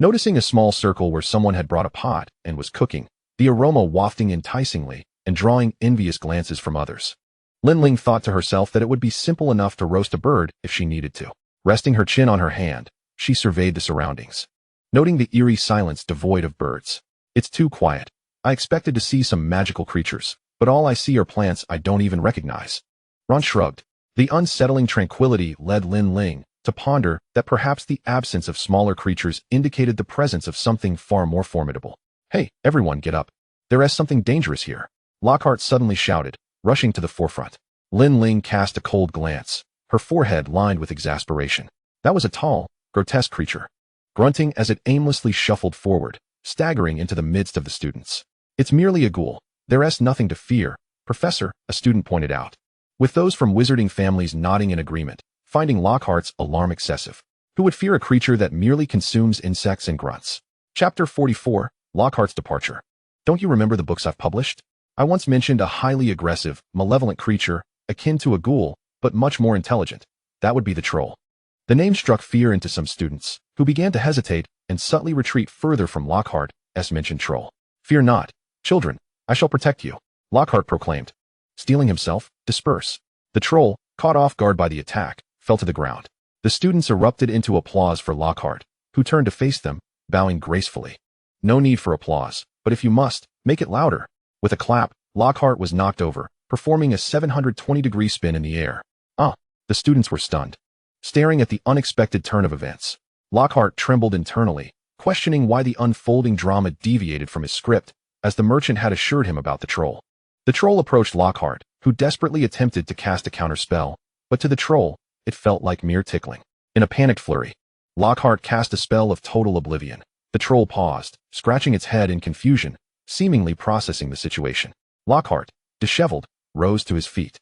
noticing a small circle where someone had brought a pot and was cooking, the aroma wafting enticingly and drawing envious glances from others. Lin Ling thought to herself that it would be simple enough to roast a bird if she needed to. Resting her chin on her hand, she surveyed the surroundings, noting the eerie silence devoid of birds. It's too quiet. I expected to see some magical creatures, but all I see are plants I don't even recognize. Ron shrugged. The unsettling tranquility led Lin Ling to ponder that perhaps the absence of smaller creatures indicated the presence of something far more formidable. Hey, everyone get up. There is something dangerous here. Lockhart suddenly shouted, rushing to the forefront. Lin Ling cast a cold glance, her forehead lined with exasperation. That was a tall, grotesque creature, grunting as it aimlessly shuffled forward, staggering into the midst of the students. It's merely a ghoul. There's nothing to fear, Professor, a student pointed out, with those from wizarding families nodding in agreement, finding Lockhart's alarm excessive. Who would fear a creature that merely consumes insects and grunts? Chapter 44, Lockhart's Departure. Don't you remember the books I've published? I once mentioned a highly aggressive, malevolent creature, akin to a ghoul, but much more intelligent. That would be the troll. The name struck fear into some students, who began to hesitate and subtly retreat further from Lockhart's mentioned troll. Fear not, children, I shall protect you, Lockhart proclaimed. Steeling himself, disperse. The troll, caught off guard by the attack, fell to the ground. The students erupted into applause for Lockhart, who turned to face them, bowing gracefully. No need for applause, but if you must, make it louder. With a clap, Lockhart was knocked over, performing a 720-degree spin in the air. The students were stunned, staring at the unexpected turn of events. Lockhart trembled internally, questioning why the unfolding drama deviated from his script, as the merchant had assured him about the troll. The troll approached Lockhart, who desperately attempted to cast a counterspell, but to the troll, it felt like mere tickling. In a panicked flurry, Lockhart cast a spell of total oblivion. The troll paused, scratching its head in confusion, seemingly processing the situation. Lockhart, disheveled, rose to his feet,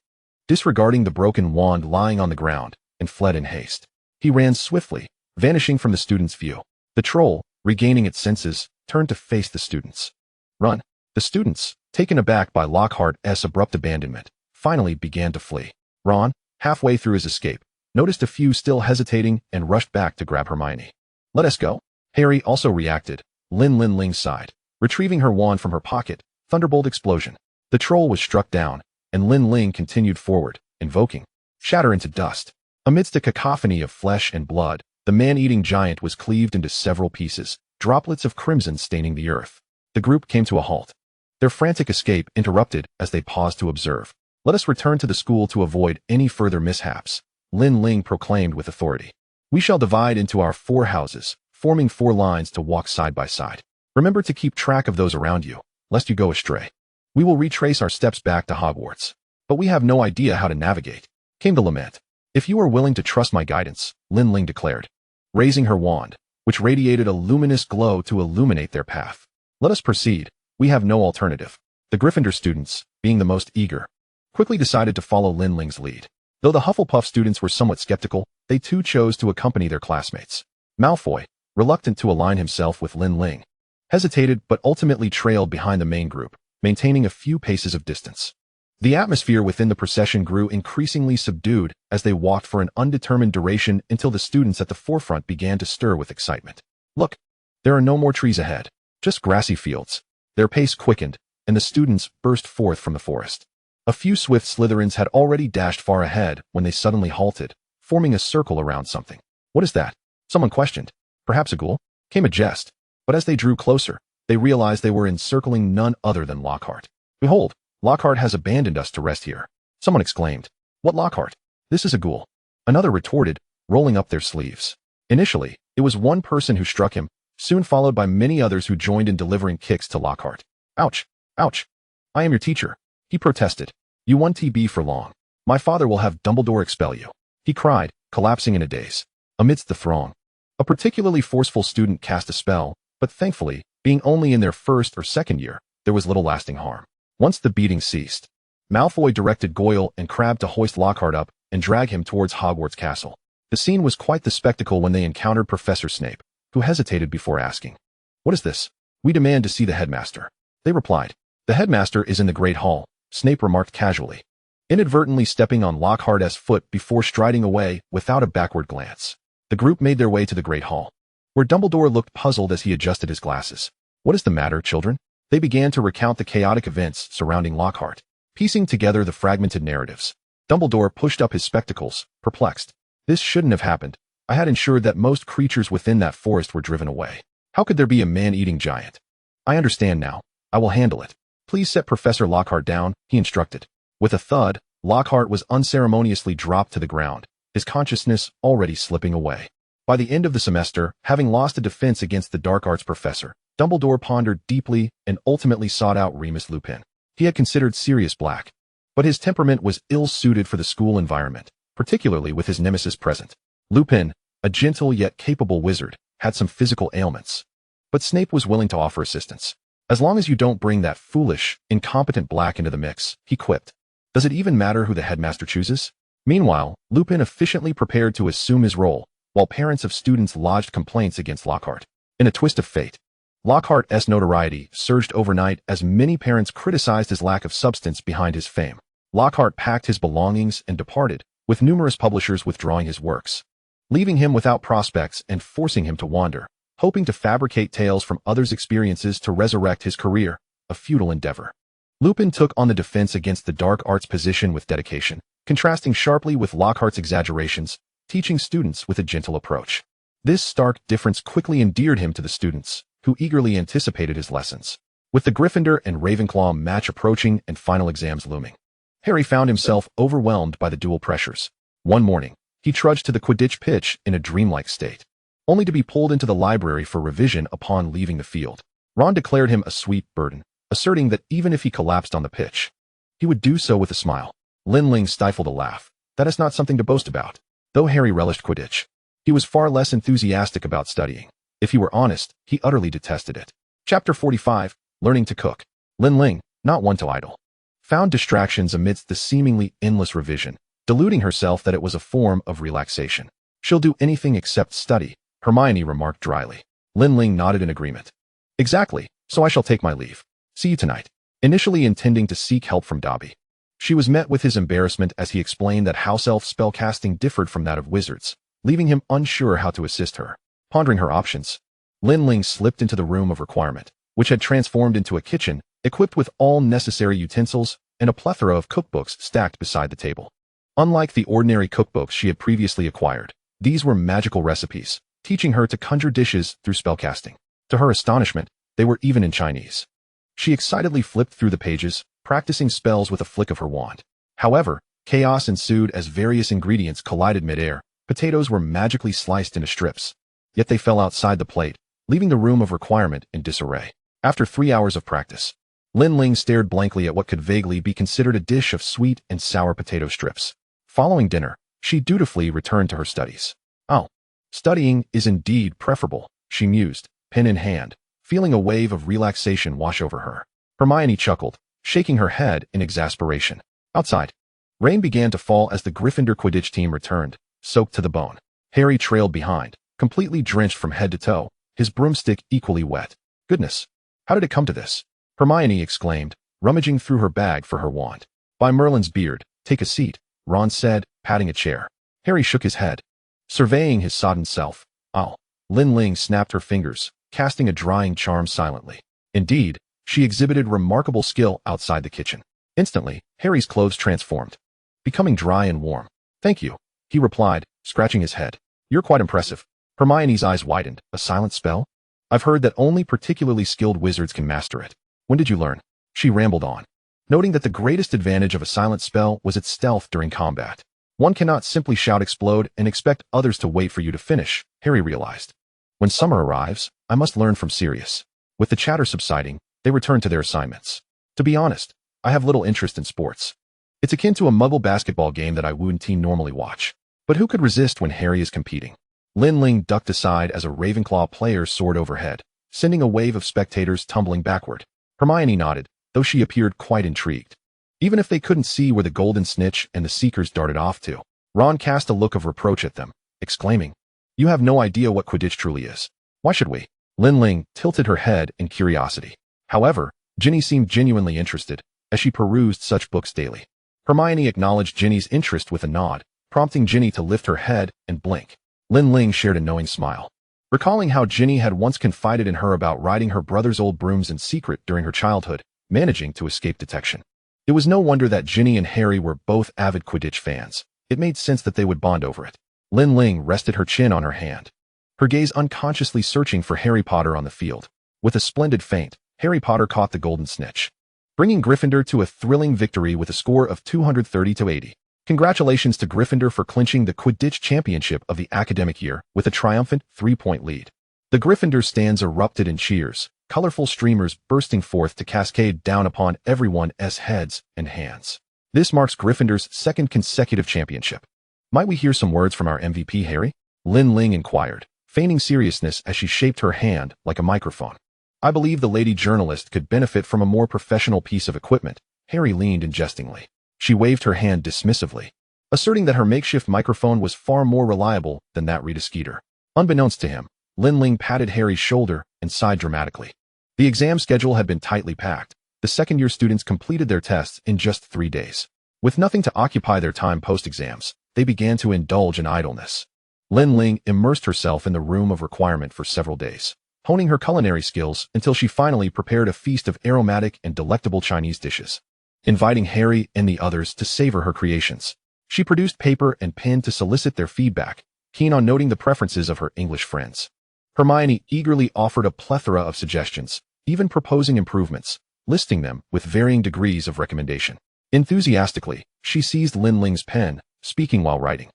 disregarding the broken wand lying on the ground, and fled in haste. He ran swiftly, vanishing from the students' view. The troll, regaining its senses, turned to face the students. Run! The students, taken aback by Lockhart's abrupt abandonment, finally began to flee. Ron, halfway through his escape, noticed a few still hesitating and rushed back to grab Hermione. Let us go. Harry also reacted. Lin Ling sighed, retrieving her wand from her pocket. Thunderbolt explosion. The troll was struck down, and Lin Ling continued forward, invoking, shatter into dust. Amidst a cacophony of flesh and blood, the man-eating giant was cleaved into several pieces, droplets of crimson staining the earth. The group came to a halt, their frantic escape interrupted as they paused to observe. Let us return to the school to avoid any further mishaps, Lin Ling proclaimed with authority. We shall divide into our 4 houses, forming 4 lines to walk side by side. Remember to keep track of those around you, lest you go astray. We will retrace our steps back to Hogwarts, but we have no idea how to navigate, came the lament. If you are willing to trust my guidance, Lin Ling declared, raising her wand, which radiated a luminous glow to illuminate their path. Let us proceed, we have no alternative. The Gryffindor students, being the most eager, quickly decided to follow Lin Ling's lead. Though the Hufflepuff students were somewhat skeptical, they too chose to accompany their classmates. Malfoy, reluctant to align himself with Lin Ling, hesitated but ultimately trailed behind the main group, maintaining a few paces of distance. The atmosphere within the procession grew increasingly subdued as they walked for an undetermined duration until the students at the forefront began to stir with excitement. Look, there are no more trees ahead, just grassy fields. Their pace quickened, and the students burst forth from the forest. A few swift Slytherins had already dashed far ahead when they suddenly halted, forming a circle around something. What is that? Someone questioned. Perhaps a ghoul? Came a jest. But as they drew closer, they realized they were encircling none other than Lockhart. Behold, Lockhart has abandoned us to rest here. Someone exclaimed. What Lockhart? This is a ghoul. Another retorted, rolling up their sleeves. Initially, it was one person who struck him, soon followed by many others who joined in delivering kicks to Lockhart. Ouch! Ouch! I am your teacher, he protested. You won't be for long. My father will have Dumbledore expel you, he cried, collapsing in a daze. Amidst the throng, a particularly forceful student cast a spell, but thankfully, being only in their 1st or 2nd year, there was little lasting harm. Once the beating ceased, Malfoy directed Goyle and Crabbe to hoist Lockhart up and drag him towards Hogwarts Castle. The scene was quite the spectacle when they encountered Professor Snape, who hesitated before asking, "What is this?" "We demand to see the headmaster," they replied. "The headmaster is in the Great Hall," Snape remarked casually, inadvertently stepping on Lockhart's foot before striding away without a backward glance. The group made their way to the Great Hall, where Dumbledore looked puzzled as he adjusted his glasses. "What is the matter, children?" They began to recount the chaotic events surrounding Lockhart, piecing together the fragmented narratives. Dumbledore pushed up his spectacles, perplexed. "This shouldn't have happened. I had ensured that most creatures within that forest were driven away. How could there be a man-eating giant?" "I understand now. I will handle it. Please set Professor Lockhart down," he instructed. With a thud, Lockhart was unceremoniously dropped to the ground, his consciousness already slipping away. By the end of the semester, having lost a defense against the dark arts professor, Dumbledore pondered deeply and ultimately sought out Remus Lupin. He had considered Sirius Black, but his temperament was ill-suited for the school environment, particularly with his nemesis present. Lupin, a gentle yet capable wizard, had some physical ailments. But Snape was willing to offer assistance. As long as you don't bring that foolish, incompetent Black into the mix, he quipped. Does it even matter who the headmaster chooses? Meanwhile, Lupin efficiently prepared to assume his role, while parents of students lodged complaints against Lockhart. In a twist of fate, Lockhart's notoriety surged overnight as many parents criticized his lack of substance behind his fame. Lockhart packed his belongings and departed, with numerous publishers withdrawing his works, leaving him without prospects and forcing him to wander, hoping to fabricate tales from others' experiences to resurrect his career, a futile endeavor. Lupin took on the defense against the dark arts position with dedication, contrasting sharply with Lockhart's exaggerations, teaching students with a gentle approach. This stark difference quickly endeared him to the students, who eagerly anticipated his lessons. With the Gryffindor and Ravenclaw match approaching and final exams looming, Harry found himself overwhelmed by the duel pressures. One morning, he trudged to the Quidditch pitch in a dreamlike state, only to be pulled into the library for revision upon leaving the field. Ron declared him a sweet burden, asserting that even if he collapsed on the pitch, he would do so with a smile. Lin Ling stifled a laugh. That is not something to boast about. Though Harry relished Quidditch, he was far less enthusiastic about studying. If he were honest, he utterly detested it. Chapter 45, Learning to Cook. Lin Ling, not one to idle, found distractions amidst the seemingly endless revision, deluding herself that it was a form of relaxation. She'll do anything except study, Hermione remarked dryly. Lin Ling nodded in agreement. Exactly, so I shall take my leave. See you tonight. Initially intending to seek help from Dobby, she was met with his embarrassment as he explained that house elf spellcasting differed from that of wizards, leaving him unsure how to assist her. Pondering her options, Lin Ling slipped into the room of requirement, which had transformed into a kitchen, equipped with all necessary utensils and a plethora of cookbooks stacked beside the table. Unlike the ordinary cookbooks she had previously acquired, these were magical recipes, teaching her to conjure dishes through spellcasting. To her astonishment, they were even in Chinese. She excitedly flipped through the pages, practicing spells with a flick of her wand. However, chaos ensued as various ingredients collided midair. Potatoes were magically sliced into strips, yet they fell outside the plate, leaving the room of requirement in disarray. After 3 hours of practice, Lin Ling stared blankly at what could vaguely be considered a dish of sweet and sour potato strips. Following dinner, she dutifully returned to her studies. Oh, studying is indeed preferable, she mused, pen in hand, feeling a wave of relaxation wash over her. Hermione chuckled, shaking her head in exasperation. Outside, rain began to fall as the Gryffindor Quidditch team returned, soaked to the bone. Harry trailed behind, completely drenched from head to toe, his broomstick equally wet. Goodness, how did it come to this? Hermione exclaimed, rummaging through her bag for her wand. By Merlin's beard, take a seat, Ron said, patting a chair. Harry shook his head, surveying his sodden self. Oh. Lin Ling snapped her fingers, casting a drying charm silently. Indeed, she exhibited remarkable skill outside the kitchen. Instantly, Harry's clothes transformed, becoming dry and warm. Thank you, he replied, scratching his head. You're quite impressive. Hermione's eyes widened. A silent spell? I've heard that only particularly skilled wizards can master it. When did you learn? She rambled on, noting that the greatest advantage of a silent spell was its stealth during combat. One cannot simply shout explode and expect others to wait for you to finish, Harry realized. When summer arrives, I must learn from Sirius. With the chatter subsiding, they returned to their assignments. To be honest, I have little interest in sports. It's akin to a muggle basketball game that I wouldn't normally watch. But who could resist when Harry is competing? Lin Ling ducked aside as a Ravenclaw player soared overhead, sending a wave of spectators tumbling backward. Hermione nodded, though she appeared quite intrigued. Even if they couldn't see where the golden snitch and the seekers darted off to, Ron cast a look of reproach at them, exclaiming, You have no idea what Quidditch truly is. Why should we? Lin Ling tilted her head in curiosity. However, Ginny seemed genuinely interested, as she perused such books daily. Hermione acknowledged Ginny's interest with a nod, prompting Ginny to lift her head and blink. Lin Ling shared a knowing smile, recalling how Ginny had once confided in her about riding her brother's old brooms in secret during her childhood, managing to escape detection. It was no wonder that Ginny and Harry were both avid Quidditch fans. It made sense that they would bond over it. Lin Ling rested her chin on her hand, her gaze unconsciously searching for Harry Potter on the field. With a splendid feint, Harry Potter caught the golden snitch, bringing Gryffindor to a thrilling victory with a score of 230-80. Congratulations to Gryffindor for clinching the Quidditch championship of the academic year with a triumphant 3-point lead. The Gryffindor stands erupted in cheers, colorful streamers bursting forth to cascade down upon everyone's heads and hands. This marks Gryffindor's second consecutive championship. Might we hear some words from our MVP, Harry? Lin Ling inquired, feigning seriousness as she shaped her hand like a microphone. I believe the lady journalist could benefit from a more professional piece of equipment. Harry leaned in jestingly. She waved her hand dismissively, asserting that her makeshift microphone was far more reliable than that Rita Skeeter. Unbeknownst to him, Lin Ling patted Harry's shoulder and sighed dramatically. The exam schedule had been tightly packed. The second-year students completed their tests in just 3 days. With nothing to occupy their time post-exams, they began to indulge in idleness. Lin Ling immersed herself in the room of requirement for several days, honing her culinary skills until she finally prepared a feast of aromatic and delectable Chinese dishes. Inviting Harry and the others to savor her creations, she produced paper and pen to solicit their feedback, keen on noting the preferences of her English friends. Hermione eagerly offered a plethora of suggestions, even proposing improvements, listing them with varying degrees of recommendation. Enthusiastically, she seized Lin Ling's pen, speaking while writing.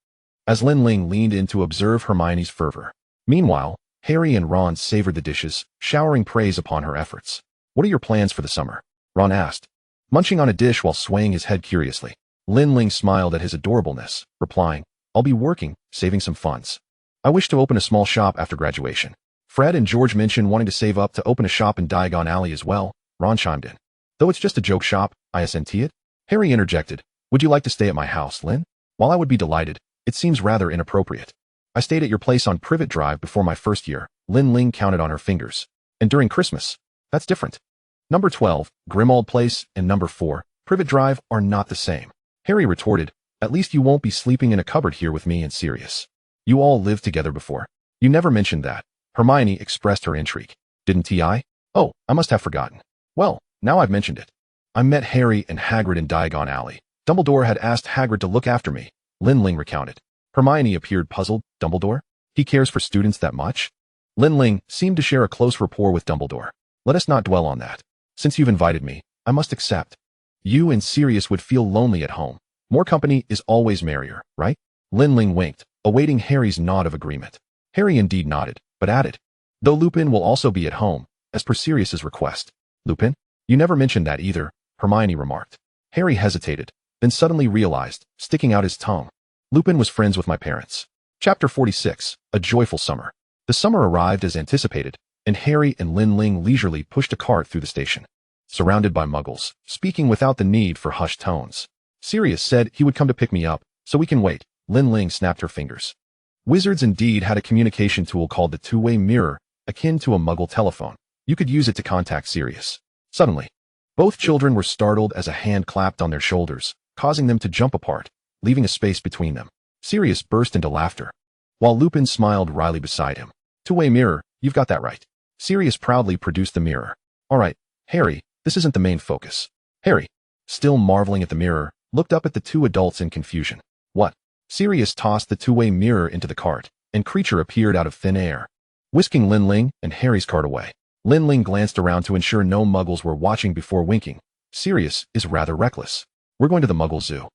As Lin Ling leaned in to observe Hermione's fervor. Meanwhile, Harry and Ron savored the dishes, showering praise upon her efforts. "What are your plans for the summer?" Ron asked, munching on a dish while swaying his head curiously. Lin Ling smiled at his adorableness, replying, "I'll be working, saving some funds. I wish to open a small shop after graduation." Fred and George mentioned wanting to save up to open a shop in Diagon Alley as well, Ron chimed in. "Though it's just a joke shop, isn't it?" Harry interjected, "Would you like to stay at my house, Lin?" "While I would be delighted, it seems rather inappropriate. I stayed at your place on Privet Drive before my first year." Lin Ling counted on her fingers. "And during Christmas. That's different. Number 12, Grimmauld Place, and number 4, Privet Drive are not the same." Harry retorted, "At least you won't be sleeping in a cupboard here with me and Sirius. You all lived together before." "You never mentioned that." Hermione expressed her intrigue. "Didn't I? Oh, I must have forgotten. Well, now I've mentioned it. I met Harry and Hagrid in Diagon Alley. Dumbledore had asked Hagrid to look after me," Lin Ling recounted. Hermione appeared puzzled. "Dumbledore? He cares for students that much?" Lin Ling seemed to share a close rapport with Dumbledore. "Let us not dwell on that. Since you've invited me, I must accept. You and Sirius would feel lonely at home. More company is always merrier, right?" Lin Ling winked, awaiting Harry's nod of agreement. Harry indeed nodded, but added, "Though Lupin will also be at home, as per Sirius's request." "Lupin? You never mentioned that either," Hermione remarked. Harry hesitated, then suddenly realized, sticking out his tongue. "Lupin was friends with my parents." Chapter 46, A Joyful Summer. The summer arrived as anticipated, and Harry and Lin Ling leisurely pushed a cart through the station. Surrounded by muggles, speaking without the need for hushed tones. "Sirius said he would come to pick me up, so we can wait." Lin Ling snapped her fingers. Wizards indeed had a communication tool called the two-way mirror, akin to a muggle telephone. You could use it to contact Sirius. Suddenly, both children were startled as a hand clapped on their shoulders, causing them to jump apart, leaving a space between them. Sirius burst into laughter, while Lupin smiled wryly beside him. "Two-way mirror, you've got that right." Sirius proudly produced the mirror. "All right, Harry, this isn't the main focus." Harry, still marveling at the mirror, looked up at the two adults in confusion. "What?" Sirius tossed the two-way mirror into the cart, and creature appeared out of thin air, whisking Lin Ling and Harry's cart away. Lin Ling glanced around to ensure no muggles were watching before winking. "Sirius is rather reckless. We're going to the Muggle Zoo.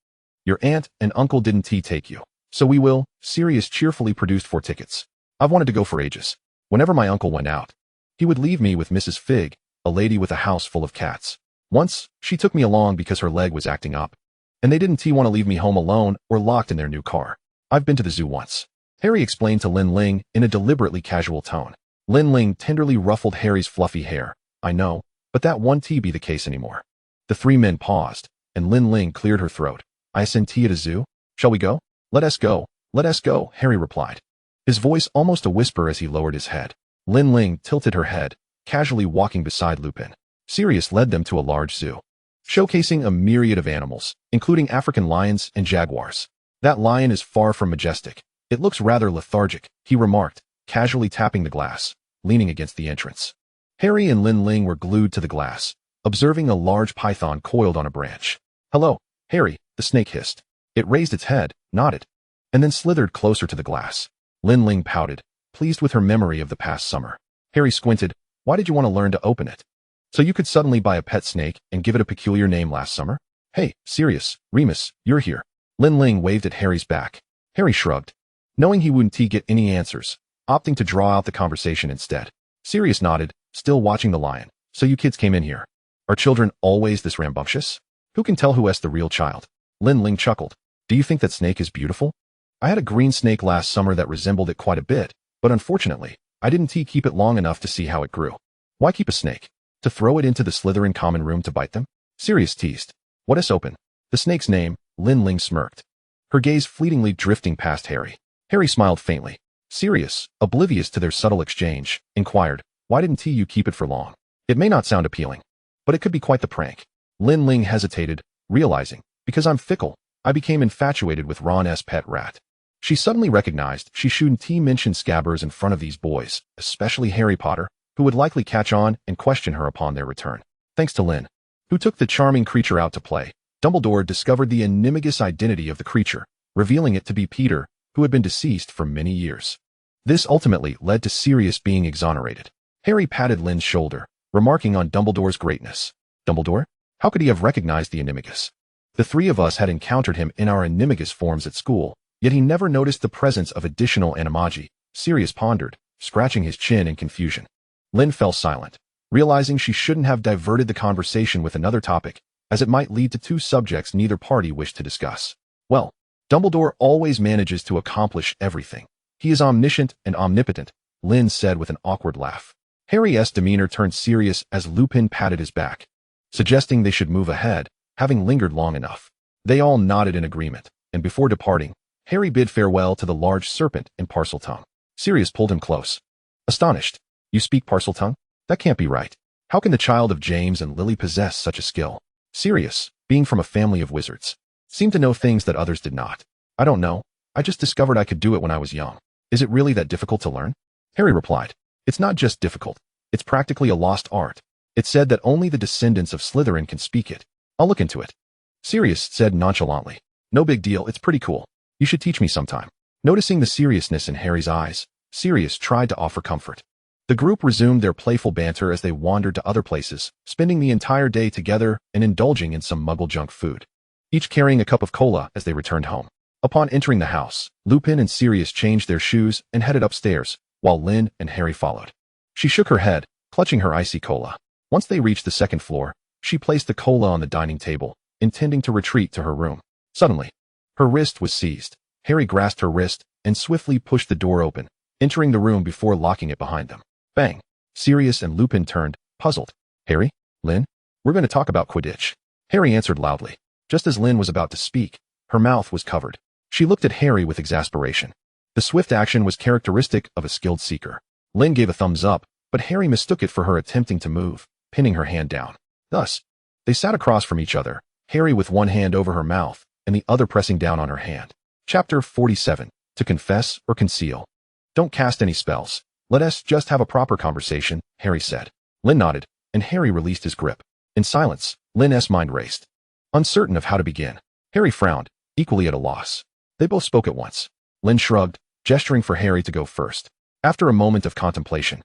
Your aunt and uncle didn't take you, so we will." Sirius cheerfully produced 4 tickets. "I've wanted to go for ages. Whenever my uncle went out, he would leave me with Mrs. Fig, a lady with a house full of cats. Once, she took me along because her leg was acting up, and they didn't want to leave me home alone or locked in their new car. I've been to the zoo once." Harry explained to Lin Ling in a deliberately casual tone. Lin Ling tenderly ruffled Harry's fluffy hair. "I know, but that won't be the case anymore." The 3 men paused, and Lin Ling cleared her throat. "Isn't at a zoo? Shall we go?" "Let us go, let us go," Harry replied, his voice almost a whisper as he lowered his head. Lin Ling tilted her head, casually walking beside Lupin. Sirius led them to a large zoo, showcasing a myriad of animals, including African lions and jaguars. "That lion is far from majestic. It looks rather lethargic," he remarked, casually tapping the glass, leaning against the entrance. Harry and Lin Ling were glued to the glass, observing a large python coiled on a branch. "Hello, Harry," the snake hissed. It raised its head, nodded, and then slithered closer to the glass. Lin Ling pouted, pleased with her memory of the past summer. Harry squinted. "Why did you want to learn to open it?" "So you could suddenly buy a pet snake and give it a peculiar name last summer?" "Hey, Sirius, Remus, you're here." Lin Ling waved at Harry's back. Harry shrugged, knowing he wouldn't get any answers, opting to draw out the conversation instead. Sirius nodded, still watching the lion. "So you kids came in here. Are children always this rambunctious? Who can tell who's the real child?" Lin Ling chuckled. "Do you think that snake is beautiful?" I had a green snake last summer that resembled it quite a bit, but unfortunately, I didn't keep it long enough to see how it grew. Why keep a snake? To throw it into the Slytherin common room to bite them? Sirius teased. What is open? The snake's name, Lin Ling smirked, her gaze fleetingly drifting past Harry. Harry smiled faintly. Sirius, oblivious to their subtle exchange, inquired, why didn't you keep it for long? It may not sound appealing, but it could be quite the prank. Lin Ling hesitated, realizing, because I'm fickle, I became infatuated with Ron's pet rat. She suddenly recognized she shouldn't mention Scabbers in front of these boys, especially Harry Potter, who would likely catch on and question her upon their return. Thanks to Lin, who took the charming creature out to play, Dumbledore discovered the enigmatic identity of the creature, revealing it to be Peter, who had been deceased for many years. This ultimately led to Sirius being exonerated. Harry patted Lin's shoulder, remarking on Dumbledore's greatness. Dumbledore? How could he have recognized the Animagus? The three of us had encountered him in our Animagus forms at school, yet he never noticed the presence of additional animagi, Sirius pondered, scratching his chin in confusion. Lin fell silent, realizing she shouldn't have diverted the conversation with another topic, as it might lead to two subjects neither party wished to discuss. Well, Dumbledore always manages to accomplish everything. He is omniscient and omnipotent, Lin said with an awkward laugh. Harry's demeanor turned serious as Lupin patted his back, suggesting they should move ahead, having lingered long enough. They all nodded in agreement, and before departing, Harry bid farewell to the large serpent in Parseltongue. Sirius pulled him close. Astonished. You speak Parseltongue? That can't be right. How can the child of James and Lily possess such a skill? Sirius, being from a family of wizards, seemed to know things that others did not. I don't know. I just discovered I could do it when I was young. Is it really that difficult to learn? Harry replied. It's not just difficult. It's practically a lost art. It's said that only the descendants of Slytherin can speak it. I'll look into it. Sirius said nonchalantly. No big deal, it's pretty cool. You should teach me sometime. Noticing the seriousness in Harry's eyes, Sirius tried to offer comfort. The group resumed their playful banter as they wandered to other places, spending the entire day together and indulging in some muggle junk food, each carrying a cup of cola as they returned home. Upon entering the house, Lupin and Sirius changed their shoes and headed upstairs, while Lin and Harry followed. She shook her head, clutching her icy cola. Once they reached the second floor, she placed the cola on the dining table, intending to retreat to her room. Suddenly, her wrist was seized. Harry grasped her wrist and swiftly pushed the door open, entering the room before locking it behind them. Bang! Sirius and Lupin turned, puzzled. Harry? Lin? We're going to talk about Quidditch. Harry answered loudly. Just as Lin was about to speak, her mouth was covered. She looked at Harry with exasperation. The swift action was characteristic of a skilled seeker. Lin gave a thumbs up, but Harry mistook it for her attempting to move, pinning her hand down. Thus, they sat across from each other, Harry with one hand over her mouth and the other pressing down on her hand. Chapter 47. To confess or conceal. Don't cast any spells. Let us just have a proper conversation, Harry said. Lin nodded, and Harry released his grip. In silence, Lin's mind raced, uncertain of how to begin. Harry frowned, equally at a loss. They both spoke at once. Lin shrugged, gesturing for Harry to go first. After a moment of contemplation,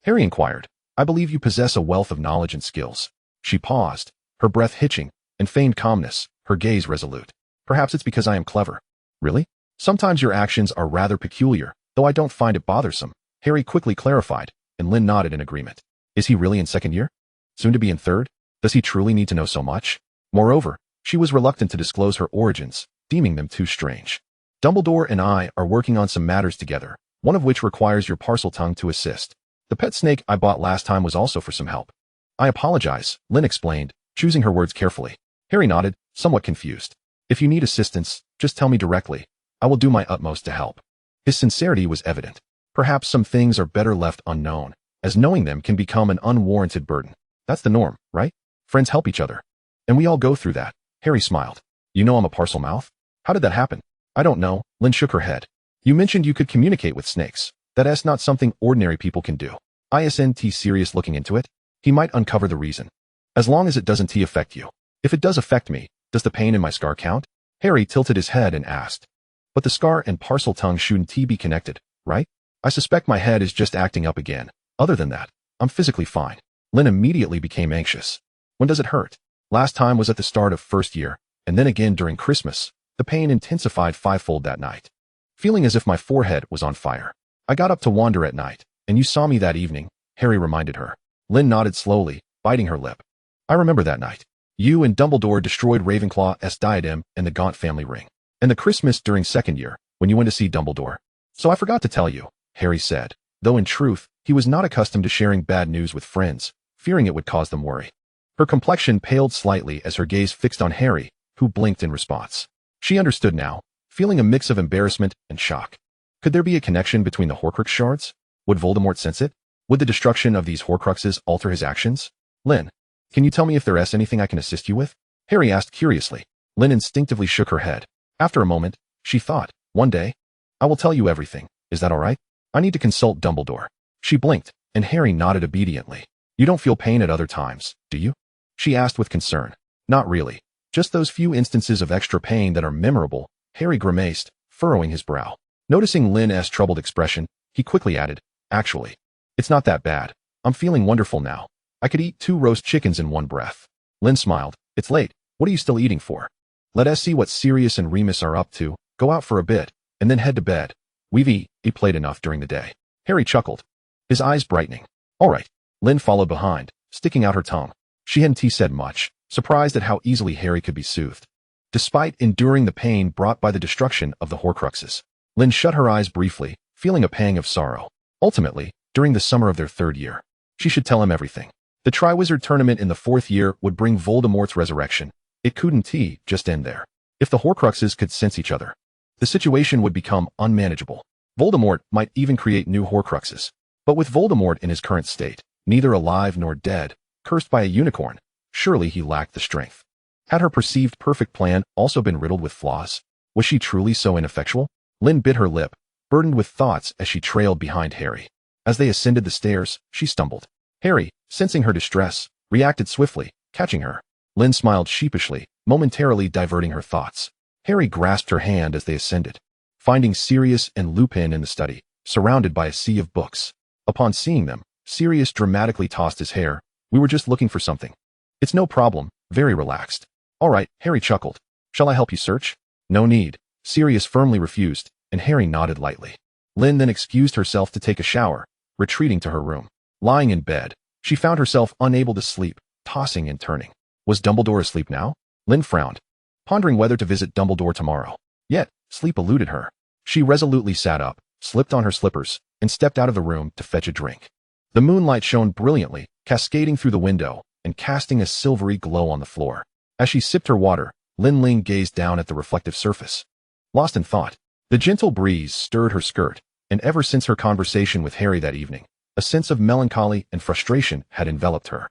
Harry inquired, I believe you possess a wealth of knowledge and skills. She paused, her breath hitching, and feigned calmness, her gaze resolute. Perhaps it's because I am clever. Really? Sometimes your actions are rather peculiar, though I don't find it bothersome, Harry quickly clarified, and Lin nodded in agreement. Is he really in second year? Soon to be in third? Does he truly need to know so much? Moreover, she was reluctant to disclose her origins, deeming them too strange. Dumbledore and I are working on some matters together, one of which requires your Parseltongue to assist. The pet snake I bought last time was also for some help. I apologize, Lin explained, choosing her words carefully. Harry nodded, somewhat confused. If you need assistance, just tell me directly. I will do my utmost to help. His sincerity was evident. Perhaps some things are better left unknown, as knowing them can become an unwarranted burden. That's the norm, right? Friends help each other. And we all go through that. Harry smiled. You know I'm a parcel mouth? How did that happen? I don't know, Lin shook her head. You mentioned you could communicate with snakes. That's not something ordinary people can do. Isn't Sirius looking into it? He might uncover the reason. As long as it doesn't affect you. If it does affect me, does the pain in my scar count? Harry tilted his head and asked. But the scar and Parseltongue shouldn't be connected, right? I suspect my head is just acting up again. Other than that, I'm physically fine. Lin immediately became anxious. When does it hurt? Last time was at the start of first year, and then again during Christmas. The pain intensified fivefold that night. Feeling as if my forehead was on fire. I got up to wander at night, and you saw me that evening, Harry reminded her. Lin nodded slowly, biting her lip. I remember that night. You and Dumbledore destroyed Ravenclaw's diadem and the Gaunt family ring. And the Christmas during second year, when you went to see Dumbledore. So I forgot to tell you, Harry said, though in truth, he was not accustomed to sharing bad news with friends, fearing it would cause them worry. Her complexion paled slightly as her gaze fixed on Harry, who blinked in response. She understood now, feeling a mix of embarrassment and shock. Could there be a connection between the Horcrux shards? Would Voldemort sense it? Would the destruction of these Horcruxes alter his actions? Lin, can you tell me if there's anything I can assist you with? Harry asked curiously. Lin instinctively shook her head. After a moment, she thought, one day, I will tell you everything. Is that all right? I need to consult Dumbledore. She blinked, and Harry nodded obediently. You don't feel pain at other times, do you? She asked with concern. Not really. Just those few instances of extra pain that are memorable, Harry grimaced, furrowing his brow. Noticing Lin's troubled expression, he quickly added, actually, it's not that bad. I'm feeling wonderful now. I could eat 2 roast chickens in one breath. Lin smiled. It's late. What are you still eating for? Let us see what Sirius and Remus are up to, go out for a bit, and then head to bed. We've played enough during the day. Harry chuckled, his eyes brightening. All right. Lin followed behind, sticking out her tongue. She hadn't said much, surprised at how easily Harry could be soothed. Despite enduring the pain brought by the destruction of the Horcruxes, Lin shut her eyes briefly, feeling a pang of sorrow. Ultimately, during the summer of their 3rd year, she should tell him everything. The Triwizard tournament in the 4th year would bring Voldemort's resurrection. It couldn't just end there. If the Horcruxes could sense each other, the situation would become unmanageable. Voldemort might even create new Horcruxes. But with Voldemort in his current state, neither alive nor dead, cursed by a unicorn, surely he lacked the strength. Had her perceived perfect plan also been riddled with flaws? Was she truly so ineffectual? Lin bit her lip, burdened with thoughts as she trailed behind Harry. As they ascended the stairs, she stumbled. Harry, sensing her distress, reacted swiftly, catching her. Lin smiled sheepishly, momentarily diverting her thoughts. Harry grasped her hand as they ascended, finding Sirius and Lupin in the study, surrounded by a sea of books. Upon seeing them, Sirius dramatically tossed his hair. We were just looking for something. It's no problem, very relaxed. All right, Harry chuckled. Shall I help you search? No need. Sirius firmly refused, and Harry nodded lightly. Lin then excused herself to take a shower, retreating to her room. Lying in bed, she found herself unable to sleep, tossing and turning. Was Dumbledore asleep now? Lin frowned, pondering whether to visit Dumbledore tomorrow. Yet, sleep eluded her. She resolutely sat up, slipped on her slippers, and stepped out of the room to fetch a drink. The moonlight shone brilliantly, cascading through the window, and casting a silvery glow on the floor. As she sipped her water, Lin Ling gazed down at the reflective surface. Lost in thought, the gentle breeze stirred her skirt, and ever since her conversation with Harry that evening, a sense of melancholy and frustration had enveloped her.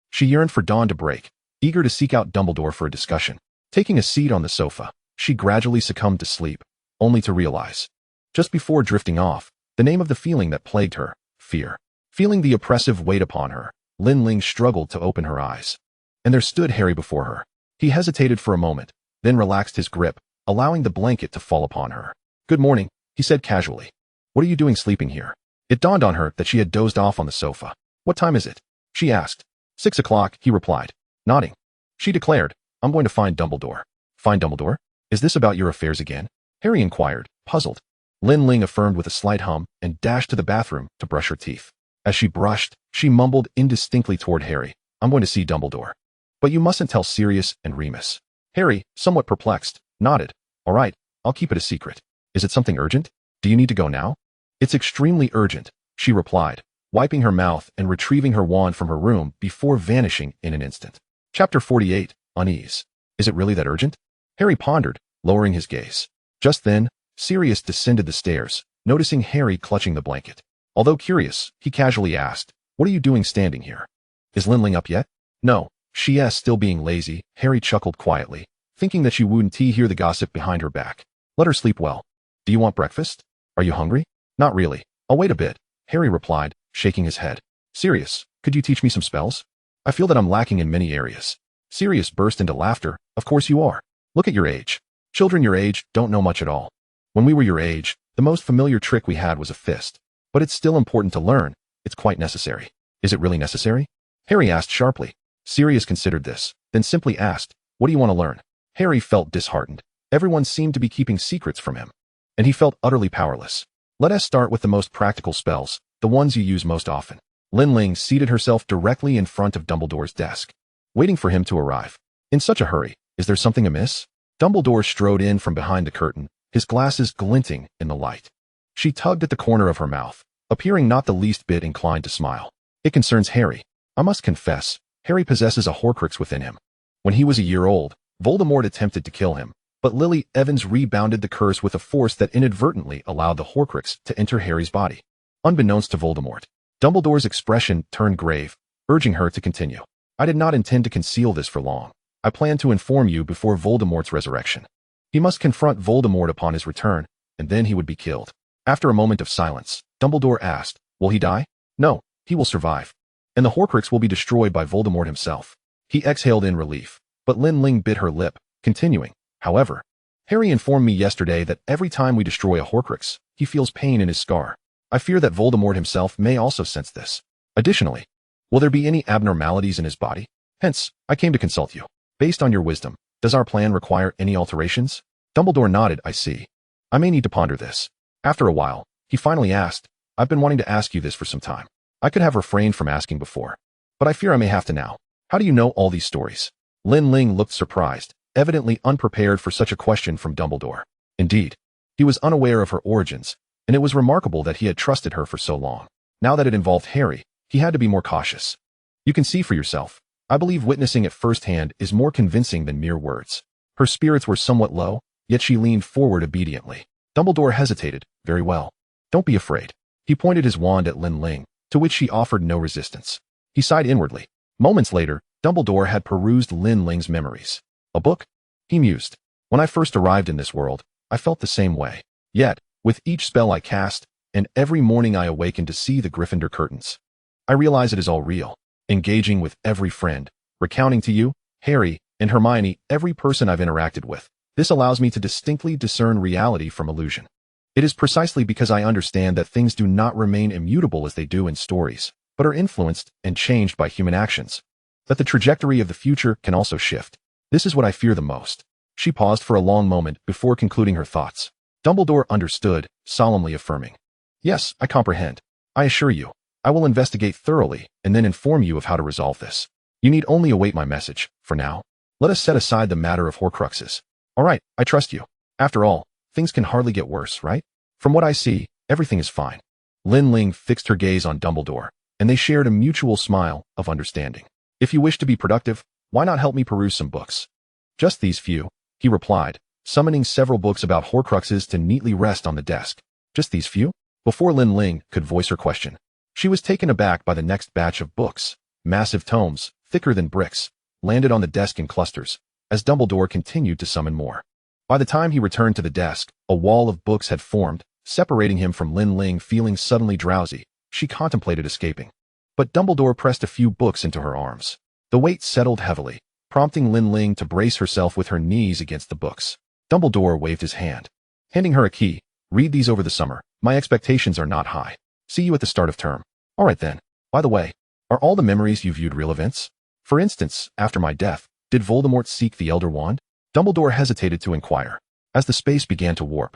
She yearned for dawn to break, eager to seek out Dumbledore for a discussion. Taking a seat on the sofa, she gradually succumbed to sleep, only to realize, just before drifting off, the name of the feeling that plagued her, fear. Feeling the oppressive weight upon her, Lin Ling struggled to open her eyes. And there stood Harry before her. He hesitated for a moment, then relaxed his grip, allowing the blanket to fall upon her. Good morning, he said casually. What are you doing sleeping here? It dawned on her that she had dozed off on the sofa. What time is it? She asked. 6 o'clock, he replied, nodding. She declared, I'm going to find Dumbledore. Find Dumbledore? Is this about your affairs again? Harry inquired, puzzled. Lin Ling affirmed with a slight hum and dashed to the bathroom to brush her teeth. As she brushed, she mumbled indistinctly toward Harry, I'm going to see Dumbledore. But you mustn't tell Sirius and Remus. Harry, somewhat perplexed, nodded. All right, I'll keep it a secret. Is it something urgent? Do you need to go now? It's extremely urgent, she replied, wiping her mouth and retrieving her wand from her room before vanishing in an instant. Chapter 48, Unease. Is it really that urgent? Harry pondered, lowering his gaze. Just then, Sirius descended the stairs, noticing Harry clutching the blanket. Although curious, he casually asked, what are you doing standing here? Is Lin Ling up yet? No, she is still being lazy. Harry chuckled quietly, thinking that she wouldn't hear the gossip behind her back. Let her sleep well. Do you want breakfast? Are you hungry? Not really. I'll wait a bit, Harry replied, shaking his head. Sirius, could you teach me some spells? I feel that I'm lacking in many areas. Sirius burst into laughter. Of course you are. Look at your age. Children your age don't know much at all. When we were your age, the most familiar trick we had was a fist. But it's still important to learn. It's quite necessary. Is it really necessary? Harry asked sharply. Sirius considered this, then simply asked, what do you want to learn? Harry felt disheartened. Everyone seemed to be keeping secrets from him. And he felt utterly powerless. Let us start with the most practical spells, the ones you use most often. Lin Ling seated herself directly in front of Dumbledore's desk, waiting for him to arrive. In such a hurry, is there something amiss? Dumbledore strode in from behind the curtain, his glasses glinting in the light. She tugged at the corner of her mouth, appearing not the least bit inclined to smile. It concerns Harry. I must confess, Harry possesses a Horcrux within him. When he was a year old, Voldemort attempted to kill him, but Lily Evans rebounded the curse with a force that inadvertently allowed the Horcrux to enter Harry's body. Unbeknownst to Voldemort, Dumbledore's expression turned grave, urging her to continue. I did not intend to conceal this for long. I planned to inform you before Voldemort's resurrection. He must confront Voldemort upon his return, and then he would be killed. After a moment of silence, Dumbledore asked, will he die? No, he will survive. And the Horcrux will be destroyed by Voldemort himself. He exhaled in relief, but Lin Ling bit her lip, continuing, however, Harry informed me yesterday that every time we destroy a Horcrux, he feels pain in his scar. I fear that Voldemort himself may also sense this. Additionally, will there be any abnormalities in his body? Hence, I came to consult you. Based on your wisdom, does our plan require any alterations? Dumbledore nodded, I see. I may need to ponder this. After a while, he finally asked, I've been wanting to ask you this for some time. I could have refrained from asking before, but I fear I may have to now. How do you know all these stories? Lin Ling looked surprised, evidently unprepared for such a question from Dumbledore. Indeed, he was unaware of her origins, and it was remarkable that he had trusted her for so long. Now that it involved Harry, he had to be more cautious. You can see for yourself. I believe witnessing it firsthand is more convincing than mere words. Her spirits were somewhat low, yet she leaned forward obediently. Dumbledore hesitated. Very well. Don't be afraid. He pointed his wand at Lin Ling, to which she offered no resistance. He sighed inwardly. Moments later, Dumbledore had perused Lin Ling's memories. A book? He mused. When I first arrived in this world, I felt the same way. Yet, with each spell I cast, and every morning I awakened to see the Gryffindor curtains, I realize it is all real. Engaging with every friend, recounting to you, Harry, and Hermione, every person I've interacted with. This allows me to distinctly discern reality from illusion. It is precisely because I understand that things do not remain immutable as they do in stories, but are influenced and changed by human actions. That the trajectory of the future can also shift. This is what I fear the most. She paused for a long moment before concluding her thoughts. Dumbledore understood, solemnly affirming. Yes, I comprehend. I assure you, I will investigate thoroughly and then inform you of how to resolve this. You need only await my message. For now, let us set aside the matter of Horcruxes. All right, I trust you. After all, things can hardly get worse, right? From what I see, everything is fine. Lin Ling fixed her gaze on Dumbledore, and they shared a mutual smile of understanding. If you wish to be productive, why not help me peruse some books? Just these few, he replied, summoning several books about Horcruxes to neatly rest on the desk. Just these few? Before Lin Ling could voice her question, she was taken aback by the next batch of books. Massive tomes, thicker than bricks, landed on the desk in clusters, as Dumbledore continued to summon more. By the time he returned to the desk, a wall of books had formed, separating him from Lin Ling. Feeling suddenly drowsy, she contemplated escaping. But Dumbledore pressed a few books into her arms. The weight settled heavily, prompting Lin Ling to brace herself with her knees against the books. Dumbledore waved his hand, handing her a key. Read these over the summer. My expectations are not high. See you at the start of term. All right then. By the way, are all the memories you viewed real events? For instance, after my death, did Voldemort seek the Elder Wand? Dumbledore hesitated to inquire, as the space began to warp.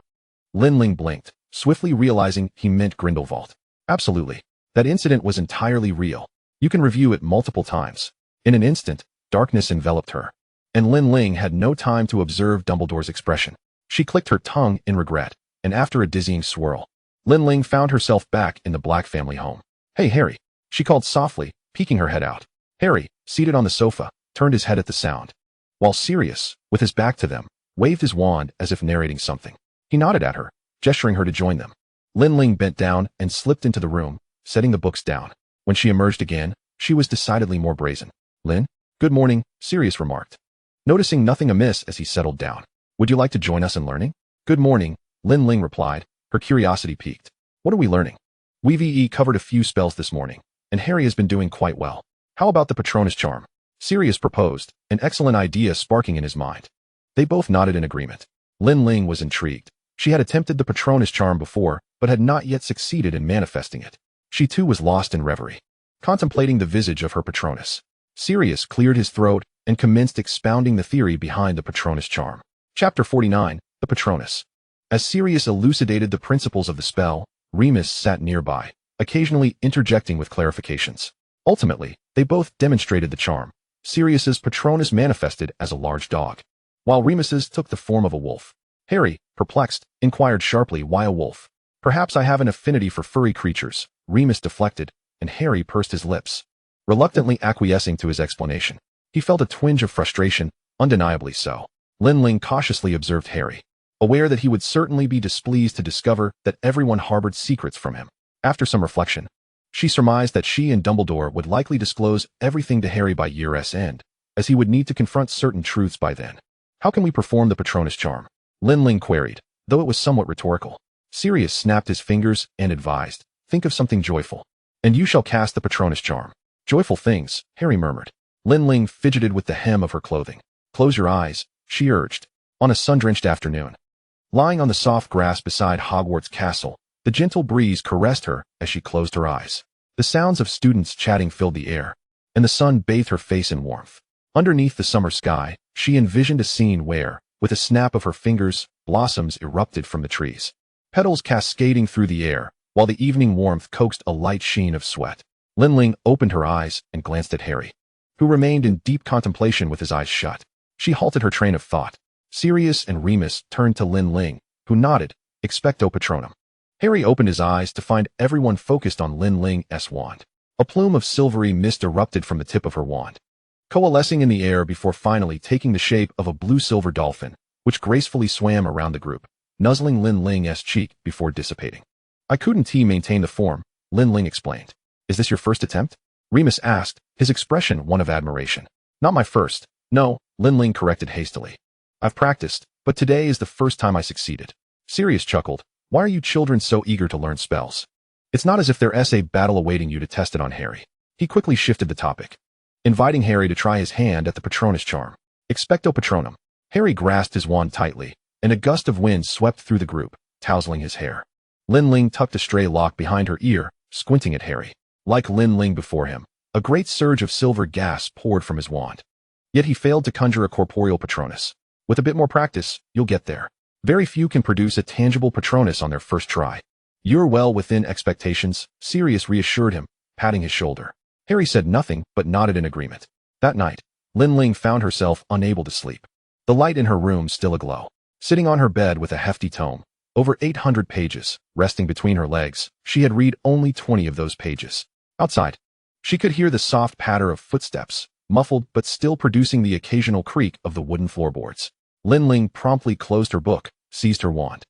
Lin Ling blinked, swiftly realizing he meant Grindelwald. Absolutely. That incident was entirely real. You can review it multiple times. In an instant, darkness enveloped her, and Lin Ling had no time to observe Dumbledore's expression. She clicked her tongue in regret, and after a dizzying swirl, Lin Ling found herself back in the Black family home. Hey, Harry, she called softly, peeking her head out. Harry, seated on the sofa, turned his head at the sound, while Sirius, with his back to them, waved his wand as if narrating something. He nodded at her, gesturing her to join them. Lin Ling bent down and slipped into the room, setting the books down. When she emerged again, she was decidedly more brazen. Lin, good morning, Sirius remarked, noticing nothing amiss as he settled down. Would you like to join us in learning? Good morning, Lin Ling replied, her curiosity piqued. What are we learning? We've covered a few spells this morning, and Harry has been doing quite well. How about the Patronus charm? Sirius proposed, an excellent idea sparking in his mind. They both nodded in agreement. Lin Ling was intrigued. She had attempted the Patronus charm before, but had not yet succeeded in manifesting it. She too was lost in reverie, contemplating the visage of her Patronus. Sirius cleared his throat and commenced expounding the theory behind the Patronus charm. Chapter 49, The Patronus. As Sirius elucidated the principles of the spell, Remus sat nearby, occasionally interjecting with clarifications. Ultimately, they both demonstrated the charm. Sirius's Patronus manifested as a large dog, while Remus's took the form of a wolf. Harry, perplexed, inquired sharply why a wolf. Perhaps I have an affinity for furry creatures. Remus deflected, and Harry pursed his lips, reluctantly acquiescing to his explanation. He felt a twinge of frustration, undeniably so. Lin Ling cautiously observed Harry, aware that he would certainly be displeased to discover that everyone harbored secrets from him. After some reflection, she surmised that she and Dumbledore would likely disclose everything to Harry by year's end, as he would need to confront certain truths by then. How can we perform the Patronus charm? Lin Ling queried, though it was somewhat rhetorical. Sirius snapped his fingers and advised, think of something joyful, and you shall cast the Patronus charm. Joyful things, Harry murmured. Lin Ling fidgeted with the hem of her clothing. Close your eyes, she urged. On a sun-drenched afternoon, lying on the soft grass beside Hogwarts Castle, the gentle breeze caressed her as she closed her eyes. The sounds of students chatting filled the air, and the sun bathed her face in warmth. Underneath the summer sky, she envisioned a scene where, with a snap of her fingers, blossoms erupted from the trees, petals cascading through the air, while the evening warmth coaxed a light sheen of sweat. Lin Ling opened her eyes and glanced at Harry, who remained in deep contemplation with his eyes shut. She halted her train of thought. Sirius and Remus turned to Lin Ling, who nodded, expecto patronum. Harry opened his eyes to find everyone focused on Lin Ling's wand. A plume of silvery mist erupted from the tip of her wand, coalescing in the air before finally taking the shape of a blue-silver dolphin, which gracefully swam around the group, nuzzling Lin Ling's cheek before dissipating. I couldn't maintain the form, Lin Ling explained. Is this your first attempt? Remus asked, his expression one of admiration. Not my first. No, Lin Ling corrected hastily. I've practiced, but today is the first time I succeeded. Sirius chuckled. Why are you children so eager to learn spells? It's not as if there's a battle awaiting you to test it on Harry. He quickly shifted the topic, inviting Harry to try his hand at the Patronus charm. Expecto patronum. Harry grasped his wand tightly, and a gust of wind swept through the group, tousling his hair. Lin Ling tucked a stray lock behind her ear, squinting at Harry. Like Lin Ling before him, a great surge of silver gas poured from his wand. Yet he failed to conjure a corporeal Patronus. With a bit more practice, you'll get there. Very few can produce a tangible Patronus on their first try. You're well within expectations, Sirius reassured him, patting his shoulder. Harry said nothing but nodded in agreement. That night, Lin Ling found herself unable to sleep. The light in her room still aglow. Sitting on her bed with a hefty tome, over 800 pages, resting between her legs, she had read only 20 of those pages. Outside, she could hear the soft patter of footsteps, muffled but still producing the occasional creak of the wooden floorboards. Lin Ling promptly closed her book, seized her wand,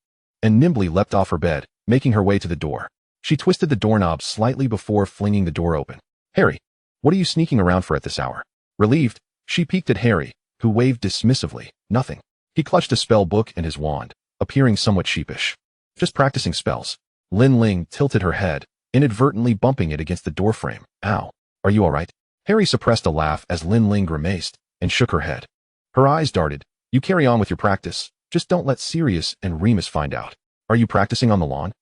and nimbly leapt off her bed, making her way to the door. She twisted the doorknob slightly before flinging the door open. Harry, what are you sneaking around for at this hour? Relieved, she peeked at Harry, who waved dismissively. Nothing. He clutched a spell book and his wand, appearing somewhat sheepish. Just practicing spells. Lin Ling tilted her head, inadvertently bumping it against the doorframe. Ow. Are you all right? Harry suppressed a laugh as Lin Ling grimaced and shook her head. Her eyes darted. You carry on with your practice. Just don't let Sirius and Remus find out. Are you practicing on the lawn?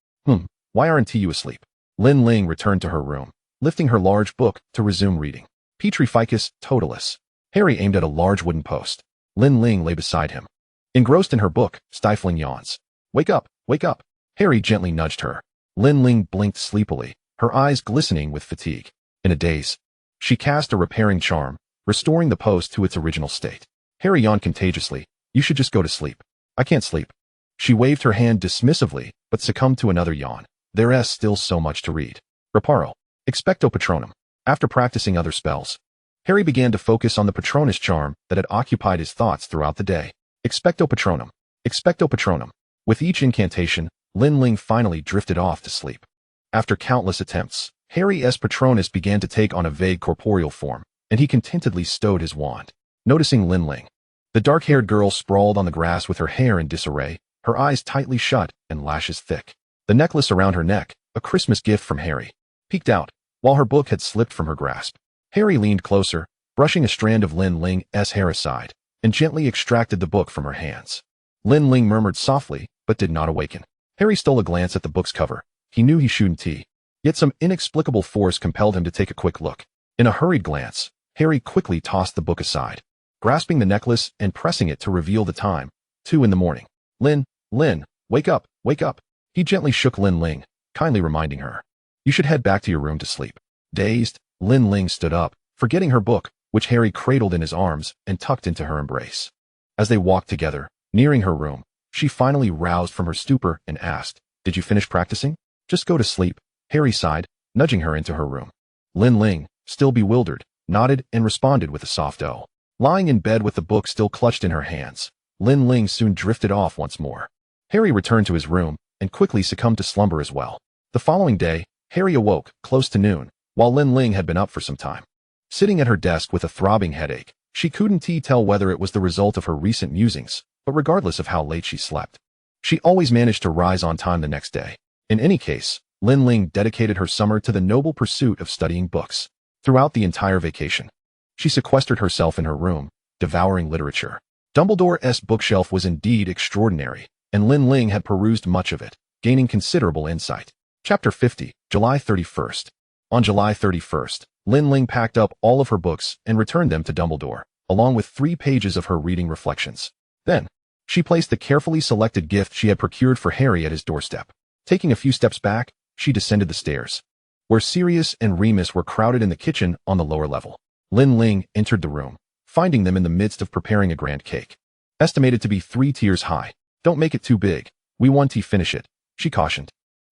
Why aren't you asleep? Lin Ling returned to her room, lifting her large book to resume reading. Petrificus Totalis. Harry aimed at a large wooden post. Lin Ling lay beside him, engrossed in her book, stifling yawns. Wake up, wake up. Harry gently nudged her. Lin Ling blinked sleepily, her eyes glistening with fatigue. In a daze, she cast a repairing charm, restoring the post to its original state. Harry yawned contagiously. You should just go to sleep. I can't sleep. She waved her hand dismissively, but succumbed to another yawn. There's still so much to read. Reparo. Expecto patronum. After practicing other spells, Harry began to focus on the Patronus charm that had occupied his thoughts throughout the day. Expecto patronum. Expecto patronum. With each incantation, Lin Ling finally drifted off to sleep. After countless attempts, Harry's Patronus began to take on a vague corporeal form, and he contentedly stowed his wand. Noticing Lin Ling, the dark-haired girl sprawled on the grass with her hair in disarray, her eyes tightly shut and lashes thick. The necklace around her neck, a Christmas gift from Harry, peeked out, while her book had slipped from her grasp. Harry leaned closer, brushing a strand of Lin Ling's hair aside, and gently extracted the book from her hands. Lin Ling murmured softly, but did not awaken. Harry stole a glance at the book's cover. He knew he shouldn't, yet some inexplicable force compelled him to take a quick look. In a hurried glance, Harry quickly tossed the book aside, grasping the necklace and pressing it to reveal the time, 2 a.m. Lin, wake up, wake up. He gently shook Lin Ling, kindly reminding her. You should head back to your room to sleep. Dazed, Lin Ling stood up, forgetting her book, which Harry cradled in his arms and tucked into her embrace. As they walked together, nearing her room, She finally roused from her stupor and asked, "Did you finish practicing?" "Just go to sleep," Harry sighed, nudging her into her room. Lin Ling, still bewildered, nodded and responded with a soft "oh." Lying in bed with the book still clutched in her hands, Lin Ling soon drifted off once more. Harry returned to his room and quickly succumbed to slumber as well. The following day, Harry awoke close to noon, while Lin Ling had been up for some time. Sitting at her desk with a throbbing headache, she couldn't tell whether it was the result of her recent musings, but regardless of how late she slept, she always managed to rise on time the next day. In any case, Lin Ling dedicated her summer to the noble pursuit of studying books. Throughout the entire vacation, she sequestered herself in her room, devouring literature. Dumbledore's bookshelf was indeed extraordinary, and Lin Ling had perused much of it, gaining considerable insight. Chapter 50, July 31st. On July 31st, Lin Ling packed up all of her books and returned them to Dumbledore, along with 3 pages of her reading reflections. Then, she placed the carefully selected gift she had procured for Harry at his doorstep. Taking a few steps back, she descended the stairs, where Sirius and Remus were crowded in the kitchen on the lower level. Lin Ling entered the room, finding them in the midst of preparing a grand cake. Estimated to be 3 tiers high. "Don't make it too big. We want to finish it," she cautioned.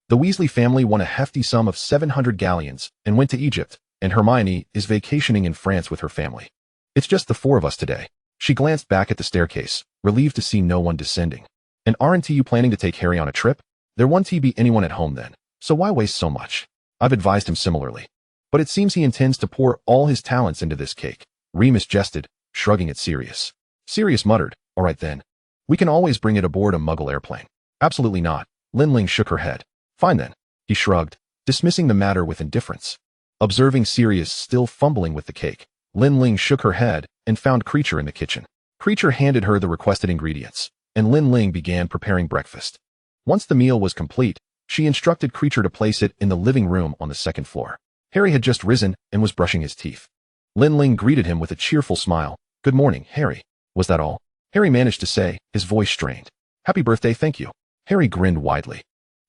The Weasley family won a hefty sum of 700 galleons and went to Egypt, and Hermione is vacationing in France with her family. "It's just the 4 of us today." She glanced back at the staircase, relieved to see no one descending. "And aren't you planning to take Harry on a trip? There won't be anyone at home then, so why waste so much?" I've advised him similarly. "But it seems he intends to pour all his talents into this cake," Remus jested, shrugging at Sirius. Sirius muttered, "All right then. We can always bring it aboard a Muggle airplane." "Absolutely not." Lin Ling shook her head. "Fine then," he shrugged, dismissing the matter with indifference. Observing Sirius still fumbling with the cake, Lin Ling shook her head and found Creature in the kitchen. Creature handed her the requested ingredients, and Lin Ling began preparing breakfast. Once the meal was complete, she instructed Creature to place it in the living room on the 2nd floor. Harry had just risen and was brushing his teeth. Lin Ling greeted him with a cheerful smile. "Good morning, Harry." "Was that all?" Harry managed to say, his voice strained. "Happy birthday, thank you." Harry grinned widely,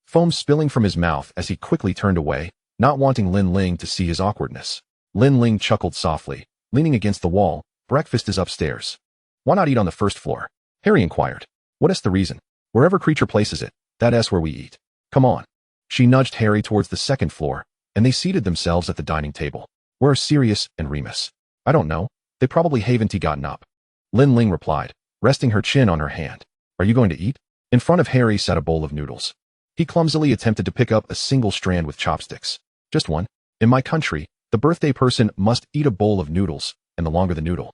foam spilling from his mouth as he quickly turned away, not wanting Lin Ling to see his awkwardness. Lin Ling chuckled softly, leaning against the wall. "Breakfast is upstairs. Why not eat on the 1st floor?" Harry inquired. "What's the reason? Wherever Creature places it, that's where we eat. Come on." She nudged Harry towards the 2nd floor, and they seated themselves at the dining table. "Where are Sirius and Remus?" "I don't know. They probably haven't gotten up," Lin Ling replied, resting her chin on her hand. "Are you going to eat?" In front of Harry sat a bowl of noodles. He clumsily attempted to pick up a single strand with chopsticks. "Just one. In my country, the birthday person must eat a bowl of noodles, and the longer the noodle,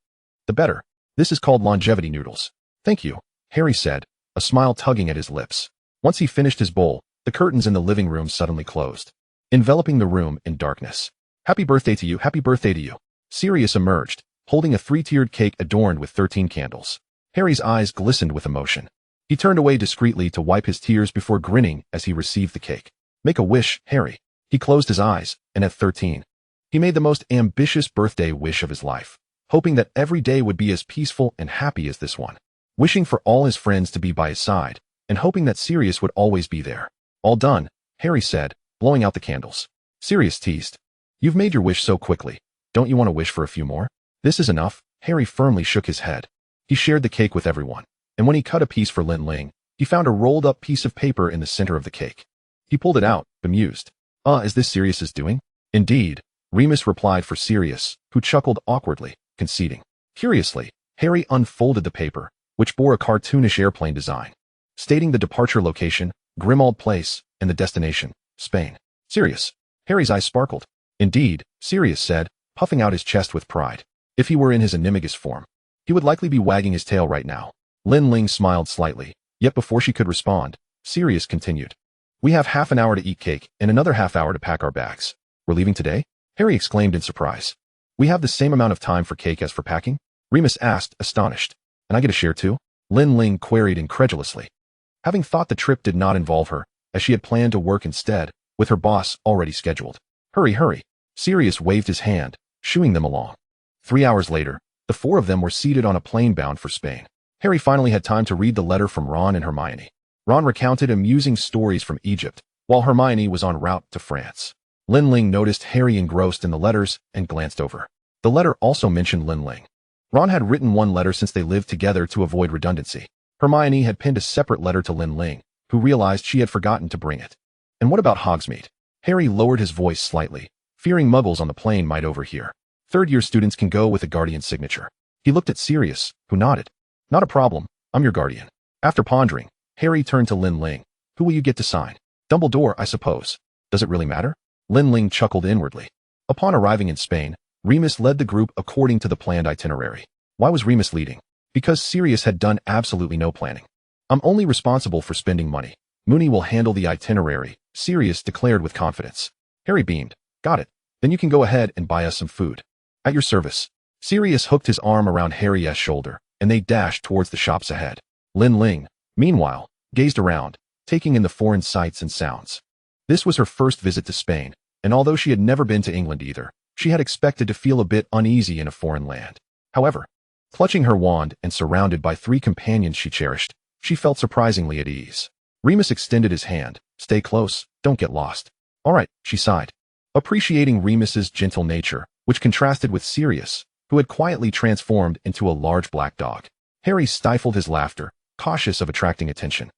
the better. This is called longevity noodles." "Thank you," Harry said, a smile tugging at his lips. Once he finished his bowl, the curtains in the living room suddenly closed, enveloping the room in darkness. "Happy birthday to you, happy birthday to you." Sirius emerged, holding a 3-tiered cake adorned with 13 candles. Harry's eyes glistened with emotion. He turned away discreetly to wipe his tears before grinning as he received the cake. "Make a wish, Harry." He closed his eyes, and at 13, he made the most ambitious birthday wish of his life, hoping that every day would be as peaceful and happy as this one, wishing for all his friends to be by his side, and hoping that Sirius would always be there. "All done," Harry said, blowing out the candles. Sirius teased. "You've made your wish so quickly. Don't you want to wish for a few more?" "This is enough." Harry firmly shook his head. He shared the cake with everyone, and when he cut a piece for Lin Ling, he found a rolled up piece of paper in the center of the cake. He pulled it out, bemused. Is this Sirius's doing?" "Indeed," Remus replied for Sirius, who chuckled awkwardly, conceding. Curiously, Harry unfolded the paper, which bore a cartoonish airplane design, stating the departure location, Grimmauld Place, and the destination, Spain. "Sirius." Harry's eyes sparkled. "Indeed," Sirius said, puffing out his chest with pride. If he were in his animagus form, he would likely be wagging his tail right now. Lin Ling smiled slightly, yet before she could respond, Sirius continued. "We have half an hour to eat cake and another half hour to pack our bags." "We're leaving today?" Harry exclaimed in surprise. "We have the same amount of time for cake as for packing?" Remus asked, astonished. "And I get a share too?" Lin Ling queried incredulously, having thought the trip did not involve her, as she had planned to work instead, with her boss already scheduled. "Hurry, hurry." Sirius waved his hand, shooing them along. 3 hours later, the 4 of them were seated on a plane bound for Spain. Harry finally had time to read the letter from Ron and Hermione. Ron recounted amusing stories from Egypt, while Hermione was en route to France. Lin Ling noticed Harry engrossed in the letters and glanced over. The letter also mentioned Lin Ling. Ron had written one letter since they lived together to avoid redundancy. Hermione had pinned a separate letter to Lin Ling, who realized she had forgotten to bring it. And what about Hogsmeade? Harry lowered his voice slightly, fearing muggles on the plane might overhear. Third-year students can go with a guardian's signature. He looked at Sirius, who nodded. Not a problem, I'm your guardian. After pondering, Harry turned to Lin Ling. Who will you get to sign? Dumbledore, I suppose. Does it really matter? Lin Ling chuckled inwardly. Upon arriving in Spain, Remus led the group according to the planned itinerary. Why was Remus leading? Because Sirius had done absolutely no planning. I'm only responsible for spending money. Moony will handle the itinerary, Sirius declared with confidence. Harry beamed. Got it. Then you can go ahead and buy us some food. At your service. Sirius hooked his arm around Harry's shoulder, and they dashed towards the shops ahead. Lin Ling, meanwhile, gazed around, taking in the foreign sights and sounds. This was her first visit to Spain, and although she had never been to England either, she had expected to feel a bit uneasy in a foreign land. However, clutching her wand and surrounded by 3 companions she cherished, she felt surprisingly at ease. Remus extended his hand. Stay close, don't get lost. All right, she sighed. Appreciating Remus's gentle nature, which contrasted with Sirius, who had quietly transformed into a large black dog. Harry stifled his laughter, cautious of attracting attention,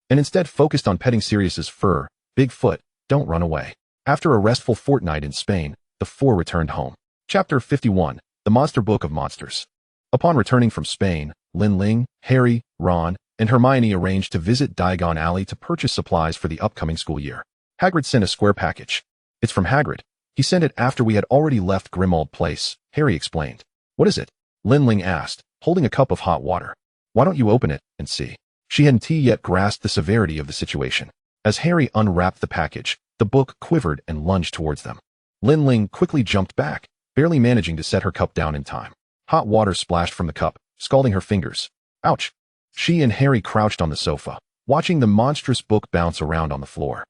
and instead focused on petting Sirius's fur. Big foot, don't run away. After a restful fortnight in Spain, the 4 returned home. Chapter 51, The Monster Book of Monsters. Upon returning from Spain, Lin Ling, Harry, Ron, and Hermione arranged to visit Diagon Alley to purchase supplies for the upcoming school year. Hagrid sent a square package. It's from Hagrid. He sent it after we had already left Grimmauld Place, Harry explained. What is it? Lin Ling asked, holding a cup of hot water. Why don't you open it and see? She hadn't yet grasped the severity of the situation. As Harry unwrapped the package, the book quivered and lunged towards them. Lin Ling quickly jumped back, barely managing to set her cup down in time. Hot water splashed from the cup, scalding her fingers. Ouch! She and Harry crouched on the sofa, watching the monstrous book bounce around on the floor.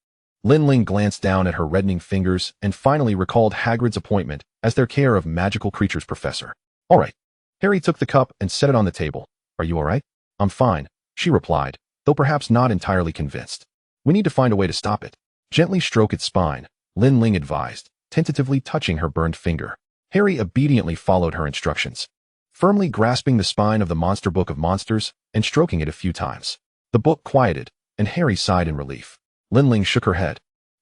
Lin Ling glanced down at her reddening fingers and finally recalled Hagrid's appointment as their care of magical creatures professor. All right. Harry took the cup and set it on the table. Are you all right? I'm fine, she replied, though perhaps not entirely convinced. We need to find a way to stop it. Gently stroke its spine, Lin Ling advised, tentatively touching her burned finger. Harry obediently followed her instructions, firmly grasping the spine of the monster book of monsters and stroking it a few times. The book quieted, and Harry sighed in relief. Lin Ling shook her head.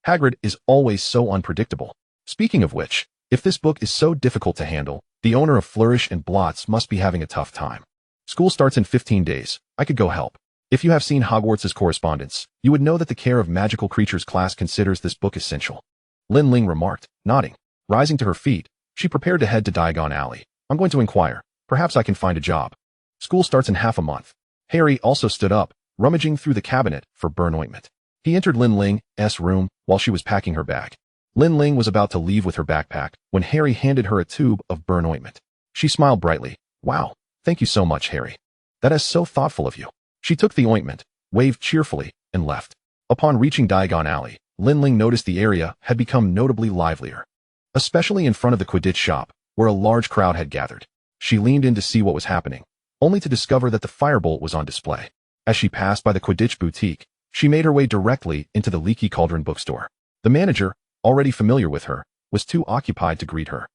Hagrid is always so unpredictable. Speaking of which, if this book is so difficult to handle, the owner of Flourish and Blots must be having a tough time. School starts in 15 days. I could go help. If you have seen Hogwarts' correspondence, you would know that the Care of Magical Creatures class considers this book essential. Lin Ling remarked, nodding. Rising to her feet, she prepared to head to Diagon Alley. I'm going to inquire. Perhaps I can find a job. School starts in half a month. Harry also stood up, rummaging through the cabinet for burn ointment. He entered Lin Ling's room while she was packing her bag. Lin Ling was about to leave with her backpack when Harry handed her a tube of burn ointment. She smiled brightly. Wow, thank you so much, Harry. That is so thoughtful of you. She took the ointment, waved cheerfully, and left. Upon reaching Diagon Alley, Lin Ling noticed the area had become notably livelier, especially in front of the Quidditch shop, where a large crowd had gathered. She leaned in to see what was happening, only to discover that the firebolt was on display. As she passed by the Quidditch boutique, she made her way directly into the Leaky Cauldron bookstore. The manager, already familiar with her, was too occupied to greet her,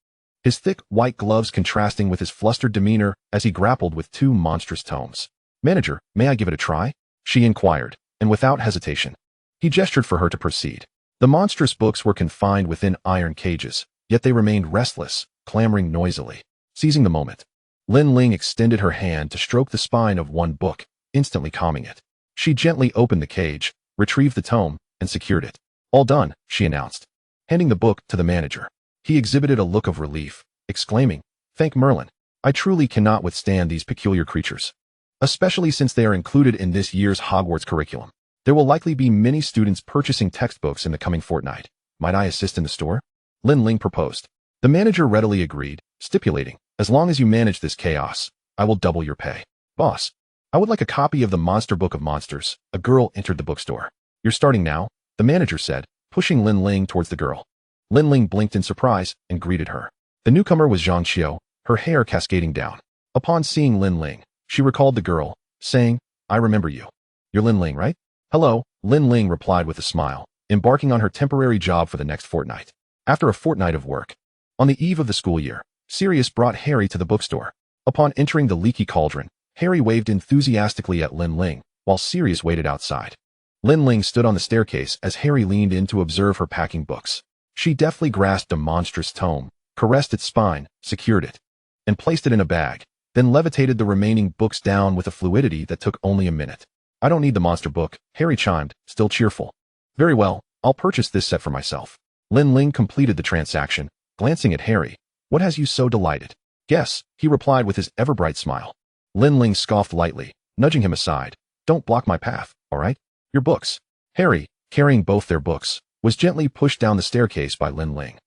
his thick white gloves contrasting with his flustered demeanor as he grappled with 2 monstrous tomes. Manager, may I give it a try? She inquired, and without hesitation. He gestured for her to proceed. The monstrous books were confined within iron cages, yet they remained restless, clamoring noisily. Seizing the moment, Lin Ling extended her hand to stroke the spine of one book, instantly calming it. She gently opened the cage, retrieved the tome, and secured it. All done, she announced, handing the book to the manager. He exhibited a look of relief, exclaiming, Thank Merlin. I truly cannot withstand these peculiar creatures, especially since they are included in this year's Hogwarts curriculum. There will likely be many students purchasing textbooks in the coming fortnight. Might I assist in the store? Lin Ling proposed. The manager readily agreed, stipulating, as long as you manage this chaos, I will double your pay. Boss, I would like a copy of the Monster Book of Monsters. A girl entered the bookstore. You're starting now, the manager said, pushing Lin Ling towards the girl. Lin Ling blinked in surprise and greeted her. The newcomer was Zhang Qiu, her hair cascading down. Upon seeing Lin Ling, she recalled the girl, saying, I remember you. You're Lin Ling, right? Hello, Lin Ling replied with a smile, embarking on her temporary job for the next fortnight. After a fortnight of work, on the eve of the school year, Sirius brought Harry to the bookstore. Upon entering the Leaky Cauldron, Harry waved enthusiastically at Lin Ling, while Sirius waited outside. Lin Ling stood on the staircase as Harry leaned in to observe her packing books. She deftly grasped a monstrous tome, caressed its spine, secured it, and placed it in a bag, then levitated the remaining books down with a fluidity that took only a minute. I don't need the monster book, Harry chimed, still cheerful. Very well, I'll purchase this set for myself. Lin Ling completed the transaction, glancing at Harry. What has you so delighted? Guess, he replied with his ever-bright smile. Lin Ling scoffed lightly, nudging him aside. Don't block my path, all right? Your books. Harry, carrying both their books, was gently pushed down the staircase by Lin Ling,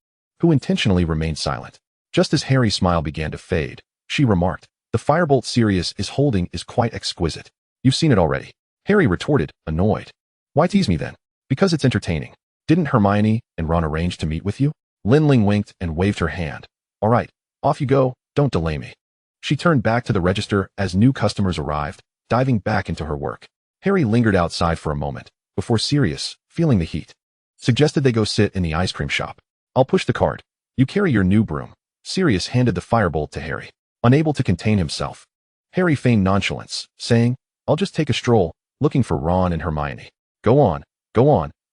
who intentionally remained silent. Just as Harry's smile began to fade, she remarked, the firebolt Sirius is holding is quite exquisite. You've seen it already. Harry retorted, annoyed. Why tease me then? Because it's entertaining. Didn't Hermione and Ron arrange to meet with you? Lin Ling winked and waved her hand. All right, off you go, don't delay me. She turned back to the register as new customers arrived, diving back into her work. Harry lingered outside for a moment, before Sirius, feeling the heat, suggested they go sit in the ice cream shop. I'll push the cart. You carry your new broom. Sirius handed the firebolt to Harry, unable to contain himself. Harry feigned nonchalance, saying, I'll just take a stroll, looking for Ron and Hermione. Go on,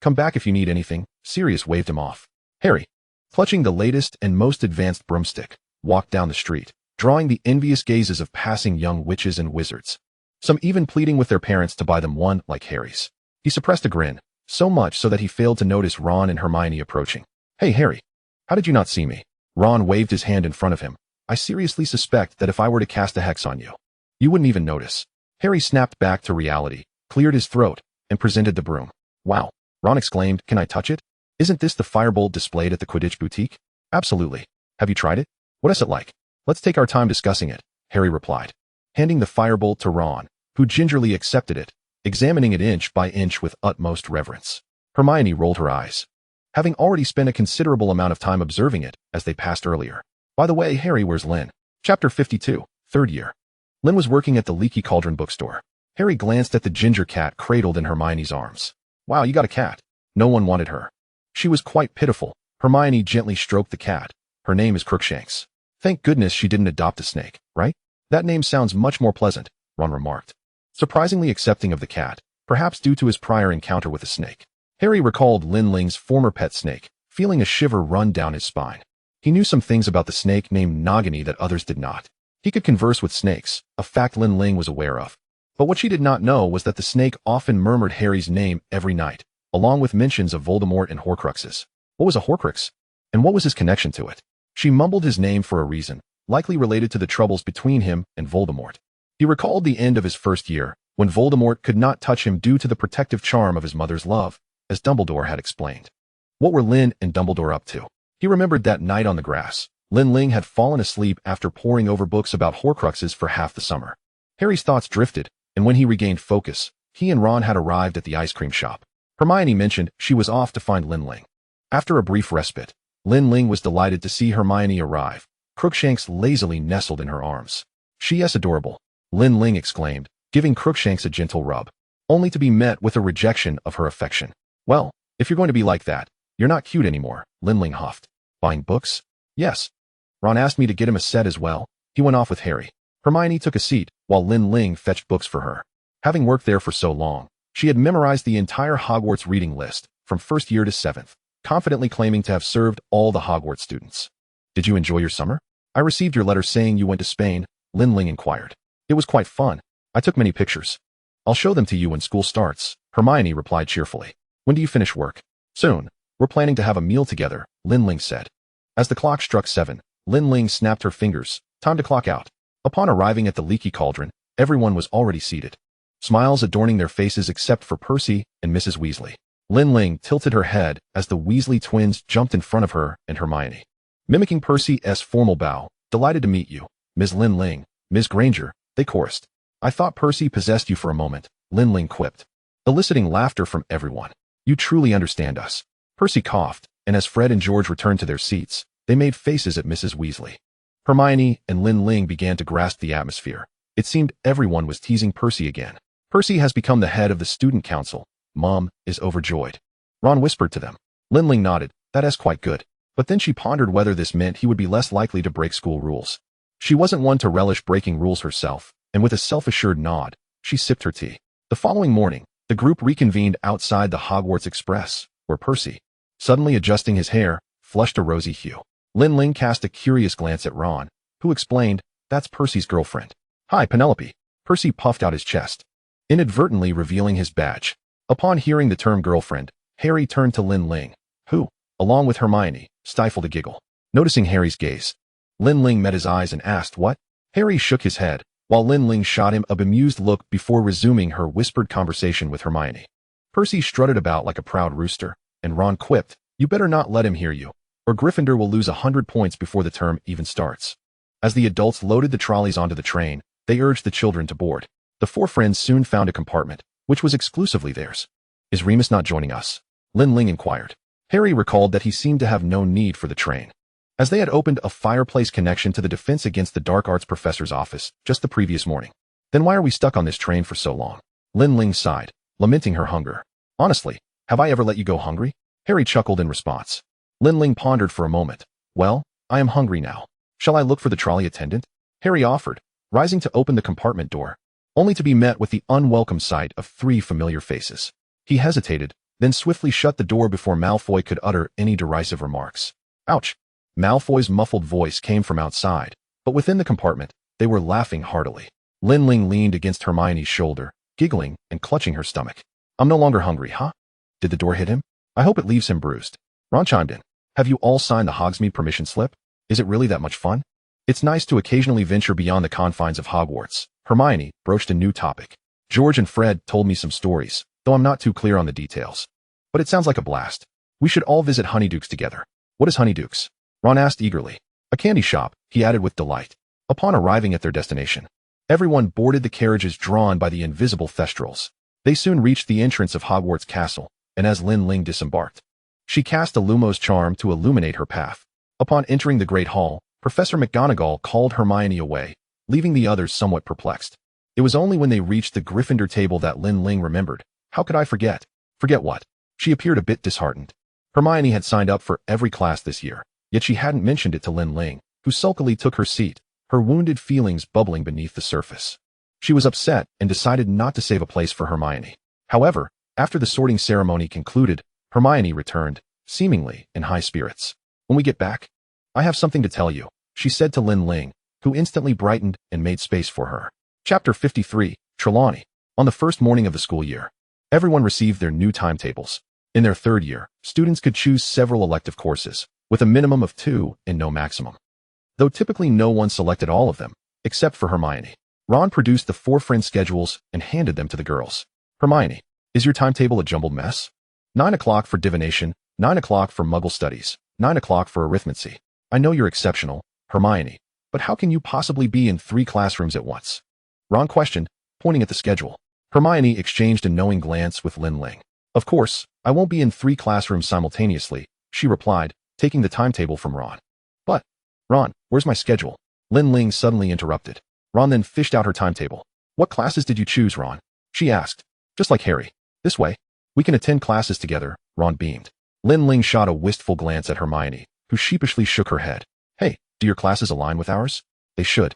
come back if you need anything. Sirius waved him off. Harry, clutching the latest and most advanced broomstick, walked down the street, drawing the envious gazes of passing young witches and wizards, some even pleading with their parents to buy them one like Harry's. He suppressed a grin, so much so that he failed to notice Ron and Hermione approaching. Hey Harry, how did you not see me? Ron waved his hand in front of him. I seriously suspect that if I were to cast a hex on you, you wouldn't even notice. Harry snapped back to reality, cleared his throat, and presented the broom. Wow, Ron exclaimed, can I touch it? Isn't this the firebolt displayed at the Quidditch boutique? Absolutely. Have you tried it? What is it like? Let's take our time discussing it, Harry replied, handing the firebolt to Ron, who gingerly accepted it, examining it inch by inch with utmost reverence. Hermione rolled her eyes, having already spent a considerable amount of time observing it as they passed earlier. By the way, Harry, where's Lin? Chapter 52, third year. Lin was working at the Leaky Cauldron bookstore. Harry glanced at the ginger cat cradled in Hermione's arms. Wow, you got a cat. No one wanted her. She was quite pitiful. Hermione gently stroked the cat. Her name is Crookshanks. Thank goodness she didn't adopt a snake, right? That name sounds much more pleasant, Ron remarked, surprisingly accepting of the cat, perhaps due to his prior encounter with a snake. Harry recalled Lin Ling's former pet snake, feeling a shiver run down his spine. He knew some things about the snake named Nagini that others did not. He could converse with snakes, a fact Lin Ling was aware of. But what she did not know was that the snake often murmured Harry's name every night, along with mentions of Voldemort and Horcruxes. What was a Horcrux? And what was his connection to it? She mumbled his name for a reason, likely related to the troubles between him and Voldemort. He recalled the end of his first year, when Voldemort could not touch him due to the protective charm of his mother's love, as Dumbledore had explained. What were Lin and Dumbledore up to? He remembered that night on the grass. Lin Ling had fallen asleep after poring over books about Horcruxes for half the summer. Harry's thoughts drifted, and when he regained focus, he and Ron had arrived at the ice cream shop. Hermione mentioned she was off to find Lin Ling. After a brief respite, Lin Ling was delighted to see Hermione arrive. Crookshanks lazily nestled in her arms. She is adorable, Lin Ling exclaimed, giving Crookshanks a gentle rub, only to be met with a rejection of her affection. Well, if you're going to be like that, you're not cute anymore, Lin Ling huffed. Buying books? Yes. Ron asked me to get him a set as well. He went off with Harry. Hermione took a seat, while Lin Ling fetched books for her. Having worked there for so long, she had memorized the entire Hogwarts reading list, from first year to seventh, confidently claiming to have served all the Hogwarts students. Did you enjoy your summer? I received your letter saying you went to Spain, Lin Ling inquired. It was quite fun. I took many pictures. I'll show them to you when school starts, Hermione replied cheerfully. When do you finish work? Soon. We're planning to have a meal together, Lin Ling said. As the clock struck 7, Lin Ling snapped her fingers. Time to clock out. Upon arriving at the Leaky Cauldron, everyone was already seated, smiles adorning their faces except for Percy and Mrs. Weasley. Lin Ling tilted her head as the Weasley twins jumped in front of her and Hermione. Mimicking Percy's formal bow, delighted to meet you, Ms. Lin Ling, Ms. Granger, they chorused. I thought Percy possessed you for a moment, Lin Ling quipped, eliciting laughter from everyone. You truly understand us. Percy coughed, and as Fred and George returned to their seats, they made faces at Mrs. Weasley. Hermione and Lin Ling began to grasp the atmosphere. It seemed everyone was teasing Percy again. Percy has become the head of the student council. Mom is overjoyed. Ron whispered to them. Lin Ling nodded. That is quite good. But then she pondered whether this meant he would be less likely to break school rules. She wasn't one to relish breaking rules herself, and with a self-assured nod, she sipped her tea. The following morning, the group reconvened outside the Hogwarts Express, where Percy, suddenly adjusting his hair, flushed a rosy hue. Lin Ling cast a curious glance at Ron, who explained, "That's Percy's girlfriend." "Hi, Penelope." Percy puffed out his chest, inadvertently revealing his badge. Upon hearing the term girlfriend, Harry turned to Lin Ling, who, along with Hermione, stifled a giggle. Noticing Harry's gaze, Lin Ling met his eyes and asked, "What?" Harry shook his head, while Lin Ling shot him a bemused look before resuming her whispered conversation with Hermione. Percy strutted about like a proud rooster, and Ron quipped, "You better not let him hear you, or Gryffindor will lose 100 points before the term even starts." As the adults loaded the trolleys onto the train, they urged the children to board. The four friends soon found a compartment, which was exclusively theirs. "Is Remus not joining us?" Lin Ling inquired. Harry recalled that he seemed to have no need for the train, as they had opened a fireplace connection to the Defense Against the Dark Arts professor's office just the previous morning. "Then why are we stuck on this train for so long?" Lin Ling sighed, lamenting her hunger. "Honestly, have I ever let you go hungry?" Harry chuckled in response. Lin Ling pondered for a moment. "Well, I am hungry now. Shall I look for the trolley attendant?" Harry offered, rising to open the compartment door, only to be met with the unwelcome sight of 3 familiar faces. He hesitated, then swiftly shut the door before Malfoy could utter any derisive remarks. "Ouch!" Malfoy's muffled voice came from outside, but within the compartment, they were laughing heartily. Lin Ling leaned against Hermione's shoulder, giggling and clutching her stomach. "I'm no longer hungry, huh?" Did the door hit him? I hope it leaves him bruised. Ron chimed in. "Have you all signed the Hogsmeade permission slip? Is it really that much fun?" "It's nice to occasionally venture beyond the confines of Hogwarts." Hermione broached a new topic. "George and Fred told me some stories, though I'm not too clear on the details. But it sounds like a blast. We should all visit Honeyduke's together." "What is Honeyduke's?" Ron asked eagerly. "A candy shop," he added with delight. Upon arriving at their destination, everyone boarded the carriages drawn by the invisible Thestrals. They soon reached the entrance of Hogwarts Castle, and as Lin Ling disembarked, she cast a Lumos charm to illuminate her path. Upon entering the Great Hall, Professor McGonagall called Hermione away, leaving the others somewhat perplexed. It was only when they reached the Gryffindor table that Lin Ling remembered. How could I forget? Forget what? She appeared a bit disheartened. Hermione had signed up for every class this year, yet she hadn't mentioned it to Lin Ling, who sulkily took her seat, her wounded feelings bubbling beneath the surface. She was upset and decided not to save a place for Hermione. However, after the sorting ceremony concluded, Hermione returned, seemingly in high spirits. "When we get back, I have something to tell you," she said to Lin Ling, who instantly brightened and made space for her. Chapter 53, Trelawney. On the first morning of the school year, everyone received their new timetables. In their third year, students could choose several elective courses, with a minimum of 2 and no maximum. Though typically no one selected all of them, except for Hermione. Ron produced the 4 friend schedules and handed them to the girls. "Hermione, is your timetable a jumbled mess? 9 o'clock for divination, 9 o'clock for Muggle studies, 9 o'clock for arithmancy. I know you're exceptional, Hermione, but how can you possibly be in 3 classrooms at once?" Ron questioned, pointing at the schedule. Hermione exchanged a knowing glance with Lin Ling. "Of course, I won't be in 3 classrooms simultaneously," she replied, taking the timetable from Ron. "But, Ron, where's my schedule?" Lin Ling suddenly interrupted. Ron then fished out her timetable. "What classes did you choose, Ron?" she asked. "Just like Harry. This way, we can attend classes together," Ron beamed. Lin Ling shot a wistful glance at Hermione, who sheepishly shook her head. "Hey, do your classes align with ours?" "They should.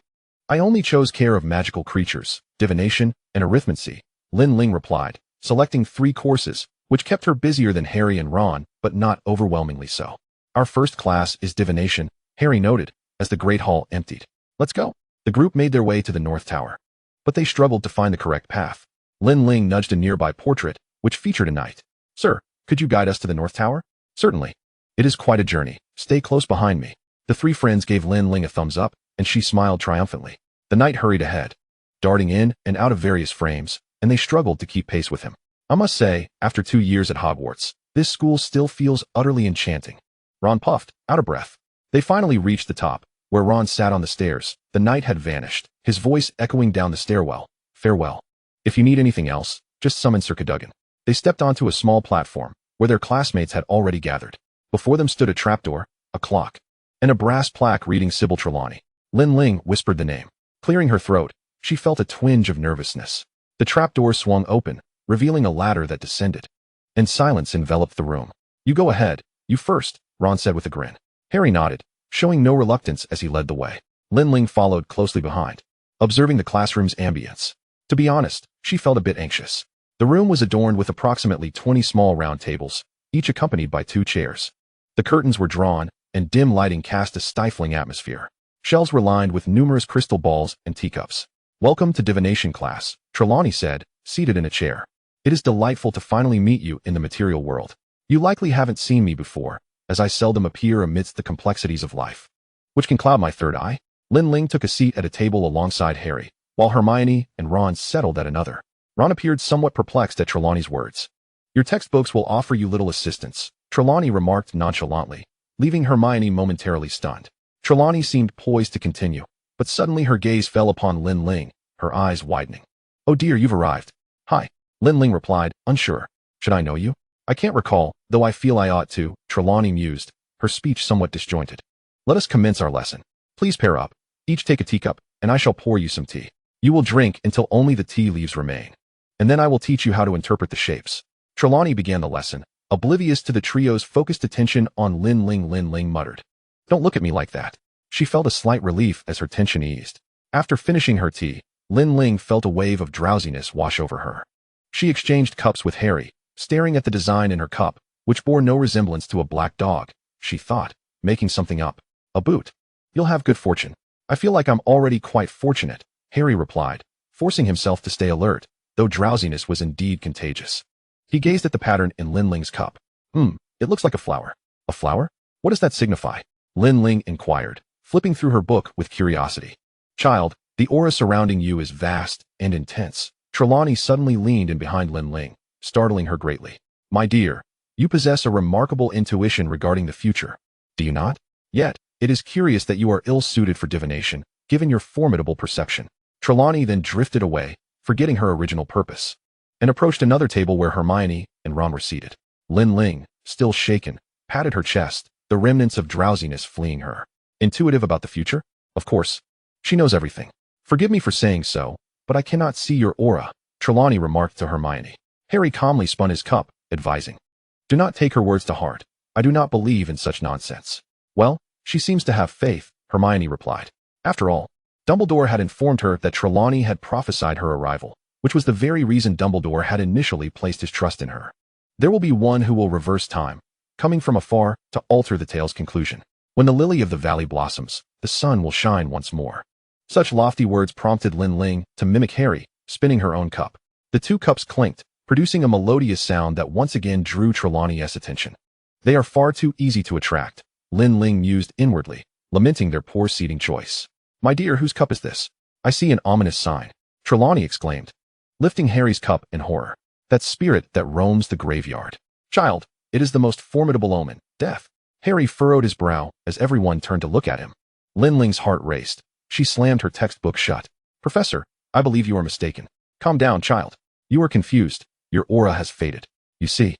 I only chose care of magical creatures, divination, and arithmancy," Lin Ling replied, selecting 3 courses, which kept her busier than Harry and Ron, but not overwhelmingly so. "Our first class is divination," Harry noted, as the Great Hall emptied. "Let's go." The group made their way to the North Tower, but they struggled to find the correct path. Lin Ling nudged a nearby portrait, which featured a knight. "Sir, could you guide us to the North Tower?" "Certainly. It is quite a journey. Stay close behind me." The 3 friends gave Lin Ling a thumbs up, and she smiled triumphantly. The knight hurried ahead, darting in and out of various frames, and they struggled to keep pace with him. "I must say, after 2 years at Hogwarts, this school still feels utterly enchanting." Ron puffed, out of breath. They finally reached the top, where Ron sat on the stairs. The knight had vanished, his voice echoing down the stairwell. "Farewell. If you need anything else, just summon Sir Cadogan." They stepped onto a small platform, where their classmates had already gathered. Before them stood a trapdoor, a clock, and a brass plaque reading Sybil Trelawney. Lin Ling whispered the name. Clearing her throat, she felt a twinge of nervousness. The trapdoor swung open, revealing a ladder that descended, and silence enveloped the room. "You go ahead, you first," Ron said with a grin. Harry nodded, showing no reluctance as he led the way. Lin Ling followed closely behind. observing the classroom's ambience. To be honest, she felt a bit anxious. The room was adorned with approximately 20 small round tables, each accompanied by 2 chairs. The curtains were drawn, and dim lighting cast a stifling atmosphere. Shelves were lined with numerous crystal balls and teacups. "Welcome to divination class," Trelawney said, seated in a chair. "It is delightful to finally meet you in the material world. You likely haven't seen me before, as I seldom appear amidst the complexities of life, which can cloud my third eye." Lin Ling took a seat at a table alongside Harry, while Hermione and Ron settled at another. Ron appeared somewhat perplexed at Trelawney's words. "Your textbooks will offer you little assistance," Trelawney remarked nonchalantly, leaving Hermione momentarily stunned. Trelawney seemed poised to continue, but suddenly her gaze fell upon Lin Ling, her eyes widening. "Oh dear, you've arrived." "Hi," Lin Ling replied, unsure. "Should I know you?" "I can't recall, though I feel I ought to," Trelawney mused, her speech somewhat disjointed. "Let us commence our lesson. Please pair up. Each take a teacup, and I shall pour you some tea. You will drink until only the tea leaves remain. And then I will teach you how to interpret the shapes." Trelawney began the lesson, oblivious to the trio's focused attention on Lin Ling. Lin Ling muttered, "Don't look at me like that." She felt a slight relief as her tension eased. After finishing her tea, Lin Ling felt a wave of drowsiness wash over her. She exchanged cups with Harry, staring at the design in her cup, which bore no resemblance to a black dog. She thought, making something up. "A boot. You'll have good fortune." "I feel like I'm already quite fortunate," Harry replied, forcing himself to stay alert, though drowsiness was indeed contagious. He gazed at the pattern in Lin Ling's cup. It looks like a flower." "A flower? What does that signify?" Lin Ling inquired, flipping through her book with curiosity. "Child, the aura surrounding you is vast and intense." Trelawney suddenly leaned in behind Lin Ling, startling her greatly. "My dear, you possess a remarkable intuition regarding the future, do you not? Yet, it is curious that you are ill-suited for divination, given your formidable perception." Trelawney then drifted away, forgetting her original purpose, and approached another table where Hermione and Ron were seated. Lin Ling, still shaken, patted her chest, the remnants of drowsiness fleeing her. "Intuitive about the future? Of course. She knows everything. Forgive me for saying so, but I cannot see your aura," Trelawney remarked to Hermione. Harry calmly spun his cup, advising, "Do not take her words to heart. I do not believe in such nonsense." "Well, she seems to have faith," Hermione replied. After all, Dumbledore had informed her that Trelawney had prophesied her arrival, which was the very reason Dumbledore had initially placed his trust in her. There will be one who will reverse time, coming from afar to alter the tale's conclusion. When the lily of the valley blossoms, the sun will shine once more. Such lofty words prompted Lin Ling to mimic Harry, spinning her own cup. The 2 cups clinked, producing a melodious sound that once again drew Trelawney's attention. "They are far too easy to attract," Lin Ling mused inwardly, lamenting their poor seating choice. "My dear, whose cup is this? I see an ominous sign," Trelawney exclaimed, lifting Harry's cup in horror. "That spirit that roams the graveyard. Child, it is the most formidable omen, death." Harry furrowed his brow as everyone turned to look at him. Lin Ling's heart raced. She slammed her textbook shut. "Professor, I believe you are mistaken." "Calm down, child. You are confused. Your aura has faded. You see,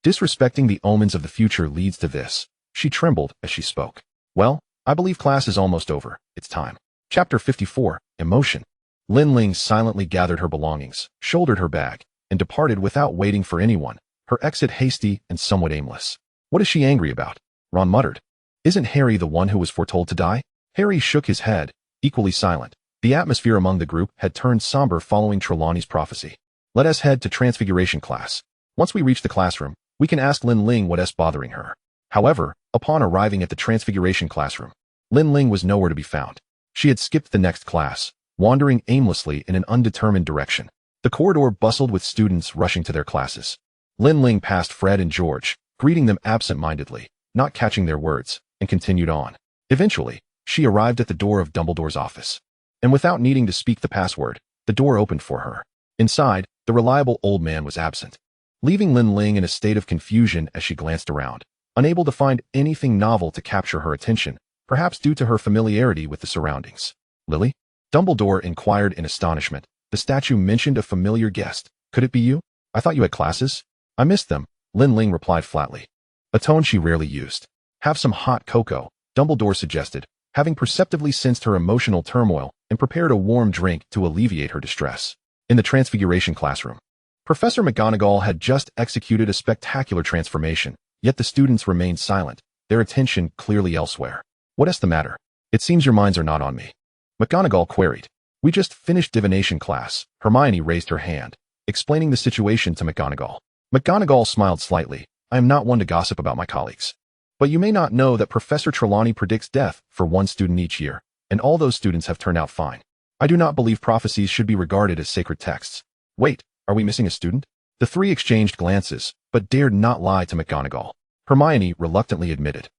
disrespecting the omens of the future leads to this." She trembled as she spoke. "Well, I believe class is almost over. It's time." Chapter 54, Emotion. Lin Ling silently gathered her belongings, shouldered her bag, and departed without waiting for anyone, her exit hasty and somewhat aimless. "What is she angry about?" Ron muttered. "Isn't Harry the one who was foretold to die?" Harry shook his head, equally silent. The atmosphere among the group had turned somber following Trelawney's prophecy. "Let us head to Transfiguration class. Once we reach the classroom, we can ask Lin Ling what's bothering her." However, upon arriving at the Transfiguration classroom, Lin Ling was nowhere to be found. She had skipped the next class, wandering aimlessly in an undetermined direction. The corridor bustled with students rushing to their classes. Lin Ling passed Fred and George, greeting them absent-mindedly, not catching their words, and continued on. Eventually, she arrived at the door of Dumbledore's office. And without needing to speak the password, the door opened for her. Inside, the reliable old man was absent, leaving Lin Ling in a state of confusion as she glanced around, unable to find anything novel to capture her attention, perhaps due to her familiarity with the surroundings. "Lily?" Dumbledore inquired in astonishment. The statue mentioned a familiar guest. "Could it be you? I thought you had classes." "I missed them," Lin Ling replied flatly, a tone she rarely used. "Have some hot cocoa," Dumbledore suggested, having perceptibly sensed her emotional turmoil and prepared a warm drink to alleviate her distress. In the Transfiguration classroom, Professor McGonagall had just executed a spectacular transformation, yet the students remained silent, their attention clearly elsewhere. "What is the matter? It seems your minds are not on me," McGonagall queried. We just finished divination class. Hermione raised her hand, explaining the situation to McGonagall. McGonagall smiled slightly. I am not one to gossip about my colleagues. But you may not know that Professor Trelawney predicts death for one student each year, and all those students have turned out fine. I do not believe prophecies should be regarded as sacred texts. Wait, are we missing a student? The three exchanged glances, but dared not lie to McGonagall. Hermione reluctantly admitted.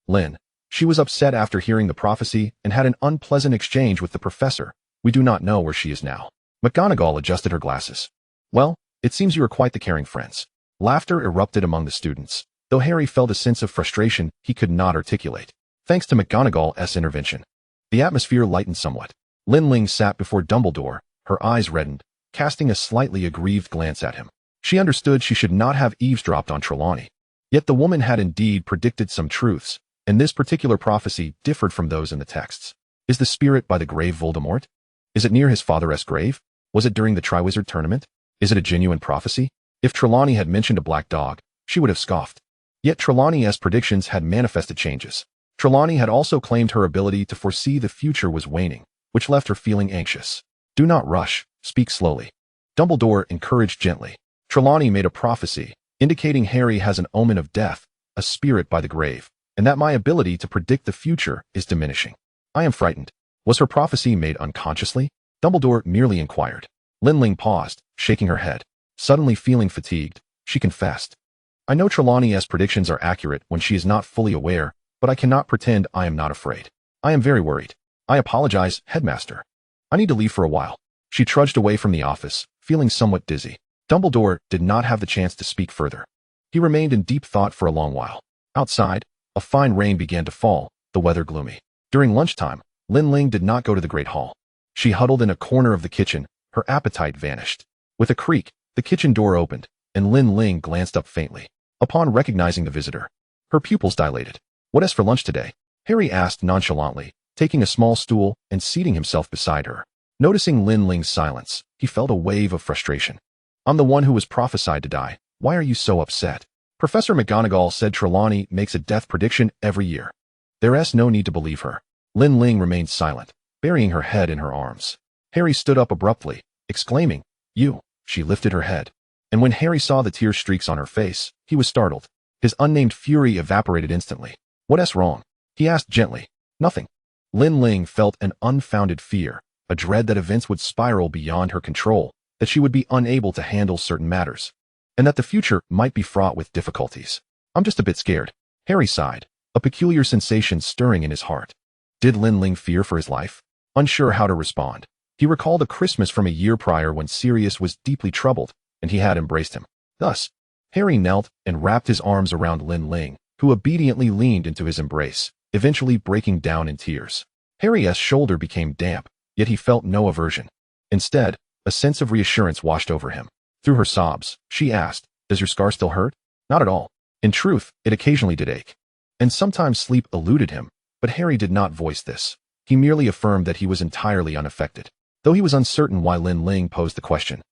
Lin. She was upset after hearing the prophecy and had an unpleasant exchange with the professor. We do not know where she is now. McGonagall adjusted her glasses. Well, it seems you are quite the caring friends. Laughter erupted among the students, though Harry felt a sense of frustration he could not articulate. Thanks to McGonagall's intervention, the atmosphere lightened somewhat. Lin Ling sat before Dumbledore, her eyes reddened, casting a slightly aggrieved glance at him. She understood she should not have eavesdropped on Trelawney. Yet the woman had indeed predicted some truths, and this particular prophecy differed from those in the texts. Is the spirit by the grave Voldemort? Is it near his father's grave? Was it during the Triwizard tournament? Is it a genuine prophecy? If Trelawney had mentioned a black dog, she would have scoffed. Yet Trelawney's predictions had manifested changes. Trelawney had also claimed her ability to foresee the future was waning, which left her feeling anxious. Do not rush, speak slowly. Dumbledore encouraged gently. Trelawney made a prophecy, indicating Harry has an omen of death, a spirit by the grave, and that my ability to predict the future is diminishing. I am frightened. Was her prophecy made unconsciously? Dumbledore merely inquired. Lin Ling paused, shaking her head. Suddenly feeling fatigued, she confessed. I know Trelawney's predictions are accurate when she is not fully aware, but I cannot pretend I am not afraid. I am very worried. I apologize, Headmaster. I need to leave for a while. She trudged away from the office, feeling somewhat dizzy. Dumbledore did not have the chance to speak further. He remained in deep thought for a long while. Outside, a fine rain began to fall, the weather gloomy. During lunchtime, Lin Ling did not go to the Great Hall. She huddled in a corner of the kitchen, her appetite vanished. With a creak, the kitchen door opened, and Lin Ling glanced up faintly. Upon recognizing the visitor, her pupils dilated. What is for lunch today? Harry asked nonchalantly, taking a small stool and seating himself beside her. Noticing Lin Ling's silence, he felt a wave of frustration. I'm the one who was prophesied to die. Why are you so upset? Professor McGonagall said Trelawney makes a death prediction every year. There's no need to believe her. Lin Ling remained silent, burying her head in her arms. Harry stood up abruptly, exclaiming, You! She lifted her head. And when Harry saw the tear streaks on her face, he was startled. His unnamed fury evaporated instantly. What's wrong? He asked gently. Nothing. Lin Ling felt an unfounded fear, a dread that events would spiral beyond her control, that she would be unable to handle certain matters, and that the future might be fraught with difficulties. I'm just a bit scared. Harry sighed, a peculiar sensation stirring in his heart. Did Lin Ling fear for his life? Unsure how to respond, he recalled a Christmas from a year prior when Sirius was deeply troubled, and he had embraced him. Thus, Harry knelt and wrapped his arms around Lin Ling, who obediently leaned into his embrace, eventually breaking down in tears. Harry's shoulder became damp, yet he felt no aversion. Instead, a sense of reassurance washed over him. Through her sobs, she asked, Does your scar still hurt? Not at all. In truth, it occasionally did ache. And sometimes sleep eluded him, but Harry did not voice this. He merely affirmed that he was entirely unaffected. Though he was uncertain why Lin Ling posed the question,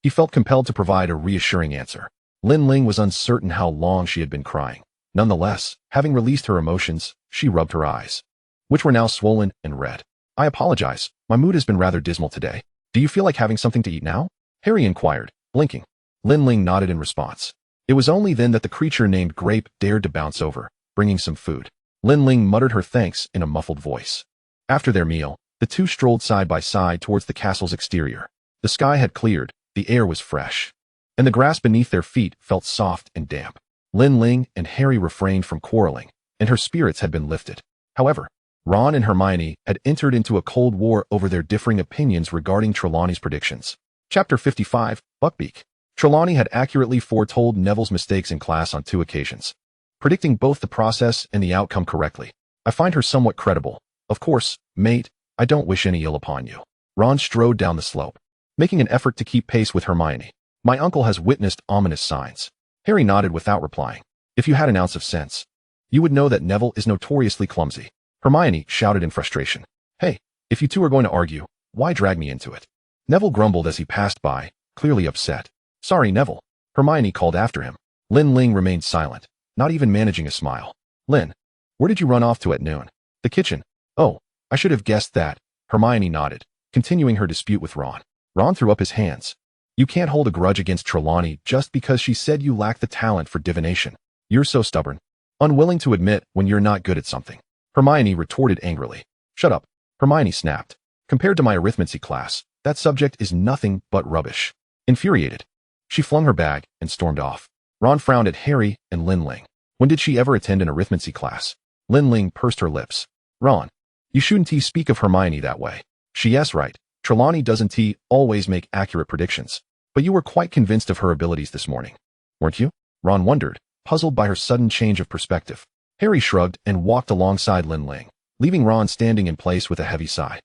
he felt compelled to provide a reassuring answer. Lin Ling was uncertain how long she had been crying. Nonetheless, having released her emotions, she rubbed her eyes, which were now swollen and red. I apologize, my mood has been rather dismal today. Do you feel like having something to eat now? Harry inquired, blinking. Lin Ling nodded in response. It was only then that the creature named Grape dared to bounce over, bringing some food. Lin Ling muttered her thanks in a muffled voice. After their meal, the two strolled side by side towards the castle's exterior. The sky had cleared, the air was fresh, and the grass beneath their feet felt soft and damp. Lin Ling and Harry refrained from quarreling, and her spirits had been lifted. However, Ron and Hermione had entered into a cold war over their differing opinions regarding Trelawney's predictions. Chapter 55, Buckbeak. Trelawney had accurately foretold Neville's mistakes in class on 2 occasions, predicting both the process and the outcome correctly. I find her somewhat credible. Of course, mate, I don't wish any ill upon you. Ron strode down the slope, making an effort to keep pace with Hermione. My uncle has witnessed ominous signs. Harry nodded without replying. If you had an ounce of sense, you would know that Neville is notoriously clumsy. Hermione shouted in frustration. Hey, if you two are going to argue, why drag me into it? Neville grumbled as he passed by, clearly upset. Sorry, Neville. Hermione called after him. Lin Ling remained silent, not even managing a smile. Lin, where did you run off to at noon? The kitchen. Oh, I should have guessed that. Hermione nodded, continuing her dispute with Ron. Ron threw up his hands. You can't hold a grudge against Trelawney just because she said you lack the talent for divination. You're so stubborn. Unwilling to admit when you're not good at something. Hermione retorted angrily. Shut up. Hermione snapped. Compared to my arithmancy class, that subject is nothing but rubbish. Infuriated, she flung her bag and stormed off. Ron frowned at Harry and Lin Ling. When did she ever attend an arithmancy class? Lin Ling pursed her lips. Ron, you shouldn't speak of Hermione that way. Yes, right. Trelawney doesn't always make accurate predictions. But you were quite convinced of her abilities this morning, weren't you? Ron wondered, puzzled by her sudden change of perspective. Harry shrugged and walked alongside Lin Ling, leaving Ron standing in place with a heavy sigh.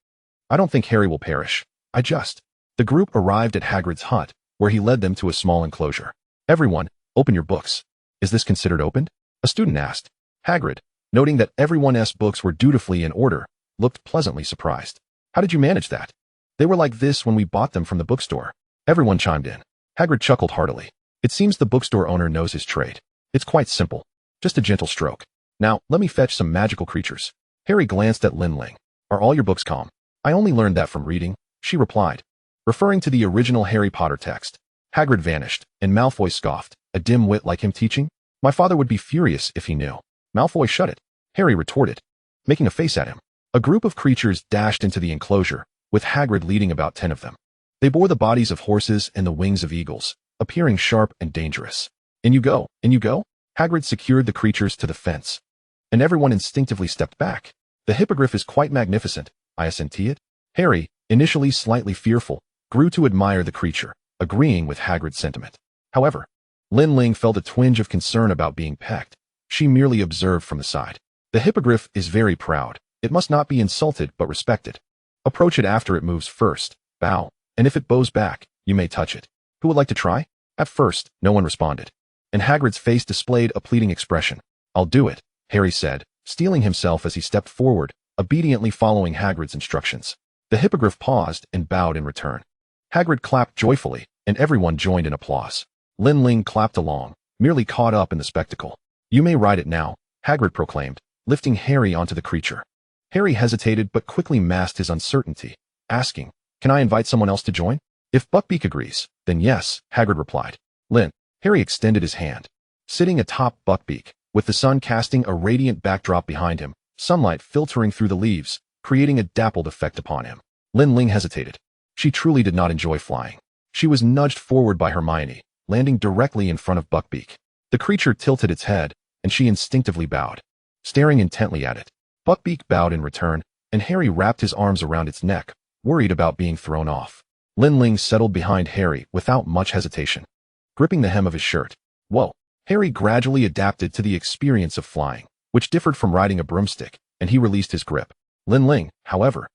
I don't think Harry will perish. The group arrived at Hagrid's hut, where he led them to a small enclosure. Everyone, open your books. Is this considered opened? A student asked. Hagrid, noting that everyone's books were dutifully in order, looked pleasantly surprised. How did you manage that? They were like this when we bought them from the bookstore. Everyone chimed in. Hagrid chuckled heartily. It seems the bookstore owner knows his trade. It's quite simple. Just a gentle stroke. Now, let me fetch some magical creatures. Harry glanced at Lin Ling. Are all your books calm? I only learned that from reading, she replied. Referring to the original Harry Potter text. Hagrid vanished, and Malfoy scoffed. A dim wit like him teaching? My father would be furious if he knew. Malfoy shut it. Harry retorted, making a face at him. A group of creatures dashed into the enclosure, with Hagrid leading about 10 of them. They bore the bodies of horses and the wings of eagles, appearing sharp and dangerous. In you go. Hagrid secured the creatures to the fence, and everyone instinctively stepped back. The hippogriff is quite magnificent, I assented. Harry, initially slightly fearful, grew to admire the creature, agreeing with Hagrid's sentiment. However, Lin Ling felt a twinge of concern about being pecked. She merely observed from the side. The hippogriff is very proud. It must not be insulted but respected. Approach it after it moves first, bow, and if it bows back, you may touch it. Who would like to try? At first, no one responded, and Hagrid's face displayed a pleading expression. I'll do it, Harry said, steeling himself as he stepped forward, obediently following Hagrid's instructions. The hippogriff paused and bowed in return. Hagrid clapped joyfully, and everyone joined in applause. Lin Ling clapped along, merely caught up in the spectacle. You may ride it now, Hagrid proclaimed, lifting Harry onto the creature. Harry hesitated but quickly masked his uncertainty, asking, Can I invite someone else to join? If Buckbeak agrees, then yes, Hagrid replied. Lin. Harry extended his hand. Sitting atop Buckbeak, with the sun casting a radiant backdrop behind him, sunlight filtering through the leaves, creating a dappled effect upon him. Lin Ling hesitated. She truly did not enjoy flying. She was nudged forward by Hermione, landing directly in front of Buckbeak. The creature tilted its head, and she instinctively bowed, staring intently at it. Buckbeak bowed in return, and Harry wrapped his arms around its neck, worried about being thrown off. Lin Ling settled behind Harry without much hesitation, gripping the hem of his shirt. Whoa! Harry gradually adapted to the experience of flying, which differed from riding a broomstick, and he released his grip. Lin Ling, however,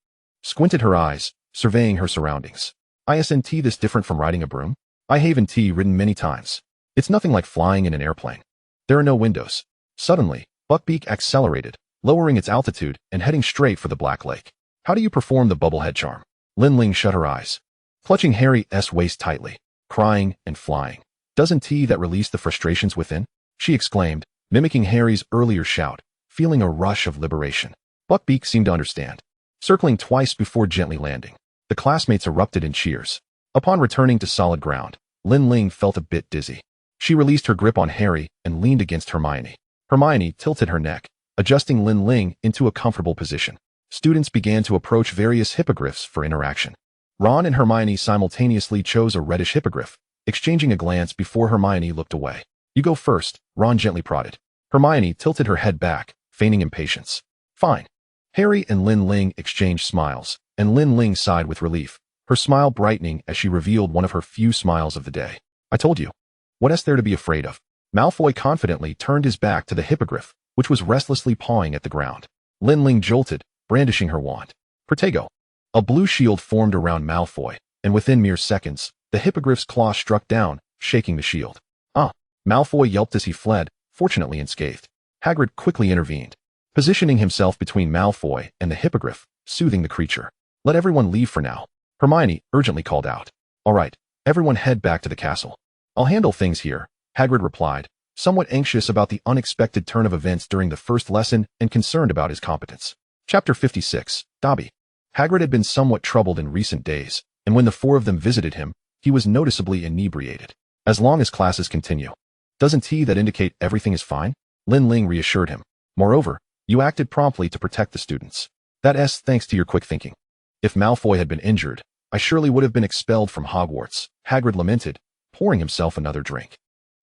squinted her eyes, surveying her surroundings. Isn't this different from riding a broom? I haven't ridden many times. It's nothing like flying in an airplane. There are no windows. Suddenly, Buckbeak accelerated, lowering its altitude and heading straight for the Black Lake. How do you perform the bubblehead charm? Lin Ling shut her eyes, clutching Harry's waist tightly, crying and flying. Doesn't that release the frustrations within? She exclaimed, mimicking Harry's earlier shout, feeling a rush of liberation. Buckbeak seemed to understand, circling twice before gently landing. The classmates erupted in cheers. Upon returning to solid ground, Lin Ling felt a bit dizzy. She released her grip on Harry and leaned against Hermione. Hermione tilted her neck, adjusting Lin Ling into a comfortable position. Students began to approach various hippogriffs for interaction. Ron and Hermione simultaneously chose a reddish hippogriff, exchanging a glance before Hermione looked away. You go first, Ron gently prodded. Hermione tilted her head back, feigning impatience. Fine. Harry and Lin Ling exchanged smiles, and Lin Ling sighed with relief, her smile brightening as she revealed one of her few smiles of the day. I told you. What's there to be afraid of? Malfoy confidently turned his back to the hippogriff, which was restlessly pawing at the ground. Lin Ling jolted, brandishing her wand. Protego. A blue shield formed around Malfoy, and within mere seconds, the hippogriff's claw struck down, shaking the shield. Malfoy yelped as he fled, fortunately unscathed. Hagrid quickly intervened, positioning himself between Malfoy and the hippogriff, soothing the creature. Let everyone leave for now, Hermione urgently called out. All right, everyone head back to the castle. I'll handle things here, Hagrid replied, somewhat anxious about the unexpected turn of events during the first lesson and concerned about his competence. Chapter 56, Dobby. Hagrid had been somewhat troubled in recent days, and when the four of them visited him, he was noticeably inebriated. As long as classes continue. Doesn't that indicate everything is fine? Lin Ling reassured him. Moreover, you acted promptly to protect the students. That's thanks to your quick thinking. If Malfoy had been injured, I surely would have been expelled from Hogwarts, Hagrid lamented, pouring himself another drink.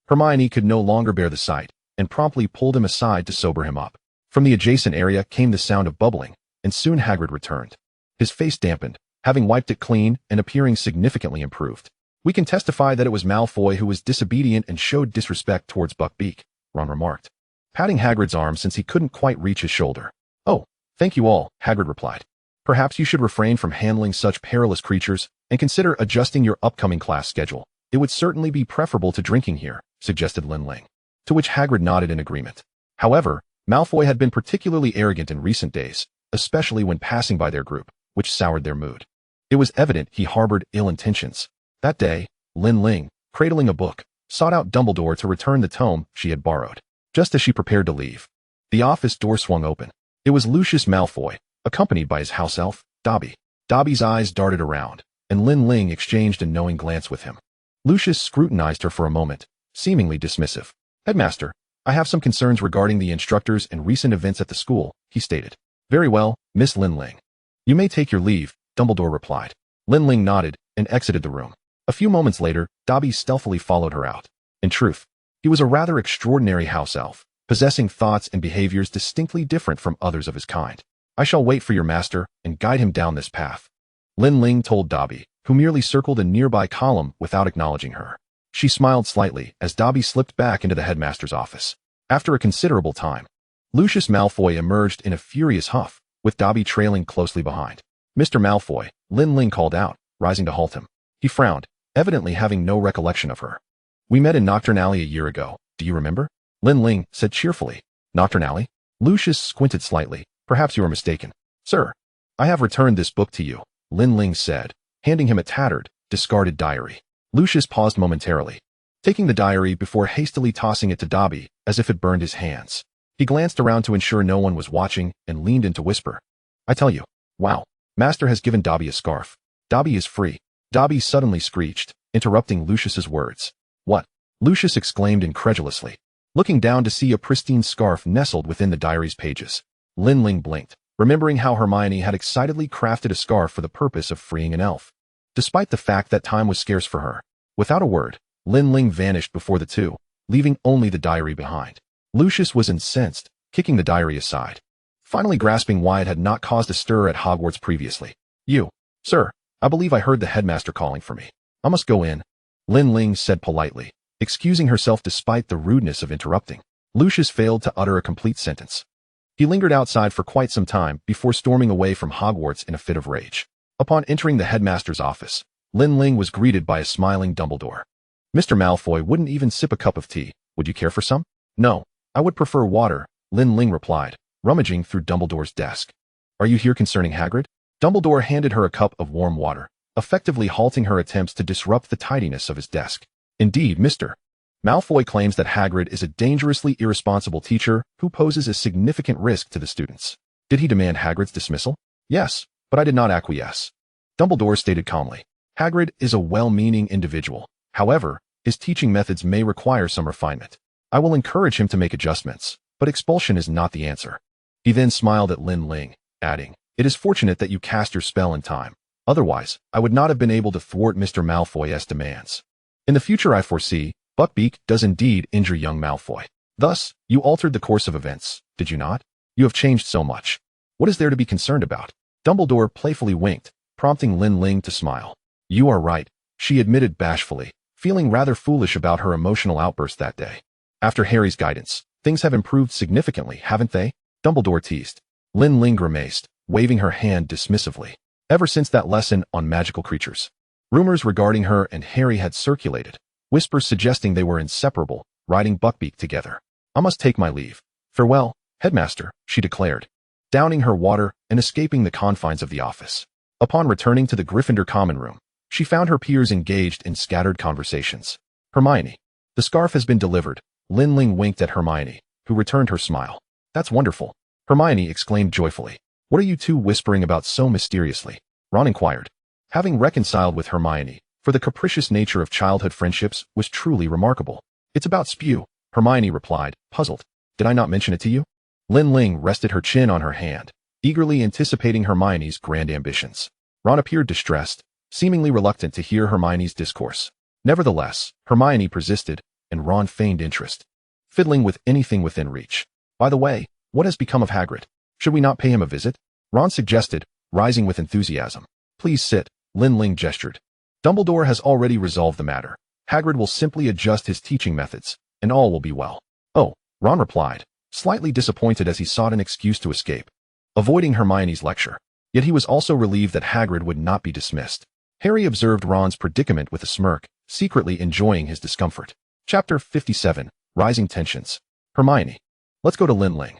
Hermione could no longer bear the sight, and promptly pulled him aside to sober him up. From the adjacent area came the sound of bubbling, and soon Hagrid returned. His face dampened, having wiped it clean and appearing significantly improved. We can testify that it was Malfoy who was disobedient and showed disrespect towards Buckbeak, Ron remarked, patting Hagrid's arm since he couldn't quite reach his shoulder. Oh, thank you all, Hagrid replied. Perhaps you should refrain from handling such perilous creatures and consider adjusting your upcoming class schedule. It would certainly be preferable to drinking here, suggested Lin Ling, to which Hagrid nodded in agreement. However, Malfoy had been particularly arrogant in recent days, especially when passing by their group, which soured their mood. It was evident he harbored ill intentions. That day, Lin Ling, cradling a book, sought out Dumbledore to return the tome she had borrowed. Just as she prepared to leave, the office door swung open. It was Lucius Malfoy, accompanied by his house elf, Dobby. Dobby's eyes darted around, and Lin Ling exchanged a knowing glance with him. Lucius scrutinized her for a moment, seemingly dismissive. Headmaster, I have some concerns regarding the instructors and recent events at the school, he stated. Very well, Miss Lin Ling. You may take your leave, Dumbledore replied. Lin Ling nodded and exited the room. A few moments later, Dobby stealthily followed her out. In truth, he was a rather extraordinary house elf, possessing thoughts and behaviors distinctly different from others of his kind. I shall wait for your master and guide him down this path. Lin Ling told Dobby, who merely circled a nearby column without acknowledging her. She smiled slightly as Dobby slipped back into the headmaster's office. After a considerable time, Lucius Malfoy emerged in a furious huff, with Dobby trailing closely behind. Mr. Malfoy, Lin Ling called out, rising to halt him. He frowned, evidently having no recollection of her. We met in Nocturne Alley a year ago, do you remember? Lin Ling said cheerfully. Nocturne Alley? Lucius squinted slightly. Perhaps you are mistaken. Sir, I have returned this book to you, Lin Ling said, handing him a tattered, discarded diary. Lucius paused momentarily, taking the diary before hastily tossing it to Dobby as if it burned his hands. He glanced around to ensure no one was watching and leaned in to whisper. I tell you, wow, Master has given Dobby a scarf. Dobby is free. Dobby suddenly screeched, interrupting Lucius's words. What? Lucius exclaimed incredulously, looking down to see a pristine scarf nestled within the diary's pages. Lin Ling blinked, remembering how Hermione had excitedly crafted a scarf for the purpose of freeing an elf. Despite the fact that time was scarce for her, without a word, Lin Ling vanished before the two, leaving only the diary behind. Lucius was incensed, kicking the diary aside, finally grasping why it had not caused a stir at Hogwarts previously. You, sir, I believe I heard the headmaster calling for me. I must go in, Lin Ling said politely, excusing herself despite the rudeness of interrupting. Lucius failed to utter a complete sentence. He lingered outside for quite some time before storming away from Hogwarts in a fit of rage. Upon entering the headmaster's office, Lin Ling was greeted by a smiling Dumbledore. Mr. Malfoy wouldn't even sip a cup of tea. Would you care for some? No, I would prefer water, Lin Ling replied, rummaging through Dumbledore's desk. Are you here concerning Hagrid? Dumbledore handed her a cup of warm water, effectively halting her attempts to disrupt the tidiness of his desk. Indeed, Mr. Malfoy claims that Hagrid is a dangerously irresponsible teacher who poses a significant risk to the students. Did he demand Hagrid's dismissal? Yes, but I did not acquiesce. Dumbledore stated calmly. Hagrid is a well-meaning individual. However, his teaching methods may require some refinement. I will encourage him to make adjustments, but expulsion is not the answer. He then smiled at Lin Ling, adding, It is fortunate that you cast your spell in time. Otherwise, I would not have been able to thwart Mr. Malfoy's demands. In the future, I foresee, Buckbeak does indeed injure young Malfoy. Thus, you altered the course of events, did you not? You have changed so much. What is there to be concerned about? Dumbledore playfully winked, prompting Lin Ling to smile. You are right, she admitted bashfully, feeling rather foolish about her emotional outburst that day. After Harry's guidance, things have improved significantly, haven't they? Dumbledore teased. Lin Ling grimaced, waving her hand dismissively. Ever since that lesson on magical creatures, rumors regarding her and Harry had circulated, whispers suggesting they were inseparable, riding Buckbeak together. I must take my leave. Farewell, headmaster, she declared, downing her water and escaping the confines of the office. Upon returning to the Gryffindor common room, she found her peers engaged in scattered conversations. Hermione. The scarf has been delivered. Lin Ling winked at Hermione, who returned her smile. That's wonderful. Hermione exclaimed joyfully. What are you two whispering about so mysteriously? Ron inquired. Having reconciled with Hermione, for the capricious nature of childhood friendships was truly remarkable. It's about spew, Hermione replied, puzzled. Did I not mention it to you? Lin Ling rested her chin on her hand, eagerly anticipating Hermione's grand ambitions. Ron appeared distressed, seemingly reluctant to hear Hermione's discourse. Nevertheless, Hermione persisted, and Ron feigned interest, fiddling with anything within reach. By the way, what has become of Hagrid? Should we not pay him a visit? Ron suggested, rising with enthusiasm. Please sit, Lin Ling gestured. Dumbledore has already resolved the matter. Hagrid will simply adjust his teaching methods, and all will be well. Oh, Ron replied, slightly disappointed as he sought an excuse to escape, avoiding Hermione's lecture. Yet he was also relieved that Hagrid would not be dismissed. Harry observed Ron's predicament with a smirk, secretly enjoying his discomfort. Chapter 57, Rising Tensions. Hermione. Let's go to Lin Ling.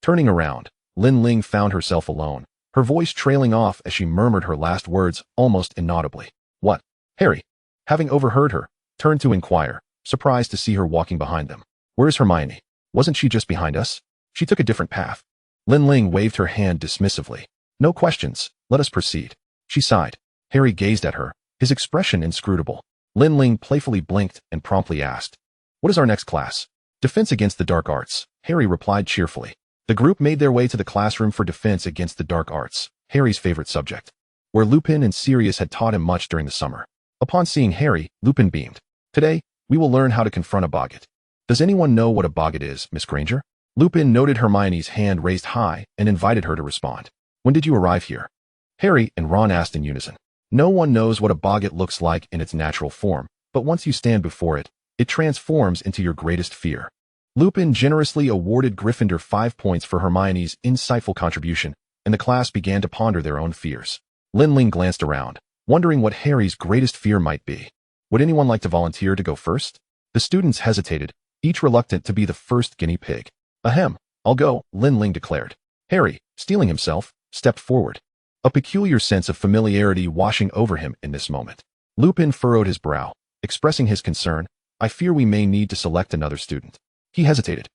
Turning around, Lin Ling found herself alone, her voice trailing off as she murmured her last words almost inaudibly. What? Harry, having overheard her, turned to inquire, surprised to see her walking behind them. Where is Hermione? Wasn't she just behind us? She took a different path. Lin Ling waved her hand dismissively. No questions, let us proceed. She sighed. Harry gazed at her, his expression inscrutable. Lin Ling playfully blinked and promptly asked, what is our next class? Defense against the dark arts, Harry replied cheerfully. The group made their way to the classroom for defense against the dark arts, Harry's favorite subject, where Lupin and Sirius had taught him much during the summer. Upon seeing Harry, Lupin beamed. Today, we will learn how to confront a boggart. Does anyone know what a boggart is, Miss Granger? Lupin noted Hermione's hand raised high and invited her to respond. When did you arrive here? Harry and Ron asked in unison. No one knows what a boggart looks like in its natural form, but once you stand before it, it transforms into your greatest fear. Lupin generously awarded Gryffindor 5 points for Hermione's insightful contribution, and the class began to ponder their own fears. Lin Ling glanced around, wondering what Harry's greatest fear might be. Would anyone like to volunteer to go first? The students hesitated, each reluctant to be the first guinea pig. Ahem, I'll go, Lin Ling declared. Harry, steeling himself, stepped forward, a peculiar sense of familiarity washing over him in this moment. Lupin furrowed his brow, expressing his concern. I fear we may need to select another student. He hesitated,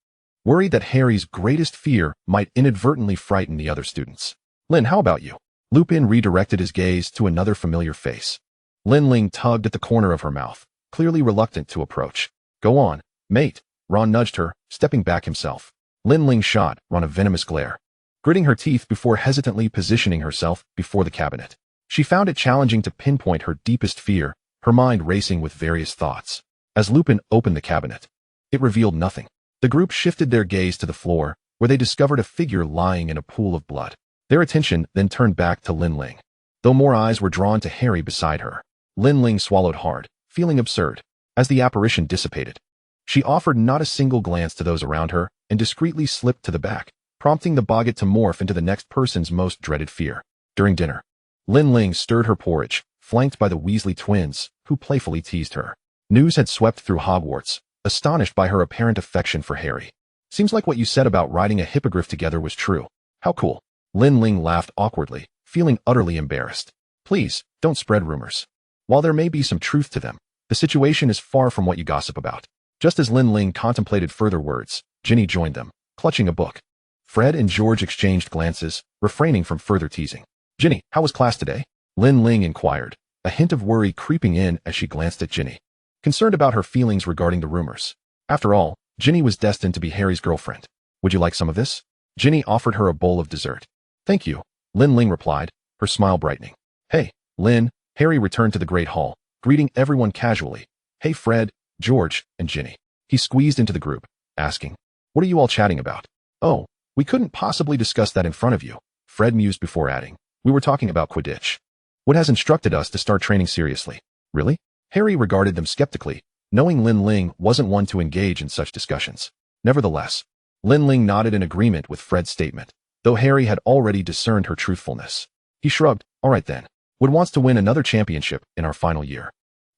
worried that Harry's greatest fear might inadvertently frighten the other students. Lin, how about you? Lupin redirected his gaze to another familiar face. Lin Ling tugged at the corner of her mouth, clearly reluctant to approach. Go on, mate, Ron nudged her, stepping back himself. Lin Ling shot Ron a venomous glare, gritting her teeth before hesitantly positioning herself before the cabinet. She found it challenging to pinpoint her deepest fear, her mind racing with various thoughts. As Lupin opened the cabinet, it revealed nothing. The group shifted their gaze to the floor, where they discovered a figure lying in a pool of blood. Their attention then turned back to Lin Ling, though more eyes were drawn to Harry beside her. Lin Ling swallowed hard, feeling absurd. As the apparition dissipated, she offered not a single glance to those around her and discreetly slipped to the back, prompting the boggart to morph into the next person's most dreaded fear. During dinner, Lin Ling stirred her porridge, flanked by the Weasley twins, who playfully teased her. News had swept through Hogwarts, astonished by her apparent affection for Harry. Seems like what you said about riding a hippogriff together was true. How cool. Lin Ling laughed awkwardly, feeling utterly embarrassed. Please, don't spread rumors. While there may be some truth to them, the situation is far from what you gossip about. Just as Lin Ling contemplated further words, Ginny joined them, clutching a book. Fred and George exchanged glances, refraining from further teasing. Ginny, how was class today? Lin Ling inquired, a hint of worry creeping in as she glanced at Ginny, concerned about her feelings regarding the rumors. After all, Ginny was destined to be Harry's girlfriend. Would you like some of this? Ginny offered her a bowl of dessert. Thank you, Lin Ling replied, her smile brightening. Hey, Lin, Harry returned to the Great Hall, greeting everyone casually. Hey Fred, George, and Ginny. He squeezed into the group, asking, what are you all chatting about? Oh, we couldn't possibly discuss that in front of you, Fred mused before adding. We were talking about Quidditch. Wood has instructed us to start training seriously. Really? Harry regarded them skeptically, knowing Lin Ling wasn't one to engage in such discussions. Nevertheless, Lin Ling nodded in agreement with Fred's statement, though Harry had already discerned her truthfulness. He shrugged. All right then. Wood wants to win another championship in our final year.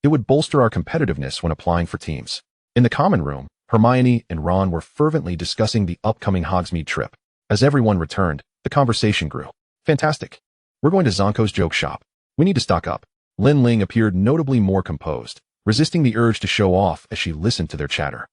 It would bolster our competitiveness when applying for teams. In the common room, Hermione and Ron were fervently discussing the upcoming Hogsmeade trip. As everyone returned, the conversation grew. Fantastic. We're going to Zonko's joke shop. We need to stock up. Lin Ling appeared notably more composed, resisting the urge to show off as she listened to their chatter.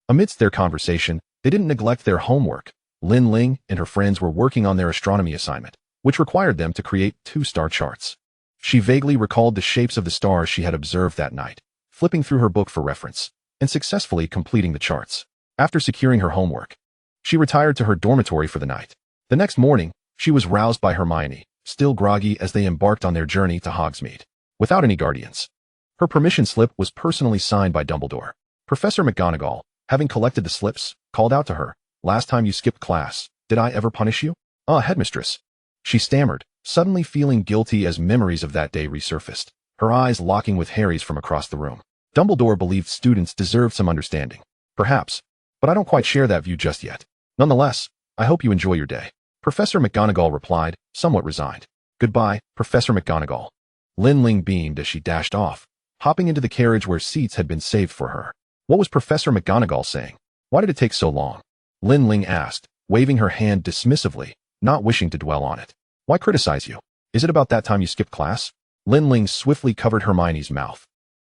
Amidst their conversation, they didn't neglect their homework. Lin Ling and her friends were working on their astronomy assignment, which required them to create 2 star charts. She vaguely recalled the shapes of the stars she had observed that night, flipping through her book for reference, and successfully completing the charts. After securing her homework, she retired to her dormitory for the night. The next morning, she was roused by Hermione, still groggy as they embarked on their journey to Hogsmeade, without any guardians. Her permission slip was personally signed by Dumbledore. Professor McGonagall, having collected the slips, called out to her, "Last time you skipped class, did I ever punish you?" Headmistress." She stammered, suddenly feeling guilty as memories of that day resurfaced, her eyes locking with Harry's from across the room. Dumbledore believed students deserved some understanding. Perhaps, but I don't quite share that view just yet. Nonetheless, I hope you enjoy your day. Professor McGonagall replied, somewhat resigned. Goodbye, Professor McGonagall. Lin Ling beamed as she dashed off, hopping into the carriage where seats had been saved for her. What was Professor McGonagall saying? Why did it take so long? Lin Ling asked, waving her hand dismissively, not wishing to dwell on it. Why criticize you? Is it about that time you skipped class? Lin Ling swiftly covered Hermione's mouth,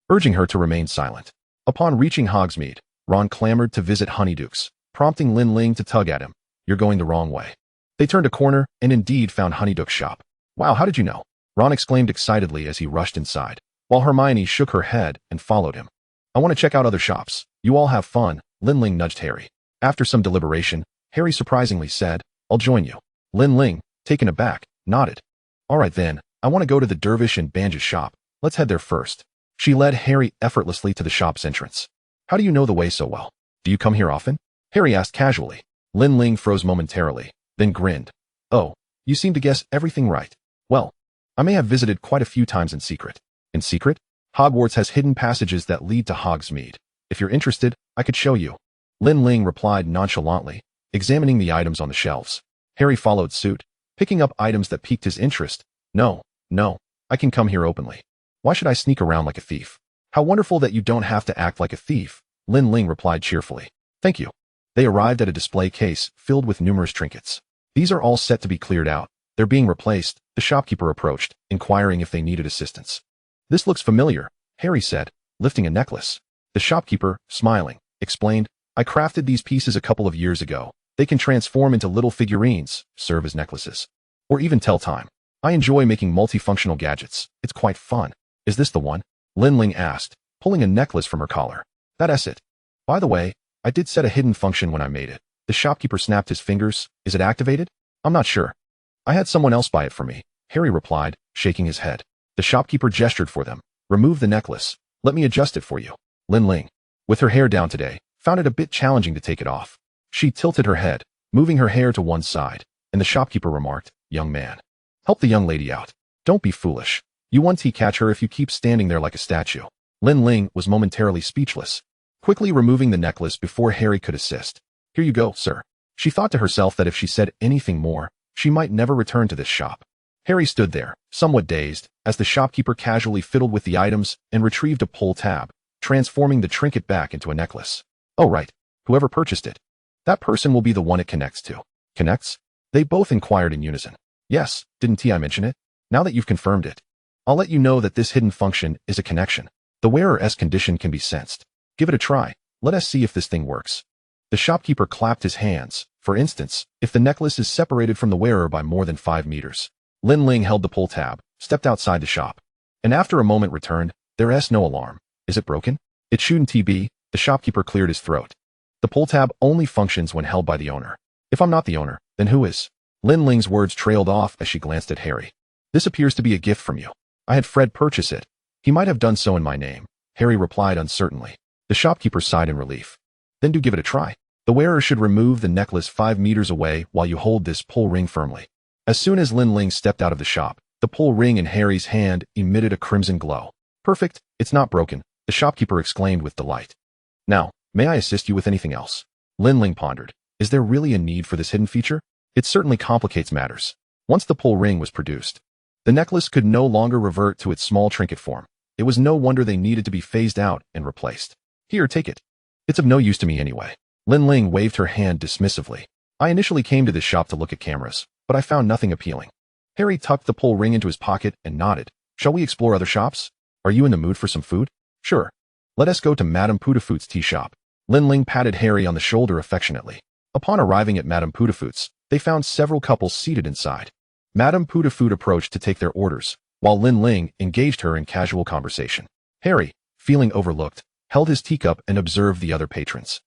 urging her to remain silent. Upon reaching Hogsmeade, Ron clamored to visit Honeydukes, prompting Lin Ling to tug at him. You're going the wrong way. They turned a corner and indeed found Honeyduke's shop. Wow, how did you know? Ron exclaimed excitedly as he rushed inside, while Hermione shook her head and followed him. I want to check out other shops. You all have fun, Lin Ling nudged Harry. After some deliberation, Harry surprisingly said, I'll join you. Lin Ling, taken aback, nodded. All right then, I want to go to the Dervish and Banj's shop. Let's head there first. She led Harry effortlessly to the shop's entrance. How do you know the way so well? Do you come here often? Harry asked casually. Lin Ling froze momentarily, then grinned. Oh, you seem to guess everything right. Well, I may have visited quite a few times in secret. In secret? Hogwarts has hidden passages that lead to Hogsmeade. If you're interested, I could show you. Lin Ling replied nonchalantly, examining the items on the shelves. Harry followed suit, picking up items that piqued his interest. No, I can come here openly. Why should I sneak around like a thief? How wonderful that you don't have to act like a thief, Lin Ling replied cheerfully. Thank you. They arrived at a display case filled with numerous trinkets. These are all set to be cleared out. They're being replaced. The shopkeeper approached, inquiring if they needed assistance. This looks familiar, Harry said, lifting a necklace. The shopkeeper, smiling, explained, I crafted these pieces a couple of years ago. They can transform into little figurines, serve as necklaces, or even tell time. I enjoy making multifunctional gadgets. It's quite fun. Is this the one? Lin Ling asked, pulling a necklace from her collar. That's it. By the way, I did set a hidden function when I made it. The shopkeeper snapped his fingers. Is it activated? I'm not sure. I had someone else buy it for me, Harry replied, shaking his head. The shopkeeper gestured for them. Remove the necklace. Let me adjust it for you. Lin Ling, with her hair down today, found it a bit challenging to take it off. She tilted her head, moving her hair to one side, and the shopkeeper remarked, Young man, help the young lady out. Don't be foolish. You won't catch her if you keep standing there like a statue. Lin Ling was momentarily speechless, quickly removing the necklace before Harry could assist. Here you go, sir. She thought to herself that if she said anything more, she might never return to this shop. Harry stood there, somewhat dazed, as the shopkeeper casually fiddled with the items and retrieved a pull tab, transforming the trinket back into a necklace. Oh right, whoever purchased it. That person will be the one it connects to. Connects? They both inquired in unison. Yes, didn't I mention it? Now that you've confirmed it, I'll let you know that this hidden function is a connection. The wearer's condition can be sensed. Give it a try. Let us see if this thing works. The shopkeeper clapped his hands. For instance, if the necklace is separated from the wearer by more than 5 meters. Lin Ling held the pull tab, stepped outside the shop, and after a moment returned. There's no alarm. Is it broken? It shouldn't be. The shopkeeper cleared his throat. The pull tab only functions when held by the owner. If I'm not the owner, then who is? Lin Ling's words trailed off as she glanced at Harry. This appears to be a gift from you. I had Fred purchase it. He might have done so in my name, Harry replied uncertainly. The shopkeeper sighed in relief. Then do give it a try. The wearer should remove the necklace 5 meters away while you hold this pull ring firmly. As soon as Lin Ling stepped out of the shop, the pull ring in Harry's hand emitted a crimson glow. Perfect, it's not broken, the shopkeeper exclaimed with delight. Now, may I assist you with anything else? Lin Ling pondered. Is there really a need for this hidden feature? It certainly complicates matters. Once the pull ring was produced, the necklace could no longer revert to its small trinket form. It was no wonder they needed to be phased out and replaced. Here, take it. It's of no use to me anyway. Lin Ling waved her hand dismissively. I initially came to this shop to look at cameras, but I found nothing appealing. Harry tucked the pull ring into his pocket and nodded. Shall we explore other shops? Are you in the mood for some food? Sure. Let us go to Madame Putafoot's tea shop. Lin Ling patted Harry on the shoulder affectionately. Upon arriving at Madame Putafoot's, they found several couples seated inside. Madame Putafoot approached to take their orders, while Lin Ling engaged her in casual conversation. Harry, feeling overlooked, held his teacup and observed the other patrons.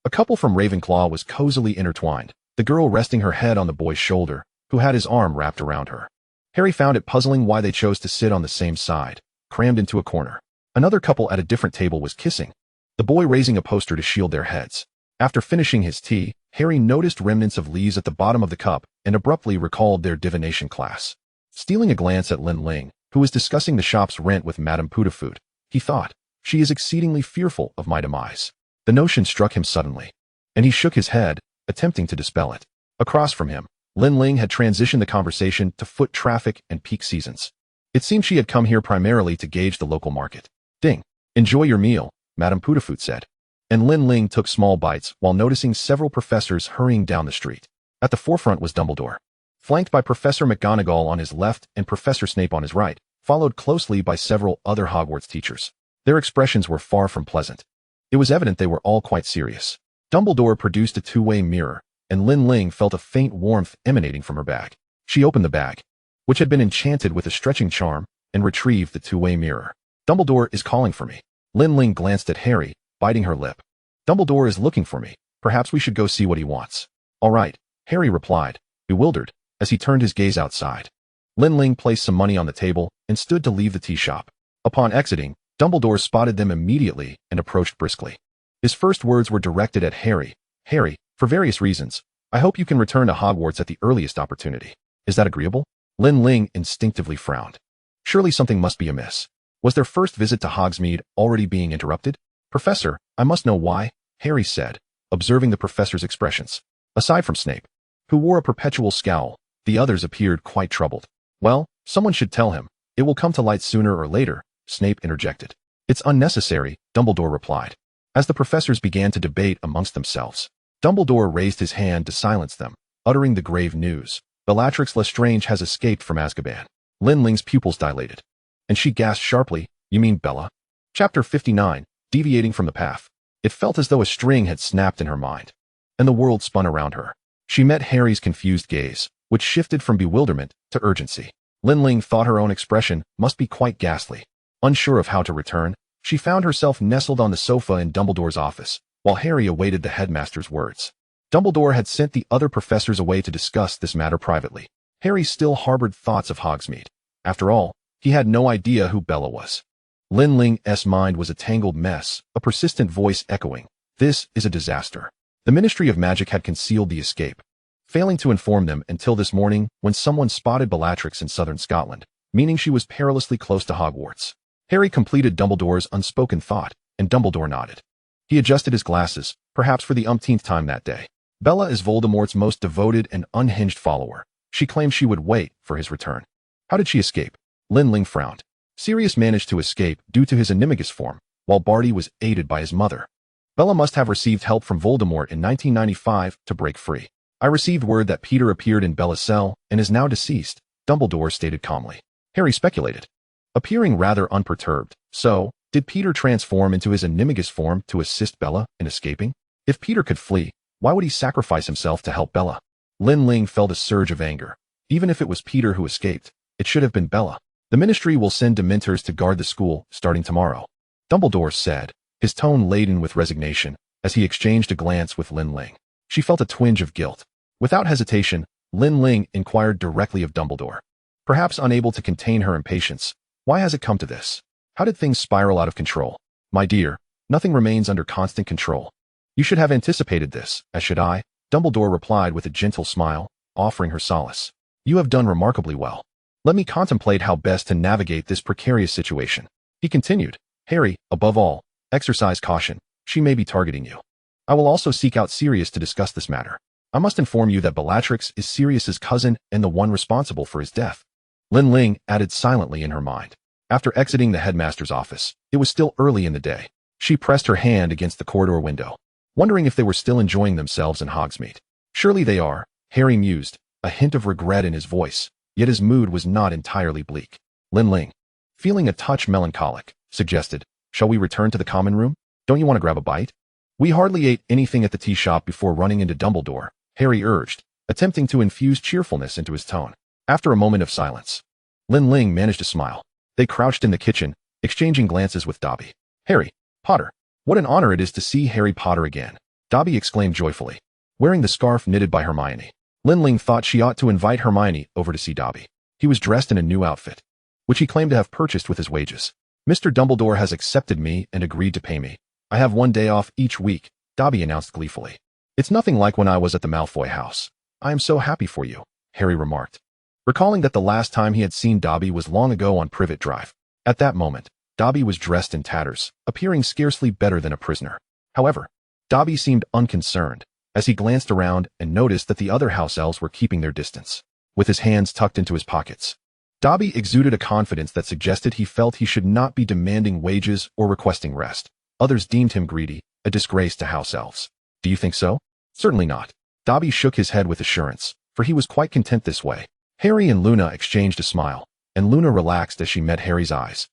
A couple from Ravenclaw was cozily intertwined, the girl resting her head on the boy's shoulder, who had his arm wrapped around her. Harry found it puzzling why they chose to sit on the same side, crammed into a corner. Another couple at a different table was kissing, the boy raising a poster to shield their heads. After finishing his tea, Harry noticed remnants of leaves at the bottom of the cup and abruptly recalled their divination class. Stealing a glance at Lin Ling, who was discussing the shop's rent with Madame Putafoot, he thought, "She is exceedingly fearful of my demise." The notion struck him suddenly, and he shook his head, attempting to dispel it. Across from him, Lin Ling had transitioned the conversation to foot traffic and peak seasons. It seemed she had come here primarily to gauge the local market. "Ding. Enjoy your meal," Madame Putafoot said. And Lin Ling took small bites while noticing several professors hurrying down the street. At the forefront was Dumbledore, flanked by Professor McGonagall on his left and Professor Snape on his right, followed closely by several other Hogwarts teachers. Their expressions were far from pleasant. It was evident they were all quite serious. Dumbledore produced a two-way mirror, and Lin Ling felt a faint warmth emanating from her bag. She opened the bag, which had been enchanted with a stretching charm, and retrieved the two-way mirror. "Dumbledore is calling for me." Lin Ling glanced at Harry, biting her lip. "Dumbledore is looking for me. Perhaps we should go see what he wants." "All right," Harry replied, bewildered, as he turned his gaze outside. Lin Ling placed some money on the table and stood to leave the tea shop. Upon exiting, Dumbledore spotted them immediately and approached briskly. His first words were directed at Harry. "Harry, for various reasons, I hope you can return to Hogwarts at the earliest opportunity. Is that agreeable?" Lin Ling instinctively frowned. Surely something must be amiss. Was their first visit to Hogsmeade already being interrupted? "Professor, I must know why," Harry said, observing the professor's expressions. Aside from Snape, who wore a perpetual scowl, the others appeared quite troubled. "Well, someone should tell him. It will come to light sooner or later," Snape interjected. "It's unnecessary," Dumbledore replied. As the professors began to debate amongst themselves, Dumbledore raised his hand to silence them, uttering the grave news. "Bellatrix Lestrange has escaped from Azkaban." Lin Ling's pupils dilated, and she gasped sharply, "You mean Bella?" Chapter 59, Deviating from the Path. It felt as though a string had snapped in her mind, and the world spun around her. She met Harry's confused gaze, which shifted from bewilderment to urgency. Lin Ling thought her own expression must be quite ghastly. Unsure of how to return, she found herself nestled on the sofa in Dumbledore's office, while Harry awaited the headmaster's words. Dumbledore had sent the other professors away to discuss this matter privately. Harry still harbored thoughts of Hogsmeade. After all, he had no idea who Bella was. Lin Ling's mind was a tangled mess, a persistent voice echoing, "This is a disaster." The Ministry of Magic had concealed the escape, failing to inform them until this morning when someone spotted Bellatrix in southern Scotland, meaning she was perilously close to Hogwarts. Harry completed Dumbledore's unspoken thought, and Dumbledore nodded. He adjusted his glasses, perhaps for the umpteenth time that day. Bella is Voldemort's most devoted and unhinged follower. She claimed she would wait for his return. How did she escape? Lin Ling frowned. Sirius managed to escape due to his animagus form, while Barty was aided by his mother. Bella must have received help from Voldemort in 1995 to break free. "I received word that Peter appeared in Bella's cell and is now deceased," Dumbledore stated calmly. Harry speculated, appearing rather unperturbed. So, did Peter transform into his animagus form to assist Bella in escaping? If Peter could flee, why would he sacrifice himself to help Bella? Lin Ling felt a surge of anger. Even if it was Peter who escaped, it should have been Bella. "The Ministry will send Dementors to guard the school starting tomorrow," Dumbledore said, his tone laden with resignation, as he exchanged a glance with Lin Ling. She felt a twinge of guilt. Without hesitation, Lin Ling inquired directly of Dumbledore. Perhaps unable to contain her impatience, "Why has it come to this? How did things spiral out of control?" "My dear, nothing remains under constant control. You should have anticipated this, as should I," Dumbledore replied with a gentle smile, offering her solace. "You have done remarkably well. Let me contemplate how best to navigate this precarious situation." He continued, "Harry, above all, exercise caution. She may be targeting you. I will also seek out Sirius to discuss this matter. I must inform you that Bellatrix is Sirius's cousin and the one responsible for his death." Lin Ling added silently in her mind. After exiting the headmaster's office, it was still early in the day. She pressed her hand against the corridor window, wondering if they were still enjoying themselves in Hogsmeade. "Surely they are," Harry mused, a hint of regret in his voice, yet his mood was not entirely bleak. Lin Ling, feeling a touch melancholic, suggested, "Shall we return to the common room? Don't you want to grab a bite?" "We hardly ate anything at the tea shop before running into Dumbledore," Harry urged, attempting to infuse cheerfulness into his tone. After a moment of silence, Lin Ling managed to smile. They crouched in the kitchen, exchanging glances with Dobby. Harry Potter. What an honor it is to see Harry Potter again, Dobby exclaimed joyfully, wearing the scarf knitted by Hermione. Lin Ling thought she ought to invite Hermione over to see Dobby. He was dressed in a new outfit, which he claimed to have purchased with his wages. Mr. Dumbledore has accepted me and agreed to pay me. I have 1 day off each week, Dobby announced gleefully. It's nothing like when I was at the Malfoy house. I am so happy for you, Harry remarked, recalling that the last time he had seen Dobby was long ago on Privet Drive. At that moment, Dobby was dressed in tatters, appearing scarcely better than a prisoner. However, Dobby seemed unconcerned as he glanced around and noticed that the other house elves were keeping their distance, with his hands tucked into his pockets. Dobby exuded a confidence that suggested he felt he should not be demanding wages or requesting rest. Others deemed him greedy, a disgrace to house elves. Do you think so? Certainly not. Dobby shook his head with assurance, for he was quite content this way. Harry and Luna exchanged a smile, and Luna relaxed as she met Harry's eyes,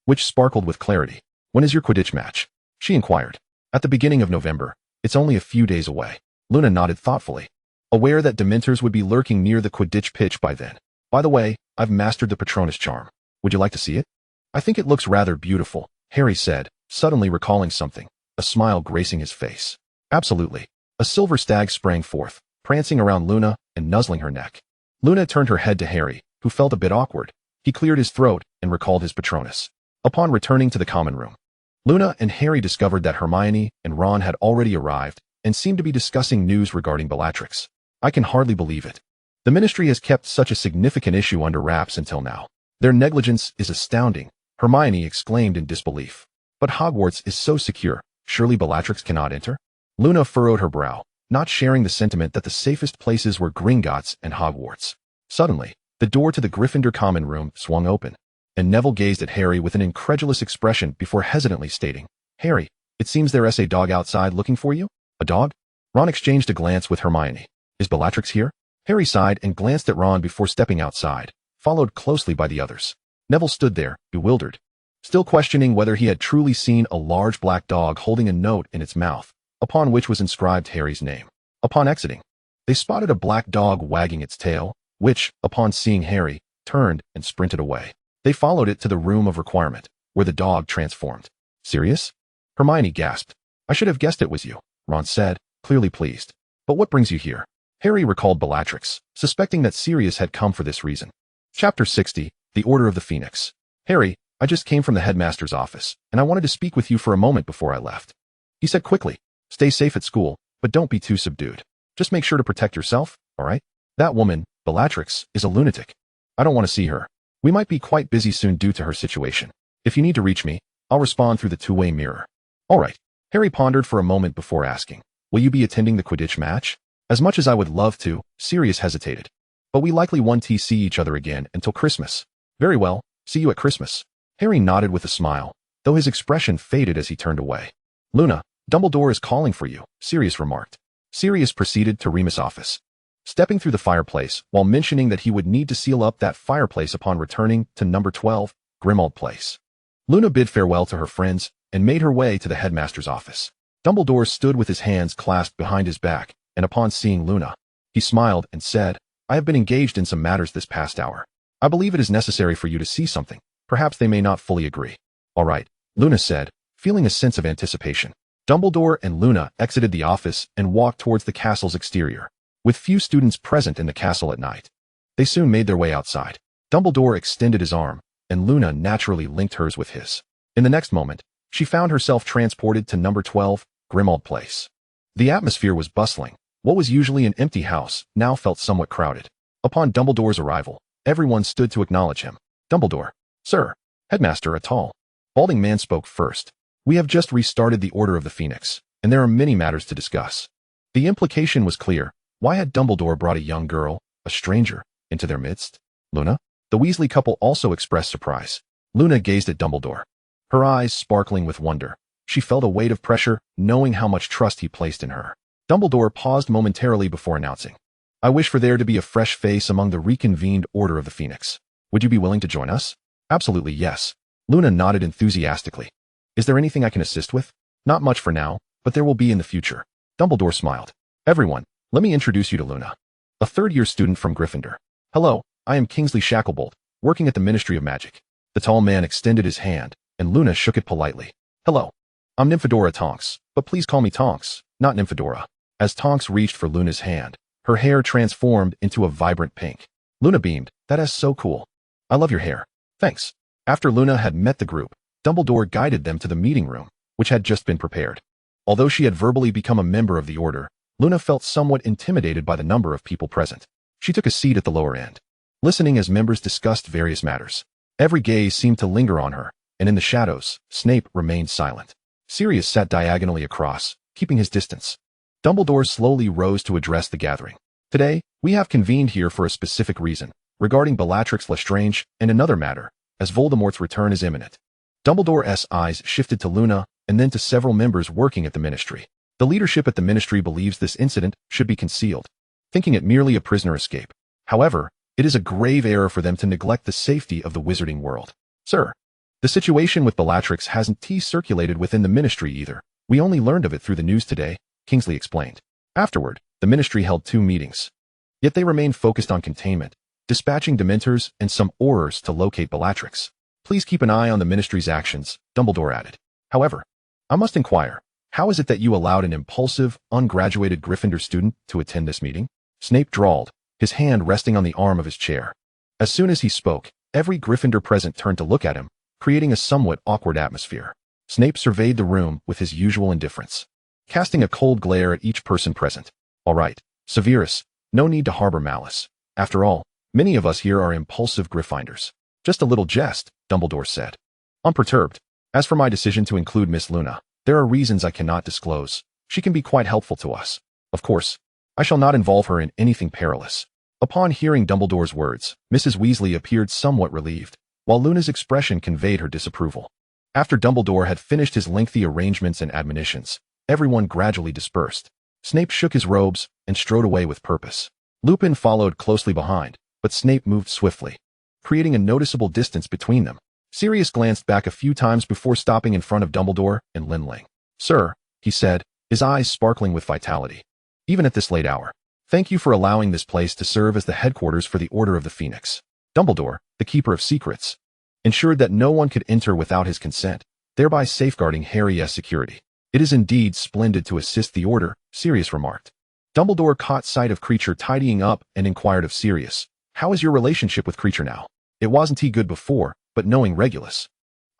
which sparkled with clarity. When is your Quidditch match? She inquired. At the beginning of November. It's only a few days away. Luna nodded thoughtfully, aware that Dementors would be lurking near the Quidditch pitch by then. By the way, I've mastered the Patronus charm. Would you like to see it? I think it looks rather beautiful, Harry said, suddenly recalling something, a smile gracing his face. Absolutely. A silver stag sprang forth, prancing around Luna and nuzzling her neck. Luna turned her head to Harry, who felt a bit awkward. He cleared his throat and recalled his Patronus. Upon returning to the common room, Luna and Harry discovered that Hermione and Ron had already arrived and seemed to be discussing news regarding Bellatrix. I can hardly believe it. The Ministry has kept such a significant issue under wraps until now. Their negligence is astounding, Hermione exclaimed in disbelief. But Hogwarts is so secure, surely Bellatrix cannot enter? Luna furrowed her brow, not sharing the sentiment that the safest places were Gringotts and Hogwarts. Suddenly, the door to the Gryffindor common room swung open, and Neville gazed at Harry with an incredulous expression before hesitantly stating, Harry, it seems there's a dog outside looking for you? A dog? Ron exchanged a glance with Hermione. Is Bellatrix here? Harry sighed and glanced at Ron before stepping outside, followed closely by the others. Neville stood there, bewildered, still questioning whether he had truly seen a large black dog holding a note in its mouth, upon which was inscribed Harry's name. Upon exiting, they spotted a black dog wagging its tail, which, upon seeing Harry, turned and sprinted away. They followed it to the room of requirement, where the dog transformed. Sirius? Hermione gasped. I should have guessed it was you, Ron said, clearly pleased. But what brings you here? Harry recalled Bellatrix, suspecting that Sirius had come for this reason. Chapter 60, The Order of the Phoenix. Harry, I just came from the headmaster's office, and I wanted to speak with you for a moment before I left. He said quickly, stay safe at school, but don't be too subdued. Just make sure to protect yourself, all right? That woman, Bellatrix, is a lunatic. I don't want to see her. We might be quite busy soon due to her situation. If you need to reach me, I'll respond through the two-way mirror. All right. Harry pondered for a moment before asking, will you be attending the Quidditch match? As much as I would love to, Sirius hesitated. But we likely won't see each other again until Christmas. Very well, see you at Christmas. Harry nodded with a smile, though his expression faded as he turned away. Luna, Dumbledore is calling for you, Sirius remarked. Sirius proceeded to Remus' office, stepping through the fireplace while mentioning that he would need to seal up that fireplace upon returning to number 12, Grimmauld Place. Luna bid farewell to her friends and made her way to the headmaster's office. Dumbledore stood with his hands clasped behind his back, and upon seeing Luna, he smiled and said, I have been engaged in some matters this past hour. I believe it is necessary for you to see something. Perhaps they may not fully agree. All right, Luna said, feeling a sense of anticipation. Dumbledore and Luna exited the office and walked towards the castle's exterior, with few students present in the castle at night. They soon made their way outside. Dumbledore extended his arm, and Luna naturally linked hers with his. In the next moment, she found herself transported to number 12, Grimmauld Place. The atmosphere was bustling. What was usually an empty house now felt somewhat crowded. Upon Dumbledore's arrival, everyone stood to acknowledge him. Dumbledore. Sir. Headmaster, a tall, balding man spoke first. We have just restarted the Order of the Phoenix, and there are many matters to discuss. The implication was clear. Why had Dumbledore brought a young girl, a stranger, into their midst? Luna? The Weasley couple also expressed surprise. Luna gazed at Dumbledore, her eyes sparkling with wonder. She felt a weight of pressure, knowing how much trust he placed in her. Dumbledore paused momentarily before announcing, I wish for there to be a fresh face among the reconvened Order of the Phoenix. Would you be willing to join us? Absolutely yes. Luna nodded enthusiastically. Is there anything I can assist with? Not much for now, but there will be in the future. Dumbledore smiled. Everyone, let me introduce you to Luna, a third-year student from Gryffindor. Hello, I am Kingsley Shacklebolt, working at the Ministry of Magic. The tall man extended his hand, and Luna shook it politely. Hello. I'm Nymphadora Tonks, but please call me Tonks, not Nymphadora. As Tonks reached for Luna's hand, her hair transformed into a vibrant pink. Luna beamed. That is so cool. I love your hair. Thanks. After Luna had met the group, Dumbledore guided them to the meeting room, which had just been prepared. Although she had verbally become a member of the Order, Luna felt somewhat intimidated by the number of people present. She took a seat at the lower end, listening as members discussed various matters. Every gaze seemed to linger on her, and in the shadows, Snape remained silent. Sirius sat diagonally across, keeping his distance. Dumbledore slowly rose to address the gathering. Today, we have convened here for a specific reason, regarding Bellatrix Lestrange and another matter, as Voldemort's return is imminent. Dumbledore's eyes shifted to Luna, and then to several members working at the Ministry. The leadership at the Ministry believes this incident should be concealed, thinking it merely a prisoner escape. However, it is a grave error for them to neglect the safety of the wizarding world. Sir, the situation with Bellatrix hasn't circulated within the Ministry either. We only learned of it through the news today, Kingsley explained. Afterward, the Ministry held 2 meetings. Yet they remained focused on containment, dispatching Dementors and some Aurors to locate Bellatrix. Please keep an eye on the Ministry's actions, Dumbledore added. However, I must inquire, how is it that you allowed an impulsive, ungraduated Gryffindor student to attend this meeting? Snape drawled, his hand resting on the arm of his chair. As soon as he spoke, every Gryffindor present turned to look at him, creating a somewhat awkward atmosphere. Snape surveyed the room with his usual indifference, casting a cold glare at each person present. All right, Severus, no need to harbor malice. After all, many of us here are impulsive Gryffindors. Just a little jest, Dumbledore said. Unperturbed. As for my decision to include Miss Luna, there are reasons I cannot disclose. She can be quite helpful to us. Of course, I shall not involve her in anything perilous. Upon hearing Dumbledore's words, Mrs. Weasley appeared somewhat relieved, while Luna's expression conveyed her disapproval. After Dumbledore had finished his lengthy arrangements and admonitions, everyone gradually dispersed. Snape shook his robes and strode away with purpose. Lupin followed closely behind, but Snape moved swiftly, creating a noticeable distance between them. Sirius glanced back a few times before stopping in front of Dumbledore and Lin Ling. Sir, he said, his eyes sparkling with vitality. Even at this late hour, thank you for allowing this place to serve as the headquarters for the Order of the Phoenix. Dumbledore, the Keeper of Secrets, ensured that no one could enter without his consent, thereby safeguarding Harry's security. It is indeed splendid to assist the Order, Sirius remarked. Dumbledore caught sight of Creature tidying up and inquired of Sirius, how is your relationship with Creature now? It wasn't he good before, but knowing Regulus.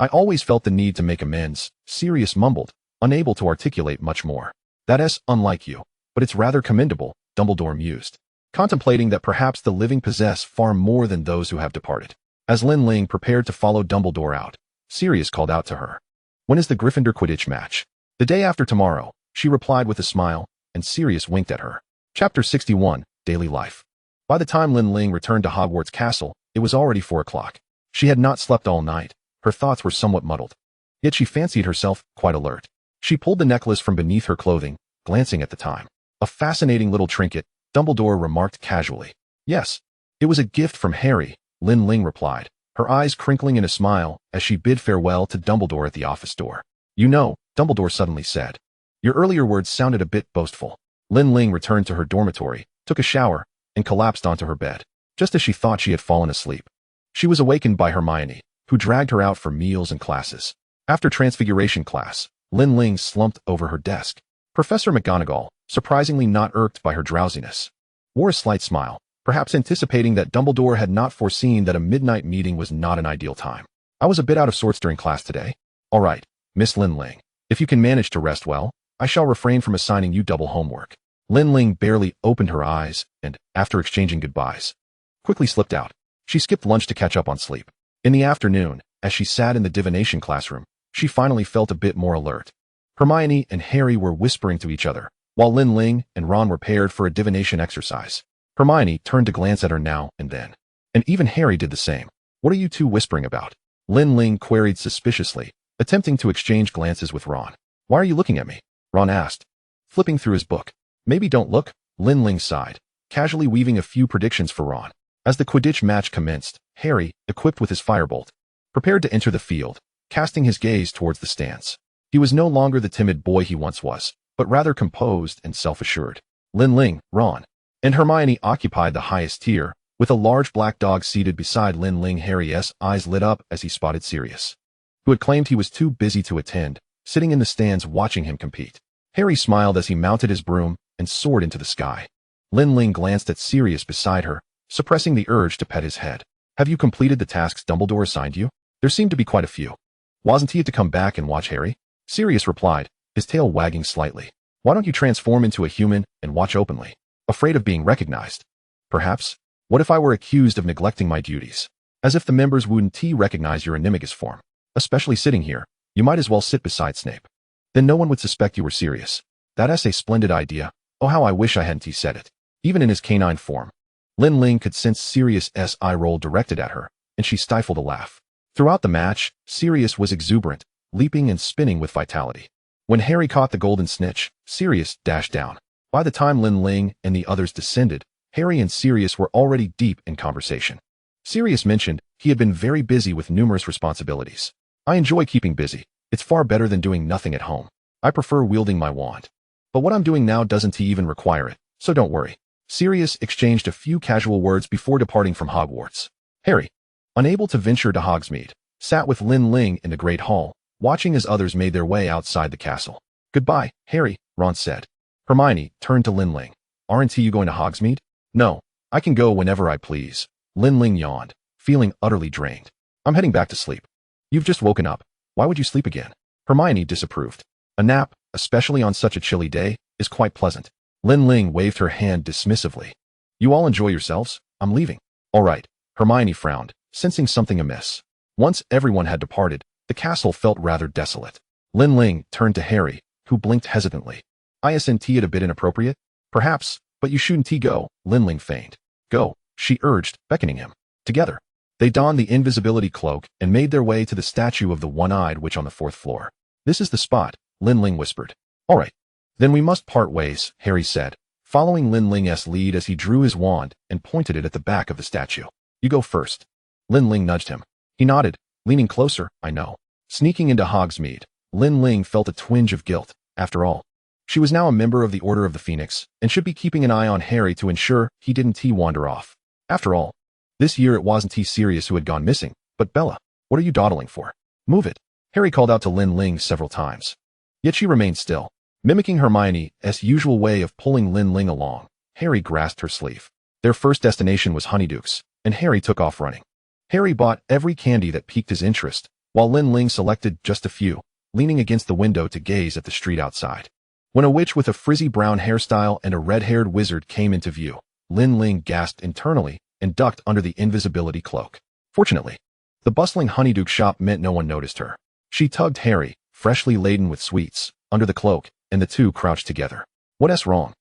I always felt the need to make amends, Sirius mumbled, unable to articulate much more. That is unlike you, but it's rather commendable, Dumbledore mused, contemplating that perhaps the living possess far more than those who have departed. As Lin Ling prepared to follow Dumbledore out, Sirius called out to her. When is the Gryffindor Quidditch match? The day after tomorrow, she replied with a smile, and Sirius winked at her. Chapter 61, Daily Life. By the time Lin Ling returned to Hogwarts Castle, it was already 4 o'clock. She had not slept all night. Her thoughts were somewhat muddled. Yet she fancied herself quite alert. She pulled the necklace from beneath her clothing, glancing at the time. A fascinating little trinket, Dumbledore remarked casually. Yes, it was a gift from Harry, Lin Ling replied, her eyes crinkling in a smile as she bid farewell to Dumbledore at the office door. You know, Dumbledore suddenly said. Your earlier words sounded a bit boastful. Lin Ling returned to her dormitory, took a shower, and collapsed onto her bed, just as she thought she had fallen asleep. She was awakened by Hermione, who dragged her out for meals and classes. After Transfiguration class, Lin Ling slumped over her desk. Professor McGonagall, surprisingly not irked by her drowsiness, wore a slight smile, perhaps anticipating that Dumbledore had not foreseen that a midnight meeting was not an ideal time. I was a bit out of sorts during class today. All right, Miss Lin Ling, if you can manage to rest well, I shall refrain from assigning you double homework. Lin Ling barely opened her eyes and, after exchanging goodbyes, quickly slipped out. She skipped lunch to catch up on sleep. In the afternoon, as she sat in the divination classroom, she finally felt a bit more alert. Hermione and Harry were whispering to each other, while Lin Ling and Ron were paired for a divination exercise. Hermione turned to glance at her now and then, and even Harry did the same. What are you two whispering about? Lin Ling queried suspiciously, attempting to exchange glances with Ron. Why are you looking at me? Ron asked, flipping through his book. Maybe don't look, Lin Ling sighed, casually weaving a few predictions for Ron. As the Quidditch match commenced, Harry, equipped with his firebolt, prepared to enter the field, casting his gaze towards the stands. He was no longer the timid boy he once was, but rather composed and self-assured. Lin Ling, Ron, and Hermione occupied the highest tier, With a large black dog seated beside Lin Ling, Harry's eyes lit up as he spotted Sirius, who had claimed he was too busy to attend, sitting in the stands watching him compete. Harry smiled as he mounted his broom and soared into the sky. Lin Ling glanced at Sirius beside her, suppressing the urge to pet his head. Have you completed the tasks Dumbledore assigned you? There seemed to be quite a few. Wasn't he to come back and watch Harry? Sirius replied, his tail wagging slightly. Why don't you transform into a human and watch openly? Afraid of being recognized? Perhaps. What if I were accused of neglecting my duties? As if the members wouldn't recognize your animagus form. Especially sitting here, you might as well sit beside Snape. Then no one would suspect you were serious. That's a splendid idea. Oh, how I wish I hadn't said it. Even in his canine form. Lin Ling could sense Sirius's eye roll directed at her, and she stifled a laugh. Throughout the match, Sirius was exuberant, leaping and spinning with vitality. When Harry caught the golden snitch, Sirius dashed down. By the time Lin Ling and the others descended, Harry and Sirius were already deep in conversation. Sirius mentioned he had been very busy with numerous responsibilities. I enjoy keeping busy. It's far better than doing nothing at home. I prefer wielding my wand. But what I'm doing now doesn't even require it, so don't worry. Sirius exchanged a few casual words before departing from Hogwarts. Harry, unable to venture to Hogsmeade, sat with Lin Ling in the Great Hall, watching as others made their way outside the castle. Goodbye, Harry, Ron said. Hermione turned to Lin Ling. Aren't you going to Hogsmeade? No, I can go whenever I please. Lin Ling yawned, feeling utterly drained. I'm heading back to sleep. You've just woken up. Why would you sleep again? Hermione disapproved. A nap, especially on such a chilly day, is quite pleasant. Lin Ling waved her hand dismissively. You all enjoy yourselves. I'm leaving. All right. Hermione frowned, sensing something amiss. Once everyone had departed, the castle felt rather desolate. Lin Ling turned to Harry, who blinked hesitantly. Isn't it a bit inappropriate? Perhaps, but you shouldn't go, Lin Ling feigned. Go, she urged, beckoning him. Together, they donned the invisibility cloak and made their way to the statue of the one-eyed witch on the 4th floor. This is the spot, Lin Ling whispered. All right. Then we must part ways, Harry said, following Lin Ling's lead as he drew his wand and pointed it at the back of the statue. You go first. Lin Ling nudged him. He nodded, leaning closer, I know. Sneaking into Hogsmeade, Lin Ling felt a twinge of guilt. After all, she was now a member of the Order of the Phoenix and should be keeping an eye on Harry to ensure he didn't wander off. After all, this year it wasn't Sirius who had gone missing, but Bella. What are you dawdling for? Move it. Harry called out to Lin Ling several times. Yet she remained still. Mimicking Hermione's usual way of pulling Lin Ling along, Harry grasped her sleeve. Their first destination was Honeydukes, and Harry took off running. Harry bought every candy that piqued his interest, while Lin Ling selected just a few, leaning against the window to gaze at the street outside. When a witch with a frizzy brown hairstyle and a red-haired wizard came into view, Lin Ling gasped internally and ducked under the invisibility cloak. Fortunately, the bustling Honeyduke shop meant no one noticed her. She tugged Harry, freshly laden with sweets, under the cloak, and the two crouched together. What's wrong?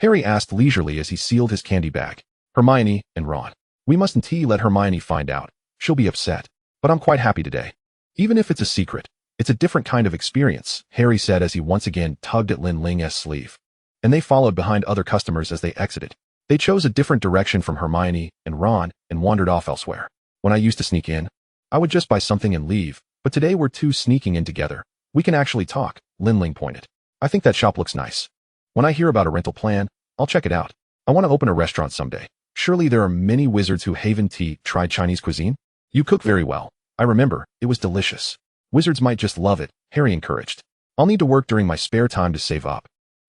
Harry asked leisurely as he sealed his candy bag. Hermione and Ron. We mustn't let Hermione find out. She'll be upset. But I'm quite happy today. Even if it's a secret, it's a different kind of experience, Harry said as he once again tugged at Lin Ling's sleeve. And they followed behind other customers as they exited. They chose a different direction from Hermione and Ron and wandered off elsewhere. When I used to sneak in, I would just buy something and leave, but today we're two sneaking in together. We can actually talk, Lin Ling pointed. I think that shop looks nice. When I hear about a rental plan, I'll check it out. I want to open a restaurant someday. Surely there are many wizards who haven't tried Chinese cuisine? You cook very well. I remember, it was delicious. Wizards might just love it, Harry encouraged. I'll need to work during my spare time to save up.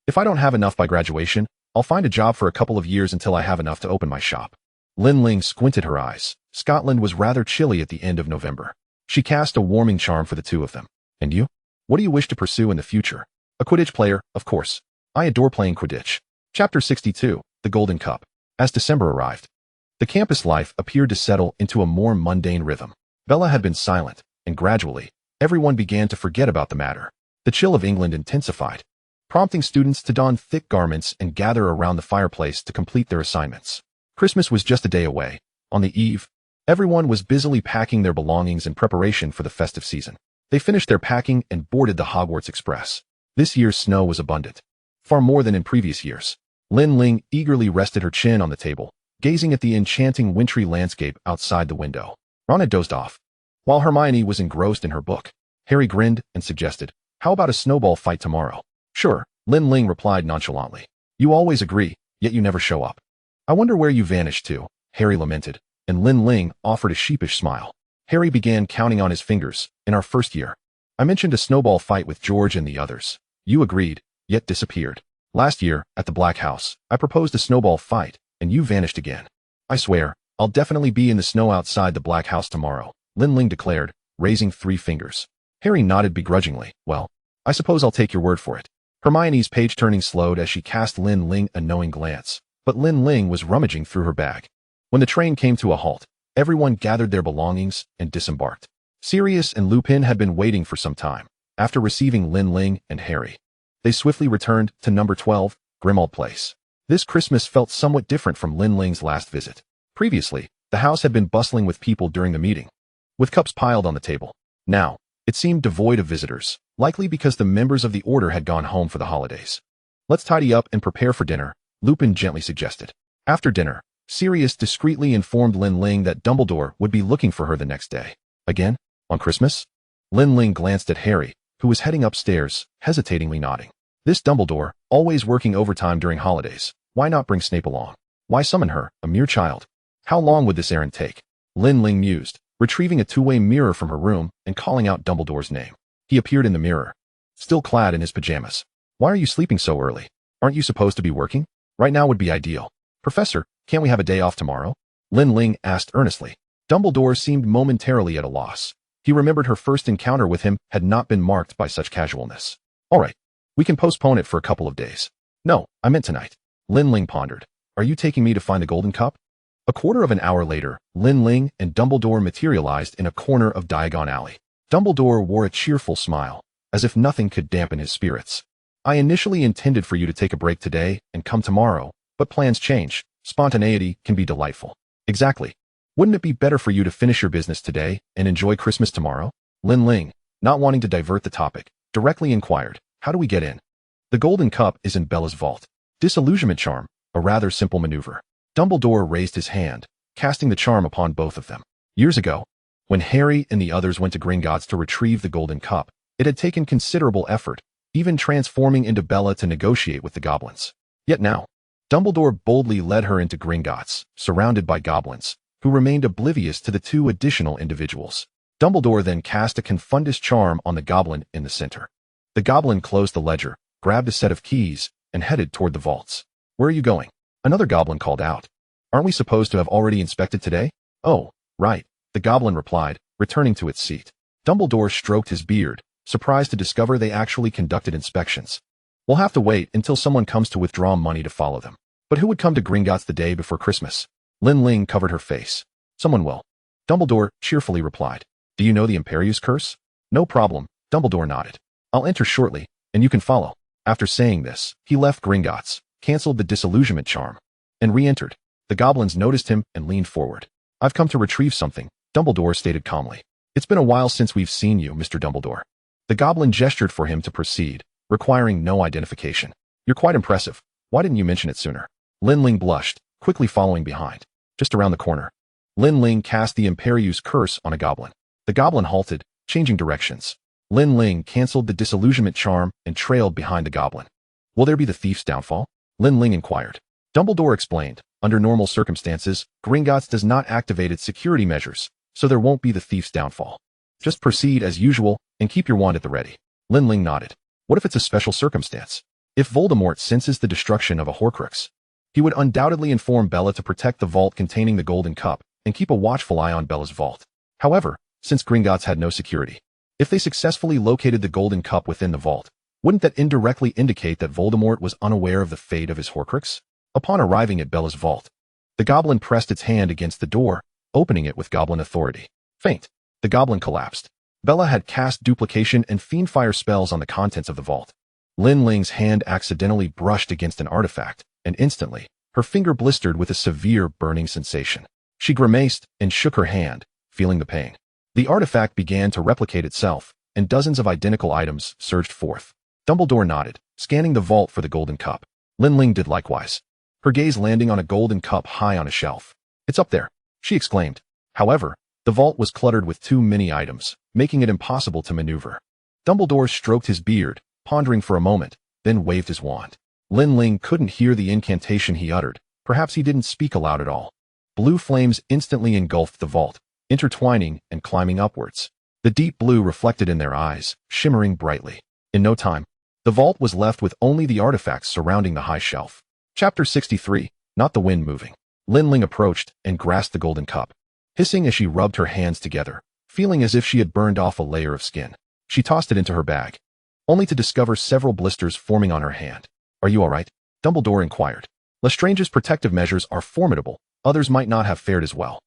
If I don't have enough by graduation, I'll find a job for a couple of years until I have enough to open my shop. Lin Ling squinted her eyes. Scotland was rather chilly at the end of November. She cast a warming charm for the two of them. And you? What do you wish to pursue in the future? A Quidditch player, of course. I adore playing Quidditch. Chapter 62, The Golden Cup. As December arrived, the campus life appeared to settle into a more mundane rhythm. Bella had been silent, and gradually, everyone began to forget about the matter. The chill of England intensified, prompting students to don thick garments and gather around the fireplace to complete their assignments. Christmas was just a day away. On the eve, everyone was busily packing their belongings in preparation for the festive season. They finished their packing and boarded the Hogwarts Express. This year's snow was abundant, far more than in previous years. Lin Ling eagerly rested her chin on the table, gazing at the enchanting wintry landscape outside the window. Ron had dozed off, while Hermione was engrossed in her book. Harry grinned and suggested, how about a snowball fight tomorrow? Sure, Lin Ling replied nonchalantly. You always agree, yet you never show up. I wonder where you vanished to, Harry lamented, and Lin Ling offered a sheepish smile. Harry began counting on his fingers. In our first year, I mentioned a snowball fight with George and the others. You agreed, yet disappeared. Last year, at the Black House, I proposed a snowball fight, and you vanished again. I swear, I'll definitely be in the snow outside the Black House tomorrow, Lin Ling declared, raising 3 fingers. Harry nodded begrudgingly. Well, I suppose I'll take your word for it. Hermione's page-turning slowed as she cast Lin Ling a knowing glance, but Lin Ling was rummaging through her bag. When the train came to a halt, everyone gathered their belongings and disembarked. Sirius and Lupin had been waiting for some time. After receiving Lin Ling and Harry, they swiftly returned to number 12, Grimmauld Place. This Christmas felt somewhat different from Lin Ling's last visit. Previously, the house had been bustling with people during the meeting, with cups piled on the table. Now, it seemed devoid of visitors, likely because the members of the Order had gone home for the holidays. Let's tidy up and prepare for dinner, Lupin gently suggested. After dinner, Sirius discreetly informed Lin Ling that Dumbledore would be looking for her the next day. Again? On Christmas? Lin Ling glanced at Harry, who was heading upstairs, hesitatingly nodding. This Dumbledore, always working overtime during holidays. Why not bring Snape along? Why summon her, a mere child? How long would this errand take? Lin Ling mused, retrieving a two-way mirror from her room and calling out Dumbledore's name. He appeared in the mirror, still clad in his pajamas. Why are you sleeping so early? Aren't you supposed to be working? Right now would be ideal. Professor, can't we have a day off tomorrow? Lin Ling asked earnestly. Dumbledore seemed momentarily at a loss. He remembered her first encounter with him had not been marked by such casualness. All right, we can postpone it for a couple of days. No, I meant tonight. Lin Ling pondered. Are you taking me to find the Golden Cup? A quarter of an hour later, Lin Ling and Dumbledore materialized in a corner of Diagon Alley. Dumbledore wore a cheerful smile, as if nothing could dampen his spirits. I initially intended for you to take a break today and come tomorrow, but plans change. Spontaneity can be delightful. Exactly. Wouldn't it be better for you to finish your business today and enjoy Christmas tomorrow? Lin Ling, not wanting to divert the topic, directly inquired, how do we get in? The Golden Cup is in Bella's vault. Disillusionment charm, a rather simple maneuver. Dumbledore raised his hand, casting the charm upon both of them. Years ago, when Harry and the others went to Gringotts to retrieve the Golden Cup, it had taken considerable effort, even transforming into Bella to negotiate with the goblins. Yet now, Dumbledore boldly led her into Gringotts, surrounded by goblins, who remained oblivious to the 2 additional individuals. Dumbledore then cast a Confundus charm on the goblin in the center. The goblin closed the ledger, grabbed a set of keys, and headed toward the vaults. Where are you going? Another goblin called out. Aren't we supposed to have already inspected today? Oh, right, the goblin replied, returning to its seat. Dumbledore stroked his beard, surprised to discover they actually conducted inspections. We'll have to wait until someone comes to withdraw money to follow them. But who would come to Gringotts the day before Christmas? Lin Ling covered her face. Someone will. Dumbledore cheerfully replied. Do you know the Imperius Curse? No problem, Dumbledore nodded. I'll enter shortly, and you can follow. After saying this, he left Gringotts, cancelled the disillusionment charm, and re-entered. The goblins noticed him and leaned forward. I've come to retrieve something, Dumbledore stated calmly. It's been a while since we've seen you, Mr. Dumbledore. The goblin gestured for him to proceed, requiring no identification. You're quite impressive. Why didn't you mention it sooner? Lin Ling blushed, quickly following behind. Just around the corner. Lin Ling cast the Imperius Curse on a goblin. The goblin halted, changing directions. Lin Ling cancelled the disillusionment charm and trailed behind the goblin. Will there be the thief's downfall? Lin Ling inquired. Dumbledore explained, under normal circumstances, Gringotts does not activate its security measures, so there won't be the thief's downfall. Just proceed as usual and keep your wand at the ready. Lin Ling nodded. What if it's a special circumstance? If Voldemort senses the destruction of a Horcrux, he would undoubtedly inform Bella to protect the vault containing the Golden Cup and keep a watchful eye on Bella's vault. However, since Gringotts had no security, if they successfully located the Golden Cup within the vault, wouldn't that indirectly indicate that Voldemort was unaware of the fate of his Horcrux? Upon arriving at Bella's vault, the goblin pressed its hand against the door, opening it with goblin authority. Faint. The goblin collapsed. Bella had cast duplication and fiendfire spells on the contents of the vault. Lin Ling's hand accidentally brushed against an artifact, and instantly, her finger blistered with a severe burning sensation. She grimaced and shook her hand, feeling the pain. The artifact began to replicate itself, and dozens of identical items surged forth. Dumbledore nodded, scanning the vault for the Golden Cup. Lin Ling did likewise, her gaze landing on a golden cup high on a shelf. It's up there, she exclaimed. However, the vault was cluttered with too many items, making it impossible to maneuver. Dumbledore stroked his beard, pondering for a moment, then waved his wand. Lin Ling couldn't hear the incantation he uttered. Perhaps he didn't speak aloud at all. Blue flames instantly engulfed the vault, intertwining and climbing upwards. The deep blue reflected in their eyes, shimmering brightly. In no time, the vault was left with only the artifacts surrounding the high shelf. Chapter 63. Not the wind moving. Lin Ling approached and grasped the golden cup, hissing as she rubbed her hands together, feeling as if she had burned off a layer of skin. She tossed it into her bag, only to discover several blisters forming on her hand. "Are you all right?" Dumbledore inquired. "Lestrange's protective measures are formidable. Others might not have fared as well."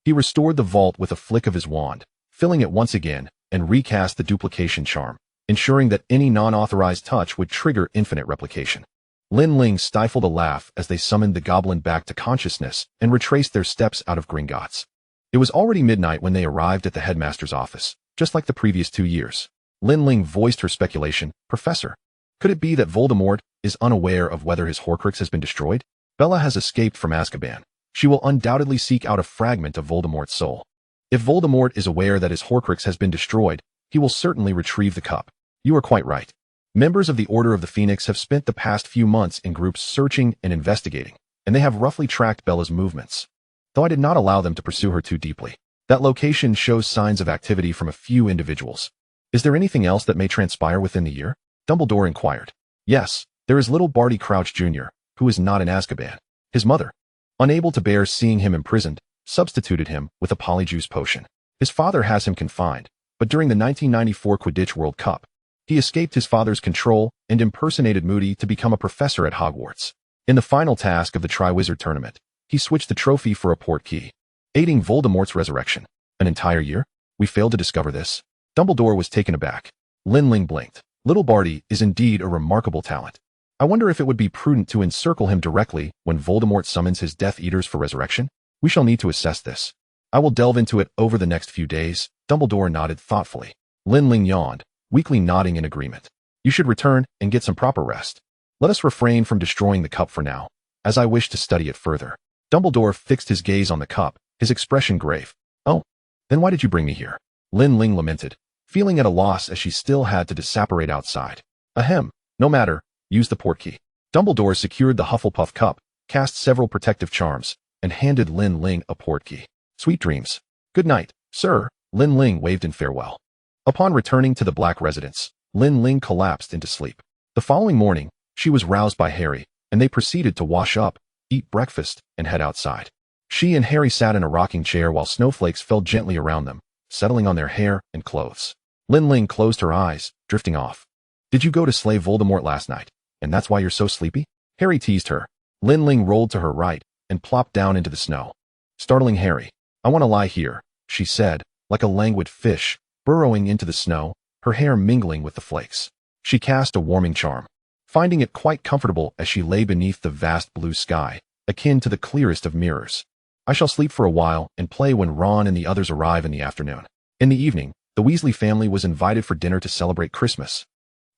He restored the vault with a flick of his wand, filling it once again, and recast the duplication charm, ensuring that any non-authorized touch would trigger infinite replication. Lin Ling stifled a laugh as they summoned the goblin back to consciousness and retraced their steps out of Gringotts. It was already midnight when they arrived at the headmaster's office, just like the previous 2 years. Lin Ling voiced her speculation. "Professor, could it be that Voldemort is unaware of whether his Horcrux has been destroyed? Bella has escaped from Azkaban. She will undoubtedly seek out a fragment of Voldemort's soul. If Voldemort is aware that his Horcrux has been destroyed, he will certainly retrieve the cup." "You are quite right. Members of the Order of the Phoenix have spent the past few months in groups searching and investigating, and they have roughly tracked Bella's movements, though I did not allow them to pursue her too deeply. That location shows signs of activity from a few individuals. Is there anything else that may transpire within the year?" Dumbledore inquired. "Yes, there is little Barty Crouch Jr., who is not in Azkaban. His mother, unable to bear seeing him imprisoned, substituted him with a polyjuice potion. His father has him confined, but during the 1994 Quidditch World Cup, he escaped his father's control and impersonated Moody to become a professor at Hogwarts. In the final task of the Triwizard tournament, he switched the trophy for a portkey, aiding Voldemort's resurrection. An entire year? We failed to discover this." Dumbledore was taken aback. Lin Ling blinked. "Little Barty is indeed a remarkable talent. I wonder if it would be prudent to encircle him directly when Voldemort summons his Death Eaters for resurrection? We shall need to assess this. I will delve into it over the next few days." Dumbledore nodded thoughtfully. Lin Ling yawned, weakly nodding in agreement. "You should return and get some proper rest. Let us refrain from destroying the cup for now, as I wish to study it further." Dumbledore fixed his gaze on the cup, his expression grave. "Oh, then why did you bring me here?" Lin Ling lamented, feeling at a loss as she still had to disapparate outside. "Ahem, no matter, use the portkey." Dumbledore secured the Hufflepuff cup, cast several protective charms, and handed Lin Ling a portkey. "Sweet dreams." "Good night, sir." Lin Ling waved in farewell. Upon returning to the Black residence, Lin Ling collapsed into sleep. The following morning, she was roused by Harry, and they proceeded to wash up, eat breakfast, and head outside. She and Harry sat in a rocking chair while snowflakes fell gently around them, settling on their hair and clothes. Lin Ling closed her eyes, drifting off. "Did you go to slay Voldemort last night, and that's why you're so sleepy?" Harry teased her. Lin Ling rolled to her right and plopped down into the snow, startling Harry. "I want to lie here," she said, like a languid fish, burrowing into the snow, her hair mingling with the flakes. She cast a warming charm, finding it quite comfortable as she lay beneath the vast blue sky, akin to the clearest of mirrors. "I shall sleep for a while and play when Ron and the others arrive in the afternoon." In the evening, the Weasley family was invited for dinner to celebrate Christmas,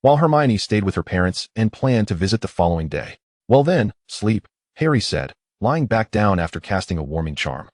while Hermione stayed with her parents and planned to visit the following day. "Well then, sleep," Harry said, lying back down after casting a warming charm.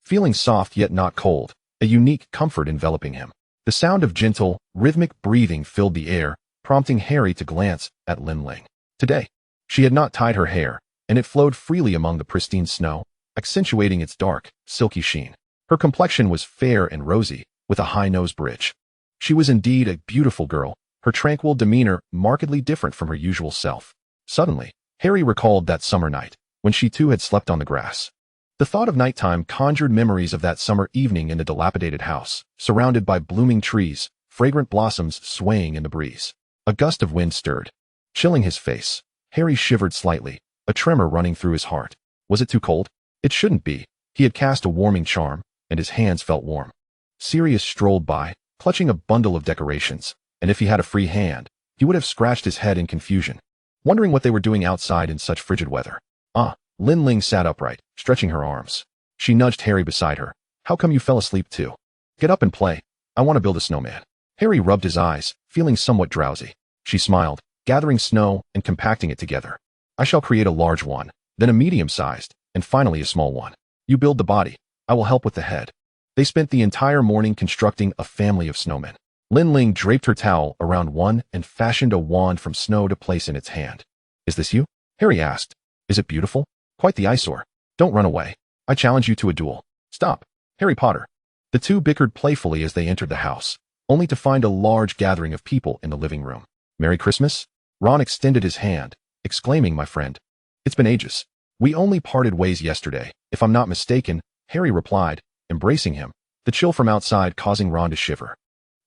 Feeling soft yet not cold, a unique comfort enveloping him. The sound of gentle, rhythmic breathing filled the air, prompting Harry to glance at Lin Ling. Today, she had not tied her hair, and it flowed freely among the pristine snow, accentuating its dark, silky sheen. Her complexion was fair and rosy, with a high nose bridge. She was indeed a beautiful girl, her tranquil demeanor markedly different from her usual self. Suddenly, Harry recalled that summer night, when she too had slept on the grass. The thought of nighttime conjured memories of that summer evening in the dilapidated house, surrounded by blooming trees, fragrant blossoms swaying in the breeze. A gust of wind stirred, chilling his face. Harry shivered slightly, a tremor running through his heart. Was it too cold? It shouldn't be. He had cast a warming charm, and his hands felt warm. Sirius strolled by, clutching a bundle of decorations, and if he had a free hand, he would have scratched his head in confusion, wondering what they were doing outside in such frigid weather. Lin Ling sat upright, stretching her arms. She nudged Harry beside her. "How come you fell asleep too? Get up and play. I want to build a snowman." Harry rubbed his eyes, feeling somewhat drowsy. She smiled, gathering snow and compacting it together. "I shall create a large one, then a medium-sized, and finally a small one. You build the body. I will help with the head." They spent the entire morning constructing a family of snowmen. Lin Ling draped her towel around one and fashioned a wand from snow to place in its hand. "Is this you?" Harry asked. "Is it beautiful?" "Quite the eyesore. Don't run away." I challenge you to a duel. Stop. Harry Potter. The two bickered playfully as they entered the house, only to find a large gathering of people in the living room. Merry Christmas? Ron extended his hand, exclaiming, my friend. It's been ages. We only parted ways yesterday, if I'm not mistaken, Harry replied, embracing him, the chill from outside causing Ron to shiver.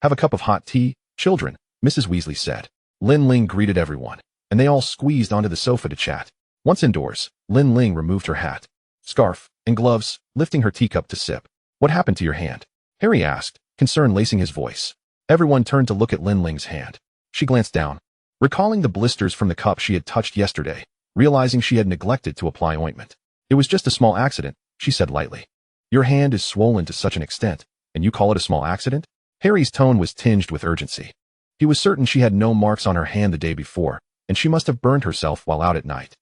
Have a cup of hot tea, children, Mrs. Weasley said. Lin Ling greeted everyone, and they all squeezed onto the sofa to chat. Once indoors, Lin Ling removed her hat, scarf, and gloves, lifting her teacup to sip. What happened to your hand? Harry asked, concern lacing his voice. Everyone turned to look at Lin Ling's hand. She glanced down, recalling the blisters from the cup she had touched yesterday, realizing she had neglected to apply ointment. It was just a small accident, she said lightly. Your hand is swollen to such an extent, and you call it a small accident? Harry's tone was tinged with urgency. He was certain she had no marks on her hand the day before, and she must have burned herself while out at night.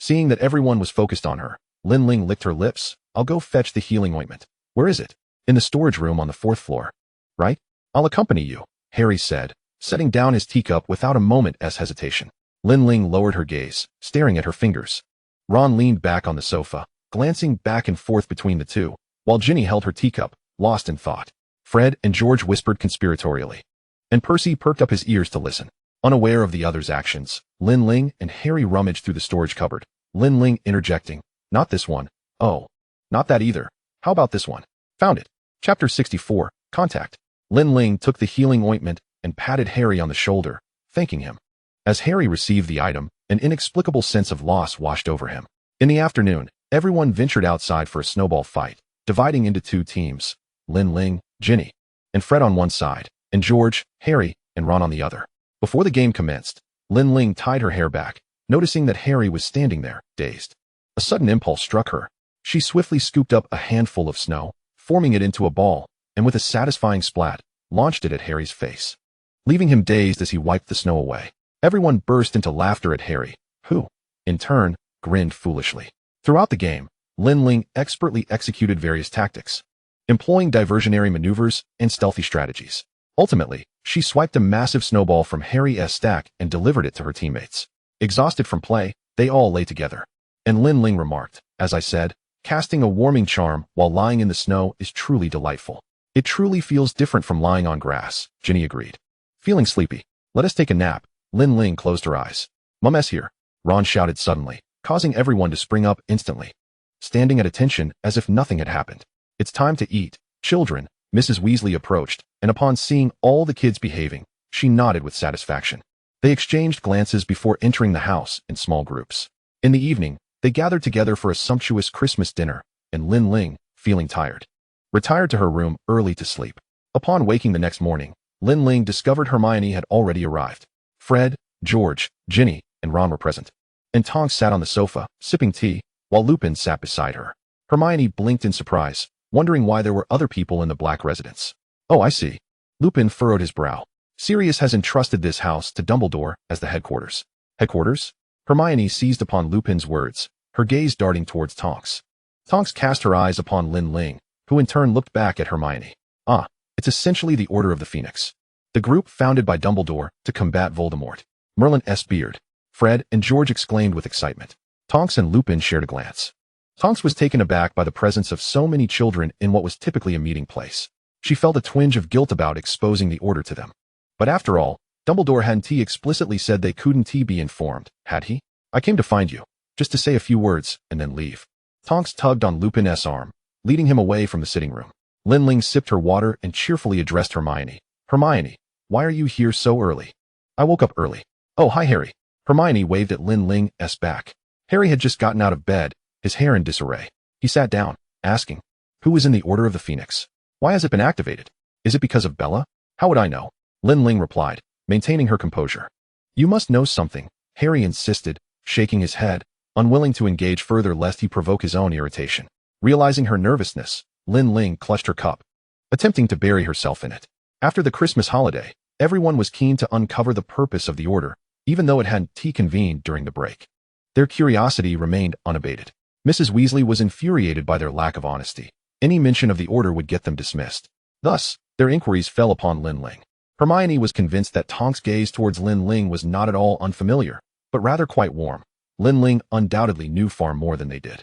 Seeing that everyone was focused on her, Lin Ling licked her lips. I'll go fetch the healing ointment. Where is it? In the storage room on the 4th floor. Right? I'll accompany you, Harry said, setting down his teacup without a moment's hesitation. Lin Ling lowered her gaze, staring at her fingers. Ron leaned back on the sofa, glancing back and forth between the two, while Ginny held her teacup, lost in thought. Fred and George whispered conspiratorially, and Percy perked up his ears to listen. Unaware of the others' actions, Lin Ling and Harry rummaged through the storage cupboard, Lin Ling interjecting, not this one. Oh, not that either. How about this one? Found it. Chapter 64, Contact. Lin Ling took the healing ointment and patted Harry on the shoulder, thanking him. As Harry received the item, an inexplicable sense of loss washed over him. In the afternoon, everyone ventured outside for a snowball fight, dividing into two teams, Lin Ling, Ginny, and Fred on one side, and George, Harry, and Ron on the other. Before the game commenced, Lin Ling tied her hair back, noticing that Harry was standing there, dazed. A sudden impulse struck her. She swiftly scooped up a handful of snow, forming it into a ball, and with a satisfying splat, launched it at Harry's face, leaving him dazed as he wiped the snow away. Everyone burst into laughter at Harry, who, in turn, grinned foolishly. Throughout the game, Lin Ling expertly executed various tactics, employing diversionary maneuvers and stealthy strategies. Ultimately, she swiped a massive snowball from Harry's stack and delivered it to her teammates. Exhausted from play, they all lay together. And Lin Ling remarked, as I said, casting a warming charm while lying in the snow is truly delightful. It truly feels different from lying on grass, Ginny agreed. Feeling sleepy. Let us take a nap. Lin Ling closed her eyes. Mum's here, Ron shouted suddenly, causing everyone to spring up instantly, standing at attention as if nothing had happened. It's time to eat, children. Mrs. Weasley approached, and upon seeing all the kids behaving, she nodded with satisfaction. They exchanged glances before entering the house in small groups. In the evening, they gathered together for a sumptuous Christmas dinner, and Lin Ling, feeling tired, retired to her room early to sleep. Upon waking the next morning, Lin Ling discovered Hermione had already arrived. Fred, George, Ginny, and Ron were present. And Tonks sat on the sofa, sipping tea, while Lupin sat beside her. Hermione blinked in surprise, wondering why there were other people in the Black residence. Oh, I see. Lupin furrowed his brow. Sirius has entrusted this house to Dumbledore as the headquarters. Headquarters? Hermione seized upon Lupin's words, her gaze darting towards Tonks. Tonks cast her eyes upon Lin Ling, who in turn looked back at Hermione. Ah, it's essentially the Order of the Phoenix, the group founded by Dumbledore to combat Voldemort. Merlin S. Beard, Fred, and George exclaimed with excitement. Tonks and Lupin shared a glance. Tonks was taken aback by the presence of so many children in what was typically a meeting place. She felt a twinge of guilt about exposing the Order to them. But after all, Dumbledore hadn't explicitly said they couldn't be informed, had he? I came to find you, just to say a few words, and then leave. Tonks tugged on Lupin's arm, leading him away from the sitting room. Lin Ling sipped her water and cheerfully addressed Hermione. Hermione, why are you here so early? I woke up early. Oh, hi, Harry. Hermione waved at Lin Ling's back. Harry had just gotten out of bed, his hair in disarray. He sat down, asking, who is in the Order of the Phoenix? Why has it been activated? Is it because of Bella? How would I know? Lin Ling replied, maintaining her composure. You must know something, Harry insisted, shaking his head, unwilling to engage further lest he provoke his own irritation. Realizing her nervousness, Lin Ling clutched her cup, attempting to bury herself in it. After the Christmas holiday, everyone was keen to uncover the purpose of the Order, even though it hadn't convened during the break. Their curiosity remained unabated. Mrs. Weasley was infuriated by their lack of honesty. Any mention of the Order would get them dismissed. Thus, their inquiries fell upon Lin Ling. Hermione was convinced that Tonks' gaze towards Lin Ling was not at all unfamiliar, but rather quite warm. Lin Ling undoubtedly knew far more than they did.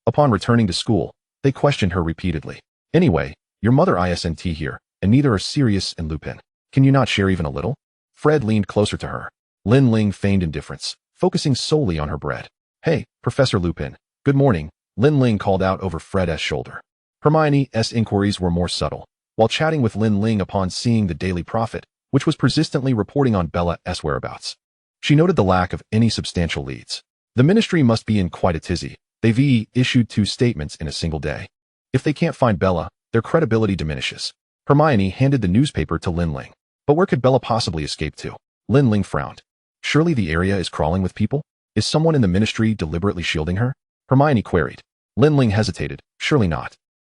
Upon returning to school, they questioned her repeatedly. Anyway, your mother isn't here, and neither are Sirius and Lupin. Can you not share even a little? Fred leaned closer to her. Lin Ling feigned indifference, focusing solely on her bread. Hey, Professor Lupin. Good morning, Lin Ling called out over Fred's shoulder. Hermione's inquiries were more subtle. While chatting with Lin Ling upon seeing the Daily Prophet, which was persistently reporting on Bella's whereabouts, she noted the lack of any substantial leads. The ministry must be in quite a tizzy. They've issued 2 statements in a single day. If they can't find Bella, their credibility diminishes. Hermione handed the newspaper to Lin Ling. But where could Bella possibly escape to? Lin Ling frowned. Surely the area is crawling with people? Is someone in the ministry deliberately shielding her? Hermione queried. Lin Ling hesitated. Surely not.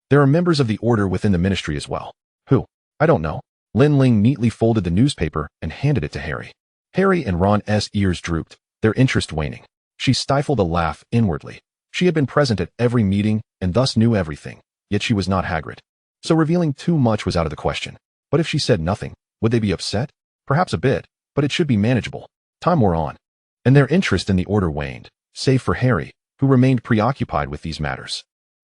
There are members of the order within the ministry as well. Who? I don't know. Lin Ling neatly folded the newspaper and handed it to Harry. Harry and Ron's ears drooped, their interest waning. She stifled a laugh inwardly. She had been present at every meeting and thus knew everything, yet she was not Hagrid. So revealing too much was out of the question. But if she said nothing, would they be upset? Perhaps a bit, but it should be manageable. Time wore on, and their interest in the order waned, save for Harry, who remained preoccupied with these matters.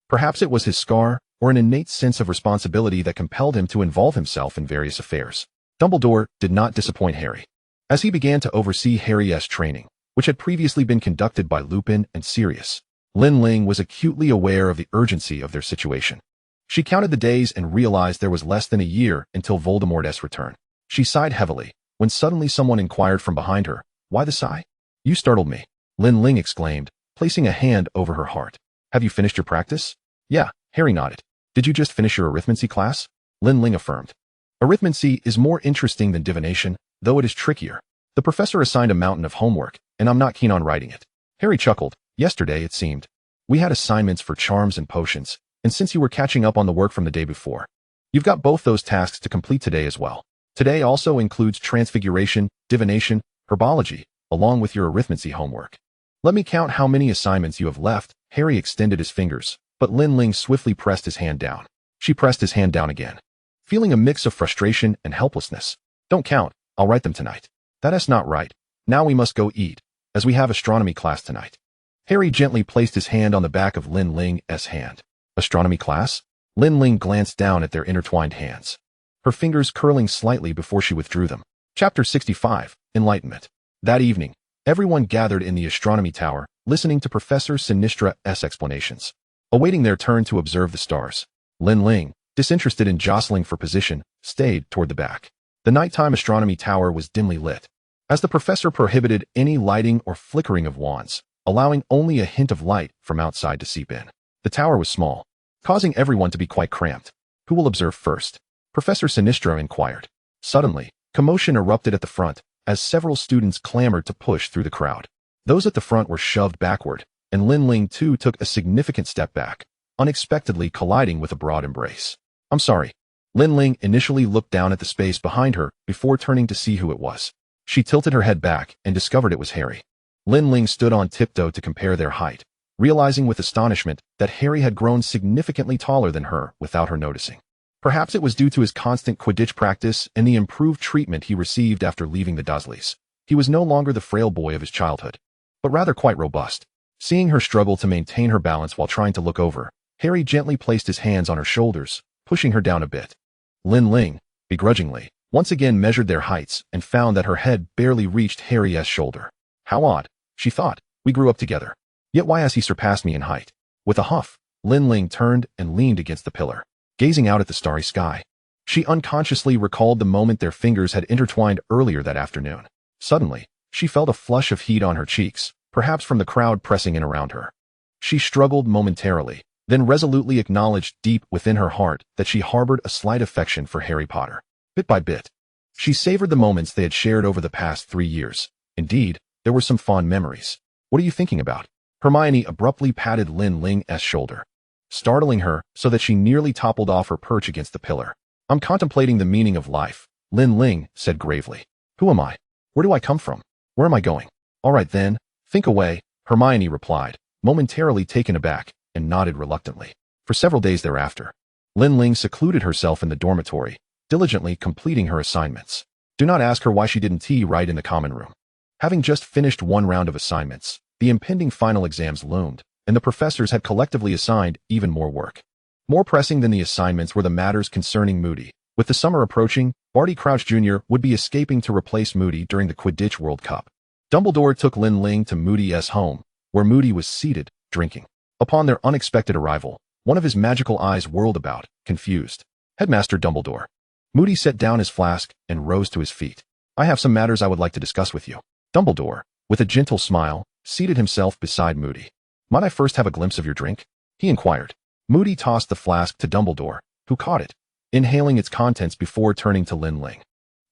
Perhaps it was his scar, or an innate sense of responsibility that compelled him to involve himself in various affairs. Dumbledore did not disappoint Harry. As he began to oversee Harry's training, which had previously been conducted by Lupin and Sirius, Lin Ling was acutely aware of the urgency of their situation. She counted the days and realized there was less than a year until Voldemort's return. She sighed heavily, when suddenly someone inquired from behind her, "Why the sigh?" "You startled me," Lin Ling exclaimed, placing a hand over her heart. "Have you finished your practice?" "Yeah," Harry nodded. "Did you just finish your arithmancy class?" Lin Ling affirmed. "Arithmancy is more interesting than divination, though it is trickier. The professor assigned a mountain of homework, and I'm not keen on writing it." Harry chuckled. "Yesterday, it seemed. We had assignments for charms and potions, and since you were catching up on the work from the day before, you've got both those tasks to complete today as well. Today also includes transfiguration, divination, herbology, along with your arithmancy homework. Let me count how many assignments you have left." Harry extended his fingers, but Lin Ling swiftly pressed his hand down. She pressed his hand down again, feeling a mix of frustration and helplessness. "Don't count, I'll write them tonight." "That's not right. Now we must go eat, as we have astronomy class tonight." Harry gently placed his hand on the back of Lin Ling's hand. "Astronomy class?" Lin Ling glanced down at their intertwined hands, her fingers curling slightly before she withdrew them. Chapter 65, Enlightenment. That evening, everyone gathered in the astronomy tower, listening to Professor Sinistra's explanations, awaiting their turn to observe the stars. Lin Ling, disinterested in jostling for position, stayed toward the back. The nighttime astronomy tower was dimly lit, as the professor prohibited any lighting or flickering of wands, allowing only a hint of light from outside to seep in. The tower was small, causing everyone to be quite cramped. "Who will observe first?" Professor Sinistra inquired. Suddenly, commotion erupted at the front, as several students clamored to push through the crowd. Those at the front were shoved backward, and Lin Ling too took a significant step back, unexpectedly colliding with a broad embrace. "I'm sorry." Lin Ling initially looked down at the space behind her before turning to see who it was. She tilted her head back and discovered it was Harry. Lin Ling stood on tiptoe to compare their height, realizing with astonishment that Harry had grown significantly taller than her without her noticing. Perhaps it was due to his constant Quidditch practice and the improved treatment he received after leaving the Dursleys. He was no longer the frail boy of his childhood, but rather quite robust. Seeing her struggle to maintain her balance while trying to look over, Harry gently placed his hands on her shoulders, pushing her down a bit. Lin Ling, begrudgingly, once again measured their heights and found that her head barely reached Harry's shoulder. "How odd," she thought. "We grew up together. Yet why has he surpassed me in height?" With a huff, Lin Ling turned and leaned against the pillar, gazing out at the starry sky. She unconsciously recalled the moment their fingers had intertwined earlier that afternoon. Suddenly, she felt a flush of heat on her cheeks, perhaps from the crowd pressing in around her. She struggled momentarily, then resolutely acknowledged deep within her heart that she harbored a slight affection for Harry Potter. Bit by bit, she savored the moments they had shared over the past 3 years. Indeed, there were some fond memories. "What are you thinking about?" Hermione abruptly patted Lin Ling's shoulder, startling her so that she nearly toppled off her perch against the pillar. "I'm contemplating the meaning of life," Lin Ling said gravely. "Who am I? Where do I come from? Where am I going?" "All right then, think away," Hermione replied, momentarily taken aback, and nodded reluctantly. For several days thereafter, Lin Ling secluded herself in the dormitory, diligently completing her assignments. Do not ask her why she didn't write in the common room. Having just finished one round of assignments, the impending final exams loomed, and the professors had collectively assigned even more work. More pressing than the assignments were the matters concerning Moody. With the summer approaching, Barty Crouch Jr. would be escaping to replace Moody during the Quidditch World Cup. Dumbledore took Lin Ling to Moody's home, where Moody was seated, drinking. Upon their unexpected arrival, one of his magical eyes whirled about, confused. Headmaster Dumbledore. Moody set down his flask and rose to his feet. I have some matters I would like to discuss with you. Dumbledore, with a gentle smile, seated himself beside Moody. Might I first have a glimpse of your drink? He inquired. Moody tossed the flask to Dumbledore, who caught it, inhaling its contents before turning to Lin Ling.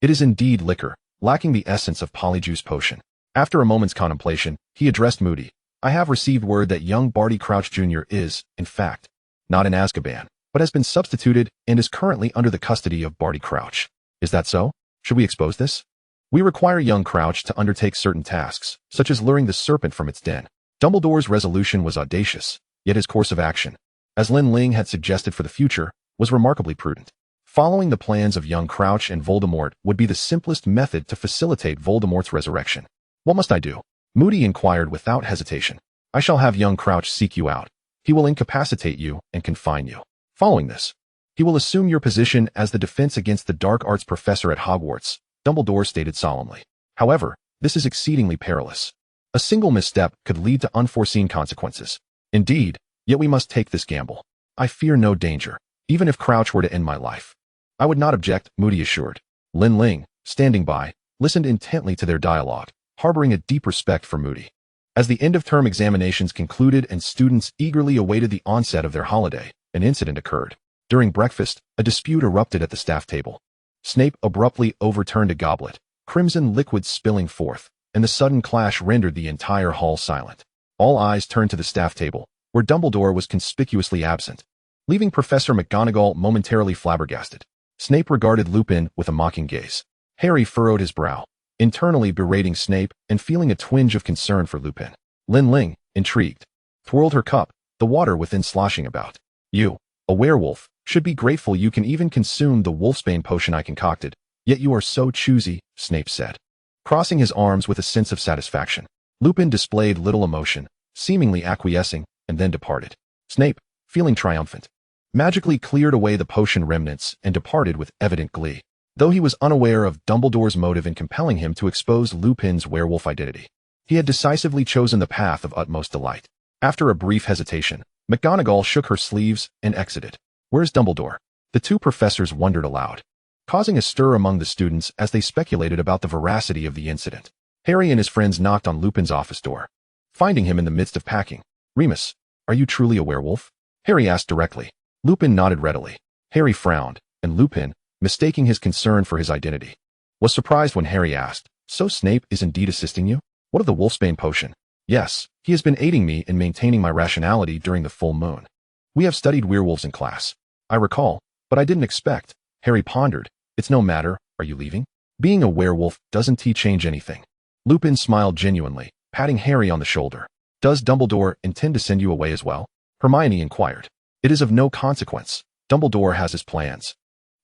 It is indeed liquor, lacking the essence of polyjuice potion. After a moment's contemplation, he addressed Moody. I have received word that young Barty Crouch Jr. is, in fact, not in Azkaban, but has been substituted and is currently under the custody of Barty Crouch. Is that so? Should we expose this? We require young Crouch to undertake certain tasks, such as luring the serpent from its den. Dumbledore's resolution was audacious, yet his course of action, as Lin Ling had suggested for the future, was remarkably prudent. Following the plans of young Crouch and Voldemort would be the simplest method to facilitate Voldemort's resurrection. What must I do? Moody inquired without hesitation. I shall have young Crouch seek you out. He will incapacitate you and confine you. Following this, he will assume your position as the defense against the dark arts professor at Hogwarts, Dumbledore stated solemnly. However, this is exceedingly perilous. A single misstep could lead to unforeseen consequences. Indeed, yet we must take this gamble. I fear no danger, even if Crouch were to end my life. I would not object, Moody assured. Lin Ling, standing by, listened intently to their dialogue, harboring a deep respect for Moody. As the end-of-term examinations concluded and students eagerly awaited the onset of their holiday, an incident occurred. During breakfast, a dispute erupted at the staff table. Snape abruptly overturned a goblet, crimson liquid spilling forth, and the sudden clash rendered the entire hall silent. All eyes turned to the staff table, where Dumbledore was conspicuously absent, leaving Professor McGonagall momentarily flabbergasted. Snape regarded Lupin with a mocking gaze. Harry furrowed his brow, internally berating Snape and feeling a twinge of concern for Lupin. Lin Ling, intrigued, twirled her cup, the water within sloshing about. You, a werewolf, should be grateful you can even consume the wolfsbane potion I concocted, yet you are so choosy, Snape said, crossing his arms with a sense of satisfaction. Lupin displayed little emotion, seemingly acquiescing, and then departed. Snape, feeling triumphant, magically cleared away the potion remnants and departed with evident glee, though he was unaware of Dumbledore's motive in compelling him to expose Lupin's werewolf identity. He had decisively chosen the path of utmost delight. After a brief hesitation, McGonagall shook her sleeves and exited. Where's Dumbledore? The two professors wondered aloud, causing a stir among the students as they speculated about the veracity of the incident. Harry and his friends knocked on Lupin's office door, finding him in the midst of packing. Remus, are you truly a werewolf? Harry asked directly. Lupin nodded readily. Harry frowned, and Lupin, mistaking his concern for his identity, was surprised when Harry asked, So Snape is indeed assisting you? What of the wolfsbane potion? Yes, he has been aiding me in maintaining my rationality during the full moon. We have studied werewolves in class. I recall, but I didn't expect. Harry pondered. It's no matter, are you leaving? Being a werewolf doesn't change anything. Lupin smiled genuinely, patting Harry on the shoulder. Does Dumbledore intend to send you away as well? Hermione inquired. It is of no consequence. Dumbledore has his plans.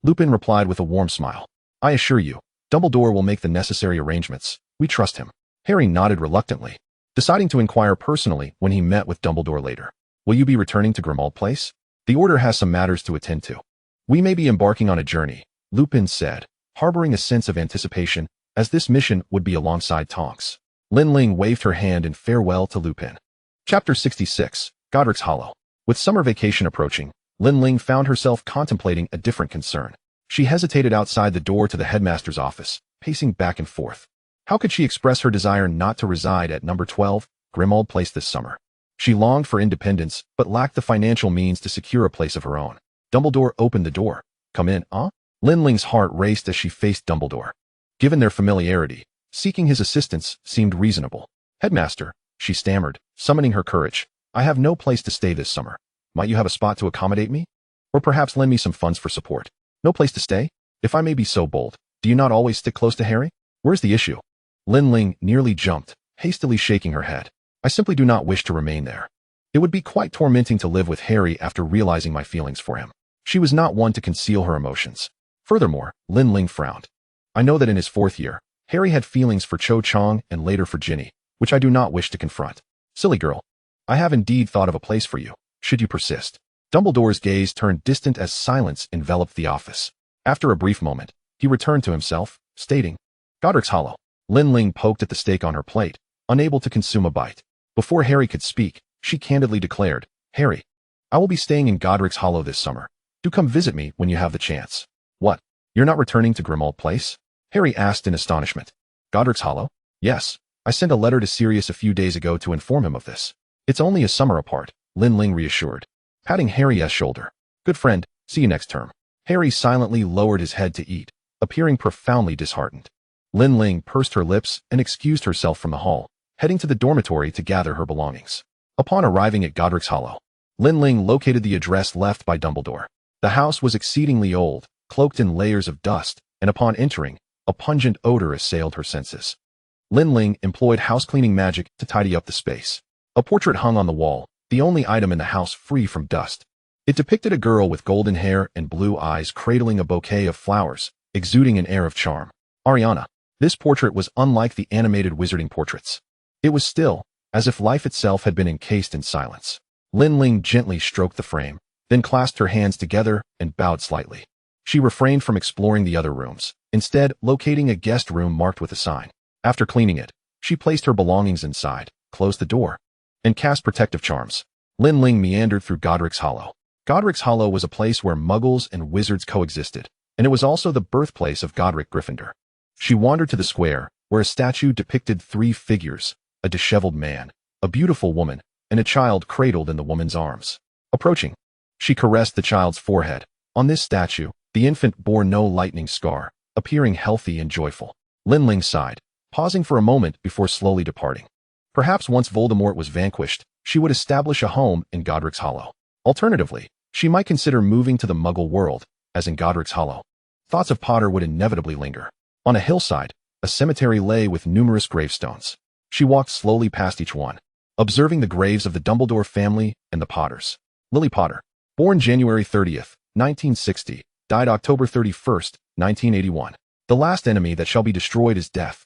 Lupin replied with a warm smile. I assure you, Dumbledore will make the necessary arrangements. We trust him. Harry nodded reluctantly, deciding to inquire personally when he met with Dumbledore later. Will you be returning to Grimmauld Place? The Order has some matters to attend to. We may be embarking on a journey, Lupin said, harboring a sense of anticipation, as this mission would be alongside Tonks. Lin Ling waved her hand in farewell to Lupin. Chapter 66, Godric's Hollow. With summer vacation approaching, Lin Ling found herself contemplating a different concern. She hesitated outside the door to the headmaster's office, pacing back and forth. How could she express her desire not to reside at number 12, Grimmauld Place this summer? She longed for independence, but lacked the financial means to secure a place of her own. Dumbledore opened the door. Come in, huh? Lin Ling's heart raced as she faced Dumbledore. Given their familiarity, seeking his assistance seemed reasonable. Headmaster, she stammered, summoning her courage. I have no place to stay this summer. Might you have a spot to accommodate me? Or perhaps lend me some funds for support? No place to stay? If I may be so bold, do you not always stick close to Harry? Where's the issue? Lin Ling nearly jumped, hastily shaking her head. I simply do not wish to remain there. It would be quite tormenting to live with Harry after realizing my feelings for him. She was not one to conceal her emotions. Furthermore, Lin Ling frowned. I know that in his fourth year, Harry had feelings for Cho Chang and later for Ginny, which I do not wish to confront. Silly girl. I have indeed thought of a place for you, should you persist. Dumbledore's gaze turned distant as silence enveloped the office. After a brief moment, he returned to himself, stating, Godric's Hollow. Lin Ling poked at the steak on her plate, unable to consume a bite. Before Harry could speak, she candidly declared, Harry, I will be staying in Godric's Hollow this summer. Do come visit me when you have the chance. What? You're not returning to Grimmauld Place? Harry asked in astonishment. Godric's Hollow? Yes. I sent a letter to Sirius a few days ago to inform him of this. It's only a summer apart, Lin Ling reassured, patting Harry's shoulder. Good friend, see you next term. Harry silently lowered his head to eat, appearing profoundly disheartened. Lin Ling pursed her lips and excused herself from the hall, heading to the dormitory to gather her belongings. Upon arriving at Godric's Hollow, Lin Ling located the address left by Dumbledore. The house was exceedingly old, cloaked in layers of dust, and upon entering, a pungent odor assailed her senses. Lin Ling employed house-cleaning magic to tidy up the space. A portrait hung on the wall, the only item in the house free from dust. It depicted a girl with golden hair and blue eyes cradling a bouquet of flowers, exuding an air of charm. Ariana. This portrait was unlike the animated wizarding portraits. It was still, as if life itself had been encased in silence. Lin Ling gently stroked the frame, then clasped her hands together and bowed slightly. She refrained from exploring the other rooms, instead locating a guest room marked with a sign. After cleaning it, she placed her belongings inside, closed the door, and cast protective charms. Lin Ling meandered through Godric's Hollow. Godric's Hollow was a place where muggles and wizards coexisted, and it was also the birthplace of Godric Gryffindor. She wandered to the square, where a statue depicted three figures, a disheveled man, a beautiful woman, and a child cradled in the woman's arms. Approaching, she caressed the child's forehead. On this statue, the infant bore no lightning scar, appearing healthy and joyful. Lin Ling sighed, pausing for a moment before slowly departing. Perhaps once Voldemort was vanquished, she would establish a home in Godric's Hollow. Alternatively, she might consider moving to the Muggle world, as in Godric's Hollow. Thoughts of Potter would inevitably linger. On a hillside, a cemetery lay with numerous gravestones. She walked slowly past each one, observing the graves of the Dumbledore family and the Potters. Lily Potter, born January 30th, 1960, died October 31st, 1981. The last enemy that shall be destroyed is death.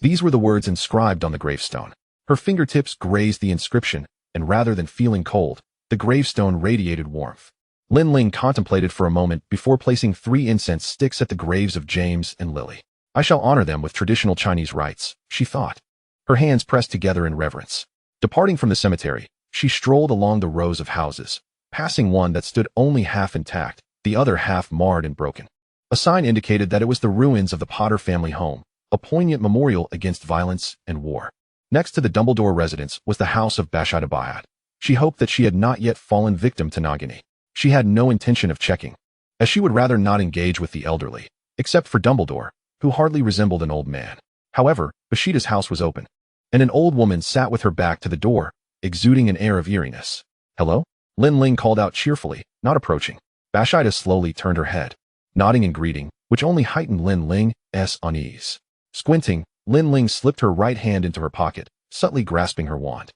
These were the words inscribed on the gravestone. Her fingertips grazed the inscription, and rather than feeling cold, the gravestone radiated warmth. Lin Ling contemplated for a moment before placing 3 incense sticks at the graves of James and Lily. I shall honor them with traditional Chinese rites, she thought. Her hands pressed together in reverence. Departing from the cemetery, she strolled along the rows of houses, passing one that stood only half intact, the other half marred and broken. A sign indicated that it was the ruins of the Potter family home, a poignant memorial against violence and war. Next to the Dumbledore residence was the house of Bathsheba Bayat. She hoped that she had not yet fallen victim to Nagini. She had no intention of checking, as she would rather not engage with the elderly, except for Dumbledore, who hardly resembled an old man. However, Bashida's house was open, and an old woman sat with her back to the door, exuding an air of eeriness. Hello? Lin Ling called out cheerfully, not approaching. Bathsheba slowly turned her head, nodding in greeting, which only heightened Lin Ling's unease. Squinting, Lin Ling slipped her right hand into her pocket, subtly grasping her wand.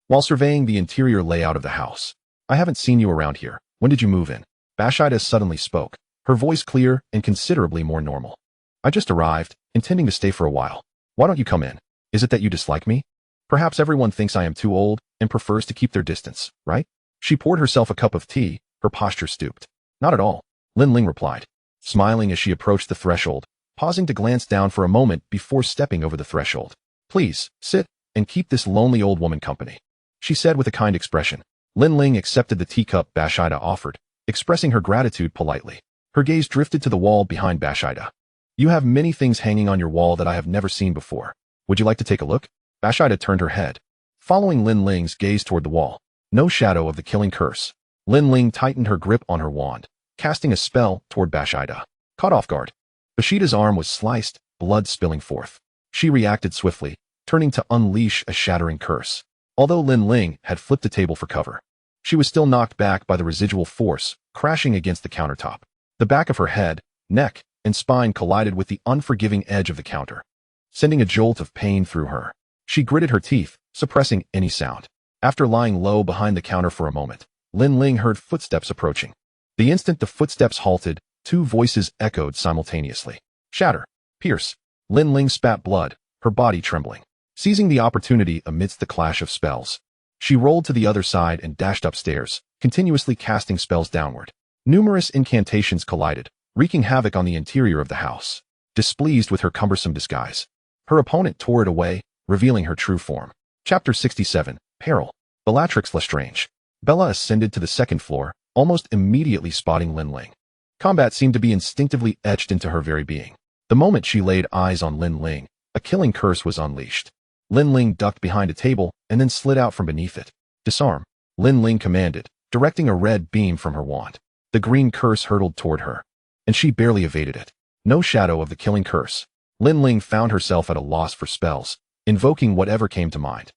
While surveying the interior layout of the house, I haven't seen you around here. When did you move in? Bathsheba suddenly spoke, her voice clear and considerably more normal. I just arrived, intending to stay for a while. Why don't you come in? Is it that you dislike me? Perhaps everyone thinks I am too old and prefers to keep their distance, right? She poured herself a cup of tea, her posture stooped. Not at all, Lin Ling replied, smiling as she approached the threshold, pausing to glance down for a moment before stepping over the threshold. Please, sit, and keep this lonely old woman company, she said with a kind expression. Lin Ling accepted the teacup Bathsheba offered, expressing her gratitude politely. Her gaze drifted to the wall behind Bathsheba. You have many things hanging on your wall that I have never seen before. Would you like to take a look? Bathsheba turned her head, following Lin Ling's gaze toward the wall. No shadow of the killing curse. Lin Ling tightened her grip on her wand, casting a spell toward Bathsheba. Caught off guard, Bashida's arm was sliced, blood spilling forth. She reacted swiftly, turning to unleash a shattering curse. Although Lin Ling had flipped the table for cover, she was still knocked back by the residual force, crashing against the countertop. The back of her head, neck, and spine collided with the unforgiving edge of the counter, sending a jolt of pain through her. She gritted her teeth, suppressing any sound. After lying low behind the counter for a moment, Lin Ling heard footsteps approaching. The instant the footsteps halted, 2 voices echoed simultaneously. Shatter. Pierce. Lin Ling spat blood, her body trembling. Seizing the opportunity amidst the clash of spells, She rolled to the other side and dashed upstairs, continuously casting spells downward. Numerous incantations collided, wreaking havoc on the interior of the house. Displeased with her cumbersome disguise, her opponent tore it away, revealing her true form. Chapter 67, Peril. Bellatrix Lestrange. Bella ascended to the second floor, almost immediately spotting Lin Ling. Combat seemed to be instinctively etched into her very being. The moment she laid eyes on Lin Ling, a killing curse was unleashed. Lin Ling ducked behind a table and then slid out from beneath it. Disarm, Lin Ling commanded, directing a red beam from her wand. The green curse hurtled toward her, and she barely evaded it. No shadow of the killing curse. Lin Ling found herself at a loss for spells, invoking whatever came to mind.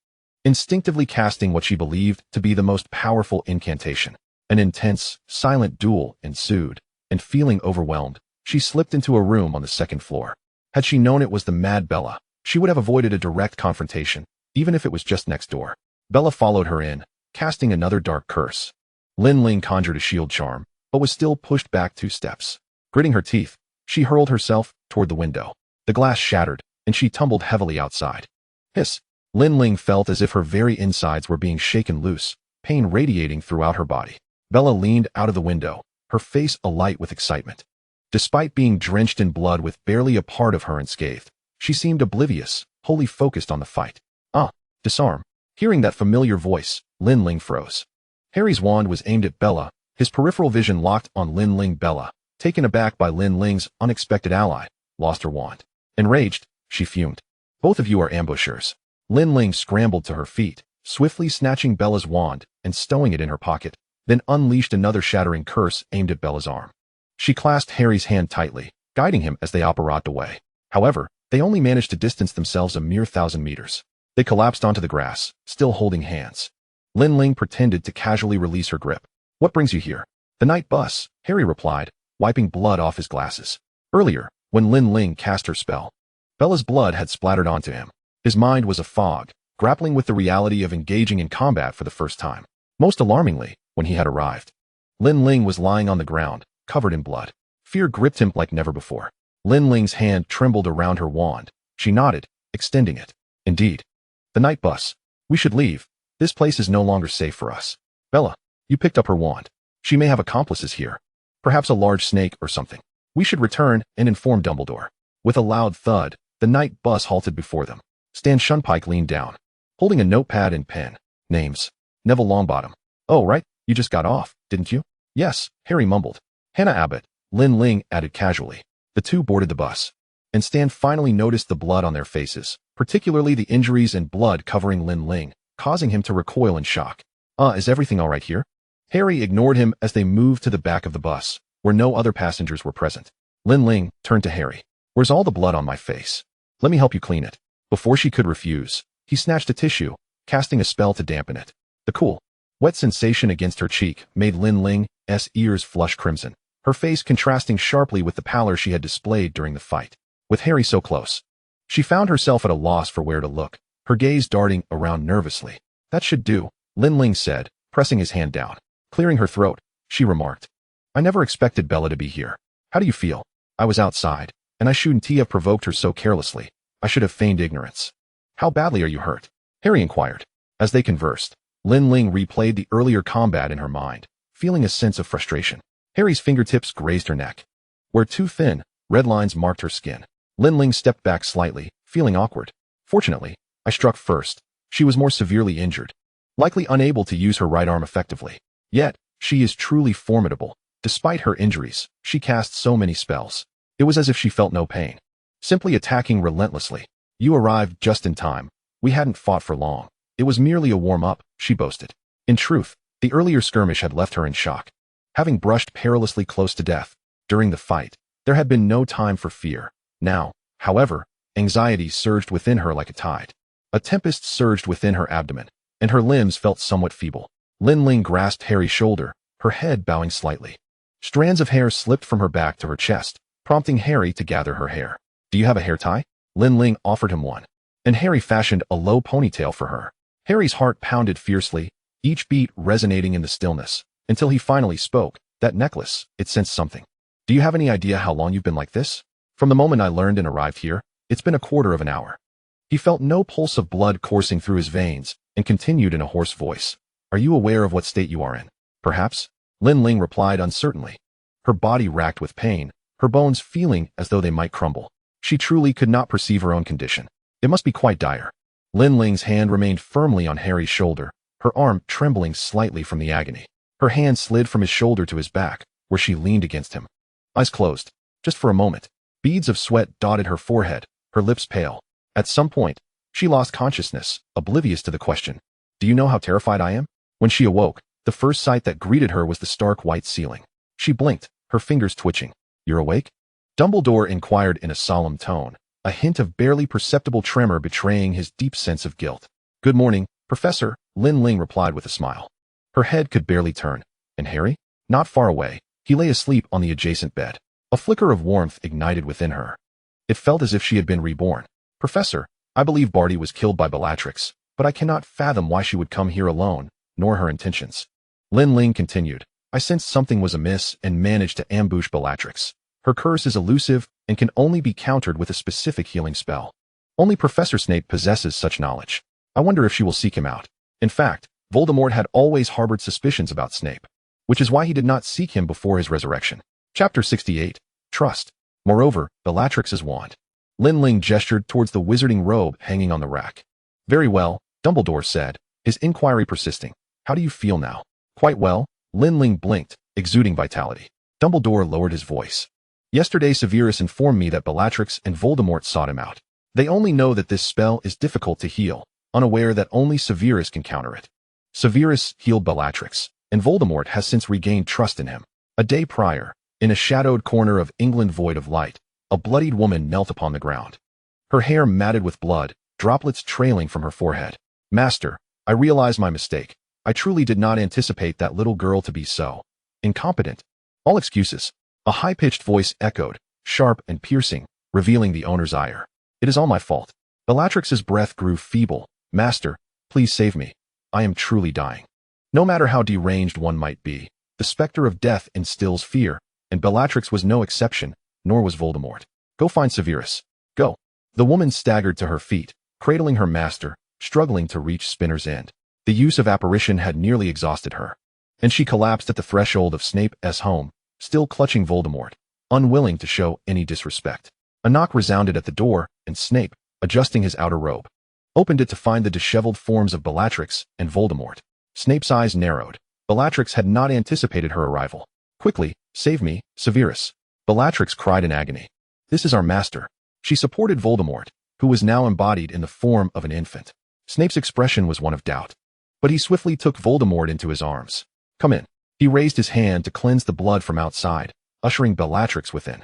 Instinctively casting what she believed to be the most powerful incantation. An intense, silent duel ensued, and feeling overwhelmed, she slipped into a room on the second floor. Had she known it was the mad Bella, she would have avoided a direct confrontation, even if it was just next door. Bella followed her in, casting another dark curse. Lin Ling conjured a shield charm, but was still pushed back 2 steps. Gritting her teeth, she hurled herself toward the window. The glass shattered, and she tumbled heavily outside. Hiss! Lin Ling felt as if her very insides were being shaken loose, pain radiating throughout her body. Bella leaned out of the window, her face alight with excitement. Despite being drenched in blood with barely a part of her unscathed, she seemed oblivious, wholly focused on the fight. Disarm. Hearing that familiar voice, Lin Ling froze. Harry's wand was aimed at Bella, his peripheral vision locked on Lin Ling. Bella, taken aback by Lin Ling's unexpected ally, lost her wand. Enraged, she fumed. Both of you are ambushers. Lin Ling scrambled to her feet, swiftly snatching Bella's wand and stowing it in her pocket, then unleashed another shattering curse aimed at Bella's arm. She clasped Harry's hand tightly, guiding him as they apparatted away. However, they only managed to distance themselves a mere 1,000 meters. They collapsed onto the grass, still holding hands. Lin Ling pretended to casually release her grip. What brings you here? The night bus, Harry replied, wiping blood off his glasses. Earlier, when Lin Ling cast her spell, Bella's blood had splattered onto him. His mind was a fog, grappling with the reality of engaging in combat for the first time. Most alarmingly, when he had arrived, Lin Ling was lying on the ground, covered in blood. Fear gripped him like never before. Lin Ling's hand trembled around her wand. She nodded, extending it. Indeed. The night bus. We should leave. This place is no longer safe for us. Bella, you picked up her wand. She may have accomplices here. Perhaps a large snake or something. We should return and inform Dumbledore. With a loud thud, the night bus halted before them. Stan Shunpike leaned down, holding a notepad and pen. Names. Neville Longbottom. Oh, right, you just got off, didn't you? Yes, Harry mumbled. Hannah Abbott, Lin Ling added casually. The two boarded the bus, and Stan finally noticed the blood on their faces, particularly the injuries and blood covering Lin Ling, causing him to recoil in shock. Is everything all right here? Harry ignored him as they moved to the back of the bus, where no other passengers were present. Lin Ling turned to Harry. Where's all the blood on my face? Let me help you clean it. Before she could refuse, he snatched a tissue, casting a spell to dampen it. The cool, wet sensation against her cheek made Lin Ling's ears flush crimson, her face contrasting sharply with the pallor she had displayed during the fight. With Harry so close, she found herself at a loss for where to look, her gaze darting around nervously. That should do, Lin Ling said, pressing his hand down. Clearing her throat, she remarked. I never expected Bella to be here. How do you feel? I was outside, and I shouldn't have provoked her so carelessly. I should have feigned ignorance. How badly are you hurt? Harry inquired. As they conversed, Lin Ling replayed the earlier combat in her mind, feeling a sense of frustration. Harry's fingertips grazed her neck, where 2 thin, red lines marked her skin. Lin Ling stepped back slightly, feeling awkward. Fortunately, I struck first. She was more severely injured, likely unable to use her right arm effectively. Yet, she is truly formidable. Despite her injuries, she cast so many spells. It was as if she felt no pain, simply attacking relentlessly. You arrived just in time. We hadn't fought for long. It was merely a warm-up, she boasted. In truth, the earlier skirmish had left her in shock. Having brushed perilously close to death, during the fight, there had been no time for fear. Now, however, anxiety surged within her like a tide. A tempest surged within her abdomen, and her limbs felt somewhat feeble. Lin Ling grasped Harry's shoulder, her head bowing slightly. Strands of hair slipped from her back to her chest, prompting Harry to gather her hair. Do you have a hair tie? Lin Ling offered him one, and Harry fashioned a low ponytail for her. Harry's heart pounded fiercely, each beat resonating in the stillness, until he finally spoke. That necklace, it sensed something. Do you have any idea how long you've been like this? From the moment I learned and arrived here, it's been a quarter of an hour. He felt no pulse of blood coursing through his veins, and continued in a hoarse voice. Are you aware of what state you are in? Perhaps? Lin Ling replied uncertainly. Her body racked with pain, her bones feeling as though they might crumble. She truly could not perceive her own condition. It must be quite dire. Lin Ling's hand remained firmly on Harry's shoulder, her arm trembling slightly from the agony. Her hand slid from his shoulder to his back, where she leaned against him. Eyes closed. Just for a moment. Beads of sweat dotted her forehead, her lips pale. At some point, she lost consciousness, oblivious to the question. Do you know how terrified I am? When she awoke, the first sight that greeted her was the stark white ceiling. She blinked, her fingers twitching. You're awake? Dumbledore inquired in a solemn tone, a hint of barely perceptible tremor betraying his deep sense of guilt. Good morning, Professor, Lin Ling replied with a smile. Her head could barely turn. And Harry? Not far away, he lay asleep on the adjacent bed. A flicker of warmth ignited within her. It felt as if she had been reborn. Professor, I believe Barty was killed by Bellatrix, but I cannot fathom why she would come here alone, nor her intentions. Lin Ling continued. I sensed something was amiss and managed to ambush Bellatrix. Her curse is elusive and can only be countered with a specific healing spell. Only Professor Snape possesses such knowledge. I wonder if she will seek him out. In fact, Voldemort had always harbored suspicions about Snape, which is why he did not seek him before his resurrection. Chapter 68. Trust. Moreover, Bellatrix's wand. Lin Ling gestured towards the wizarding robe hanging on the rack. Very well, Dumbledore said, his inquiry persisting. How do you feel now? Quite well, Lin Ling blinked, exuding vitality. Dumbledore lowered his voice. Yesterday Severus informed me that Bellatrix and Voldemort sought him out. They only know that this spell is difficult to heal, unaware that only Severus can counter it. Severus healed Bellatrix, and Voldemort has since regained trust in him. A day prior, in a shadowed corner of England void of light, a bloodied woman knelt upon the ground. Her hair matted with blood, droplets trailing from her forehead. Master, I realize my mistake. I truly did not anticipate that little girl to be so incompetent. All excuses. A high-pitched voice echoed, sharp and piercing, revealing the owner's ire. It is all my fault. Bellatrix's breath grew feeble. Master, please save me. I am truly dying. No matter how deranged one might be, the specter of death instills fear, and Bellatrix was no exception, nor was Voldemort. Go find Severus. Go. The woman staggered to her feet, cradling her master, struggling to reach Spinner's End. The use of apparition had nearly exhausted her, and she collapsed at the threshold of Snape's home, still clutching Voldemort, unwilling to show any disrespect. A knock resounded at the door, and Snape, adjusting his outer robe, opened it to find the disheveled forms of Bellatrix and Voldemort. Snape's eyes narrowed. Bellatrix had not anticipated her arrival. Quickly, save me, Severus. Bellatrix cried in agony. This is our master. She supported Voldemort, who was now embodied in the form of an infant. Snape's expression was one of doubt, but he swiftly took Voldemort into his arms. Come in. He raised his hand to cleanse the blood from outside, ushering Bellatrix within.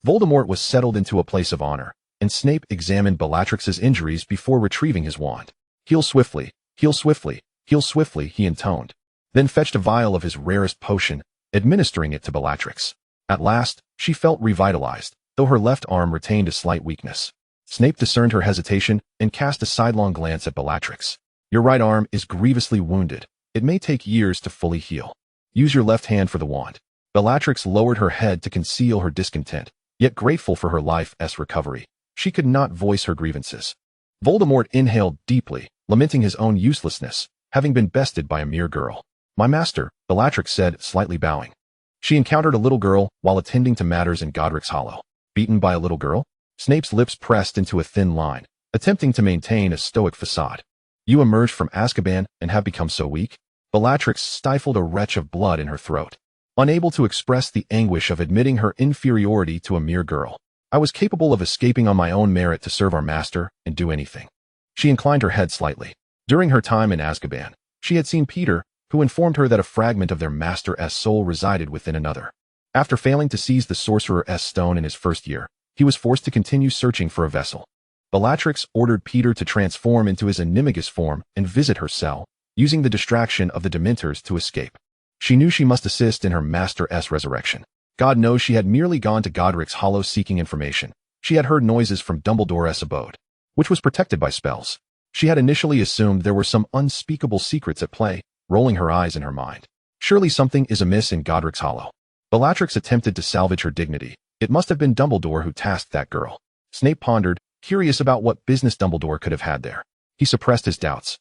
Voldemort was settled into a place of honor, and Snape examined Bellatrix's injuries before retrieving his wand. Heal swiftly, heal swiftly, heal swiftly, he intoned, then fetched a vial of his rarest potion, administering it to Bellatrix. At last, she felt revitalized, though her left arm retained a slight weakness. Snape discerned her hesitation and cast a sidelong glance at Bellatrix. Your right arm is grievously wounded. It may take years to fully heal. Use your left hand for the wand. Bellatrix lowered her head to conceal her discontent, yet grateful for her life's recovery. She could not voice her grievances. Voldemort inhaled deeply, lamenting his own uselessness, having been bested by a mere girl. My master, Bellatrix said, slightly bowing. She encountered a little girl while attending to matters in Godric's Hollow. Beaten by a little girl? Snape's lips pressed into a thin line, attempting to maintain a stoic facade. You emerged from Azkaban and have become so weak? Bellatrix stifled a retch of blood in her throat, unable to express the anguish of admitting her inferiority to a mere girl. I was capable of escaping on my own merit to serve our master and do anything. She inclined her head slightly. During her time in Azkaban, she had seen Peter, who informed her that a fragment of their master's soul resided within another. After failing to seize the sorcerer's stone in his first year, he was forced to continue searching for a vessel. Bellatrix ordered Peter to transform into his animagus form and visit her cell, using the distraction of the Dementors to escape. She knew she must assist in her master's resurrection. God knows she had merely gone to Godric's Hollow seeking information. She had heard noises from Dumbledore's abode, which was protected by spells. She had initially assumed there were some unspeakable secrets at play, rolling her eyes in her mind. Surely something is amiss in Godric's Hollow. Bellatrix attempted to salvage her dignity. It must have been Dumbledore who tasked that girl. Snape pondered, curious about what business Dumbledore could have had there. He suppressed his doubts.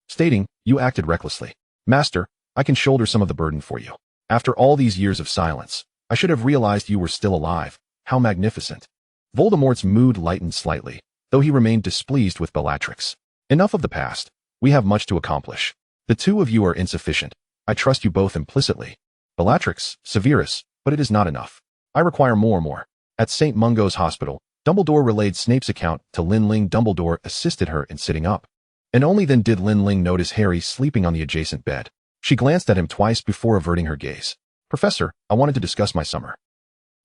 stating, "You acted recklessly. Master, I can shoulder some of the burden for you. After all these years of silence, I should have realized you were still alive. How magnificent." Voldemort's mood lightened slightly, though he remained displeased with Bellatrix. "Enough of the past. We have much to accomplish. The two of you are insufficient. I trust you both implicitly. Bellatrix, Severus, but it is not enough. I require more. At St. Mungo's Hospital, Dumbledore relayed Snape's account to Lin Ling. Dumbledore assisted her in sitting up. And only then did Lin Ling notice Harry sleeping on the adjacent bed. She glanced at him twice before averting her gaze. "Professor, I wanted to discuss my summer."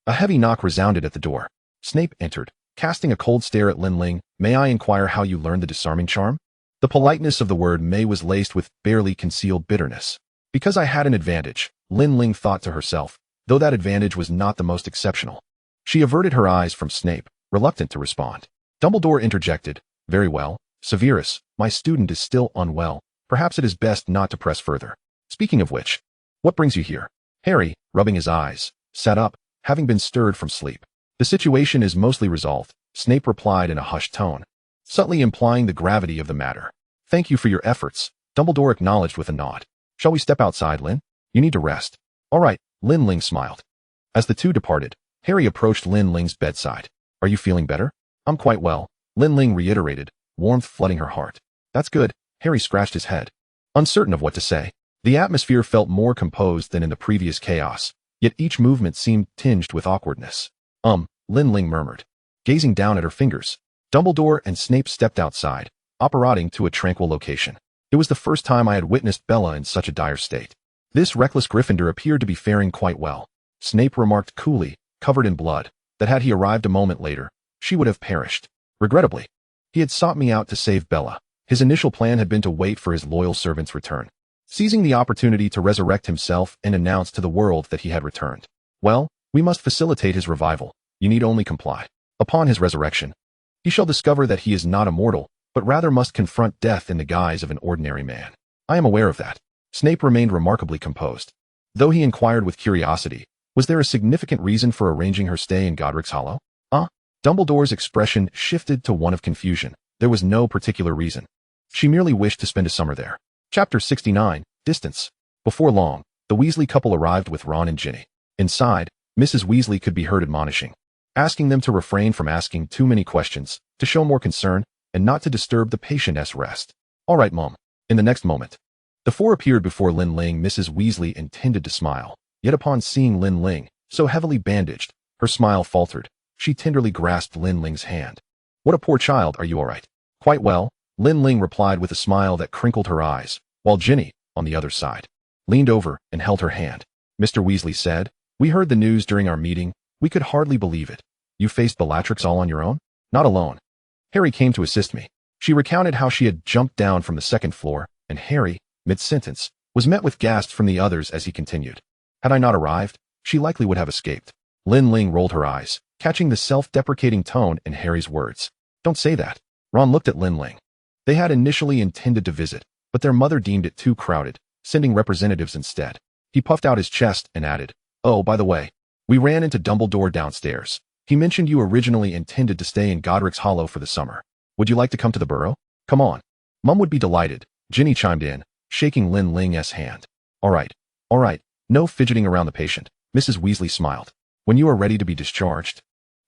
A heavy knock resounded at the door. Snape entered, casting a cold stare at Lin Ling. "May I inquire how you learned the disarming charm?" The politeness of the word "may" was laced with barely concealed bitterness. "Because I had an advantage," Lin Ling thought to herself, though that advantage was not the most exceptional. She averted her eyes from Snape, reluctant to respond. Dumbledore interjected, "Very well, Severus, my student is still unwell. Perhaps it is best not to press further. Speaking of which, what brings you here?" Harry, rubbing his eyes, sat up, having been stirred from sleep. "The situation is mostly resolved," Snape replied in a hushed tone, subtly implying the gravity of the matter. "Thank you for your efforts," Dumbledore acknowledged with a nod. "Shall we step outside, Lin? You need to rest." "All right," Lin Ling smiled. As the two departed, Harry approached Lin Ling's bedside. "Are you feeling better?" "I'm quite well," Lin Ling reiterated, warmth flooding her heart. "That's good." Harry scratched his head, uncertain of what to say. The atmosphere felt more composed than in the previous chaos, yet each movement seemed tinged with awkwardness. Lin Ling murmured, gazing down at her fingers. Dumbledore and Snape stepped outside, apparating to a tranquil location. It was the first time I had witnessed Bella in such a dire state. This reckless Gryffindor appeared to be faring quite well. Snape remarked coolly, covered in blood, that had he arrived a moment later, she would have perished. Regrettably, he had sought me out to save Bella. His initial plan had been to wait for his loyal servant's return, seizing the opportunity to resurrect himself and announce to the world that he had returned. "Well, we must facilitate his revival. You need only comply. Upon his resurrection, he shall discover that he is not immortal, but rather must confront death in the guise of an ordinary man. I am aware of that." Snape remained remarkably composed. Though he inquired with curiosity, was there a significant reason for arranging her stay in Godric's Hollow? Dumbledore's expression shifted to one of confusion. There was no particular reason. She merely wished to spend a summer there. Chapter 69, Distance. Before long, the Weasley couple arrived with Ron and Ginny. Inside, Mrs. Weasley could be heard admonishing, asking them to refrain from asking too many questions, to show more concern, and not to disturb the patient's rest. "All right, Mom." In the next moment, the four appeared before Lin Ling. Mrs. Weasley intended to smile, yet upon seeing Lin Ling, so heavily bandaged, her smile faltered. She tenderly grasped Lin Ling's hand. "What a poor child, are you all right?" "Quite well," Lin Ling replied with a smile that crinkled her eyes, while Ginny, on the other side, leaned over and held her hand. "Mr. Weasley said, we heard the news during our meeting. We could hardly believe it. You faced Bellatrix all on your own?" "Not alone. Harry came to assist me." She recounted how she had jumped down from the second floor, and Harry, mid-sentence, was met with gasps from the others as he continued. "Had I not arrived, she likely would have escaped." Lin Ling rolled her eyes, catching the self-deprecating tone in Harry's words. "Don't say that." Ron looked at Lin Ling. They had initially intended to visit, but their mother deemed it too crowded, sending representatives instead. He puffed out his chest and added, "Oh, by the way, we ran into Dumbledore downstairs. He mentioned you originally intended to stay in Godric's Hollow for the summer. Would you like to come to the Burrow?" "Come on. Mum would be delighted," Ginny chimed in, shaking Lin Ling's hand. All right. No fidgeting around the patient." Mrs. Weasley smiled. "When you are ready to be discharged,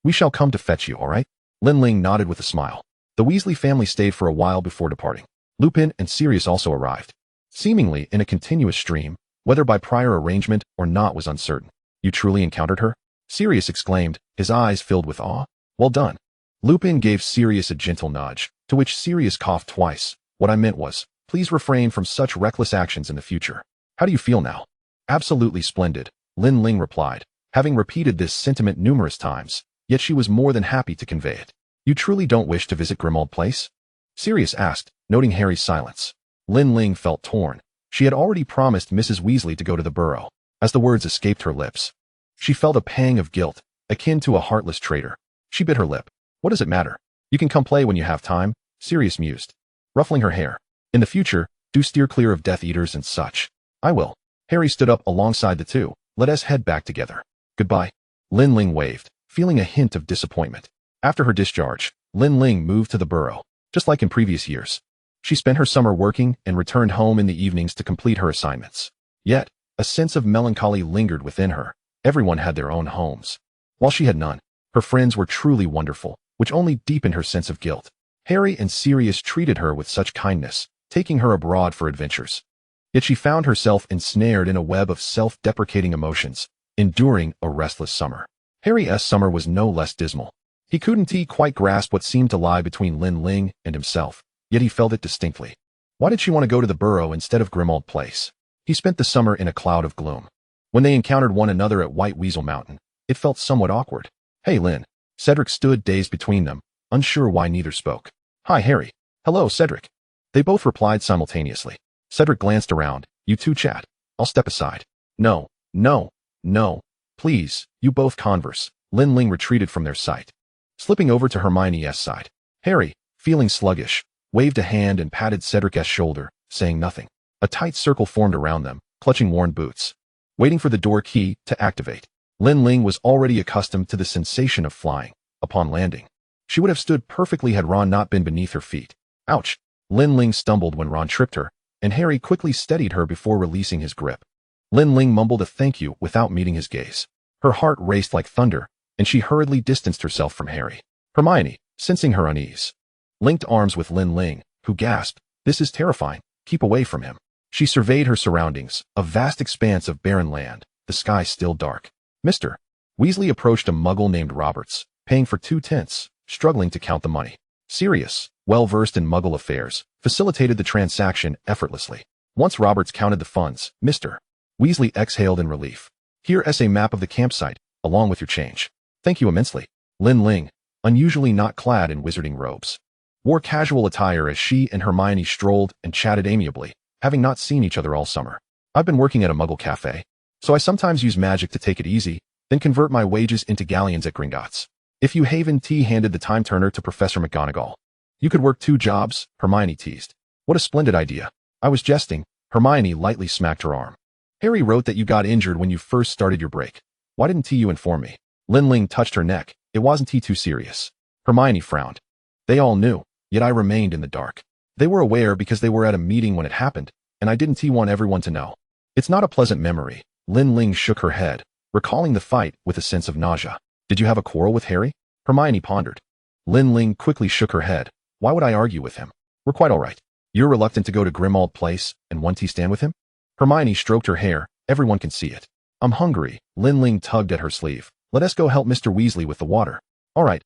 we shall come to fetch you, all right?" Lin Ling nodded with a smile. The Weasley family stayed for a while before departing. Lupin and Sirius also arrived, seemingly in a continuous stream. Whether by prior arrangement or not was uncertain. "You truly encountered her?" Sirius exclaimed, his eyes filled with awe. "Well done." Lupin gave Sirius a gentle nudge, to which Sirius coughed twice. "What I meant was, please refrain from such reckless actions in the future. How do you feel now?" "Absolutely splendid," Lin Ling replied, having repeated this sentiment numerous times, yet she was more than happy to convey it. "You truly don't wish to visit Grimmauld Place?" Sirius asked, noting Harry's silence. Lin Ling felt torn. She had already promised Mrs. Weasley to go to the Burrow. As the words escaped her lips, she felt a pang of guilt, akin to a heartless traitor. She bit her lip. "What does it matter? You can come play when you have time," Sirius mused, ruffling her hair. "In the future, do steer clear of Death Eaters and such." "I will." Harry stood up alongside the two. "Let us head back together." "Goodbye." Lin Ling waved, feeling a hint of disappointment. After her discharge, Lin Ling moved to the Burrow, just like in previous years. She spent her summer working and returned home in the evenings to complete her assignments. Yet, a sense of melancholy lingered within her. Everyone had their own homes, while she had none. Her friends were truly wonderful, which only deepened her sense of guilt. Harry and Sirius treated her with such kindness, taking her abroad for adventures. Yet she found herself ensnared in a web of self-deprecating emotions, enduring a restless summer. Harry's summer was no less dismal. He couldn't quite grasp what seemed to lie between Lin Ling and himself, yet he felt it distinctly. Why did she want to go to the Burrow instead of Grimmauld Place? He spent the summer in a cloud of gloom. When they encountered one another at White Weasel Mountain, it felt somewhat awkward. "Hey, Lin." Cedric stood dazed between them, unsure why neither spoke. "Hi, Harry." "Hello, Cedric." They both replied simultaneously. Cedric glanced around. "You two chat. I'll step aside." "No, no, no. Please, you both converse." Lin Ling retreated from their sight, slipping over to Hermione's side. Harry, feeling sluggish, waved a hand and patted Cedric's shoulder, saying nothing. A tight circle formed around them, clutching worn boots, waiting for the door key to activate. Lin Ling was already accustomed to the sensation of flying. Upon landing, she would have stood perfectly had Ron not been beneath her feet. Ouch! Lin Ling stumbled when Ron tripped her, and Harry quickly steadied her before releasing his grip. Lin Ling mumbled a thank you without meeting his gaze. Her heart raced like thunder, and she hurriedly distanced herself from Harry. Hermione, sensing her unease, linked arms with Lin Ling, who gasped, "This is terrifying. Keep away from him." She surveyed her surroundings, a vast expanse of barren land, the sky still dark. Mr. Weasley approached a muggle named Roberts, paying for 2 tenths, struggling to count the money. Sirius, well-versed in muggle affairs, facilitated the transaction effortlessly. Once Roberts counted the funds, Mr. Weasley exhaled in relief. "Here's a map of the campsite, along with your change." "Thank you immensely." Lin Ling, unusually not clad in wizarding robes, wore casual attire as she and Hermione strolled and chatted amiably, having not seen each other all summer. "I've been working at a muggle cafe, so I sometimes use magic to take it easy, then convert my wages into galleons at Gringotts. If you Haven T handed the time turner to Professor McGonagall, you could work 2 jobs, Hermione teased. "What a splendid idea." "I was jesting." Hermione lightly smacked her arm. "Harry wrote that you got injured when you first started your break. Why didn't you inform me?" Lin Ling touched her neck. "It wasn't too serious." Hermione frowned. "They all knew, yet I remained in the dark." "They were aware because they were at a meeting when it happened, and I didn't want everyone to know." "It's not a pleasant memory." Lin Ling shook her head, recalling the fight with a sense of nausea. "Did you have a quarrel with Harry?" Hermione pondered. Lin Ling quickly shook her head. "Why would I argue with him? We're quite all right." "You're reluctant to go to Grimmauld Place and want to stand with him?" Hermione stroked her hair. "Everyone can see it." "I'm hungry." Lin Ling tugged at her sleeve. "Let us go help Mr. Weasley with the water." All right,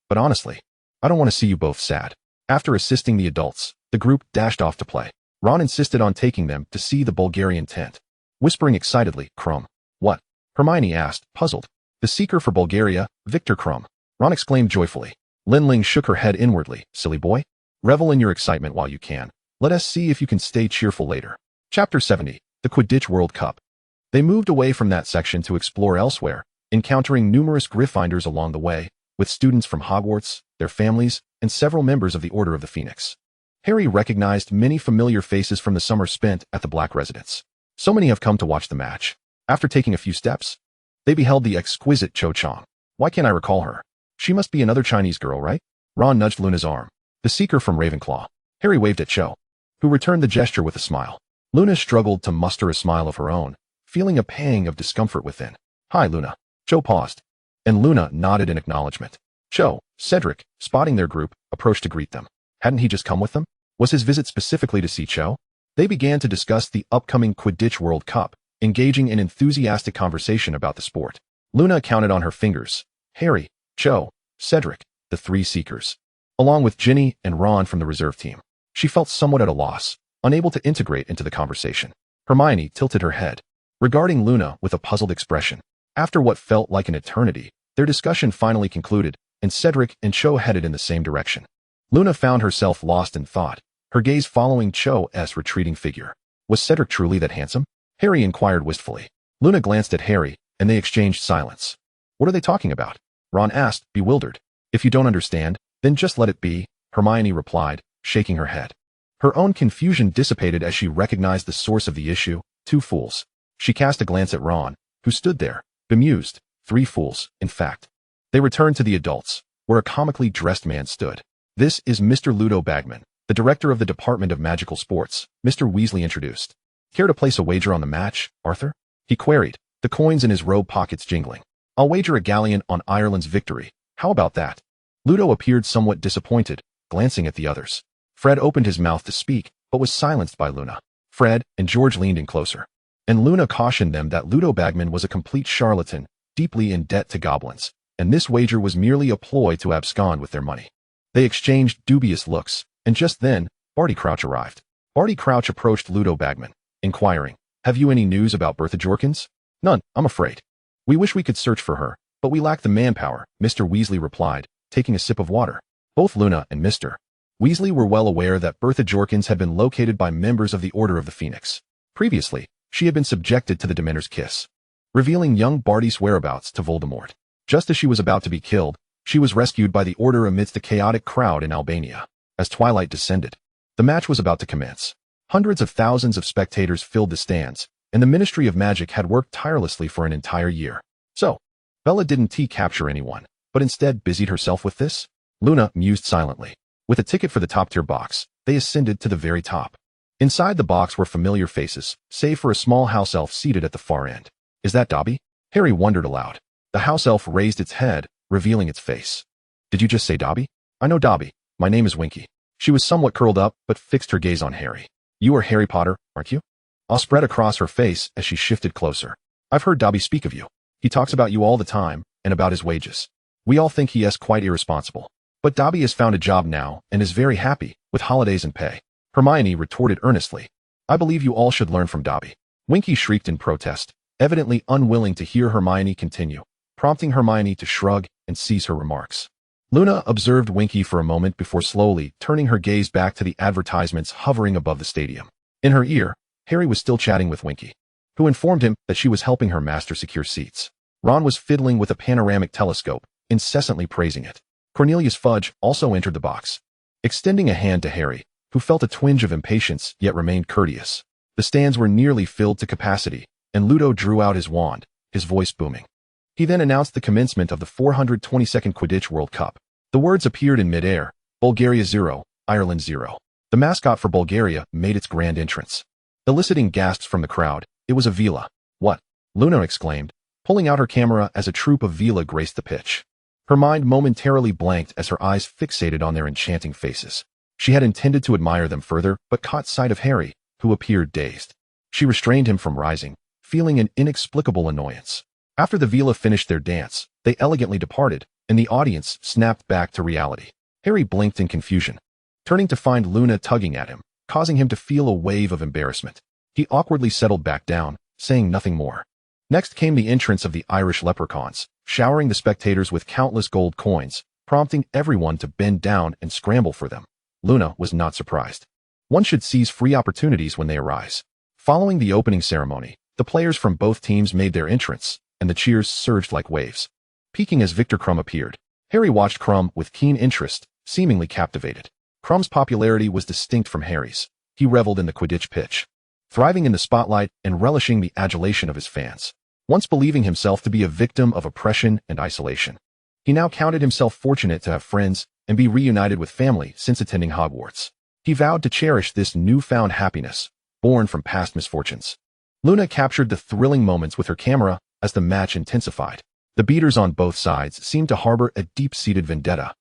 but honestly, I don't want to see you both sad." After assisting the adults, the group dashed off to play. Ron insisted on taking them to see the Bulgarian tent, whispering excitedly, "Krum." "What?" Hermione asked, puzzled. "The seeker for Bulgaria, Victor Krum." Ron exclaimed joyfully. Lin Ling shook her head inwardly. "Silly boy. Revel in your excitement while you can. Let us see if you can stay cheerful later." Chapter 70, the Quidditch World Cup. They moved away from that section to explore elsewhere, encountering numerous Gryffindors along the way, with students from Hogwarts, their families, and several members of the Order of the Phoenix. Harry recognized many familiar faces from the summer spent at the Black residence. So many have come to watch the match. After taking a few steps, they beheld the exquisite Cho Chang. "Why can't I recall her? She must be another Chinese girl, right?" Ron nudged Luna's arm. "The seeker from Ravenclaw." Harry waved at Cho, who returned the gesture with a smile. Luna struggled to muster a smile of her own, feeling a pang of discomfort within. "Hi, Luna." Cho paused, and Luna nodded in acknowledgement. Cho, Cedric, spotting their group, approached to greet them. Hadn't he just come with them? Was his visit specifically to see Cho? They began to discuss the upcoming Quidditch World Cup, engaging in enthusiastic conversation about the sport. Luna counted on her fingers. Harry, Cho, Cedric, the 3 seekers, along with Ginny and Ron from the reserve team. She felt somewhat at a loss, unable to integrate into the conversation. Hermione tilted her head, regarding Luna with a puzzled expression. After what felt like an eternity, their discussion finally concluded, and Cedric and Cho headed in the same direction. Luna found herself lost in thought, her gaze following Cho's retreating figure. Was Cedric truly that handsome? Harry inquired wistfully. Luna glanced at Harry, and they exchanged silence. "What are they talking about?" Ron asked, bewildered. "If you don't understand, then just let it be," Hermione replied, shaking her head. Her own confusion dissipated as she recognized the source of the issue, 2 fools. She cast a glance at Ron, who stood there, bemused. 3 fools, in fact. They returned to the adults, where a comically dressed man stood. "This is Mr. Ludo Bagman," The director of the Department of Magical Sports, Mr. Weasley introduced. Care to place a wager on the match, Arthur? He queried, the coins in his robe pockets jingling. I'll wager a galleon on Ireland's victory. How about that? Ludo appeared somewhat disappointed, glancing at the others. Fred opened his mouth to speak, but was silenced by Luna. Fred and George leaned in closer. And Luna cautioned them that Ludo Bagman was a complete charlatan, deeply in debt to goblins, and this wager was merely a ploy to abscond with their money. They exchanged dubious looks, and just then, Barty Crouch arrived. Barty Crouch approached Ludo Bagman, inquiring, have you any news about Bertha Jorkins? None, I'm afraid. We wish we could search for her, but we lack the manpower, Mr. Weasley replied, taking a sip of water. Both Luna and Mr. Weasley were well aware that Bertha Jorkins had been located by members of the Order of the Phoenix. Previously, she had been subjected to the Dementor's kiss, revealing young Barty's whereabouts to Voldemort. Just as she was about to be killed, she was rescued by the Order amidst a chaotic crowd in Albania. As twilight descended, the match was about to commence. Hundreds of thousands of spectators filled the stands, and the Ministry of Magic had worked tirelessly for an entire year. So, Bella didn't capture anyone, but instead busied herself with this? Luna mused silently. With a ticket for the top-tier box, they ascended to the very top. Inside the box were familiar faces, save for a small house elf seated at the far end. Is that Dobby? Harry wondered aloud. The house elf raised its head, revealing its face. Did you just say Dobby? I know Dobby. My name is Winky. She was somewhat curled up, but fixed her gaze on Harry. You are Harry Potter, aren't you? Awe spread across her face as she shifted closer. I've heard Dobby speak of you. He talks about you all the time, and about his wages. We all think he is quite irresponsible. But Dobby has found a job now, and is very happy, with holidays and pay. Hermione retorted earnestly. I believe you all should learn from Dobby. Winky shrieked in protest, evidently unwilling to hear Hermione continue, prompting Hermione to shrug and cease her remarks. Luna observed Winky for a moment before slowly turning her gaze back to the advertisements hovering above the stadium. In her ear, Harry was still chatting with Winky, who informed him that she was helping her master secure seats. Ron was fiddling with a panoramic telescope, incessantly praising it. Cornelius Fudge also entered the box, extending a hand to Harry, who felt a twinge of impatience yet remained courteous. The stands were nearly filled to capacity, and Ludo drew out his wand, his voice booming. He then announced the commencement of the 422nd Quidditch World Cup. The words appeared in midair, Bulgaria 0, Ireland 0. The mascot for Bulgaria made its grand entrance. Eliciting gasps from the crowd, it was a Vila. What? Luna exclaimed, pulling out her camera as a troop of Vila graced the pitch. Her mind momentarily blanked as her eyes fixated on their enchanting faces. She had intended to admire them further, but caught sight of Harry, who appeared dazed. She restrained him from rising, feeling an inexplicable annoyance. After the Vila finished their dance, they elegantly departed, and the audience snapped back to reality. Harry blinked in confusion, turning to find Luna tugging at him, causing him to feel a wave of embarrassment. He awkwardly settled back down, saying nothing more. Next came the entrance of the Irish leprechauns, showering the spectators with countless gold coins, prompting everyone to bend down and scramble for them. Luna was not surprised. One should seize free opportunities when they arise. Following the opening ceremony, the players from both teams made their entrance, and the cheers surged like waves. Peeking as Victor Crumb appeared, Harry watched Crumb with keen interest, seemingly captivated. Crumb's popularity was distinct from Harry's. He reveled in the Quidditch pitch, thriving in the spotlight and relishing the adulation of his fans. Once believing himself to be a victim of oppression and isolation, he now counted himself fortunate to have friends and be reunited with family since attending Hogwarts. He vowed to cherish this newfound happiness, born from past misfortunes. Luna captured the thrilling moments with her camera as the match intensified. The beaters on both sides seemed to harbor a deep-seated vendetta,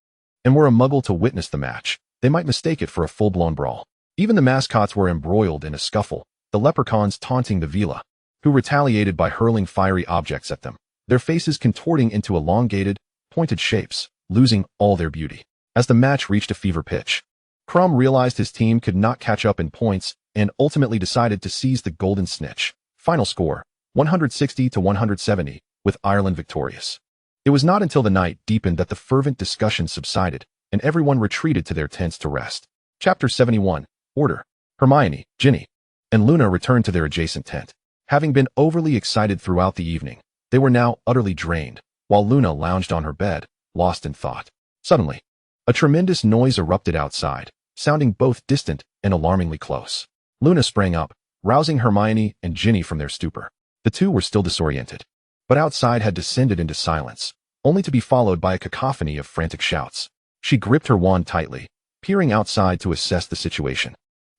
and were a muggle to witness the match, they might mistake it for a full-blown brawl. Even the mascots were embroiled in a scuffle, the leprechauns taunting the Vila, who retaliated by hurling fiery objects at them, their faces contorting into elongated, pointed shapes, losing all their beauty. As the match reached a fever pitch, Crumb realized his team could not catch up in points and ultimately decided to seize the golden snitch. Final score, 160-170, with Ireland victorious. It was not until the night deepened that the fervent discussion subsided, and everyone retreated to their tents to rest. Chapter 71, Order. Hermione, Ginny, and Luna returned to their adjacent tent. Having been overly excited throughout the evening, they were now utterly drained, while Luna lounged on her bed, lost in thought. Suddenly, a tremendous noise erupted outside, sounding both distant and alarmingly close. Luna sprang up, rousing Hermione and Ginny from their stupor. The two were still disoriented, but outside had descended into silence, only to be followed by a cacophony of frantic shouts. She gripped her wand tightly, peering outside to assess the situation.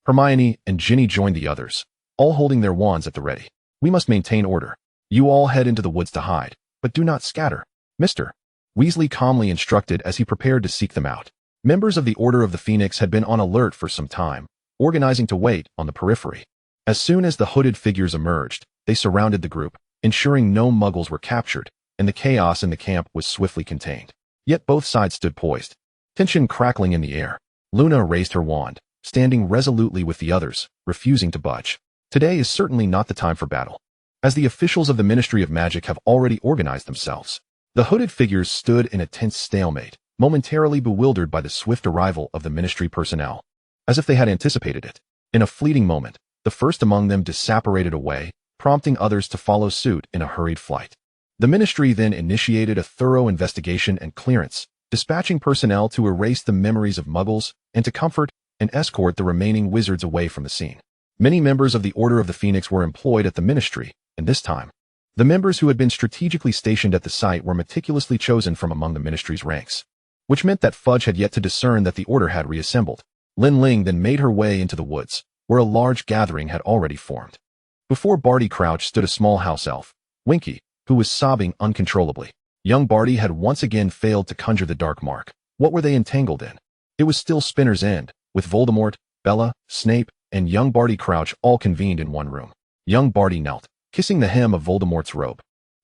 Hermione and Ginny joined the others, all holding their wands at the ready. We must maintain order. You all head into the woods to hide, but do not scatter. Mr. Weasley calmly instructed as he prepared to seek them out. Members of the Order of the Phoenix had been on alert for some time, organizing to wait on the periphery. As soon as the hooded figures emerged, they surrounded the group, ensuring no muggles were captured, and the chaos in the camp was swiftly contained. Yet both sides stood poised, tension crackling in the air. Luna raised her wand, standing resolutely with the others, refusing to budge. Today is certainly not the time for battle, as the officials of the Ministry of Magic have already organized themselves. The hooded figures stood in a tense stalemate, momentarily bewildered by the swift arrival of the Ministry personnel, as if they had anticipated it. In a fleeting moment, the first among them disapparated away, prompting others to follow suit in a hurried flight. The Ministry then initiated a thorough investigation and clearance, dispatching personnel to erase the memories of muggles and to comfort and escort the remaining wizards away from the scene. Many members of the Order of the Phoenix were employed at the Ministry, and this time, the members who had been strategically stationed at the site were meticulously chosen from among the Ministry's ranks, which meant that Fudge had yet to discern that the Order had reassembled. Lin Ling then made her way into the woods, where a large gathering had already formed. Before Barty Crouch stood a small house elf, Winky, who was sobbing uncontrollably. Young Barty had once again failed to conjure the dark mark. What were they entangled in? It was still Spinner's End, with Voldemort, Bella, Snape, and young Barty Crouch all convened in one room. Young Barty knelt, kissing the hem of Voldemort's robe,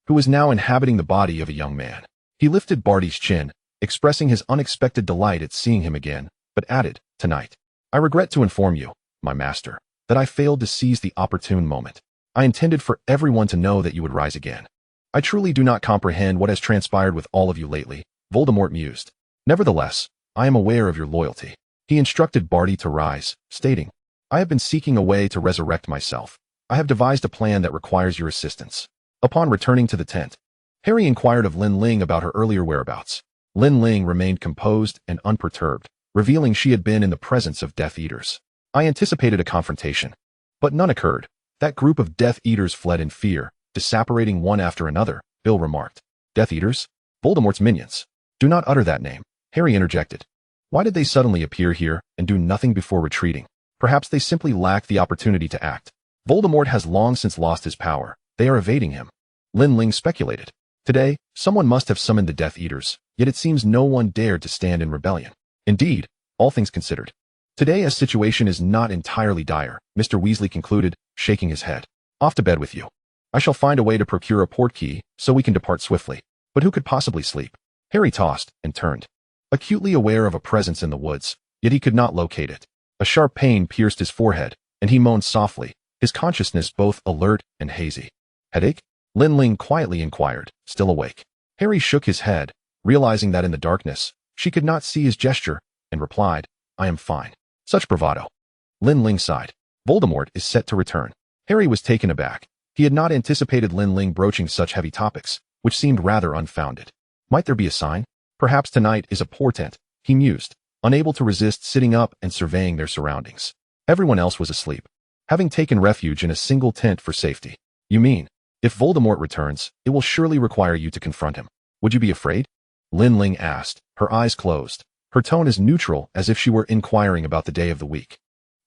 who was now inhabiting the body of a young man. He lifted Barty's chin, expressing his unexpected delight at seeing him again, but added, "Tonight, I regret to inform you, my master, that I failed to seize the opportune moment. I intended for everyone to know that you would rise again. I truly do not comprehend what has transpired with all of you lately," Voldemort mused. "Nevertheless, I am aware of your loyalty." He instructed Barty to rise, stating, "I have been seeking a way to resurrect myself. I have devised a plan that requires your assistance." Upon returning to the tent, Harry inquired of Lin Ling about her earlier whereabouts. Lin Ling remained composed and unperturbed, revealing she had been in the presence of Death Eaters. "I anticipated a confrontation, but none occurred. That group of Death Eaters fled in fear, disapparating one after another," Bill remarked. "Death Eaters? Voldemort's minions." "Do not utter that name," Harry interjected. "Why did they suddenly appear here and do nothing before retreating? Perhaps they simply lacked the opportunity to act. Voldemort has long since lost his power. They are evading him," Lin Ling speculated. "Today, someone must have summoned the Death Eaters, yet it seems no one dared to stand in rebellion. Indeed, all things considered, today's situation is not entirely dire," Mr. Weasley concluded, shaking his head. "Off to bed with you. I shall find a way to procure a portkey so we can depart swiftly. But who could possibly sleep?" Harry tossed and turned, acutely aware of a presence in the woods, yet he could not locate it. A sharp pain pierced his forehead, and he moaned softly, his consciousness both alert and hazy. "Headache?" Lin Ling quietly inquired, still awake. Harry shook his head, realizing that in the darkness, she could not see his gesture, and replied, "I am fine." Such bravado. Lin Ling sighed. Voldemort is set to return. Harry was taken aback. He had not anticipated Lin Ling broaching such heavy topics, which seemed rather unfounded. Might there be a sign? Perhaps tonight is a portent, he mused, unable to resist sitting up and surveying their surroundings. Everyone else was asleep, having taken refuge in a single tent for safety. "You mean, if Voldemort returns, it will surely require you to confront him. Would you be afraid?" Lin Ling asked, her eyes closed, her tone as neutral as if she were inquiring about the day of the week.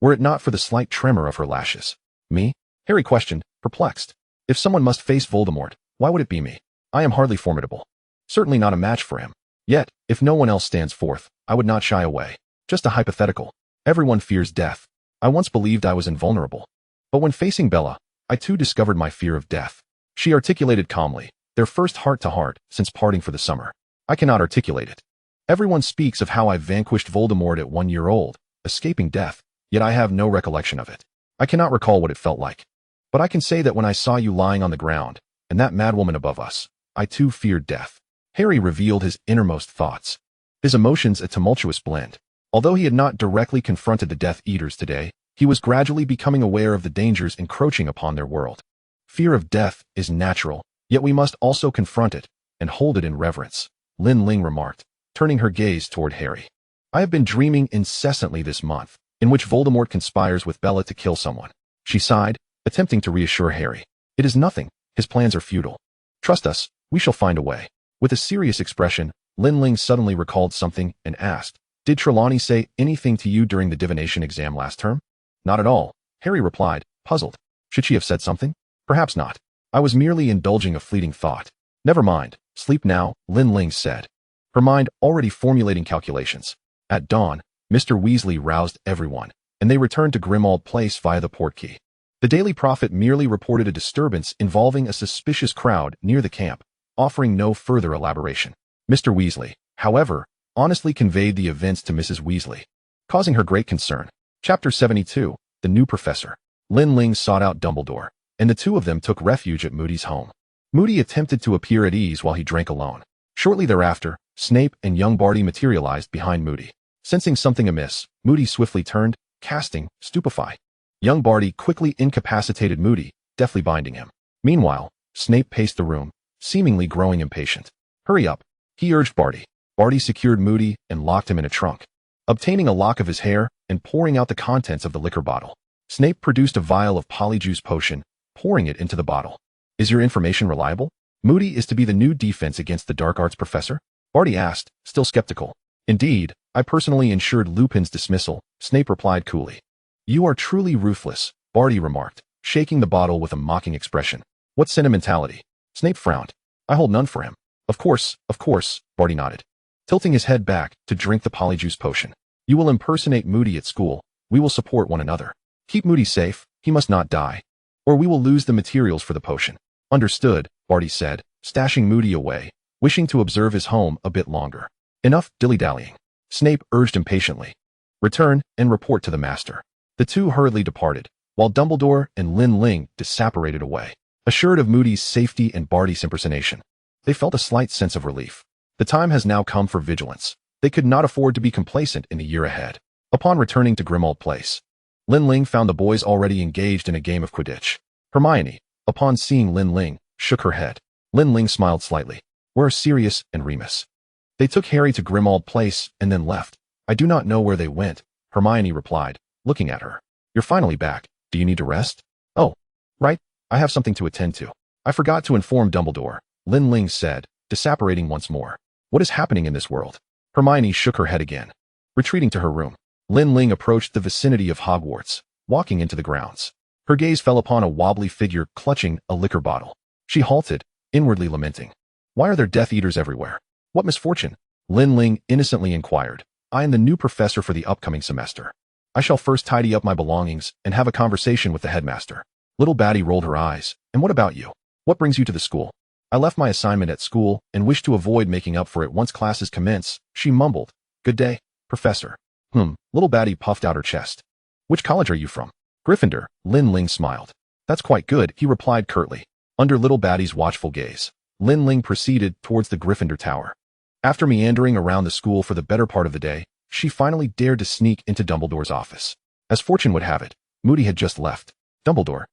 Were it not for the slight tremor of her lashes. "Me?" Harry questioned, perplexed. "If someone must face Voldemort, why would it be me? I am hardly formidable. Certainly not a match for him. Yet, if no one else stands forth, I would not shy away. Just a hypothetical. Everyone fears death. I once believed I was invulnerable. But when facing Bella, I too discovered my fear of death." She articulated calmly, their first heart-to-heart since parting for the summer. "I cannot articulate it. Everyone speaks of how I vanquished Voldemort at 1 year old, escaping death, yet I have no recollection of it. I cannot recall what it felt like. But I can say that when I saw you lying on the ground, and that madwoman above us, I too feared death." Harry revealed his innermost thoughts, his emotions a tumultuous blend. Although he had not directly confronted the Death Eaters today, he was gradually becoming aware of the dangers encroaching upon their world. Fear of death is natural, yet we must also confront it, and hold it in reverence, Lin Ling remarked, turning her gaze toward Harry. "I have been dreaming incessantly this month, in which Voldemort conspires with Bella to kill someone." She sighed, attempting to reassure Harry. "It is nothing, his plans are futile. Trust us, we shall find a way." With a serious expression, Lin Ling suddenly recalled something and asked, Did Trelawney say anything to you during the divination exam last term? Not at all, Harry replied, puzzled. Should she have said something? Perhaps not. I was merely indulging a fleeting thought. Never mind, sleep now, Lin Ling said, her mind already formulating calculations. At dawn, Mr. Weasley roused everyone, and they returned to Grimmauld Place via the portkey. The Daily Prophet merely reported a disturbance involving a suspicious crowd near the camp, offering no further elaboration. Mr. Weasley, however, honestly conveyed the events to Mrs. Weasley, causing her great concern. Chapter 72, The New Professor. Lin Ling sought out Dumbledore, and the two of them took refuge at Moody's home. Moody attempted to appear at ease while he drank alone. Shortly thereafter, Snape and young Barty materialized behind Moody. Sensing something amiss, Moody swiftly turned, casting Stupefy. Young Barty quickly incapacitated Moody, deftly binding him. Meanwhile, Snape paced the room, seemingly growing impatient. Hurry up, he urged Barty. Barty secured Moody and locked him in a trunk. Obtaining a lock of his hair and pouring out the contents of the liquor bottle, Snape produced a vial of polyjuice potion, pouring it into the bottle. Is your information reliable? Moody is to be the new defense against the dark arts professor? Barty asked, still skeptical. Indeed, I personally ensured Lupin's dismissal, Snape replied coolly. You are truly ruthless, Barty remarked, shaking the bottle with a mocking expression. What sentimentality? Snape frowned. I hold none for him. Of course, Barty nodded, tilting his head back to drink the polyjuice potion. You will impersonate Moody at school. We will support one another. Keep Moody safe, he must not die. Or we will lose the materials for the potion. Understood, Barty said, stashing Moody away, wishing to observe his home a bit longer. Enough dilly-dallying, Snape urged impatiently. Return and report to the master. The two hurriedly departed, while Dumbledore and Lin Ling disapparated away. Assured of Moody's safety and Barty's impersonation, they felt a slight sense of relief. The time has now come for vigilance. They could not afford to be complacent in the year ahead. Upon returning to Grimmauld Place, Lin Ling found the boys already engaged in a game of Quidditch. Hermione, upon seeing Lin Ling, shook her head. Lin Ling smiled slightly. Where are Sirius and Remus? They took Harry to Grimmauld Place and then left. I do not know where they went, Hermione replied, looking at her. You're finally back. Do you need to rest? Oh, right. I have something to attend to. I forgot to inform Dumbledore, Lin Ling said, disapparating once more. What is happening in this world? Hermione shook her head again. Retreating to her room, Lin Ling approached the vicinity of Hogwarts, walking into the grounds. Her gaze fell upon a wobbly figure clutching a liquor bottle. She halted, inwardly lamenting. Why are there Death Eaters everywhere? What misfortune? Lin Ling innocently inquired. I am the new professor for the upcoming semester. I shall first tidy up my belongings and have a conversation with the headmaster. Little Batty rolled her eyes. And what about you? What brings you to the school? I left my assignment at school and wish to avoid making up for it once classes commence, she mumbled. Good day, Professor. Little Batty puffed out her chest. Which college are you from? Gryffindor, Lin Ling smiled. That's quite good, he replied curtly. Under Little Batty's watchful gaze, Lin Ling proceeded towards the Gryffindor Tower. After meandering around the school for the better part of the day, she finally dared to sneak into Dumbledore's office. As fortune would have it, Moody had just left. Dumbledore,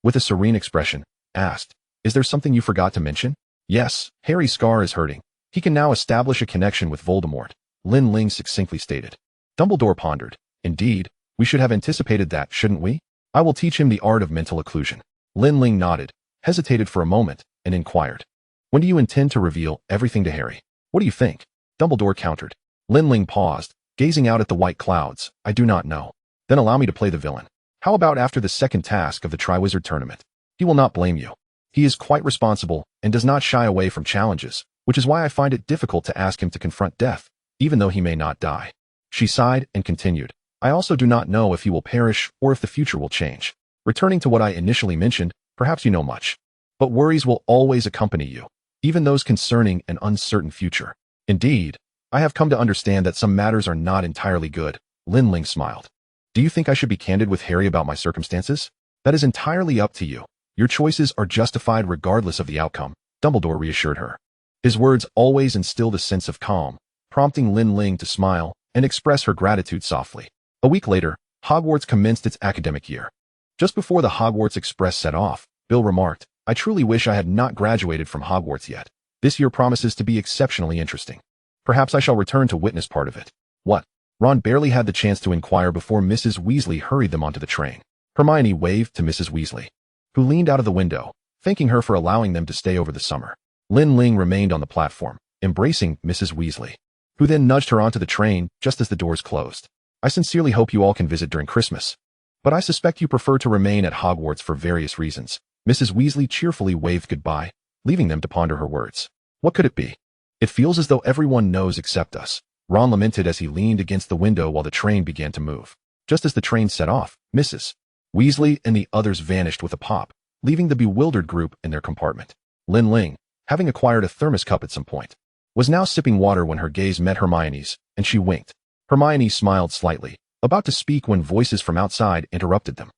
with a serene expression, asked, Is there something you forgot to mention? Yes, Harry's scar is hurting. He can now establish a connection with Voldemort, Lin Ling succinctly stated. Dumbledore pondered. Indeed, we should have anticipated that, shouldn't we? I will teach him the art of mental occlusion. Lin Ling nodded, hesitated for a moment, and inquired. When do you intend to reveal everything to Harry? What do you think? Dumbledore countered. Lin Ling paused, gazing out at the white clouds. I do not know. Then allow me to play the villain. How about after the second task of the Triwizard tournament? He will not blame you. He is quite responsible and does not shy away from challenges, which is why I find it difficult to ask him to confront death, even though he may not die. She sighed and continued. I also do not know if he will perish or if the future will change. Returning to what I initially mentioned, perhaps you know much. But worries will always accompany you, even those concerning an uncertain future. Indeed, I have come to understand that some matters are not entirely good. Lin Ling smiled. Do you think I should be candid with Harry about my circumstances? That is entirely up to you. Your choices are justified regardless of the outcome, Dumbledore reassured her. His words always instilled a sense of calm, prompting Lin Ling to smile and express her gratitude softly. A week later, Hogwarts commenced its academic year. Just before the Hogwarts Express set off, Bill remarked, I truly wish I had not graduated from Hogwarts yet. This year promises to be exceptionally interesting. Perhaps I shall return to witness part of it. What? Ron barely had the chance to inquire before Mrs. Weasley hurried them onto the train. Hermione waved to Mrs. Weasley, who leaned out of the window, thanking her for allowing them to stay over the summer. Lin Ling remained on the platform, embracing Mrs. Weasley. who then nudged her onto the train just as the doors closed. I sincerely hope you all can visit during Christmas. But I suspect you prefer to remain at Hogwarts for various reasons. Mrs. Weasley cheerfully waved goodbye, leaving them to ponder her words. What could it be? It feels as though everyone knows except us. Ron lamented as he leaned against the window while the train began to move. Just as the train set off, Mrs. Weasley and the others vanished with a pop, leaving the bewildered group in their compartment. Lin Ling, having acquired a thermos cup at some point, was now sipping water when her gaze met Hermione's, and she winked. Hermione smiled slightly, about to speak when voices from outside interrupted them.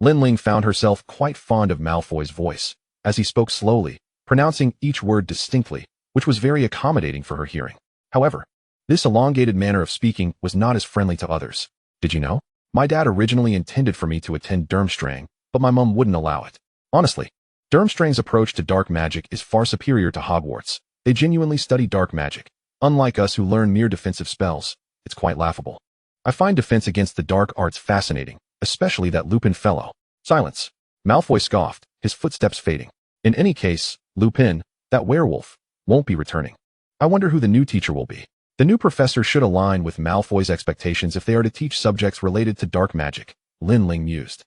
Lin Ling found herself quite fond of Malfoy's voice, as he spoke slowly, pronouncing each word distinctly, which was very accommodating for her hearing. However, this elongated manner of speaking was not as friendly to others. Did you know? My dad originally intended for me to attend Durmstrang, but my mum wouldn't allow it. Honestly, Durmstrang's approach to dark magic is far superior to Hogwarts. They genuinely study dark magic. Unlike us who learn mere defensive spells, it's quite laughable. I find defense against the dark arts fascinating, especially that Lupin fellow. Silence. Malfoy scoffed, his footsteps fading. In any case, Lupin, that werewolf, won't be returning. I wonder who the new teacher will be. The new professor should align with Malfoy's expectations if they are to teach subjects related to dark magic, Lin Ling mused.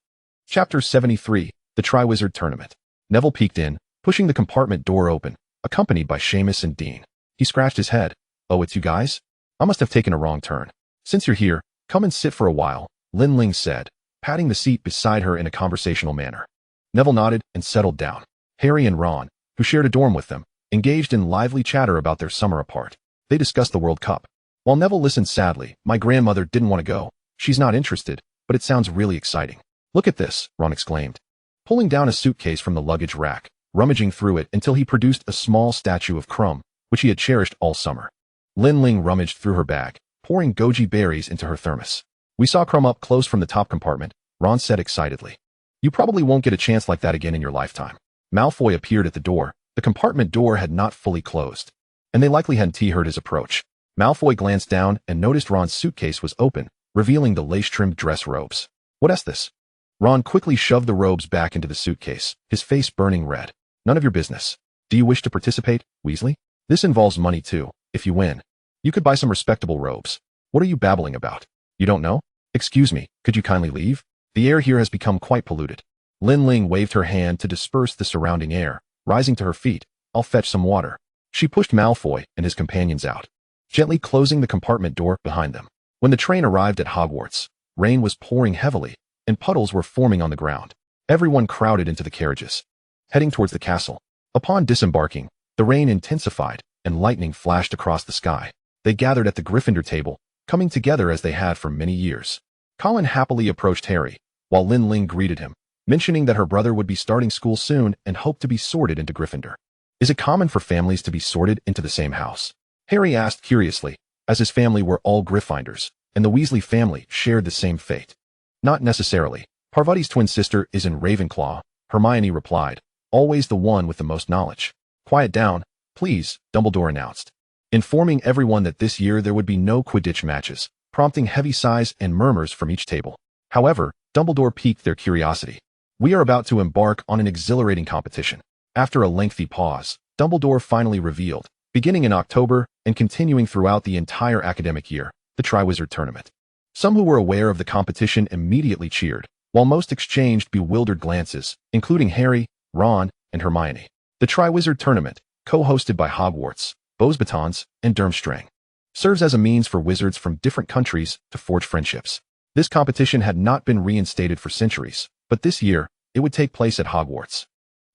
Chapter 73, The Triwizard Tournament. Neville peeked in, pushing the compartment door open, accompanied by Seamus and Dean. He scratched his head. Oh, it's you guys? I must have taken a wrong turn. Since you're here, come and sit for a while, Lin Ling said, patting the seat beside her in a conversational manner. Neville nodded and settled down. Harry and Ron, who shared a dorm with them, engaged in lively chatter about their summer apart. They discussed the World Cup. While Neville listened sadly, my grandmother didn't want to go. She's not interested, but it sounds really exciting. Look at this, Ron exclaimed, pulling down a suitcase from the luggage rack, rummaging through it until he produced a small statue of Crumb, which he had cherished all summer. Lin Ling rummaged through her bag, pouring goji berries into her thermos. We saw Crumb up close from the top compartment, Ron said excitedly. You probably won't get a chance like that again in your lifetime. Malfoy appeared at the door. The compartment door had not fully closed, and they likely hadn't heard his approach. Malfoy glanced down and noticed Ron's suitcase was open, revealing the lace-trimmed dress robes. What's this? Ron quickly shoved the robes back into the suitcase, his face burning red. None of your business. Do you wish to participate, Weasley? This involves money too. If you win, you could buy some respectable robes. What are you babbling about? You don't know? Excuse me, could you kindly leave? The air here has become quite polluted. Lin Ling waved her hand to disperse the surrounding air, rising to her feet. I'll fetch some water. She pushed Malfoy and his companions out, gently closing the compartment door behind them. When the train arrived at Hogwarts, rain was pouring heavily, and puddles were forming on the ground. Everyone crowded into the carriages, heading towards the castle. Upon disembarking, the rain intensified, and lightning flashed across the sky. They gathered at the Gryffindor table, coming together as they had for many years. Colin happily approached Harry, while Lin Ling greeted him, mentioning that her brother would be starting school soon and hoped to be sorted into Gryffindor. Is it common for families to be sorted into the same house? Harry asked curiously, as his family were all Gryffindors, and the Weasley family shared the same fate. Not necessarily. Parvati's twin sister is in Ravenclaw, Hermione replied, always the one with the most knowledge. Quiet down, please, Dumbledore announced, informing everyone that this year there would be no Quidditch matches, prompting heavy sighs and murmurs from each table. However, Dumbledore piqued their curiosity. We are about to embark on an exhilarating competition. After a lengthy pause, Dumbledore finally revealed, beginning in October and continuing throughout the entire academic year, the Triwizard Tournament. Some who were aware of the competition immediately cheered, while most exchanged bewildered glances, including Harry, Ron, and Hermione. The Triwizard Tournament, co-hosted by Hogwarts, Beauxbatons, and Durmstrang, serves as a means for wizards from different countries to forge friendships. This competition had not been reinstated for centuries, but this year, it would take place at Hogwarts,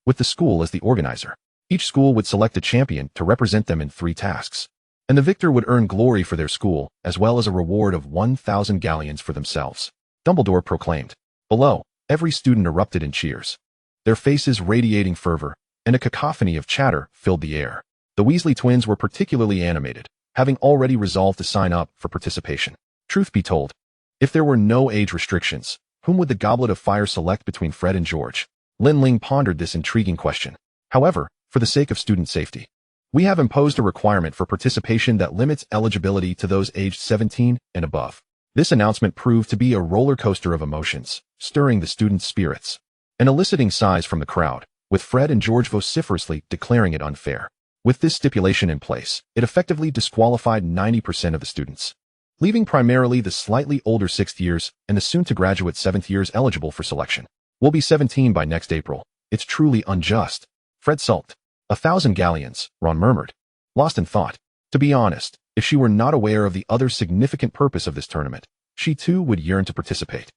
with the school as the organizer. Each school would select a champion to represent them in 3 tasks, and the victor would earn glory for their school as well as a reward of 1,000 galleons for themselves, Dumbledore proclaimed. Below, every student erupted in cheers, their faces radiating fervor, and a cacophony of chatter filled the air. The Weasley twins were particularly animated, having already resolved to sign up for participation. Truth be told, if there were no age restrictions, whom would the Goblet of Fire select between Fred and George? Lin Ling pondered this intriguing question. However, for the sake of student safety, we have imposed a requirement for participation that limits eligibility to those aged 17 and above. This announcement proved to be a roller coaster of emotions, stirring the students' spirits and eliciting sighs from the crowd, with Fred and George vociferously declaring it unfair. With this stipulation in place, it effectively disqualified 90% of the students, leaving primarily the slightly older 6th years and the soon-to-graduate 7th years eligible for selection. We'll be 17 by next April. It's truly unjust. Fred sulked. 1,000 galleons, Ron murmured, lost in thought. To be honest, if she were not aware of the other significant purpose of this tournament, she too would yearn to participate.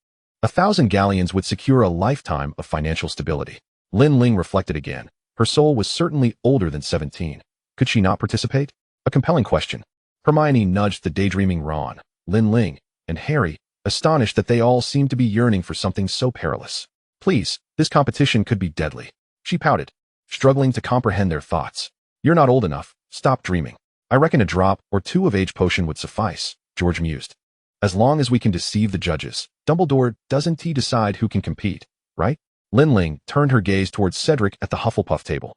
1,000 galleons would secure a lifetime of financial stability. Lin Ling reflected again. Her soul was certainly older than 17. Could she not participate? A compelling question. Hermione nudged the daydreaming Ron, Lin Ling, and Harry, astonished that they all seemed to be yearning for something so perilous. Please, this competition could be deadly. She pouted, struggling to comprehend their thoughts. You're not old enough. Stop dreaming. I reckon a drop or two of age potion would suffice, George mused. As long as we can deceive the judges, Dumbledore, doesn't he decide who can compete, right? Lin Ling turned her gaze towards Cedric at the Hufflepuff table.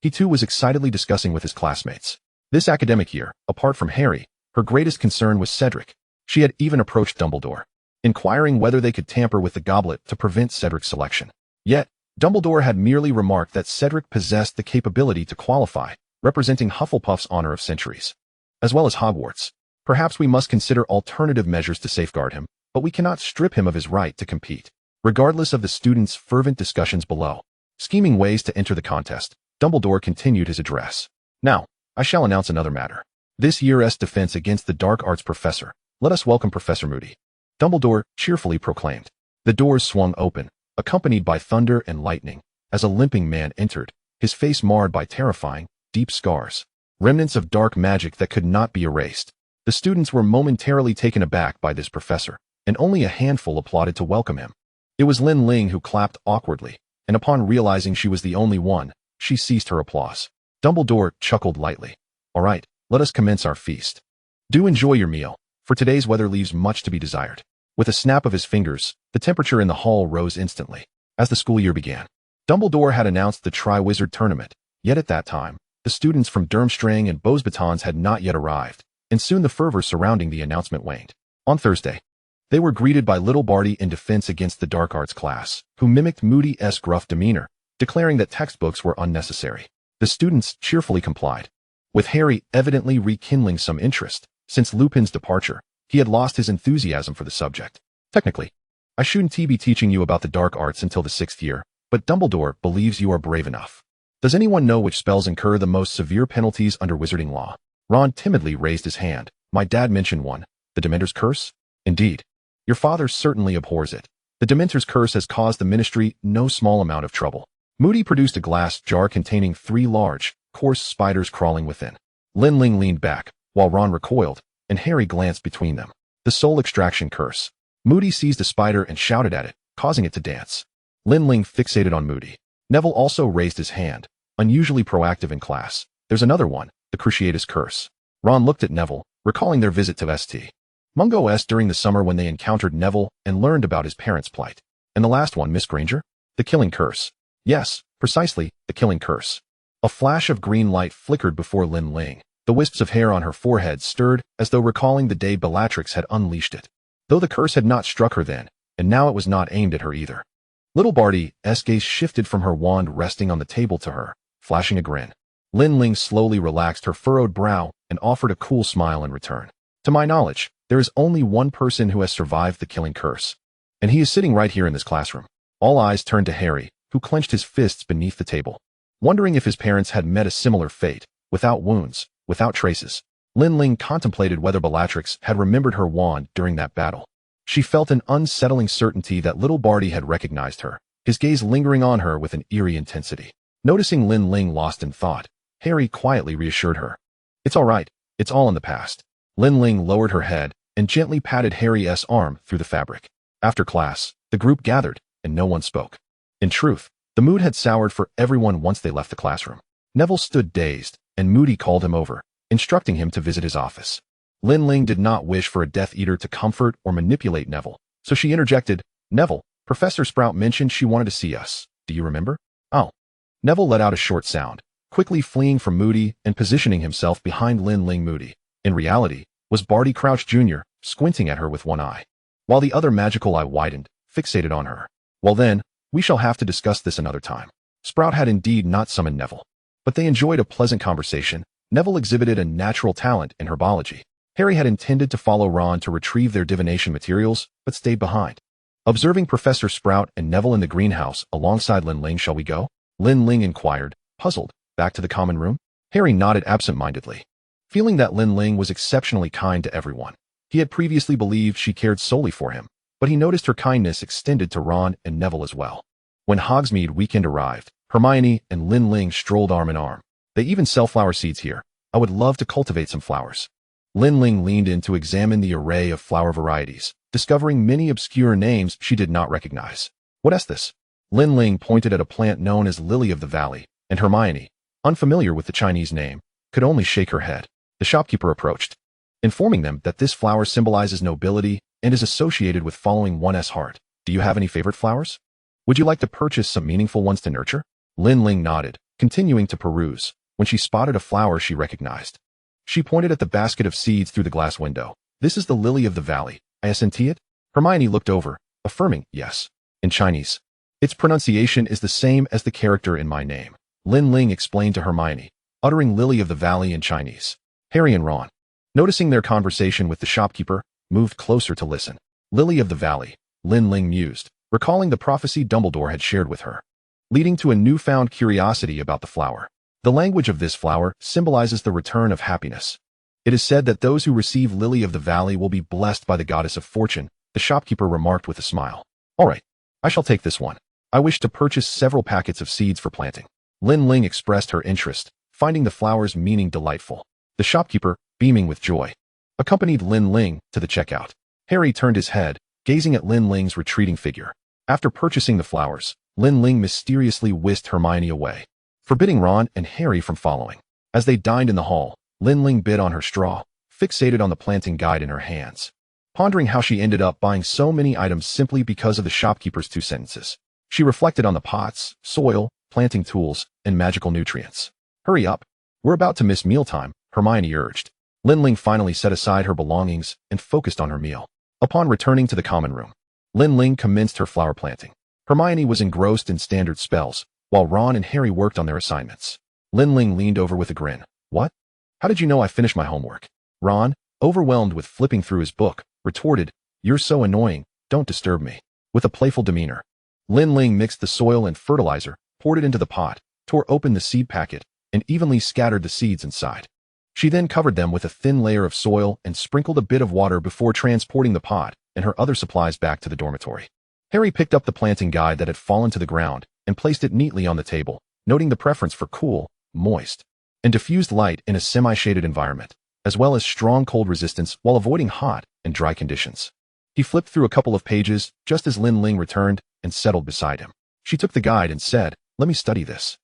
He too was excitedly discussing with his classmates. This academic year, apart from Harry, her greatest concern was Cedric. She had even approached Dumbledore, inquiring whether they could tamper with the goblet to prevent Cedric's selection. Yet, Dumbledore had merely remarked that Cedric possessed the capability to qualify, representing Hufflepuff's honor of centuries, as well as Hogwarts. Perhaps we must consider alternative measures to safeguard him, but we cannot strip him of his right to compete. Regardless of the students' fervent discussions below, scheming ways to enter the contest, Dumbledore continued his address. Now, I shall announce another matter. This year's defense against the dark arts professor. Let us welcome Professor Moody. Dumbledore cheerfully proclaimed. The doors swung open, accompanied by thunder and lightning, as a limping man entered, his face marred by terrifying, deep scars, remnants of dark magic that could not be erased. The students were momentarily taken aback by this professor, and only a handful applauded to welcome him. It was Lin Ling who clapped awkwardly, and upon realizing she was the only one, she ceased her applause. Dumbledore chuckled lightly. All right, let us commence our feast. Do enjoy your meal, for today's weather leaves much to be desired. With a snap of his fingers, the temperature in the hall rose instantly. As the school year began, Dumbledore had announced the Triwizard tournament, yet at that time, the students from Durmstrang and Beauxbatons had not yet arrived, and soon the fervor surrounding the announcement waned. On Thursday, they were greeted by Little Barty in defense against the dark arts class, who mimicked Moody's gruff demeanor, declaring that textbooks were unnecessary. The students cheerfully complied, with Harry evidently rekindling some interest. Since Lupin's departure, he had lost his enthusiasm for the subject. Technically, I shouldn't be teaching you about the dark arts until the 6th year, but Dumbledore believes you are brave enough. Does anyone know which spells incur the most severe penalties under wizarding law? Ron timidly raised his hand. My dad mentioned one. The Dementor's Curse? Indeed. Your father certainly abhors it. The Dementor's Curse has caused the Ministry no small amount of trouble. Moody produced a glass jar containing 3 large, coarse spiders crawling within. Lin Ling leaned back, while Ron recoiled, and Harry glanced between them. The Soul Extraction Curse. Moody seized a spider and shouted at it, causing it to dance. Lin Ling fixated on Moody. Neville also raised his hand, unusually proactive in class. There's another one, the Cruciatus Curse. Ron looked at Neville, recalling their visit to St. Mungo's during the summer when they encountered Neville and learned about his parents' plight. And the last one, Miss Granger? The Killing Curse. Yes, precisely, the Killing Curse. A flash of green light flickered before Lin Ling. The wisps of hair on her forehead stirred as though recalling the day Bellatrix had unleashed it. Though the curse had not struck her then, and now it was not aimed at her either. Little Barty's gaze shifted from her wand resting on the table to her, flashing a grin. Lin Ling slowly relaxed her furrowed brow and offered a cool smile in return. To my knowledge, there is only one person who has survived the Killing Curse, and he is sitting right here in this classroom. All eyes turned to Harry, who clenched his fists beneath the table, wondering if his parents had met a similar fate, without wounds, without traces. Lin Ling contemplated whether Bellatrix had remembered her wand during that battle. She felt an unsettling certainty that little Barty had recognized her, his gaze lingering on her with an eerie intensity. Noticing Lin Ling lost in thought, Harry quietly reassured her. It's all right, it's all in the past. Lin Ling lowered her head and gently patted Harry's arm through the fabric. After class, the group gathered, and no one spoke. In truth, the mood had soured for everyone once they left the classroom. Neville stood dazed, and Moody called him over, instructing him to visit his office. Lin Ling did not wish for a Death Eater to comfort or manipulate Neville, so she interjected, Neville, Professor Sprout mentioned she wanted to see us. Do you remember? Oh. Neville let out a short sound, quickly fleeing from Moody and positioning himself behind Lin Ling. Moody, in reality, was Barty Crouch Jr., squinting at her with one eye, while the other magical eye widened, fixated on her. Well then, we shall have to discuss this another time. Sprout had indeed not summoned Neville, but they enjoyed a pleasant conversation. Neville exhibited a natural talent in herbology. Harry had intended to follow Ron to retrieve their divination materials, but stayed behind. Observing Professor Sprout and Neville in the greenhouse alongside Lin Ling, "Shall we go?" Lin Ling inquired, puzzled. "Back to the common room?" Harry nodded absent-mindedly. Feeling that Lin Ling was exceptionally kind to everyone. He had previously believed she cared solely for him, but he noticed her kindness extended to Ron and Neville as well. When Hogsmeade weekend arrived, Hermione and Lin Ling strolled arm in arm. "They even sell flower seeds here. I would love to cultivate some flowers." Lin Ling leaned in to examine the array of flower varieties, discovering many obscure names she did not recognize. "What is this?" Lin Ling pointed at a plant known as Lily of the Valley, and Hermione, unfamiliar with the Chinese name, could only shake her head. The shopkeeper approached, informing them that this flower symbolizes nobility and is associated with following one's heart. "Do you have any favorite flowers? Would you like to purchase some meaningful ones to nurture?" Lin Ling nodded, continuing to peruse, when she spotted a flower she recognized. She pointed at the basket of seeds through the glass window. "This is the Lily of the Valley. Isn't it?" Hermione looked over, affirming, "Yes." In Chinese, its pronunciation is the same as the character in my name. Lin Ling explained to Hermione, uttering Lily of the Valley in Chinese. Harry and Ron, noticing their conversation with the shopkeeper, moved closer to listen. "Lily of the Valley," Lin Ling mused, recalling the prophecy Dumbledore had shared with her, leading to a newfound curiosity about the flower. The language of this flower symbolizes the return of happiness. "It is said that those who receive Lily of the Valley will be blessed by the goddess of fortune," the shopkeeper remarked with a smile. "All right, I shall take this one. I wish to purchase several packets of seeds for planting." Lin Ling expressed her interest, finding the flower's meaning delightful. The shopkeeper, beaming with joy, accompanied Lin Ling to the checkout. Harry turned his head, gazing at Lin Ling's retreating figure. After purchasing the flowers, Lin Ling mysteriously whisked Hermione away, forbidding Ron and Harry from following. As they dined in the hall, Lin Ling bit on her straw, fixated on the planting guide in her hands, pondering how she ended up buying so many items simply because of the shopkeeper's 2 sentences. She reflected on the pots, soil, planting tools, and magical nutrients. "Hurry up. We're about to miss mealtime," Hermione urged. Lin Ling finally set aside her belongings and focused on her meal. Upon returning to the common room, Lin Ling commenced her flower planting. Hermione was engrossed in standard spells, while Ron and Harry worked on their assignments. Lin Ling leaned over with a grin. "What? How did you know I finished my homework?" Ron, overwhelmed with flipping through his book, retorted, "You're so annoying, don't disturb me." With a playful demeanor, Lin Ling mixed the soil and fertilizer, poured it into the pot, tore open the seed packet, and evenly scattered the seeds inside. She then covered them with a thin layer of soil and sprinkled a bit of water before transporting the pot and her other supplies back to the dormitory. Harry picked up the planting guide that had fallen to the ground and placed it neatly on the table, noting the preference for cool, moist, and diffused light in a semi-shaded environment, as well as strong cold resistance while avoiding hot and dry conditions. He flipped through a couple of pages just as Lin Ling returned and settled beside him. She took the guide and said, "Let me study this.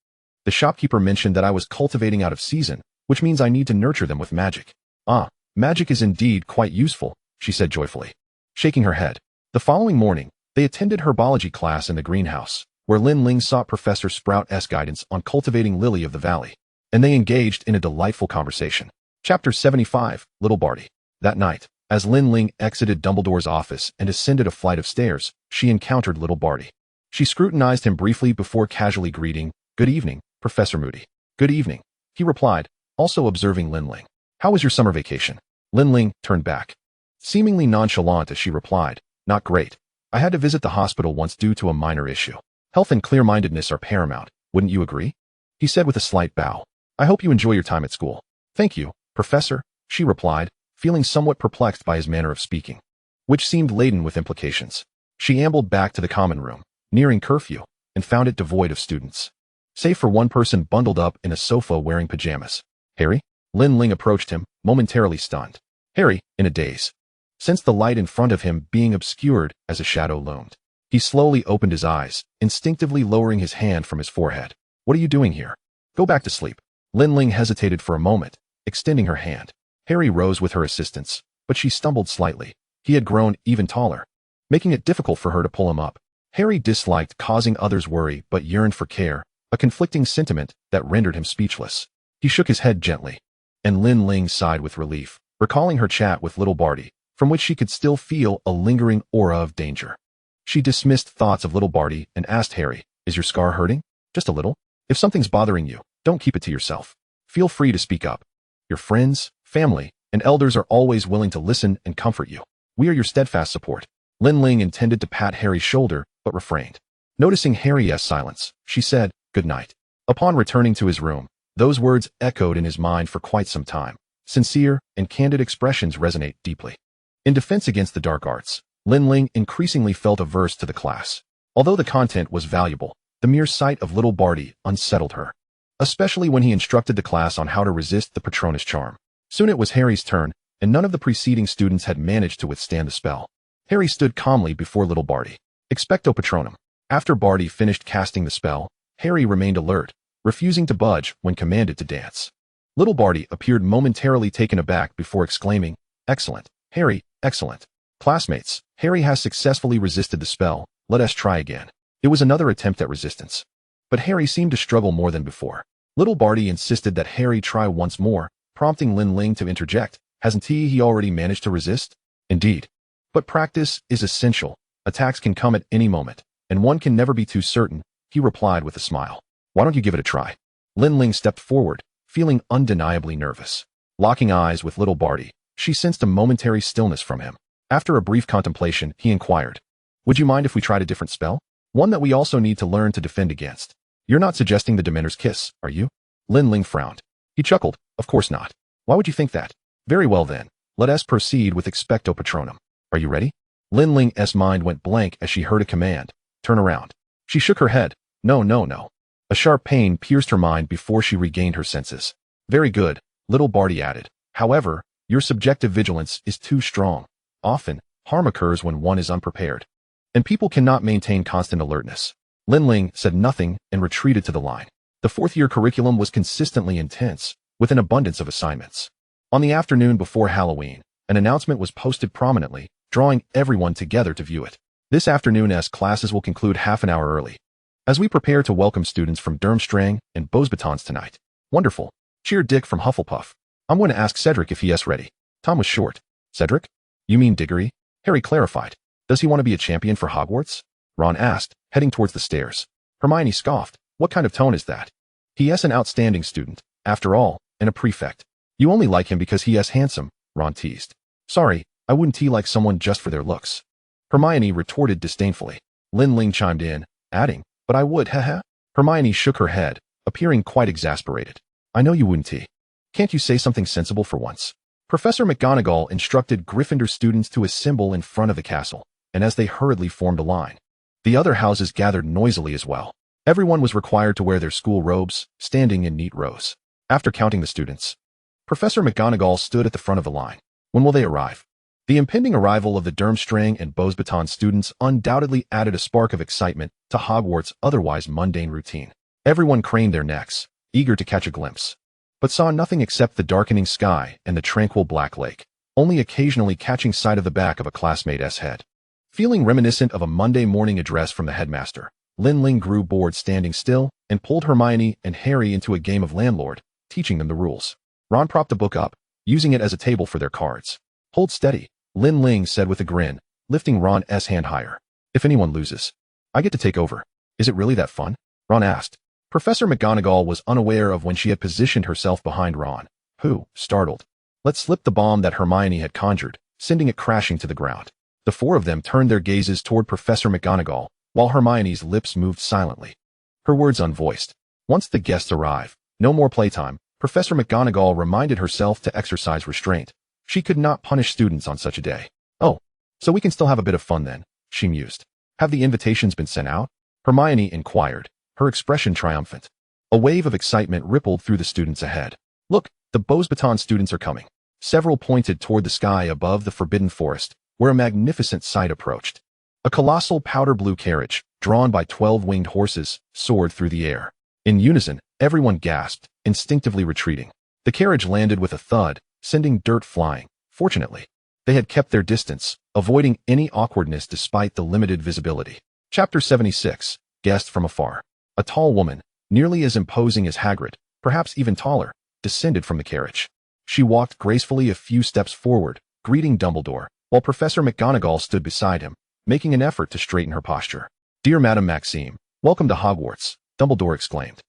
The shopkeeper mentioned that I was cultivating out of season, which means I need to nurture them with magic." "Ah, magic is indeed quite useful," she said joyfully, shaking her head. The following morning, they attended herbology class in the greenhouse, where Lin Ling sought Professor Sprout's guidance on cultivating Lily of the Valley, and they engaged in a delightful conversation. Chapter 75, Little Barty. That night, as Lin Ling exited Dumbledore's office and ascended a flight of stairs, she encountered Little Barty. She scrutinized him briefly before casually greeting, "Good evening, Professor Moody." "Good evening," he replied, also observing Lin Ling. "How was your summer vacation?" Lin Ling turned back, seemingly nonchalant as she replied, "Not great. I had to visit the hospital once due to a minor issue. Health and clear-mindedness are paramount, wouldn't you agree?" he said with a slight bow. "I hope you enjoy your time at school." "Thank you, Professor," she replied, feeling somewhat perplexed by his manner of speaking, which seemed laden with implications. She ambled back to the common room, nearing curfew, and found it devoid of students, save for one person bundled up in a sofa wearing pajamas. "Harry?" Lin Ling approached him, momentarily stunned. Harry, in a daze, sensed the light in front of him being obscured as a shadow loomed. He slowly opened his eyes, instinctively lowering his hand from his forehead. "What are you doing here?" "Go back to sleep." Lin Ling hesitated for a moment, extending her hand. Harry rose with her assistance, but she stumbled slightly. He had grown even taller, making it difficult for her to pull him up. Harry disliked causing others worry but yearned for care, a conflicting sentiment that rendered him speechless. He shook his head gently, and Lin Ling sighed with relief, recalling her chat with Little Barty, from which she could still feel a lingering aura of danger. She dismissed thoughts of Little Barty and asked Harry, "Is your scar hurting?" "Just a little. If something's bothering you, Don't keep it to yourself. Feel free to speak up. Your friends, family, and elders are always willing to listen and comfort you. We are your steadfast support. Lin Ling intended to pat Harry's shoulder, but refrained. Noticing Harry's silence, she said, "Good night." Upon returning to his room, those words echoed in his mind for quite some time. Sincere and candid expressions resonate deeply. In defense against the dark arts, Lin Ling increasingly felt averse to the class. Although the content was valuable, the mere sight of little Barty unsettled her, especially when he instructed the class on how to resist the Patronus charm. Soon it was Harry's turn, and none of the preceding students had managed to withstand the spell. Harry stood calmly before little Barty. Expecto Patronum. After Barty finished casting the spell, Harry remained alert, refusing to budge when commanded to dance. Little Barty appeared momentarily taken aback before exclaiming, "Excellent, Harry, excellent. Classmates, Harry has successfully resisted the spell. Let us try again." It was another attempt at resistance. But Harry seemed to struggle more than before. Little Barty insisted that Harry try once more, prompting Lin Ling to interject. "Hasn't he already managed to resist?" "Indeed. But practice is essential. Attacks can come at any moment, and one can never be too certain," he replied with a smile. "Why don't you give it a try?" Lin Ling stepped forward, feeling undeniably nervous. Locking eyes with little Barty, she sensed a momentary stillness from him. After a brief contemplation, he inquired, "Would you mind if we tried a different spell? One that we also need to learn to defend against. You're not suggesting the Dementor's Kiss, are you?" Lin Ling frowned. He chuckled, "Of course not. Why would you think that? Very well then, let us proceed with Expecto Patronum. Are you ready?" Lin Ling's mind went blank as she heard a command, "Turn around." She shook her head. No. A sharp pain pierced her mind before she regained her senses. "Very good," little Barty added. "However, your subjective vigilance is too strong. Often, harm occurs when one is unprepared, and people cannot maintain constant alertness." Lin Ling said nothing and retreated to the line. The fourth-year curriculum was consistently intense, with an abundance of assignments. On the afternoon before Halloween, an announcement was posted prominently, drawing everyone together to view it. "This afternoon's classes will conclude half an hour early, as we prepare to welcome students from Durmstrang and Beauxbatons tonight." "Wonderful," cheered Dick from Hufflepuff. "I'm going to ask Cedric if he's ready." Tom was short. "Cedric? You mean Diggory?" Harry clarified. "Does he want to be a champion for Hogwarts?" Ron asked, heading towards the stairs. Hermione scoffed. "What kind of tone is that? He's an outstanding student, after all, and a prefect. You only like him because he's handsome," Ron teased. "Sorry, I wouldn't like someone just for their looks," Hermione retorted disdainfully. Lin Ling chimed in, adding, "But I would, haha." Hermione shook her head, appearing quite exasperated. "I know you wouldn't. Can't you say something sensible for once?" Professor McGonagall instructed Gryffindor students to assemble in front of the castle, and as they hurriedly formed a line, the other houses gathered noisily as well. Everyone was required to wear their school robes, standing in neat rows. After counting the students, Professor McGonagall stood at the front of the line. "When will they arrive?" The impending arrival of the Durmstrang and Beauxbatons students undoubtedly added a spark of excitement to Hogwarts' otherwise mundane routine. Everyone craned their necks, eager to catch a glimpse, but saw nothing except the darkening sky and the tranquil black lake, only occasionally catching sight of the back of a classmate's head. Feeling reminiscent of a Monday morning address from the headmaster, Lin Ling grew bored standing still and pulled Hermione and Harry into a game of landlord, teaching them the rules. Ron propped a book up, using it as a table for their cards. "Hold steady," Lin Ling said with a grin, lifting Ron's hand higher. "If anyone loses, I get to take over." "Is it really that fun?" Ron asked. Professor McGonagall was unaware of when she had positioned herself behind Ron, who, startled, let slip the bomb that Hermione had conjured, sending it crashing to the ground. The four of them turned their gazes toward Professor McGonagall, while Hermione's lips moved silently, her words unvoiced. Once the guests arrived, no more playtime. Professor McGonagall reminded herself to exercise restraint. She could not punish students on such a day. "Oh, so we can still have a bit of fun then," she mused. "Have the invitations been sent out?" Hermione inquired, her expression triumphant. A wave of excitement rippled through the students ahead. "Look, the Beauxbatons students are coming." Several pointed toward the sky above the Forbidden Forest, where a magnificent sight approached. A colossal powder blue carriage, drawn by 12 winged horses, soared through the air. In unison, everyone gasped, instinctively retreating. The carriage landed with a thud, sending dirt flying. Fortunately, they had kept their distance, avoiding any awkwardness despite the limited visibility. Chapter 76, Guest from Afar. A tall woman, nearly as imposing as Hagrid, perhaps even taller, descended from the carriage. She walked gracefully a few steps forward, greeting Dumbledore, while Professor McGonagall stood beside him, making an effort to straighten her posture. "Dear Madame Maxime, welcome to Hogwarts," Dumbledore exclaimed.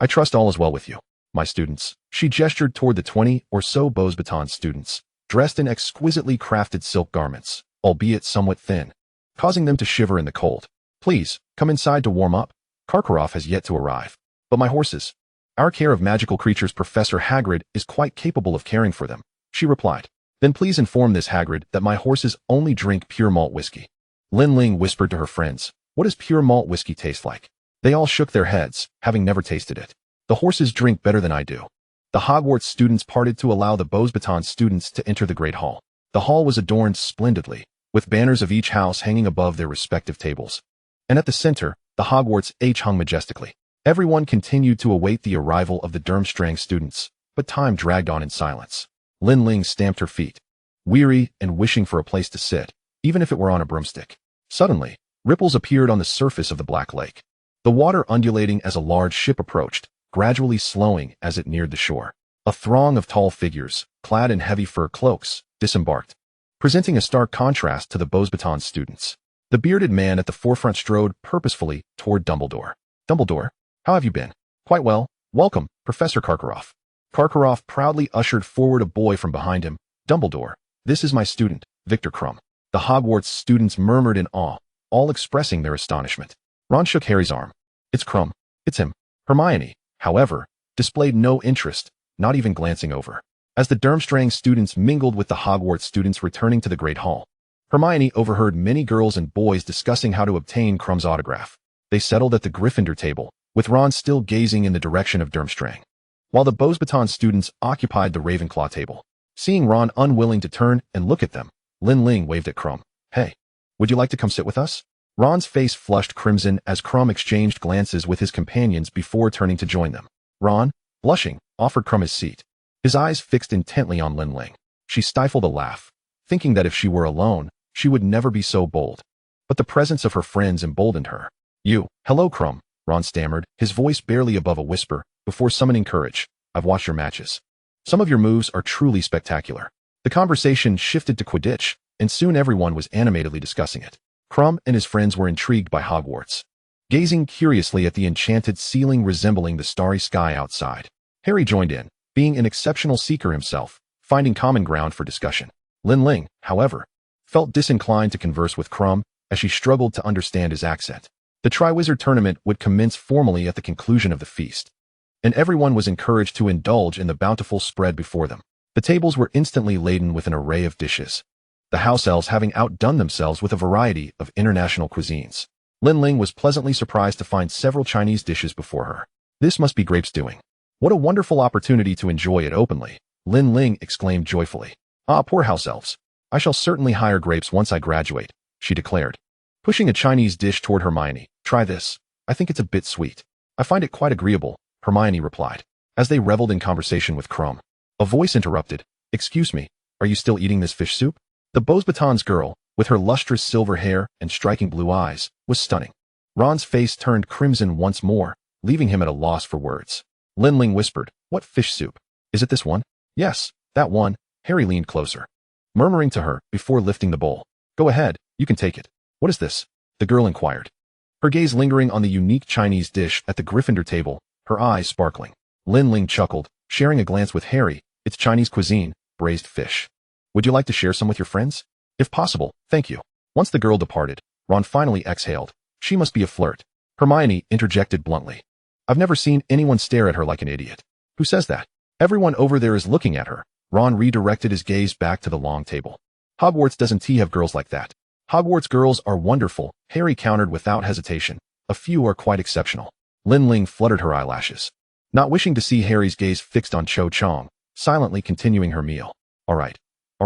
I trust all is well with you, my students. She gestured toward the 20 or so Beauxbatons students, dressed in exquisitely crafted silk garments, albeit somewhat thin, causing them to shiver in the cold. Please, come inside to warm up. Karkaroff has yet to arrive. But my horses. Our care of magical creatures, Professor Hagrid is quite capable of caring for them, she replied. Then please inform this Hagrid that my horses only drink pure malt whiskey. Lin Ling whispered to her friends, what does pure malt whiskey taste like? They all shook their heads, having never tasted it. The horses drink better than I do. The Hogwarts students parted to allow the Beauxbatons students to enter the Great Hall. The hall was adorned splendidly, with banners of each house hanging above their respective tables. And at the center, the Hogwarts H hung majestically. Everyone continued to await the arrival of the Durmstrang students, but time dragged on in silence. Lin Ling stamped her feet, weary and wishing for a place to sit, even if it were on a broomstick. Suddenly, ripples appeared on the surface of the Black Lake, the water undulating as a large ship approached, gradually slowing as it neared the shore. A throng of tall figures, clad in heavy fur cloaks, disembarked, presenting a stark contrast to the Beauxbatons students. The bearded man at the forefront strode purposefully toward Dumbledore. Dumbledore, how have you been? Quite well. Welcome, Professor Karkaroff. Karkaroff proudly ushered forward a boy from behind him. Dumbledore, this is my student, Victor Krum. The Hogwarts students murmured in awe, all expressing their astonishment. Ron shook Harry's arm. It's Krum. It's him. Hermione, however, displayed no interest, not even glancing over. As the Durmstrang students mingled with the Hogwarts students returning to the Great Hall, Hermione overheard many girls and boys discussing how to obtain Krum's autograph. They settled at the Gryffindor table, with Ron still gazing in the direction of Durmstrang, while the Beauxbatons students occupied the Ravenclaw table. Seeing Ron unwilling to turn and look at them, Lin Ling waved at Krum. Hey, would you like to come sit with us? Ron's face flushed crimson as Krum exchanged glances with his companions before turning to join them. Ron, blushing, offered Krum his seat, his eyes fixed intently on Lin Ling. She stifled a laugh, thinking that if she were alone, she would never be so bold. But the presence of her friends emboldened her. Hello Krum, Ron stammered, his voice barely above a whisper, before summoning courage. I've watched your matches. Some of your moves are truly spectacular. The conversation shifted to Quidditch, and soon everyone was animatedly discussing it. Krum and his friends were intrigued by Hogwarts, gazing curiously at the enchanted ceiling resembling the starry sky outside. Harry joined in, being an exceptional seeker himself, finding common ground for discussion. Lin Ling, however, felt disinclined to converse with Krum as she struggled to understand his accent. The Triwizard tournament would commence formally at the conclusion of the feast, and everyone was encouraged to indulge in the bountiful spread before them. The tables were instantly laden with an array of dishes, the house elves having outdone themselves with a variety of international cuisines. Lin Ling was pleasantly surprised to find several Chinese dishes before her. This must be grape stewing. What a wonderful opportunity to enjoy it openly, Lin Ling exclaimed joyfully. Ah, poor house elves. I shall certainly hire grapes once I graduate, she declared, pushing a Chinese dish toward Hermione. Try this. I think it's a bit sweet. I find it quite agreeable, Hermione replied, as they reveled in conversation with Krum. A voice interrupted. Excuse me, are you still eating this fish soup? The Beauxbatons girl, with her lustrous silver hair and striking blue eyes, was stunning. Ron's face turned crimson once more, leaving him at a loss for words. Lin Ling whispered, what fish soup? Is it this one? Yes, that one. Harry leaned closer, murmuring to her before lifting the bowl. Go ahead, you can take it. What is this? The girl inquired, her gaze lingering on the unique Chinese dish at the Gryffindor table, her eyes sparkling. Lin Ling chuckled, sharing a glance with Harry. It's Chinese cuisine, braised fish. Would you like to share some with your friends? If possible, thank you. Once the girl departed, Ron finally exhaled. She must be a flirt. Hermione interjected bluntly. I've never seen anyone stare at her like an idiot. Who says that? Everyone over there is looking at her. Ron redirected his gaze back to the long table. Hogwarts doesn't have girls like that. Hogwarts girls are wonderful, Harry countered without hesitation. A few are quite exceptional. Lin Ling fluttered her eyelashes, not wishing to see Harry's gaze fixed on Cho Chang, silently continuing her meal. All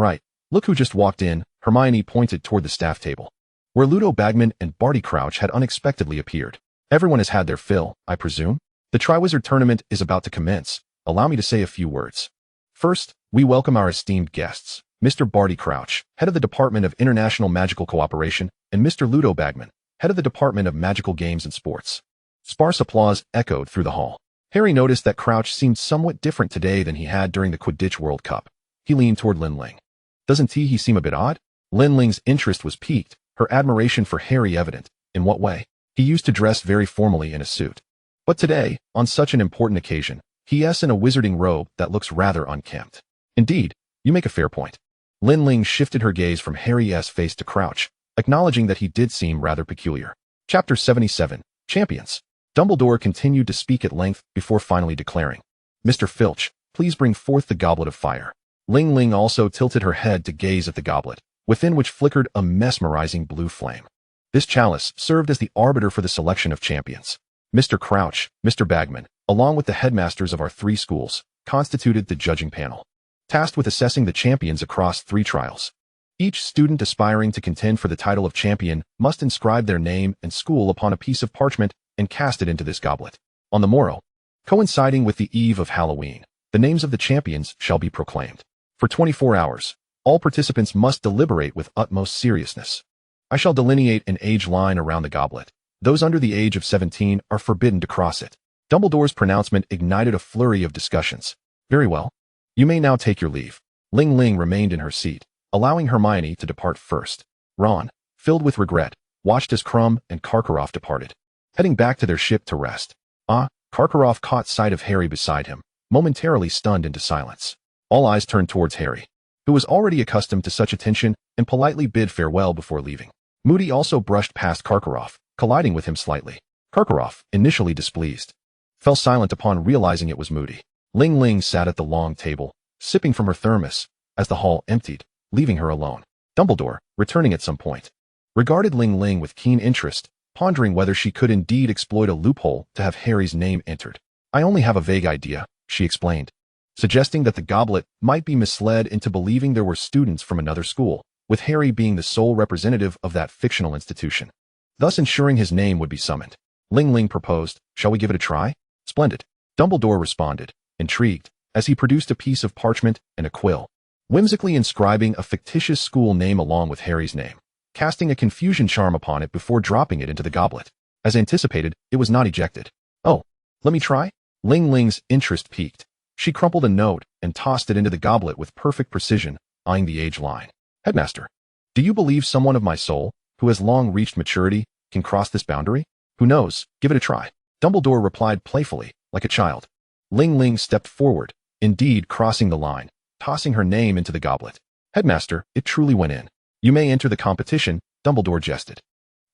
right, look who just walked in. Hermione pointed toward the staff table, where Ludo Bagman and Barty Crouch had unexpectedly appeared. Everyone has had their fill, I presume? The Triwizard tournament is about to commence. Allow me to say a few words. First, we welcome our esteemed guests, Mr. Barty Crouch, head of the Department of International Magical Cooperation, and Mr. Ludo Bagman, head of the Department of Magical Games and Sports. Sparse applause echoed through the hall. Harry noticed that Crouch seemed somewhat different today than he had during the Quidditch World Cup. He leaned toward Lin Ling. Doesn't he seem a bit odd? Lin Ling's interest was piqued, her admiration for Harry evident. In what way? He used to dress very formally in a suit. But today, on such an important occasion, he is in a wizarding robe that looks rather unkempt. Indeed, you make a fair point. Lin Ling shifted her gaze from Harry's face to Crouch, acknowledging that he did seem rather peculiar. Chapter 77, Champions. Dumbledore continued to speak at length before finally declaring, "Mr. Filch, please bring forth the goblet of fire." Ling Ling also tilted her head to gaze at the goblet, within which flickered a mesmerizing blue flame. This chalice served as the arbiter for the selection of champions. Mr. Crouch, Mr. Bagman, along with the headmasters of our 3 schools, constituted the judging panel, tasked with assessing the champions across 3 trials. Each student aspiring to contend for the title of champion must inscribe their name and school upon a piece of parchment and cast it into this goblet. On the morrow, coinciding with the eve of Halloween, the names of the champions shall be proclaimed. For 24 hours, all participants must deliberate with utmost seriousness. I shall delineate an age line around the goblet. Those under the age of 17 are forbidden to cross it. Dumbledore's pronouncement ignited a flurry of discussions. Very well. You may now take your leave. Ling Ling remained in her seat, allowing Hermione to depart first. Ron, filled with regret, watched as Krum and Karkaroff departed, heading back to their ship to rest. Karkaroff caught sight of Harry beside him, momentarily stunned into silence. All eyes turned towards Harry, who was already accustomed to such attention, and politely bid farewell before leaving. Moody also brushed past Karkaroff, colliding with him slightly. Karkaroff, initially displeased, fell silent upon realizing it was Moody. Ling Ling sat at the long table, sipping from her thermos, as the hall emptied, leaving her alone. Dumbledore, returning at some point, regarded Ling Ling with keen interest, pondering whether she could indeed exploit a loophole to have Harry's name entered. "I only have a vague idea," she explained, suggesting that the goblet might be misled into believing there were students from another school, with Harry being the sole representative of that fictional institution, thus ensuring his name would be summoned. Ling Ling proposed, "Shall we give it a try?" "Splendid." Dumbledore responded, intrigued, as he produced a piece of parchment and a quill, whimsically inscribing a fictitious school name along with Harry's name, casting a confusion charm upon it before dropping it into the goblet. As anticipated, it was not ejected. "Oh, let me try?" Ling Ling's interest piqued. She crumpled a note and tossed it into the goblet with perfect precision, eyeing the age line. "Headmaster, do you believe someone of my soul, who has long reached maturity, can cross this boundary?" "Who knows? Give it a try." Dumbledore replied playfully, like a child. Ling Ling stepped forward, indeed crossing the line, tossing her name into the goblet. "Headmaster, it truly went in. You may enter the competition," Dumbledore jested.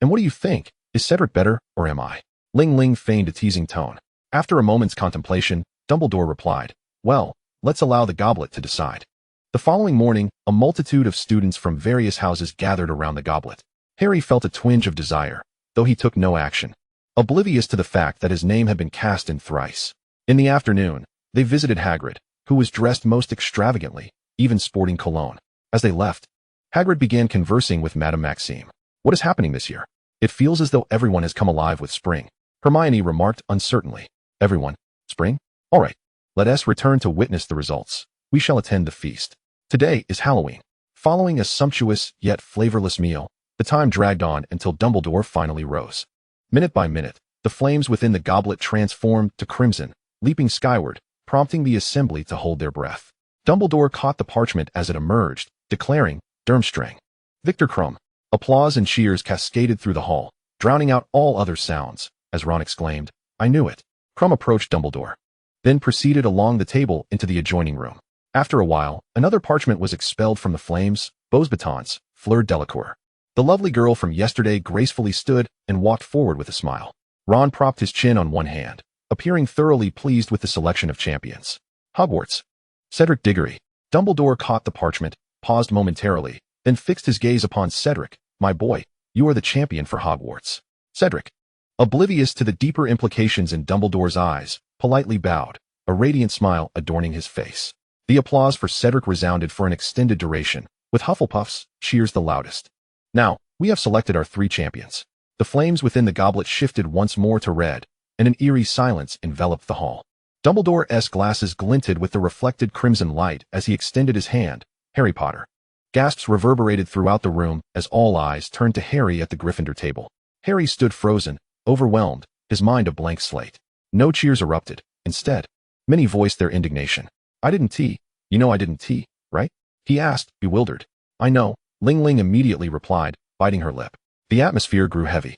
"And what do you think? Is Cedric better, or am I?" Ling Ling feigned a teasing tone. After a moment's contemplation, Dumbledore replied, "Well, let's allow the goblet to decide." The following morning, a multitude of students from various houses gathered around the goblet. Harry felt a twinge of desire, though he took no action, oblivious to the fact that his name had been cast in thrice. In the afternoon, they visited Hagrid, who was dressed most extravagantly, even sporting cologne. As they left, Hagrid began conversing with Madame Maxime. "What is happening this year? It feels as though everyone has come alive with spring," Hermione remarked uncertainly. "Everyone? Spring? All right. Let us return to witness the results. We shall attend the feast. Today is Halloween." Following a sumptuous yet flavorless meal, the time dragged on until Dumbledore finally rose. Minute by minute, the flames within the goblet transformed to crimson, leaping skyward, prompting the assembly to hold their breath. Dumbledore caught the parchment as it emerged, declaring, "Durmstrang." Victor Krum. Applause and cheers cascaded through the hall, drowning out all other sounds, as Ron exclaimed, "I knew it." Krum approached Dumbledore, then proceeded along the table into the adjoining room. After a while, another parchment was expelled from the flames, Beaux Batons, Fleur Delacour. The lovely girl from yesterday gracefully stood and walked forward with a smile. Ron propped his chin on one hand, appearing thoroughly pleased with the selection of champions. Hogwarts. Cedric Diggory. Dumbledore caught the parchment, paused momentarily, then fixed his gaze upon Cedric. "My boy, you are the champion for Hogwarts." Cedric, oblivious to the deeper implications in Dumbledore's eyes, politely bowed, a radiant smile adorning his face. The applause for Cedric resounded for an extended duration, with Hufflepuff's cheers the loudest. "Now, we have selected our 3 champions." The flames within the goblet shifted once more to red, and an eerie silence enveloped the hall. Dumbledore's glasses glinted with the reflected crimson light as he extended his hand. "Harry Potter." Gasps reverberated throughout the room as all eyes turned to Harry at the Gryffindor table. Harry stood frozen, overwhelmed, his mind a blank slate. No cheers erupted. Instead, many voiced their indignation. "I didn't tea. You know I didn't tea, right?" he asked, bewildered. "I know," Ling Ling immediately replied, biting her lip. The atmosphere grew heavy.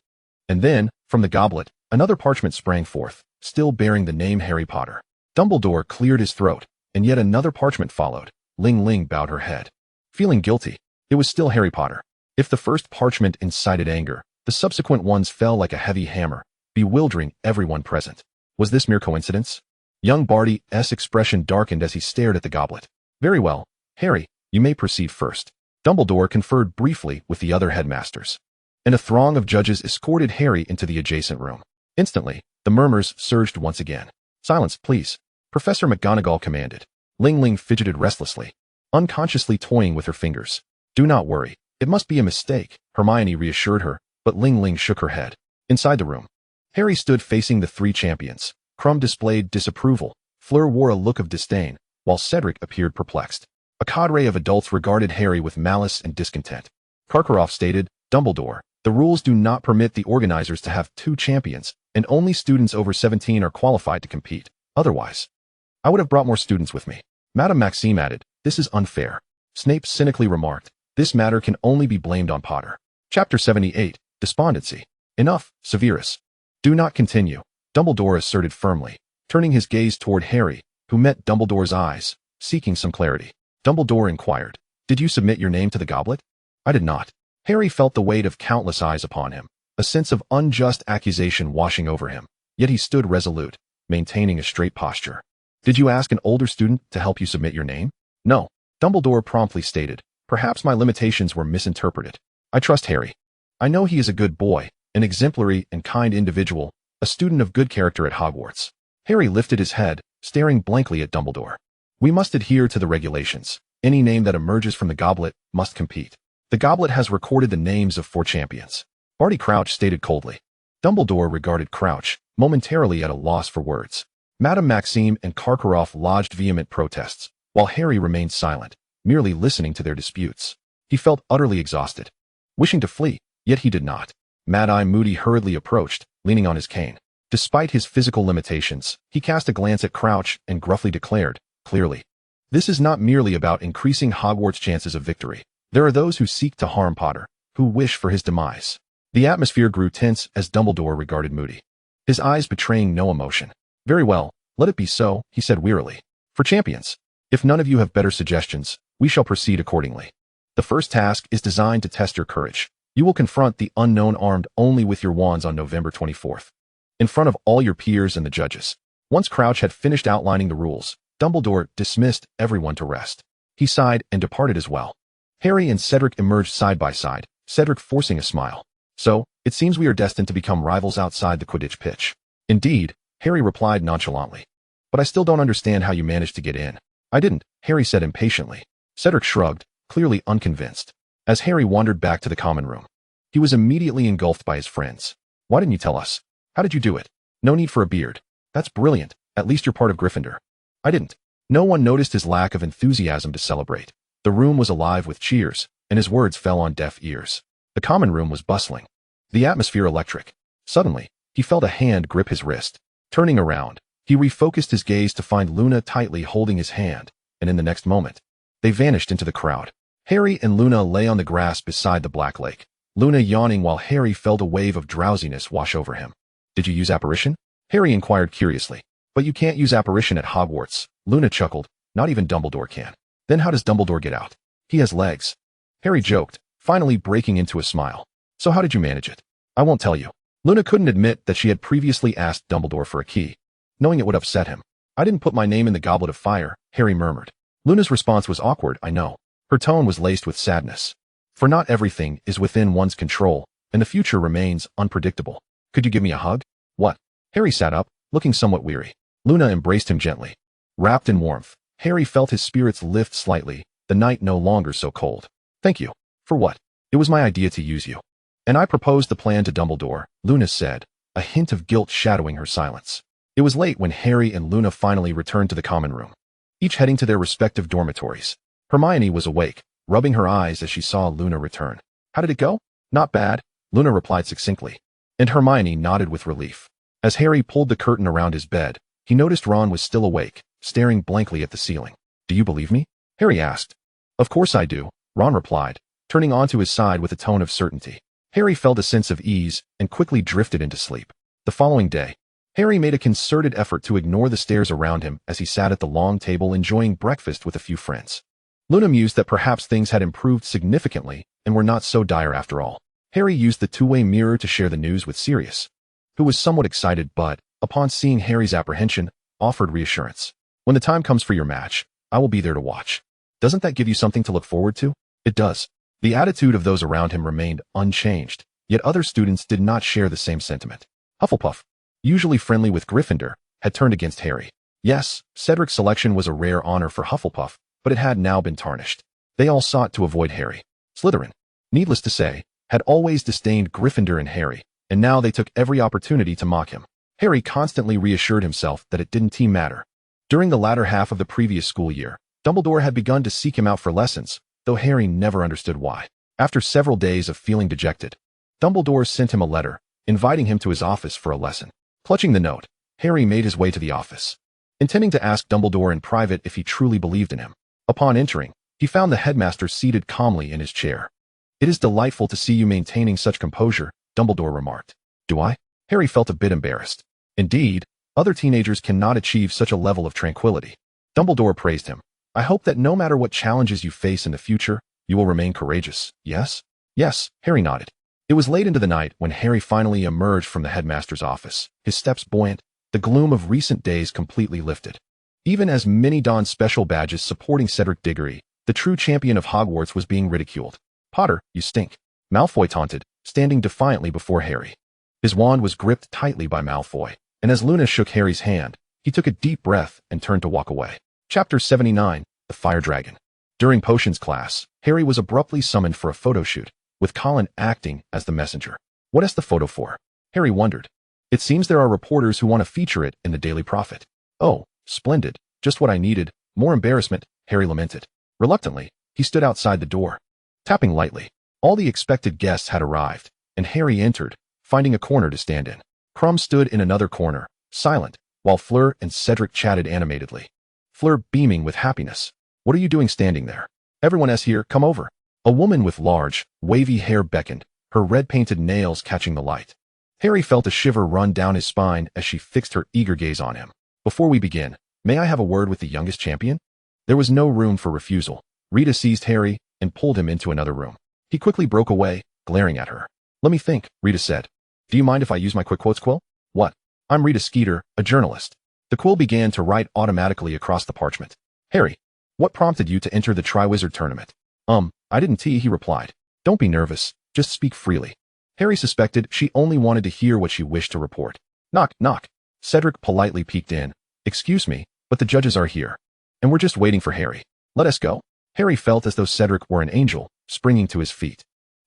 And then, from the goblet, another parchment sprang forth, still bearing the name Harry Potter. Dumbledore cleared his throat, and yet another parchment followed. Ling Ling bowed her head. Feeling guilty, it was still Harry Potter. If the first parchment incited anger, the subsequent ones fell like a heavy hammer, bewildering everyone present. Was this mere coincidence? Young Barty's expression darkened as he stared at the goblet. Very well, Harry, you may proceed first. Dumbledore conferred briefly with the other headmasters, and a throng of judges escorted Harry into the adjacent room. Instantly, the murmurs surged once again. Silence, please, Professor McGonagall commanded. Ling Ling fidgeted restlessly, unconsciously toying with her fingers. Do not worry, it must be a mistake, Hermione reassured her, but Ling Ling shook her head. Inside the room, Harry stood facing the three champions. Krum displayed disapproval, Fleur wore a look of disdain, while Cedric appeared perplexed. A cadre of adults regarded Harry with malice and discontent. Karkaroff stated, Dumbledore, the rules do not permit the organizers to have two champions, and only students over 17 are qualified to compete. Otherwise, I would have brought more students with me. Madame Maxime added, this is unfair. Snape cynically remarked, this matter can only be blamed on Potter. Chapter 78, Despondency. Enough, Severus. Do not continue, Dumbledore asserted firmly, turning his gaze toward Harry, who met Dumbledore's eyes, seeking some clarity. Dumbledore inquired, did you submit your name to the goblet? I did not. Harry felt the weight of countless eyes upon him, a sense of unjust accusation washing over him, yet he stood resolute, maintaining a straight posture. Did you ask an older student to help you submit your name? No, Dumbledore promptly stated, perhaps my limitations were misinterpreted. I trust Harry. I know he is a good boy, an exemplary and kind individual, a student of good character at Hogwarts. Harry lifted his head, staring blankly at Dumbledore. We must adhere to the regulations. Any name that emerges from the goblet must compete. The goblet has recorded the names of 4 champions. Barty Crouch stated coldly. Dumbledore regarded Crouch, momentarily at a loss for words. Madame Maxime and Karkaroff lodged vehement protests, while Harry remained silent, merely listening to their disputes. He felt utterly exhausted, wishing to flee, yet he did not. Mad-Eye Moody hurriedly approached, leaning on his cane. Despite his physical limitations, he cast a glance at Crouch and gruffly declared, clearly, this is not merely about increasing Hogwarts' chances of victory. There are those who seek to harm Potter, who wish for his demise. The atmosphere grew tense as Dumbledore regarded Moody, his eyes betraying no emotion. Very well, let it be so, he said wearily. For champions, if none of you have better suggestions, we shall proceed accordingly. The first task is designed to test your courage. You will confront the unknown armed only with your wands on November 24th, in front of all your peers and the judges. Once Crouch had finished outlining the rules, Dumbledore dismissed everyone to rest. He sighed and departed as well. Harry and Cedric emerged side by side, Cedric forcing a smile. So, it seems we are destined to become rivals outside the Quidditch pitch. Indeed, Harry replied nonchalantly. But I still don't understand how you managed to get in. I didn't, Harry said impatiently. Cedric shrugged, clearly unconvinced. As Harry wandered back to the common room, he was immediately engulfed by his friends. Why didn't you tell us? How did you do it? No need for a beard. That's brilliant. At least you're part of Gryffindor. I didn't. No one noticed his lack of enthusiasm to celebrate. The room was alive with cheers, and his words fell on deaf ears. The common room was bustling, the atmosphere electric. Suddenly, he felt a hand grip his wrist. Turning around, he refocused his gaze to find Luna tightly holding his hand, and in the next moment, they vanished into the crowd. Harry and Luna lay on the grass beside the Black Lake, Luna yawning while Harry felt a wave of drowsiness wash over him. Did you use apparition? Harry inquired curiously. But you can't use apparition at Hogwarts, Luna chuckled. Not even Dumbledore can. Then how does Dumbledore get out? He has legs. Harry joked, finally breaking into a smile. So how did you manage it? I won't tell you. Luna couldn't admit that she had previously asked Dumbledore for a key, knowing it would upset him. I didn't put my name in the goblet of fire, Harry murmured. Luna's response was awkward, I know. Her tone was laced with sadness. For not everything is within one's control, and the future remains unpredictable. Could you give me a hug? What? Harry sat up, looking somewhat weary. Luna embraced him gently. Wrapped in warmth, Harry felt his spirits lift slightly, the night no longer so cold. Thank you. For what? It was my idea to use you. And I proposed the plan to Dumbledore, Luna said, a hint of guilt shadowing her silence. It was late when Harry and Luna finally returned to the common room, each heading to their respective dormitories. Hermione was awake, rubbing her eyes as she saw Luna return. How did it go? Not bad, Luna replied succinctly. And Hermione nodded with relief. As Harry pulled the curtain around his bed, he noticed Ron was still awake, staring blankly at the ceiling. Do you believe me? Harry asked. Of course I do, Ron replied, turning onto his side with a tone of certainty. Harry felt a sense of ease and quickly drifted into sleep. The following day, Harry made a concerted effort to ignore the stares around him as he sat at the long table enjoying breakfast with a few friends. Luna mused that perhaps things had improved significantly and were not so dire after all. Harry used the two-way mirror to share the news with Sirius, who was somewhat excited but, upon seeing Harry's apprehension, offered reassurance. When the time comes for your match, I will be there to watch. Doesn't that give you something to look forward to? It does. The attitude of those around him remained unchanged, yet other students did not share the same sentiment. Hufflepuff, usually friendly with Gryffindor, had turned against Harry. Yes, Cedric's selection was a rare honor for Hufflepuff, but it had now been tarnished. They all sought to avoid Harry. Slytherin, needless to say, had always disdained Gryffindor and Harry, and now they took every opportunity to mock him. Harry constantly reassured himself that it didn't matter. During the latter half of the previous school year, Dumbledore had begun to seek him out for lessons, though Harry never understood why. After several days of feeling dejected, Dumbledore sent him a letter, inviting him to his office for a lesson. Clutching the note, Harry made his way to the office, intending to ask Dumbledore in private if he truly believed in him. Upon entering, he found the headmaster seated calmly in his chair. "It is delightful to see you maintaining such composure," Dumbledore remarked. "Do I?" Harry felt a bit embarrassed. Indeed, other teenagers cannot achieve such a level of tranquility. Dumbledore praised him. "I hope that no matter what challenges you face in the future, you will remain courageous, yes?" "Yes," Harry nodded. It was late into the night when Harry finally emerged from the headmaster's office, his steps buoyant, the gloom of recent days completely lifted. Even as many donned special badges supporting Cedric Diggory, the true champion of Hogwarts was being ridiculed. "Potter, you stink," Malfoy taunted, standing defiantly before Harry. His wand was gripped tightly by Malfoy, and as Luna shook Harry's hand, he took a deep breath and turned to walk away. Chapter 79, The Fire Dragon. During potions class, Harry was abruptly summoned for a photo shoot, with Colin acting as the messenger. "What is the photo for?" Harry wondered. "It seems there are reporters who want to feature it in the Daily Prophet." "Oh, splendid. Just what I needed. More embarrassment," Harry lamented. Reluctantly, he stood outside the door, tapping lightly. All the expected guests had arrived, and Harry entered, finding a corner to stand in. Krum stood in another corner, silent, while Fleur and Cedric chatted animatedly. Fleur beaming with happiness. "What are you doing standing there? Everyone is here, come over." A woman with large, wavy hair beckoned, her red-painted nails catching the light. Harry felt a shiver run down his spine as she fixed her eager gaze on him. "Before we begin, may I have a word with the youngest champion?" There was no room for refusal. Rita seized Harry and pulled him into another room. He quickly broke away, glaring at her. "Let me think," Rita said. "Do you mind if I use my quick quotes quill?" "What?" "I'm Rita Skeeter, a journalist." The quill began to write automatically across the parchment. "Harry, what prompted you to enter the Triwizard tournament?" I didn't," he replied. "Don't be nervous, just speak freely." Harry suspected she only wanted to hear what she wished to report. Knock, knock. Cedric politely peeked in. "Excuse me, but the judges are here, and we're just waiting for Harry. Let us go." Harry felt as though Cedric were an angel, springing to his feet.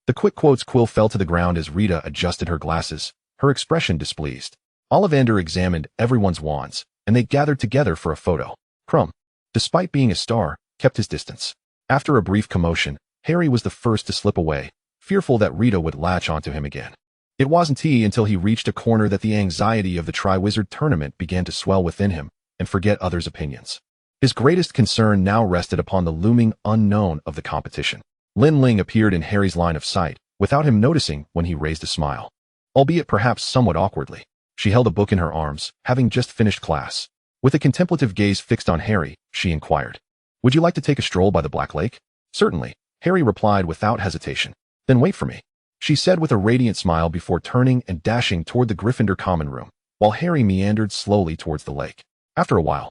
The quick quotes quill fell to the ground as Rita adjusted her glasses, her expression displeased. Ollivander examined everyone's wands, and they gathered together for a photo. Krum, despite being a star, kept his distance. After a brief commotion, Harry was the first to slip away, fearful that Rita would latch onto him again. It wasn't until he reached a corner that the anxiety of the Triwizard tournament began to swell within him and forget others' opinions. His greatest concern now rested upon the looming unknown of the competition. Lin Ling appeared in Harry's line of sight, without him noticing when he raised a smile. Albeit perhaps somewhat awkwardly, she held a book in her arms, having just finished class. With a contemplative gaze fixed on Harry, she inquired, "Would you like to take a stroll by the Black Lake?" "Certainly," Harry replied without hesitation. "Then wait for me," she said with a radiant smile before turning and dashing toward the Gryffindor common room, while Harry meandered slowly towards the lake. After a while,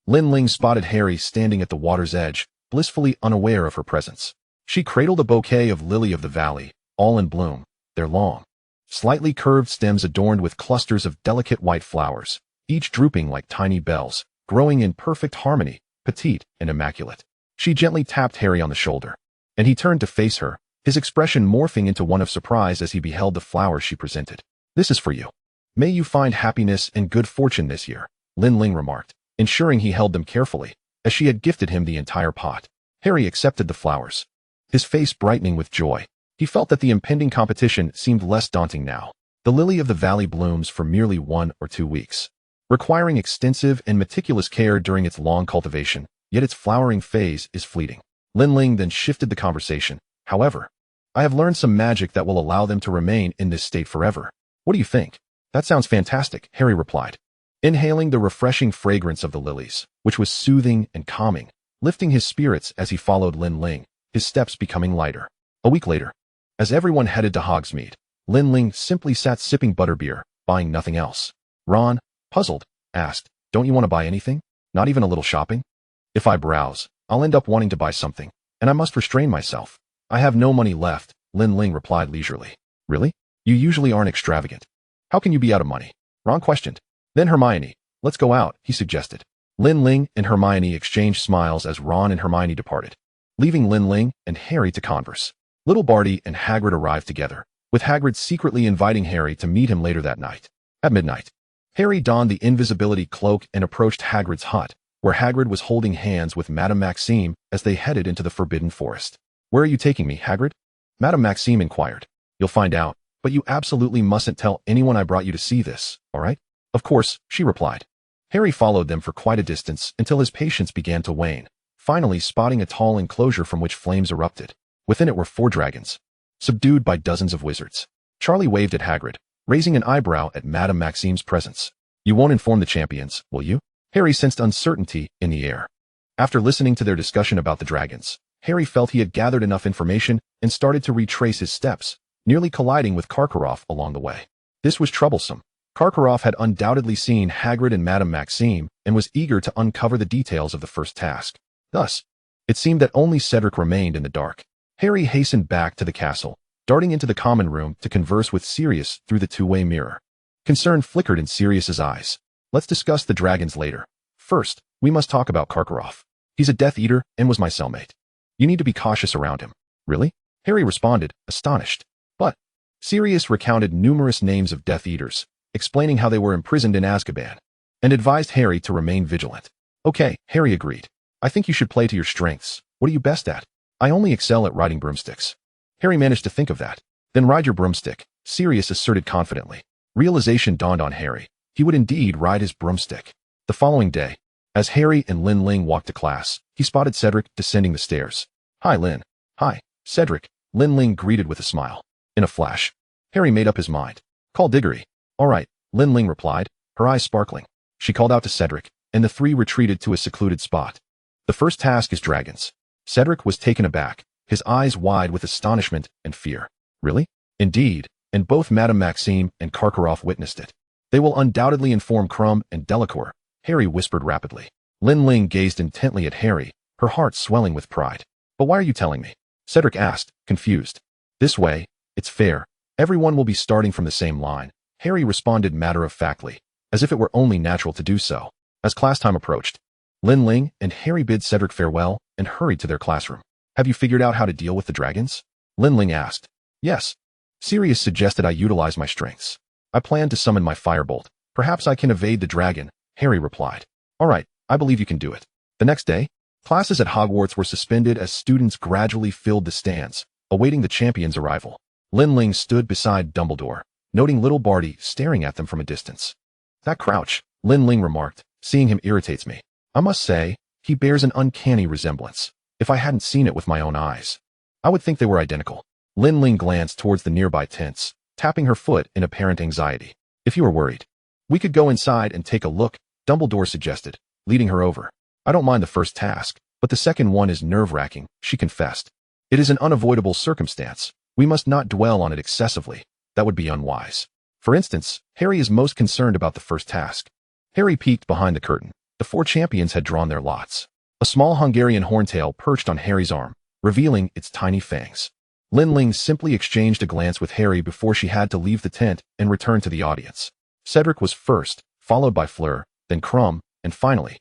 Lin Ling spotted Harry standing at the water's edge, blissfully unaware of her presence. She cradled a bouquet of lily of the valley, all in bloom, their long, slightly curved stems adorned with clusters of delicate white flowers, each drooping like tiny bells, growing in perfect harmony, petite and immaculate. She gently tapped Harry on the shoulder, and he turned to face her, his expression morphing into one of surprise as he beheld the flowers she presented. "This is for you. May you find happiness and good fortune this year," Lin Ling remarked, ensuring he held them carefully, as she had gifted him the entire pot. Harry accepted the flowers, his face brightening with joy. He felt that the impending competition seemed less daunting now. The lily of the valley blooms for merely 1 or 2 weeks, requiring extensive and meticulous care during its long cultivation, yet its flowering phase is fleeting. Lin Ling then shifted the conversation. "However, I have learned some magic that will allow them to remain in this state forever. What do you think?" That sounds fantastic, Harry replied, inhaling the refreshing fragrance of the lilies, which was soothing and calming, lifting his spirits as he followed Lin Ling, his steps becoming lighter. A week later, as everyone headed to Hogsmeade, Lin Ling simply sat sipping butterbeer, buying nothing else. Ron, puzzled, asked, "Don't you want to buy anything? Not even a little shopping?" "If I browse, I'll end up wanting to buy something, and I must restrain myself. I have no money left," Lin Ling replied leisurely. "Really? You usually aren't extravagant. How can you be out of money?" Ron questioned. "Then Hermione, let's go out," he suggested. Lin Ling and Hermione exchanged smiles as Ron and Hermione departed, leaving Lin Ling and Harry to converse. Little Barty and Hagrid arrived together, with Hagrid secretly inviting Harry to meet him later that night. At midnight, Harry donned the invisibility cloak and approached Hagrid's hut, where Hagrid was holding hands with Madame Maxime as they headed into the Forbidden Forest. "Where are you taking me, Hagrid?" Madame Maxime inquired. "You'll find out, but you absolutely mustn't tell anyone I brought you to see this, all right?" "Of course," she replied. Harry followed them for quite a distance until his patience began to wane, finally spotting a tall enclosure from which flames erupted. Within it were 4 dragons, subdued by dozens of wizards. Charlie waved at Hagrid, raising an eyebrow at Madame Maxime's presence. "You won't inform the champions, will you?" Harry sensed uncertainty in the air. After listening to their discussion about the dragons, Harry felt he had gathered enough information and started to retrace his steps, nearly colliding with Karkaroff along the way. This was troublesome. Karkaroff had undoubtedly seen Hagrid and Madame Maxime and was eager to uncover the details of the first task. Thus, it seemed that only Cedric remained in the dark. Harry hastened back to the castle, darting into the common room to converse with Sirius through the two-way mirror. Concern flickered in Sirius's eyes. "Let's discuss the dragons later. First, we must talk about Karkaroff. He's a Death Eater and was my cellmate. You need to be cautious around him." "Really?" Harry responded, astonished. But Sirius recounted numerous names of Death Eaters, explaining how they were imprisoned in Azkaban, and advised Harry to remain vigilant. "Okay," Harry agreed. "I think you should play to your strengths. What are you best at?" "I only excel at riding broomsticks." Harry managed to think of that. "Then ride your broomstick," Sirius asserted confidently. Realization dawned on Harry. He would indeed ride his broomstick. The following day, as Harry and Lin Ling walked to class, he spotted Cedric descending the stairs. "Hi, Lin." "Hi, Cedric," Lin Ling greeted with a smile. In a flash, Harry made up his mind. "Call Diggory." "All right," Lin Ling replied, her eyes sparkling. She called out to Cedric, and the three retreated to a secluded spot. "The first task is dragons." Cedric was taken aback, his eyes wide with astonishment and fear. "Really?" "Indeed," and both Madame Maxime and Karkaroff witnessed it. "They will undoubtedly inform Krum and Delacour," Harry whispered rapidly. Lin Ling gazed intently at Harry, her heart swelling with pride. "But why are you telling me?" Cedric asked, confused. "This way, it's fair. Everyone will be starting from the same line," Harry responded matter-of-factly, as if it were only natural to do so. As class time approached, Lin Ling and Harry bid Cedric farewell and hurried to their classroom. "Have you figured out how to deal with the dragons?" Lin Ling asked. "Yes." Sirius suggested I utilize my strengths. "I plan to summon my firebolt. Perhaps I can evade the dragon," Harry replied. "All right, I believe you can do it." The next day, classes at Hogwarts were suspended as students gradually filled the stands, awaiting the champion's arrival. Lin Ling stood beside Dumbledore, noting little Barty staring at them from a distance. "That crouch," Lin Ling remarked, "seeing him irritates me. I must say, he bears an uncanny resemblance. If I hadn't seen it with my own eyes, I would think they were identical." Lin Ling glanced towards the nearby tents, tapping her foot in apparent anxiety. "If you are worried, we could go inside and take a look," Dumbledore suggested, leading her over. "I don't mind the first task, but the second one is nerve-wracking," she confessed. "It is an unavoidable circumstance. We must not dwell on it excessively. That would be unwise. For instance, Harry is most concerned about the first task." Harry peeked behind the curtain. The 4 champions had drawn their lots. A small Hungarian horntail perched on Harry's arm, revealing its tiny fangs. Lin Ling simply exchanged a glance with Harry before she had to leave the tent and return to the audience. Cedric was first, followed by Fleur, then Krum, and finally,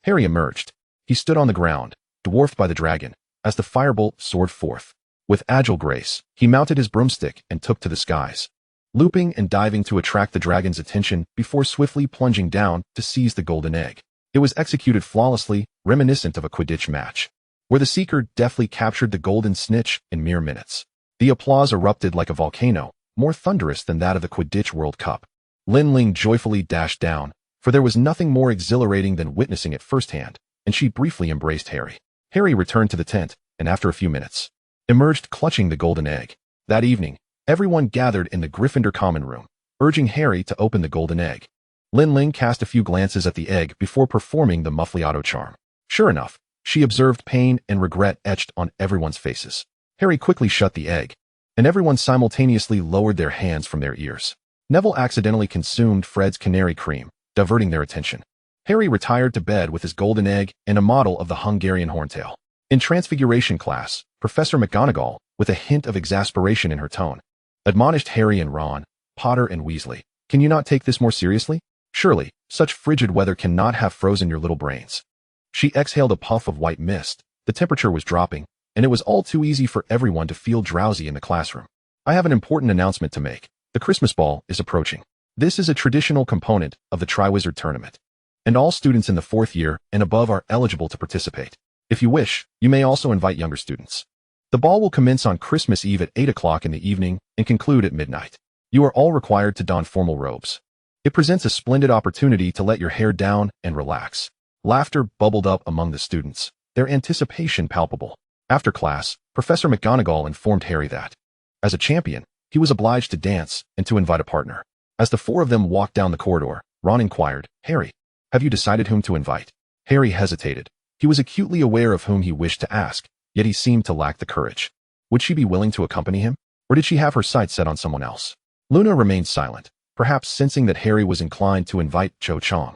Harry emerged. He stood on the ground, dwarfed by the dragon, as the firebolt soared forth. With agile grace, he mounted his broomstick and took to the skies, looping and diving to attract the dragon's attention before swiftly plunging down to seize the golden egg. It was executed flawlessly, reminiscent of a Quidditch match, where the seeker deftly captured the golden snitch in mere minutes. The applause erupted like a volcano, more thunderous than that of the Quidditch World Cup. Lin Ling joyfully dashed down, for there was nothing more exhilarating than witnessing it firsthand, and she briefly embraced Harry. Harry returned to the tent, and after a few minutes, emerged clutching the golden egg. That evening, everyone gathered in the Gryffindor common room, urging Harry to open the golden egg. Lin Ling cast a few glances at the egg before performing the muffly auto charm. Sure enough, she observed pain and regret etched on everyone's faces. Harry quickly shut the egg, and everyone simultaneously lowered their hands from their ears. Neville accidentally consumed Fred's canary cream, diverting their attention. Harry retired to bed with his golden egg and a model of the Hungarian horntail. In Transfiguration class, Professor McGonagall, with a hint of exasperation in her tone, admonished Harry and Ron, Potter and Weasley, "Can you not take this more seriously? Surely, such frigid weather cannot have frozen your little brains." She exhaled a puff of white mist. The temperature was dropping, and it was all too easy for everyone to feel drowsy in the classroom. "I have an important announcement to make. The Christmas ball is approaching. This is a traditional component of the Triwizard tournament, and all students in the 4th year and above are eligible to participate. If you wish, you may also invite younger students. The ball will commence on Christmas Eve at 8 o'clock in the evening and conclude at midnight. You are all required to don formal robes. It presents a splendid opportunity to let your hair down and relax." Laughter bubbled up among the students, their anticipation palpable. After class, Professor McGonagall informed Harry that, as a champion, he was obliged to dance and to invite a partner. As the 4 of them walked down the corridor, Ron inquired, "Harry, have you decided whom to invite?" Harry hesitated. He was acutely aware of whom he wished to ask, yet he seemed to lack the courage. Would she be willing to accompany him, or did she have her sights set on someone else? Luna remained silent, perhaps sensing that Harry was inclined to invite Cho Chang.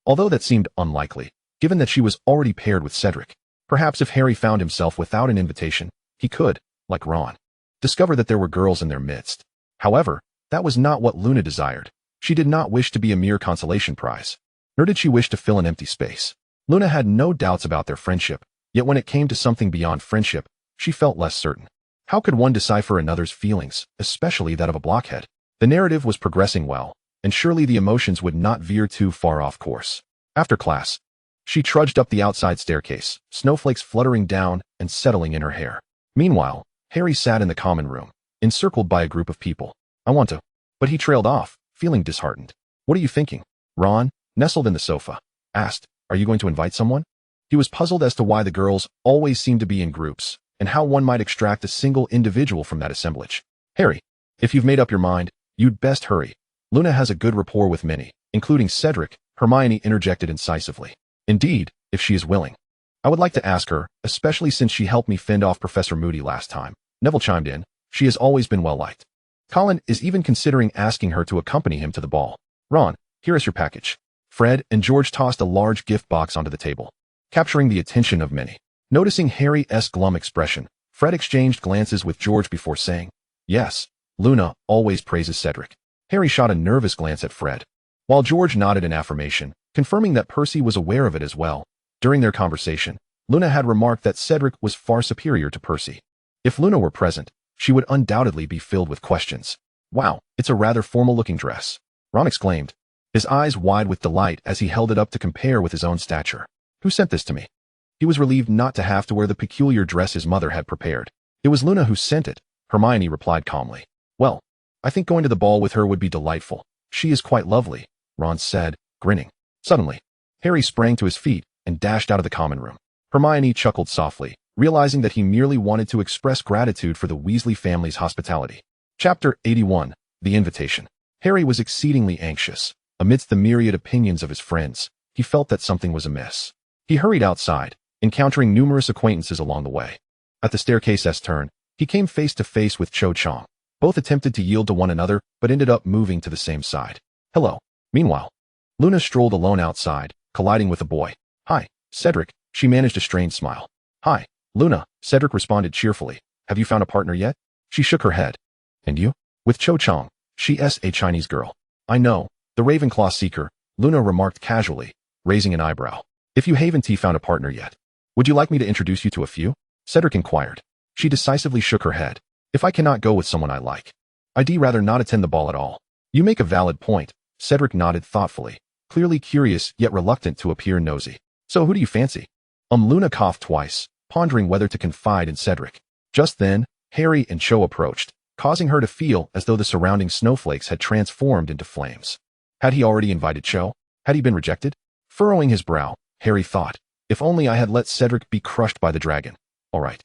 Although that seemed unlikely, given that she was already paired with Cedric. Perhaps if Harry found himself without an invitation, he could, like Ron, discover that there were girls in their midst. However, that was not what Luna desired. She did not wish to be a mere consolation prize, nor did she wish to fill an empty space. Luna had no doubts about their friendship, yet when it came to something beyond friendship, she felt less certain. How could one decipher another's feelings, especially that of a blockhead? The narrative was progressing well, and surely the emotions would not veer too far off course. After class, she trudged up the outside staircase, snowflakes fluttering down and settling in her hair. Meanwhile, Harry sat in the common room, encircled by a group of people. "I want to." But he trailed off, feeling disheartened. "What are you thinking?" Ron, nestled in the sofa, asked, "Are you going to invite someone?" He was puzzled as to why the girls always seemed to be in groups, and how one might extract a single individual from that assemblage. "Harry, if you've made up your mind, you'd best hurry. Luna has a good rapport with many, including Cedric," Hermione interjected incisively. "Indeed, if she is willing. I would like to ask her, especially since she helped me fend off Professor Moody last time." Neville chimed in. "She has always been well liked. Colin is even considering asking her to accompany him to the ball. Ron, here is your package." Fred and George tossed a large gift box onto the table, capturing the attention of many. Noticing Harry's glum expression, Fred exchanged glances with George before saying, "Yes, Luna always praises Cedric." Harry shot a nervous glance at Fred, while George nodded in affirmation, confirming that Percy was aware of it as well. During their conversation, Luna had remarked that Cedric was far superior to Percy. If Luna were present, she would undoubtedly be filled with questions. "Wow, it's a rather formal-looking dress," Ron exclaimed, his eyes wide with delight as he held it up to compare with his own stature. "Who sent this to me?" He was relieved not to have to wear the peculiar dress his mother had prepared. "It was Luna who sent it," Hermione replied calmly. "Well, I think going to the ball with her would be delightful. She is quite lovely," Ron said, grinning. Suddenly, Harry sprang to his feet and dashed out of the common room. Hermione chuckled softly, realizing that he merely wanted to express gratitude for the Weasley family's hospitality. Chapter 81, The Invitation. Harry was exceedingly anxious. Amidst the myriad opinions of his friends, he felt that something was amiss. He hurried outside, encountering numerous acquaintances along the way. At the staircase's turn, he came face to face with Cho Chang. Both attempted to yield to one another, but ended up moving to the same side. "Hello." Meanwhile, Luna strolled alone outside, colliding with a boy. "Hi, Cedric," she managed a strained smile. "Hi, Luna," Cedric responded cheerfully. "Have you found a partner yet?" She shook her head. "And you?" "With Cho Chang. She's a Chinese girl." "I know, the Ravenclaw seeker," Luna remarked casually, raising an eyebrow. "If you haven't found a partner yet, would you like me to introduce you to a few?" Cedric inquired. She decisively shook her head. "If I cannot go with someone I like, I'd rather not attend the ball at all." "You make a valid point," Cedric nodded thoughtfully, clearly curious yet reluctant to appear nosy. "So who do you fancy?" Luna coughed twice, pondering whether to confide in Cedric. Just then, Harry and Cho approached, causing her to feel as though the surrounding snowflakes had transformed into flames. Had he already invited Cho? Had he been rejected? Furrowing his brow, Harry thought, if only I had let Cedric be crushed by the dragon. All right.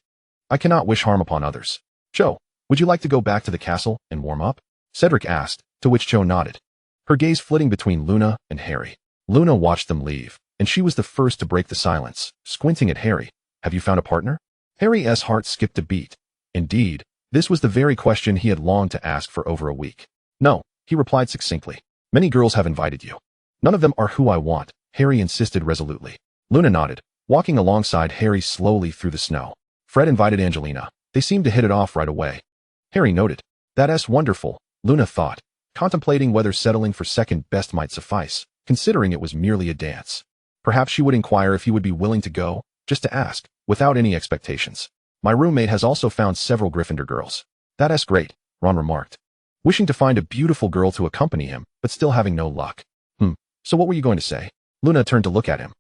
I cannot wish harm upon others. Cho, would you like to go back to the castle and warm up? Cedric asked, to which Cho nodded, her gaze flitting between Luna and Harry. Luna watched them leave, and she was the first to break the silence, squinting at Harry. Have you found a partner? Harry's heart skipped a beat. Indeed, this was the very question he had longed to ask for over a week. No, he replied succinctly. Many girls have invited you. None of them are who I want, Harry insisted resolutely. Luna nodded, walking alongside Harry slowly through the snow. Fred invited Angelina. They seemed to hit it off right away. Harry noted. That's wonderful, Luna thought, contemplating whether settling for second best might suffice, considering it was merely a dance. Perhaps she would inquire if he would be willing to go, just to ask, without any expectations. My roommate has also found several Gryffindor girls. That's great, Ron remarked, wishing to find a beautiful girl to accompany him, but still having no luck. So what were you going to say? Luna turned to look at him.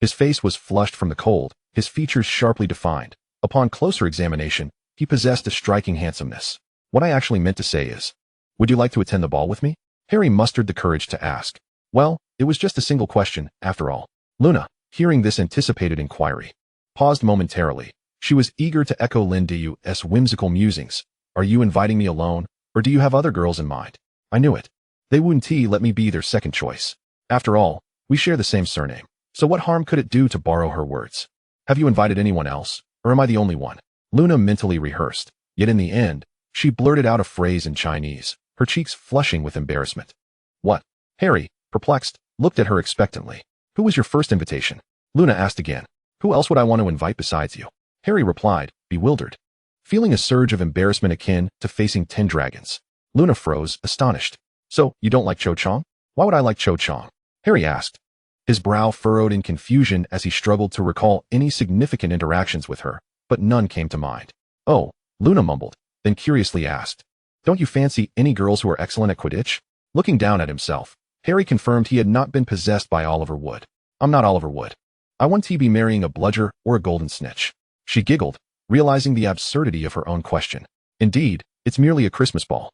His face was flushed from the cold, his features sharply defined. Upon closer examination, he possessed a striking handsomeness. What I actually meant to say is, would you like to attend the ball with me? Harry mustered the courage to ask. Well, it was just a single question, after all. Luna, hearing this anticipated inquiry, paused momentarily. She was eager to echo Lin Ling's whimsical musings. Are you inviting me alone, or do you have other girls in mind? I knew it. They wouldn't let me be their second choice. After all, we share the same surname. So what harm could it do to borrow her words? Have you invited anyone else, or am I the only one? Luna mentally rehearsed, yet in the end, she blurted out a phrase in Chinese, her cheeks flushing with embarrassment. What? Harry, perplexed, looked at her expectantly. Who was your first invitation? Luna asked again. Who else would I want to invite besides you? Harry replied, bewildered, feeling a surge of embarrassment akin to facing 10 dragons. Luna froze, astonished. So, you don't like Cho Chang? Why would I like Cho Chang? Harry asked. His brow furrowed in confusion as he struggled to recall any significant interactions with her, but none came to mind. Oh, Luna mumbled, then curiously asked. Don't you fancy any girls who are excellent at Quidditch? Looking down at himself, Harry confirmed he had not been possessed by Oliver Wood. I'm not Oliver Wood. I want to be marrying a bludger or a golden snitch. She giggled, realizing the absurdity of her own question. Indeed, it's merely a Christmas ball.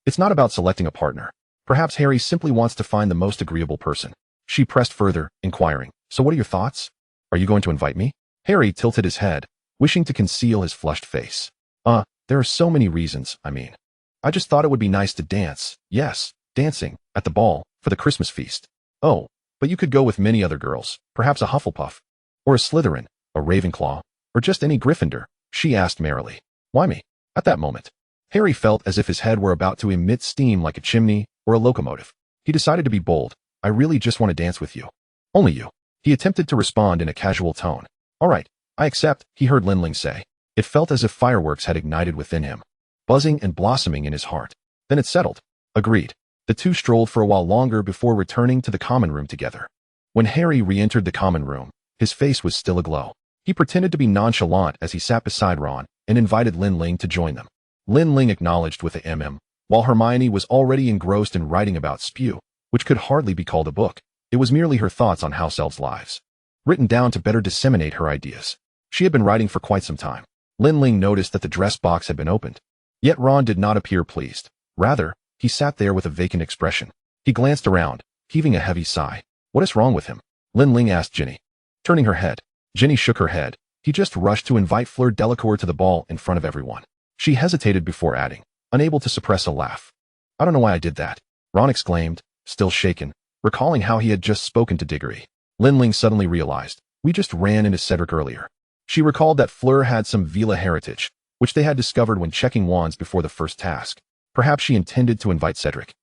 It's not about selecting a partner. Perhaps Harry simply wants to find the most agreeable person. She pressed further, inquiring, so what are your thoughts? Are you going to invite me? Harry tilted his head, wishing to conceal his flushed face. There are so many reasons, I just thought it would be nice to dance, yes, dancing, at the ball, for the Christmas feast. Oh, but you could go with many other girls, perhaps a Hufflepuff, or a Slytherin, a Ravenclaw, or just any Gryffindor, she asked merrily. Why me? At that moment, Harry felt as if his head were about to emit steam like a chimney or a locomotive. He decided to be bold. I really just want to dance with you. Only you. He attempted to respond in a casual tone. All right, I accept, he heard Lin Ling say. It felt as if fireworks had ignited within him, buzzing and blossoming in his heart. Then it settled. Agreed. The two strolled for a while longer before returning to the common room together. When Harry re-entered the common room, his face was still aglow. He pretended to be nonchalant as he sat beside Ron and invited Lin Ling to join them. Lin Ling acknowledged with a while Hermione was already engrossed in writing about Spew, which could hardly be called a book. It was merely her thoughts on house elves' lives, written down to better disseminate her ideas. She had been writing for quite some time. Lin Ling noticed that the dress box had been opened. Yet Ron did not appear pleased. Rather, he sat there with a vacant expression. He glanced around, heaving a heavy sigh. What is wrong with him? Lin Ling asked Ginny. Turning her head, Ginny shook her head. He just rushed to invite Fleur Delacour to the ball in front of everyone. She hesitated before adding, unable to suppress a laugh. I don't know why I did that, Ron exclaimed, still shaken, recalling how he had just spoken to Diggory. Lin Ling suddenly realized, we just ran into Cedric earlier. She recalled that Fleur had some Vila heritage, which they had discovered when checking wands before the first task. Perhaps she intended to invite Cedric.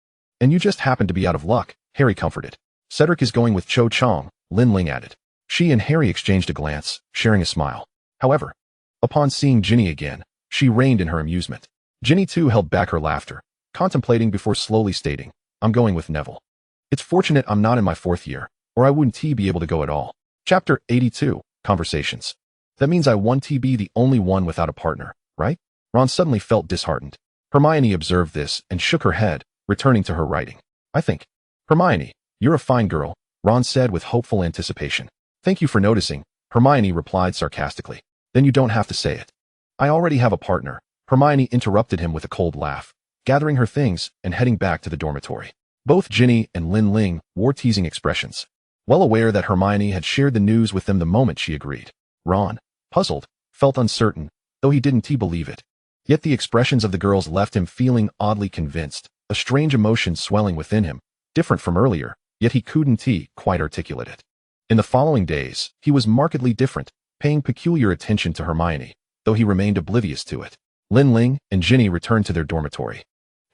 And you just happened to be out of luck, Harry comforted. Cedric is going with Cho Chang, Lin Ling added. She and Harry exchanged a glance, sharing a smile. However, upon seeing Ginny again, she reined in her amusement. Ginny too held back her laughter, contemplating before slowly stating, I'm going with Neville. It's fortunate I'm not in my 4th year, or I wouldn't be able to go at all. Chapter 82, Conversations. That means I want to be the only one without a partner, right? Ron suddenly felt disheartened. Hermione observed this and shook her head, returning to her writing. I think. Hermione, you're a fine girl, Ron said with hopeful anticipation. Thank you for noticing, Hermione replied sarcastically. Then you don't have to say it. I already have a partner, Hermione interrupted him with a cold laugh, gathering her things and heading back to the dormitory. Both Ginny and Lin Ling wore teasing expressions, well aware that Hermione had shared the news with them the moment she agreed. Ron, puzzled, felt uncertain, though he didn't believe it. Yet the expressions of the girls left him feeling oddly convinced. a strange emotion swelling within him, different from earlier, yet he couldn't quite articulate it. In the following days, he was markedly different, paying peculiar attention to Hermione, though he remained oblivious to it. Lin Ling and Ginny returned to their dormitory.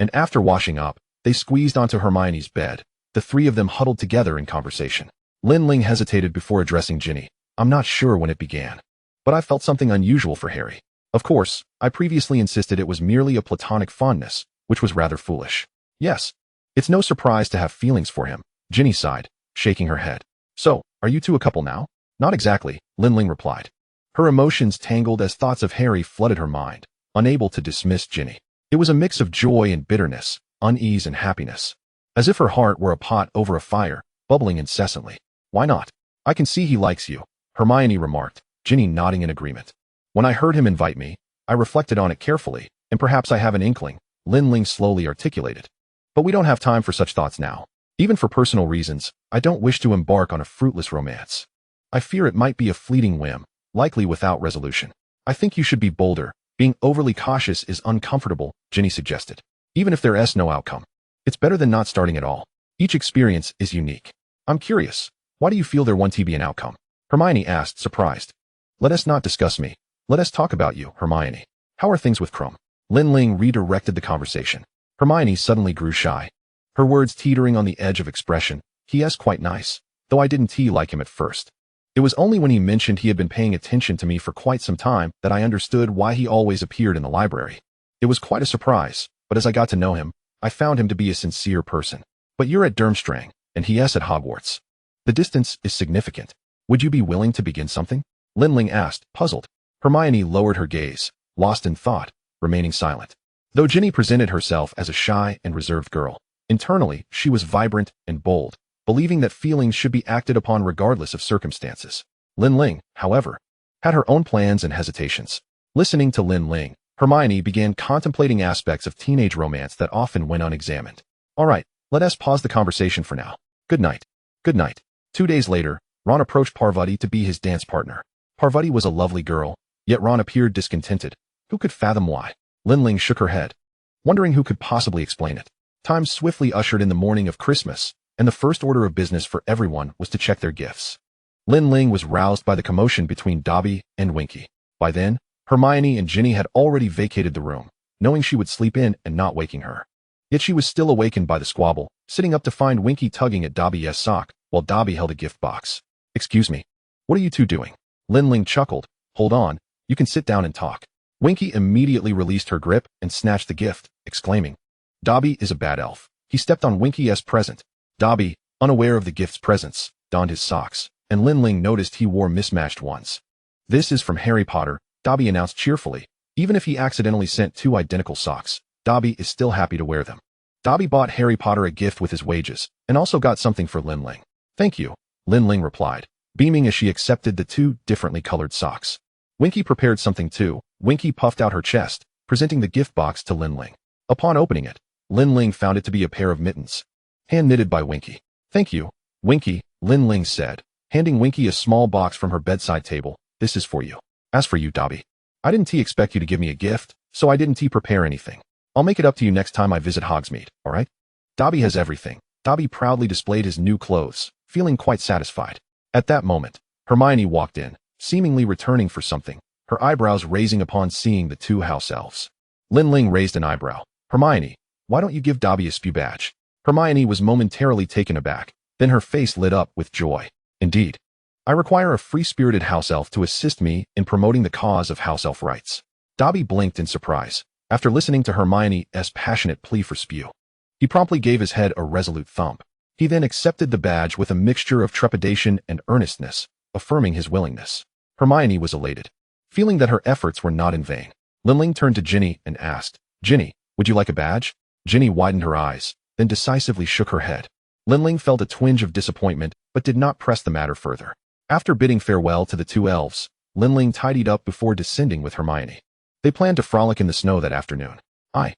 And after washing up, they squeezed onto Hermione's bed, the three of them huddled together in conversation. Lin Ling hesitated before addressing Ginny. I'm not sure when it began, but I felt something unusual for Harry. Of course, I previously insisted it was merely a platonic fondness, which was rather foolish. Yes, it's no surprise to have feelings for him, Ginny sighed, shaking her head. So, are you two a couple now? Not exactly, Lin Ling replied. Her emotions tangled as thoughts of Harry flooded her mind, unable to dismiss Ginny. It was a mix of joy and bitterness, unease and happiness. As if her heart were a pot over a fire, bubbling incessantly. Why not? I can see he likes you, Hermione remarked, Ginny nodding in agreement. When I heard him invite me, I reflected on it carefully, and perhaps I have an inkling, Lin Ling slowly articulated. But we don't have time for such thoughts now. Even for personal reasons, I don't wish to embark on a fruitless romance. I fear it might be a fleeting whim, likely without resolution. I think you should be bolder. Being overly cautious is uncomfortable, Ginny suggested. Even if there is no outcome. It's better than not starting at all. Each experience is unique. I'm curious. Why do you feel there won't be an outcome? Hermione asked, surprised. Let us not discuss me. Let us talk about you, Hermione. How are things with Krum? Lin Ling redirected the conversation. Hermione suddenly grew shy. Her words teetering on the edge of expression. He is quite nice, though I didn't like him at first. It was only when he mentioned he had been paying attention to me for quite some time that I understood why he always appeared in the library. It was quite a surprise, but as I got to know him, I found him to be a sincere person. But you're at Durmstrang, and he is at Hogwarts. The distance is significant. Would you be willing to begin something? Lin Ling asked, puzzled. Hermione lowered her gaze, lost in thought, remaining silent. Though Ginny presented herself as a shy and reserved girl, internally she was vibrant and bold, believing that feelings should be acted upon regardless of circumstances. Lin Ling, however, had her own plans and hesitations. Listening to Lin Ling, Hermione began contemplating aspects of teenage romance that often went unexamined. All right, let us pause the conversation for now. Good night. Good night. 2 days later, Ron approached Parvati to be his dance partner. Parvati was a lovely girl, yet Ron appeared discontented. Who could fathom why? Lin Ling shook her head, wondering who could possibly explain it. Time swiftly ushered in the morning of Christmas, and the first order of business for everyone was to check their gifts. Lin Ling was roused by the commotion between Dobby and Winky. By then, Hermione and Ginny had already vacated the room, knowing she would sleep in and not waking her. Yet she was still awakened by the squabble, sitting up to find Winky tugging at Dobby's sock, while Dobby held a gift box. Excuse me. What are you two doing? Lin Ling chuckled. Hold on, you can sit down and talk. Winky immediately released her grip and snatched the gift, exclaiming, Dobby is a bad elf. He stepped on Winky's present. Dobby, unaware of the gift's presence, donned his socks, and Lin Ling noticed he wore mismatched ones. This is from Harry Potter, Dobby announced cheerfully. Even if he accidentally sent 2 identical socks, Dobby is still happy to wear them. Dobby bought Harry Potter a gift with his wages, and also got something for Lin Ling. Thank you, Lin Ling replied, beaming as she accepted the 2 differently colored socks. Winky prepared something too. Winky puffed out her chest, presenting the gift box to Lin Ling. Upon opening it, Lin Ling found it to be a pair of mittens, hand-knitted by Winky. Thank you, Winky, Lin Ling said, handing Winky a small box from her bedside table. This is for you. As for you, Dobby, I didn't expect you to give me a gift, so I didn't prepare anything. I'll make it up to you next time I visit Hogsmeade, alright? Dobby has everything. Dobby proudly displayed his new clothes, feeling quite satisfied. At that moment, Hermione walked in, seemingly returning for something, her eyebrows raising upon seeing the 2 house elves. Lin Ling raised an eyebrow. Hermione, why don't you give Dobby a spew badge? Hermione was momentarily taken aback, then her face lit up with joy. Indeed. I require a free-spirited house elf to assist me in promoting the cause of house elf rights. Dobby blinked in surprise, after listening to Hermione's passionate plea for spew. He promptly gave his head a resolute thump. He then accepted the badge with a mixture of trepidation and earnestness, affirming his willingness. Hermione was elated, feeling that her efforts were not in vain. Lin Ling turned to Ginny and asked, Ginny, would you like a badge? Ginny widened her eyes, then decisively shook her head. Lin Ling felt a twinge of disappointment, but did not press the matter further. After bidding farewell to the 2 elves, Lin Ling tidied up before descending with Hermione. They planned to frolic in the snow that afternoon. I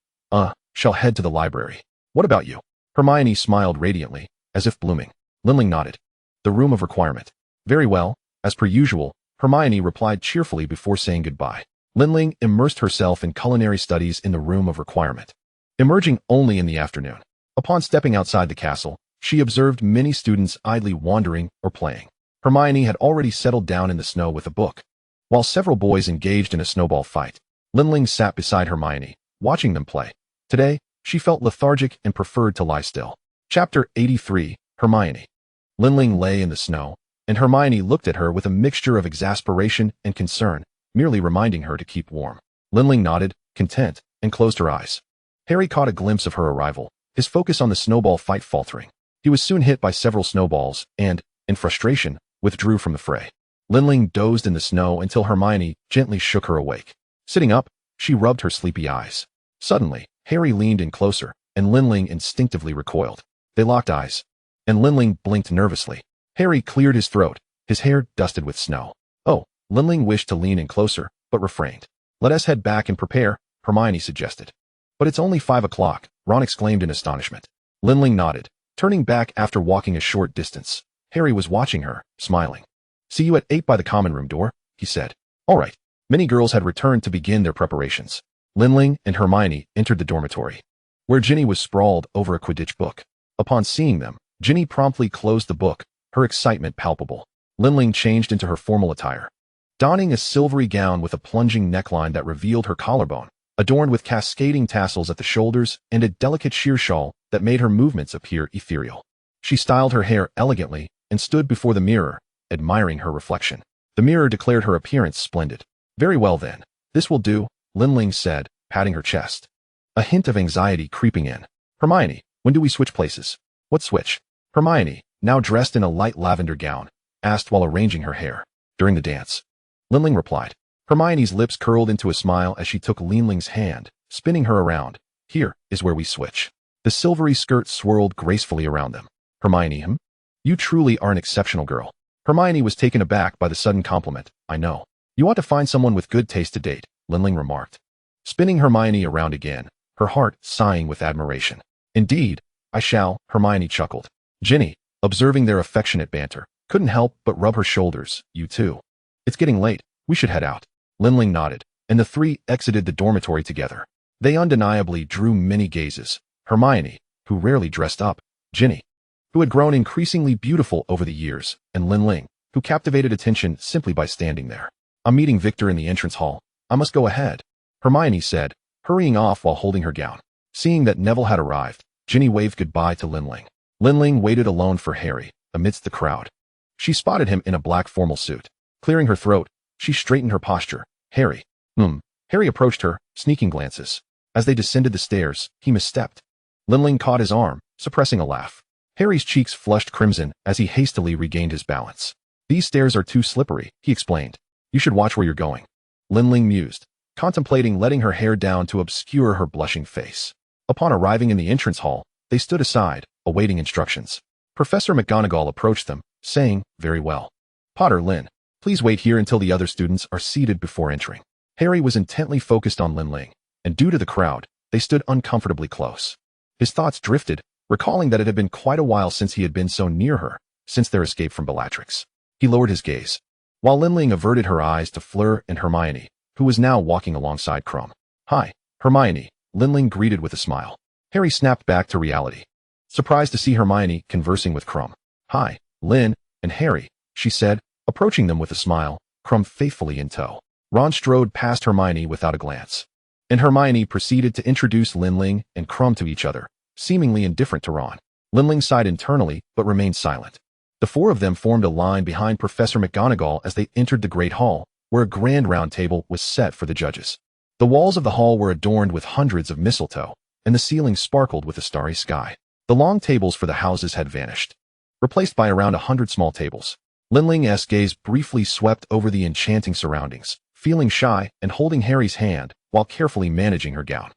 shall head to the library. What about you? Hermione smiled radiantly, as if blooming. Lin Ling nodded. The room of requirement. Very well, as per usual, Hermione replied cheerfully before saying goodbye. Lin Ling immersed herself in culinary studies in the room of requirement. emerging only in the afternoon. Upon stepping outside the castle, she observed many students idly wandering or playing. Hermione had already settled down in the snow with a book. While several boys engaged in a snowball fight, Lin Ling sat beside Hermione, watching them play. Today, she felt lethargic and preferred to lie still. Chapter 83, Hermione. Lin Ling lay in the snow, and Hermione looked at her with a mixture of exasperation and concern, merely reminding her to keep warm. Lin Ling nodded, content, and closed her eyes. Harry caught a glimpse of her arrival, his focus on the snowball fight faltering. He was soon hit by several snowballs and, in frustration, withdrew from the fray. Lin Ling dozed in the snow until Hermione gently shook her awake. Sitting up, she rubbed her sleepy eyes. Suddenly, Harry leaned in closer, and Lin Ling instinctively recoiled. They locked eyes, and Lin Ling blinked nervously. Harry cleared his throat, his hair dusted with snow. Oh, Lin Ling wished to lean in closer, but refrained. Let us head back and prepare, Hermione suggested. But it's only 5 o'clock, Ron exclaimed in astonishment. Lin Ling nodded, turning back after walking a short distance. Harry was watching her, smiling. See you at 8 by the common room door, he said. All right. Many girls had returned to begin their preparations. Lin Ling and Hermione entered the dormitory, where Ginny was sprawled over a Quidditch book. Upon seeing them, Ginny promptly closed the book, her excitement palpable. Lin Ling changed into her formal attire, donning a silvery gown with a plunging neckline that revealed her collarbone, adorned with cascading tassels at the shoulders and a delicate sheer shawl that made her movements appear ethereal. She styled her hair elegantly and stood before the mirror, admiring her reflection. The mirror declared her appearance splendid. Very well then, this will do, Lin Ling said, patting her chest, a hint of anxiety creeping in. Hermione, when do we switch places? What switch? Hermione, now dressed in a light lavender gown, asked while arranging her hair. During the dance. Lin Ling replied. Hermione's lips curled into a smile as she took Lin Ling's hand, spinning her around. Here is where we switch. The silvery skirt swirled gracefully around them. Hermione, you truly are an exceptional girl. Hermione was taken aback by the sudden compliment. I know. You ought to find someone with good taste to date, Lin Ling remarked, spinning Hermione around again, her heart sighing with admiration. Indeed, I shall, Hermione chuckled. Ginny, observing their affectionate banter, couldn't help but rub her shoulders. You too. It's getting late. We should head out. Lin Ling nodded, and the three exited the dormitory together. They undeniably drew many gazes. Hermione, who rarely dressed up, Ginny, who had grown increasingly beautiful over the years, and Lin Ling, who captivated attention simply by standing there. I'm meeting Victor in the entrance hall. I must go ahead, Hermione said, hurrying off while holding her gown. Seeing that Neville had arrived, Ginny waved goodbye to Lin Ling. Lin Ling waited alone for Harry, amidst the crowd. She spotted him in a black formal suit. Clearing her throat, she straightened her posture. Harry. Harry approached her, sneaking glances. As they descended the stairs, he misstepped. Lin Ling caught his arm, suppressing a laugh. Harry's cheeks flushed crimson as he hastily regained his balance. These stairs are too slippery, he explained. You should watch where you're going. Lin Ling mused, contemplating letting her hair down to obscure her blushing face. Upon arriving in the entrance hall, they stood aside, awaiting instructions. Professor McGonagall approached them, saying, Very well. Potter, Lin, please wait here until the other students are seated before entering. Harry was intently focused on Lin Ling, and due to the crowd, they stood uncomfortably close. His thoughts drifted, recalling that it had been quite a while since he had been so near her, since their escape from Bellatrix. He lowered his gaze, while Lin Ling averted her eyes to Fleur and Hermione, who was now walking alongside Krum. Hi, Hermione, Lin Ling greeted with a smile. Harry snapped back to reality, surprised to see Hermione conversing with Krum. Hi, Lin and Harry, she said, approaching them with a smile, Krum faithfully in tow. Ron strode past Hermione without a glance, and Hermione proceeded to introduce Lin Ling and Krum to each other, seemingly indifferent to Ron. Lin Ling sighed internally but remained silent. The four of them formed a line behind Professor McGonagall as they entered the Great Hall, where a grand round table was set for the judges. The walls of the hall were adorned with hundreds of mistletoe, and the ceiling sparkled with a starry sky. The long tables for the houses had vanished, replaced by around 100 small tables. Lin Ling's gaze briefly swept over the enchanting surroundings, feeling shy and holding Harry's hand while carefully managing her gown.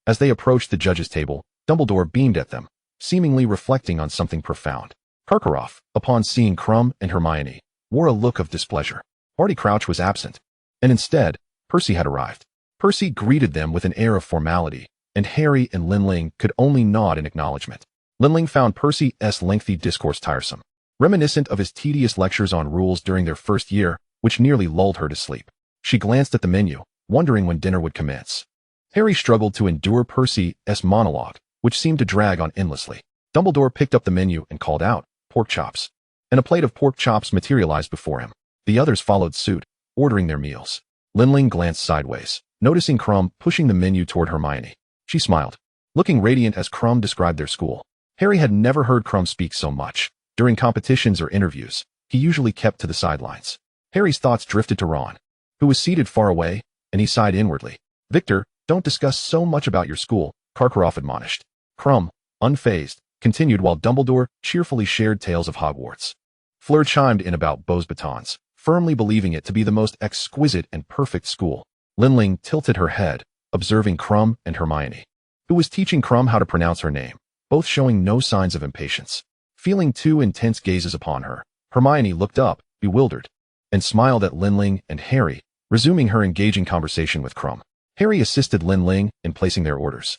As they approached the judges' table, Dumbledore beamed at them, seemingly reflecting on something profound. Karkaroff, upon seeing Krum and Hermione, wore a look of displeasure. Barty Crouch was absent, and instead, Percy had arrived. Percy greeted them with an air of formality, and Harry and Lin Ling could only nod in acknowledgement. Lin Ling found Percy's lengthy discourse tiresome, reminiscent of his tedious lectures on rules during their first year, which nearly lulled her to sleep. She glanced at the menu, wondering when dinner would commence. Harry struggled to endure Percy's monologue, which seemed to drag on endlessly. Dumbledore picked up the menu and called out, "Pork chops." And a plate of pork chops materialized before him. The others followed suit, ordering their meals. Lin Ling glanced sideways, noticing Krum pushing the menu toward Hermione. She smiled, looking radiant as Krum described their school. Harry had never heard Krum speak so much. During competitions or interviews, he usually kept to the sidelines. Harry's thoughts drifted to Ron, who was seated far away, and he sighed inwardly. "Victor, don't discuss so much about your school," Karkaroff admonished. Krum, unfazed, continued while Dumbledore cheerfully shared tales of Hogwarts. Fleur chimed in about Beau's batons, firmly believing it to be the most exquisite and perfect school. Lin Ling tilted her head, observing Krum and Hermione, who was teaching Krum how to pronounce her name, both showing no signs of impatience. Feeling two intense gazes upon her, Hermione looked up, bewildered, and smiled at Lin Ling and Harry, resuming her engaging conversation with Krum. Harry assisted Lin Ling in placing their orders.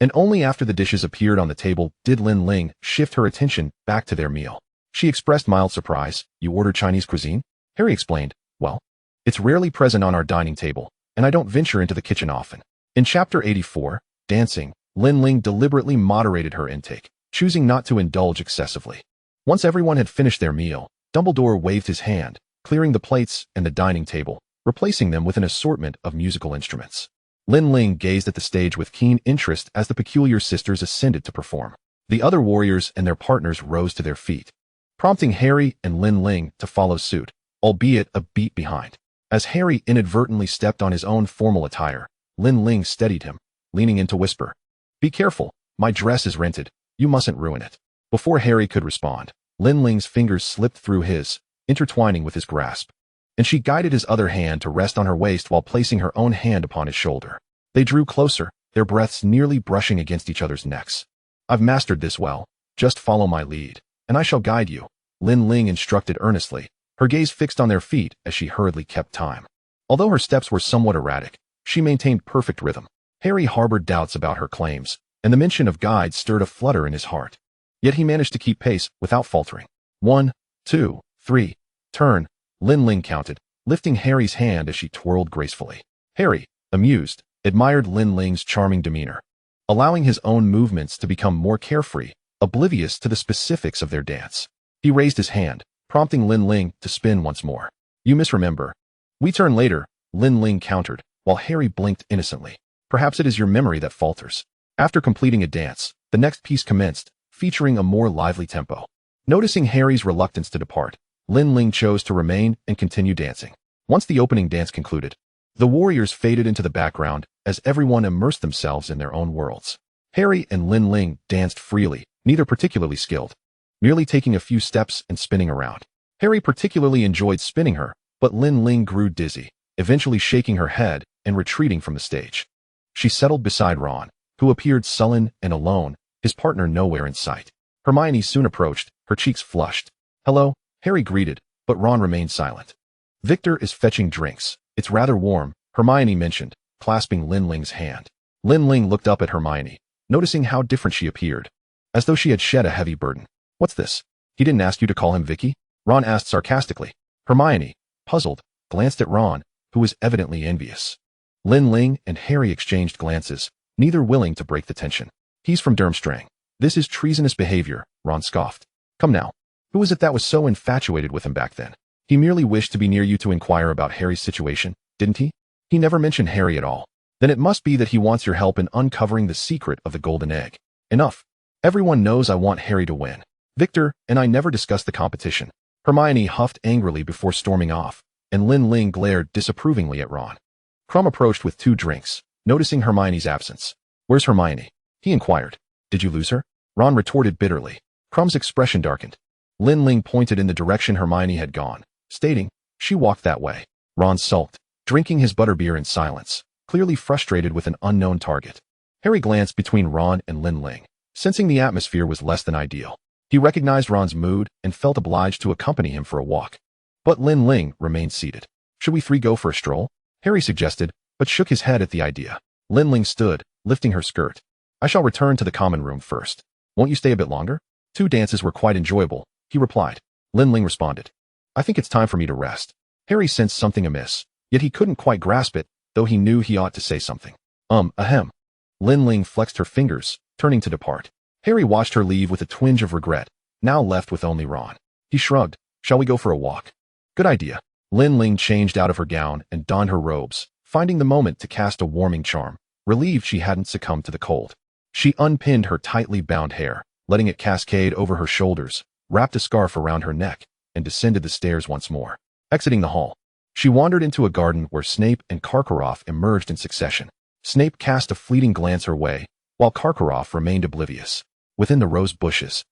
And only after the dishes appeared on the table did Lin Ling shift her attention back to their meal. She expressed mild surprise. "You ordered Chinese cuisine?" Harry explained, "Well, it's rarely present on our dining table, and I don't venture into the kitchen often." In Chapter 84, Dancing, Lin Ling deliberately moderated her intake, choosing not to indulge excessively. Once everyone had finished their meal, Dumbledore waved his hand, clearing the plates and the dining table, replacing them with an assortment of musical instruments. Lin Ling gazed at the stage with keen interest as the peculiar sisters ascended to perform. The other warriors and their partners rose to their feet, prompting Harry and Lin Ling to follow suit, albeit a beat behind. As Harry inadvertently stepped on his own formal attire, Lin Ling steadied him, leaning in to whisper, "Be careful, my dress is rented, you mustn't ruin it." Before Harry could respond, Lin Ling's fingers slipped through his, intertwining with his grasp, and she guided his other hand to rest on her waist while placing her own hand upon his shoulder. They drew closer, their breaths nearly brushing against each other's necks. "I've mastered this well, just follow my lead, and I shall guide you," Lin Ling instructed earnestly, her gaze fixed on their feet as she hurriedly kept time. Although her steps were somewhat erratic, she maintained perfect rhythm. Harry harbored doubts about her claims, and the mention of guides stirred a flutter in his heart. Yet he managed to keep pace without faltering. 1, 2, 3, turn, Lin Ling counted, lifting Harry's hand as she twirled gracefully. Harry, amused, admired Lin Ling's charming demeanor, allowing his own movements to become more carefree, oblivious to the specifics of their dance. He raised his hand, prompting Lin Ling to spin once more. "You misremember. We turn later," Lin Ling countered, while Harry blinked innocently. "Perhaps it is your memory that falters." After completing a dance, the next piece commenced, featuring a more lively tempo. Noticing Harry's reluctance to depart, Lin Ling chose to remain and continue dancing. Once the opening dance concluded, the warriors faded into the background as everyone immersed themselves in their own worlds. Harry and Lin Ling danced freely, neither particularly skilled, merely taking a few steps and spinning around. Harry particularly enjoyed spinning her, but Lin Ling grew dizzy, eventually shaking her head and retreating from the stage. She settled beside Ron, who appeared sullen and alone, his partner nowhere in sight. Hermione soon approached, her cheeks flushed. "Hello," Harry greeted, but Ron remained silent. "Victor is fetching drinks. It's rather warm," Hermione mentioned, clasping Lin Ling's hand. Lin Ling looked up at Hermione, noticing how different she appeared, as though she had shed a heavy burden. "What's this? He didn't ask you to call him Vicky?" Ron asked sarcastically. Hermione, puzzled, glanced at Ron, who was evidently envious. Lin Ling and Harry exchanged glances, neither willing to break the tension. "He's from Durmstrang. This is treasonous behavior," Ron scoffed. "Come now. Who was it that was so infatuated with him back then? He merely wished to be near you to inquire about Harry's situation, didn't he? He never mentioned Harry at all. Then it must be that he wants your help in uncovering the secret of the golden egg. Enough. Everyone knows I want Harry to win. Victor and I never discussed the competition." Hermione huffed angrily before storming off, and Lin Ling glared disapprovingly at Ron. Krum approached with 2 drinks, noticing Hermione's absence. "Where's Hermione?" he inquired. "Did you lose her?" Ron retorted bitterly. Krum's expression darkened. Lin Ling pointed in the direction Hermione had gone, stating, "She walked that way." Ron sulked, drinking his butterbeer in silence, clearly frustrated with an unknown target. Harry glanced between Ron and Lin Ling, sensing the atmosphere was less than ideal. He recognized Ron's mood and felt obliged to accompany him for a walk. But Lin Ling remained seated. "Should we 3 go for a stroll?" Harry suggested, but shook his head at the idea. Lin Ling stood, lifting her skirt. "I shall return to the common room first. Won't you stay a bit longer?" 2 dances were quite enjoyable, he replied. Lin Ling responded, "I think it's time for me to rest." Harry sensed something amiss, yet he couldn't quite grasp it, though he knew he ought to say something. Ahem. Lin Ling flexed her fingers, turning to depart. Harry watched her leave with a twinge of regret, now left with only Ron. He shrugged. Shall we go for a walk? Good idea. Lin Ling changed out of her gown and donned her robes, finding the moment to cast a warming charm, relieved she hadn't succumbed to the cold. She unpinned her tightly bound hair, letting it cascade over her shoulders, wrapped a scarf around her neck, and descended the stairs once more. Exiting the hall, she wandered into a garden where Snape and Karkaroff emerged in succession. Snape cast a fleeting glance her way, while Karkaroff remained oblivious. Within the rose bushes,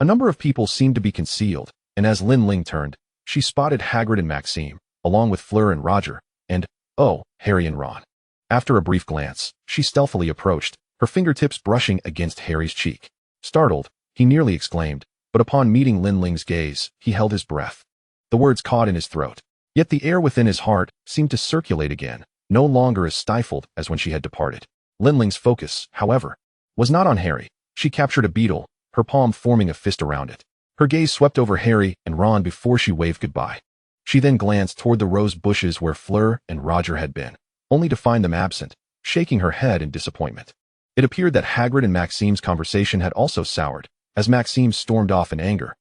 a number of people seemed to be concealed, and as Lin Ling turned, she spotted Hagrid and Maxime, along with Fleur and Roger, and, oh, Harry and Ron. After a brief glance, she stealthily approached, her fingertips brushing against Harry's cheek. Startled, he nearly exclaimed, but upon meeting Lin Ling's gaze, he held his breath. The words caught in his throat. Yet the air within his heart seemed to circulate again, no longer as stifled as when she had departed. Lin Ling's focus, however, was not on Harry. She captured a beetle, her palm forming a fist around it. Her gaze swept over Harry and Ron before she waved goodbye. She then glanced toward the rose bushes where Fleur and Roger had been, only to find them absent, shaking her head in disappointment. It appeared that Hagrid and Maxime's conversation had also soured, as Maxime stormed off in anger,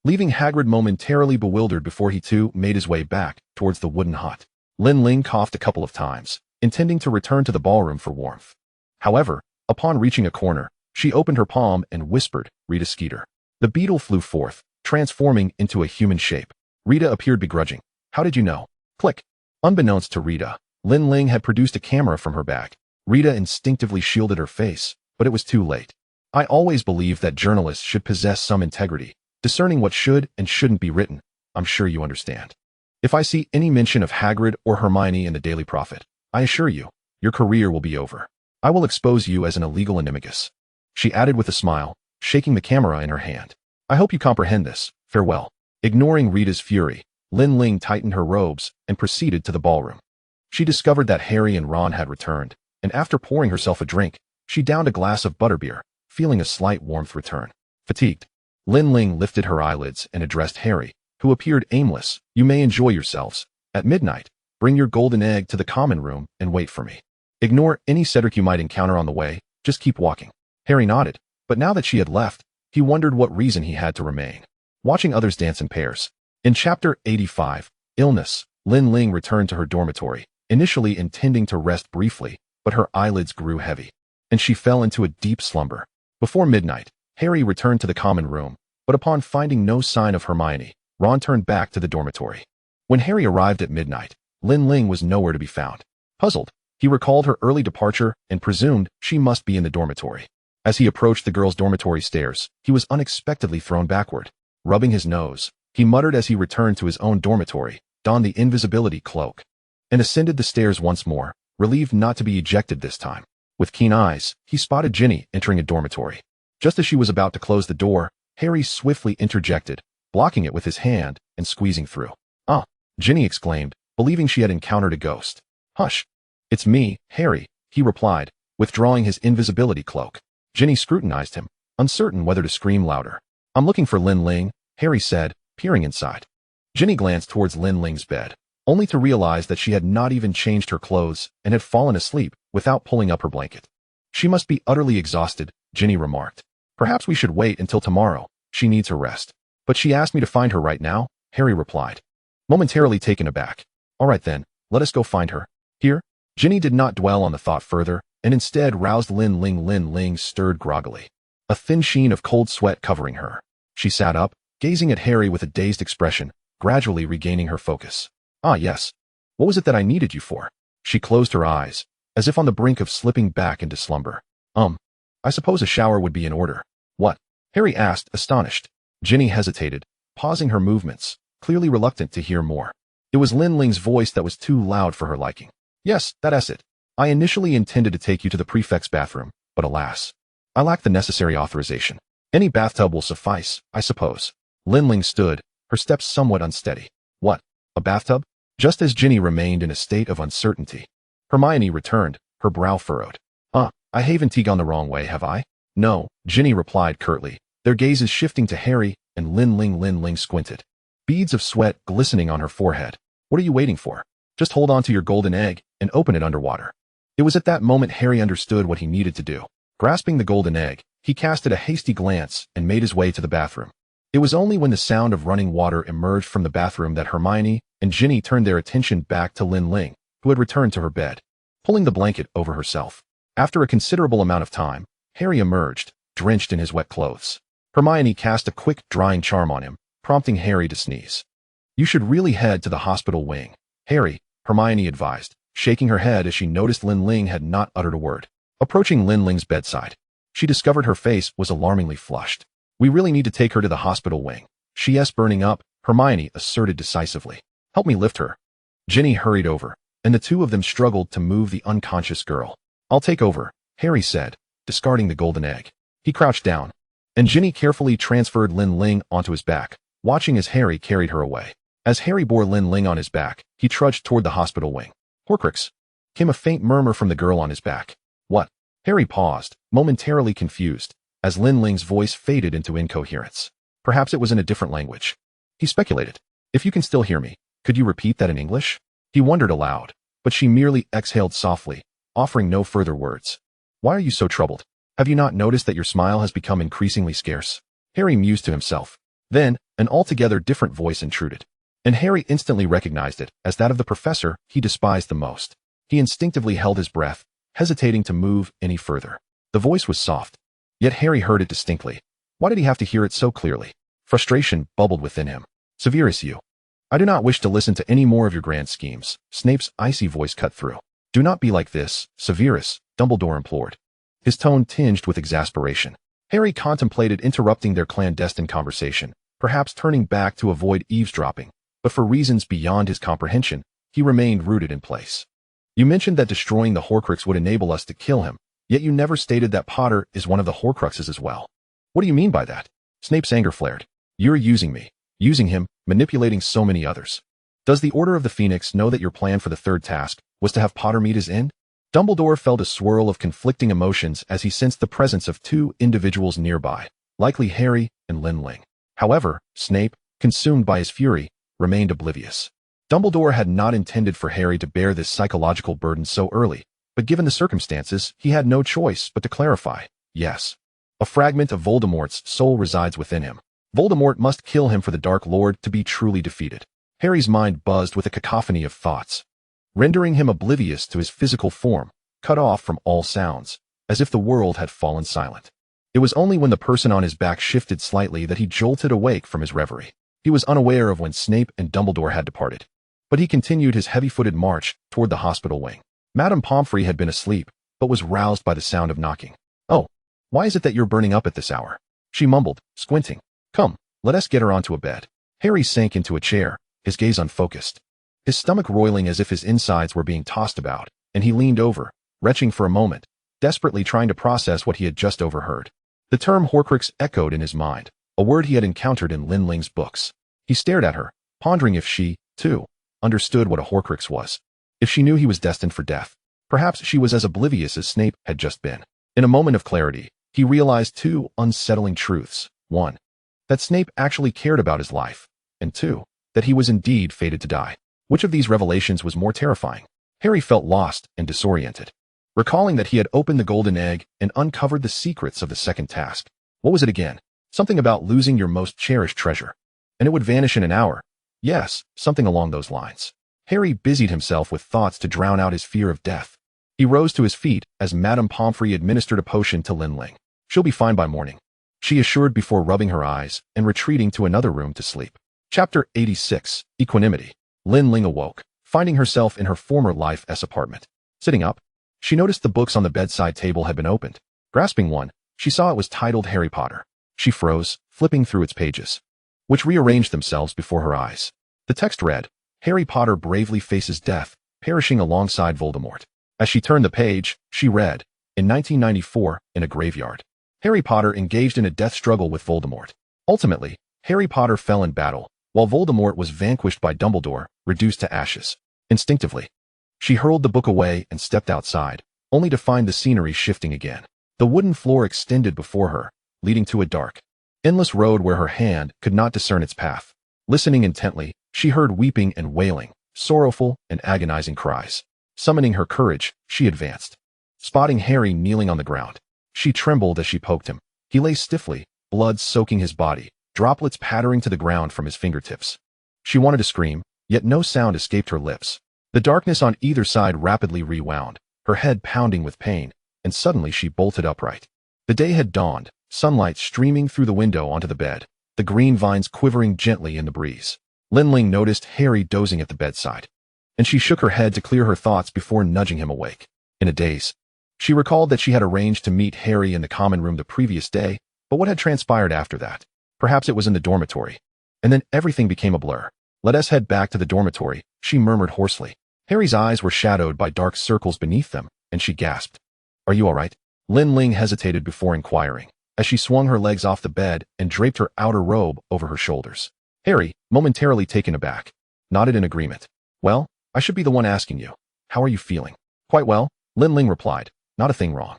leaving Hagrid momentarily bewildered before he too made his way back towards the wooden hut. Lin Ling coughed a couple of times, intending to return to the ballroom for warmth. However, upon reaching a corner, she opened her palm and whispered, "Rita Skeeter." The beetle flew forth, transforming into a human shape. Rita appeared begrudging. "How did you know?" Click. Unbeknownst to Rita, Lin Ling had produced a camera from her bag. Rita instinctively shielded her face, but it was too late. "I always believed that journalists should possess some integrity, discerning what should and shouldn't be written. I'm sure you understand. If I see any mention of Hagrid or Hermione in the Daily Prophet, I assure you, your career will be over. I will expose you as an illegal animagus," she added with a smile, shaking the camera in her hand. "I hope you comprehend this. Farewell." Ignoring Rita's fury, Lin Ling tightened her robes and proceeded to the ballroom. She discovered that Harry and Ron had returned, and after pouring herself a drink, she downed a glass of butterbeer, feeling a slight warmth return. Fatigued, Lin Ling lifted her eyelids and addressed Harry, who appeared aimless. "You may enjoy yourselves. At midnight, bring your golden egg to the common room and wait for me. Ignore any Cedric you might encounter on the way, just keep walking." Harry nodded, but now that she had left, he wondered what reason he had to remain. Watching others dance in pairs. In Chapter 85, Illness, Lin Ling returned to her dormitory, initially intending to rest briefly, but her eyelids grew heavy, and she fell into a deep slumber. Before midnight, Harry returned to the common room, but upon finding no sign of Hermione, Ron turned back to the dormitory. When Harry arrived at midnight, Lin Ling was nowhere to be found. Puzzled, he recalled her early departure and presumed she must be in the dormitory. As he approached the girls' dormitory stairs, he was unexpectedly thrown backward. Rubbing his nose, he muttered as he returned to his own dormitory, donned the invisibility cloak, and ascended the stairs once more, relieved not to be ejected this time. With keen eyes, he spotted Ginny entering a dormitory. Just as she was about to close the door, Harry swiftly interjected, blocking it with his hand and squeezing through. "Ah," Ginny exclaimed, believing she had encountered a ghost. "Hush. It's me, Harry," he replied, withdrawing his invisibility cloak. Ginny scrutinized him, uncertain whether to scream louder. "I'm looking for Lin Ling," Harry said, peering inside. Ginny glanced towards Lin Ling's bed, only to realize that she had not even changed her clothes and had fallen asleep without pulling up her blanket. "She must be utterly exhausted," Ginny remarked. "Perhaps we should wait until tomorrow. She needs her rest." "But she asked me to find her right now," Harry replied, momentarily taken aback. "All right then, let us go find her." "Here?" Ginny did not dwell on the thought further, and instead roused Lin Ling. Lin Ling stirred groggily, a thin sheen of cold sweat covering her. She sat up, gazing at Harry with a dazed expression, gradually regaining her focus. "Ah, yes. What was it that I needed you for?" She closed her eyes, as if on the brink of slipping back into slumber. I suppose a shower would be in order." "What?" Harry asked, astonished. Ginny hesitated, pausing her movements, clearly reluctant to hear more. It was Lin Ling's voice that was too loud for her liking. "Yes, that's it. I initially intended to take you to the prefect's bathroom, but alas, I lack the necessary authorization. Any bathtub will suffice, I suppose." Lin Ling stood, her steps somewhat unsteady. "What? A bathtub?" Just as Ginny remained in a state of uncertainty, Hermione returned, her brow furrowed. I haven't gone the wrong way, have I?" "No," Ginny replied curtly, their gazes shifting to Harry and Lin Ling. Lin Ling squinted, beads of sweat glistening on her forehead. "What are you waiting for? Just hold on to your golden egg and open it underwater." It was at that moment Harry understood what he needed to do. Grasping the golden egg, he cast it a hasty glance and made his way to the bathroom. It was only when the sound of running water emerged from the bathroom that Hermione and Ginny turned their attention back to Lin Ling, who had returned to her bed, pulling the blanket over herself. After a considerable amount of time, Harry emerged, drenched in his wet clothes. Hermione cast a quick, drying charm on him, prompting Harry to sneeze. "You should really head to the hospital wing, Harry," Hermione advised, shaking her head as she noticed Lin Ling had not uttered a word. Approaching Lin Ling's bedside, she discovered her face was alarmingly flushed. "We really need to take her to the hospital wing." "She's burning up," Hermione asserted decisively. "Help me lift her." Ginny hurried over, and the two of them struggled to move the unconscious girl. "I'll take over," Harry said, discarding the golden egg. He crouched down, and Ginny carefully transferred Lin Ling onto his back, watching as Harry carried her away. As Harry bore Lin Ling on his back, he trudged toward the hospital wing. "Horcrux," came a faint murmur from the girl on his back. "What?" Harry paused, momentarily confused, as Lin Ling's voice faded into incoherence. Perhaps it was in a different language. He speculated. "If you can still hear me, could you repeat that in English?" He wondered aloud, but she merely exhaled softly, offering no further words. "Why are you so troubled? Have you not noticed that your smile has become increasingly scarce?" Harry mused to himself. Then, an altogether different voice intruded, and Harry instantly recognized it as that of the professor he despised the most. He instinctively held his breath, hesitating to move any further. The voice was soft, yet Harry heard it distinctly. Why did he have to hear it so clearly? Frustration bubbled within him. "Severus, you. I do not wish to listen to any more of your grand schemes." Snape's icy voice cut through. "Do not be like this, Severus," Dumbledore implored, his tone tinged with exasperation. Harry contemplated interrupting their clandestine conversation, perhaps turning back to avoid eavesdropping, but for reasons beyond his comprehension, he remained rooted in place. "You mentioned that destroying the Horcrux would enable us to kill him, yet you never stated that Potter is one of the Horcruxes as well. What do you mean by that?" Snape's anger flared. "You're using me, using him, manipulating so many others. Does the Order of the Phoenix know that your plan for the third task was to have Potter meet his end?" Dumbledore felt a swirl of conflicting emotions as he sensed the presence of two individuals nearby, likely Harry and Lin Ling. However, Snape, consumed by his fury, remained oblivious. Dumbledore had not intended for Harry to bear this psychological burden so early, but given the circumstances, he had no choice but to clarify. "Yes. A fragment of Voldemort's soul resides within him. Voldemort must kill him for the Dark Lord to be truly defeated." Harry's mind buzzed with a cacophony of thoughts, rendering him oblivious to his physical form, cut off from all sounds, as if the world had fallen silent. It was only when the person on his back shifted slightly that he jolted awake from his reverie. He was unaware of when Snape and Dumbledore had departed, but he continued his heavy-footed march toward the hospital wing. Madame Pomfrey had been asleep, but was roused by the sound of knocking. "Oh, why is it that you're burning up at this hour?" she mumbled, squinting. "Come, let us get her onto a bed." Harry sank into a chair, his gaze unfocused, his stomach roiling as if his insides were being tossed about, and he leaned over, retching for a moment, desperately trying to process what he had just overheard. The term Horcrux echoed in his mind, a word he had encountered in Lin Ling's books. He stared at her, pondering if she, too, understood what a Horcrux was. If she knew he was destined for death, perhaps she was as oblivious as Snape had just been. In a moment of clarity, he realized two unsettling truths. One, that Snape actually cared about his life, and two, that he was indeed fated to die. Which of these revelations was more terrifying? Harry felt lost and disoriented, recalling that he had opened the golden egg and uncovered the secrets of the second task. What was it again? Something about losing your most cherished treasure, and it would vanish in an hour. Yes, something along those lines. Harry busied himself with thoughts to drown out his fear of death. He rose to his feet as Madame Pomfrey administered a potion to Lin Ling. "She'll be fine by morning," she assured before rubbing her eyes and retreating to another room to sleep. Chapter 86. Equanimity. Lin Ling awoke, finding herself in her former life-s apartment. Sitting up, she noticed the books on the bedside table had been opened. Grasping one, she saw it was titled Harry Potter. She froze, flipping through its pages, which rearranged themselves before her eyes. The text read, "Harry Potter bravely faces death, perishing alongside Voldemort." As she turned the page, she read, "In 1994, in a graveyard, Harry Potter engaged in a death struggle with Voldemort. Ultimately, Harry Potter fell in battle, while Voldemort was vanquished by Dumbledore, reduced to ashes." Instinctively, she hurled the book away and stepped outside, only to find the scenery shifting again. The wooden floor extended before her, leading to a dark, endless road where her hand could not discern its path. Listening intently, she heard weeping and wailing, sorrowful and agonizing cries. Summoning her courage, she advanced. Spotting Harry kneeling on the ground, she trembled as she poked him. He lay stiffly, blood soaking his body, droplets pattering to the ground from his fingertips. She wanted to scream, yet no sound escaped her lips. The darkness on either side rapidly rewound, her head pounding with pain, and suddenly she bolted upright. The day had dawned, sunlight streaming through the window onto the bed, the green vines quivering gently in the breeze. Lin Ling noticed Harry dozing at the bedside, and she shook her head to clear her thoughts before nudging him awake. In a daze, she recalled that she had arranged to meet Harry in the common room the previous day, but what had transpired after that? Perhaps it was in the dormitory. And then everything became a blur. Let us head back to the dormitory, she murmured hoarsely. Harry's eyes were shadowed by dark circles beneath them, and she gasped. Are you all right? Lin Ling hesitated before inquiring, as she swung her legs off the bed and draped her outer robe over her shoulders. Harry, momentarily taken aback, nodded in agreement. Well, I should be the one asking you. How are you feeling? Quite well, Lin Ling replied. Not a thing wrong.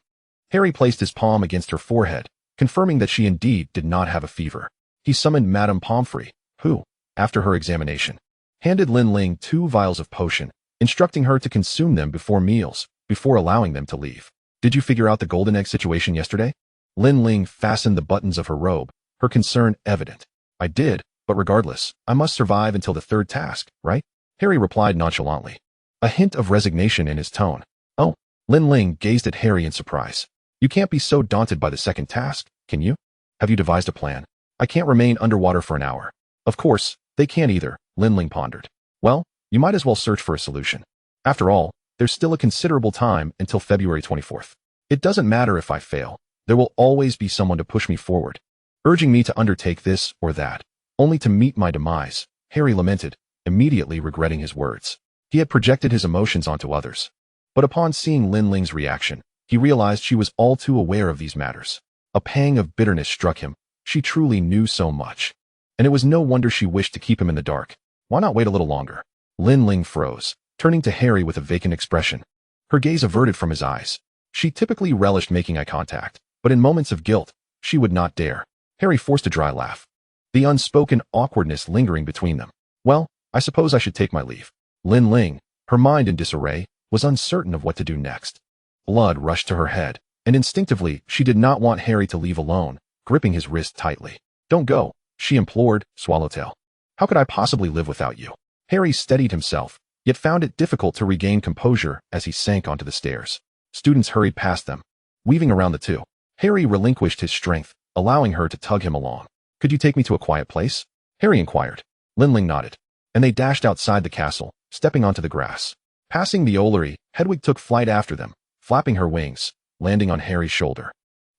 Harry placed his palm against her forehead, confirming that she indeed did not have a fever. He summoned Madame Pomfrey, who, after her examination, handed Lin Ling 2 vials of potion, instructing her to consume them before meals, before allowing them to leave. Did you figure out the golden egg situation yesterday? Lin Ling fastened the buttons of her robe, her concern evident. I did, but regardless, I must survive until the 3rd task, right? Harry replied nonchalantly, a hint of resignation in his tone. Oh, Lin Ling gazed at Harry in surprise. You can't be so daunted by the 2nd task, can you? Have you devised a plan? I can't remain underwater for an hour. Of course, they can't either, Lin Ling pondered. Well, you might as well search for a solution. After all, there's still a considerable time until February 24th. It doesn't matter if I fail. There will always be someone to push me forward, urging me to undertake this or that, only to meet my demise, Harry lamented, immediately regretting his words. He had projected his emotions onto others. But upon seeing Lin Ling's reaction, he realized she was all too aware of these matters. A pang of bitterness struck him. She truly knew so much. And it was no wonder she wished to keep him in the dark. Why not wait a little longer? Lin Ling froze, turning to Harry with a vacant expression. Her gaze averted from his eyes. She typically relished making eye contact, but in moments of guilt, she would not dare. Harry forced a dry laugh, the unspoken awkwardness lingering between them. Well, I suppose I should take my leave. Lin Ling, her mind in disarray, was uncertain of what to do next. Blood rushed to her head, and instinctively she did not want Harry to leave alone, gripping his wrist tightly. Don't go, she implored, Swallowtail. How could I possibly live without you? Harry steadied himself, yet found it difficult to regain composure as he sank onto the stairs. Students hurried past them, weaving around the two. Harry relinquished his strength, allowing her to tug him along. Could you take me to a quiet place? Harry inquired. Lin Ling nodded, and they dashed outside the castle, stepping onto the grass. Passing the Ollery, Hedwig took flight after them, flapping her wings, landing on Harry's shoulder.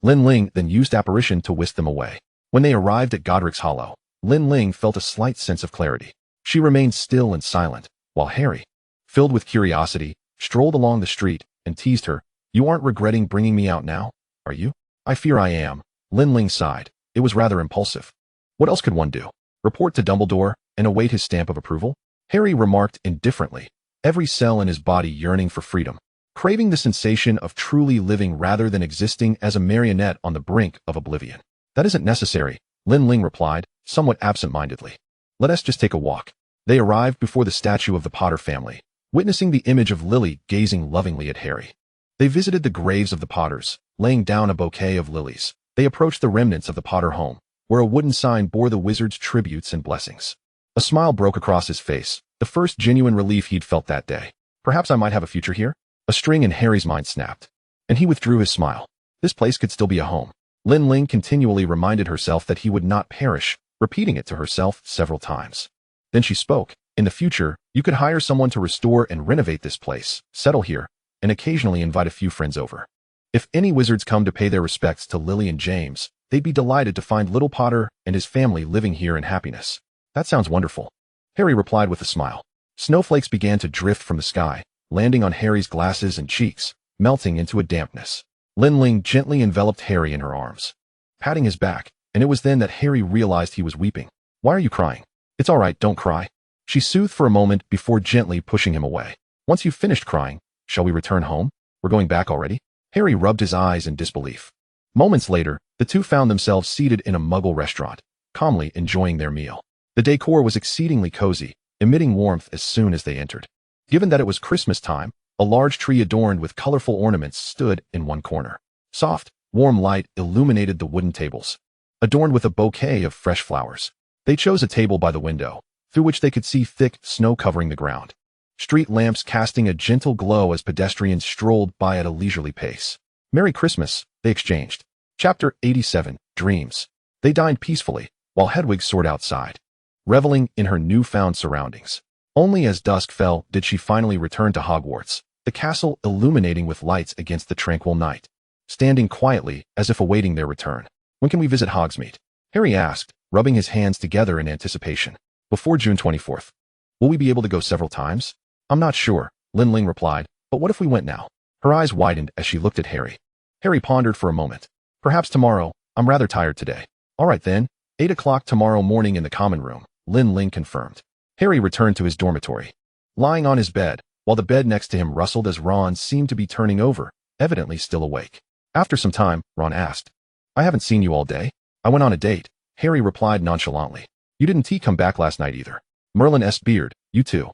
Lin Ling then used apparition to whisk them away. When they arrived at Godric's Hollow, Lin Ling felt a slight sense of clarity. She remained still and silent, while Harry, filled with curiosity, strolled along the street and teased her. You aren't regretting bringing me out now, are you? I fear I am. Lin Ling sighed. It was rather impulsive. What else could one do? Report to Dumbledore and await his stamp of approval? Harry remarked indifferently, every cell in his body yearning for freedom, craving the sensation of truly living rather than existing as a marionette on the brink of oblivion. That isn't necessary, Lin Ling replied, somewhat absent-mindedly. Let us just take a walk. They arrived before the statue of the Potter family, witnessing the image of Lily gazing lovingly at Harry. They visited the graves of the Potters, laying down a bouquet of lilies. They approached the remnants of the Potter home, where a wooden sign bore the wizard's tributes and blessings. A smile broke across his face, the first genuine relief he'd felt that day. Perhaps I might have a future here? A string in Harry's mind snapped, and he withdrew his smile. This place could still be a home. Lin Ling continually reminded herself that he would not perish, repeating it to herself several times. Then she spoke. In the future, you could hire someone to restore and renovate this place, settle here, and occasionally invite a few friends over. If any wizards come to pay their respects to Lily and James, they'd be delighted to find little Potter and his family living here in happiness. That sounds wonderful, Harry replied with a smile. Snowflakes began to drift from the sky, landing on Harry's glasses and cheeks, melting into a dampness. Lin Ling gently enveloped Harry in her arms, patting his back, and it was then that Harry realized he was weeping. Why are you crying? It's all right, don't cry. She soothed for a moment before gently pushing him away. Once you've finished crying, shall we return home? We're going back already? Harry rubbed his eyes in disbelief. Moments later, the two found themselves seated in a Muggle restaurant, calmly enjoying their meal. The decor was exceedingly cozy, emitting warmth as soon as they entered. Given that it was Christmas time, A large tree adorned with colorful ornaments stood in one corner. Soft, warm light illuminated the wooden tables, adorned with a bouquet of fresh flowers. They chose a table by the window, through which they could see thick snow covering the ground. Street lamps casting a gentle glow as pedestrians strolled by at a leisurely pace. "Merry Christmas," they exchanged. Chapter 87, Dreams. They dined peacefully, while Hedwig soared outside, reveling in her newfound surroundings. Only as dusk fell did she finally return to Hogwarts, the castle illuminating with lights against the tranquil night. Standing quietly, as if awaiting their return. "When can we visit Hogsmeade?" Harry asked, rubbing his hands together in anticipation. "Before June 24th. Will we be able to go several times?" "I'm not sure," Lin Ling replied, "but what if we went now?" Her eyes widened as she looked at Harry. Harry pondered for a moment. "Perhaps tomorrow. I'm rather tired today." "All right then, 8 o'clock tomorrow morning in the common room," Lin Ling confirmed. Harry returned to his dormitory. Lying on his bed, while the bed next to him rustled as Ron seemed to be turning over, evidently still awake. After some time, Ron asked, "I haven't seen you all day." "I went on a date," Harry replied nonchalantly. "You didn't come back last night either." "Merlin's beard, you too."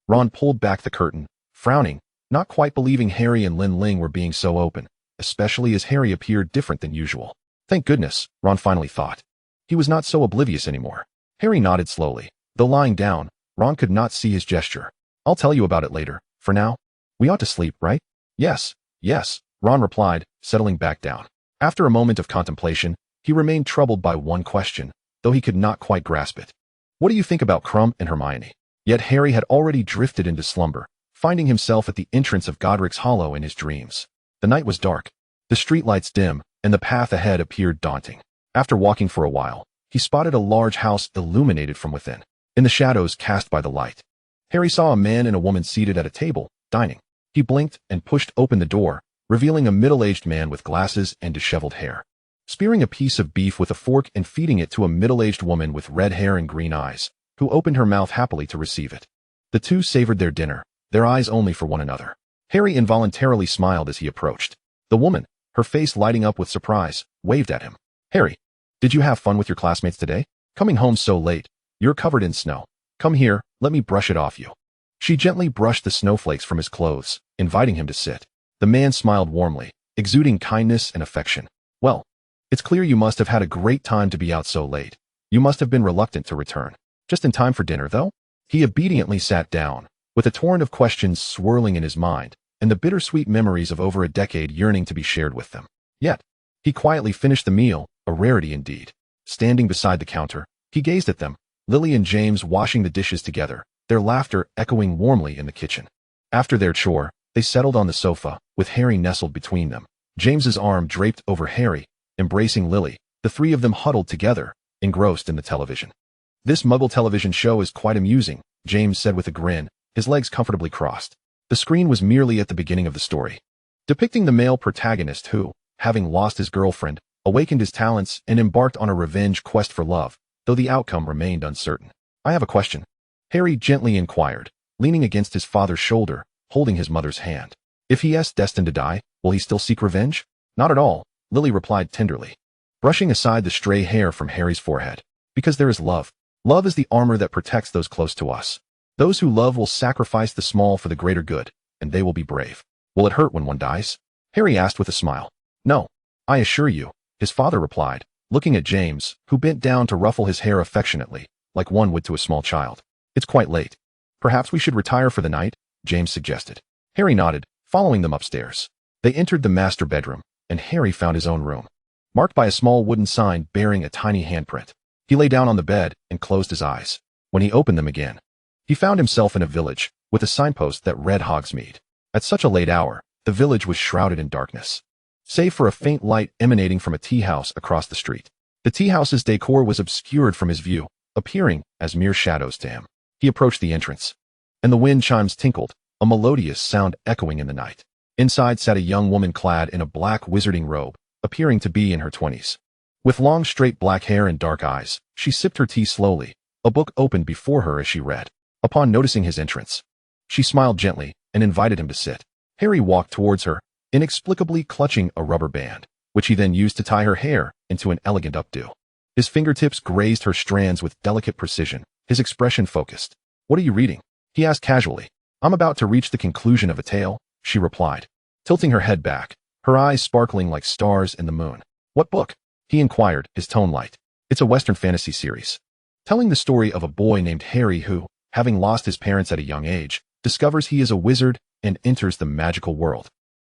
Ron pulled back the curtain, frowning, not quite believing Harry and Lin Ling were being so open, especially as Harry appeared different than usual. Thank goodness, Ron finally thought. He was not so oblivious anymore. Harry nodded slowly. Though lying down, Ron could not see his gesture. "I'll tell you about it later. For now, we ought to sleep, right?" Yes, Ron replied, settling back down. After a moment of contemplation, he remained troubled by one question, though he could not quite grasp it. "What do you think about Ron and Hermione?" Yet Harry had already drifted into slumber, finding himself at the entrance of Godric's Hollow in his dreams. The night was dark, the streetlights dim, and the path ahead appeared daunting. After walking for a while, he spotted a large house illuminated from within, in the shadows cast by the light. Harry saw a man and a woman seated at a table, dining. He blinked and pushed open the door, revealing a middle-aged man with glasses and disheveled hair, spearing a piece of beef with a fork and feeding it to a middle-aged woman with red hair and green eyes, who opened her mouth happily to receive it. The two savored their dinner, their eyes only for one another. Harry involuntarily smiled as he approached. The woman, her face lighting up with surprise, waved at him. "Harry, did you have fun with your classmates today? Coming home so late, you're covered in snow. Come here, let me brush it off you." She gently brushed the snowflakes from his clothes, inviting him to sit. The man smiled warmly, exuding kindness and affection. "Well, it's clear you must have had a great time to be out so late. You must have been reluctant to return. Just in time for dinner, though?" He obediently sat down, with a torrent of questions swirling in his mind, and the bittersweet memories of over a decade yearning to be shared with them. Yet, he quietly finished the meal, a rarity indeed. Standing beside the counter, he gazed at them, Lily and James washing the dishes together, their laughter echoing warmly in the kitchen. After their chore, they settled on the sofa, with Harry nestled between them. James's arm draped over Harry, embracing Lily, the three of them huddled together, engrossed in the television. "This Muggle television show is quite amusing," James said with a grin, his legs comfortably crossed. The screen was merely at the beginning of the story, depicting the male protagonist who, having lost his girlfriend, awakened his talents and embarked on a revenge quest for love, though the outcome remained uncertain. "I have a question," Harry gently inquired, leaning against his father's shoulder, holding his mother's hand. "If he is destined to die, will he still seek revenge?" "Not at all," Lily replied tenderly, brushing aside the stray hair from Harry's forehead. "Because there is love. Love is the armor that protects those close to us. Those who love will sacrifice the small for the greater good, and they will be brave." "Will it hurt when one dies?" Harry asked with a smile. "No, I assure you," his father replied, looking at James, who bent down to ruffle his hair affectionately, like one would to a small child. "It's quite late. Perhaps we should retire for the night," James suggested. Harry nodded, following them upstairs. They entered the master bedroom, and Harry found his own room, marked by a small wooden sign bearing a tiny handprint. He lay down on the bed and closed his eyes. When he opened them again, he found himself in a village, with a signpost that read Hogsmeade. At such a late hour, the village was shrouded in darkness, save for a faint light emanating from a tea house across the street. The tea house's decor was obscured from his view, appearing as mere shadows to him. He approached the entrance, and the wind chimes tinkled, a melodious sound echoing in the night. Inside sat a young woman clad in a black wizarding robe, appearing to be in her 20s. With long straight black hair and dark eyes, she sipped her tea slowly, a book opened before her as she read. Upon noticing his entrance, she smiled gently and invited him to sit. Harry walked towards her, inexplicably clutching a rubber band, which he then used to tie her hair into an elegant updo. His fingertips grazed her strands with delicate precision, his expression focused. "What are you reading?" he asked casually. "I'm about to reach the conclusion of a tale," she replied, tilting her head back, her eyes sparkling like stars in the moon. What book? He inquired, his tone light. It's a Western fantasy series, telling the story of a boy named Harry who, having lost his parents at a young age, discovers he is a wizard and enters the magical world,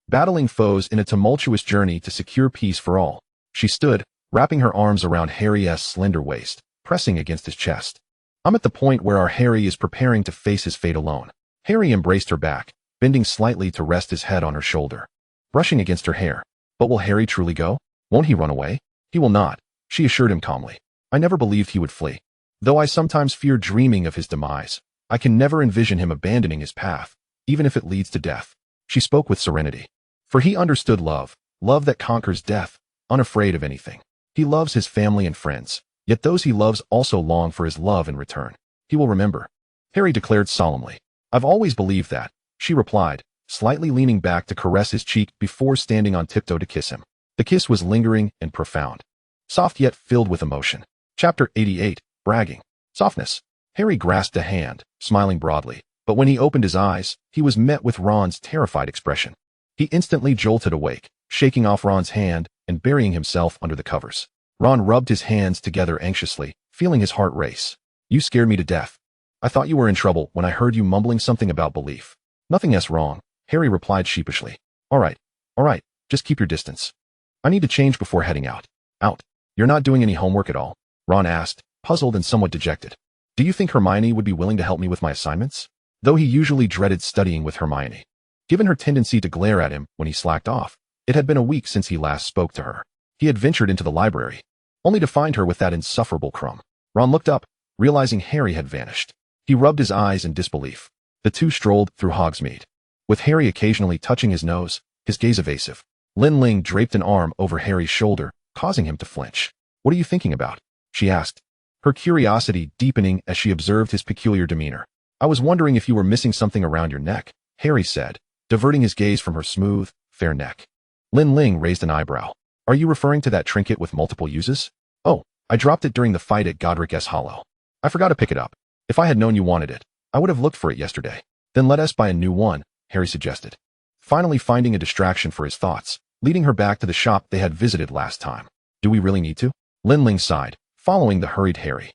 battling foes in a tumultuous journey to secure peace for all. She stood, wrapping her arms around Harry's slender waist, pressing against his chest. I'm at the point where our Harry is preparing to face his fate alone. Harry embraced her back, bending slightly to rest his head on her shoulder, brushing against her hair. But will Harry truly go? Won't he run away? He will not, she assured him calmly. I never believed he would flee. Though I sometimes fear dreaming of his demise, I can never envision him abandoning his path, even if it leads to death. She spoke with serenity. For he understood love, love that conquers death, unafraid of anything. He loves his family and friends, yet those he loves also long for his love in return. He will remember, Harry declared solemnly. I've always believed that, she replied, slightly leaning back to caress his cheek before standing on tiptoe to kiss him. The kiss was lingering and profound, soft yet filled with emotion. Chapter 88, Bragging. Softness. Harry grasped a hand, smiling broadly, but when he opened his eyes, he was met with Ron's terrified expression. He instantly jolted awake, shaking off Ron's hand and burying himself under the covers. Ron rubbed his hands together anxiously, feeling his heart race. You scared me to death. I thought you were in trouble when I heard you mumbling something about belief. Nothing's wrong, Harry replied sheepishly. All right, just keep your distance. I need to change before heading out. Out. You're not doing any homework at all? Ron asked, puzzled and somewhat dejected. Do you think Hermione would be willing to help me with my assignments? Though he usually dreaded studying with Hermione, given her tendency to glare at him when he slacked off, it had been a week since he last spoke to her. He had ventured into the library, only to find her with that insufferable crumb. Ron looked up, realizing Harry had vanished. He rubbed his eyes in disbelief. The two strolled through Hogsmeade, with Harry occasionally touching his nose, his gaze evasive. Lin Ling draped an arm over Harry's shoulder, causing him to flinch. What are you thinking about? She asked, her curiosity deepening as she observed his peculiar demeanor. I was wondering if you were missing something around your neck, Harry said, diverting his gaze from her smooth, fair neck. Lin Ling raised an eyebrow. Are you referring to that trinket with multiple uses? Oh, I dropped it during the fight at Godric's Hollow. I forgot to pick it up. If I had known you wanted it, I would have looked for it yesterday. Then let us buy a new one, Harry suggested, finally finding a distraction for his thoughts, leading her back to the shop they had visited last time. Do we really need to? Lin Ling sighed, following the hurried Harry.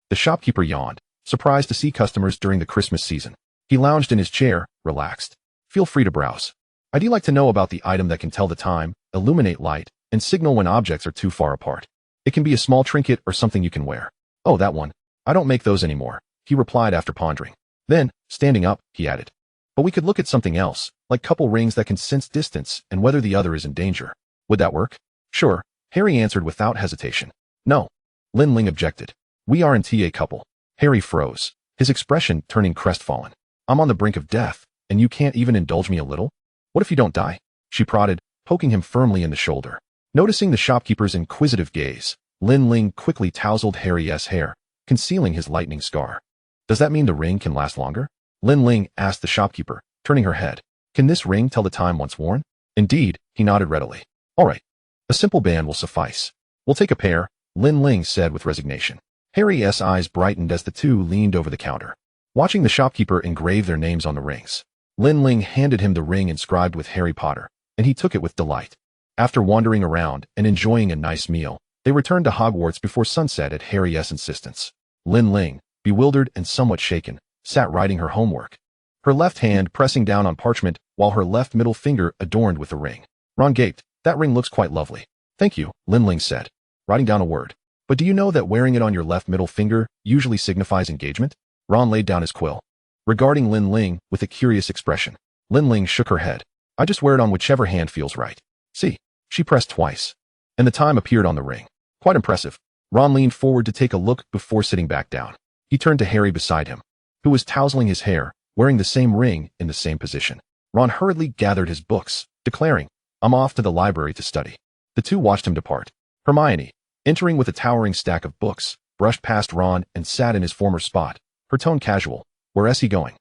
The shopkeeper yawned, surprised to see customers during the Christmas season. He lounged in his chair, relaxed. Feel free to browse. I'd like to know about the item that can tell the time, illuminate light, and signal when objects are too far apart. It can be a small trinket or something you can wear. Oh, that one. I don't make those anymore, he replied after pondering. Then, standing up, he added, but we could look at something else, like couple rings that can sense distance and whether the other is in danger. Would that work? Sure, Harry answered without hesitation. No. Lin Ling objected. We aren't a couple. Harry froze, his expression turning crestfallen. I'm on the brink of death, and you can't even indulge me a little? What if you don't die? She prodded, poking him firmly in the shoulder. Noticing the shopkeeper's inquisitive gaze, Lin Ling quickly tousled Harry's hair, concealing his lightning scar. Does that mean the ring can last longer? Lin Ling asked the shopkeeper, turning her head. Can this ring tell the time once worn? Indeed, he nodded readily. All right. A simple band will suffice. We'll take a pair, Lin Ling said with resignation. Harry's eyes brightened as the two leaned over the counter, watching the shopkeeper engrave their names on the rings. Lin Ling handed him the ring inscribed with Harry Potter, and he took it with delight. After wandering around and enjoying a nice meal, they returned to Hogwarts before sunset at Harry's insistence. Lin Ling, bewildered and somewhat shaken, sat writing her homework, her left hand pressing down on parchment while her left middle finger adorned with the ring. Ron gaped. That ring looks quite lovely. Thank you, Lin Ling said, writing down a word. But do you know that wearing it on your left middle finger usually signifies engagement? Ron laid down his quill, regarding Lin Ling with a curious expression. Lin Ling shook her head. I just wear it on whichever hand feels right. See. She pressed twice, and the time appeared on the ring. Quite impressive. Ron leaned forward to take a look before sitting back down. He turned to Harry beside him, who was tousling his hair, wearing the same ring in the same position. Ron hurriedly gathered his books, declaring, I'm off to the library to study. The two watched him depart. Hermione, entering with a towering stack of books, brushed past Ron and sat in his former spot, her tone casual. Where's he going?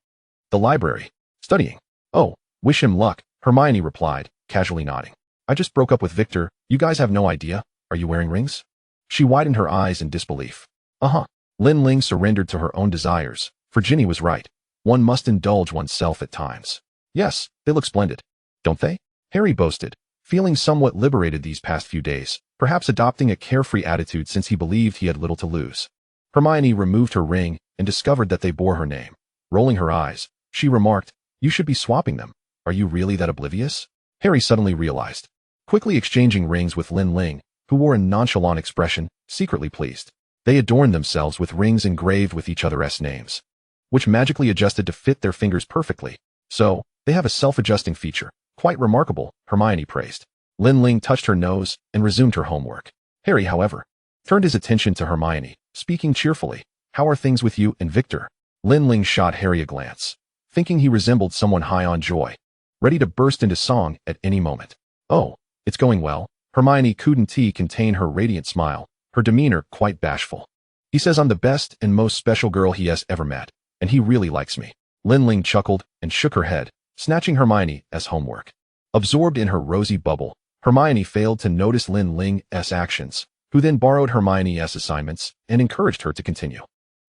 The library. Studying. Oh, wish him luck, Hermione replied, casually nodding. I just broke up with Victor. You guys have no idea. Are you wearing rings? She widened her eyes in disbelief. Uh-huh. Lin Ling surrendered to her own desires, for Ginny was right. One must indulge oneself at times. Yes, they look splendid. Don't they? Harry boasted, feeling somewhat liberated these past few days, perhaps adopting a carefree attitude since he believed he had little to lose. Hermione removed her ring and discovered that they bore her name. Rolling her eyes, she remarked, "You should be swapping them. Are you really that oblivious?" Harry suddenly realized. Quickly exchanging rings with Lin Ling, who wore a nonchalant expression, secretly pleased. They adorned themselves with rings engraved with each other's names, which magically adjusted to fit their fingers perfectly. So, they have a self-adjusting feature. Quite remarkable, Hermione praised. Lin Ling touched her nose and resumed her homework. Harry, however, turned his attention to Hermione, speaking cheerfully. "How are things with you and Victor?" Lin Ling shot Harry a glance, thinking he resembled someone high on joy, ready to burst into song at any moment. "Oh, it's going well." Hermione couldn't contain her radiant smile, her demeanor quite bashful. "He says I'm the best and most special girl he has ever met, and he really likes me." Lin Ling chuckled and shook her head, snatching Hermione's homework. Absorbed in her rosy bubble, Hermione failed to notice Lin Ling's actions, who then borrowed Hermione's assignments and encouraged her to continue.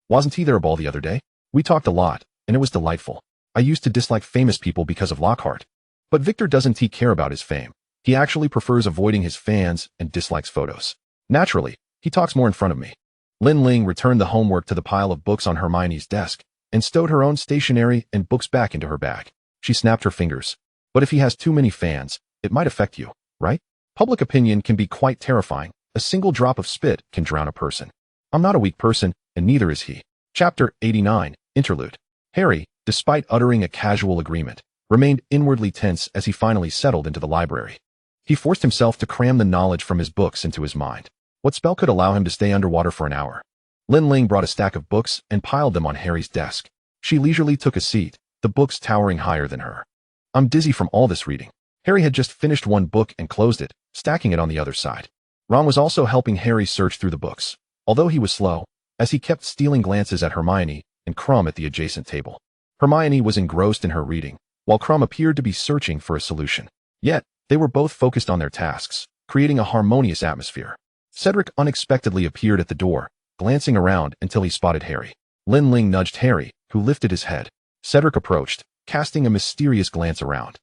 "Wasn't he there a ball the other day? We talked a lot, and it was delightful. I used to dislike famous people because of Lockhart. But Victor doesn't care about his fame. He actually prefers avoiding his fans and dislikes photos. Naturally, he talks more in front of me." Lin Ling returned the homework to the pile of books on Hermione's desk and stowed her own stationery and books back into her bag. She snapped her fingers. "But if he has too many fans, it might affect you, right? Public opinion can be quite terrifying. A single drop of spit can drown a person. I'm not a weak person, and neither is he." Chapter 89, Interlude. Harry, despite uttering a casual agreement, remained inwardly tense as he finally settled into the library. He forced himself to cram the knowledge from his books into his mind. What spell could allow him to stay underwater for an hour? Lin Ling brought a stack of books and piled them on Harry's desk. She leisurely took a seat, the books towering higher than her. "I'm dizzy from all this reading." Harry had just finished one book and closed it, stacking it on the other side. Ron was also helping Harry search through the books, although he was slow, as he kept stealing glances at Hermione and Krum at the adjacent table. Hermione was engrossed in her reading, while Krum appeared to be searching for a solution. Yet, they were both focused on their tasks, creating a harmonious atmosphere. Cedric unexpectedly appeared at the door, glancing around until he spotted Harry. Lin Ling nudged Harry, who lifted his head. Cedric approached, casting a mysterious glance around.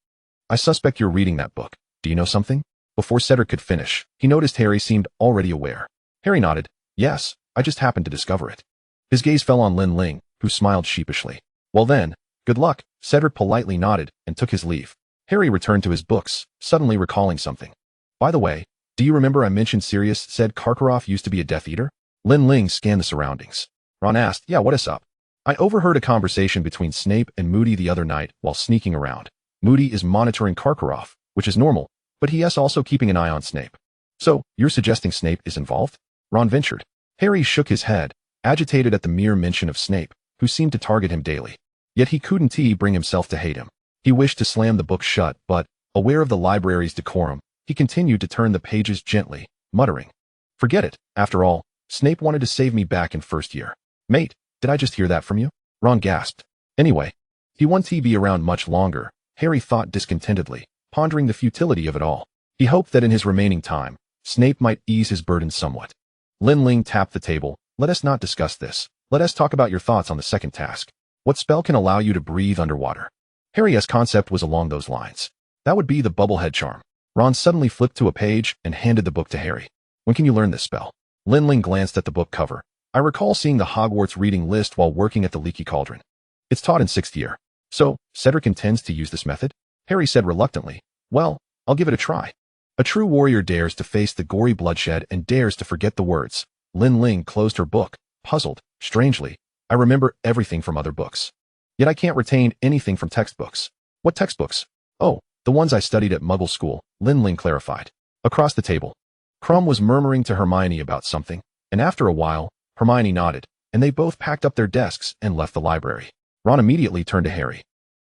"I suspect you're reading that book. Do you know something?" Before Cedric could finish, he noticed Harry seemed already aware. Harry nodded. "Yes, I just happened to discover it." His gaze fell on Lin Ling, who smiled sheepishly. "Well then, good luck." Cedric politely nodded and took his leave. Harry returned to his books, suddenly recalling something. "By the way, do you remember I mentioned Sirius said Karkaroff used to be a Death Eater?" Lin Ling scanned the surroundings. Ron asked, "Yeah, what is up?" "I overheard a conversation between Snape and Moody the other night while sneaking around. Moody is monitoring Karkaroff, which is normal, but he is also keeping an eye on Snape." "So, you're suggesting Snape is involved?" Ron ventured. Harry shook his head, agitated at the mere mention of Snape, who seemed to target him daily. Yet he couldn't bring himself to hate him. He wished to slam the book shut, but, aware of the library's decorum, he continued to turn the pages gently, muttering, "Forget it. After all, Snape wanted to save me back in first year." "Mate, did I just hear that from you?" Ron gasped. Anyway, he won't be around much longer, Harry thought discontentedly, pondering the futility of it all. He hoped that in his remaining time, Snape might ease his burden somewhat. Lin Ling tapped the table. "Let us not discuss this. Let us talk about your thoughts on the second task. What spell can allow you to breathe underwater?" Harry's concept was along those lines. "That would be the bubblehead charm." Ron suddenly flipped to a page and handed the book to Harry. "When can you learn this spell?" Lin Ling glanced at the book cover. "I recall seeing the Hogwarts reading list while working at the Leaky Cauldron. It's taught in 6th year." "So, Cedric intends to use this method?" Harry said reluctantly. "Well, I'll give it a try." A true warrior dares to face the gory bloodshed and dares to forget the words. Lin Ling closed her book, puzzled. "Strangely, I remember everything from other books. Yet I can't retain anything from textbooks." "What textbooks?" "Oh, the ones I studied at Muggle school," Lin Ling clarified. Across the table, Krum was murmuring to Hermione about something, and after a while, Hermione nodded, and they both packed up their desks and left the library. Ron immediately turned to Harry.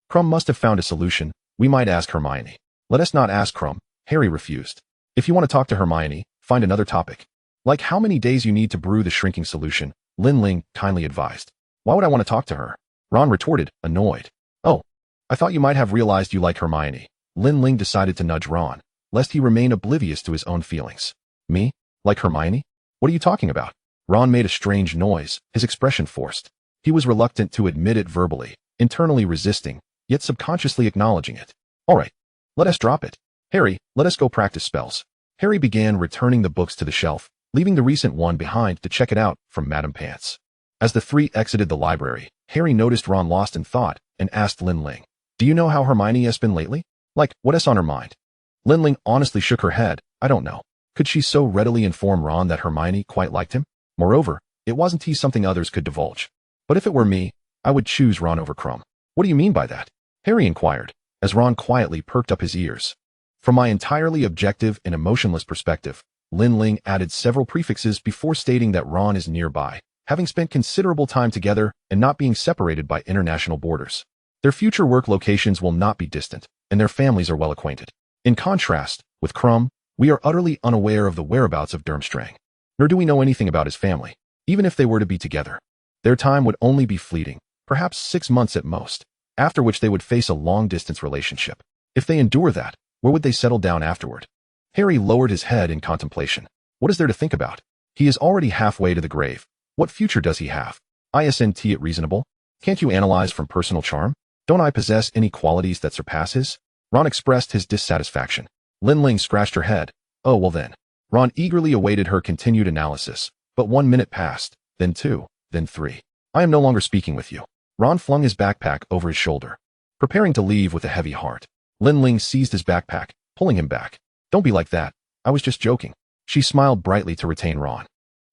"Krum must have found a solution. We might ask Hermione." "Let us not ask Krum," Harry refused. "If you want to talk to Hermione, find another topic." "Like how many days you need to brew the shrinking solution," Lin Ling kindly advised. "Why would I want to talk to her?" Ron retorted, annoyed. "Oh, I thought you might have realized you like Hermione." Lin Ling decided to nudge Ron, lest he remain oblivious to his own feelings. "Me? Like Hermione? What are you talking about?" Ron made a strange noise, his expression forced. He was reluctant to admit it verbally, internally resisting, yet subconsciously acknowledging it. All right, let us drop it. Harry, let us go practice spells. Harry began returning the books to the shelf, leaving the recent one behind to check it out from Madame Pants. As the three exited the library, Harry noticed Ron lost in thought and asked Lin Ling, "Do you know how Hermione has been lately? Like, what's on her mind?" Lin Ling honestly shook her head. "I don't know." Could she so readily inform Ron that Hermione quite liked him? Moreover, it wasn't he something others could divulge. But if it were me, I would choose Ron over Crumb. What do you mean by that? Harry inquired, as Ron quietly perked up his ears. From my entirely objective and emotionless perspective, Lin Ling added several prefixes before stating that Ron is nearby, having spent considerable time together and not being separated by international borders. Their future work locations will not be distant, and their families are well acquainted. In contrast, with Crumb, we are utterly unaware of the whereabouts of Durmstrang, nor do we know anything about his family, even if they were to be together. Their time would only be fleeting, perhaps 6 months at most, after which they would face a long-distance relationship. If they endure that, where would they settle down afterward? Harry lowered his head in contemplation. What is there to think about? He is already halfway to the grave. What future does he have? Isn't it reasonable? Can't you analyze from personal charm? Don't I possess any qualities that surpass his? Ron expressed his dissatisfaction. Lin Ling scratched her head. Oh, well then. Ron eagerly awaited her continued analysis, but 1 minute passed, then 2, then 3. I am no longer speaking with you. Ron flung his backpack over his shoulder, preparing to leave with a heavy heart. Lin Ling seized his backpack, pulling him back. Don't be like that. I was just joking. She smiled brightly to retain Ron.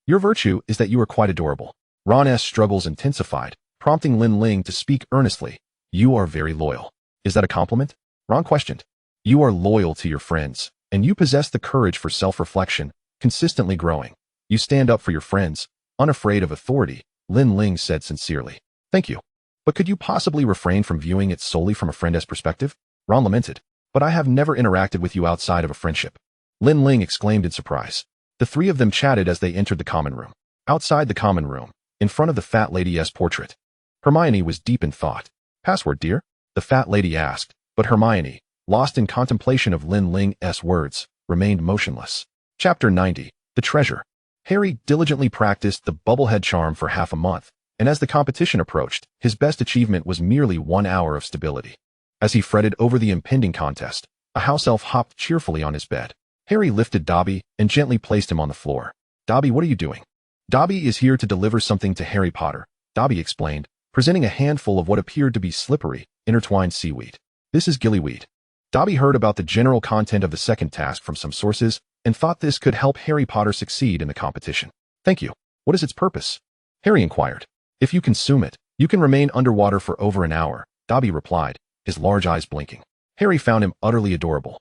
Your virtue is that you are quite adorable. Ron's struggles intensified, prompting Lin Ling to speak earnestly. You are very loyal. Is that a compliment? Ron questioned. You are loyal to your friends, and you possess the courage for self-reflection, consistently growing. You stand up for your friends, unafraid of authority, Lin Ling said sincerely. Thank you. But could you possibly refrain from viewing it solely from a friend's perspective? Ron lamented. But I have never interacted with you outside of a friendship. Lin Ling exclaimed in surprise. The three of them chatted as they entered the common room. Outside the common room, in front of the fat lady's portrait, Hermione was deep in thought. Password, dear? The fat lady asked, but Hermione, lost in contemplation of Lin Ling's words, remained motionless. Chapter 90. The Treasure. Harry diligently practiced the bubblehead charm for half a month, and as the competition approached, his best achievement was merely 1 hour of stability. As he fretted over the impending contest, a house elf hopped cheerfully on his bed. Harry lifted Dobby and gently placed him on the floor. Dobby, what are you doing? Dobby is here to deliver something to Harry Potter, Dobby explained, presenting a handful of what appeared to be slippery, intertwined seaweed. This is gillyweed. Dobby heard about the general content of the second task from some sources and thought this could help Harry Potter succeed in the competition. Thank you. What is its purpose? Harry inquired. If you consume it, you can remain underwater for over an hour, Dobby replied, his large eyes blinking. Harry found him utterly adorable.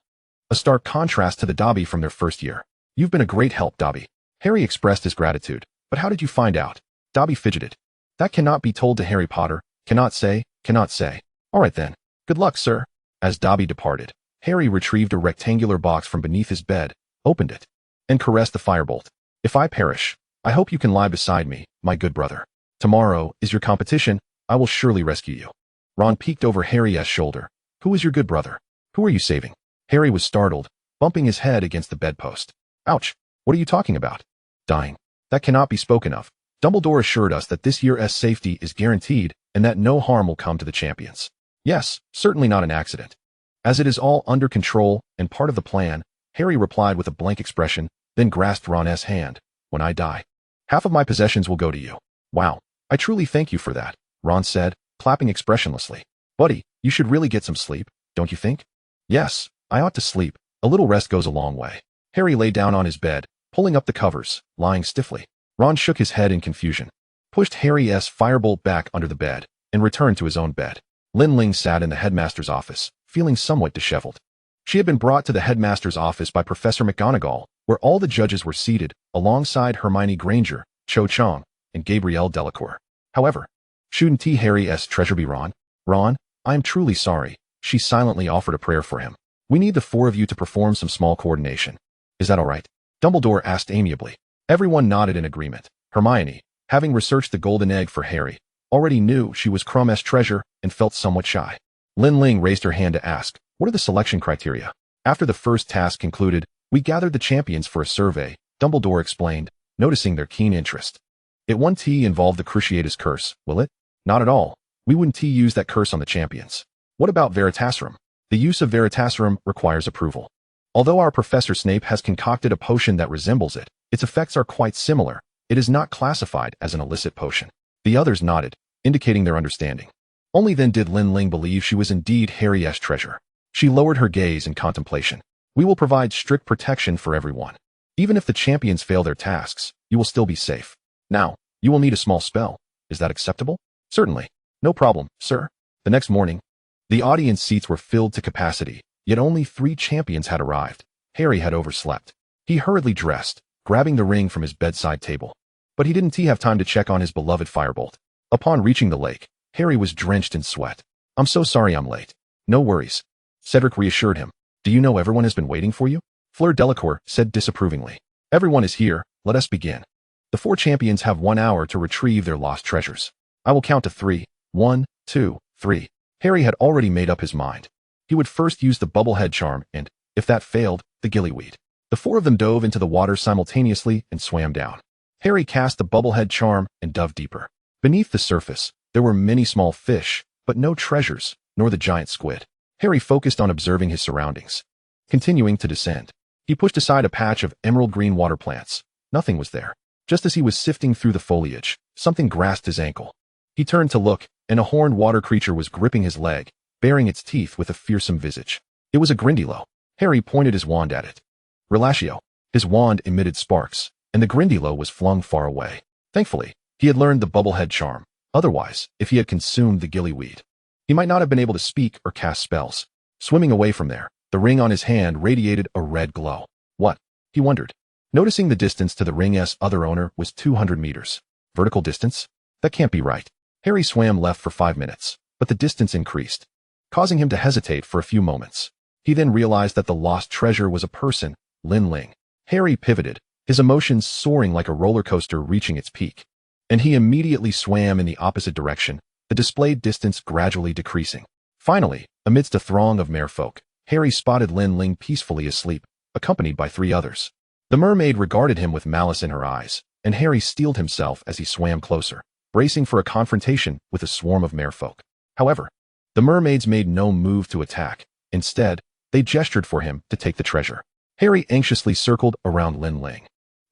A stark contrast to the Dobby from their first year. You've been a great help, Dobby. Harry expressed his gratitude. But how did you find out? Dobby fidgeted. That cannot be told to Harry Potter. Cannot say, cannot say. All right then. Good luck, sir. As Dobby departed, Harry retrieved a rectangular box from beneath his bed, opened it, and caressed the firebolt. If I perish, I hope you can lie beside me, my good brother. Tomorrow is your competition. I will surely rescue you. Ron peeked over Harry's shoulder. Who is your good brother? Who are you saving? Harry was startled, bumping his head against the bedpost. Ouch! What are you talking about? Dying. That cannot be spoken of. Dumbledore assured us that this year's safety is guaranteed and that no harm will come to the champions. Yes, certainly not an accident. As it is all under control and part of the plan, Harry replied with a blank expression, then grasped Ron's hand. When I die, half of my possessions will go to you. Wow, I truly thank you for that, Ron said, clapping expressionlessly. Buddy, you should really get some sleep, don't you think? Yes, I ought to sleep. A little rest goes a long way. Harry lay down on his bed, pulling up the covers, lying stiffly. Ron shook his head in confusion, pushed Harry's firebolt back under the bed, and returned to his own bed. Lin Ling sat in the headmaster's office, feeling somewhat disheveled. She had been brought to the headmaster's office by Professor McGonagall, where all the judges were seated, alongside Hermione Granger, Cho Chang, and Gabrielle Delacour. However, shouldn't Harry's treasure be Ron? Ron, I am truly sorry. She silently offered a prayer for him. We need the four of you to perform some small coordination. Is that all right? Dumbledore asked amiably. Everyone nodded in agreement. Hermione, having researched the golden egg for Harry, already knew she was Crumb's treasure and felt somewhat shy. Lin Ling raised her hand to ask, what are the selection criteria? After the first task concluded, we gathered the champions for a survey, Dumbledore explained, noticing their keen interest. It won't involve the Cruciatus curse, will it? Not at all. We wouldn't use that curse on the champions. What about Veritaserum? The use of Veritaserum requires approval. Although our Professor Snape has concocted a potion that resembles it, its effects are quite similar. It is not classified as an illicit potion. The others nodded, indicating their understanding. Only then did Lin Ling believe she was indeed Harry's treasure. She lowered her gaze in contemplation. We will provide strict protection for everyone. Even if the champions fail their tasks, you will still be safe. Now, you will need a small spell. Is that acceptable? Certainly. No problem, sir. The next morning, the audience seats were filled to capacity, yet only 3 champions had arrived. Harry had overslept. He hurriedly dressed, grabbing the ring from his bedside table. But he didn't have time to check on his beloved Firebolt. Upon reaching the lake, Harry was drenched in sweat. I'm so sorry I'm late. No worries. Cedric reassured him. Do you know everyone has been waiting for you? Fleur Delacour said disapprovingly. Everyone is here, let us begin. The 4 champions have 1 hour to retrieve their lost treasures. I will count to 3. 1, 2, 3. Harry had already made up his mind. He would first use the bubblehead charm and, if that failed, the gillyweed. The 4 of them dove into the water simultaneously and swam down. Harry cast the bubblehead charm and dove deeper. Beneath the surface, there were many small fish, but no treasures, nor the giant squid. Harry focused on observing his surroundings. Continuing to descend, he pushed aside a patch of emerald green water plants. Nothing was there. Just as he was sifting through the foliage, something grasped his ankle. He turned to look, and a horned water creature was gripping his leg, baring its teeth with a fearsome visage. It was a Grindylow. Harry pointed his wand at it. Relatio. His wand emitted sparks, and the Grindylow was flung far away. Thankfully, he had learned the bubblehead charm. Otherwise, if he had consumed the gillyweed, he might not have been able to speak or cast spells. Swimming away from there, the ring on his hand radiated a red glow. What? He wondered. Noticing the distance to the ring's other owner was 200 meters. Vertical distance? That can't be right. Harry swam left for 5 minutes, but the distance increased, causing him to hesitate for a few moments. He then realized that the lost treasure was a person, Lin Ling. Harry pivoted, his emotions soaring like a roller coaster reaching its peak. And he immediately swam in the opposite direction, the displayed distance gradually decreasing. Finally, amidst a throng of merfolk, Harry spotted Lin Ling peacefully asleep, accompanied by 3 others. The mermaid regarded him with malice in her eyes, and Harry steeled himself as he swam closer, bracing for a confrontation with a swarm of merfolk. However, the mermaids made no move to attack. Instead, they gestured for him to take the treasure. Harry anxiously circled around Lin Ling,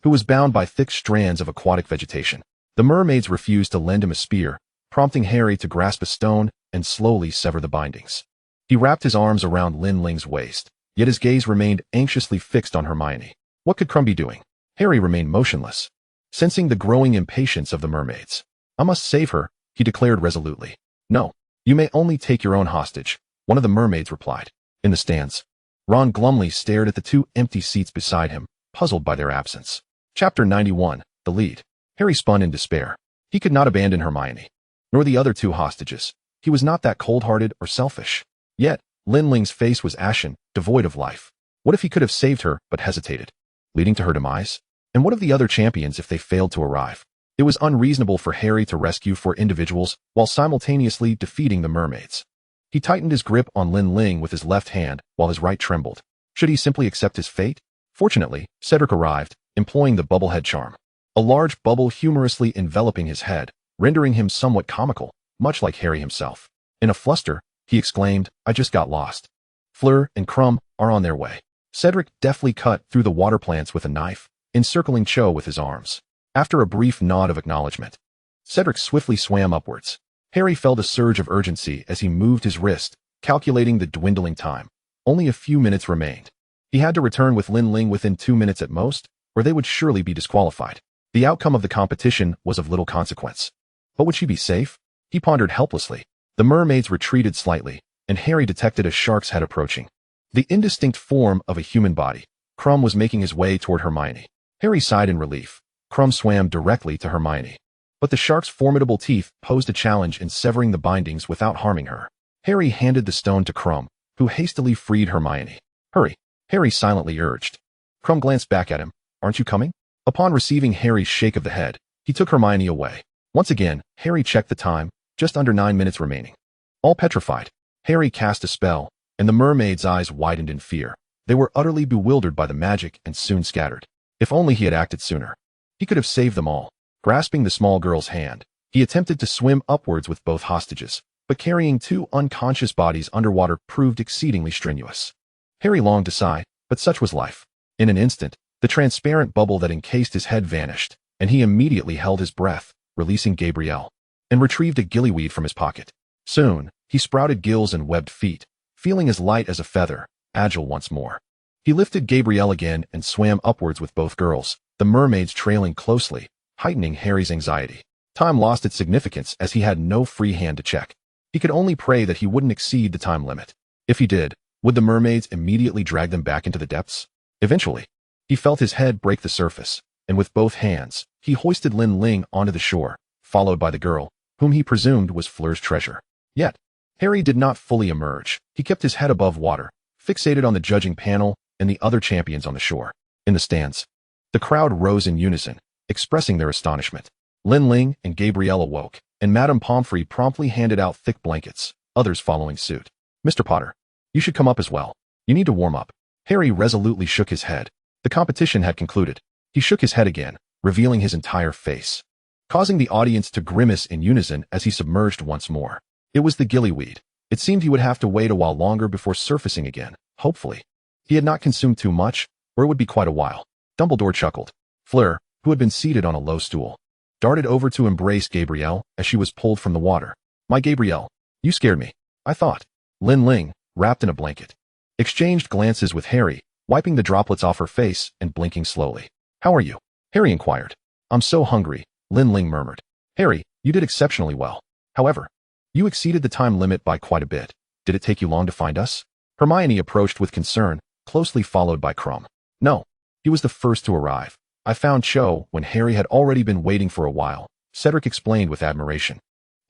who was bound by thick strands of aquatic vegetation. The mermaids refused to lend him a spear, prompting Harry to grasp a stone and slowly sever the bindings. He wrapped his arms around Lin Ling's waist, yet his gaze remained anxiously fixed on Hermione. What could Krum be doing? Harry remained motionless, sensing the growing impatience of the mermaids. I must save her, he declared resolutely. No, you may only take your own hostage, one of the mermaids replied. In the stands, Ron glumly stared at the 2 empty seats beside him, puzzled by their absence. Chapter 91, The Lead. Harry spun in despair. He could not abandon Hermione, nor the other 2 hostages. He was not that cold-hearted or selfish. Yet, Lin Ling's face was ashen, devoid of life. What if he could have saved her, but hesitated, leading to her demise? And what of the other champions if they failed to arrive? It was unreasonable for Harry to rescue 4 individuals while simultaneously defeating the mermaids. He tightened his grip on Lin Ling with his left hand while his right trembled. Should he simply accept his fate? Fortunately, Cedric arrived, employing the bubblehead charm, a large bubble humorously enveloping his head, rendering him somewhat comical, much like Harry himself. In a fluster, he exclaimed, I just got lost. Fleur and Krum are on their way. Cedric deftly cut through the water plants with a knife, encircling Cho with his arms. After a brief nod of acknowledgement, Cedric swiftly swam upwards. Harry felt a surge of urgency as he moved his wrist, calculating the dwindling time. Only a few minutes remained. He had to return with Lin Ling within 2 minutes at most, or they would surely be disqualified. The outcome of the competition was of little consequence. But would she be safe? He pondered helplessly. The mermaids retreated slightly, and Harry detected a shark's head approaching. The indistinct form of a human body. Krum was making his way toward Hermione. Harry sighed in relief. Krum swam directly to Hermione. But the shark's formidable teeth posed a challenge in severing the bindings without harming her. Harry handed the stone to Krum, who hastily freed Hermione. Hurry, Harry silently urged. Krum glanced back at him. Aren't you coming? Upon receiving Harry's shake of the head, he took Hermione away. Once again, Harry checked the time, just under 9 minutes remaining. All petrified, Harry cast a spell, and the mermaid's eyes widened in fear. They were utterly bewildered by the magic and soon scattered. If only he had acted sooner. He could have saved them all. Grasping the small girl's hand, he attempted to swim upwards with both hostages. but carrying two unconscious bodies underwater proved exceedingly strenuous. Harry longed to sigh, but such was life. In an instant, the transparent bubble that encased his head vanished, and he immediately held his breath, releasing Gabrielle, and retrieved a gillyweed from his pocket. Soon, he sprouted gills and webbed feet, feeling as light as a feather, agile once more. He lifted Gabrielle again and swam upwards with both girls, the mermaids trailing closely, heightening Harry's anxiety. Time lost its significance as he had no free hand to check. He could only pray that he wouldn't exceed the time limit. If he did, would the mermaids immediately drag them back into the depths? Eventually, he felt his head break the surface, and with both hands, he hoisted Lin Ling onto the shore, followed by the girl, whom he presumed was Fleur's treasure. Yet, Harry did not fully emerge. He kept his head above water, fixated on the judging panel and the other champions on the shore. In the stands, the crowd rose in unison, expressing their astonishment. Lin Ling and Gabrielle awoke, and Madame Pomfrey promptly handed out thick blankets, others following suit. "Mr. Potter, you should come up as well. You need to warm up." Harry resolutely shook his head. The competition had concluded. He shook his head again, revealing his entire face, causing the audience to grimace in unison as he submerged once more. It was the gillyweed. It seemed he would have to wait a while longer before surfacing again, hopefully. He had not consumed too much, or it would be quite a while. Dumbledore chuckled. Fleur, who had been seated on a low stool, darted over to embrace Gabrielle as she was pulled from the water. "My Gabrielle, you scared me, I thought." Lin Ling, wrapped in a blanket, exchanged glances with Harry, wiping the droplets off her face and blinking slowly. "How are you?" Harry inquired. "I'm so hungry," Lin Ling murmured. "Harry, you did exceptionally well. However, you exceeded the time limit by quite a bit. Did it take you long to find us?" Hermione approached with concern, closely followed by Krum. "No, he was the first to arrive. I found Cho when Harry had already been waiting for a while," Cedric explained with admiration,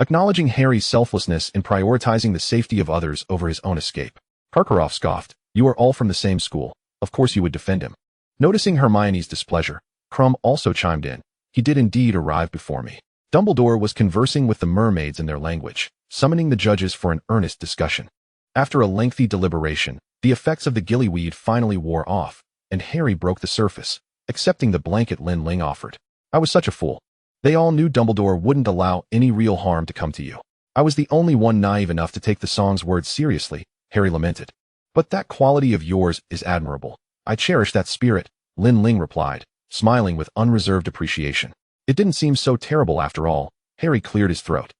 acknowledging Harry's selflessness in prioritizing the safety of others over his own escape. Karkaroff scoffed. "You are all from the same school. Of course you would defend him." Noticing Hermione's displeasure, Krum also chimed in. "He did indeed arrive before me." Dumbledore was conversing with the mermaids in their language, summoning the judges for an earnest discussion. After a lengthy deliberation, the effects of the gillyweed finally wore off, and Harry broke the surface, accepting the blanket Lin Ling offered. "I was such a fool. They all knew Dumbledore wouldn't allow any real harm to come to you. I was the only one naive enough to take the song's words seriously," Harry lamented. "But that quality of yours is admirable. I cherish that spirit," Lin Ling replied, smiling with unreserved appreciation. "It didn't seem so terrible after all." Harry cleared his throat.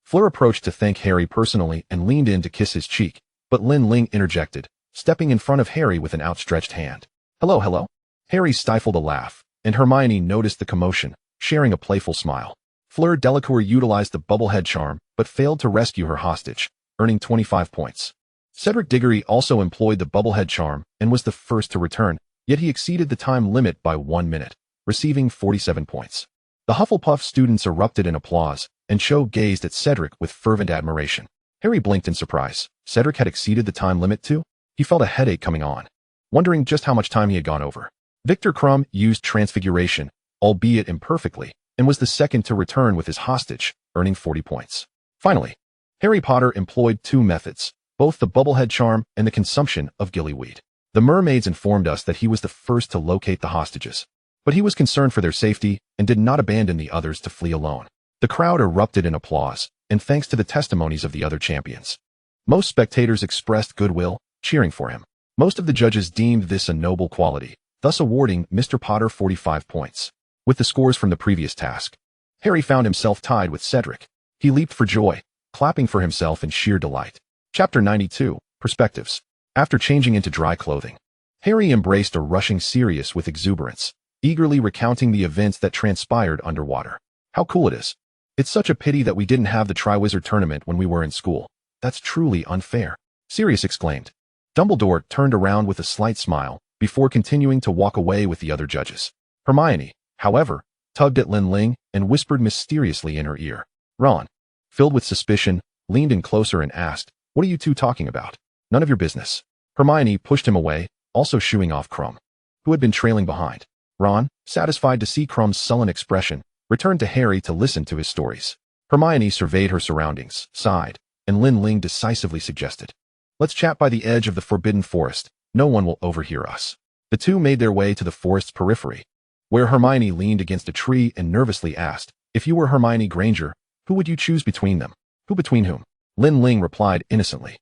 Fleur approached to thank Harry personally and leaned in to kiss his cheek, but Lin Ling interjected, stepping in front of Harry with an outstretched hand. "Hello, hello." Harry stifled a laugh, and Hermione noticed the commotion, sharing a playful smile. Fleur Delacour utilized the bubblehead charm, but failed to rescue her hostage, earning 25 points. Cedric Diggory also employed the bubblehead charm and was the first to return, yet he exceeded the time limit by 1 minute, receiving 47 points. The Hufflepuff students erupted in applause, and Cho gazed at Cedric with fervent admiration. Harry blinked in surprise. Cedric had exceeded the time limit too? He felt a headache coming on, wondering just how much time he had gone over. Victor Krum used transfiguration, albeit imperfectly, and was the second to return with his hostage, earning 40 points. Finally, Harry Potter employed two methods, both the bubblehead charm and the consumption of gillyweed. The mermaids informed us that he was the first to locate the hostages, but he was concerned for their safety and did not abandon the others to flee alone. The crowd erupted in applause, and thanks to the testimonies of the other champions. Most spectators expressed goodwill, cheering for him. Most of the judges deemed this a noble quality, thus awarding Mr. Potter 45 points. With the scores from the previous task, Harry found himself tied with Cedric. He leaped for joy, clapping for himself in sheer delight. Chapter 92, Perspectives. After changing into dry clothing, Harry embraced a rushing Sirius with exuberance, eagerly recounting the events that transpired underwater. "How cool it is. It's such a pity that we didn't have the Triwizard tournament when we were in school. That's truly unfair," Sirius exclaimed. Dumbledore turned around with a slight smile, before continuing to walk away with the other judges. Hermione, however, tugged at Lin Ling and whispered mysteriously in her ear. Ron, filled with suspicion, leaned in closer and asked, "What are you two talking about?" "None of your business." Hermione pushed him away, also shooing off Krum, who had been trailing behind. Ron, satisfied to see Krum's sullen expression, returned to Harry to listen to his stories. Hermione surveyed her surroundings, sighed, and Lin Ling decisively suggested, "Let's chat by the edge of the Forbidden Forest. No one will overhear us." The two made their way to the forest's periphery, where Hermione leaned against a tree and nervously asked, "If you were Hermione Granger, who would you choose between them?" "Who between whom?" Lin Ling replied innocently.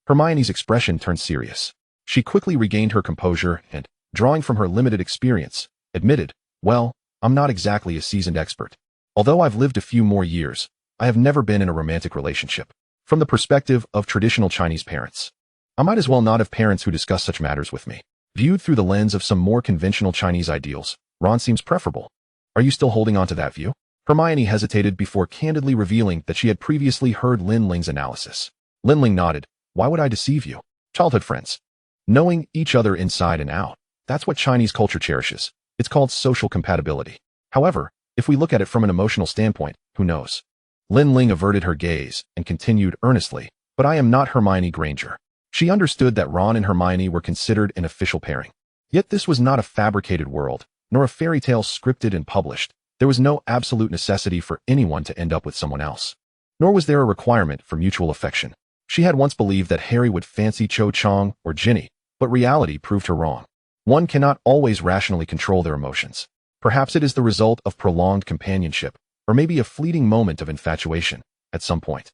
Hermione's expression turned serious. She quickly regained her composure and, drawing from her limited experience, admitted, well, I'm not exactly a seasoned expert. Although I've lived a few more years, I have never been in a romantic relationship. From the perspective of traditional Chinese parents, I might as well not have parents who discuss such matters with me. Viewed through the lens of some more conventional Chinese ideals, Ron seems preferable. Are you still holding on to that view? Hermione hesitated before candidly revealing that she had previously heard Lin Ling's analysis. Lin Ling nodded. Why would I deceive you? Childhood friends. Knowing each other inside and out. That's what Chinese culture cherishes. It's called social compatibility. However, if we look at it from an emotional standpoint, who knows? Lin Ling averted her gaze and continued earnestly, but I am not Hermione Granger. She understood that Ron and Hermione were considered an official pairing. Yet this was not a fabricated world, nor a fairy tale scripted and published. There was no absolute necessity for anyone to end up with someone else. Nor was there a requirement for mutual affection. She had once believed that Harry would fancy Cho Chang or Ginny, but reality proved her wrong. One cannot always rationally control their emotions. Perhaps it is the result of prolonged companionship, or maybe a fleeting moment of infatuation. At some point,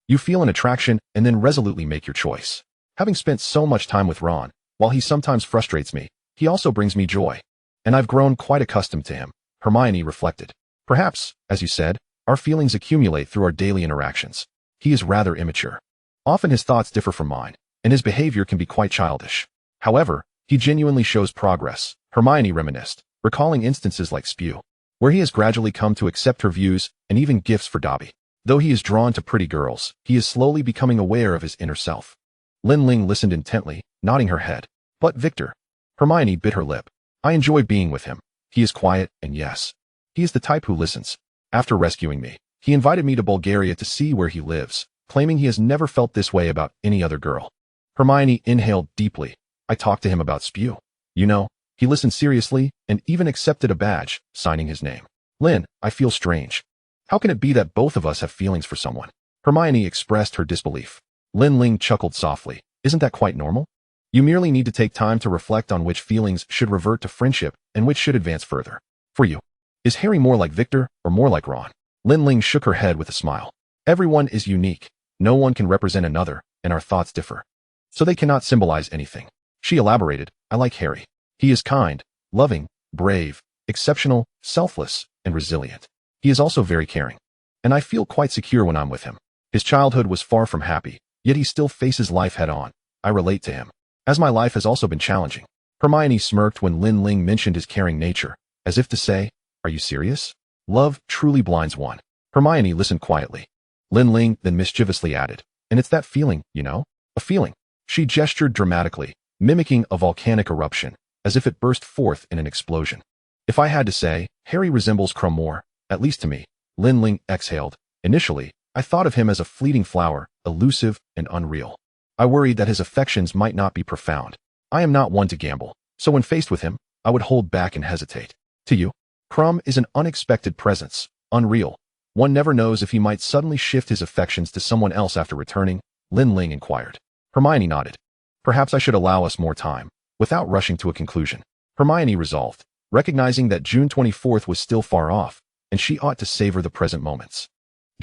you feel an attraction and then resolutely make your choice. Having spent so much time with Ron, while he sometimes frustrates me, he also brings me joy. And I've grown quite accustomed to him, Hermione reflected. Perhaps, as you said, our feelings accumulate through our daily interactions. He is rather immature. Often his thoughts differ from mine, and his behavior can be quite childish. However, he genuinely shows progress, Hermione reminisced, recalling instances like Spew, where he has gradually come to accept her views and even gifts for Dobby. Though he is drawn to pretty girls, he is slowly becoming aware of his inner self. Lin Ling listened intently, nodding her head. But Victor. Hermione bit her lip. I enjoy being with him. He is quiet, and yes, he is the type who listens. After rescuing me, he invited me to Bulgaria to see where he lives, claiming he has never felt this way about any other girl. Hermione inhaled deeply. I talked to him about Spew. You know, he listened seriously and even accepted a badge, signing his name. Lin, I feel strange. How can it be that both of us have feelings for someone? Hermione expressed her disbelief. Lin Ling chuckled softly. Isn't that quite normal? You merely need to take time to reflect on which feelings should revert to friendship and which should advance further. For you, is Harry more like Victor or more like Ron? Lin Ling shook her head with a smile. Everyone is unique. No one can represent another, and our thoughts differ. So they cannot symbolize anything. She elaborated, I like Harry. He is kind, loving, brave, exceptional, selfless, and resilient. He is also very caring. And I feel quite secure when I'm with him. His childhood was far from happy, yet he still faces life head on. I relate to him. As my life has also been challenging. Hermione smirked when Lin Ling mentioned his caring nature, as if to say, are you serious? Love truly blinds one. Hermione listened quietly. Lin Ling then mischievously added, and it's that feeling, you know? A feeling. She gestured dramatically, mimicking a volcanic eruption, as if it burst forth in an explosion. If I had to say, Harry resembles Crumb more, at least to me. Lin Ling exhaled. Initially, I thought of him as a fleeting flower, elusive and unreal. I worried that his affections might not be profound. I am not one to gamble, so when faced with him, I would hold back and hesitate. To you, Crumb is an unexpected presence, unreal. One never knows if he might suddenly shift his affections to someone else after returning, Lin Ling inquired. Hermione nodded. Perhaps I should allow us more time, without rushing to a conclusion. Hermione resolved, recognizing that June 24th was still far off, and she ought to savor the present moments.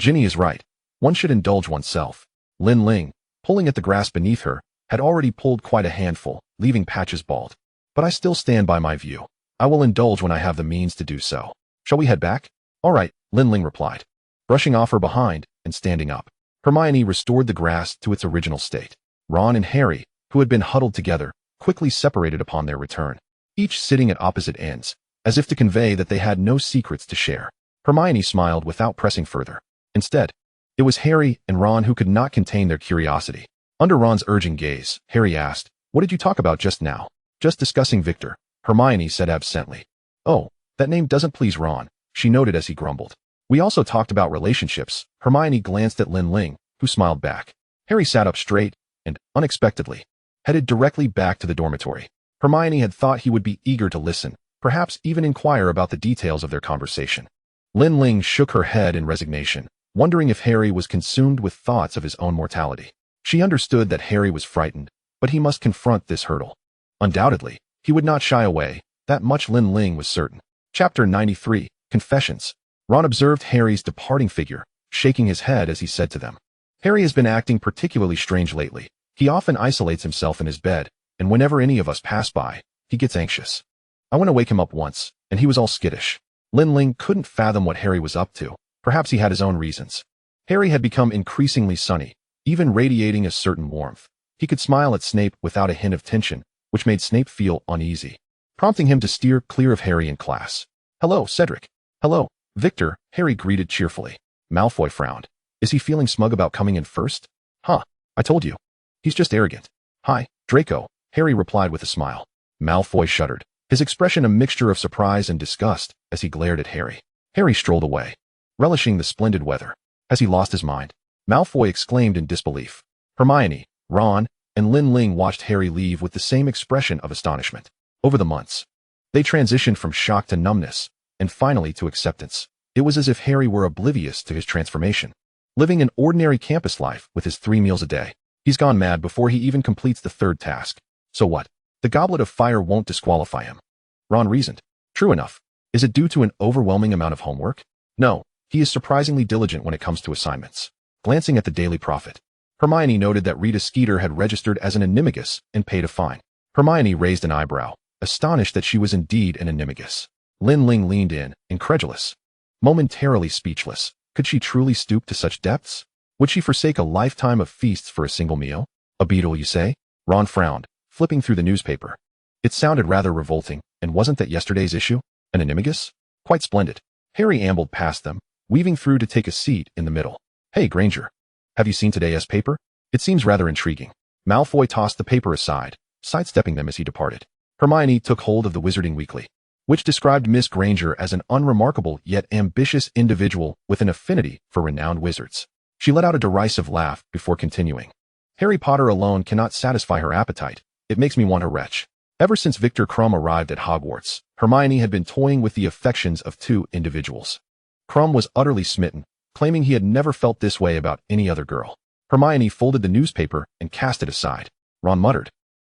Ginny is right. One should indulge oneself. Lin Ling, pulling at the grass beneath her, had already pulled quite a handful, leaving patches bald. But I still stand by my view. I will indulge when I have the means to do so. Shall we head back? All right, Lin Ling replied, brushing off her behind and standing up. Hermione restored the grass to its original state. Ron and Harry, who had been huddled together, quickly separated upon their return, each sitting at opposite ends, as if to convey that they had no secrets to share. Hermione smiled without pressing further. Instead, it was Harry and Ron who could not contain their curiosity. Under Ron's urging gaze, Harry asked, what did you talk about just now? Just discussing Victor, Hermione said absently. Oh, that name doesn't please Ron, she noted as he grumbled. We also talked about relationships. Hermione glanced at Lin Ling, who smiled back. Harry sat up straight and, unexpectedly, headed directly back to the dormitory. Hermione had thought he would be eager to listen, perhaps even inquire about the details of their conversation. Lin Ling shook her head in resignation, wondering if Harry was consumed with thoughts of his own mortality. She understood that Harry was frightened, but he must confront this hurdle. Undoubtedly, he would not shy away, that much Lin Ling was certain. Chapter 93, Confessions. Ron observed Harry's departing figure, shaking his head as he said to them. Harry has been acting particularly strange lately. He often isolates himself in his bed, and whenever any of us pass by, he gets anxious. I went to wake him up once, and he was all skittish. Lin Ling couldn't fathom what Harry was up to. Perhaps he had his own reasons. Harry had become increasingly sunny, even radiating a certain warmth. He could smile at Snape without a hint of tension, which made Snape feel uneasy, prompting him to steer clear of Harry in class. "Hello, Cedric." "Hello, Victor," Harry greeted cheerfully. Malfoy frowned. "Is he feeling smug about coming in first?" "Huh, I told you. He's just arrogant." "Hi, Draco," Harry replied with a smile. Malfoy shuddered, his expression a mixture of surprise and disgust as he glared at Harry. Harry strolled away, relishing the splendid weather. Has he lost his mind? Malfoy exclaimed in disbelief. Hermione, Ron, and Lin Ling watched Harry leave with the same expression of astonishment. Over the months, they transitioned from shock to numbness, and finally to acceptance. It was as if Harry were oblivious to his transformation, living an ordinary campus life with his 3 meals a day. He's gone mad before he even completes the 3rd task. So what? The goblet of fire won't disqualify him. Ron reasoned. True enough. Is it due to an overwhelming amount of homework? No, he is surprisingly diligent when it comes to assignments. Glancing at the Daily Prophet, Hermione noted that Rita Skeeter had registered as an animagus and paid a fine. Hermione raised an eyebrow, astonished that she was indeed an animagus. Lin Ling leaned in, incredulous. Momentarily speechless. Could she truly stoop to such depths? Would she forsake a lifetime of feasts for a single meal? A beetle, you say? Ron frowned, flipping through the newspaper. It sounded rather revolting, and wasn't that yesterday's issue? An animagus? Quite splendid. Harry ambled past them, weaving through to take a seat in the middle. Hey, Granger. Have you seen today's paper? It seems rather intriguing. Malfoy tossed the paper aside, sidestepping them as he departed. Hermione took hold of the Wizarding Weekly, which described Miss Granger as an unremarkable yet ambitious individual with an affinity for renowned wizards. She let out a derisive laugh before continuing. Harry Potter alone cannot satisfy her appetite. It makes me want to retch. Ever since Victor Crumb arrived at Hogwarts, Hermione had been toying with the affections of 2 individuals. Crumb was utterly smitten, claiming he had never felt this way about any other girl. Hermione folded the newspaper and cast it aside. Ron muttered,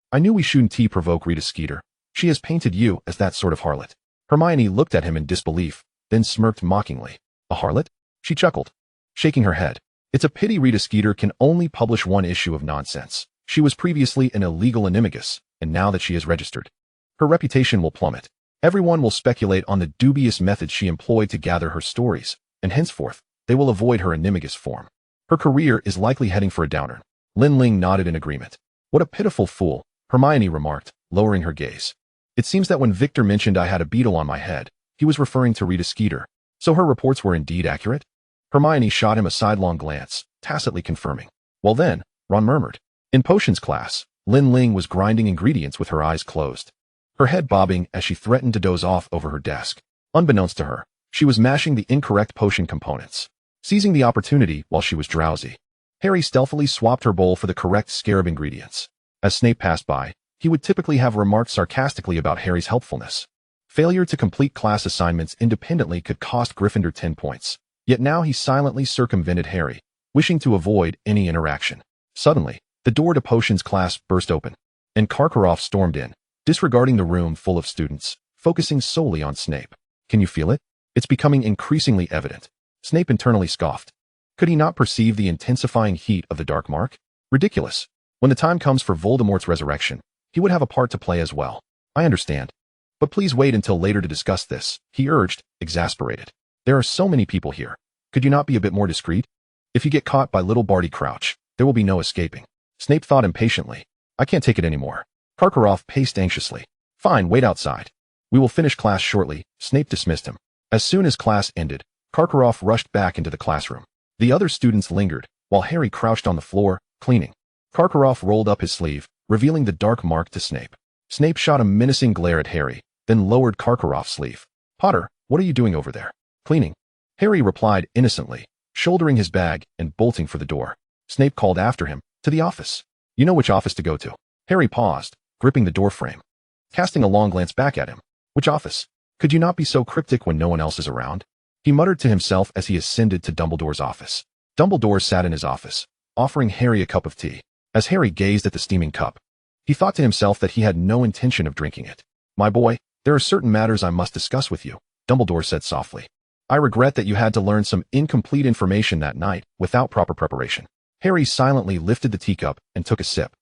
I knew we shouldn't provoke Rita Skeeter. She has painted you as that sort of harlot. Hermione looked at him in disbelief, then smirked mockingly. A harlot? She chuckled, shaking her head. It's a pity Rita Skeeter can only publish 1 issue of nonsense. She was previously an illegal animagus, and now that she is registered, her reputation will plummet. Everyone will speculate on the dubious methods she employed to gather her stories, and henceforth, they will avoid her animagus form. Her career is likely heading for a downer. Lin Ling nodded in agreement. What a pitiful fool, Hermione remarked, lowering her gaze. It seems that when Victor mentioned I had a beetle on my head, he was referring to Rita Skeeter. So her reports were indeed accurate? Hermione shot him a sidelong glance, tacitly confirming. Well then, Ron murmured. In potions class, Lin Ling was grinding ingredients with her eyes closed, her head bobbing as she threatened to doze off over her desk. Unbeknownst to her, she was mashing the incorrect potion components, seizing the opportunity while she was drowsy. Harry stealthily swapped her bowl for the correct scarab ingredients. As Snape passed by, he would typically have remarked sarcastically about Harry's helpfulness. Failure to complete class assignments independently could cost Gryffindor 10 points. Yet now he silently circumvented Harry, wishing to avoid any interaction. Suddenly, the door to potions class burst open, and Karkaroff stormed in, disregarding the room full of students, focusing solely on Snape. Can you feel it? It's becoming increasingly evident. Snape internally scoffed. Could he not perceive the intensifying heat of the Dark Mark? Ridiculous. When the time comes for Voldemort's resurrection, he would have a part to play as well. I understand. But please wait until later to discuss this, he urged, exasperated. There are so many people here. Could you not be a bit more discreet? If you get caught by little Barty Crouch, there will be no escaping. Snape thought impatiently. I can't take it anymore. Karkaroff paced anxiously. Fine, wait outside. We will finish class shortly. Snape dismissed him. As soon as class ended, Karkaroff rushed back into the classroom. The other students lingered, while Harry crouched on the floor, cleaning. Karkaroff rolled up his sleeve, revealing the dark mark to Snape. Snape shot a menacing glare at Harry, then lowered Karkaroff's sleeve. Potter, what are you doing over there? Cleaning. Harry replied innocently, shouldering his bag and bolting for the door. Snape called after him, to the office. You know which office to go to. Harry paused, gripping the doorframe, casting a long glance back at him. Which office? Could you not be so cryptic when no one else is around? He muttered to himself as he ascended to Dumbledore's office. Dumbledore sat in his office, offering Harry a cup of tea. As Harry gazed at the steaming cup, he thought to himself that he had no intention of drinking it. My boy, there are certain matters I must discuss with you, Dumbledore said softly. I regret that you had to learn some incomplete information that night without proper preparation. Harry silently lifted the teacup and took a sip.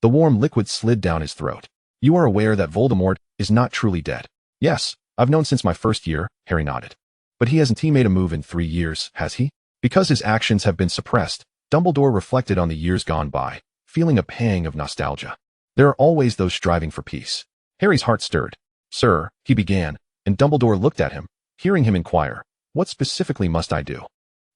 The warm liquid slid down his throat. You are aware that Voldemort is not truly dead? Yes, I've known since my first year, Harry nodded. But he hasn't made a move in 3 years, has he? Because his actions have been suppressed, Dumbledore reflected on the years gone by, feeling a pang of nostalgia. There are always those striving for peace. Harry's heart stirred. Sir, he began, and Dumbledore looked at him, hearing him inquire, what specifically must I do?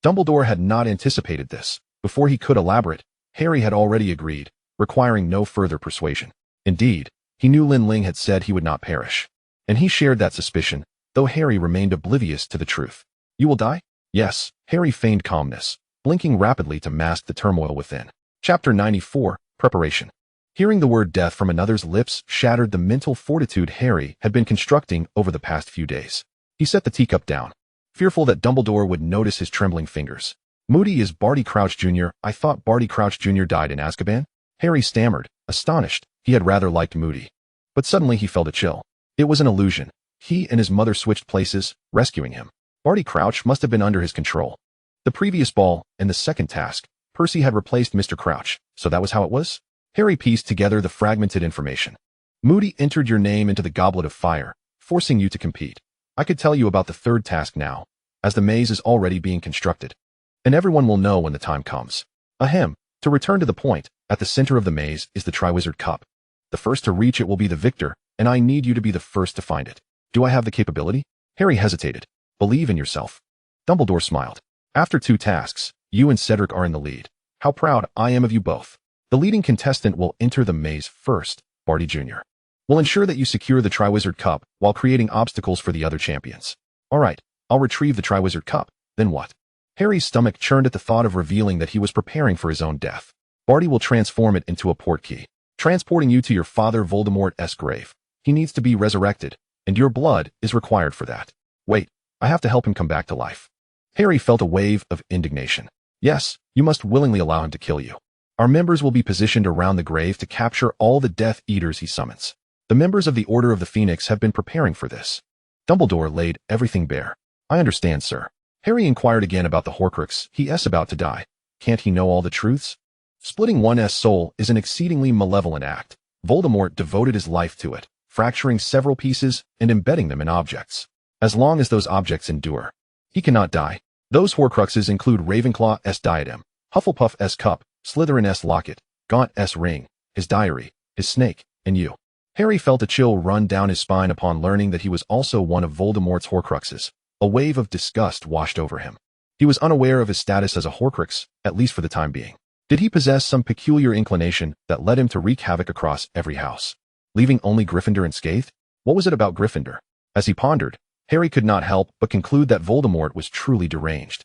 Dumbledore had not anticipated this. Before he could elaborate, Harry had already agreed, requiring no further persuasion. Indeed, he knew Lin Ling had said he would not perish. And he shared that suspicion, though Harry remained oblivious to the truth. You will die? Yes, Harry feigned calmness, blinking rapidly to mask the turmoil within. Chapter 94, Preparation. Hearing the word death from another's lips shattered the mental fortitude Harry had been constructing over the past few days. He set the teacup down, fearful that Dumbledore would notice his trembling fingers. Moody is Barty Crouch Jr. I thought Barty Crouch Jr. died in Azkaban? Harry stammered, astonished. He had rather liked Moody. But suddenly he felt a chill. It was an illusion. He and his mother switched places, rescuing him. Barty Crouch must have been under his control. The previous ball and the second task, Percy had replaced Mr. Crouch, so that was how it was? Harry pieced together the fragmented information. Moody entered your name into the Goblet of Fire, forcing you to compete. I could tell you about the third task now, as the maze is already being constructed. And everyone will know when the time comes. Ahem, to return to the point, at the center of the maze is the Triwizard Cup. The first to reach it will be the victor, and I need you to be the first to find it. Do I have the capability? Harry hesitated. Believe in yourself. Dumbledore smiled. After 2 tasks, you and Cedric are in the lead. How proud I am of you both. The leading contestant will enter the maze first, Barty Jr. We'll ensure that you secure the Triwizard Cup while creating obstacles for the other champions. All right, I'll retrieve the Triwizard Cup, then what? Harry's stomach churned at the thought of revealing that he was preparing for his own death. Barty will transform it into a portkey, transporting you to your father Voldemort's grave. He needs to be resurrected, and your blood is required for that. Wait, I have to help him come back to life. Harry felt a wave of indignation. Yes, you must willingly allow him to kill you. Our members will be positioned around the grave to capture all the Death Eaters he summons. The members of the Order of the Phoenix have been preparing for this. Dumbledore laid everything bare. I understand, sir. Harry inquired again about the Horcrux. He's about to die. Can't he know all the truths? Splitting one's soul is an exceedingly malevolent act. Voldemort devoted his life to it, fracturing several pieces and embedding them in objects. As long as those objects endure, he cannot die. Those Horcruxes include Ravenclaw's diadem, Hufflepuff's cup, Slytherin's locket, Gaunt's ring, his diary, his snake, and you. Harry felt a chill run down his spine upon learning that he was also one of Voldemort's Horcruxes. A wave of disgust washed over him. He was unaware of his status as a Horcrux, at least for the time being. Did he possess some peculiar inclination that led him to wreak havoc across every house, leaving only Gryffindor unscathed? What was it about Gryffindor? As he pondered, Harry could not help but conclude that Voldemort was truly deranged.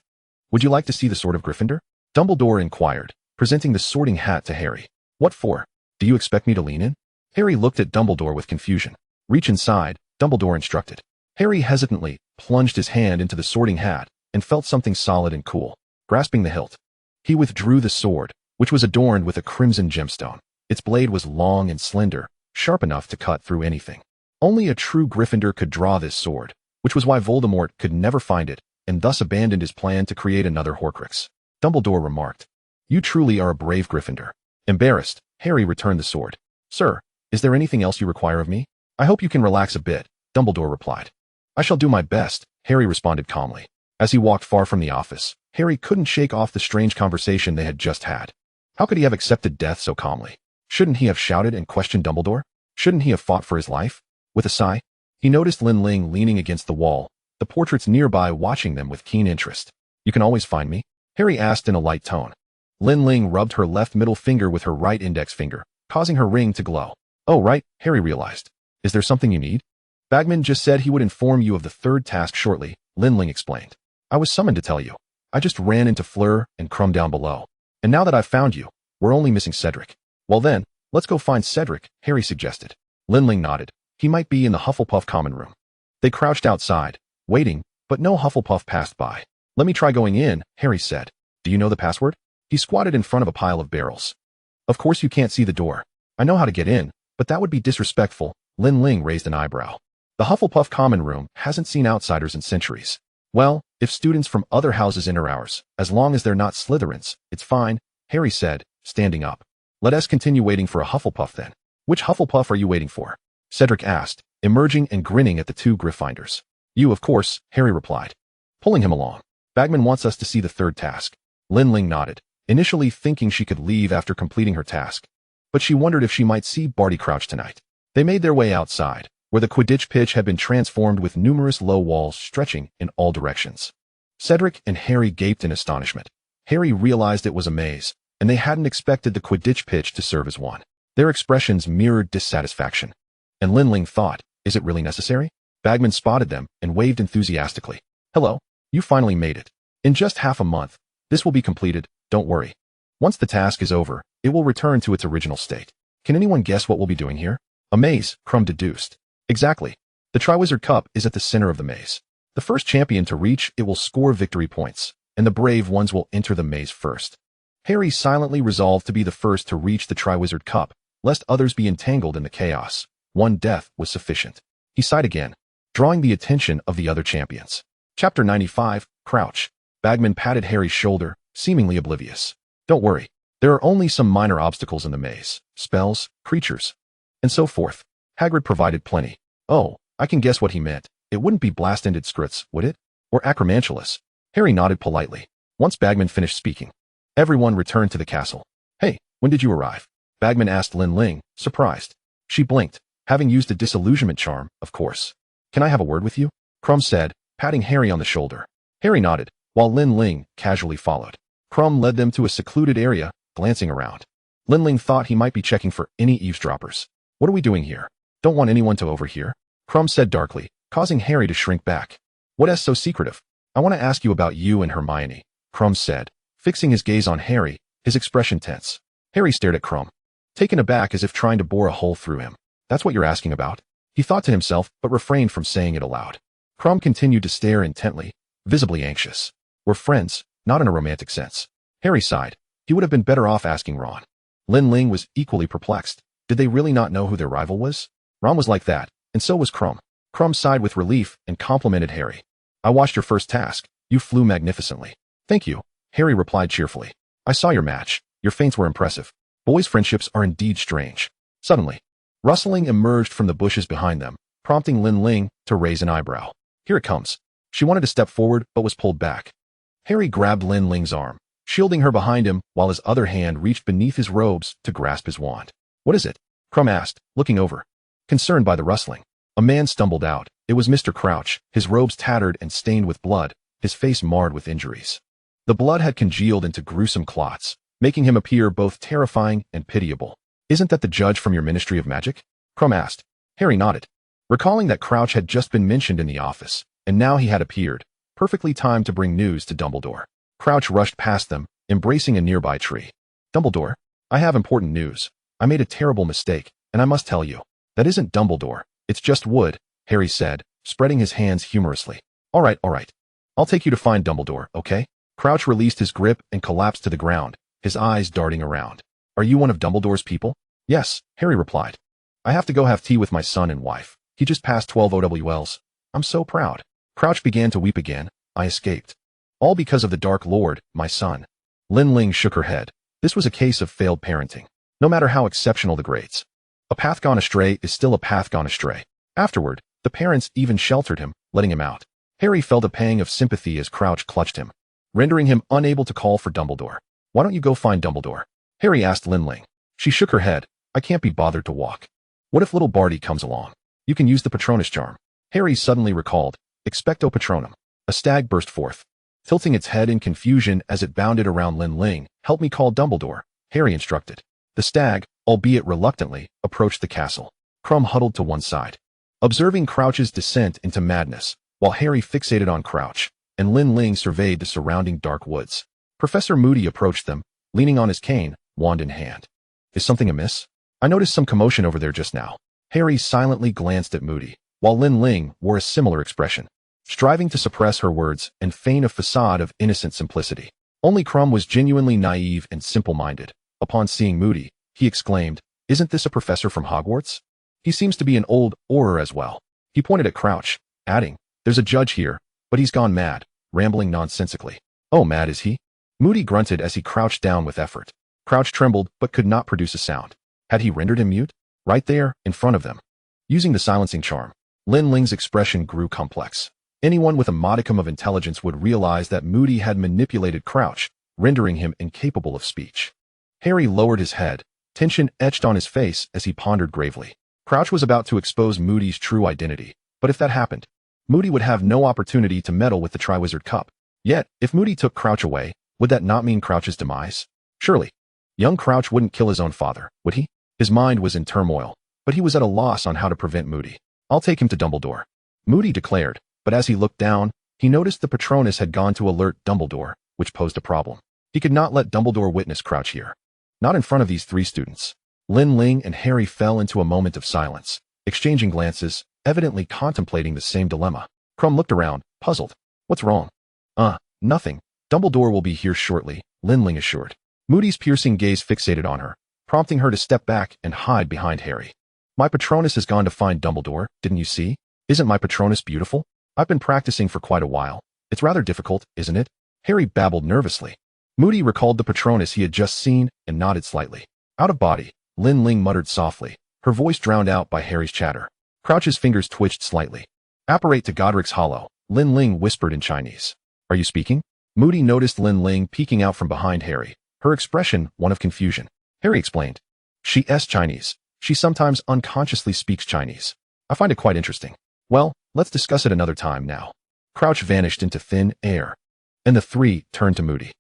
Would you like to see the Sword of Gryffindor? Dumbledore inquired, presenting the sorting hat to Harry. What for? Do you expect me to lean in? Harry looked at Dumbledore with confusion. Reach inside, Dumbledore instructed. Harry hesitantly plunged his hand into the sorting hat and felt something solid and cool. Grasping the hilt, he withdrew the sword, which was adorned with a crimson gemstone. Its blade was long and slender, sharp enough to cut through anything. Only a true Gryffindor could draw this sword, which was why Voldemort could never find it and thus abandoned his plan to create another Horcrux. Dumbledore remarked, "You truly are a brave Gryffindor." Embarrassed, Harry returned the sword. "Sir, is there anything else you require of me?" "I hope you can relax a bit," Dumbledore replied. "I shall do my best," Harry responded calmly. As he walked far from the office, Harry couldn't shake off the strange conversation they had just had. How could he have accepted death so calmly? Shouldn't he have shouted and questioned Dumbledore? Shouldn't he have fought for his life? With a sigh, he noticed Lin Ling leaning against the wall, the portraits nearby watching them with keen interest. "You can always find me?" Harry asked in a light tone. Lin Ling rubbed her left middle finger with her right index finger, causing her ring to glow. "Oh right," Harry realized. "Is there something you need?" "Bagman just said he would inform you of the third task shortly," Lin Ling explained. "I was summoned to tell you. I just ran into Fleur and Crumb down below. And now that I've found you, we're only missing Cedric." "Well then, let's go find Cedric," Harry suggested. Lin Ling nodded. He might be in the Hufflepuff common room. They crouched outside, waiting, but no Hufflepuff passed by. "Let me try going in," Harry said. "Do you know the password?" He squatted in front of a pile of barrels. "Of course you can't see the door. I know how to get in, but that would be disrespectful." Lin Ling raised an eyebrow. "The Hufflepuff common room hasn't seen outsiders in centuries." "Well, if students from other houses enter ours, as long as they're not Slytherins, it's fine," Harry said, standing up. Let us continue waiting for a Hufflepuff then. Which Hufflepuff are you waiting for? Cedric asked, emerging and grinning at the two Gryffindors. You, of course, Harry replied. Pulling him along. Bagman wants us to see the third task. Lin Ling nodded, initially thinking she could leave after completing her task. But she wondered if she might see Barty Crouch tonight. They made their way outside, where the Quidditch pitch had been transformed with numerous low walls stretching in all directions. Cedric and Harry gaped in astonishment. Harry realized it was a maze, and they hadn't expected the Quidditch pitch to serve as one. Their expressions mirrored dissatisfaction. And Lin Ling thought, is it really necessary? Bagman spotted them and waved enthusiastically. Hello, you finally made it. In just half a month, this will be completed, don't worry. Once the task is over, it will return to its original state. Can anyone guess what we'll be doing here? A maze, Krum deduced. Exactly. The Triwizard Cup is at the center of the maze. The first champion to reach it will score victory points, and the brave ones will enter the maze first. Harry silently resolved to be the first to reach the Triwizard Cup, lest others be entangled in the chaos. One death was sufficient. He sighed again, drawing the attention of the other champions. Chapter 95, Crouch. Bagman patted Harry's shoulder, seemingly oblivious. Don't worry, there are only some minor obstacles in the maze, spells, creatures, and so forth. Hagrid provided plenty. Oh, I can guess what he meant. It wouldn't be blast-ended scrits, would it? Or acromantulas? Harry nodded politely. Once Bagman finished speaking, everyone returned to the castle. Hey, when did you arrive? Bagman asked Lin Ling, surprised. She blinked, having used a disillusionment charm, of course. Can I have a word with you? Krum said, patting Harry on the shoulder. Harry nodded, while Lin Ling casually followed. Krum led them to a secluded area, glancing around. Lin Ling thought he might be checking for any eavesdroppers. What are we doing here? Don't want anyone to overhear? Krum said darkly, causing Harry to shrink back. What is so secretive? I want to ask you about you and Hermione, Krum said, fixing his gaze on Harry, his expression tense. Harry stared at Krum, taken aback as if trying to bore a hole through him. That's what you're asking about? He thought to himself, but refrained from saying it aloud. Krum continued to stare intently, visibly anxious. We're friends, not in a romantic sense. Harry sighed. He would have been better off asking Ron. Lin Ling was equally perplexed. Did they really not know who their rival was? Ron was like that, and so was Krum. Krum sighed with relief and complimented Harry. I watched your first task. You flew magnificently. Thank you, Harry replied cheerfully. I saw your match. Your feints were impressive. Boys' friendships are indeed strange. Suddenly, rustling emerged from the bushes behind them, prompting Lin Ling to raise an eyebrow. Here it comes. She wanted to step forward, but was pulled back. Harry grabbed Lin Ling's arm, shielding her behind him while his other hand reached beneath his robes to grasp his wand. What is it? Krum asked, looking over. Concerned by the rustling, a man stumbled out. It was Mr. Crouch, his robes tattered and stained with blood, his face marred with injuries. The blood had congealed into gruesome clots, making him appear both terrifying and pitiable. Isn't that the judge from your Ministry of Magic? Krum asked. Harry nodded, recalling that Crouch had just been mentioned in the office, and now he had appeared, perfectly timed to bring news to Dumbledore. Crouch rushed past them, embracing a nearby tree. Dumbledore, I have important news. I made a terrible mistake, and I must tell you. That isn't Dumbledore, it's just wood, Harry said, spreading his hands humorously. All right. I'll take you to find Dumbledore, okay? Crouch released his grip and collapsed to the ground, his eyes darting around. Are you one of Dumbledore's people? Yes, Harry replied. I have to go have tea with my son and wife. He just passed 12 OWLs. I'm so proud. Crouch began to weep again. I escaped. All because of the Dark Lord, my son. Lin Ling shook her head. This was a case of failed parenting. No matter how exceptional the grades. A path gone astray is still a path gone astray. Afterward, the parents even sheltered him, letting him out. Harry felt a pang of sympathy as Crouch clutched him, rendering him unable to call for Dumbledore. Why don't you go find Dumbledore? Harry asked Lin Ling. She shook her head. I can't be bothered to walk. What if little Barty comes along? You can use the Patronus charm. Harry suddenly recalled. Expecto Patronum. A stag burst forth, tilting its head in confusion as it bounded around Lin Ling. Help me call Dumbledore, Harry instructed. The stag, albeit reluctantly, approached the castle. Krum huddled to one side, observing Crouch's descent into madness, while Harry fixated on Crouch, and Lin Ling surveyed the surrounding dark woods. Professor Moody approached them, leaning on his cane, wand in hand. Is something amiss? I noticed some commotion over there just now. Harry silently glanced at Moody, while Lin Ling wore a similar expression, striving to suppress her words and feign a facade of innocent simplicity. Only Krum was genuinely naive and simple-minded. Upon seeing Moody, he exclaimed, Isn't this a professor from Hogwarts? He seems to be an old Auror as well. He pointed at Crouch, adding, There's a judge here, but he's gone mad, rambling nonsensically. Oh, mad is he? Moody grunted as he crouched down with effort. Crouch trembled but could not produce a sound. Had he rendered him mute? Right there, in front of them. Using the silencing charm, Lin Ling's expression grew complex. Anyone with a modicum of intelligence would realize that Moody had manipulated Crouch, rendering him incapable of speech. Harry lowered his head, tension etched on his face as he pondered gravely. Crouch was about to expose Moody's true identity, but if that happened, Moody would have no opportunity to meddle with the Triwizard Cup. Yet, if Moody took Crouch away, would that not mean Crouch's demise? Surely. Young Crouch wouldn't kill his own father, would he? His mind was in turmoil, but he was at a loss on how to prevent Moody. I'll take him to Dumbledore, Moody declared, but as he looked down, he noticed the Patronus had gone to alert Dumbledore, which posed a problem. He could not let Dumbledore witness Crouch here. Not in front of these three students. Lin Ling and Harry fell into a moment of silence, exchanging glances, evidently contemplating the same dilemma. Crumb looked around, puzzled. What's wrong? Nothing. Dumbledore will be here shortly, Lin Ling assured. Moody's piercing gaze fixated on her, prompting her to step back and hide behind Harry. My Patronus has gone to find Dumbledore, didn't you see? Isn't my Patronus beautiful? I've been practicing for quite a while. It's rather difficult, isn't it? Harry babbled nervously. Moody recalled the Patronus he had just seen and nodded slightly. Out of body, Lin Ling muttered softly, her voice drowned out by Harry's chatter. Crouch's fingers twitched slightly. Apparate to Godric's Hollow, Lin Ling whispered in Chinese. Are you speaking? Moody noticed Lin Ling peeking out from behind Harry, her expression one of confusion. Harry explained. She's Chinese. She sometimes unconsciously speaks Chinese. I find it quite interesting. Well, let's discuss it another time now. Crouch vanished into thin air, and the three turned to Moody.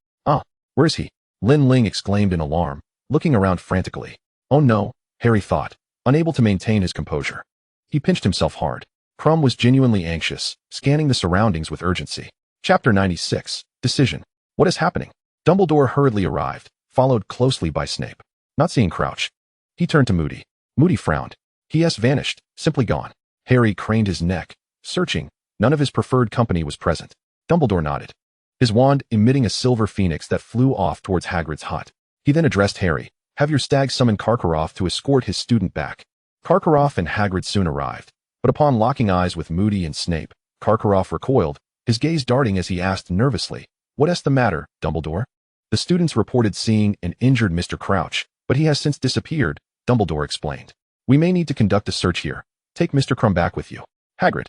Where is he? Lin Ling exclaimed in alarm, looking around frantically. Oh no, Harry thought, unable to maintain his composure. He pinched himself hard. Crumb was genuinely anxious, scanning the surroundings with urgency. Chapter 96, Decision. What is happening? Dumbledore hurriedly arrived, followed closely by Snape. Not seeing Crouch. He turned to Moody. Moody frowned. He has vanished, simply gone. Harry craned his neck, searching. None of his preferred company was present. Dumbledore nodded, his wand emitting a silver phoenix that flew off towards Hagrid's hut. He then addressed Harry. Have your stag summon Karkaroff to escort his student back. Karkaroff and Hagrid soon arrived, but upon locking eyes with Moody and Snape, Karkaroff recoiled, his gaze darting as he asked nervously, What's the matter, Dumbledore? The students reported seeing an injured Mr. Crouch, but he has since disappeared, Dumbledore explained. We may need to conduct a search here. Take Mr. Crumb back with you. Hagrid,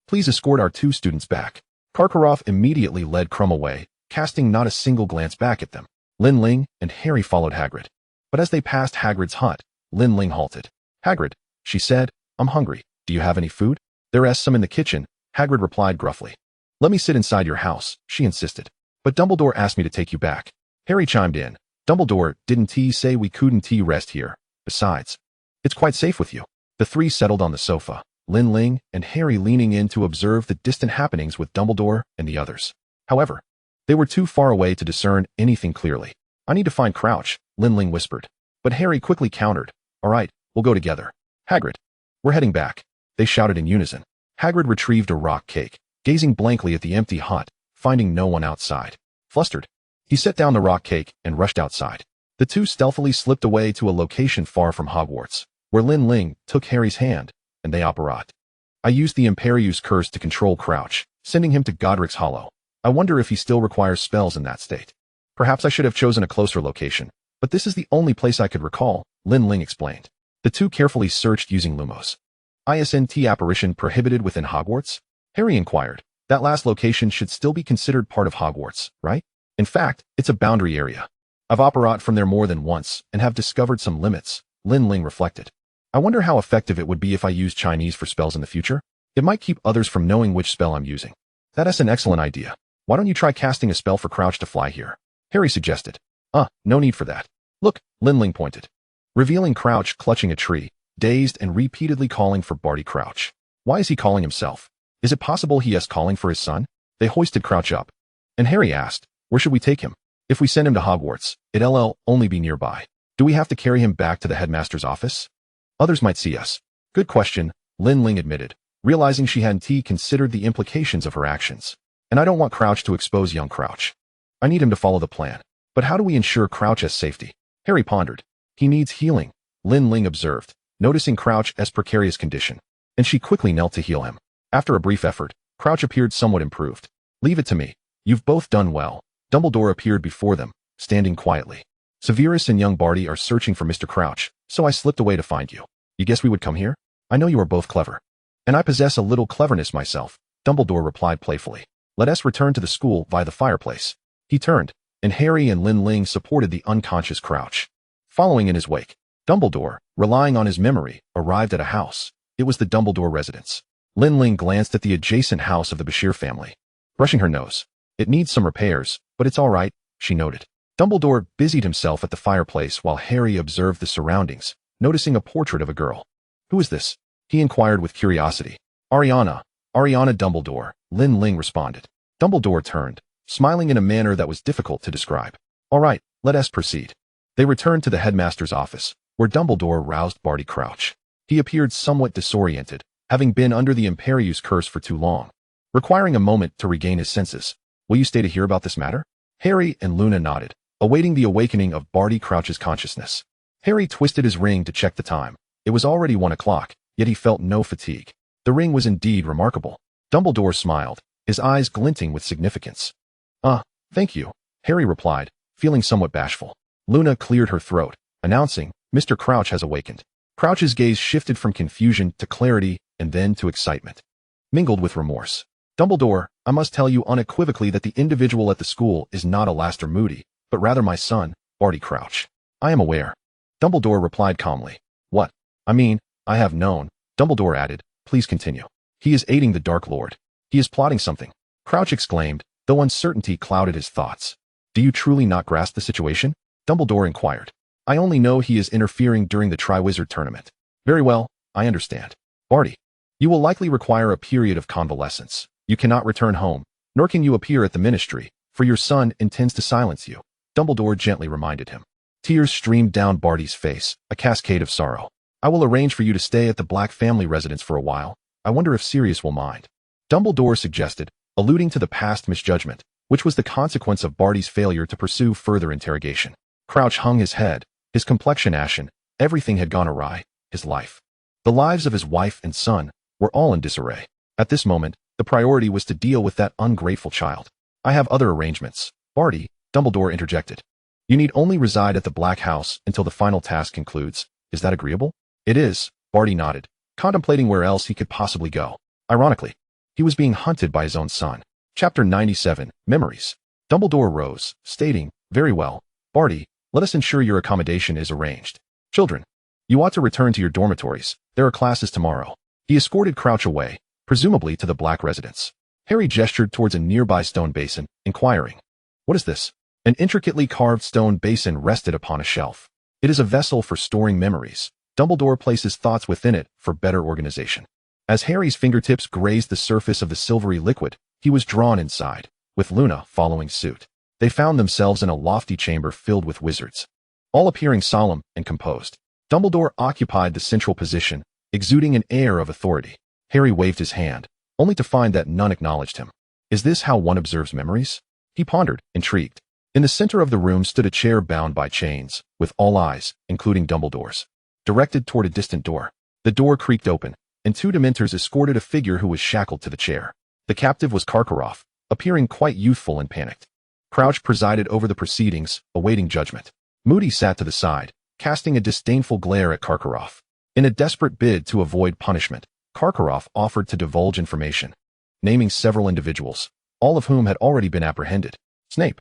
please escort our two students back. Karkaroff immediately led Crumb away, casting not a single glance back at them. Lin Ling and Harry followed Hagrid. But as they passed Hagrid's hut, Lin Ling halted. Hagrid, she said, I'm hungry. Do you have any food? There's some in the kitchen, Hagrid replied gruffly. Let me sit inside your house, she insisted. But Dumbledore asked me to take you back. Harry chimed in. Dumbledore, didn't he say we couldn't rest here? Besides, it's quite safe with you. The three settled on the sofa, Lin Ling and Harry leaning in to observe the distant happenings with Dumbledore and the others. However, they were too far away to discern anything clearly. I need to find Crouch, Lin Ling whispered. But Harry quickly countered. All right, we'll go together. Hagrid, we're heading back, they shouted in unison. Hagrid retrieved a rock cake, gazing blankly at the empty hut, finding no one outside. Flustered, he set down the rock cake and rushed outside. The two stealthily slipped away to a location far from Hogwarts, where Lin Ling took Harry's hand, and they apparat. I used the Imperius curse to control Crouch, sending him to Godric's Hollow. I wonder if he still requires spells in that state. Perhaps I should have chosen a closer location, but this is the only place I could recall, Lin Ling explained. The two carefully searched using Lumos. Isn't apparition prohibited within Hogwarts? Harry inquired. That last location should still be considered part of Hogwarts, right? In fact, it's a boundary area. I've apparat from there more than once and have discovered some limits, Lin Ling reflected. I wonder how effective it would be if I used Chinese for spells in the future. It might keep others from knowing which spell I'm using. That's an excellent idea. Why don't you try casting a spell for Crouch to fly here? Harry suggested. No need for that. Look, Lin Ling pointed, revealing Crouch clutching a tree, dazed and repeatedly calling for Barty Crouch. Why is he calling himself? Is it possible he is calling for his son? They hoisted Crouch up, and Harry asked, where should we take him? If we send him to Hogwarts, it'll only be nearby. Do we have to carry him back to the headmaster's office? Others might see us. Good question, Lin Ling admitted, realizing she hadn't considered the implications of her actions. And I don't want Crouch to expose young Crouch. I need him to follow the plan. But how do we ensure Crouch's safety? Harry pondered. He needs healing, Lin Ling observed, noticing Crouch's precarious condition, and she quickly knelt to heal him. After a brief effort, Crouch appeared somewhat improved. Leave it to me. You've both done well, Dumbledore appeared before them, standing quietly. Severus and young Barty are searching for Mr. Crouch, so I slipped away to find you. You guess we would come here? I know you are both clever. And I possess a little cleverness myself, Dumbledore replied playfully. Let us return to the school by the fireplace. He turned, and Harry and Lin Ling supported the unconscious Crouch. Following in his wake, Dumbledore, relying on his memory, arrived at a house. It was the Dumbledore residence. Lin Ling glanced at the adjacent house of the Bashir family, brushing her nose. It needs some repairs, but it's all right, she noted. Dumbledore busied himself at the fireplace while Harry observed the surroundings, noticing a portrait of a girl. Who is this? He inquired with curiosity. Ariana Dumbledore, Lin Ling responded. Dumbledore turned, smiling in a manner that was difficult to describe. All right, let us proceed. They returned to the headmaster's office, where Dumbledore roused Barty Crouch. He appeared somewhat disoriented, having been under the Imperius curse for too long, requiring a moment to regain his senses. Will you stay to hear about this matter? Harry and Luna nodded, awaiting the awakening of Barty Crouch's consciousness. Harry twisted his ring to check the time. It was already 1 o'clock, yet he felt no fatigue. The ring was indeed remarkable. Dumbledore smiled, his eyes glinting with significance. Thank you, Harry replied, feeling somewhat bashful. Luna cleared her throat, announcing, Mr. Crouch has awakened. Crouch's gaze shifted from confusion to clarity and then to excitement, mingled with remorse. Dumbledore, I must tell you unequivocally that the individual at the school is not Alastor Moody, but rather my son, Barty Crouch. I am aware. Dumbledore replied calmly. What? I mean, I have known, Dumbledore added. Please continue. He is aiding the Dark Lord. He is plotting something, Crouch exclaimed, though uncertainty clouded his thoughts. Do you truly not grasp the situation? Dumbledore inquired. I only know he is interfering during the Triwizard tournament. Very well, I understand. Barty, you will likely require a period of convalescence. You cannot return home, nor can you appear at the ministry, for your son intends to silence you, Dumbledore gently reminded him. Tears streamed down Barty's face, a cascade of sorrow. I will arrange for you to stay at the Black family residence for a while. I wonder if Sirius will mind. Dumbledore suggested, alluding to the past misjudgment, which was the consequence of Barty's failure to pursue further interrogation. Crouch hung his head, his complexion ashen. Everything had gone awry, his life. The lives of his wife and son were all in disarray. At this moment, the priority was to deal with that ungrateful child. I have other arrangements. Barty, Dumbledore interjected. You need only reside at the Black House until the final task concludes. Is that agreeable? It is, Barty nodded, contemplating where else he could possibly go. Ironically, he was being hunted by his own son. Chapter 97, Memories. Dumbledore rose, stating, Very well, Barty, let us ensure your accommodation is arranged. Children, you ought to return to your dormitories. There are classes tomorrow. He escorted Crouch away, presumably to the Black residence. Harry gestured towards a nearby stone basin, inquiring, What is this? An intricately carved stone basin rested upon a shelf. It is a vessel for storing memories. Dumbledore placed his thoughts within it for better organization. As Harry's fingertips grazed the surface of the silvery liquid, he was drawn inside, with Luna following suit. They found themselves in a lofty chamber filled with wizards, all appearing solemn and composed. Dumbledore occupied the central position, exuding an air of authority. Harry waved his hand, only to find that none acknowledged him. Is this how one observes memories? He pondered, intrigued. In the center of the room stood a chair bound by chains, with all eyes, including Dumbledore's, directed toward a distant door. The door creaked open, and 2 Dementors escorted a figure who was shackled to the chair. The captive was Karkaroff, appearing quite youthful and panicked. Crouch presided over the proceedings, awaiting judgment. Moody sat to the side, casting a disdainful glare at Karkaroff. In a desperate bid to avoid punishment, Karkaroff offered to divulge information, naming several individuals, all of whom had already been apprehended. Snape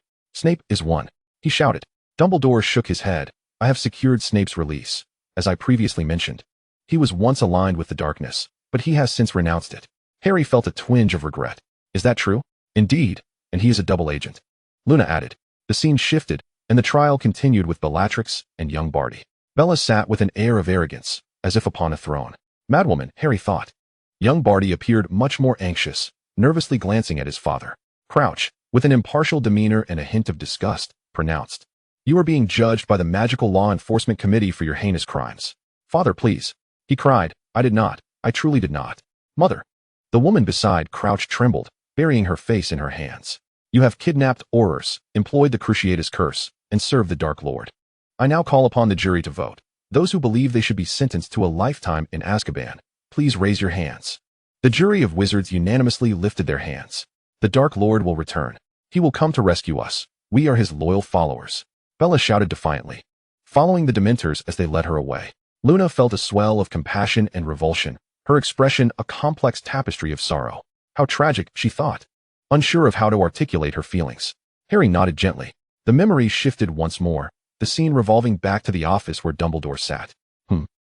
is one, he shouted. Dumbledore shook his head. I have secured Snape's release. As I previously mentioned, he was once aligned with the darkness, but he has since renounced it. Harry felt a twinge of regret. Is that true? Indeed, and he is a double agent. Luna added. The scene shifted, and the trial continued with Bellatrix and young Barty. Bella sat with an air of arrogance, as if upon a throne. Madwoman, Harry thought. Young Barty appeared much more anxious, nervously glancing at his father. Crouch, with an impartial demeanor and a hint of disgust, pronounced, You are being judged by the Magical Law Enforcement Committee for your heinous crimes. Father, please. He cried, I did not. I truly did not. Mother. The woman beside Crouch trembled, burying her face in her hands. You have kidnapped Aurors, employed the Cruciatus Curse, and served the Dark Lord. I now call upon the jury to vote. Those who believe they should be sentenced to a lifetime in Azkaban, please raise your hands. The jury of wizards unanimously lifted their hands. The Dark Lord will return. He will come to rescue us. We are his loyal followers, Bella shouted defiantly, following the Dementors as they led her away. Luna felt a swell of compassion and revulsion, her expression a complex tapestry of sorrow. How tragic, she thought, unsure of how to articulate her feelings. Harry nodded gently. The memory shifted once more, the scene revolving back to the office where Dumbledore sat.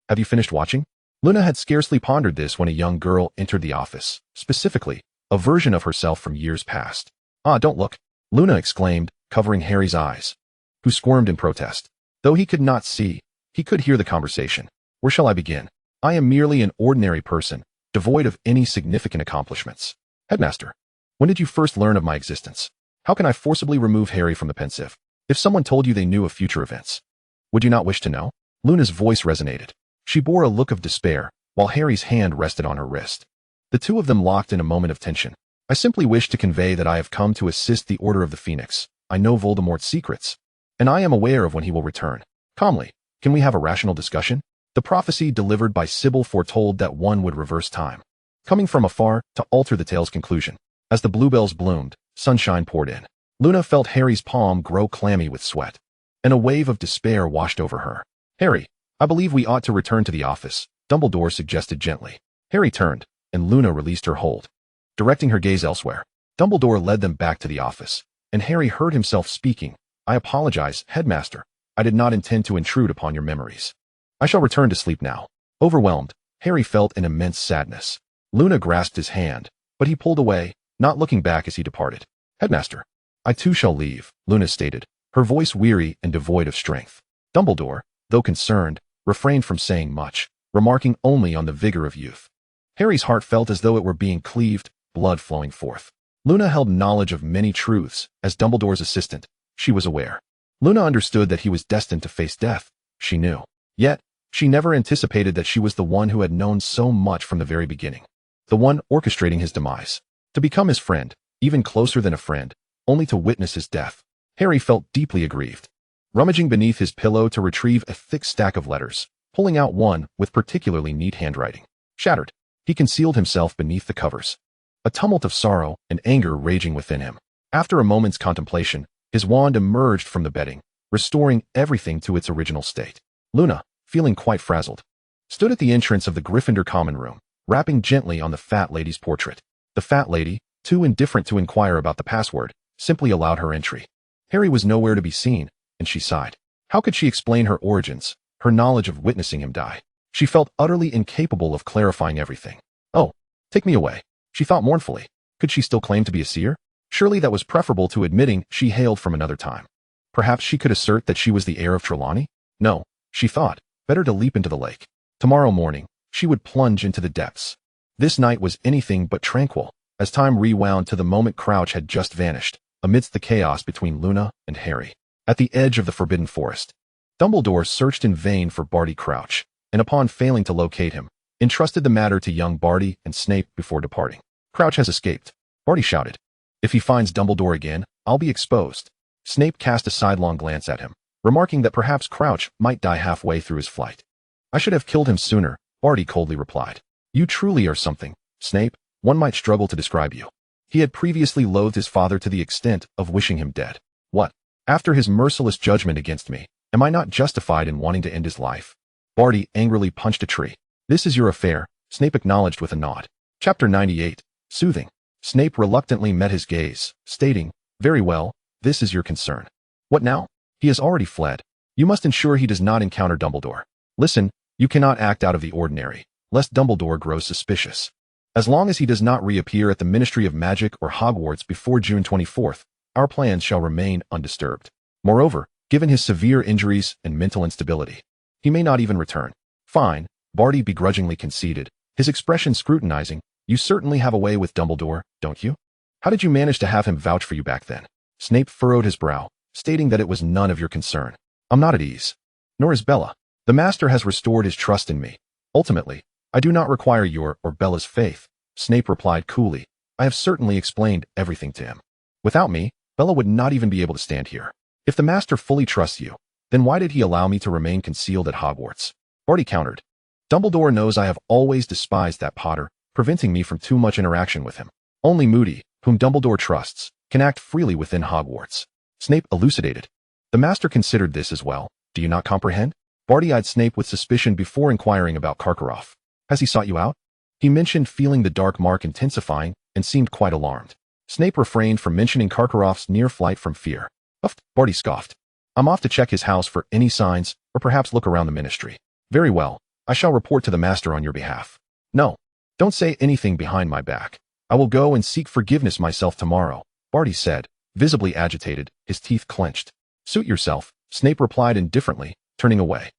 Have you finished watching? Luna had scarcely pondered this when a young girl entered the office, specifically, a version of herself from years past. Ah, don't look, Luna exclaimed, covering Harry's eyes, who squirmed in protest. Though he could not see, he could hear the conversation. Where shall I begin? I am merely an ordinary person, devoid of any significant accomplishments. Headmaster, when did you first learn of my existence? How can I forcibly remove Harry from the pensive? If someone told you they knew of future events, would you not wish to know? Luna's voice resonated. She bore a look of despair, while Harry's hand rested on her wrist. The two of them locked in a moment of tension. I simply wish to convey that I have come to assist the Order of the Phoenix. I know Voldemort's secrets, and I am aware of when he will return. Calmly, can we have a rational discussion? The prophecy delivered by Sybil foretold that one would reverse time, coming from afar to alter the tale's conclusion. As the bluebells bloomed, sunshine poured in. Luna felt Harry's palm grow clammy with sweat, and a wave of despair washed over her. Harry, I believe we ought to return to the office, Dumbledore suggested gently. Harry turned, and Luna released her hold, directing her gaze elsewhere. Dumbledore led them back to the office, and Harry heard himself speaking. I apologize, Headmaster. I did not intend to intrude upon your memories. I shall return to sleep now. Overwhelmed, Harry felt an immense sadness. Luna grasped his hand, but he pulled away, not looking back as he departed. Headmaster, I too shall leave, Luna stated, her voice weary and devoid of strength. Dumbledore, though concerned, refrained from saying much, remarking only on the vigor of youth. Harry's heart felt as though it were being cleaved, blood flowing forth. Luna held knowledge of many truths. As Dumbledore's assistant, she was aware. Luna understood that he was destined to face death, she knew. Yet, she never anticipated that she was the one who had known so much from the very beginning. The one orchestrating his demise. To become his friend, even closer than a friend, only to witness his death. Harry felt deeply aggrieved. Rummaging beneath his pillow to retrieve a thick stack of letters, pulling out one with particularly neat handwriting. Shattered, he concealed himself beneath the covers. A tumult of sorrow and anger raging within him. After a moment's contemplation, his wand emerged from the bedding, restoring everything to its original state. Luna, feeling quite frazzled, stood at the entrance of the Gryffindor common room, rapping gently on the fat lady's portrait. The fat lady, too indifferent to inquire about the password, simply allowed her entry. Harry was nowhere to be seen, and she sighed. How could she explain her origins, her knowledge of witnessing him die? She felt utterly incapable of clarifying everything. Oh, take me away, she thought mournfully. Could she still claim to be a seer? Surely that was preferable to admitting she hailed from another time. Perhaps she could assert that she was the heir of Trelawney? No, she thought, better to leap into the lake. Tomorrow morning, she would plunge into the depths. This night was anything but tranquil, as time rewound to the moment Crouch had just vanished, amidst the chaos between Luna and Harry. At the edge of the Forbidden Forest, Dumbledore searched in vain for Barty Crouch, and upon failing to locate him, entrusted the matter to young Barty and Snape before departing. Crouch has escaped, Barty shouted. If he finds Dumbledore again, I'll be exposed. Snape cast a sidelong glance at him, remarking that perhaps Crouch might die halfway through his flight. I should have killed him sooner, Barty coldly replied. You truly are something, Snape. One might struggle to describe you. He had previously loathed his father to the extent of wishing him dead. What? After his merciless judgment against me, am I not justified in wanting to end his life? Barty angrily punched a tree. This is your affair, Snape acknowledged with a nod. Chapter 98. Soothing. Snape reluctantly met his gaze, stating, Very well, this is your concern. What now? He has already fled. You must ensure he does not encounter Dumbledore. Listen, you cannot act out of the ordinary, lest Dumbledore grows suspicious. As long as he does not reappear at the Ministry of Magic or Hogwarts before June 24th, our plans shall remain undisturbed. Moreover, given his severe injuries and mental instability, he may not even return. Fine, Barty begrudgingly conceded, his expression scrutinizing. You certainly have a way with Dumbledore, don't you? How did you manage to have him vouch for you back then? Snape furrowed his brow, stating that it was none of your concern. I'm not at ease. Nor is Bella. The Master has restored his trust in me. Ultimately, I do not require your or Bella's faith, Snape replied coolly. I have certainly explained everything to him. Without me, Bella would not even be able to stand here. If the Master fully trusts you, then why did he allow me to remain concealed at Hogwarts? Barty countered. Dumbledore knows I have always despised that Potter, preventing me from too much interaction with him. Only Moody, whom Dumbledore trusts, can act freely within Hogwarts. Snape elucidated. The master considered this as well. Do you not comprehend? Barty eyed Snape with suspicion before inquiring about Karkaroff. Has he sought you out? He mentioned feeling the dark mark intensifying and seemed quite alarmed. Snape refrained from mentioning Karkaroff's near flight from fear. Uffed, Barty scoffed. I'm off to check his house for any signs, or perhaps look around the ministry. Very well, I shall report to the master on your behalf. No, don't say anything behind my back. I will go and seek forgiveness myself tomorrow, Barty said, visibly agitated, his teeth clenched. Suit yourself, Snape replied indifferently, turning away.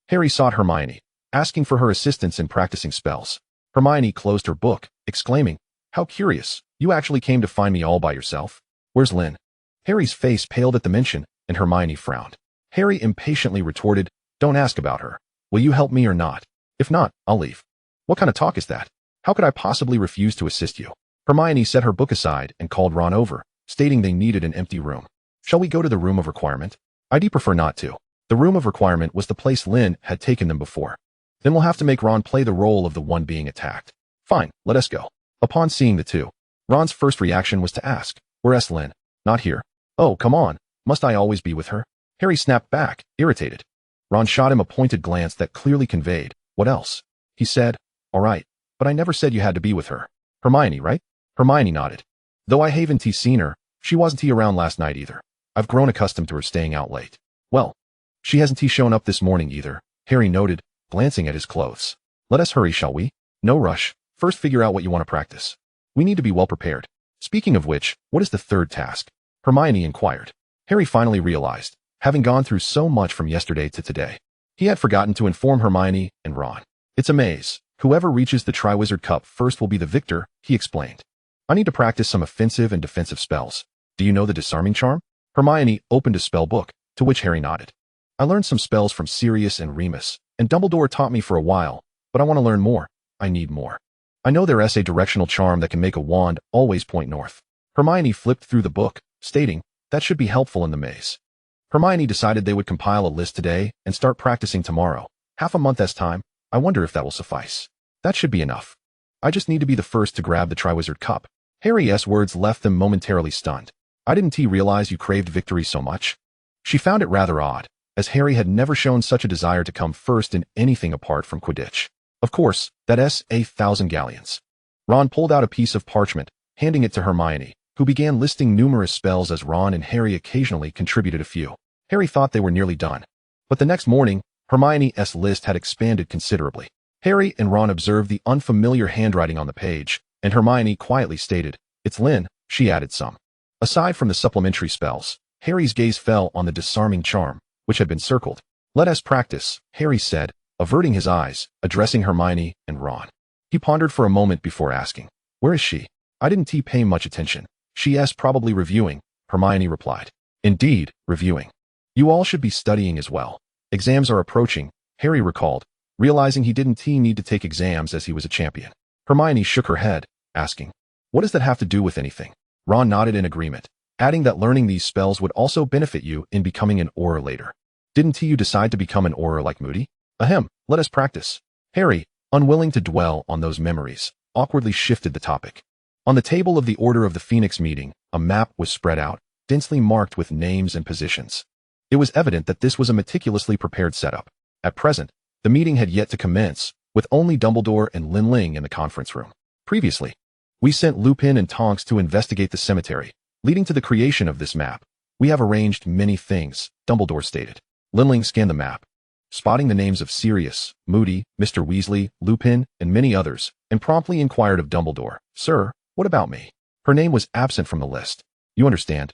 Harry sought Hermione, asking for her assistance in practicing spells. Hermione closed her book, exclaiming, How curious, you actually came to find me all by yourself? Where's Lin? Harry's face paled at the mention, and Hermione frowned. Harry impatiently retorted, Don't ask about her. Will you help me or not? If not, I'll leave. What kind of talk is that? How could I possibly refuse to assist you? Hermione set her book aside and called Ron over, stating they needed an empty room. Shall we go to the room of requirement? I'd prefer not to. The room of requirement was the place Lin had taken them before. Then we'll have to make Ron play the role of the one being attacked. Fine, let us go. Upon seeing the two, Ron's first reaction was to ask, Where's Lin? Not here. Oh, come on. Must I always be with her? Harry snapped back, irritated. Ron shot him a pointed glance that clearly conveyed, What else? He said, All right, but I never said you had to be with her. Hermione, right? Hermione nodded. Though I haven't seen her, she wasn't around last night either. I've grown accustomed to her staying out late. Well, she hasn't shown up this morning either, Harry noted, glancing at his clothes. Let us hurry, shall we? No rush. First figure out what you want to practice. We need to be well prepared. Speaking of which, what is the third task? Hermione inquired. Harry finally realized, having gone through so much from yesterday to today, he had forgotten to inform Hermione and Ron. It's a maze. Whoever reaches the Triwizard Cup first will be the victor, he explained. I need to practice some offensive and defensive spells. Do you know the disarming charm? Hermione opened a spell book, to which Harry nodded. I learned some spells from Sirius and Remus, and Dumbledore taught me for a while, but I want to learn more. I need more. I know there is a directional charm that can make a wand always point north. Hermione flipped through the book, stating, That should be helpful in the maze. Hermione decided they would compile a list today and start practicing tomorrow. Half a month's time. I wonder if that will suffice. That should be enough. I just need to be the first to grab the Triwizard Cup. Harry's words left them momentarily stunned. I didn't realize you craved victory so much. She found it rather odd, as Harry had never shown such a desire to come first in anything apart from Quidditch. Of course, that's 1,000 galleons. Ron pulled out a piece of parchment, handing it to Hermione, who began listing numerous spells as Ron and Harry occasionally contributed a few. Harry thought they were nearly done. But the next morning, Hermione's list had expanded considerably. Harry and Ron observed the unfamiliar handwriting on the page, and Hermione quietly stated, It's Lin, she added some. Aside from the supplementary spells, Harry's gaze fell on the disarming charm, which had been circled. Let us practice, Harry said, averting his eyes, addressing Hermione and Ron. He pondered for a moment before asking, Where is she? I didn't pay much attention. She's probably reviewing, Hermione replied. Indeed, reviewing. You all should be studying as well. Exams are approaching, Harry recalled, realizing he didn't need to take exams as he was a champion. Hermione shook her head, asking, What does that have to do with anything? Ron nodded in agreement, adding that learning these spells would also benefit you in becoming an Auror later. Didn't you decide to become an Auror like Moody? Ahem, let us practice. Harry, unwilling to dwell on those memories, awkwardly shifted the topic. On the table of the Order of the Phoenix meeting, a map was spread out, densely marked with names and positions. It was evident that this was a meticulously prepared setup. At present, the meeting had yet to commence, with only Dumbledore and Lin Ling in the conference room. Previously, we sent Lupin and Tonks to investigate the cemetery, leading to the creation of this map. We have arranged many things, Dumbledore stated. Lin Ling scanned the map, spotting the names of Sirius, Moody, Mr. Weasley, Lupin, and many others, and promptly inquired of Dumbledore, Sir, what about me? Her name was absent from the list. You understand?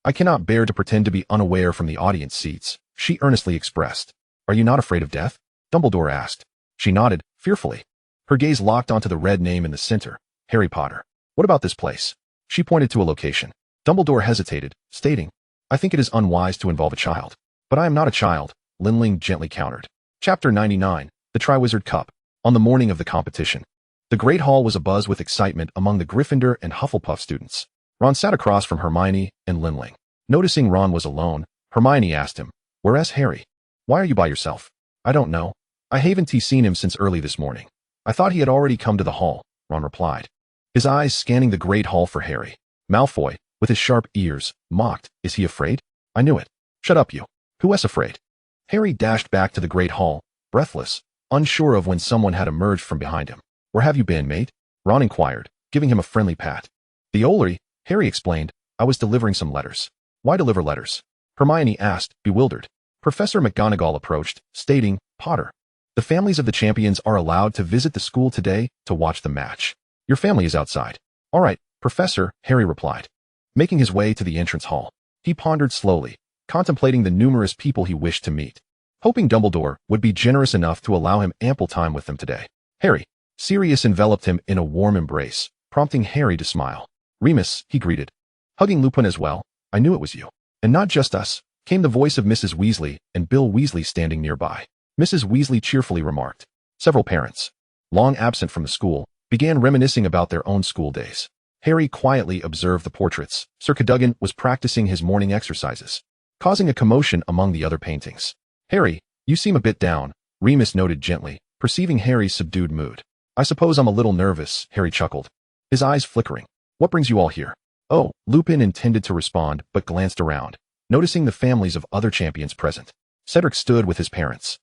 I cannot bear to pretend to be unaware from the audience seats, she earnestly expressed. Are you not afraid of death? Dumbledore asked. She nodded, fearfully. Her gaze locked onto the red name in the center, Harry Potter. What about this place? She pointed to a location. Dumbledore hesitated, stating, I think it is unwise to involve a child. But I am not a child, Lin Ling gently countered. Chapter 99, The Triwizard Cup. On the morning of the competition, the Great Hall was abuzz with excitement among the Gryffindor and Hufflepuff students. Ron sat across from Hermione and Lin Ling. Noticing Ron was alone, Hermione asked him, Where's Harry? Why are you by yourself? I don't know. I haven't seen him since early this morning. I thought he had already come to the hall, Ron replied, his eyes scanning the Great Hall for Harry. Malfoy, with his sharp ears, mocked, Is he afraid? I knew it. Shut up, you. Who's afraid? Harry dashed back to the Great Hall, breathless, unsure of when someone had emerged from behind him. Where have you been, mate? Ron inquired, giving him a friendly pat. The Olery, Harry explained. I was delivering some letters. Why deliver letters? Hermione asked, bewildered. Professor McGonagall approached, stating, Potter. The families of the champions are allowed to visit the school today to watch the match. Your family is outside. All right, Professor, Harry replied. Making his way to the entrance hall, he pondered slowly, contemplating the numerous people he wished to meet, hoping Dumbledore would be generous enough to allow him ample time with them today. Harry. Sirius enveloped him in a warm embrace, prompting Harry to smile. Remus, he greeted. Hugging Lupin as well. I knew it was you. And not just us, came the voice of Mrs. Weasley and Bill Weasley standing nearby. Mrs. Weasley cheerfully remarked. Several parents, long absent from the school, began reminiscing about their own school days. Harry quietly observed the portraits. Sir Cadogan was practicing his morning exercises, causing a commotion among the other paintings. Harry, you seem a bit down, Remus noted gently, perceiving Harry's subdued mood. I suppose I'm a little nervous, Harry chuckled, his eyes flickering. What brings you all here? Oh, Lupin intended to respond but glanced around, noticing the families of other champions present. Cedric stood with his parents,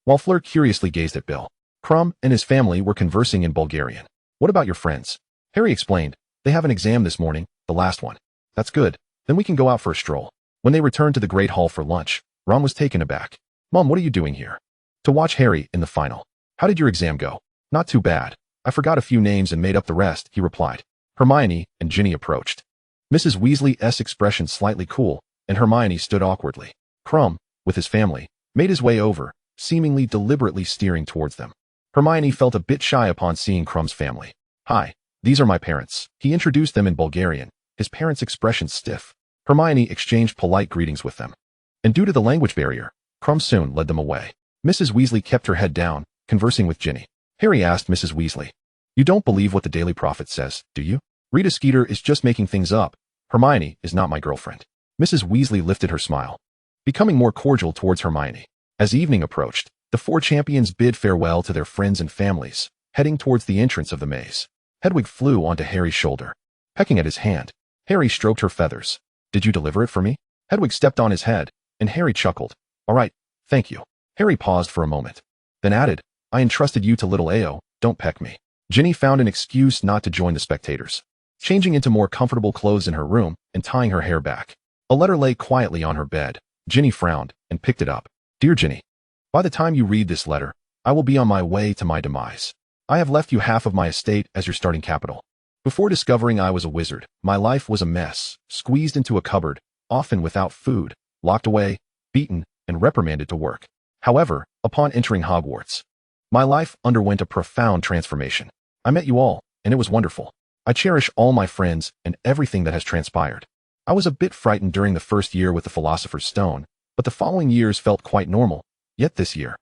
while Fleur curiously gazed at Bill. Krum and his family were conversing in Bulgarian. What about your friends? Harry explained. They have an exam this morning, the last one. That's good. Then we can go out for a stroll. When they returned to the Great Hall for lunch, Ron was taken aback. Mom, what are you doing here? To watch Harry in the final. How did your exam go? Not too bad. I forgot a few names and made up the rest, he replied. Hermione and Ginny approached. Mrs. Weasley's expression slightly cool, and Hermione stood awkwardly. Krum, with his family, made his way over, seemingly deliberately steering towards them. Hermione felt a bit shy upon seeing Krum's family. Hi, these are my parents. He introduced them in Bulgarian, his parents' expression stiff. Hermione exchanged polite greetings with them. And due to the language barrier, Krum soon led them away. Mrs. Weasley kept her head down, conversing with Ginny. Harry asked Mrs. Weasley. You don't believe what the Daily Prophet says, do you? Rita Skeeter is just making things up. Hermione is not my girlfriend. Mrs. Weasley lifted her smile, becoming more cordial towards Hermione. As evening approached, the four champions bid farewell to their friends and families, heading towards the entrance of the maze. Hedwig flew onto Harry's shoulder, pecking at his hand. Harry stroked her feathers. Did you deliver it for me? Hedwig stepped on his head, and Harry chuckled. All right, thank you. Harry paused for a moment, then added, I entrusted you to little Ao, don't peck me. Ginny found an excuse not to join the spectators, changing into more comfortable clothes in her room and tying her hair back. A letter lay quietly on her bed. Ginny frowned and picked it up. Dear Ginny, by the time you read this letter, I will be on my way to my demise. I have left you half of my estate as your starting capital. Before discovering I was a wizard, my life was a mess, squeezed into a cupboard, often without food, locked away, beaten, and reprimanded to work. However, upon entering Hogwarts, my life underwent a profound transformation. I met you all, and it was wonderful. I cherish all my friends and everything that has transpired. I was a bit frightened during the first year with the Philosopher's Stone, but the following years felt quite normal. Yet this year,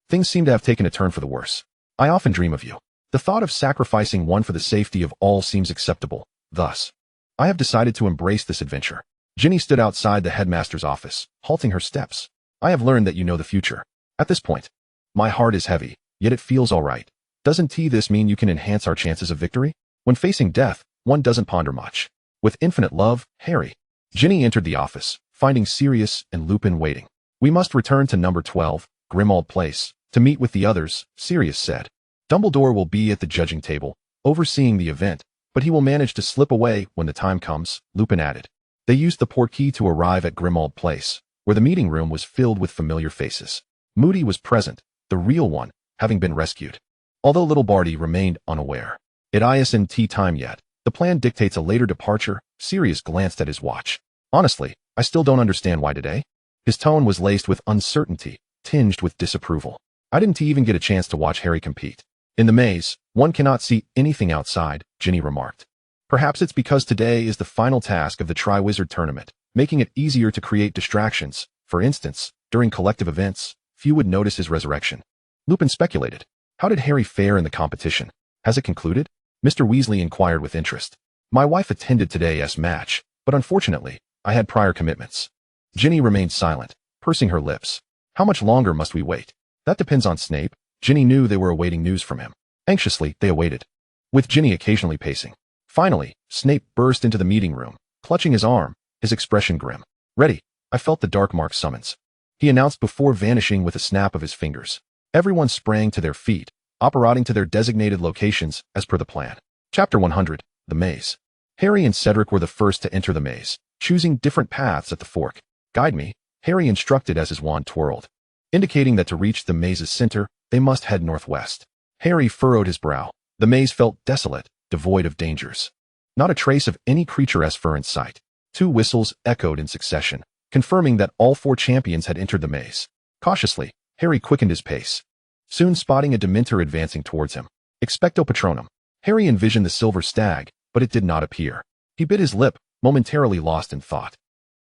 things seem to have taken a turn for the worse. I often dream of you. The thought of sacrificing one for the safety of all seems acceptable. Thus, I have decided to embrace this adventure. Ginny stood outside the headmaster's office, halting her steps. I have learned that you know the future. At this point, my heart is heavy, yet it feels all right. Doesn't this mean you can enhance our chances of victory? When facing death, one doesn't ponder much. With infinite love, Harry. Ginny entered the office, finding Sirius and Lupin waiting. We must return to number 12, Grimmauld Place, to meet with the others, Sirius said. Dumbledore will be at the judging table, overseeing the event, but he will manage to slip away when the time comes, Lupin added. They used the portkey to arrive at Grimmauld Place, where the meeting room was filled with familiar faces. Moody was present, the real one, having been rescued. Although little Barty remained unaware. It isn't tea time yet. The plan dictates a later departure. Sirius glanced at his watch. Honestly, I still don't understand why today. His tone was laced with uncertainty, tinged with disapproval. I didn't even get a chance to watch Harry compete. In the maze, one cannot see anything outside, Ginny remarked. Perhaps it's because today is the final task of the Triwizard tournament, making it easier to create distractions. For instance, during collective events, few would notice his resurrection. Lupin speculated. How did Harry fare in the competition? Has it concluded? Mr. Weasley inquired with interest. My wife attended today's match, but unfortunately, I had prior commitments. Ginny remained silent, pursing her lips. How much longer must we wait? That depends on Snape. Ginny knew they were awaiting news from him. Anxiously, they awaited, with Ginny occasionally pacing. Finally, Snape burst into the meeting room, clutching his arm, his expression grim. Ready, I felt the dark mark summons," he announced before vanishing with a snap of his fingers. Everyone sprang to their feet, operating to their designated locations as per the plan. Chapter 100, The Maze. Harry and Cedric were the first to enter the maze, choosing different paths at the fork. "Guide me," Harry instructed as his wand twirled, indicating that to reach the maze's center, they must head northwest. Harry furrowed his brow. The maze felt desolate, devoid of dangers. Not a trace of any creaturesse fur in sight. 2 whistles echoed in succession, confirming that all 4 champions had entered the maze. Cautiously, Harry quickened his pace, soon spotting a Dementor advancing towards him. Expecto Patronum. Harry envisioned the silver stag, but it did not appear. He bit his lip, momentarily lost in thought.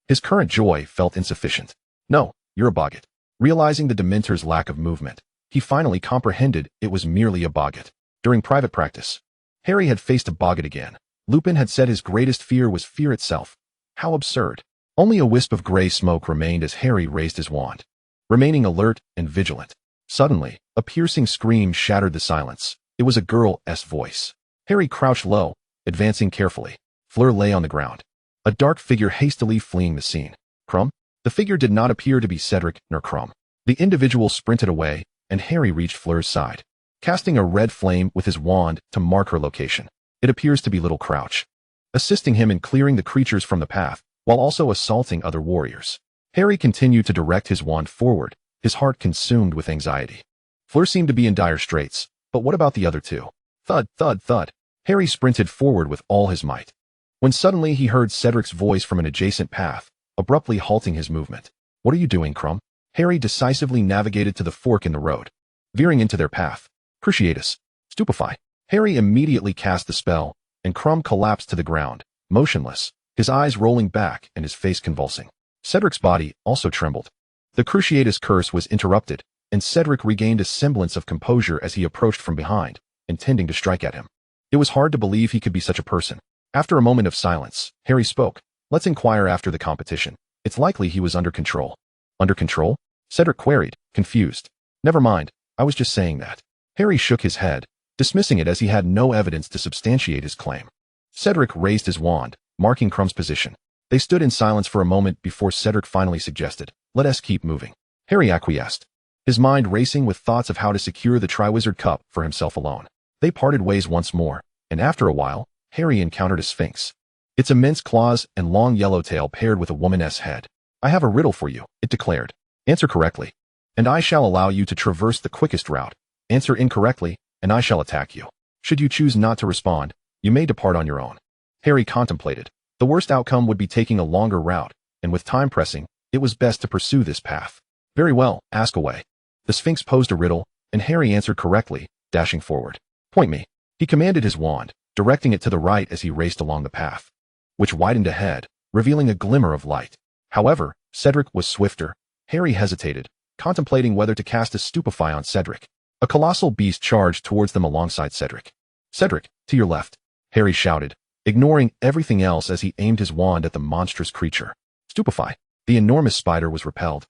His current joy felt insufficient. "No, you're a boggart." Realizing the Dementor's lack of movement, he finally comprehended it was merely a boggart. During private practice, Harry had faced a boggart again. Lupin had said his greatest fear was fear itself. How absurd. Only a wisp of gray smoke remained as Harry raised his wand, remaining alert and vigilant. Suddenly, a piercing scream shattered the silence. It was a girl's voice. Harry crouched low, advancing carefully. Fleur lay on the ground, a dark figure hastily fleeing the scene. Crumb? The figure did not appear to be Cedric nor Crumb. The individual sprinted away, and Harry reached Fleur's side, casting a red flame with his wand to mark her location. It appears to be Little Crouch, assisting him in clearing the creatures from the path, while also assaulting other warriors. Harry continued to direct his wand forward, his heart consumed with anxiety. Fleur seemed to be in dire straits, but what about the other 2? Thud, thud, thud. Harry sprinted forward with all his might, when suddenly he heard Cedric's voice from an adjacent path, abruptly halting his movement. "What are you doing, Crumb?" Harry decisively navigated to the fork in the road, veering into their path. "Cruciatus. Stupefy." Harry immediately cast the spell, and Crumb collapsed to the ground, motionless, his eyes rolling back and his face convulsing. Cedric's body also trembled. The Cruciatus curse was interrupted, and Cedric regained a semblance of composure as he approached from behind, intending to strike at him. It was hard to believe he could be such a person. After a moment of silence, Harry spoke. "Let's inquire after the competition. It's likely he was under control." "Under control?" Cedric queried, confused. "Never mind, I was just saying that." Harry shook his head, dismissing it as he had no evidence to substantiate his claim. Cedric raised his wand, marking Crumb's position. They stood in silence for a moment before Cedric finally suggested, "Let us keep moving." Harry acquiesced, his mind racing with thoughts of how to secure the Triwizard Cup for himself alone. They parted ways once more, and after a while, Harry encountered a sphinx. Its immense claws and long yellow tail paired with a woman's head. "I have a riddle for you," it declared. "Answer correctly, and I shall allow you to traverse the quickest route. Answer incorrectly, and I shall attack you. Should you choose not to respond, you may depart on your own." Harry contemplated. The worst outcome would be taking a longer route, and with time pressing, it was best to pursue this path. "Very well, ask away." The Sphinx posed a riddle, and Harry answered correctly, dashing forward. "Point me." He commanded his wand, directing it to the right as he raced along the path, which widened ahead, revealing a glimmer of light. However, Cedric was swifter. Harry hesitated, contemplating whether to cast a Stupefy on Cedric. A colossal beast charged towards them alongside Cedric. "Cedric, to your left," Harry shouted, ignoring everything else as he aimed his wand at the monstrous creature. Stupefy. The enormous spider was repelled,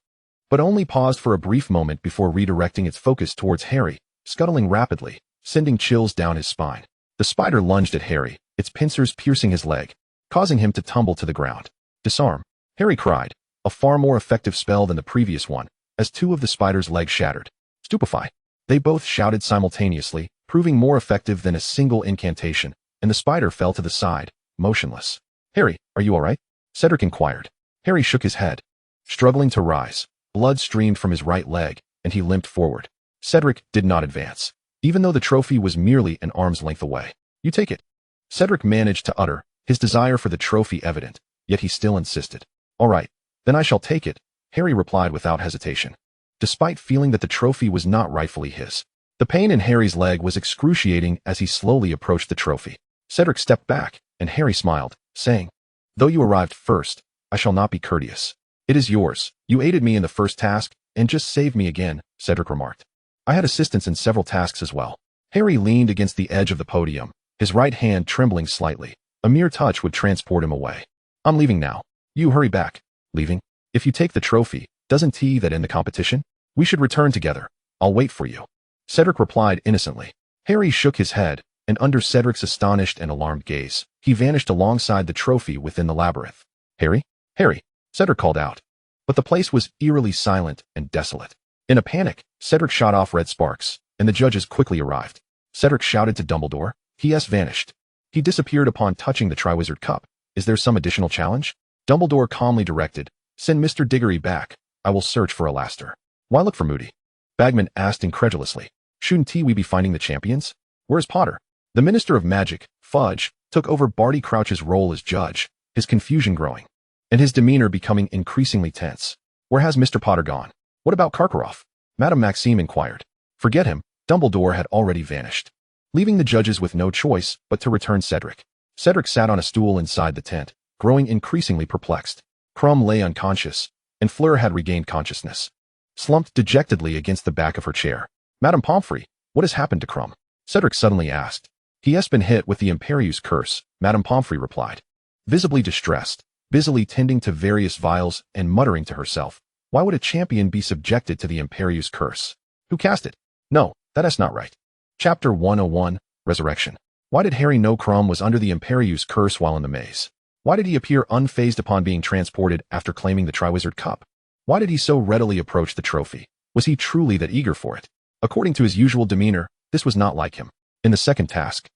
but only paused for a brief moment before redirecting its focus towards Harry, scuttling rapidly, sending chills down his spine. The spider lunged at Harry, its pincers piercing his leg, causing him to tumble to the ground. "Disarm," Harry cried, a far more effective spell than the previous one, as 2 of the spider's legs shattered. "Stupefy." They both shouted simultaneously, proving more effective than a single incantation, and the spider fell to the side, motionless. "Harry, are you all right?" Cedric inquired. Harry shook his head, struggling to rise. Blood streamed from his right leg, and he limped forward. Cedric did not advance, even though the trophy was merely an arm's length away. "You take it." Cedric managed to utter, his desire for the trophy evident, yet he still insisted. "All right, then I shall take it," Harry replied without hesitation, despite feeling that the trophy was not rightfully his. The pain in Harry's leg was excruciating as he slowly approached the trophy. Cedric stepped back, and Harry smiled, saying, "Though you arrived first, I shall not be courteous. It is yours. You aided me in the first task, and just saved me again," Cedric remarked. "I had assistance in several tasks as well." Harry leaned against the edge of the podium, his right hand trembling slightly. A mere touch would transport him away. "I'm leaving now. You hurry back." "Leaving? If you take the trophy, doesn't that end the competition? We should return together. I'll wait for you," Cedric replied innocently. Harry shook his head, and under Cedric's astonished and alarmed gaze, he vanished alongside the trophy within the labyrinth. "Harry? Harry!" Cedric called out. but the place was eerily silent and desolate. In a panic, Cedric shot off red sparks, and the judges quickly arrived. Cedric shouted to Dumbledore. He vanished. He disappeared upon touching the Triwizard Cup. Is there some additional challenge? Dumbledore calmly directed. Send Mr. Diggory back. I will search for Alastair. Why look for Moody? Bagman asked incredulously. Shouldn't we be finding the champions? Where's Potter? The Minister of Magic, Fudge, took over Barty Crouch's role as judge, his confusion growing, and his demeanor becoming increasingly tense. Where has Mr. Potter gone? What about Karkaroff? Madame Maxime inquired. Forget him. Dumbledore had already vanished, leaving the judges with no choice but to return Cedric. Cedric sat on a stool inside the tent, growing increasingly perplexed. Krum lay unconscious, and Fleur had regained consciousness, slumped dejectedly against the back of her chair. Madame Pomfrey, what has happened to Krum? Cedric suddenly asked. He has been hit with the Imperieuse curse, Madame Pomfrey replied. Visibly distressed, busily tending to various vials and muttering to herself, why would a champion be subjected to the Imperieuse curse? Who cast it? No, that is not right. Chapter 101, Resurrection. Why did Harry know Krum was under the Imperieuse curse while in the maze? Why did he appear unfazed upon being transported after claiming the Triwizard Cup? Why did he so readily approach the trophy? Was he truly that eager for it? According to his usual demeanor, this was not like him. In the second task,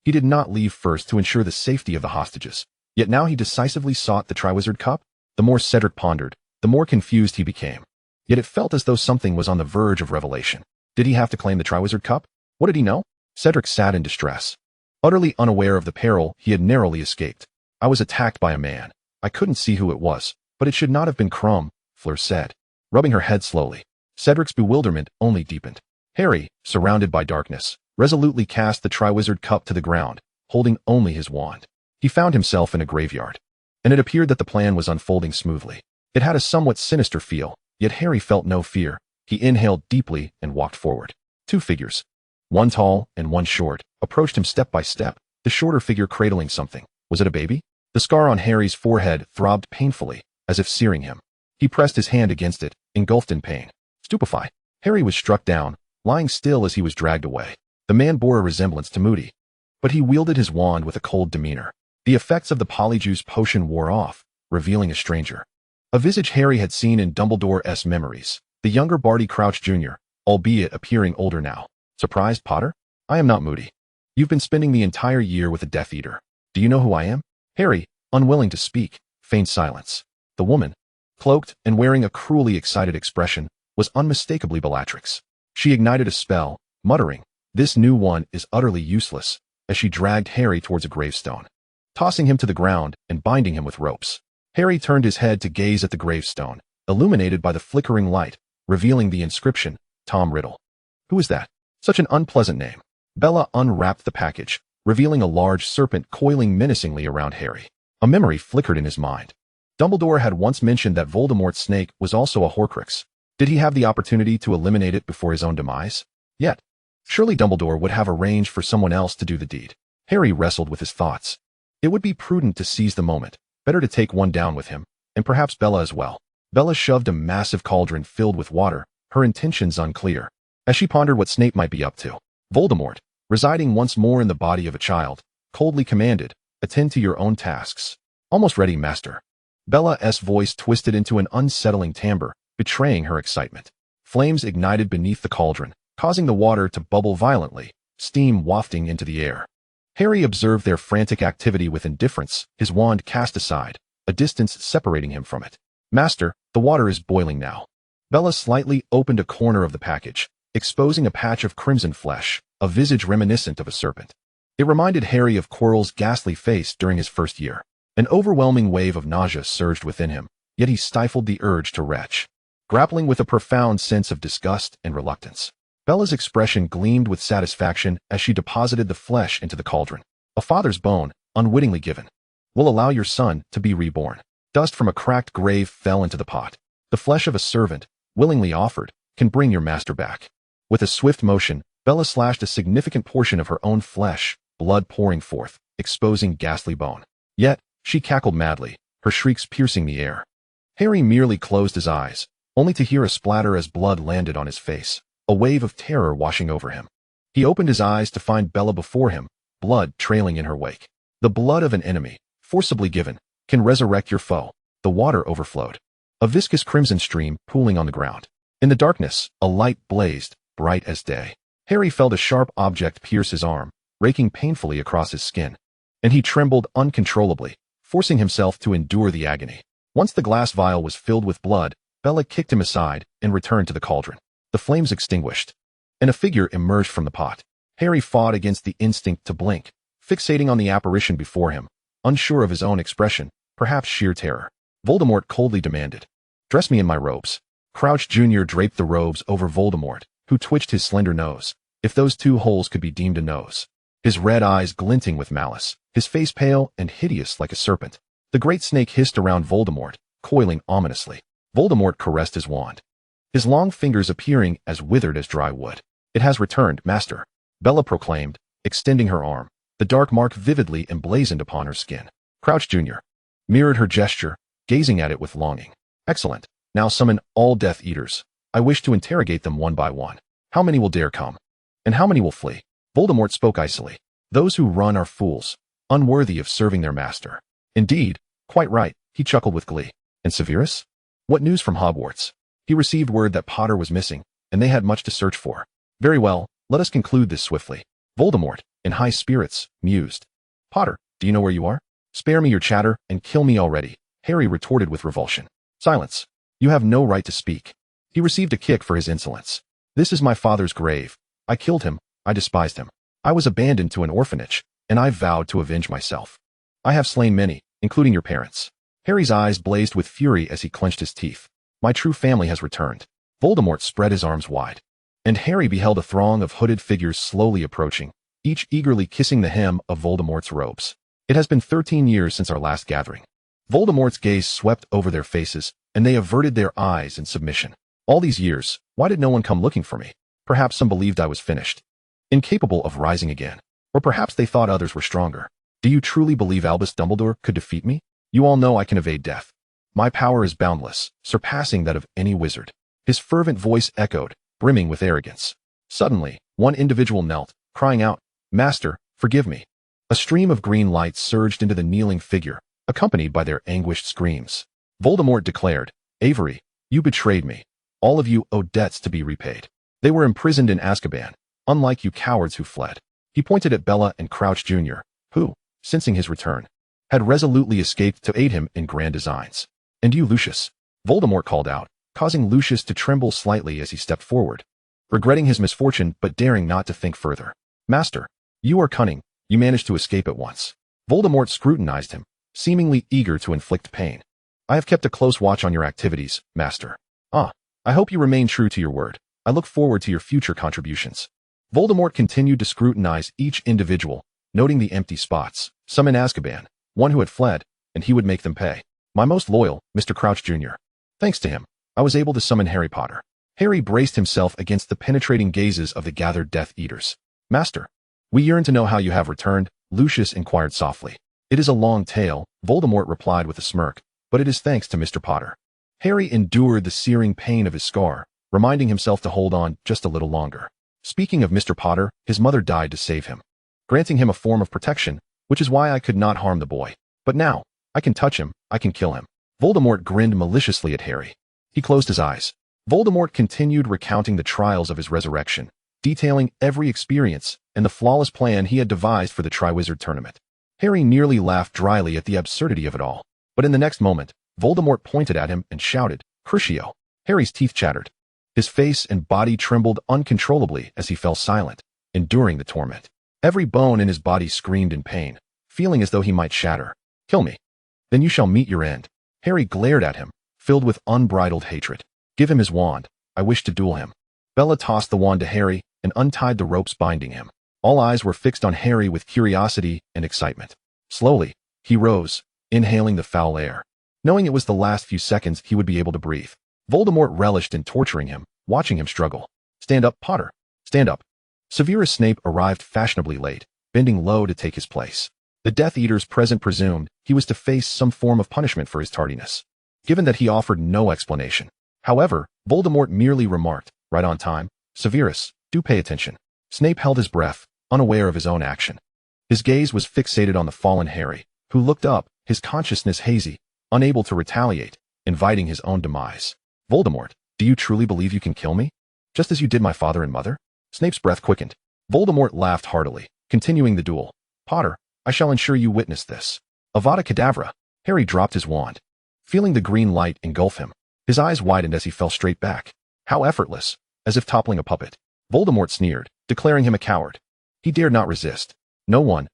he did not leave first to ensure the safety of the hostages. Yet now he decisively sought the Triwizard Cup. The more Cedric pondered, the more confused he became. Yet it felt as though something was on the verge of revelation. Did he have to claim the Triwizard Cup? What did he know? Cedric sat in distress, utterly unaware of the peril he had narrowly escaped. I was attacked by a man. I couldn't see who it was, but it should not have been Krum, Fleur said, rubbing her head slowly. Cedric's bewilderment only deepened. Harry, surrounded by darkness, resolutely cast the Triwizard Cup to the ground, holding only his wand. He found himself in a graveyard, and it appeared that the plan was unfolding smoothly. It had a somewhat sinister feel, yet Harry felt no fear. He inhaled deeply and walked forward. Two figures, one tall and one short, approached him step by step, the shorter figure cradling something. Was it a baby? The scar on Harry's forehead throbbed painfully, as if searing him. He pressed his hand against it, engulfed in pain. Stupefied, Harry was struck down, lying still as he was dragged away. The man bore a resemblance to Moody, but he wielded his wand with a cold demeanor. The effects of the polyjuice potion wore off, revealing a stranger. A visage Harry had seen in Dumbledore's memories, the younger Barty Crouch Jr., albeit appearing older now. Surprised, Potter? I am not Moody. You've been spending the entire year with a Death Eater. Do you know who I am? Harry, unwilling to speak, feigned silence. The woman, cloaked and wearing a cruelly excited expression, was unmistakably Bellatrix. She ignited a spell, muttering, "This new one is utterly useless," as she dragged Harry towards a gravestone, tossing him to the ground and binding him with ropes. Harry turned his head to gaze at the gravestone, illuminated by the flickering light, revealing the inscription, Tom Riddle. Who is that? Such an unpleasant name. Bella unwrapped the package, revealing a large serpent coiling menacingly around Harry. A memory flickered in his mind. Dumbledore had once mentioned that Voldemort's snake was also a Horcrux. Did he have the opportunity to eliminate it before his own demise? Yet, surely Dumbledore would have arranged for someone else to do the deed. Harry wrestled with his thoughts. It would be prudent to seize the moment, better to take one down with him, and perhaps Bella as well. Bella shoved a massive cauldron filled with water, her intentions unclear, as she pondered what Snape might be up to. Voldemort, residing once more in the body of a child, coldly commanded, "Attend to your own tasks." Almost ready, master. Bella's voice twisted into an unsettling timbre, betraying her excitement. Flames ignited beneath the cauldron, causing the water to bubble violently, steam wafting into the air. Harry observed their frantic activity with indifference, his wand cast aside, a distance separating him from it. "Master, the water is boiling now." Bella slightly opened a corner of the package, exposing a patch of crimson flesh, a visage reminiscent of a serpent. It reminded Harry of Quirrell's ghastly face during his first year. An overwhelming wave of nausea surged within him, yet he stifled the urge to retch, grappling with a profound sense of disgust and reluctance. Bella's expression gleamed with satisfaction as she deposited the flesh into the cauldron. "A father's bone, unwittingly given, will allow your son to be reborn." Dust from a cracked grave fell into the pot. "The flesh of a servant, willingly offered, can bring your master back." With a swift motion, Bella slashed a significant portion of her own flesh, blood pouring forth, exposing ghastly bone. Yet, she cackled madly, her shrieks piercing the air. Harry merely closed his eyes, only to hear a splatter as blood landed on his face, a wave of terror washing over him. He opened his eyes to find Bella before him, blood trailing in her wake. The blood of an enemy, forcibly given, can resurrect your foe. The water overflowed. a viscous crimson stream pooling on the ground. In the darkness, a light blazed, bright as day. Harry felt a sharp object pierce his arm, raking painfully across his skin, and he trembled uncontrollably, forcing himself to endure the agony. Once the glass vial was filled with blood, Bella kicked him aside and returned to the cauldron. The flames extinguished, and a figure emerged from the pot. Harry fought against the instinct to blink, fixating on the apparition before him, unsure of his own expression, perhaps sheer terror. Voldemort coldly demanded, "Dress me in my robes." Crouch Jr. draped the robes over Voldemort, who twitched his slender nose, if those 2 holes could be deemed a nose. His red eyes glinting with malice, his face pale and hideous like a serpent. The great snake hissed around Voldemort, coiling ominously. Voldemort caressed his wand, his long fingers appearing as withered as dry wood. "It has returned, Master," Bella proclaimed, extending her arm, the dark mark vividly emblazoned upon her skin. Crouch Jr. mirrored her gesture, gazing at it with longing. "Excellent. Now summon all Death Eaters. I wish to interrogate them one by one. How many will dare come? And how many will flee?" Voldemort spoke icily. "Those who run are fools, unworthy of serving their master." "Indeed, quite right," he chuckled with glee. "And Severus? What news from Hogwarts?" He received word that Potter was missing, and they had much to search for. "Very well, let us conclude this swiftly." Voldemort, in high spirits, mused. "Potter, do you know where you are?" "Spare me your chatter and kill me already," Harry retorted with revulsion. "Silence. You have no right to speak." He received a kick for his insolence. "This is my father's grave. I killed him. I despised him. I was abandoned to an orphanage, and I vowed to avenge myself. I have slain many, including your parents." Harry's eyes blazed with fury as he clenched his teeth. "My true family has returned." Voldemort spread his arms wide, and Harry beheld a throng of hooded figures slowly approaching, each eagerly kissing the hem of Voldemort's robes. "It has been 13 years since our last gathering." Voldemort's gaze swept over their faces, and they averted their eyes in submission. "All these years, why did no one come looking for me? Perhaps some believed I was finished, incapable of rising again. Or perhaps they thought others were stronger. Do you truly believe Albus Dumbledore could defeat me? You all know I can evade death. My power is boundless, surpassing that of any wizard." His fervent voice echoed, brimming with arrogance. Suddenly, one individual knelt, crying out, "Master, forgive me." A stream of green light surged into the kneeling figure, accompanied by their anguished screams. Voldemort declared, "Avery, you betrayed me. All of you owe debts to be repaid. They were imprisoned in Azkaban, unlike you cowards who fled." He pointed at Bella and Crouch Jr., who, sensing his return, had resolutely escaped to aid him in grand designs. "And you, Lucius," Voldemort called out, causing Lucius to tremble slightly as he stepped forward, regretting his misfortune but daring not to think further. "Master, you are cunning. You managed to escape at once." Voldemort scrutinized him, seemingly eager to inflict pain. "I have kept a close watch on your activities, Master. I hope you remain true to your word. I look forward to your future contributions." Voldemort continued to scrutinize each individual, noting the empty spots, some in Azkaban, one who had fled, and he would make them pay. "My most loyal, Mr. Crouch Jr. Thanks to him, I was able to summon Harry Potter." Harry braced himself against the penetrating gazes of the gathered Death Eaters. "Master, we yearn to know how you have returned," Lucius inquired softly. "It is a long tale," Voldemort replied with a smirk, "but it is thanks to Mr. Potter." Harry endured the searing pain of his scar, reminding himself to hold on just a little longer. Speaking of Mr. Potter, his mother died to save him, granting him a form of protection, which is why I could not harm the boy. But now, I can touch him, I can kill him. Voldemort grinned maliciously at Harry. He closed his eyes. Voldemort continued recounting the trials of his resurrection, detailing every experience and the flawless plan he had devised for the Triwizard tournament. Harry nearly laughed dryly at the absurdity of it all. But in the next moment, Voldemort pointed at him and shouted, "Crucio!" Harry's teeth chattered. His face and body trembled uncontrollably as he fell silent, enduring the torment. Every bone in his body screamed in pain, feeling as though he might shatter. "Kill me. Then you shall meet your end." Harry glared at him, filled with unbridled hatred. "Give him his wand. I wish to duel him." Bella tossed the wand to Harry and untied the ropes binding him. All eyes were fixed on Harry with curiosity and excitement. Slowly, he rose, inhaling the foul air, knowing it was the last few seconds he would be able to breathe. Voldemort relished in torturing him, watching him struggle. "Stand up, Potter. Stand up." Severus Snape arrived fashionably late, bending low to take his place. The Death Eaters present presumed he was to face some form of punishment for his tardiness, given that he offered no explanation. However, Voldemort merely remarked, "Right on time. Severus, do pay attention." Snape held his breath, unaware of his own action. His gaze was fixated on the fallen Harry, who looked up, his consciousness hazy, unable to retaliate, inviting his own demise. Voldemort, do you truly believe you can kill me? Just as you did my father and mother? Snape's breath quickened. Voldemort laughed heartily, continuing the duel. Potter, I shall ensure you witness this. Avada Kedavra. Harry dropped his wand, feeling the green light engulf him. His eyes widened as he fell straight back. How effortless, as if toppling a puppet. Voldemort sneered, declaring him a coward. He dared not resist. No one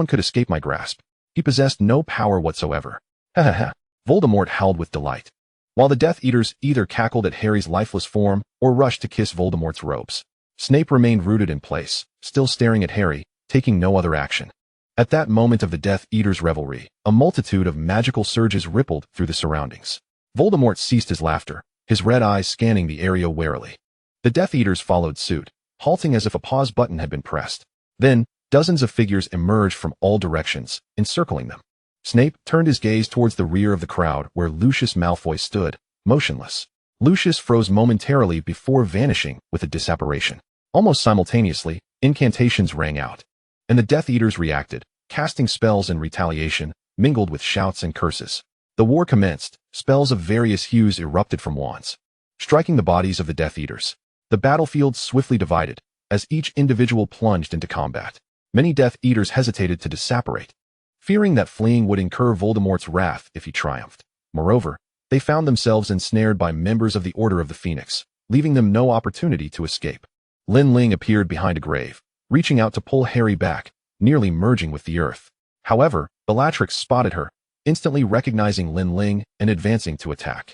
could escape my grasp. He possessed no power whatsoever. Ha ha ha. Voldemort howled with delight, while the Death Eaters either cackled at Harry's lifeless form or rushed to kiss Voldemort's robes. Snape remained rooted in place, still staring at Harry, taking no other action. At that moment of the Death Eaters' revelry, a multitude of magical surges rippled through the surroundings. Voldemort ceased his laughter, his red eyes scanning the area warily. The Death Eaters followed suit, halting as if a pause button had been pressed. Then, dozens of figures emerged from all directions, encircling them. Snape turned his gaze towards the rear of the crowd where Lucius Malfoy stood, motionless. Lucius froze momentarily before vanishing with a disapparition. Almost simultaneously, incantations rang out, and the Death Eaters reacted, casting spells in retaliation, mingled with shouts and curses. The war commenced. Spells of various hues erupted from wands, striking the bodies of the Death Eaters. The battlefield swiftly divided, as each individual plunged into combat. Many Death Eaters hesitated to disapparate, fearing that fleeing would incur Voldemort's wrath if he triumphed. Moreover, they found themselves ensnared by members of the Order of the Phoenix, leaving them no opportunity to escape. Lin Ling appeared behind a grave, reaching out to pull Harry back, nearly merging with the earth. However, Bellatrix spotted her, instantly recognizing Lin Ling and advancing to attack.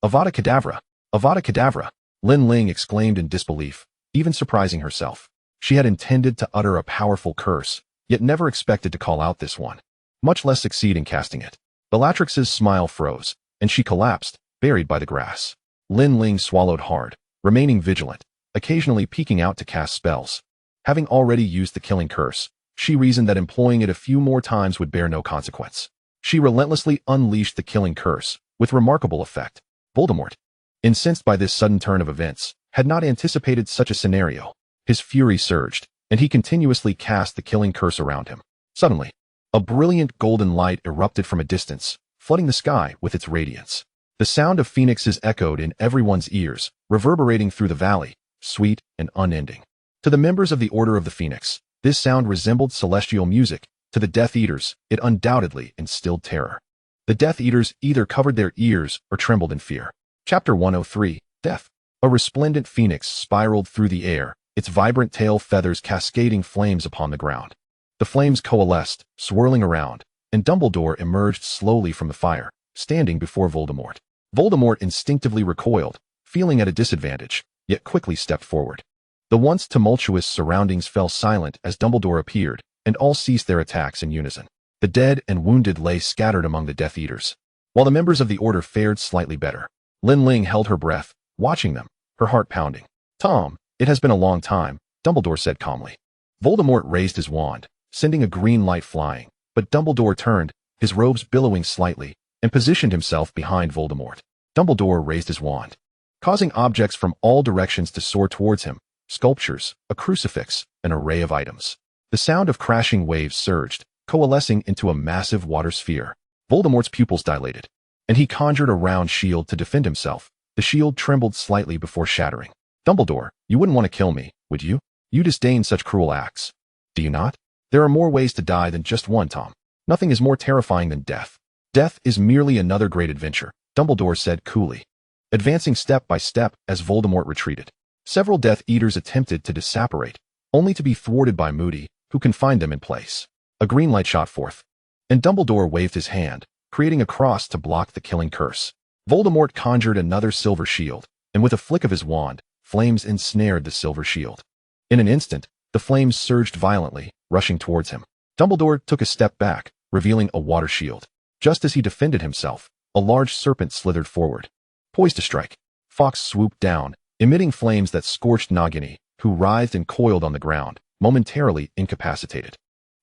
Avada Kedavra! Avada Kedavra! Lin Ling exclaimed in disbelief, even surprising herself. She had intended to utter a powerful curse, yet never expected to call out this one, much less succeed in casting it. Bellatrix's smile froze, and she collapsed, buried by the grass. Lin Ling swallowed hard, remaining vigilant, occasionally peeking out to cast spells. Having already used the killing curse, she reasoned that employing it a few more times would bear no consequence. She relentlessly unleashed the killing curse, with remarkable effect. Voldemort, incensed by this sudden turn of events, had not anticipated such a scenario. His fury surged, and he continuously cast the killing curse around him. Suddenly, a brilliant golden light erupted from a distance, flooding the sky with its radiance. The sound of phoenixes echoed in everyone's ears, reverberating through the valley, sweet and unending. To the members of the Order of the Phoenix, this sound resembled celestial music. To the Death Eaters, it undoubtedly instilled terror. The Death Eaters either covered their ears or trembled in fear. Chapter 103, Death. A resplendent phoenix spiraled through the air, its vibrant tail feathers cascading flames upon the ground. The flames coalesced, swirling around, and Dumbledore emerged slowly from the fire, standing before Voldemort. Voldemort instinctively recoiled, feeling at a disadvantage, yet quickly stepped forward. The once tumultuous surroundings fell silent as Dumbledore appeared, and all ceased their attacks in unison. The dead and wounded lay scattered among the Death Eaters, while the members of the Order fared slightly better. Lin Ling held her breath, watching them, her heart pounding. Tom, it has been a long time, Dumbledore said calmly. Voldemort raised his wand, sending a green light flying, but Dumbledore turned, his robes billowing slightly, and positioned himself behind Voldemort. Dumbledore raised his wand, causing objects from all directions to soar towards him, sculptures, a crucifix, an array of items. The sound of crashing waves surged, coalescing into a massive water sphere. Voldemort's pupils dilated, and he conjured a round shield to defend himself. The shield trembled slightly before shattering. Dumbledore, you wouldn't want to kill me, would you? You disdain such cruel acts. Do you not? There are more ways to die than just one, Tom. Nothing is more terrifying than death. Death is merely another great adventure, Dumbledore said coolly, advancing step by step as Voldemort retreated. Several Death Eaters attempted to disapparate, only to be thwarted by Moody, who confined them in place. A green light shot forth, and Dumbledore waved his hand, creating a cross to block the killing curse. Voldemort conjured another silver shield, and with a flick of his wand, flames ensnared the silver shield. In an instant, the flames surged violently, rushing towards him. Dumbledore took a step back, revealing a water shield. Just as he defended himself, a large serpent slithered forward. Poised to strike, Fawkes swooped down, emitting flames that scorched Nagini, who writhed and coiled on the ground, momentarily incapacitated.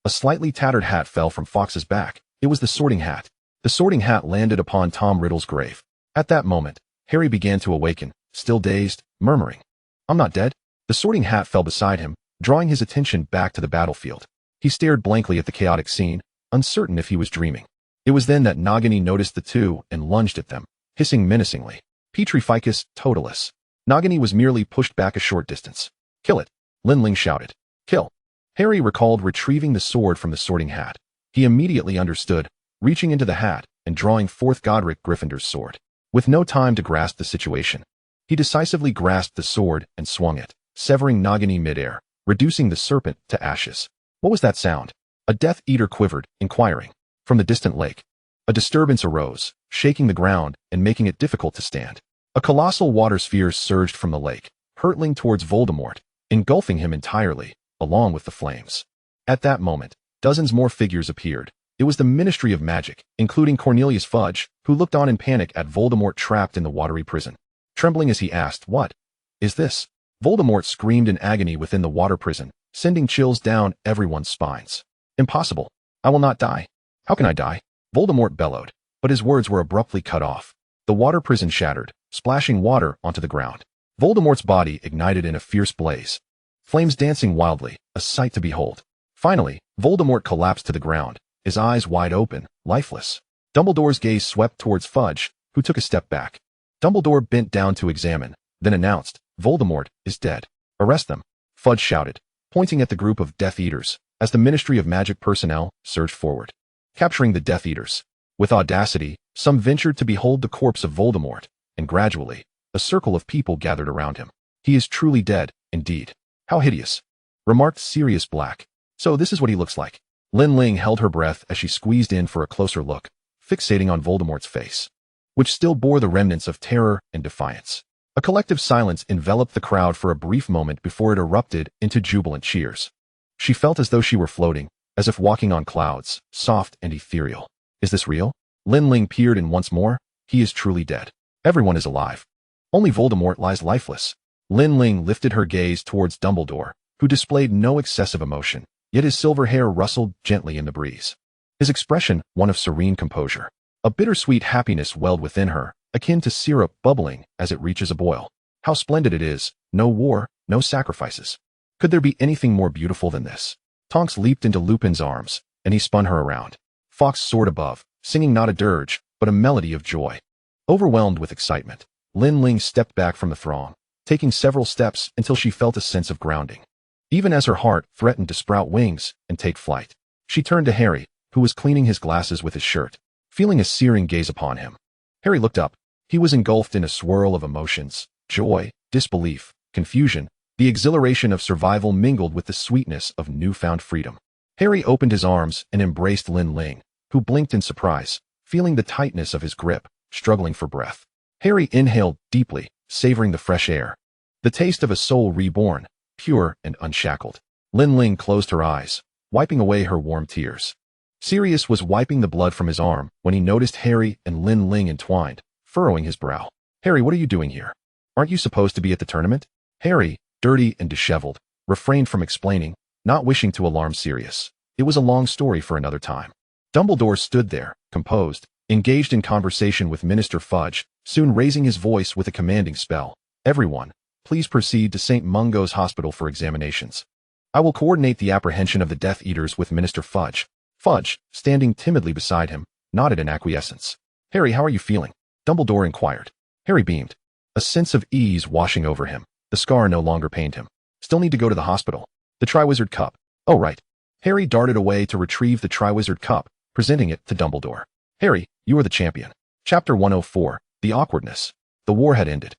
A slightly tattered hat fell from Fawkes's back. It was the Sorting Hat. The Sorting Hat landed upon Tom Riddle's grave. At that moment, Harry began to awaken, still dazed, murmuring, "I'm not dead." The Sorting Hat fell beside him, drawing his attention back to the battlefield. He stared blankly at the chaotic scene, uncertain if he was dreaming. It was then that Nagini noticed the two and lunged at them, hissing menacingly. Petrificus totalis. Nagini was merely pushed back a short distance. Kill it, Lin Ling shouted. Kill. Harry recalled retrieving the sword from the sorting hat. He immediately understood, reaching into the hat and drawing forth Godric Gryffindor's sword. With no time to grasp the situation, he decisively grasped the sword and swung it, severing Nagini midair, reducing the serpent to ashes. What was that sound? A Death Eater quivered, inquiring. From the distant lake, a disturbance arose, shaking the ground and making it difficult to stand. A colossal water sphere surged from the lake, hurtling towards Voldemort, engulfing him entirely, along with the flames. At that moment, dozens more figures appeared. It was the Ministry of Magic, including Cornelius Fudge, who looked on in panic at Voldemort trapped in the watery prison. Trembling as he asked, "What is this?" Voldemort screamed in agony within the water prison, sending chills down everyone's spines. "Impossible. I will not die." "How can I die?" Voldemort bellowed, but his words were abruptly cut off. The water prison shattered, splashing water onto the ground. Voldemort's body ignited in a fierce blaze, flames dancing wildly, a sight to behold. Finally, Voldemort collapsed to the ground, his eyes wide open, lifeless. Dumbledore's gaze swept towards Fudge, who took a step back. Dumbledore bent down to examine, then announced, "Voldemort is dead. Arrest them," Fudge shouted, pointing at the group of Death Eaters, as the Ministry of Magic personnel surged forward. Capturing the Death Eaters. With audacity, some ventured to behold the corpse of Voldemort, and gradually, a circle of people gathered around him. "He is truly dead, indeed. How hideous," remarked Sirius Black. "So this is what he looks like." Lin Ling held her breath as she squeezed in for a closer look, fixating on Voldemort's face, which still bore the remnants of terror and defiance. A collective silence enveloped the crowd for a brief moment before it erupted into jubilant cheers. She felt as though she were floating, as if walking on clouds, soft and ethereal. "Is this real?" Lin Ling peered in once more. "He is truly dead. Everyone is alive. Only Voldemort lies lifeless." Lin Ling lifted her gaze towards Dumbledore, who displayed no excessive emotion, yet his silver hair rustled gently in the breeze. His expression, one of serene composure. A bittersweet happiness welled within her, akin to syrup bubbling as it reaches a boil. How splendid it is, no war, no sacrifices. Could there be anything more beautiful than this? Tonks leaped into Lupin's arms, and he spun her around. Fawkes soared above, singing not a dirge, but a melody of joy. Overwhelmed with excitement, Lin Ling stepped back from the throng, taking several steps until she felt a sense of grounding. Even as her heart threatened to sprout wings and take flight, she turned to Harry, who was cleaning his glasses with his shirt, feeling a searing gaze upon him. Harry looked up. He was engulfed in a swirl of emotions, joy, disbelief, confusion. The exhilaration of survival mingled with the sweetness of newfound freedom. Harry opened his arms and embraced Lin Ling, who blinked in surprise, feeling the tightness of his grip, struggling for breath. Harry inhaled deeply, savoring the fresh air. The taste of a soul reborn, pure and unshackled. Lin Ling closed her eyes, wiping away her warm tears. Sirius was wiping the blood from his arm when he noticed Harry and Lin Ling entwined, furrowing his brow. "Harry, what are you doing here? Aren't you supposed to be at the tournament?" Harry, dirty and disheveled, refrained from explaining, not wishing to alarm Sirius. It was a long story for another time. Dumbledore stood there, composed, engaged in conversation with Minister Fudge, soon raising his voice with a commanding spell. "Everyone, please proceed to St. Mungo's Hospital for examinations. I will coordinate the apprehension of the Death Eaters with Minister Fudge." Fudge, standing timidly beside him, nodded in acquiescence. "Harry, how are you feeling?" Dumbledore inquired. Harry beamed, a sense of ease washing over him. The scar no longer pained him. "Still need to go to the hospital. The Triwizard Cup." "Oh, right." Harry darted away to retrieve the Triwizard Cup, presenting it to Dumbledore. "Harry, you are the champion." Chapter 104, The Awkwardness. The war had ended.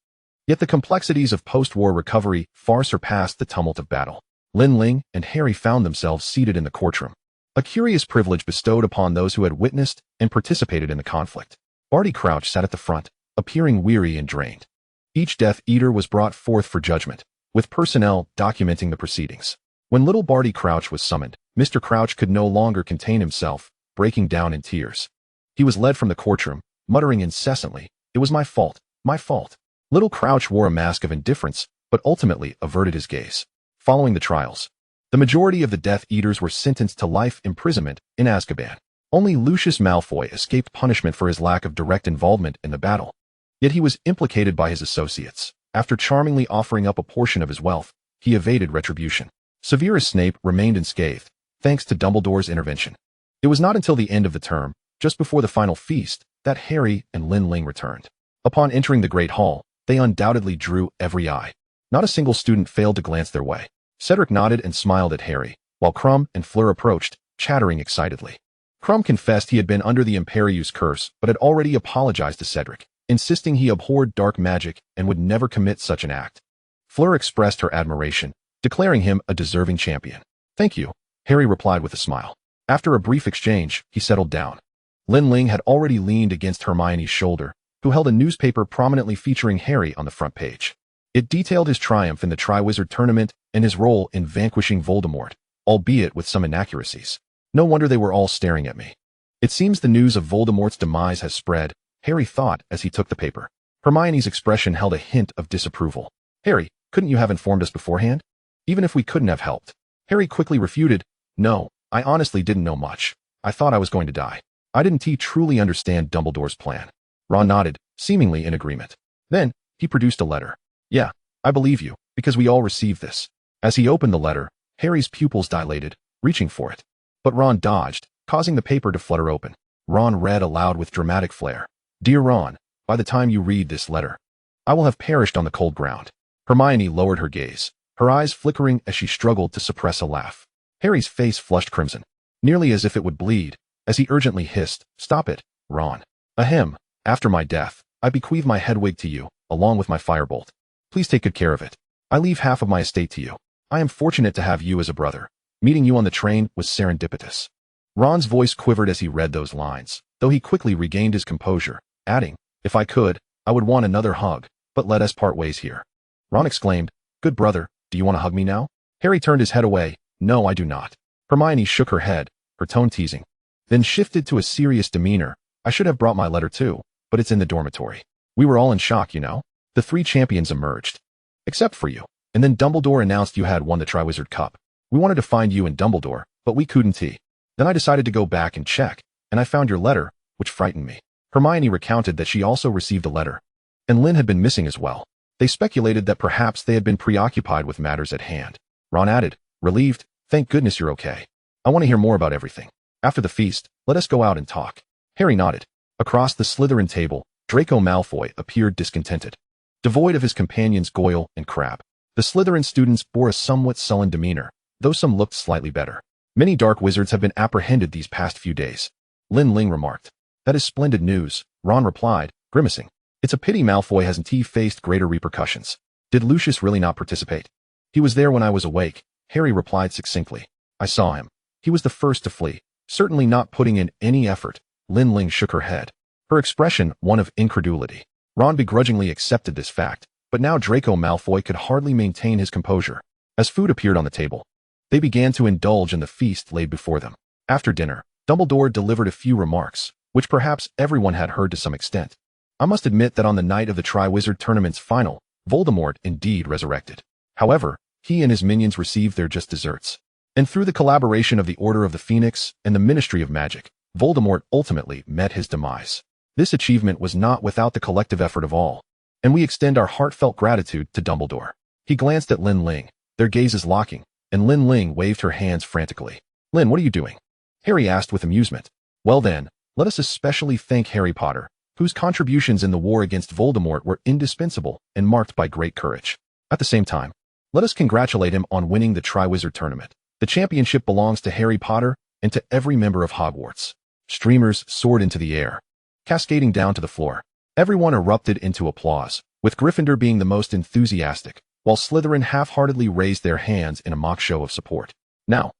Yet the complexities of post-war recovery far surpassed the tumult of battle. Lin Ling and Harry found themselves seated in the courtroom, a curious privilege bestowed upon those who had witnessed and participated in the conflict. Barty Crouch sat at the front, appearing weary and drained. Each Death Eater was brought forth for judgment, with personnel documenting the proceedings. When little Barty Crouch was summoned, Mr. Crouch could no longer contain himself, breaking down in tears. He was led from the courtroom, muttering incessantly, "It was my fault, my fault." Little Crouch wore a mask of indifference, but ultimately averted his gaze. Following the trials, the majority of the Death Eaters were sentenced to life imprisonment in Azkaban. Only Lucius Malfoy escaped punishment for his lack of direct involvement in the battle. Yet he was implicated by his associates. After charmingly offering up a portion of his wealth, he evaded retribution. Severus Snape remained unscathed, thanks to Dumbledore's intervention. It was not until the end of the term, just before the final feast, that Harry and Lin Ling returned. Upon entering the Great Hall, they undoubtedly drew every eye. Not a single student failed to glance their way. Cedric nodded and smiled at Harry, while Krum and Fleur approached, chattering excitedly. Krum confessed he had been under the Imperius curse, but had already apologized to Cedric, insisting he abhorred dark magic and would never commit such an act. Fleur expressed her admiration, declaring him a deserving champion. "Thank you," Harry replied with a smile. After a brief exchange, he settled down. Lin Ling had already leaned against Hermione's shoulder, who held a newspaper prominently featuring Harry on the front page. It detailed his triumph in the Triwizard Tournament and his role in vanquishing Voldemort, albeit with some inaccuracies. No wonder they were all staring at me. It seems the news of Voldemort's demise has spread, Harry thought as he took the paper. Hermione's expression held a hint of disapproval. "Harry, couldn't you have informed us beforehand? Even if we couldn't have helped." Harry quickly refuted, "No, I honestly didn't know much. I thought I was going to die. I didn't truly understand Dumbledore's plan." Ron nodded, seemingly in agreement. Then, he produced a letter. "Yeah, I believe you, because we all received this." As he opened the letter, Harry's pupils dilated, reaching for it. But Ron dodged, causing the paper to flutter open. Ron read aloud with dramatic flair. "Dear Ron, by the time you read this letter, I will have perished on the cold ground." Hermione lowered her gaze, her eyes flickering as she struggled to suppress a laugh. Harry's face flushed crimson, nearly as if it would bleed, as he urgently hissed, "Stop it, Ron. Ahem, after my death, I bequeath my headwig to you, along with my firebolt. Please take good care of it. I leave half of my estate to you. I am fortunate to have you as a brother. Meeting you on the train was serendipitous." Ron's voice quivered as he read those lines, though he quickly regained his composure, adding, "If I could, I would want another hug, but let us part ways here." Ron exclaimed, "Good brother, do you want to hug me now?" Harry turned his head away. "No, I do not." Hermione shook her head, her tone teasing, then shifted to a serious demeanor. "I should have brought my letter too, but it's in the dormitory. We were all in shock, you know." The three champions emerged. "Except for you. And then Dumbledore announced you had won the Triwizard Cup. We wanted to find you and Dumbledore, but we couldn't. Then I decided to go back and check, and I found your letter, which frightened me." Hermione recounted that she also received a letter, and Lin had been missing as well. They speculated that perhaps they had been preoccupied with matters at hand. Ron added, relieved, "Thank goodness you're okay. I want to hear more about everything. After the feast, let us go out and talk." Harry nodded. Across the Slytherin table, Draco Malfoy appeared discontented, devoid of his companions Goyle and Crabbe. The Slytherin students bore a somewhat sullen demeanor, though some looked slightly better. "Many dark wizards have been apprehended these past few days," Lin Ling remarked. "That is splendid news," Ron replied, grimacing. "It's a pity Malfoy hasn't faced greater repercussions. Did Lucius really not participate?" "He was there when I was awake," Harry replied succinctly. "I saw him. He was the first to flee, certainly not putting in any effort." Lin Ling shook her head, her expression one of incredulity. Ron begrudgingly accepted this fact, but now Draco Malfoy could hardly maintain his composure. As food appeared on the table, they began to indulge in the feast laid before them. After dinner, Dumbledore delivered a few remarks, which perhaps everyone had heard to some extent. "I must admit that on the night of the Triwizard Tournament's final, Voldemort indeed resurrected. However, he and his minions received their just desserts. And through the collaboration of the Order of the Phoenix and the Ministry of Magic, Voldemort ultimately met his demise. This achievement was not without the collective effort of all, and we extend our heartfelt gratitude to Dumbledore." He glanced at Lin Ling, their gazes locking, and Lin Ling waved her hands frantically. "Lin, what are you doing?" Harry asked with amusement. "Well then, let us especially thank Harry Potter, whose contributions in the war against Voldemort were indispensable and marked by great courage. At the same time, let us congratulate him on winning the Triwizard Tournament. The championship belongs to Harry Potter and to every member of Hogwarts." Streamers soared into the air, cascading down to the floor. Everyone erupted into applause, with Gryffindor being the most enthusiastic, while Slytherin half-heartedly raised their hands in a mock show of support. Now,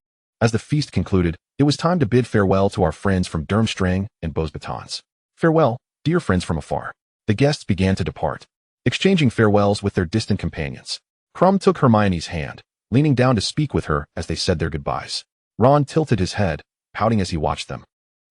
as the feast concluded, it was time to bid farewell to our friends from Durmstrang and Beauxbatons. "Farewell, dear friends from afar." The guests began to depart, exchanging farewells with their distant companions. Krum took Hermione's hand, leaning down to speak with her as they said their goodbyes. Ron tilted his head, pouting as he watched them,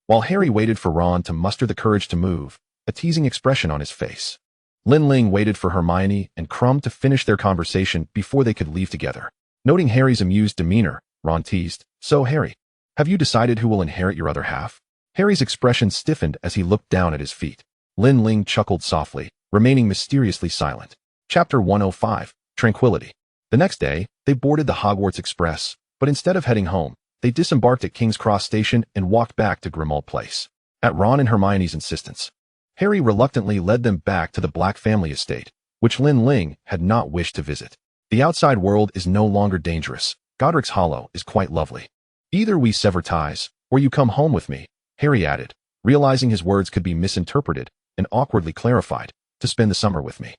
while Harry waited for Ron to muster the courage to move, a teasing expression on his face. Lin Ling waited for Hermione and Krum to finish their conversation before they could leave together. Noting Harry's amused demeanor, Ron teased, "So, Harry, have you decided who will inherit your other half?" Harry's expression stiffened as he looked down at his feet. Lin Ling chuckled softly, remaining mysteriously silent. Chapter 105, Tranquility. The next day, they boarded the Hogwarts Express, but instead of heading home, they disembarked at King's Cross Station and walked back to Grimmauld Place. At Ron and Hermione's insistence, Harry reluctantly led them back to the Black family estate, which Lin Ling had not wished to visit. The outside world is no longer dangerous. Godric's Hollow is quite lovely. Either we sever ties, or you come home with me, Harry added, realizing his words could be misinterpreted and awkwardly clarified, to spend the summer with me.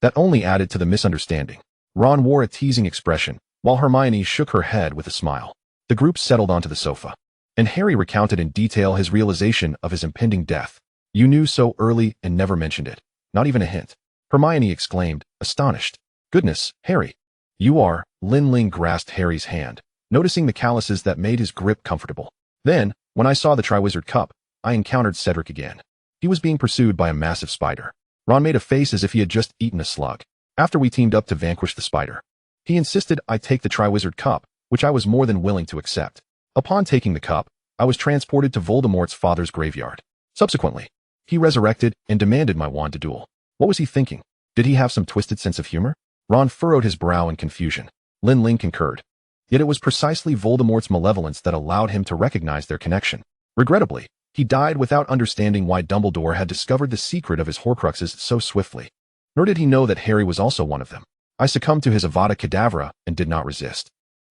That only added to the misunderstanding. Ron wore a teasing expression, while Hermione shook her head with a smile. The group settled onto the sofa, and Harry recounted in detail his realization of his impending death. You knew so early and never mentioned it. Not even a hint. Hermione exclaimed, astonished. Goodness, Harry. You are. Lin Ling grasped Harry's hand, noticing the calluses that made his grip comfortable. Then, when I saw the Triwizard Cup, I encountered Cedric again. He was being pursued by a massive spider. Ron made a face as if he had just eaten a slug. After we teamed up to vanquish the spider, he insisted I take the Triwizard Cup, which I was more than willing to accept. Upon taking the cup, I was transported to Voldemort's father's graveyard. Subsequently, he resurrected and demanded my wand to duel. What was he thinking? Did he have some twisted sense of humor? Ron furrowed his brow in confusion. Lin Ling concurred. Yet it was precisely Voldemort's malevolence that allowed him to recognize their connection. Regrettably, he died without understanding why Dumbledore had discovered the secret of his Horcruxes so swiftly. Nor did he know that Harry was also one of them. I succumbed to his Avada Kedavra and did not resist.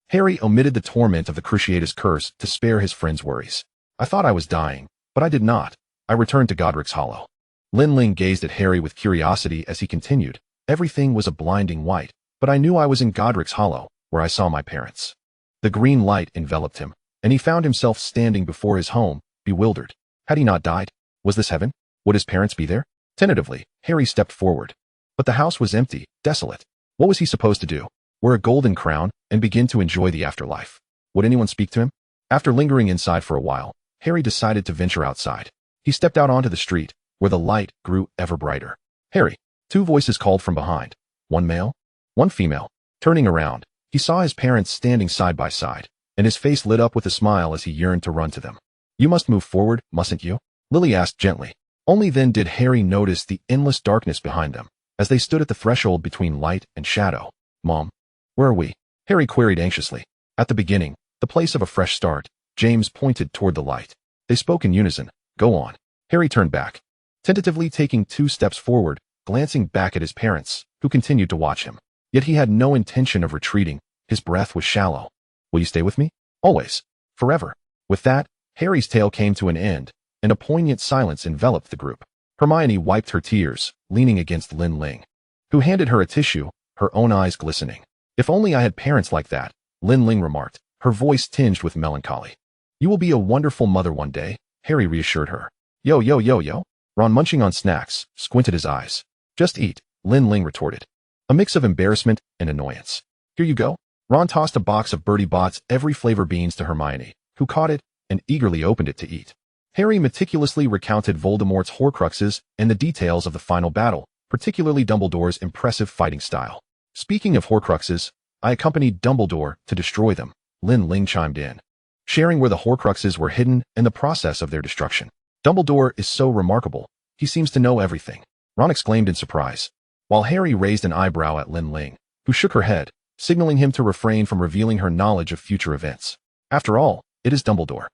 Harry omitted the torment of the Cruciatus curse to spare his friend's worries. I thought I was dying, but I did not. I returned to Godric's Hollow. Lin Ling gazed at Harry with curiosity as he continued. Everything was a blinding white, but I knew I was in Godric's Hollow, where I saw my parents. The green light enveloped him, and he found himself standing before his home, bewildered. Had he not died? Was this heaven? Would his parents be there? Tentatively, Harry stepped forward. But the house was empty, desolate. What was he supposed to do? Wear a golden crown and begin to enjoy the afterlife? Would anyone speak to him? After lingering inside for a while, Harry decided to venture outside. He stepped out onto the street, where the light grew ever brighter. Harry! Two voices called from behind. One male, one female. Turning around, he saw his parents standing side by side, and his face lit up with a smile as he yearned to run to them. You must move forward, mustn't you? Lily asked gently. Only then did Harry notice the endless darkness behind them, as they stood at the threshold between light and shadow. Mom, where are we? Harry queried anxiously. At the beginning, the place of a fresh start. James pointed toward the light. They spoke in unison. Go on. Harry turned back, tentatively taking 2 steps forward, glancing back at his parents, who continued to watch him. Yet he had no intention of retreating. His breath was shallow. Will you stay with me? Always. Forever. With that, Harry's tale came to an end, and a poignant silence enveloped the group. Hermione wiped her tears, leaning against Lin Ling, who handed her a tissue, her own eyes glistening. If only I had parents like that, Lin Ling remarked, her voice tinged with melancholy. You will be a wonderful mother one day, Harry reassured her. Yo, yo, yo, yo. Ron, munching on snacks, squinted his eyes. Just eat, Lin Ling retorted. A mix of embarrassment and annoyance. Here you go. Ron tossed a box of Bertie Bott's every flavor beans to Hermione, who caught it and eagerly opened it to eat. Harry meticulously recounted Voldemort's Horcruxes and the details of the final battle, particularly Dumbledore's impressive fighting style. Speaking of Horcruxes, I accompanied Dumbledore to destroy them, Lin Ling chimed in, sharing where the Horcruxes were hidden and the process of their destruction. Dumbledore is so remarkable. He seems to know everything, Ron exclaimed in surprise, while Harry raised an eyebrow at Lin Ling, who shook her head, signaling him to refrain from revealing her knowledge of future events. After all, it is Dumbledore.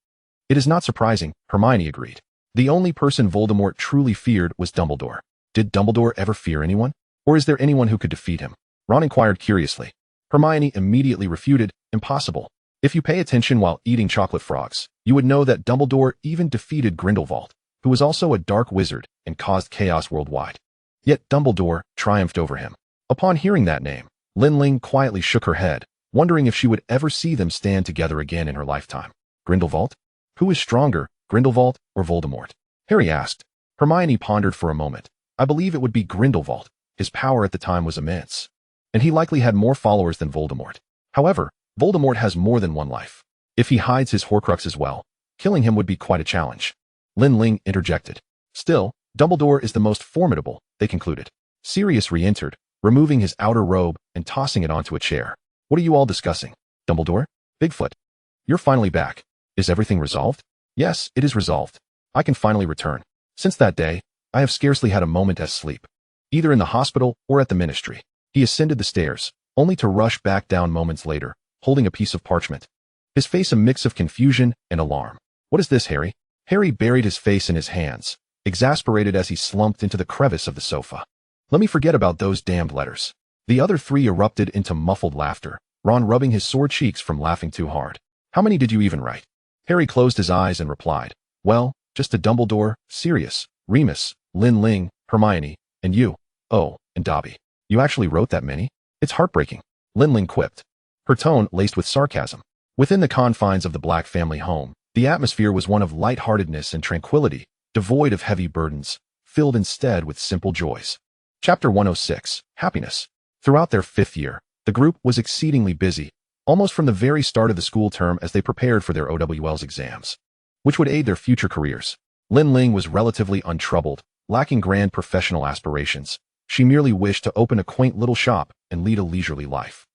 It is not surprising, Hermione agreed. The only person Voldemort truly feared was Dumbledore. Did Dumbledore ever fear anyone? Or is there anyone who could defeat him? Ron inquired curiously. Hermione immediately refuted, impossible. If you pay attention while eating chocolate frogs, you would know that Dumbledore even defeated Grindelwald, who was also a dark wizard and caused chaos worldwide. Yet Dumbledore triumphed over him. Upon hearing that name, Lin Ling quietly shook her head, wondering if she would ever see them stand together again in her lifetime. Grindelwald? Who is stronger, Grindelwald or Voldemort? Harry asked. Hermione pondered for a moment. I believe it would be Grindelwald. His power at the time was immense, and he likely had more followers than Voldemort. However, Voldemort has more than one life. If he hides his Horcruxes well, killing him would be quite a challenge. Lin Ling interjected. Still, Dumbledore is the most formidable, they concluded. Sirius re-entered, removing his outer robe and tossing it onto a chair. What are you all discussing? Dumbledore? Bigfoot? You're finally back. Is everything resolved? Yes, it is resolved. I can finally return. Since that day, I have scarcely had a moment's sleep, either in the hospital or at the ministry. He ascended the stairs, only to rush back down moments later, holding a piece of parchment. His face a mix of confusion and alarm. What is this, Harry? Harry buried his face in his hands, exasperated as he slumped into the crevice of the sofa. Let me forget about those damned letters. The other three erupted into muffled laughter, Ron rubbing his sore cheeks from laughing too hard. How many did you even write? Harry closed his eyes and replied, well, just to Dumbledore, Sirius, Remus, Lin Ling, Hermione, and you. Oh, and Dobby. You actually wrote that many? It's heartbreaking, Lin Ling quipped, her tone laced with sarcasm. Within the confines of the Black family home, the atmosphere was one of lightheartedness and tranquility, devoid of heavy burdens, filled instead with simple joys. Chapter 106, Happiness. Throughout their 5th year, the group was exceedingly busy, almost from the very start of the school term as they prepared for their OWL's exams, which would aid their future careers. Lin Ling was relatively untroubled, lacking grand professional aspirations. She merely wished to open a quaint little shop and lead a leisurely life.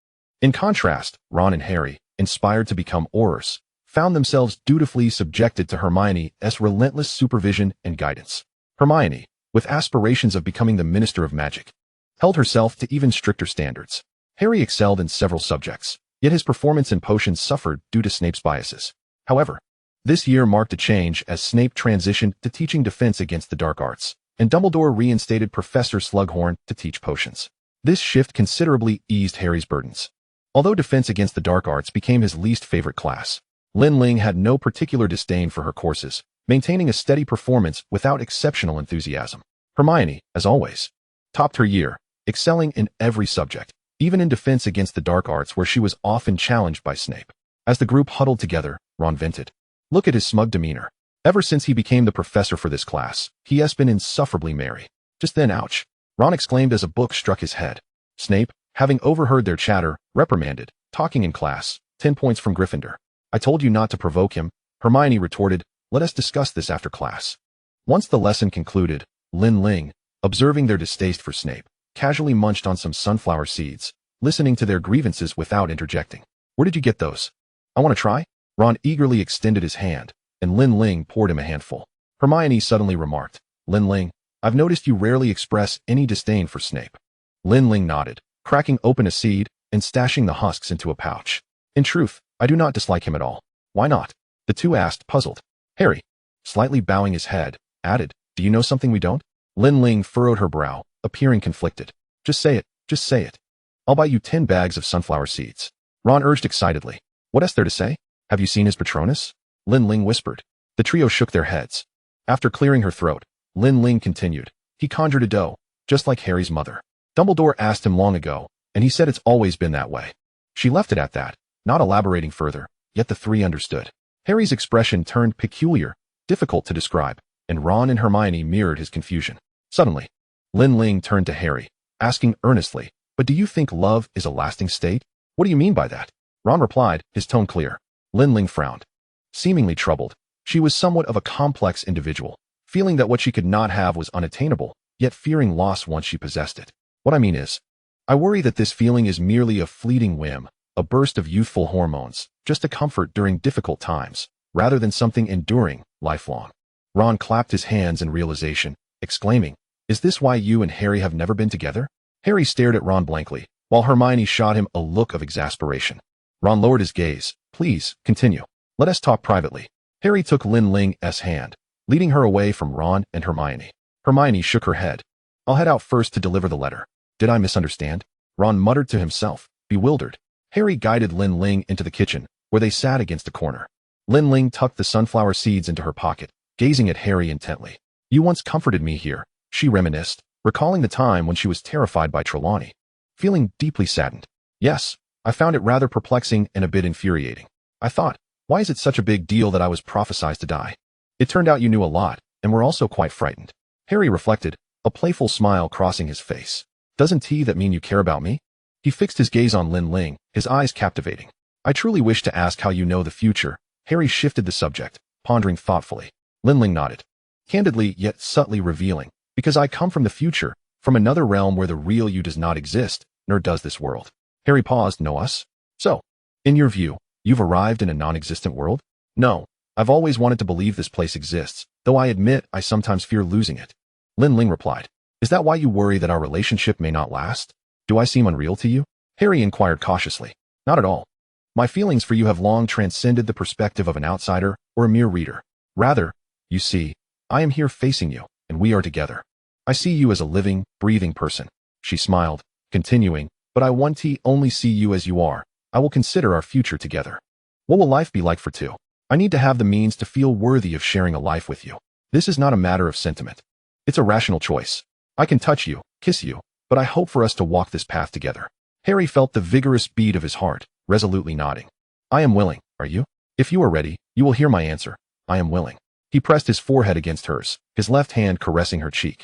In contrast, Ron and Harry, inspired to become aurors, found themselves dutifully subjected to Hermione's relentless supervision and guidance. Hermione, with aspirations of becoming the Minister of Magic, held herself to even stricter standards. Harry excelled in several subjects, yet his performance in potions suffered due to Snape's biases. However, this year marked a change as Snape transitioned to teaching defense against the dark arts, and Dumbledore reinstated Professor Slughorn to teach potions. This shift considerably eased Harry's burdens. Although defense against the dark arts became his least favorite class, Lin Ling had no particular disdain for her courses, maintaining a steady performance without exceptional enthusiasm. Hermione, as always, topped her year, excelling in every subject, even in defense against the dark arts where she was often challenged by Snape. As the group huddled together, Ron vented. Look at his smug demeanor. Ever since he became the professor for this class, he has been insufferably merry. Just then, ouch, Ron exclaimed as a book struck his head. Snape, having overheard their chatter, reprimanded, talking in class, 10 points from Gryffindor. I told you not to provoke him, Hermione retorted. Let us discuss this after class. Once the lesson concluded, Lin Ling, observing their distaste for Snape, casually munched on some sunflower seeds, listening to their grievances without interjecting. Where did you get those? I want to try? Ron eagerly extended his hand, and Lin Ling poured him a handful. Hermione suddenly remarked, Lin Ling, I've noticed you rarely express any disdain for Snape. Lin Ling nodded, cracking open a seed and stashing the husks into a pouch. In truth, I do not dislike him at all. Why not? The two asked, puzzled. Harry, slightly bowing his head, added, do you know something we don't? Lin Ling furrowed her brow, appearing conflicted. Just say it, just say it. I'll buy you 10 bags of sunflower seeds. Ron urged excitedly. What is there to say? Have you seen his Patronus? Lin Ling whispered. The trio shook their heads. After clearing her throat, Lin Ling continued. He conjured a doe, just like Harry's mother. Dumbledore asked him long ago, and he said it's always been that way. She left it at that, not elaborating further, yet the three understood. Harry's expression turned peculiar, difficult to describe, and Ron and Hermione mirrored his confusion. Suddenly, Lin Ling turned to Harry, asking earnestly, but do you think love is a lasting state? What do you mean by that? Ron replied, his tone clear. Lin Ling frowned. Seemingly troubled, she was somewhat of a complex individual, feeling that what she could not have was unattainable, yet fearing loss once she possessed it. What I mean is, I worry that this feeling is merely a fleeting whim, a burst of youthful hormones, just a comfort during difficult times, rather than something enduring, lifelong. Ron clapped his hands in realization, exclaiming, is this why you and Harry have never been together? Harry stared at Ron blankly, while Hermione shot him a look of exasperation. Ron lowered his gaze. Please, continue. Let us talk privately. Harry took Lin Ling's hand, leading her away from Ron and Hermione. Hermione shook her head. I'll head out first to deliver the letter. Did I misunderstand? Ron muttered to himself, bewildered. Harry guided Lin Ling into the kitchen, where they sat against a corner. Lin Ling tucked the sunflower seeds into her pocket, gazing at Harry intently. You once comforted me here, she reminisced, recalling the time when she was terrified by Trelawney. Feeling deeply saddened. Yes, I found it rather perplexing and a bit infuriating. I thought, why is it such a big deal that I was prophesied to die? It turned out you knew a lot, and were also quite frightened. Harry reflected, a playful smile crossing his face. Doesn't that mean you care about me? He fixed his gaze on Lin Ling, his eyes captivating. I truly wish to ask how you know the future. Harry shifted the subject, pondering thoughtfully. Lin Ling nodded. Candidly yet subtly revealing, because I come from the future, from another realm where the real you does not exist, nor does this world. Harry paused. Know us? So, in your view, you've arrived in a non-existent world? No, I've always wanted to believe this place exists, though I admit I sometimes fear losing it. Lin Ling replied. Is that why you worry that our relationship may not last? Do I seem unreal to you? Harry inquired cautiously. Not at all. My feelings for you have long transcended the perspective of an outsider or a mere reader. Rather, you see, I am here facing you, and we are together. I see you as a living, breathing person. She smiled, continuing, but I want to only see you as you are. I will consider our future together. What will life be like for two? I need to have the means to feel worthy of sharing a life with you. This is not a matter of sentiment. It's a rational choice. I can touch you, kiss you, but I hope for us to walk this path together. Harry felt the vigorous beat of his heart, resolutely nodding. I am willing, are you? If you are ready, you will hear my answer. I am willing. He pressed his forehead against hers, his left hand caressing her cheek.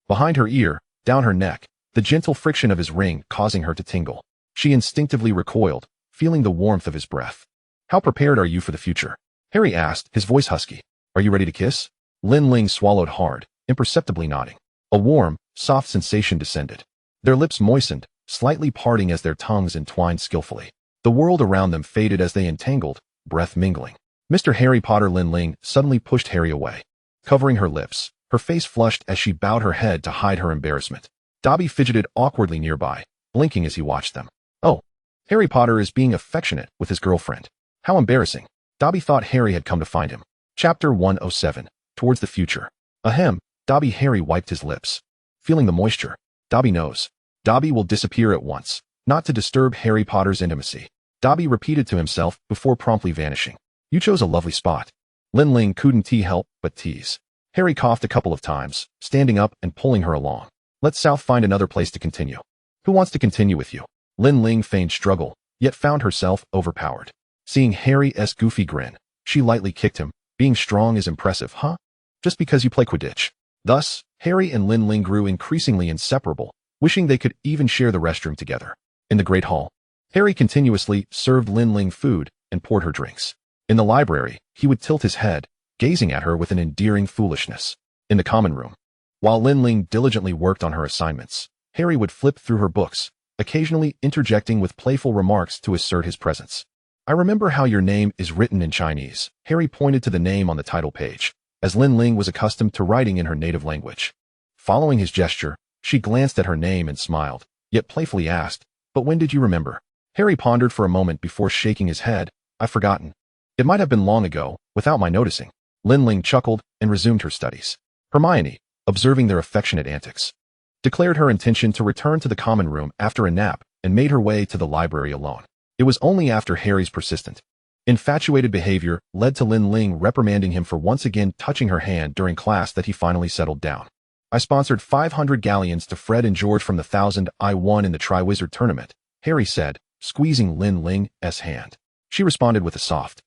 Behind her ear, down her neck, the gentle friction of his ring causing her to tingle. She instinctively recoiled, feeling the warmth of his breath. How prepared are you for the future? Harry asked, his voice husky. Are you ready to kiss? Lin Ling swallowed hard, imperceptibly nodding. A warm, soft sensation descended. Their lips moistened, slightly parting as their tongues entwined skillfully. The world around them faded as they entangled, breath mingling. Mr. Harry Potter Lin Ling suddenly pushed Harry away, covering her lips. Her face flushed as she bowed her head to hide her embarrassment. Dobby fidgeted awkwardly nearby, blinking as he watched them. Oh, Harry Potter is being affectionate with his girlfriend. How embarrassing. Dobby thought Harry had come to find him. Chapter 107, Towards the Future. Ahem, Dobby. Harry wiped his lips, feeling the moisture. Dobby knows. Dobby will disappear at once, not to disturb Harry Potter's intimacy. Dobby repeated to himself before promptly vanishing. You chose a lovely spot. Lin Ling couldn't help but tease. Harry coughed a couple of times, standing up and pulling her along. Let's South find another place to continue. Who wants to continue with you? Lin Ling feigned struggle, yet found herself overpowered. Seeing Harry's goofy grin, she lightly kicked him. Being strong is impressive, huh? Just because you play Quidditch. Thus, Harry and Lin Ling grew increasingly inseparable, wishing they could even share the restroom together. In the Great Hall, Harry continuously served Lin Ling food and poured her drinks. In the library, he would tilt his head, gazing at her with an endearing foolishness. In the common room, while Lin Ling diligently worked on her assignments, Harry would flip through her books, occasionally interjecting with playful remarks to assert his presence. I remember how your name is written in Chinese. Harry pointed to the name on the title page, as Lin Ling was accustomed to writing in her native language. Following his gesture, she glanced at her name and smiled, yet playfully asked, But when did you remember? Harry pondered for a moment before shaking his head. I've forgotten. It might have been long ago, without my noticing. Lin Ling chuckled and resumed her studies. Hermione, observing their affectionate antics, declared her intention to return to the common room after a nap and made her way to the library alone. It was only after Harry's persistent, infatuated behavior led to Lin Ling reprimanding him for once again touching her hand during class that he finally settled down. I sponsored 500 galleons to Fred and George from the 1,000 I won in the Triwizard tournament, Harry said, squeezing Lin Ling's hand. She responded with a soft,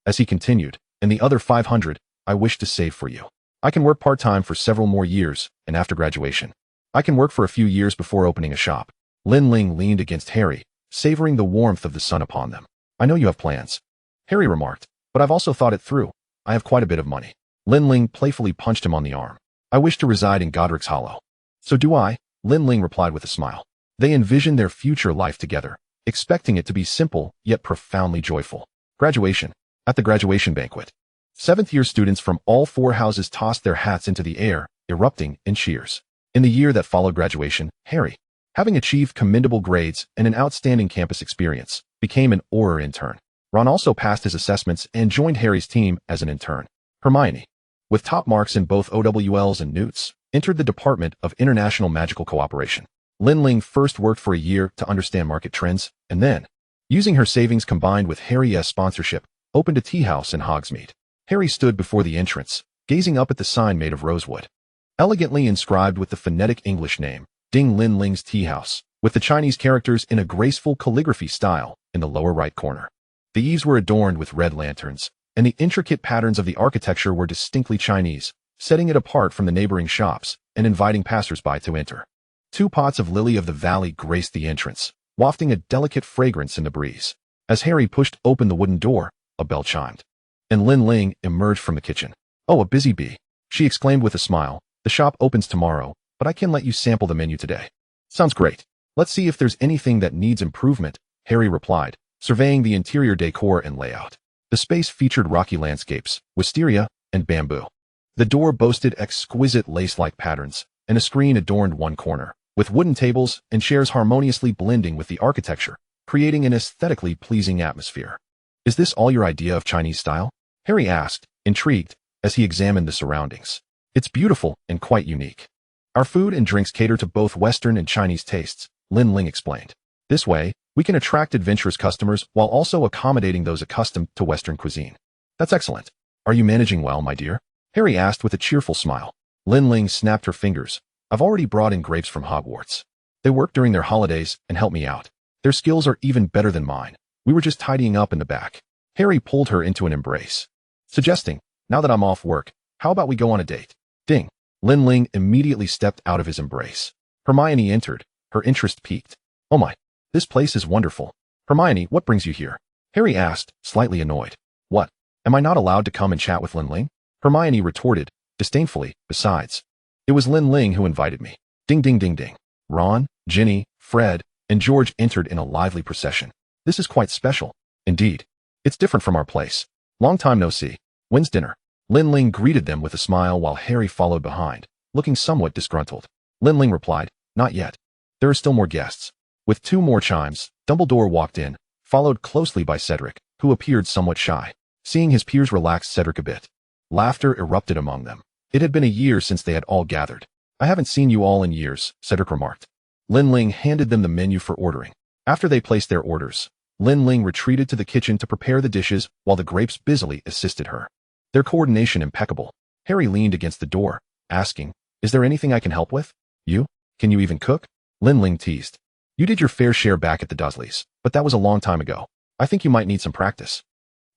as he continued, and the other 500, I wish to save for you. I can work part-time for several more years, and after graduation, I can work for a few years before opening a shop. Lin Ling leaned against Harry, savoring the warmth of the sun upon them. I know you have plans, Harry remarked, but I've also thought it through. I have quite a bit of money. Lin Ling playfully punched him on the arm. I wish to reside in Godric's Hollow. So do I, Lin Ling replied with a smile. They envisioned their future life together, expecting it to be simple yet profoundly joyful. Graduation. At the graduation banquet, seventh-year students from all four houses tossed their hats into the air, erupting in cheers. In the year that followed graduation, Harry, having achieved commendable grades and an outstanding campus experience, became an Auror intern. Ron also passed his assessments and joined Harry's team as an intern. Hermione, with top marks in both OWLs and Newts, entered the Department of International Magical Cooperation. Lin Ling first worked for a year to understand market trends, and then, using her savings combined with Harry's sponsorship, opened a tea house in Hogsmeade. Harry stood before the entrance, gazing up at the sign made of rosewood, elegantly inscribed with the phonetic English name, Ding Lin Ling's Tea House, with the Chinese characters in a graceful calligraphy style in the lower right corner. The eaves were adorned with red lanterns, and the intricate patterns of the architecture were distinctly Chinese, setting it apart from the neighboring shops and inviting passers-by to enter. 2 pots of lily of the valley graced the entrance, wafting a delicate fragrance in the breeze. As Harry pushed open the wooden door, a bell chimed, and Lin Ling emerged from the kitchen. Oh, a busy bee, she exclaimed with a smile. The shop opens tomorrow, but I can let you sample the menu today. Sounds great. Let's see if there's anything that needs improvement, Harry replied, surveying the interior decor and layout. The space featured rocky landscapes, wisteria, and bamboo. The door boasted exquisite lace-like patterns, and a screen adorned one corner, with wooden tables and chairs harmoniously blending with the architecture, creating an aesthetically pleasing atmosphere. Is this all your idea of Chinese style? Harry asked, intrigued, as he examined the surroundings. It's beautiful and quite unique. Our food and drinks cater to both Western and Chinese tastes, Lin Ling explained. This way, we can attract adventurous customers while also accommodating those accustomed to Western cuisine. That's excellent. Are you managing well, my dear? Harry asked with a cheerful smile. Lin Ling snapped her fingers. I've already brought in grapes from Hogwarts. They work during their holidays and help me out. Their skills are even better than mine. We were just tidying up in the back. Harry pulled her into an embrace, suggesting, now that I'm off work, how about we go on a date? Ding. Lin Ling immediately stepped out of his embrace. Hermione entered, her interest piqued. Oh my, this place is wonderful. Hermione, what brings you here? Harry asked, slightly annoyed. What? Am I not allowed to come and chat with Lin Ling? Hermione retorted, disdainfully, besides. It was Lin Ling who invited me. Ding ding ding ding. Ron, Ginny, Fred, and George entered in a lively procession. This is quite special. Indeed. It's different from our place. Long time no see. When's dinner? Lin Ling greeted them with a smile while Harry followed behind, looking somewhat disgruntled. Lin Ling replied, not yet. There are still more guests. With 2 more chimes, Dumbledore walked in, followed closely by Cedric, who appeared somewhat shy. Seeing his peers relaxed Cedric a bit. Laughter erupted among them. It had been a year since they had all gathered. I haven't seen you all in years, Cedric remarked. Lin Ling handed them the menu for ordering. After they placed their orders, Lin Ling retreated to the kitchen to prepare the dishes while the grapes busily assisted her. Their coordination impeccable. Harry leaned against the door, asking, is there anything I can help with? You? Can you even cook? Lin Ling teased. You did your fair share back at the Dursleys, but that was a long time ago. I think you might need some practice.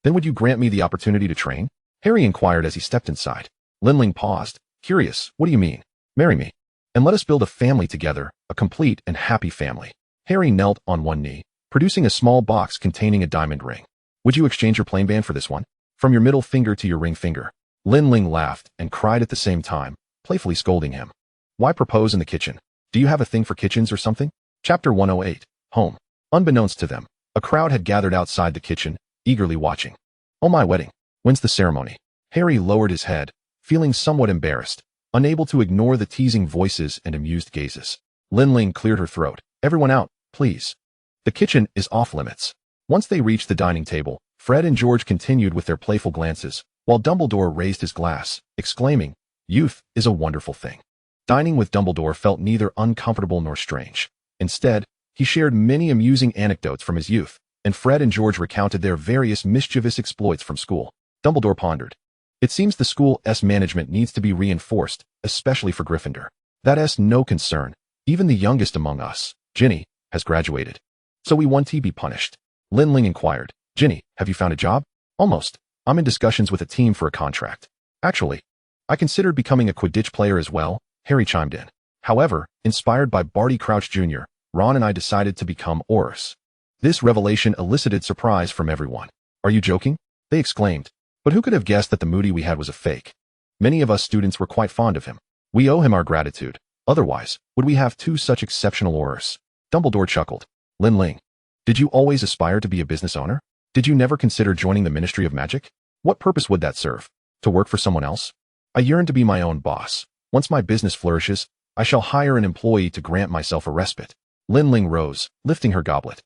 Then would you grant me the opportunity to train? Harry inquired as he stepped inside. Lin Ling paused, curious, what do you mean? Marry me, and let us build a family together, a complete and happy family. Harry knelt on one knee, producing a small box containing a diamond ring. Would you exchange your plain band for this one? From your middle finger to your ring finger. Lin Ling laughed and cried at the same time, playfully scolding him. Why propose in the kitchen? Do you have a thing for kitchens or something? Chapter 108. Home. Unbeknownst to them, a crowd had gathered outside the kitchen, eagerly watching. Oh, my wedding. When's the ceremony? Harry lowered his head, feeling somewhat embarrassed, unable to ignore the teasing voices and amused gazes. Lin Ling cleared her throat. Everyone out, please. The kitchen is off limits. Once they reached the dining table, Fred and George continued with their playful glances, while Dumbledore raised his glass, exclaiming, youth is a wonderful thing. Dining with Dumbledore felt neither uncomfortable nor strange. Instead, he shared many amusing anecdotes from his youth, and Fred and George recounted their various mischievous exploits from school. Dumbledore pondered. It seems the school's management needs to be reinforced, especially for Gryffindor. That's no concern. Even the youngest among us, Ginny, has graduated. So we won't be punished. Lin Ling inquired. Ginny, have you found a job? Almost. I'm in discussions with a team for a contract. Actually, I considered becoming a Quidditch player as well, Harry chimed in. However, inspired by Barty Crouch Jr., Ron and I decided to become Aurors. This revelation elicited surprise from everyone. Are you joking? They exclaimed. But who could have guessed that the Moody we had was a fake? Many of us students were quite fond of him. We owe him our gratitude. Otherwise, would we have 2 such exceptional Aurors? Dumbledore chuckled. Lin Ling, did you always aspire to be a business owner? Did you never consider joining the Ministry of Magic? What purpose would that serve? To work for someone else? I yearn to be my own boss. Once my business flourishes, I shall hire an employee to grant myself a respite. Lin Ling rose, lifting her goblet,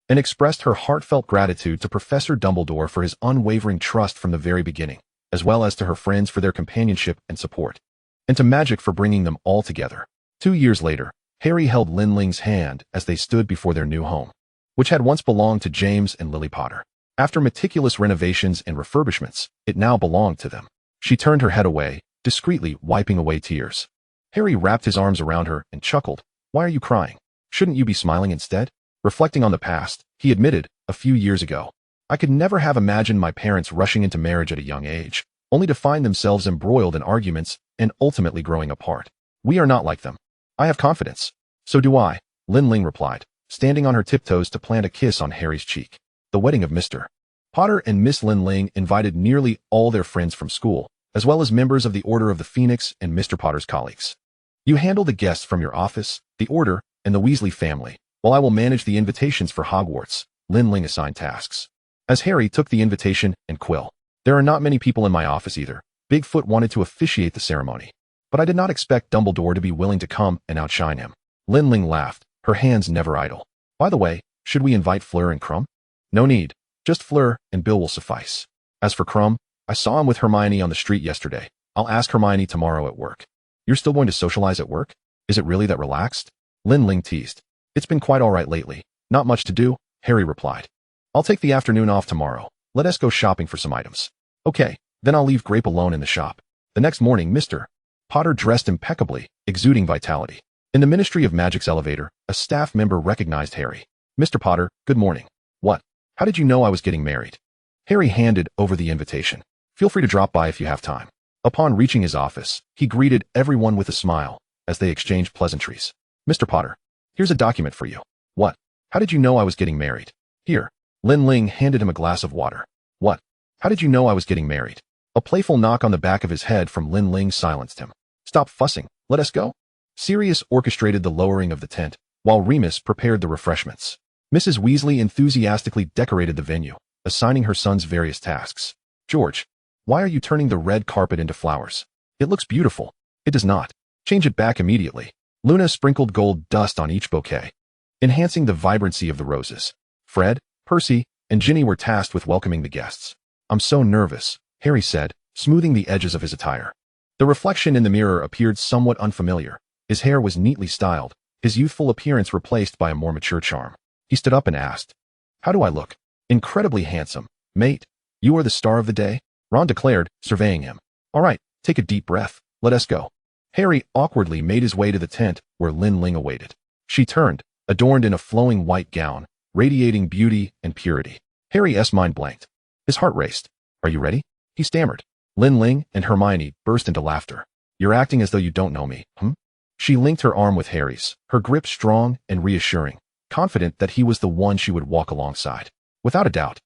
and expressed her heartfelt gratitude to Professor Dumbledore for his unwavering trust from the very beginning, as well as to her friends for their companionship and support, and to Magic for bringing them all together. 2 years later, Harry held Lin Ling's hand as they stood before their new home, which had once belonged to James and Lily Potter. After meticulous renovations and refurbishments, it now belonged to them. She turned her head away, discreetly wiping away tears. Harry wrapped his arms around her and chuckled. Why are you crying? Shouldn't you be smiling instead? Reflecting on the past, he admitted, a few years ago, I could never have imagined my parents rushing into marriage at a young age, only to find themselves embroiled in arguments and ultimately growing apart. We are not like them. I have confidence. So do I, Lin Ling replied, standing on her tiptoes to plant a kiss on Harry's cheek. The wedding of Mr. Potter and Miss Lin Ling invited nearly all their friends from school, as well as members of the Order of the Phoenix and Mr. Potter's colleagues. You handle the guests from your office, the Order, and the Weasley family, while I will manage the invitations for Hogwarts, Lin Ling assigned tasks. As Harry took the invitation and quill, there are not many people in my office either. Bigfoot wanted to officiate the ceremony, but I did not expect Dumbledore to be willing to come and outshine him. Lin Ling laughed, her hands never idle. By the way, should we invite Fleur and Crumb? No need. Just Fleur and Bill will suffice. As for Crumb, I saw him with Hermione on the street yesterday. I'll ask Hermione tomorrow at work. You're still going to socialize at work? Is it really that relaxed? Lin Ling teased. It's been quite all right lately. Not much to do, Harry replied. I'll take the afternoon off tomorrow. Let us go shopping for some items. Okay, then I'll leave Grape alone in the shop. The next morning, Mr. Potter dressed impeccably, exuding vitality. In the Ministry of Magic's elevator, a staff member recognized Harry. Mr. Potter, good morning. What? How did you know I was getting married? Harry handed over the invitation. Feel free to drop by if you have time. Upon reaching his office, he greeted everyone with a smile as they exchanged pleasantries. Mr. Potter, here's a document for you. What? How did you know I was getting married? Here. Lin Ling handed him a glass of water. What? How did you know I was getting married? A playful knock on the back of his head from Lin Ling silenced him. Stop fussing. Let us go. Sirius orchestrated the lowering of the tent, while Remus prepared the refreshments. Mrs. Weasley enthusiastically decorated the venue, assigning her sons various tasks. George, why are you turning the red carpet into flowers? It looks beautiful. It does not. Change it back immediately. Luna sprinkled gold dust on each bouquet, enhancing the vibrancy of the roses. Fred, Percy, and Ginny were tasked with welcoming the guests. I'm so nervous, Harry said, smoothing the edges of his attire. The reflection in the mirror appeared somewhat unfamiliar. His hair was neatly styled, his youthful appearance replaced by a more mature charm. He stood up and asked, How do I look? Incredibly handsome. Mate, you are the star of the day? Ron declared, surveying him. All right, take a deep breath. Let us go. Harry awkwardly made his way to the tent where Lin Ling awaited. She turned, adorned in a flowing white gown, radiating beauty and purity. Harry's mind blanked. His heart raced. Are you ready? He stammered. Lin Ling and Hermione burst into laughter. You're acting as though you don't know me, She linked her arm with Harry's, her grip strong and reassuring, confident that he was the one she would walk alongside. Without a doubt,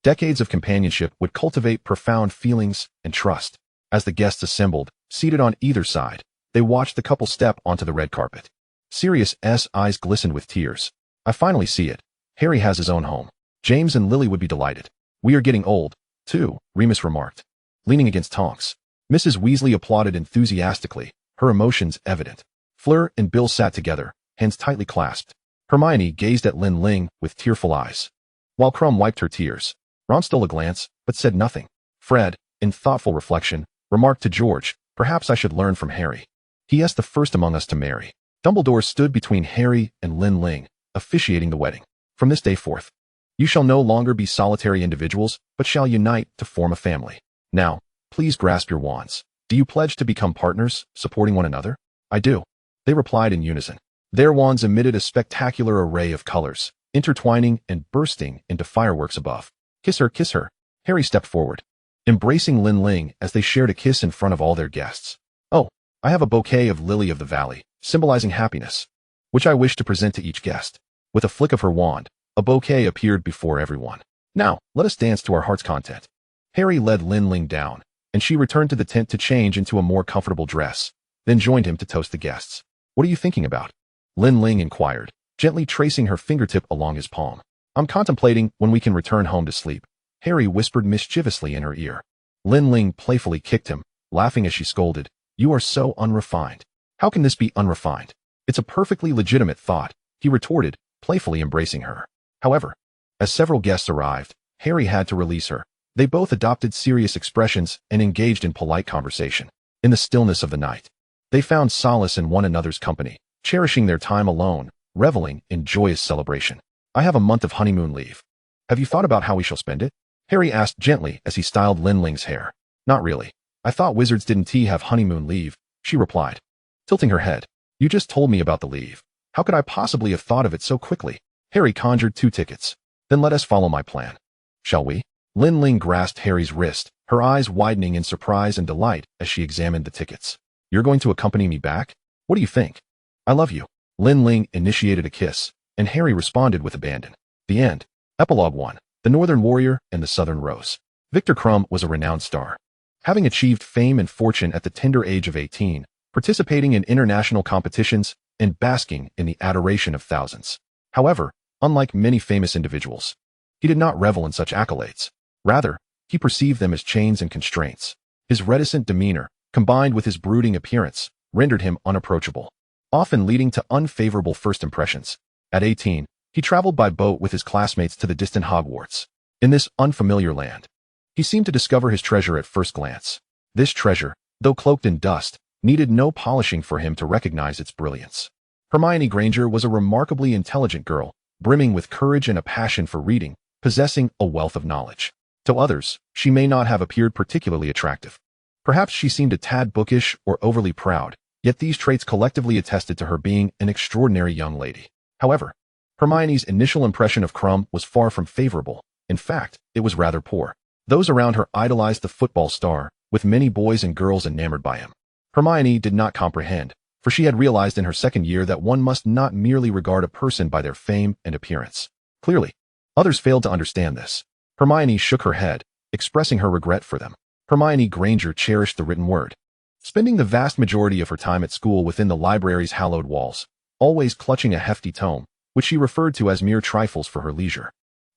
decades of companionship would cultivate profound feelings and trust. As the guests assembled, seated on either side, they watched the couple step onto the red carpet. Sirius's eyes glistened with tears. I finally see it. Harry has his own home. James and Lily would be delighted. We are getting old, too, Remus remarked, leaning against Tonks. Mrs. Weasley applauded enthusiastically, her emotions evident. Fleur and Bill sat together, hands tightly clasped. Hermione gazed at Lin Ling with tearful eyes, while Crumb wiped her tears. Ron stole a glance, but said nothing. Fred, in thoughtful reflection, remarked to George, perhaps I should learn from Harry. He is the first among us to marry. Dumbledore stood between Harry and Lin Ling, officiating the wedding. From this day forth, you shall no longer be solitary individuals, but shall unite to form a family. Now, please grasp your wands. Do you pledge to become partners, supporting one another? I do. They replied in unison. Their wands emitted a spectacular array of colors, intertwining and bursting into fireworks above. Kiss her, kiss her. Harry stepped forward, embracing Lin Ling as they shared a kiss in front of all their guests. Oh, I have a bouquet of Lily of the Valley, symbolizing happiness, which I wish to present to each guest. With a flick of her wand, a bouquet appeared before everyone. Now, let us dance to our heart's content. Harry led Lin Ling down, and she returned to the tent to change into a more comfortable dress, then joined him to toast the guests. What are you thinking about? Lin Ling inquired, gently tracing her fingertip along his palm. I'm contemplating when we can return home to sleep, Harry whispered mischievously in her ear. Lin Ling playfully kicked him, laughing as she scolded. You are so unrefined. How can this be unrefined? It's a perfectly legitimate thought, he retorted, playfully embracing her. However, as several guests arrived, Harry had to release her. They both adopted serious expressions and engaged in polite conversation. In the stillness of the night, they found solace in one another's company, cherishing their time alone, reveling in joyous celebration. I have a month of honeymoon leave. Have you thought about how we shall spend it? Harry asked gently as he styled Lin Ling's hair. Not really. I thought wizards didn't have honeymoon leave, she replied, tilting her head. You just told me about the leave. How could I possibly have thought of it so quickly? Harry conjured 2 tickets. Then let us follow my plan. Shall we? Lin Ling grasped Harry's wrist, her eyes widening in surprise and delight as she examined the tickets. You're going to accompany me back? What do you think? I love you. Lin Ling initiated a kiss, and Harry responded with abandon. The end. Epilogue 1. The Northern Warrior and the Southern Rose. Victor Crumb was a renowned star. Having achieved fame and fortune at the tender age of 18, participating in international competitions, and basking in the adoration of thousands. However, unlike many famous individuals, he did not revel in such accolades. Rather, he perceived them as chains and constraints. His reticent demeanor, combined with his brooding appearance, rendered him unapproachable, often leading to unfavorable first impressions. At 18, he traveled by boat with his classmates to the distant Hogwarts. In this unfamiliar land, he seemed to discover his treasure at first glance. This treasure, though cloaked in dust, needed no polishing for him to recognize its brilliance. Hermione Granger was a remarkably intelligent girl, brimming with courage and a passion for reading, possessing a wealth of knowledge. To others, she may not have appeared particularly attractive. Perhaps she seemed a tad bookish or overly proud, yet these traits collectively attested to her being an extraordinary young lady. However, Hermione's initial impression of Krum was far from favorable. In fact, it was rather poor. Those around her idolized the football star, with many boys and girls enamored by him. Hermione did not comprehend, for she had realized in her second year that one must not merely regard a person by their fame and appearance. Clearly, others failed to understand this. Hermione shook her head, expressing her regret for them. Hermione Granger cherished the written word, spending the vast majority of her time at school within the library's hallowed walls, always clutching a hefty tome, which she referred to as mere trifles for her leisure.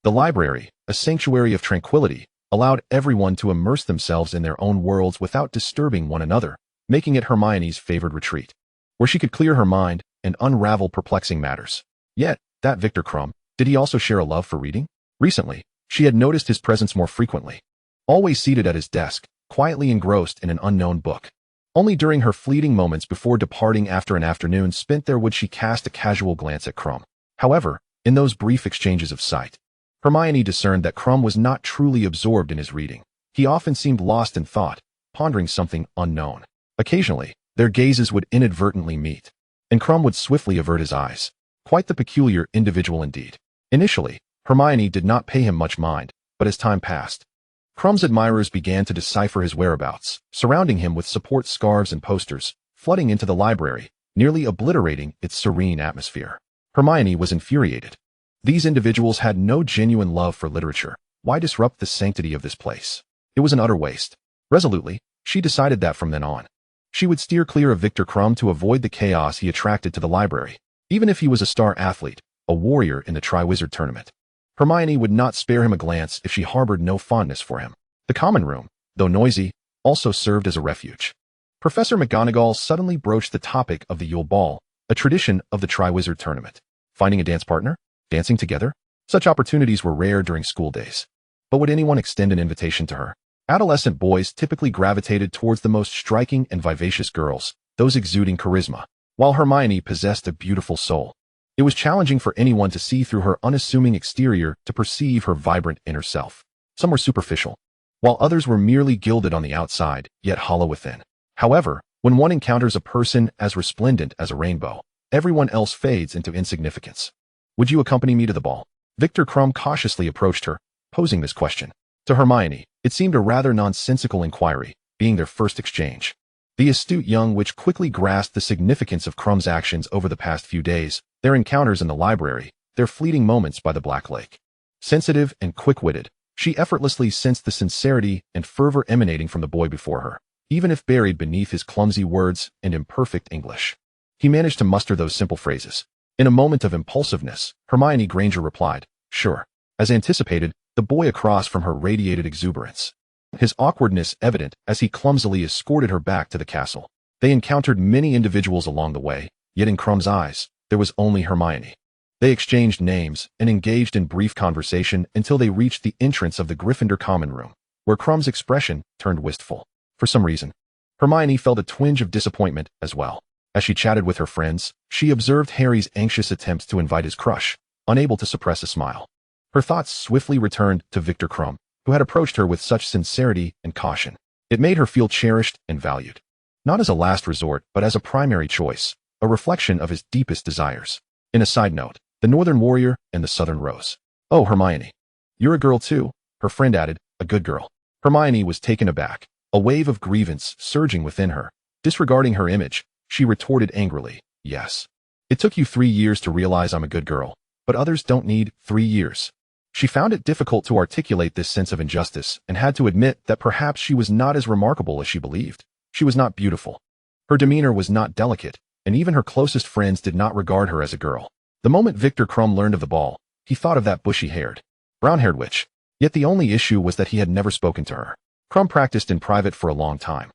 The library, a sanctuary of tranquility, allowed everyone to immerse themselves in their own worlds without disturbing one another, making it Hermione's favored retreat, where she could clear her mind and unravel perplexing matters. Yet, that Victor Krum, did he also share a love for reading? Recently, she had noticed his presence more frequently, always seated at his desk, quietly engrossed in an unknown book. Only during her fleeting moments before departing after an afternoon spent there would she cast a casual glance at Krum. However, in those brief exchanges of sight, Hermione discerned that Krum was not truly absorbed in his reading. He often seemed lost in thought, pondering something unknown. Occasionally, their gazes would inadvertently meet, and Krum would swiftly avert his eyes. Quite the peculiar individual indeed. Initially, Hermione did not pay him much mind, but as time passed, Krum's admirers began to decipher his whereabouts, surrounding him with support scarves and posters, flooding into the library, nearly obliterating its serene atmosphere. Hermione was infuriated. These individuals had no genuine love for literature. Why disrupt the sanctity of this place? It was an utter waste. Resolutely, she decided that from then on, she would steer clear of Victor Krum to avoid the chaos he attracted to the library. Even if he was a star athlete, a warrior in the Triwizard tournament, Hermione would not spare him a glance if she harbored no fondness for him. The common room, though noisy, also served as a refuge. Professor McGonagall suddenly broached the topic of the Yule Ball, a tradition of the Triwizard tournament. Finding a dance partner? Dancing together? Such opportunities were rare during school days. But would anyone extend an invitation to her? Adolescent boys typically gravitated towards the most striking and vivacious girls, those exuding charisma, while Hermione possessed a beautiful soul. It was challenging for anyone to see through her unassuming exterior to perceive her vibrant inner self. Some were superficial, while others were merely gilded on the outside, yet hollow within. However, when one encounters a person as resplendent as a rainbow, everyone else fades into insignificance. Would you accompany me to the ball? Victor Krum cautiously approached her, posing this question. To Hermione, it seemed a rather nonsensical inquiry, being their first exchange. The astute young witch quickly grasped the significance of Krum's actions over the past few days, their encounters in the library, their fleeting moments by the Black Lake. Sensitive and quick-witted, she effortlessly sensed the sincerity and fervor emanating from the boy before her, even if buried beneath his clumsy words and imperfect English. He managed to muster those simple phrases. In a moment of impulsiveness, Hermione Granger replied, "Sure." As anticipated, the boy across from her radiated exuberance, his awkwardness evident as he clumsily escorted her back to the castle. They encountered many individuals along the way, yet in Krum's eyes, there was only Hermione. They exchanged names and engaged in brief conversation until they reached the entrance of the Gryffindor common room, where Krum's expression turned wistful. For some reason, Hermione felt a twinge of disappointment as well. As she chatted with her friends, she observed Harry's anxious attempts to invite his crush, unable to suppress a smile. Her thoughts swiftly returned to Victor Krum, who had approached her with such sincerity and caution. It made her feel cherished and valued, not as a last resort, but as a primary choice, a reflection of his deepest desires. In a side note, the Northern Warrior and the Southern Rose. "Oh, Hermione, you're a girl too," her friend added, "a good girl." Hermione was taken aback, a wave of grievance surging within her. Disregarding her image, she retorted angrily, "Yes. It took you 3 years to realize I'm a good girl, but others don't need 3 years." She found it difficult to articulate this sense of injustice and had to admit that perhaps she was not as remarkable as she believed. She was not beautiful. Her demeanor was not delicate, and even her closest friends did not regard her as a girl. The moment Victor Krum learned of the ball, he thought of that bushy-haired, brown-haired witch. Yet the only issue was that he had never spoken to her. Krum practiced in private for a long time,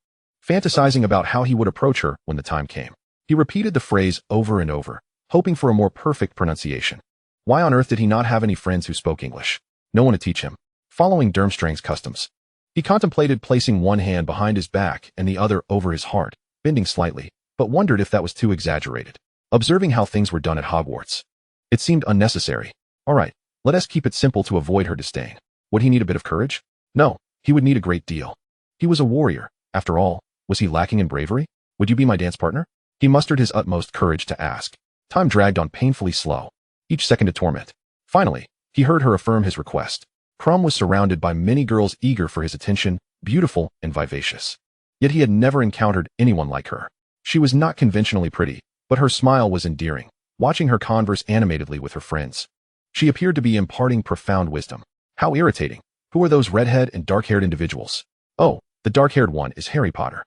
fantasizing about how he would approach her when the time came. He repeated the phrase over and over, hoping for a more perfect pronunciation. Why on earth did he not have any friends who spoke English? No one to teach him. Following Durmstrang's customs, He contemplated placing one hand behind his back and the other over his heart, bending slightly, but wondered if that was too exaggerated. Observing how things were done at Hogwarts, it seemed unnecessary. All right, let us keep it simple to avoid her disdain. Would he need a bit of courage? No, he would need a great deal. He was a warrior. After all, was he lacking in bravery? Would you be my dance partner? He mustered his utmost courage to ask. Time dragged on painfully slow, each second a torment. Finally, he heard her affirm his request. Krum was surrounded by many girls eager for his attention, beautiful and vivacious. Yet he had never encountered anyone like her. She was not conventionally pretty, but her smile was endearing, watching her converse animatedly with her friends. She appeared to be imparting profound wisdom. How irritating. Who are those red-haired and dark-haired individuals? Oh, the dark-haired one is Harry Potter.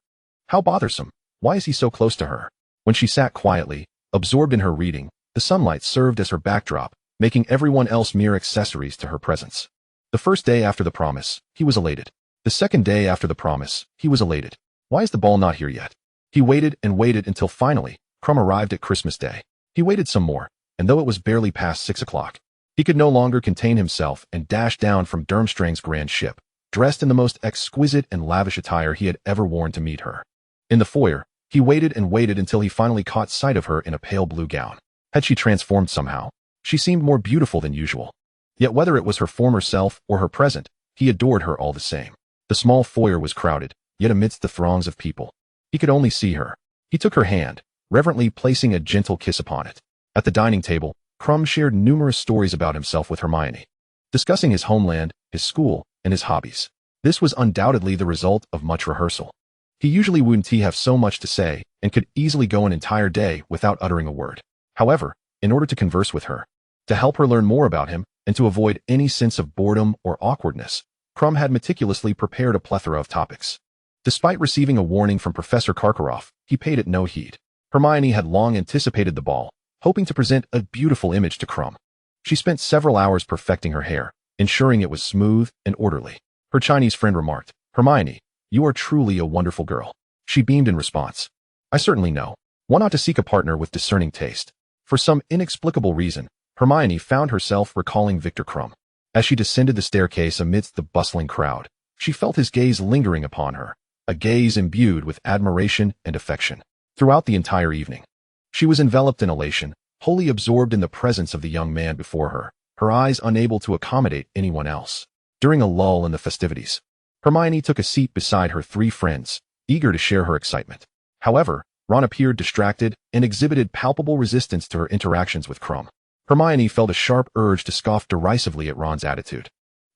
How bothersome. Why is he so close to her? When she sat quietly, absorbed in her reading, the sunlight served as her backdrop, making everyone else mere accessories to her presence. The first day after the promise, he was elated. The second day after the promise, he was elated. Why is the ball not here yet? He waited and waited until finally, Krum arrived at Christmas Day. He waited some more, and though it was barely past 6 o'clock, he could no longer contain himself and dashed down from Durmstrang's grand ship, dressed in the most exquisite and lavish attire he had ever worn to meet her. In the foyer, he waited and waited until he finally caught sight of her in a pale blue gown. Had she transformed somehow? She seemed more beautiful than usual. Yet whether it was her former self or her present, he adored her all the same. The small foyer was crowded, yet amidst the throngs of people, he could only see her. He took her hand, reverently placing a gentle kiss upon it. At the dining table, Krum shared numerous stories about himself with Hermione, discussing his homeland, his school, and his hobbies. This was undoubtedly the result of much rehearsal. He usually wouldn't have so much to say and could easily go an entire day without uttering a word. However, in order to converse with her, to help her learn more about him, and to avoid any sense of boredom or awkwardness, Krum had meticulously prepared a plethora of topics. Despite receiving a warning from Professor Karkaroff, he paid it no heed. Hermione had long anticipated the ball, hoping to present a beautiful image to Krum. She spent several hours perfecting her hair, ensuring it was smooth and orderly. Her Chinese friend remarked, "Hermione, you are truly a wonderful girl." She beamed in response. "I certainly know. One ought to seek a partner with discerning taste." For some inexplicable reason, Hermione found herself recalling Victor Krum. As she descended the staircase amidst the bustling crowd, she felt his gaze lingering upon her, a gaze imbued with admiration and affection. Throughout the entire evening, she was enveloped in elation, wholly absorbed in the presence of the young man before her, her eyes unable to accommodate anyone else. During a lull in the festivities, Hermione took a seat beside her three friends, eager to share her excitement. However, Ron appeared distracted and exhibited palpable resistance to her interactions with Krum. Hermione felt a sharp urge to scoff derisively at Ron's attitude,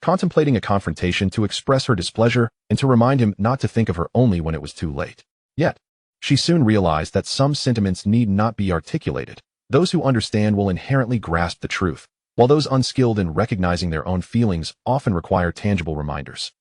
contemplating a confrontation to express her displeasure and to remind him not to think of her only when it was too late. Yet, she soon realized that some sentiments need not be articulated. Those who understand will inherently grasp the truth, while those unskilled in recognizing their own feelings often require tangible reminders.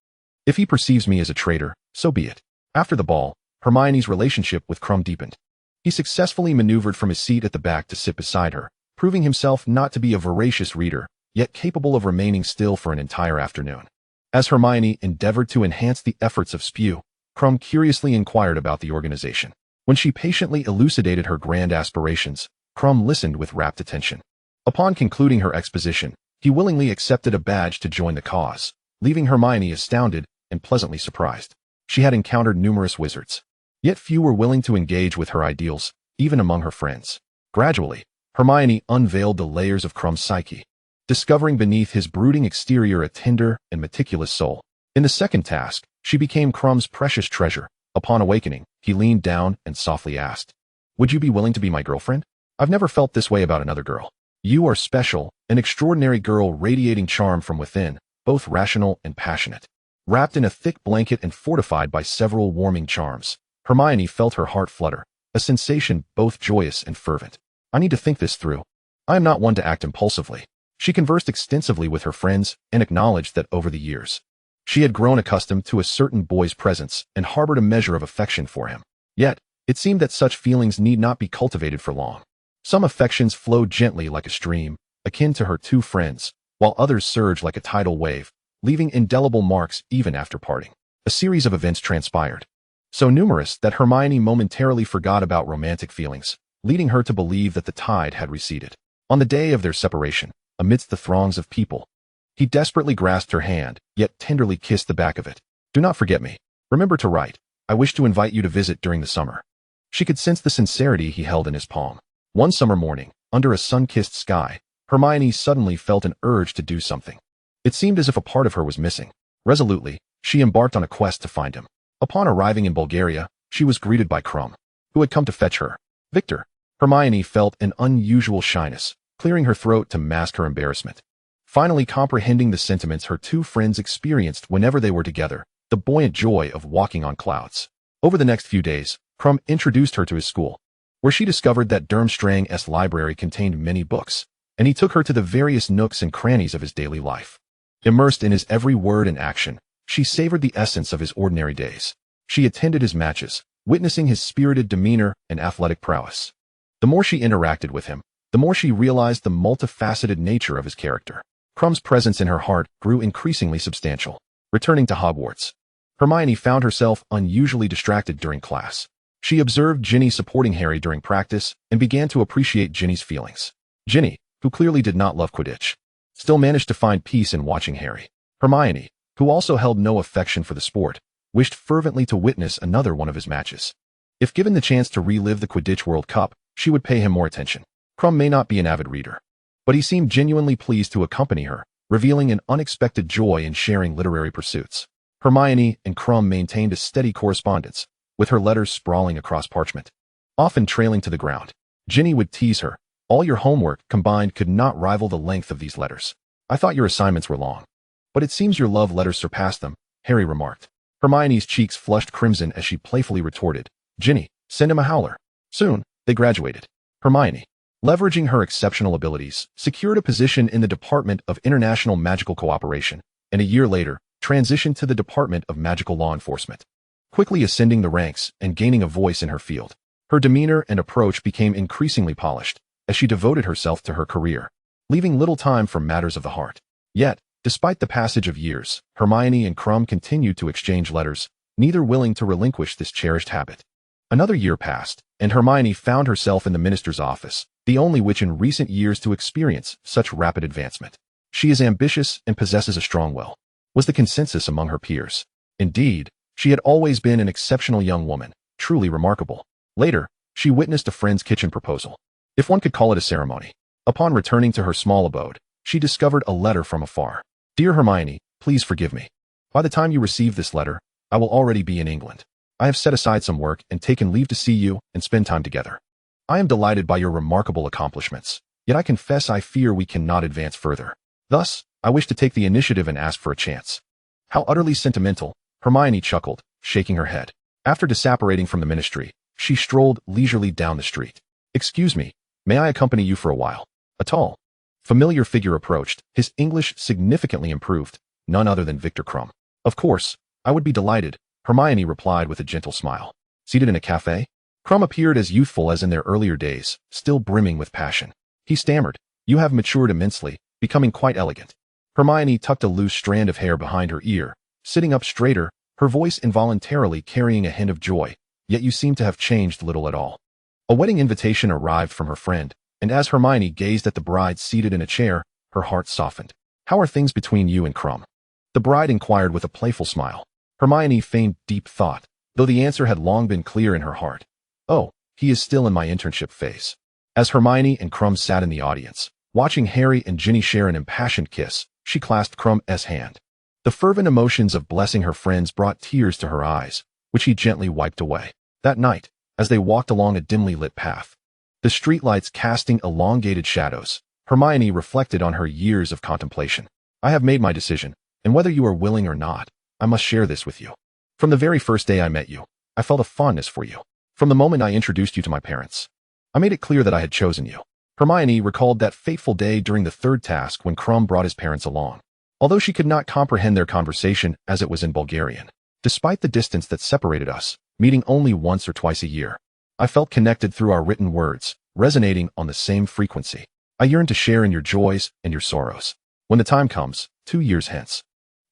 If he perceives me as a traitor, so be it. After the ball, Hermione's relationship with Krum deepened. He successfully maneuvered from his seat at the back to sit beside her, proving himself not to be a voracious reader, yet capable of remaining still for an entire afternoon. As Hermione endeavored to enhance the efforts of Spew, Krum curiously inquired about the organization. When she patiently elucidated her grand aspirations, Krum listened with rapt attention. Upon concluding her exposition, he willingly accepted a badge to join the cause, leaving Hermione astounded and pleasantly surprised. She had encountered numerous wizards, yet few were willing to engage with her ideals, even among her friends. Gradually, Hermione unveiled the layers of Krum's psyche, discovering beneath his brooding exterior a tender and meticulous soul. In the second task, she became Krum's precious treasure. Upon awakening, he leaned down and softly asked, "Would you be willing to be my girlfriend? I've never felt this way about another girl. You are special, an extraordinary girl radiating charm from within, both rational and passionate." Wrapped in a thick blanket and fortified by several warming charms, Hermione felt her heart flutter, a sensation both joyous and fervent. "I need to think this through. I am not one to act impulsively." She conversed extensively with her friends and acknowledged that over the years, she had grown accustomed to a certain boy's presence and harbored a measure of affection for him. Yet, it seemed that such feelings need not be cultivated for long. Some affections flowed gently like a stream, akin to her two friends, while others surged like a tidal wave, leaving indelible marks even after parting. A series of events transpired, so numerous that Hermione momentarily forgot about romantic feelings, leading her to believe that the tide had receded. On the day of their separation, amidst the throngs of people, he desperately grasped her hand, yet tenderly kissed the back of it. Do not forget me. Remember to write. I wish to invite you to visit during the summer. She could sense the sincerity he held in his palm. One summer morning, under a sun-kissed sky, Hermione suddenly felt an urge to do something. It seemed as if a part of her was missing. Resolutely, she embarked on a quest to find him. Upon arriving in Bulgaria, she was greeted by Krum, who had come to fetch her. Victor. Hermione felt an unusual shyness, clearing her throat to mask her embarrassment. Finally comprehending the sentiments her two friends experienced whenever they were together, the buoyant joy of walking on clouds. Over the next few days, Krum introduced her to his school, where she discovered that Durmstrang's library contained many books, and he took her to the various nooks and crannies of his daily life. Immersed in his every word and action, she savored the essence of his ordinary days. She attended his matches, witnessing his spirited demeanor and athletic prowess. The more she interacted with him, the more she realized the multifaceted nature of his character. Krum's presence in her heart grew increasingly substantial. Returning to Hogwarts, Hermione found herself unusually distracted during class. She observed Ginny supporting Harry during practice and began to appreciate Ginny's feelings. Ginny, who clearly did not love Quidditch, still managed to find peace in watching Harry. Hermione, who also held no affection for the sport, wished fervently to witness another one of his matches. If given the chance to relive the Quidditch World Cup, she would pay him more attention. Krum may not be an avid reader, but he seemed genuinely pleased to accompany her, revealing an unexpected joy in sharing literary pursuits. Hermione and Krum maintained a steady correspondence, with her letters sprawling across parchment, often trailing to the ground. Ginny would tease her. All your homework combined could not rival the length of these letters. I thought your assignments were long. But it seems your love letters surpassed them, Harry remarked. Hermione's cheeks flushed crimson as she playfully retorted, Ginny, send him a howler. Soon, they graduated. Hermione, leveraging her exceptional abilities, secured a position in the Department of International Magical Cooperation, and a year later, transitioned to the Department of Magical Law Enforcement, quickly ascending the ranks and gaining a voice in her field. Her demeanor and approach became increasingly polished as she devoted herself to her career, leaving little time for matters of the heart. Yet, despite the passage of years, Hermione and Krum continued to exchange letters, neither willing to relinquish this cherished habit. Another year passed, and Hermione found herself in the minister's office, the only witch in recent years to experience such rapid advancement. She is ambitious and possesses a strong will, was the consensus among her peers. Indeed, she had always been an exceptional young woman, truly remarkable. Later, she witnessed a friend's kitchen proposal, if one could call it a ceremony. Upon returning to her small abode, she discovered a letter from afar. Dear Hermione, please forgive me. By the time you receive this letter, I will already be in England. I have set aside some work and taken leave to see you and spend time together. I am delighted by your remarkable accomplishments, yet I confess I fear we cannot advance further. Thus, I wish to take the initiative and ask for a chance. How utterly sentimental, Hermione chuckled, shaking her head. After disapparating from the ministry, she strolled leisurely down the street. Excuse me, may I accompany you for a while? A tall, familiar figure approached, his English significantly improved, none other than Victor Krum. Of course, I would be delighted, Hermione replied with a gentle smile. Seated in a cafe, Krum appeared as youthful as in their earlier days, still brimming with passion. He stammered, You have matured immensely, becoming quite elegant. Hermione tucked a loose strand of hair behind her ear, sitting up straighter, her voice involuntarily carrying a hint of joy, Yet you seem to have changed little at all. A wedding invitation arrived from her friend, and as Hermione gazed at the bride seated in a chair, her heart softened. How are things between you and Krum? The bride inquired with a playful smile. Hermione feigned deep thought, though the answer had long been clear in her heart. Oh, he is still in my internship phase. As Hermione and Krum sat in the audience, watching Harry and Ginny share an impassioned kiss, she clasped Krum's hand. The fervent emotions of blessing her friends brought tears to her eyes, which he gently wiped away. That night, as they walked along a dimly lit path, the streetlights casting elongated shadows, Hermione reflected on her years of contemplation. I have made my decision, and whether you are willing or not, I must share this with you. From the very first day I met you, I felt a fondness for you. From the moment I introduced you to my parents, I made it clear that I had chosen you. Hermione recalled that fateful day during the third task when Krum brought his parents along. Although she could not comprehend their conversation as it was in Bulgarian, despite the distance that separated us, meeting only once or twice a year, I felt connected through our written words, resonating on the same frequency. I yearn to share in your joys and your sorrows. When the time comes, 2 years hence,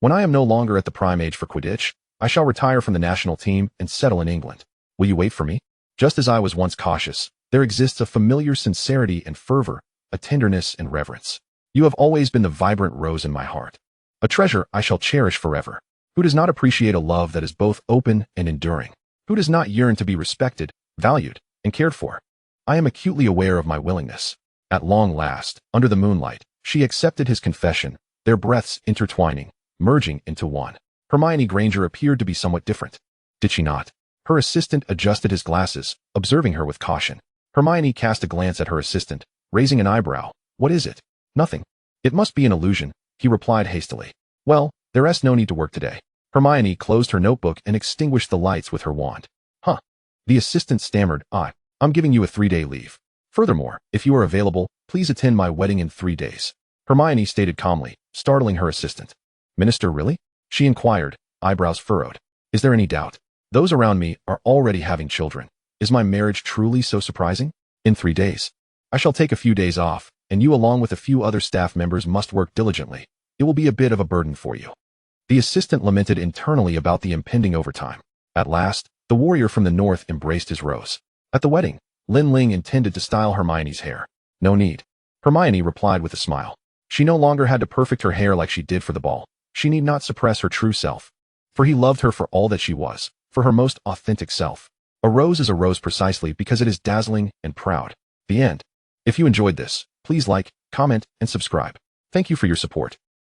when I am no longer at the prime age for Quidditch, I shall retire from the national team and settle in England. Will you wait for me? Just as I was once cautious, there exists a familiar sincerity and fervor, a tenderness and reverence. You have always been the vibrant rose in my heart, a treasure I shall cherish forever. Who does not appreciate a love that is both open and enduring? Who does not yearn to be respected, valued, and cared for? I am acutely aware of my willingness. At long last, under the moonlight, she accepted his confession, their breaths intertwining, merging into one. Hermione Granger appeared to be somewhat different. Did she not? Her assistant adjusted his glasses, observing her with caution. Hermione cast a glance at her assistant, raising an eyebrow. What is it? Nothing. It must be an illusion, he replied hastily. Well, there's no need to work today. Hermione closed her notebook and extinguished the lights with her wand. Huh. The assistant stammered, I'm giving you a 3-day leave. Furthermore, if you are available, please attend my wedding in 3 days. Hermione stated calmly, startling her assistant. Minister, really? She inquired, eyebrows furrowed. Is there any doubt? Those around me are already having children. Is my marriage truly so surprising? In 3 days. I shall take a few days off, and you along with a few other staff members must work diligently. It will be a bit of a burden for you. The assistant lamented internally about the impending overtime. At last, the warrior from the north embraced his rose. At the wedding, Lin Ling intended to style Hermione's hair. No need. Hermione replied with a smile. She no longer had to perfect her hair like she did for the ball. She need not suppress her true self. For he loved her for all that she was, for her most authentic self. A rose is a rose precisely because it is dazzling and proud. The end. If you enjoyed this, please like, comment, and subscribe. Thank you for your support.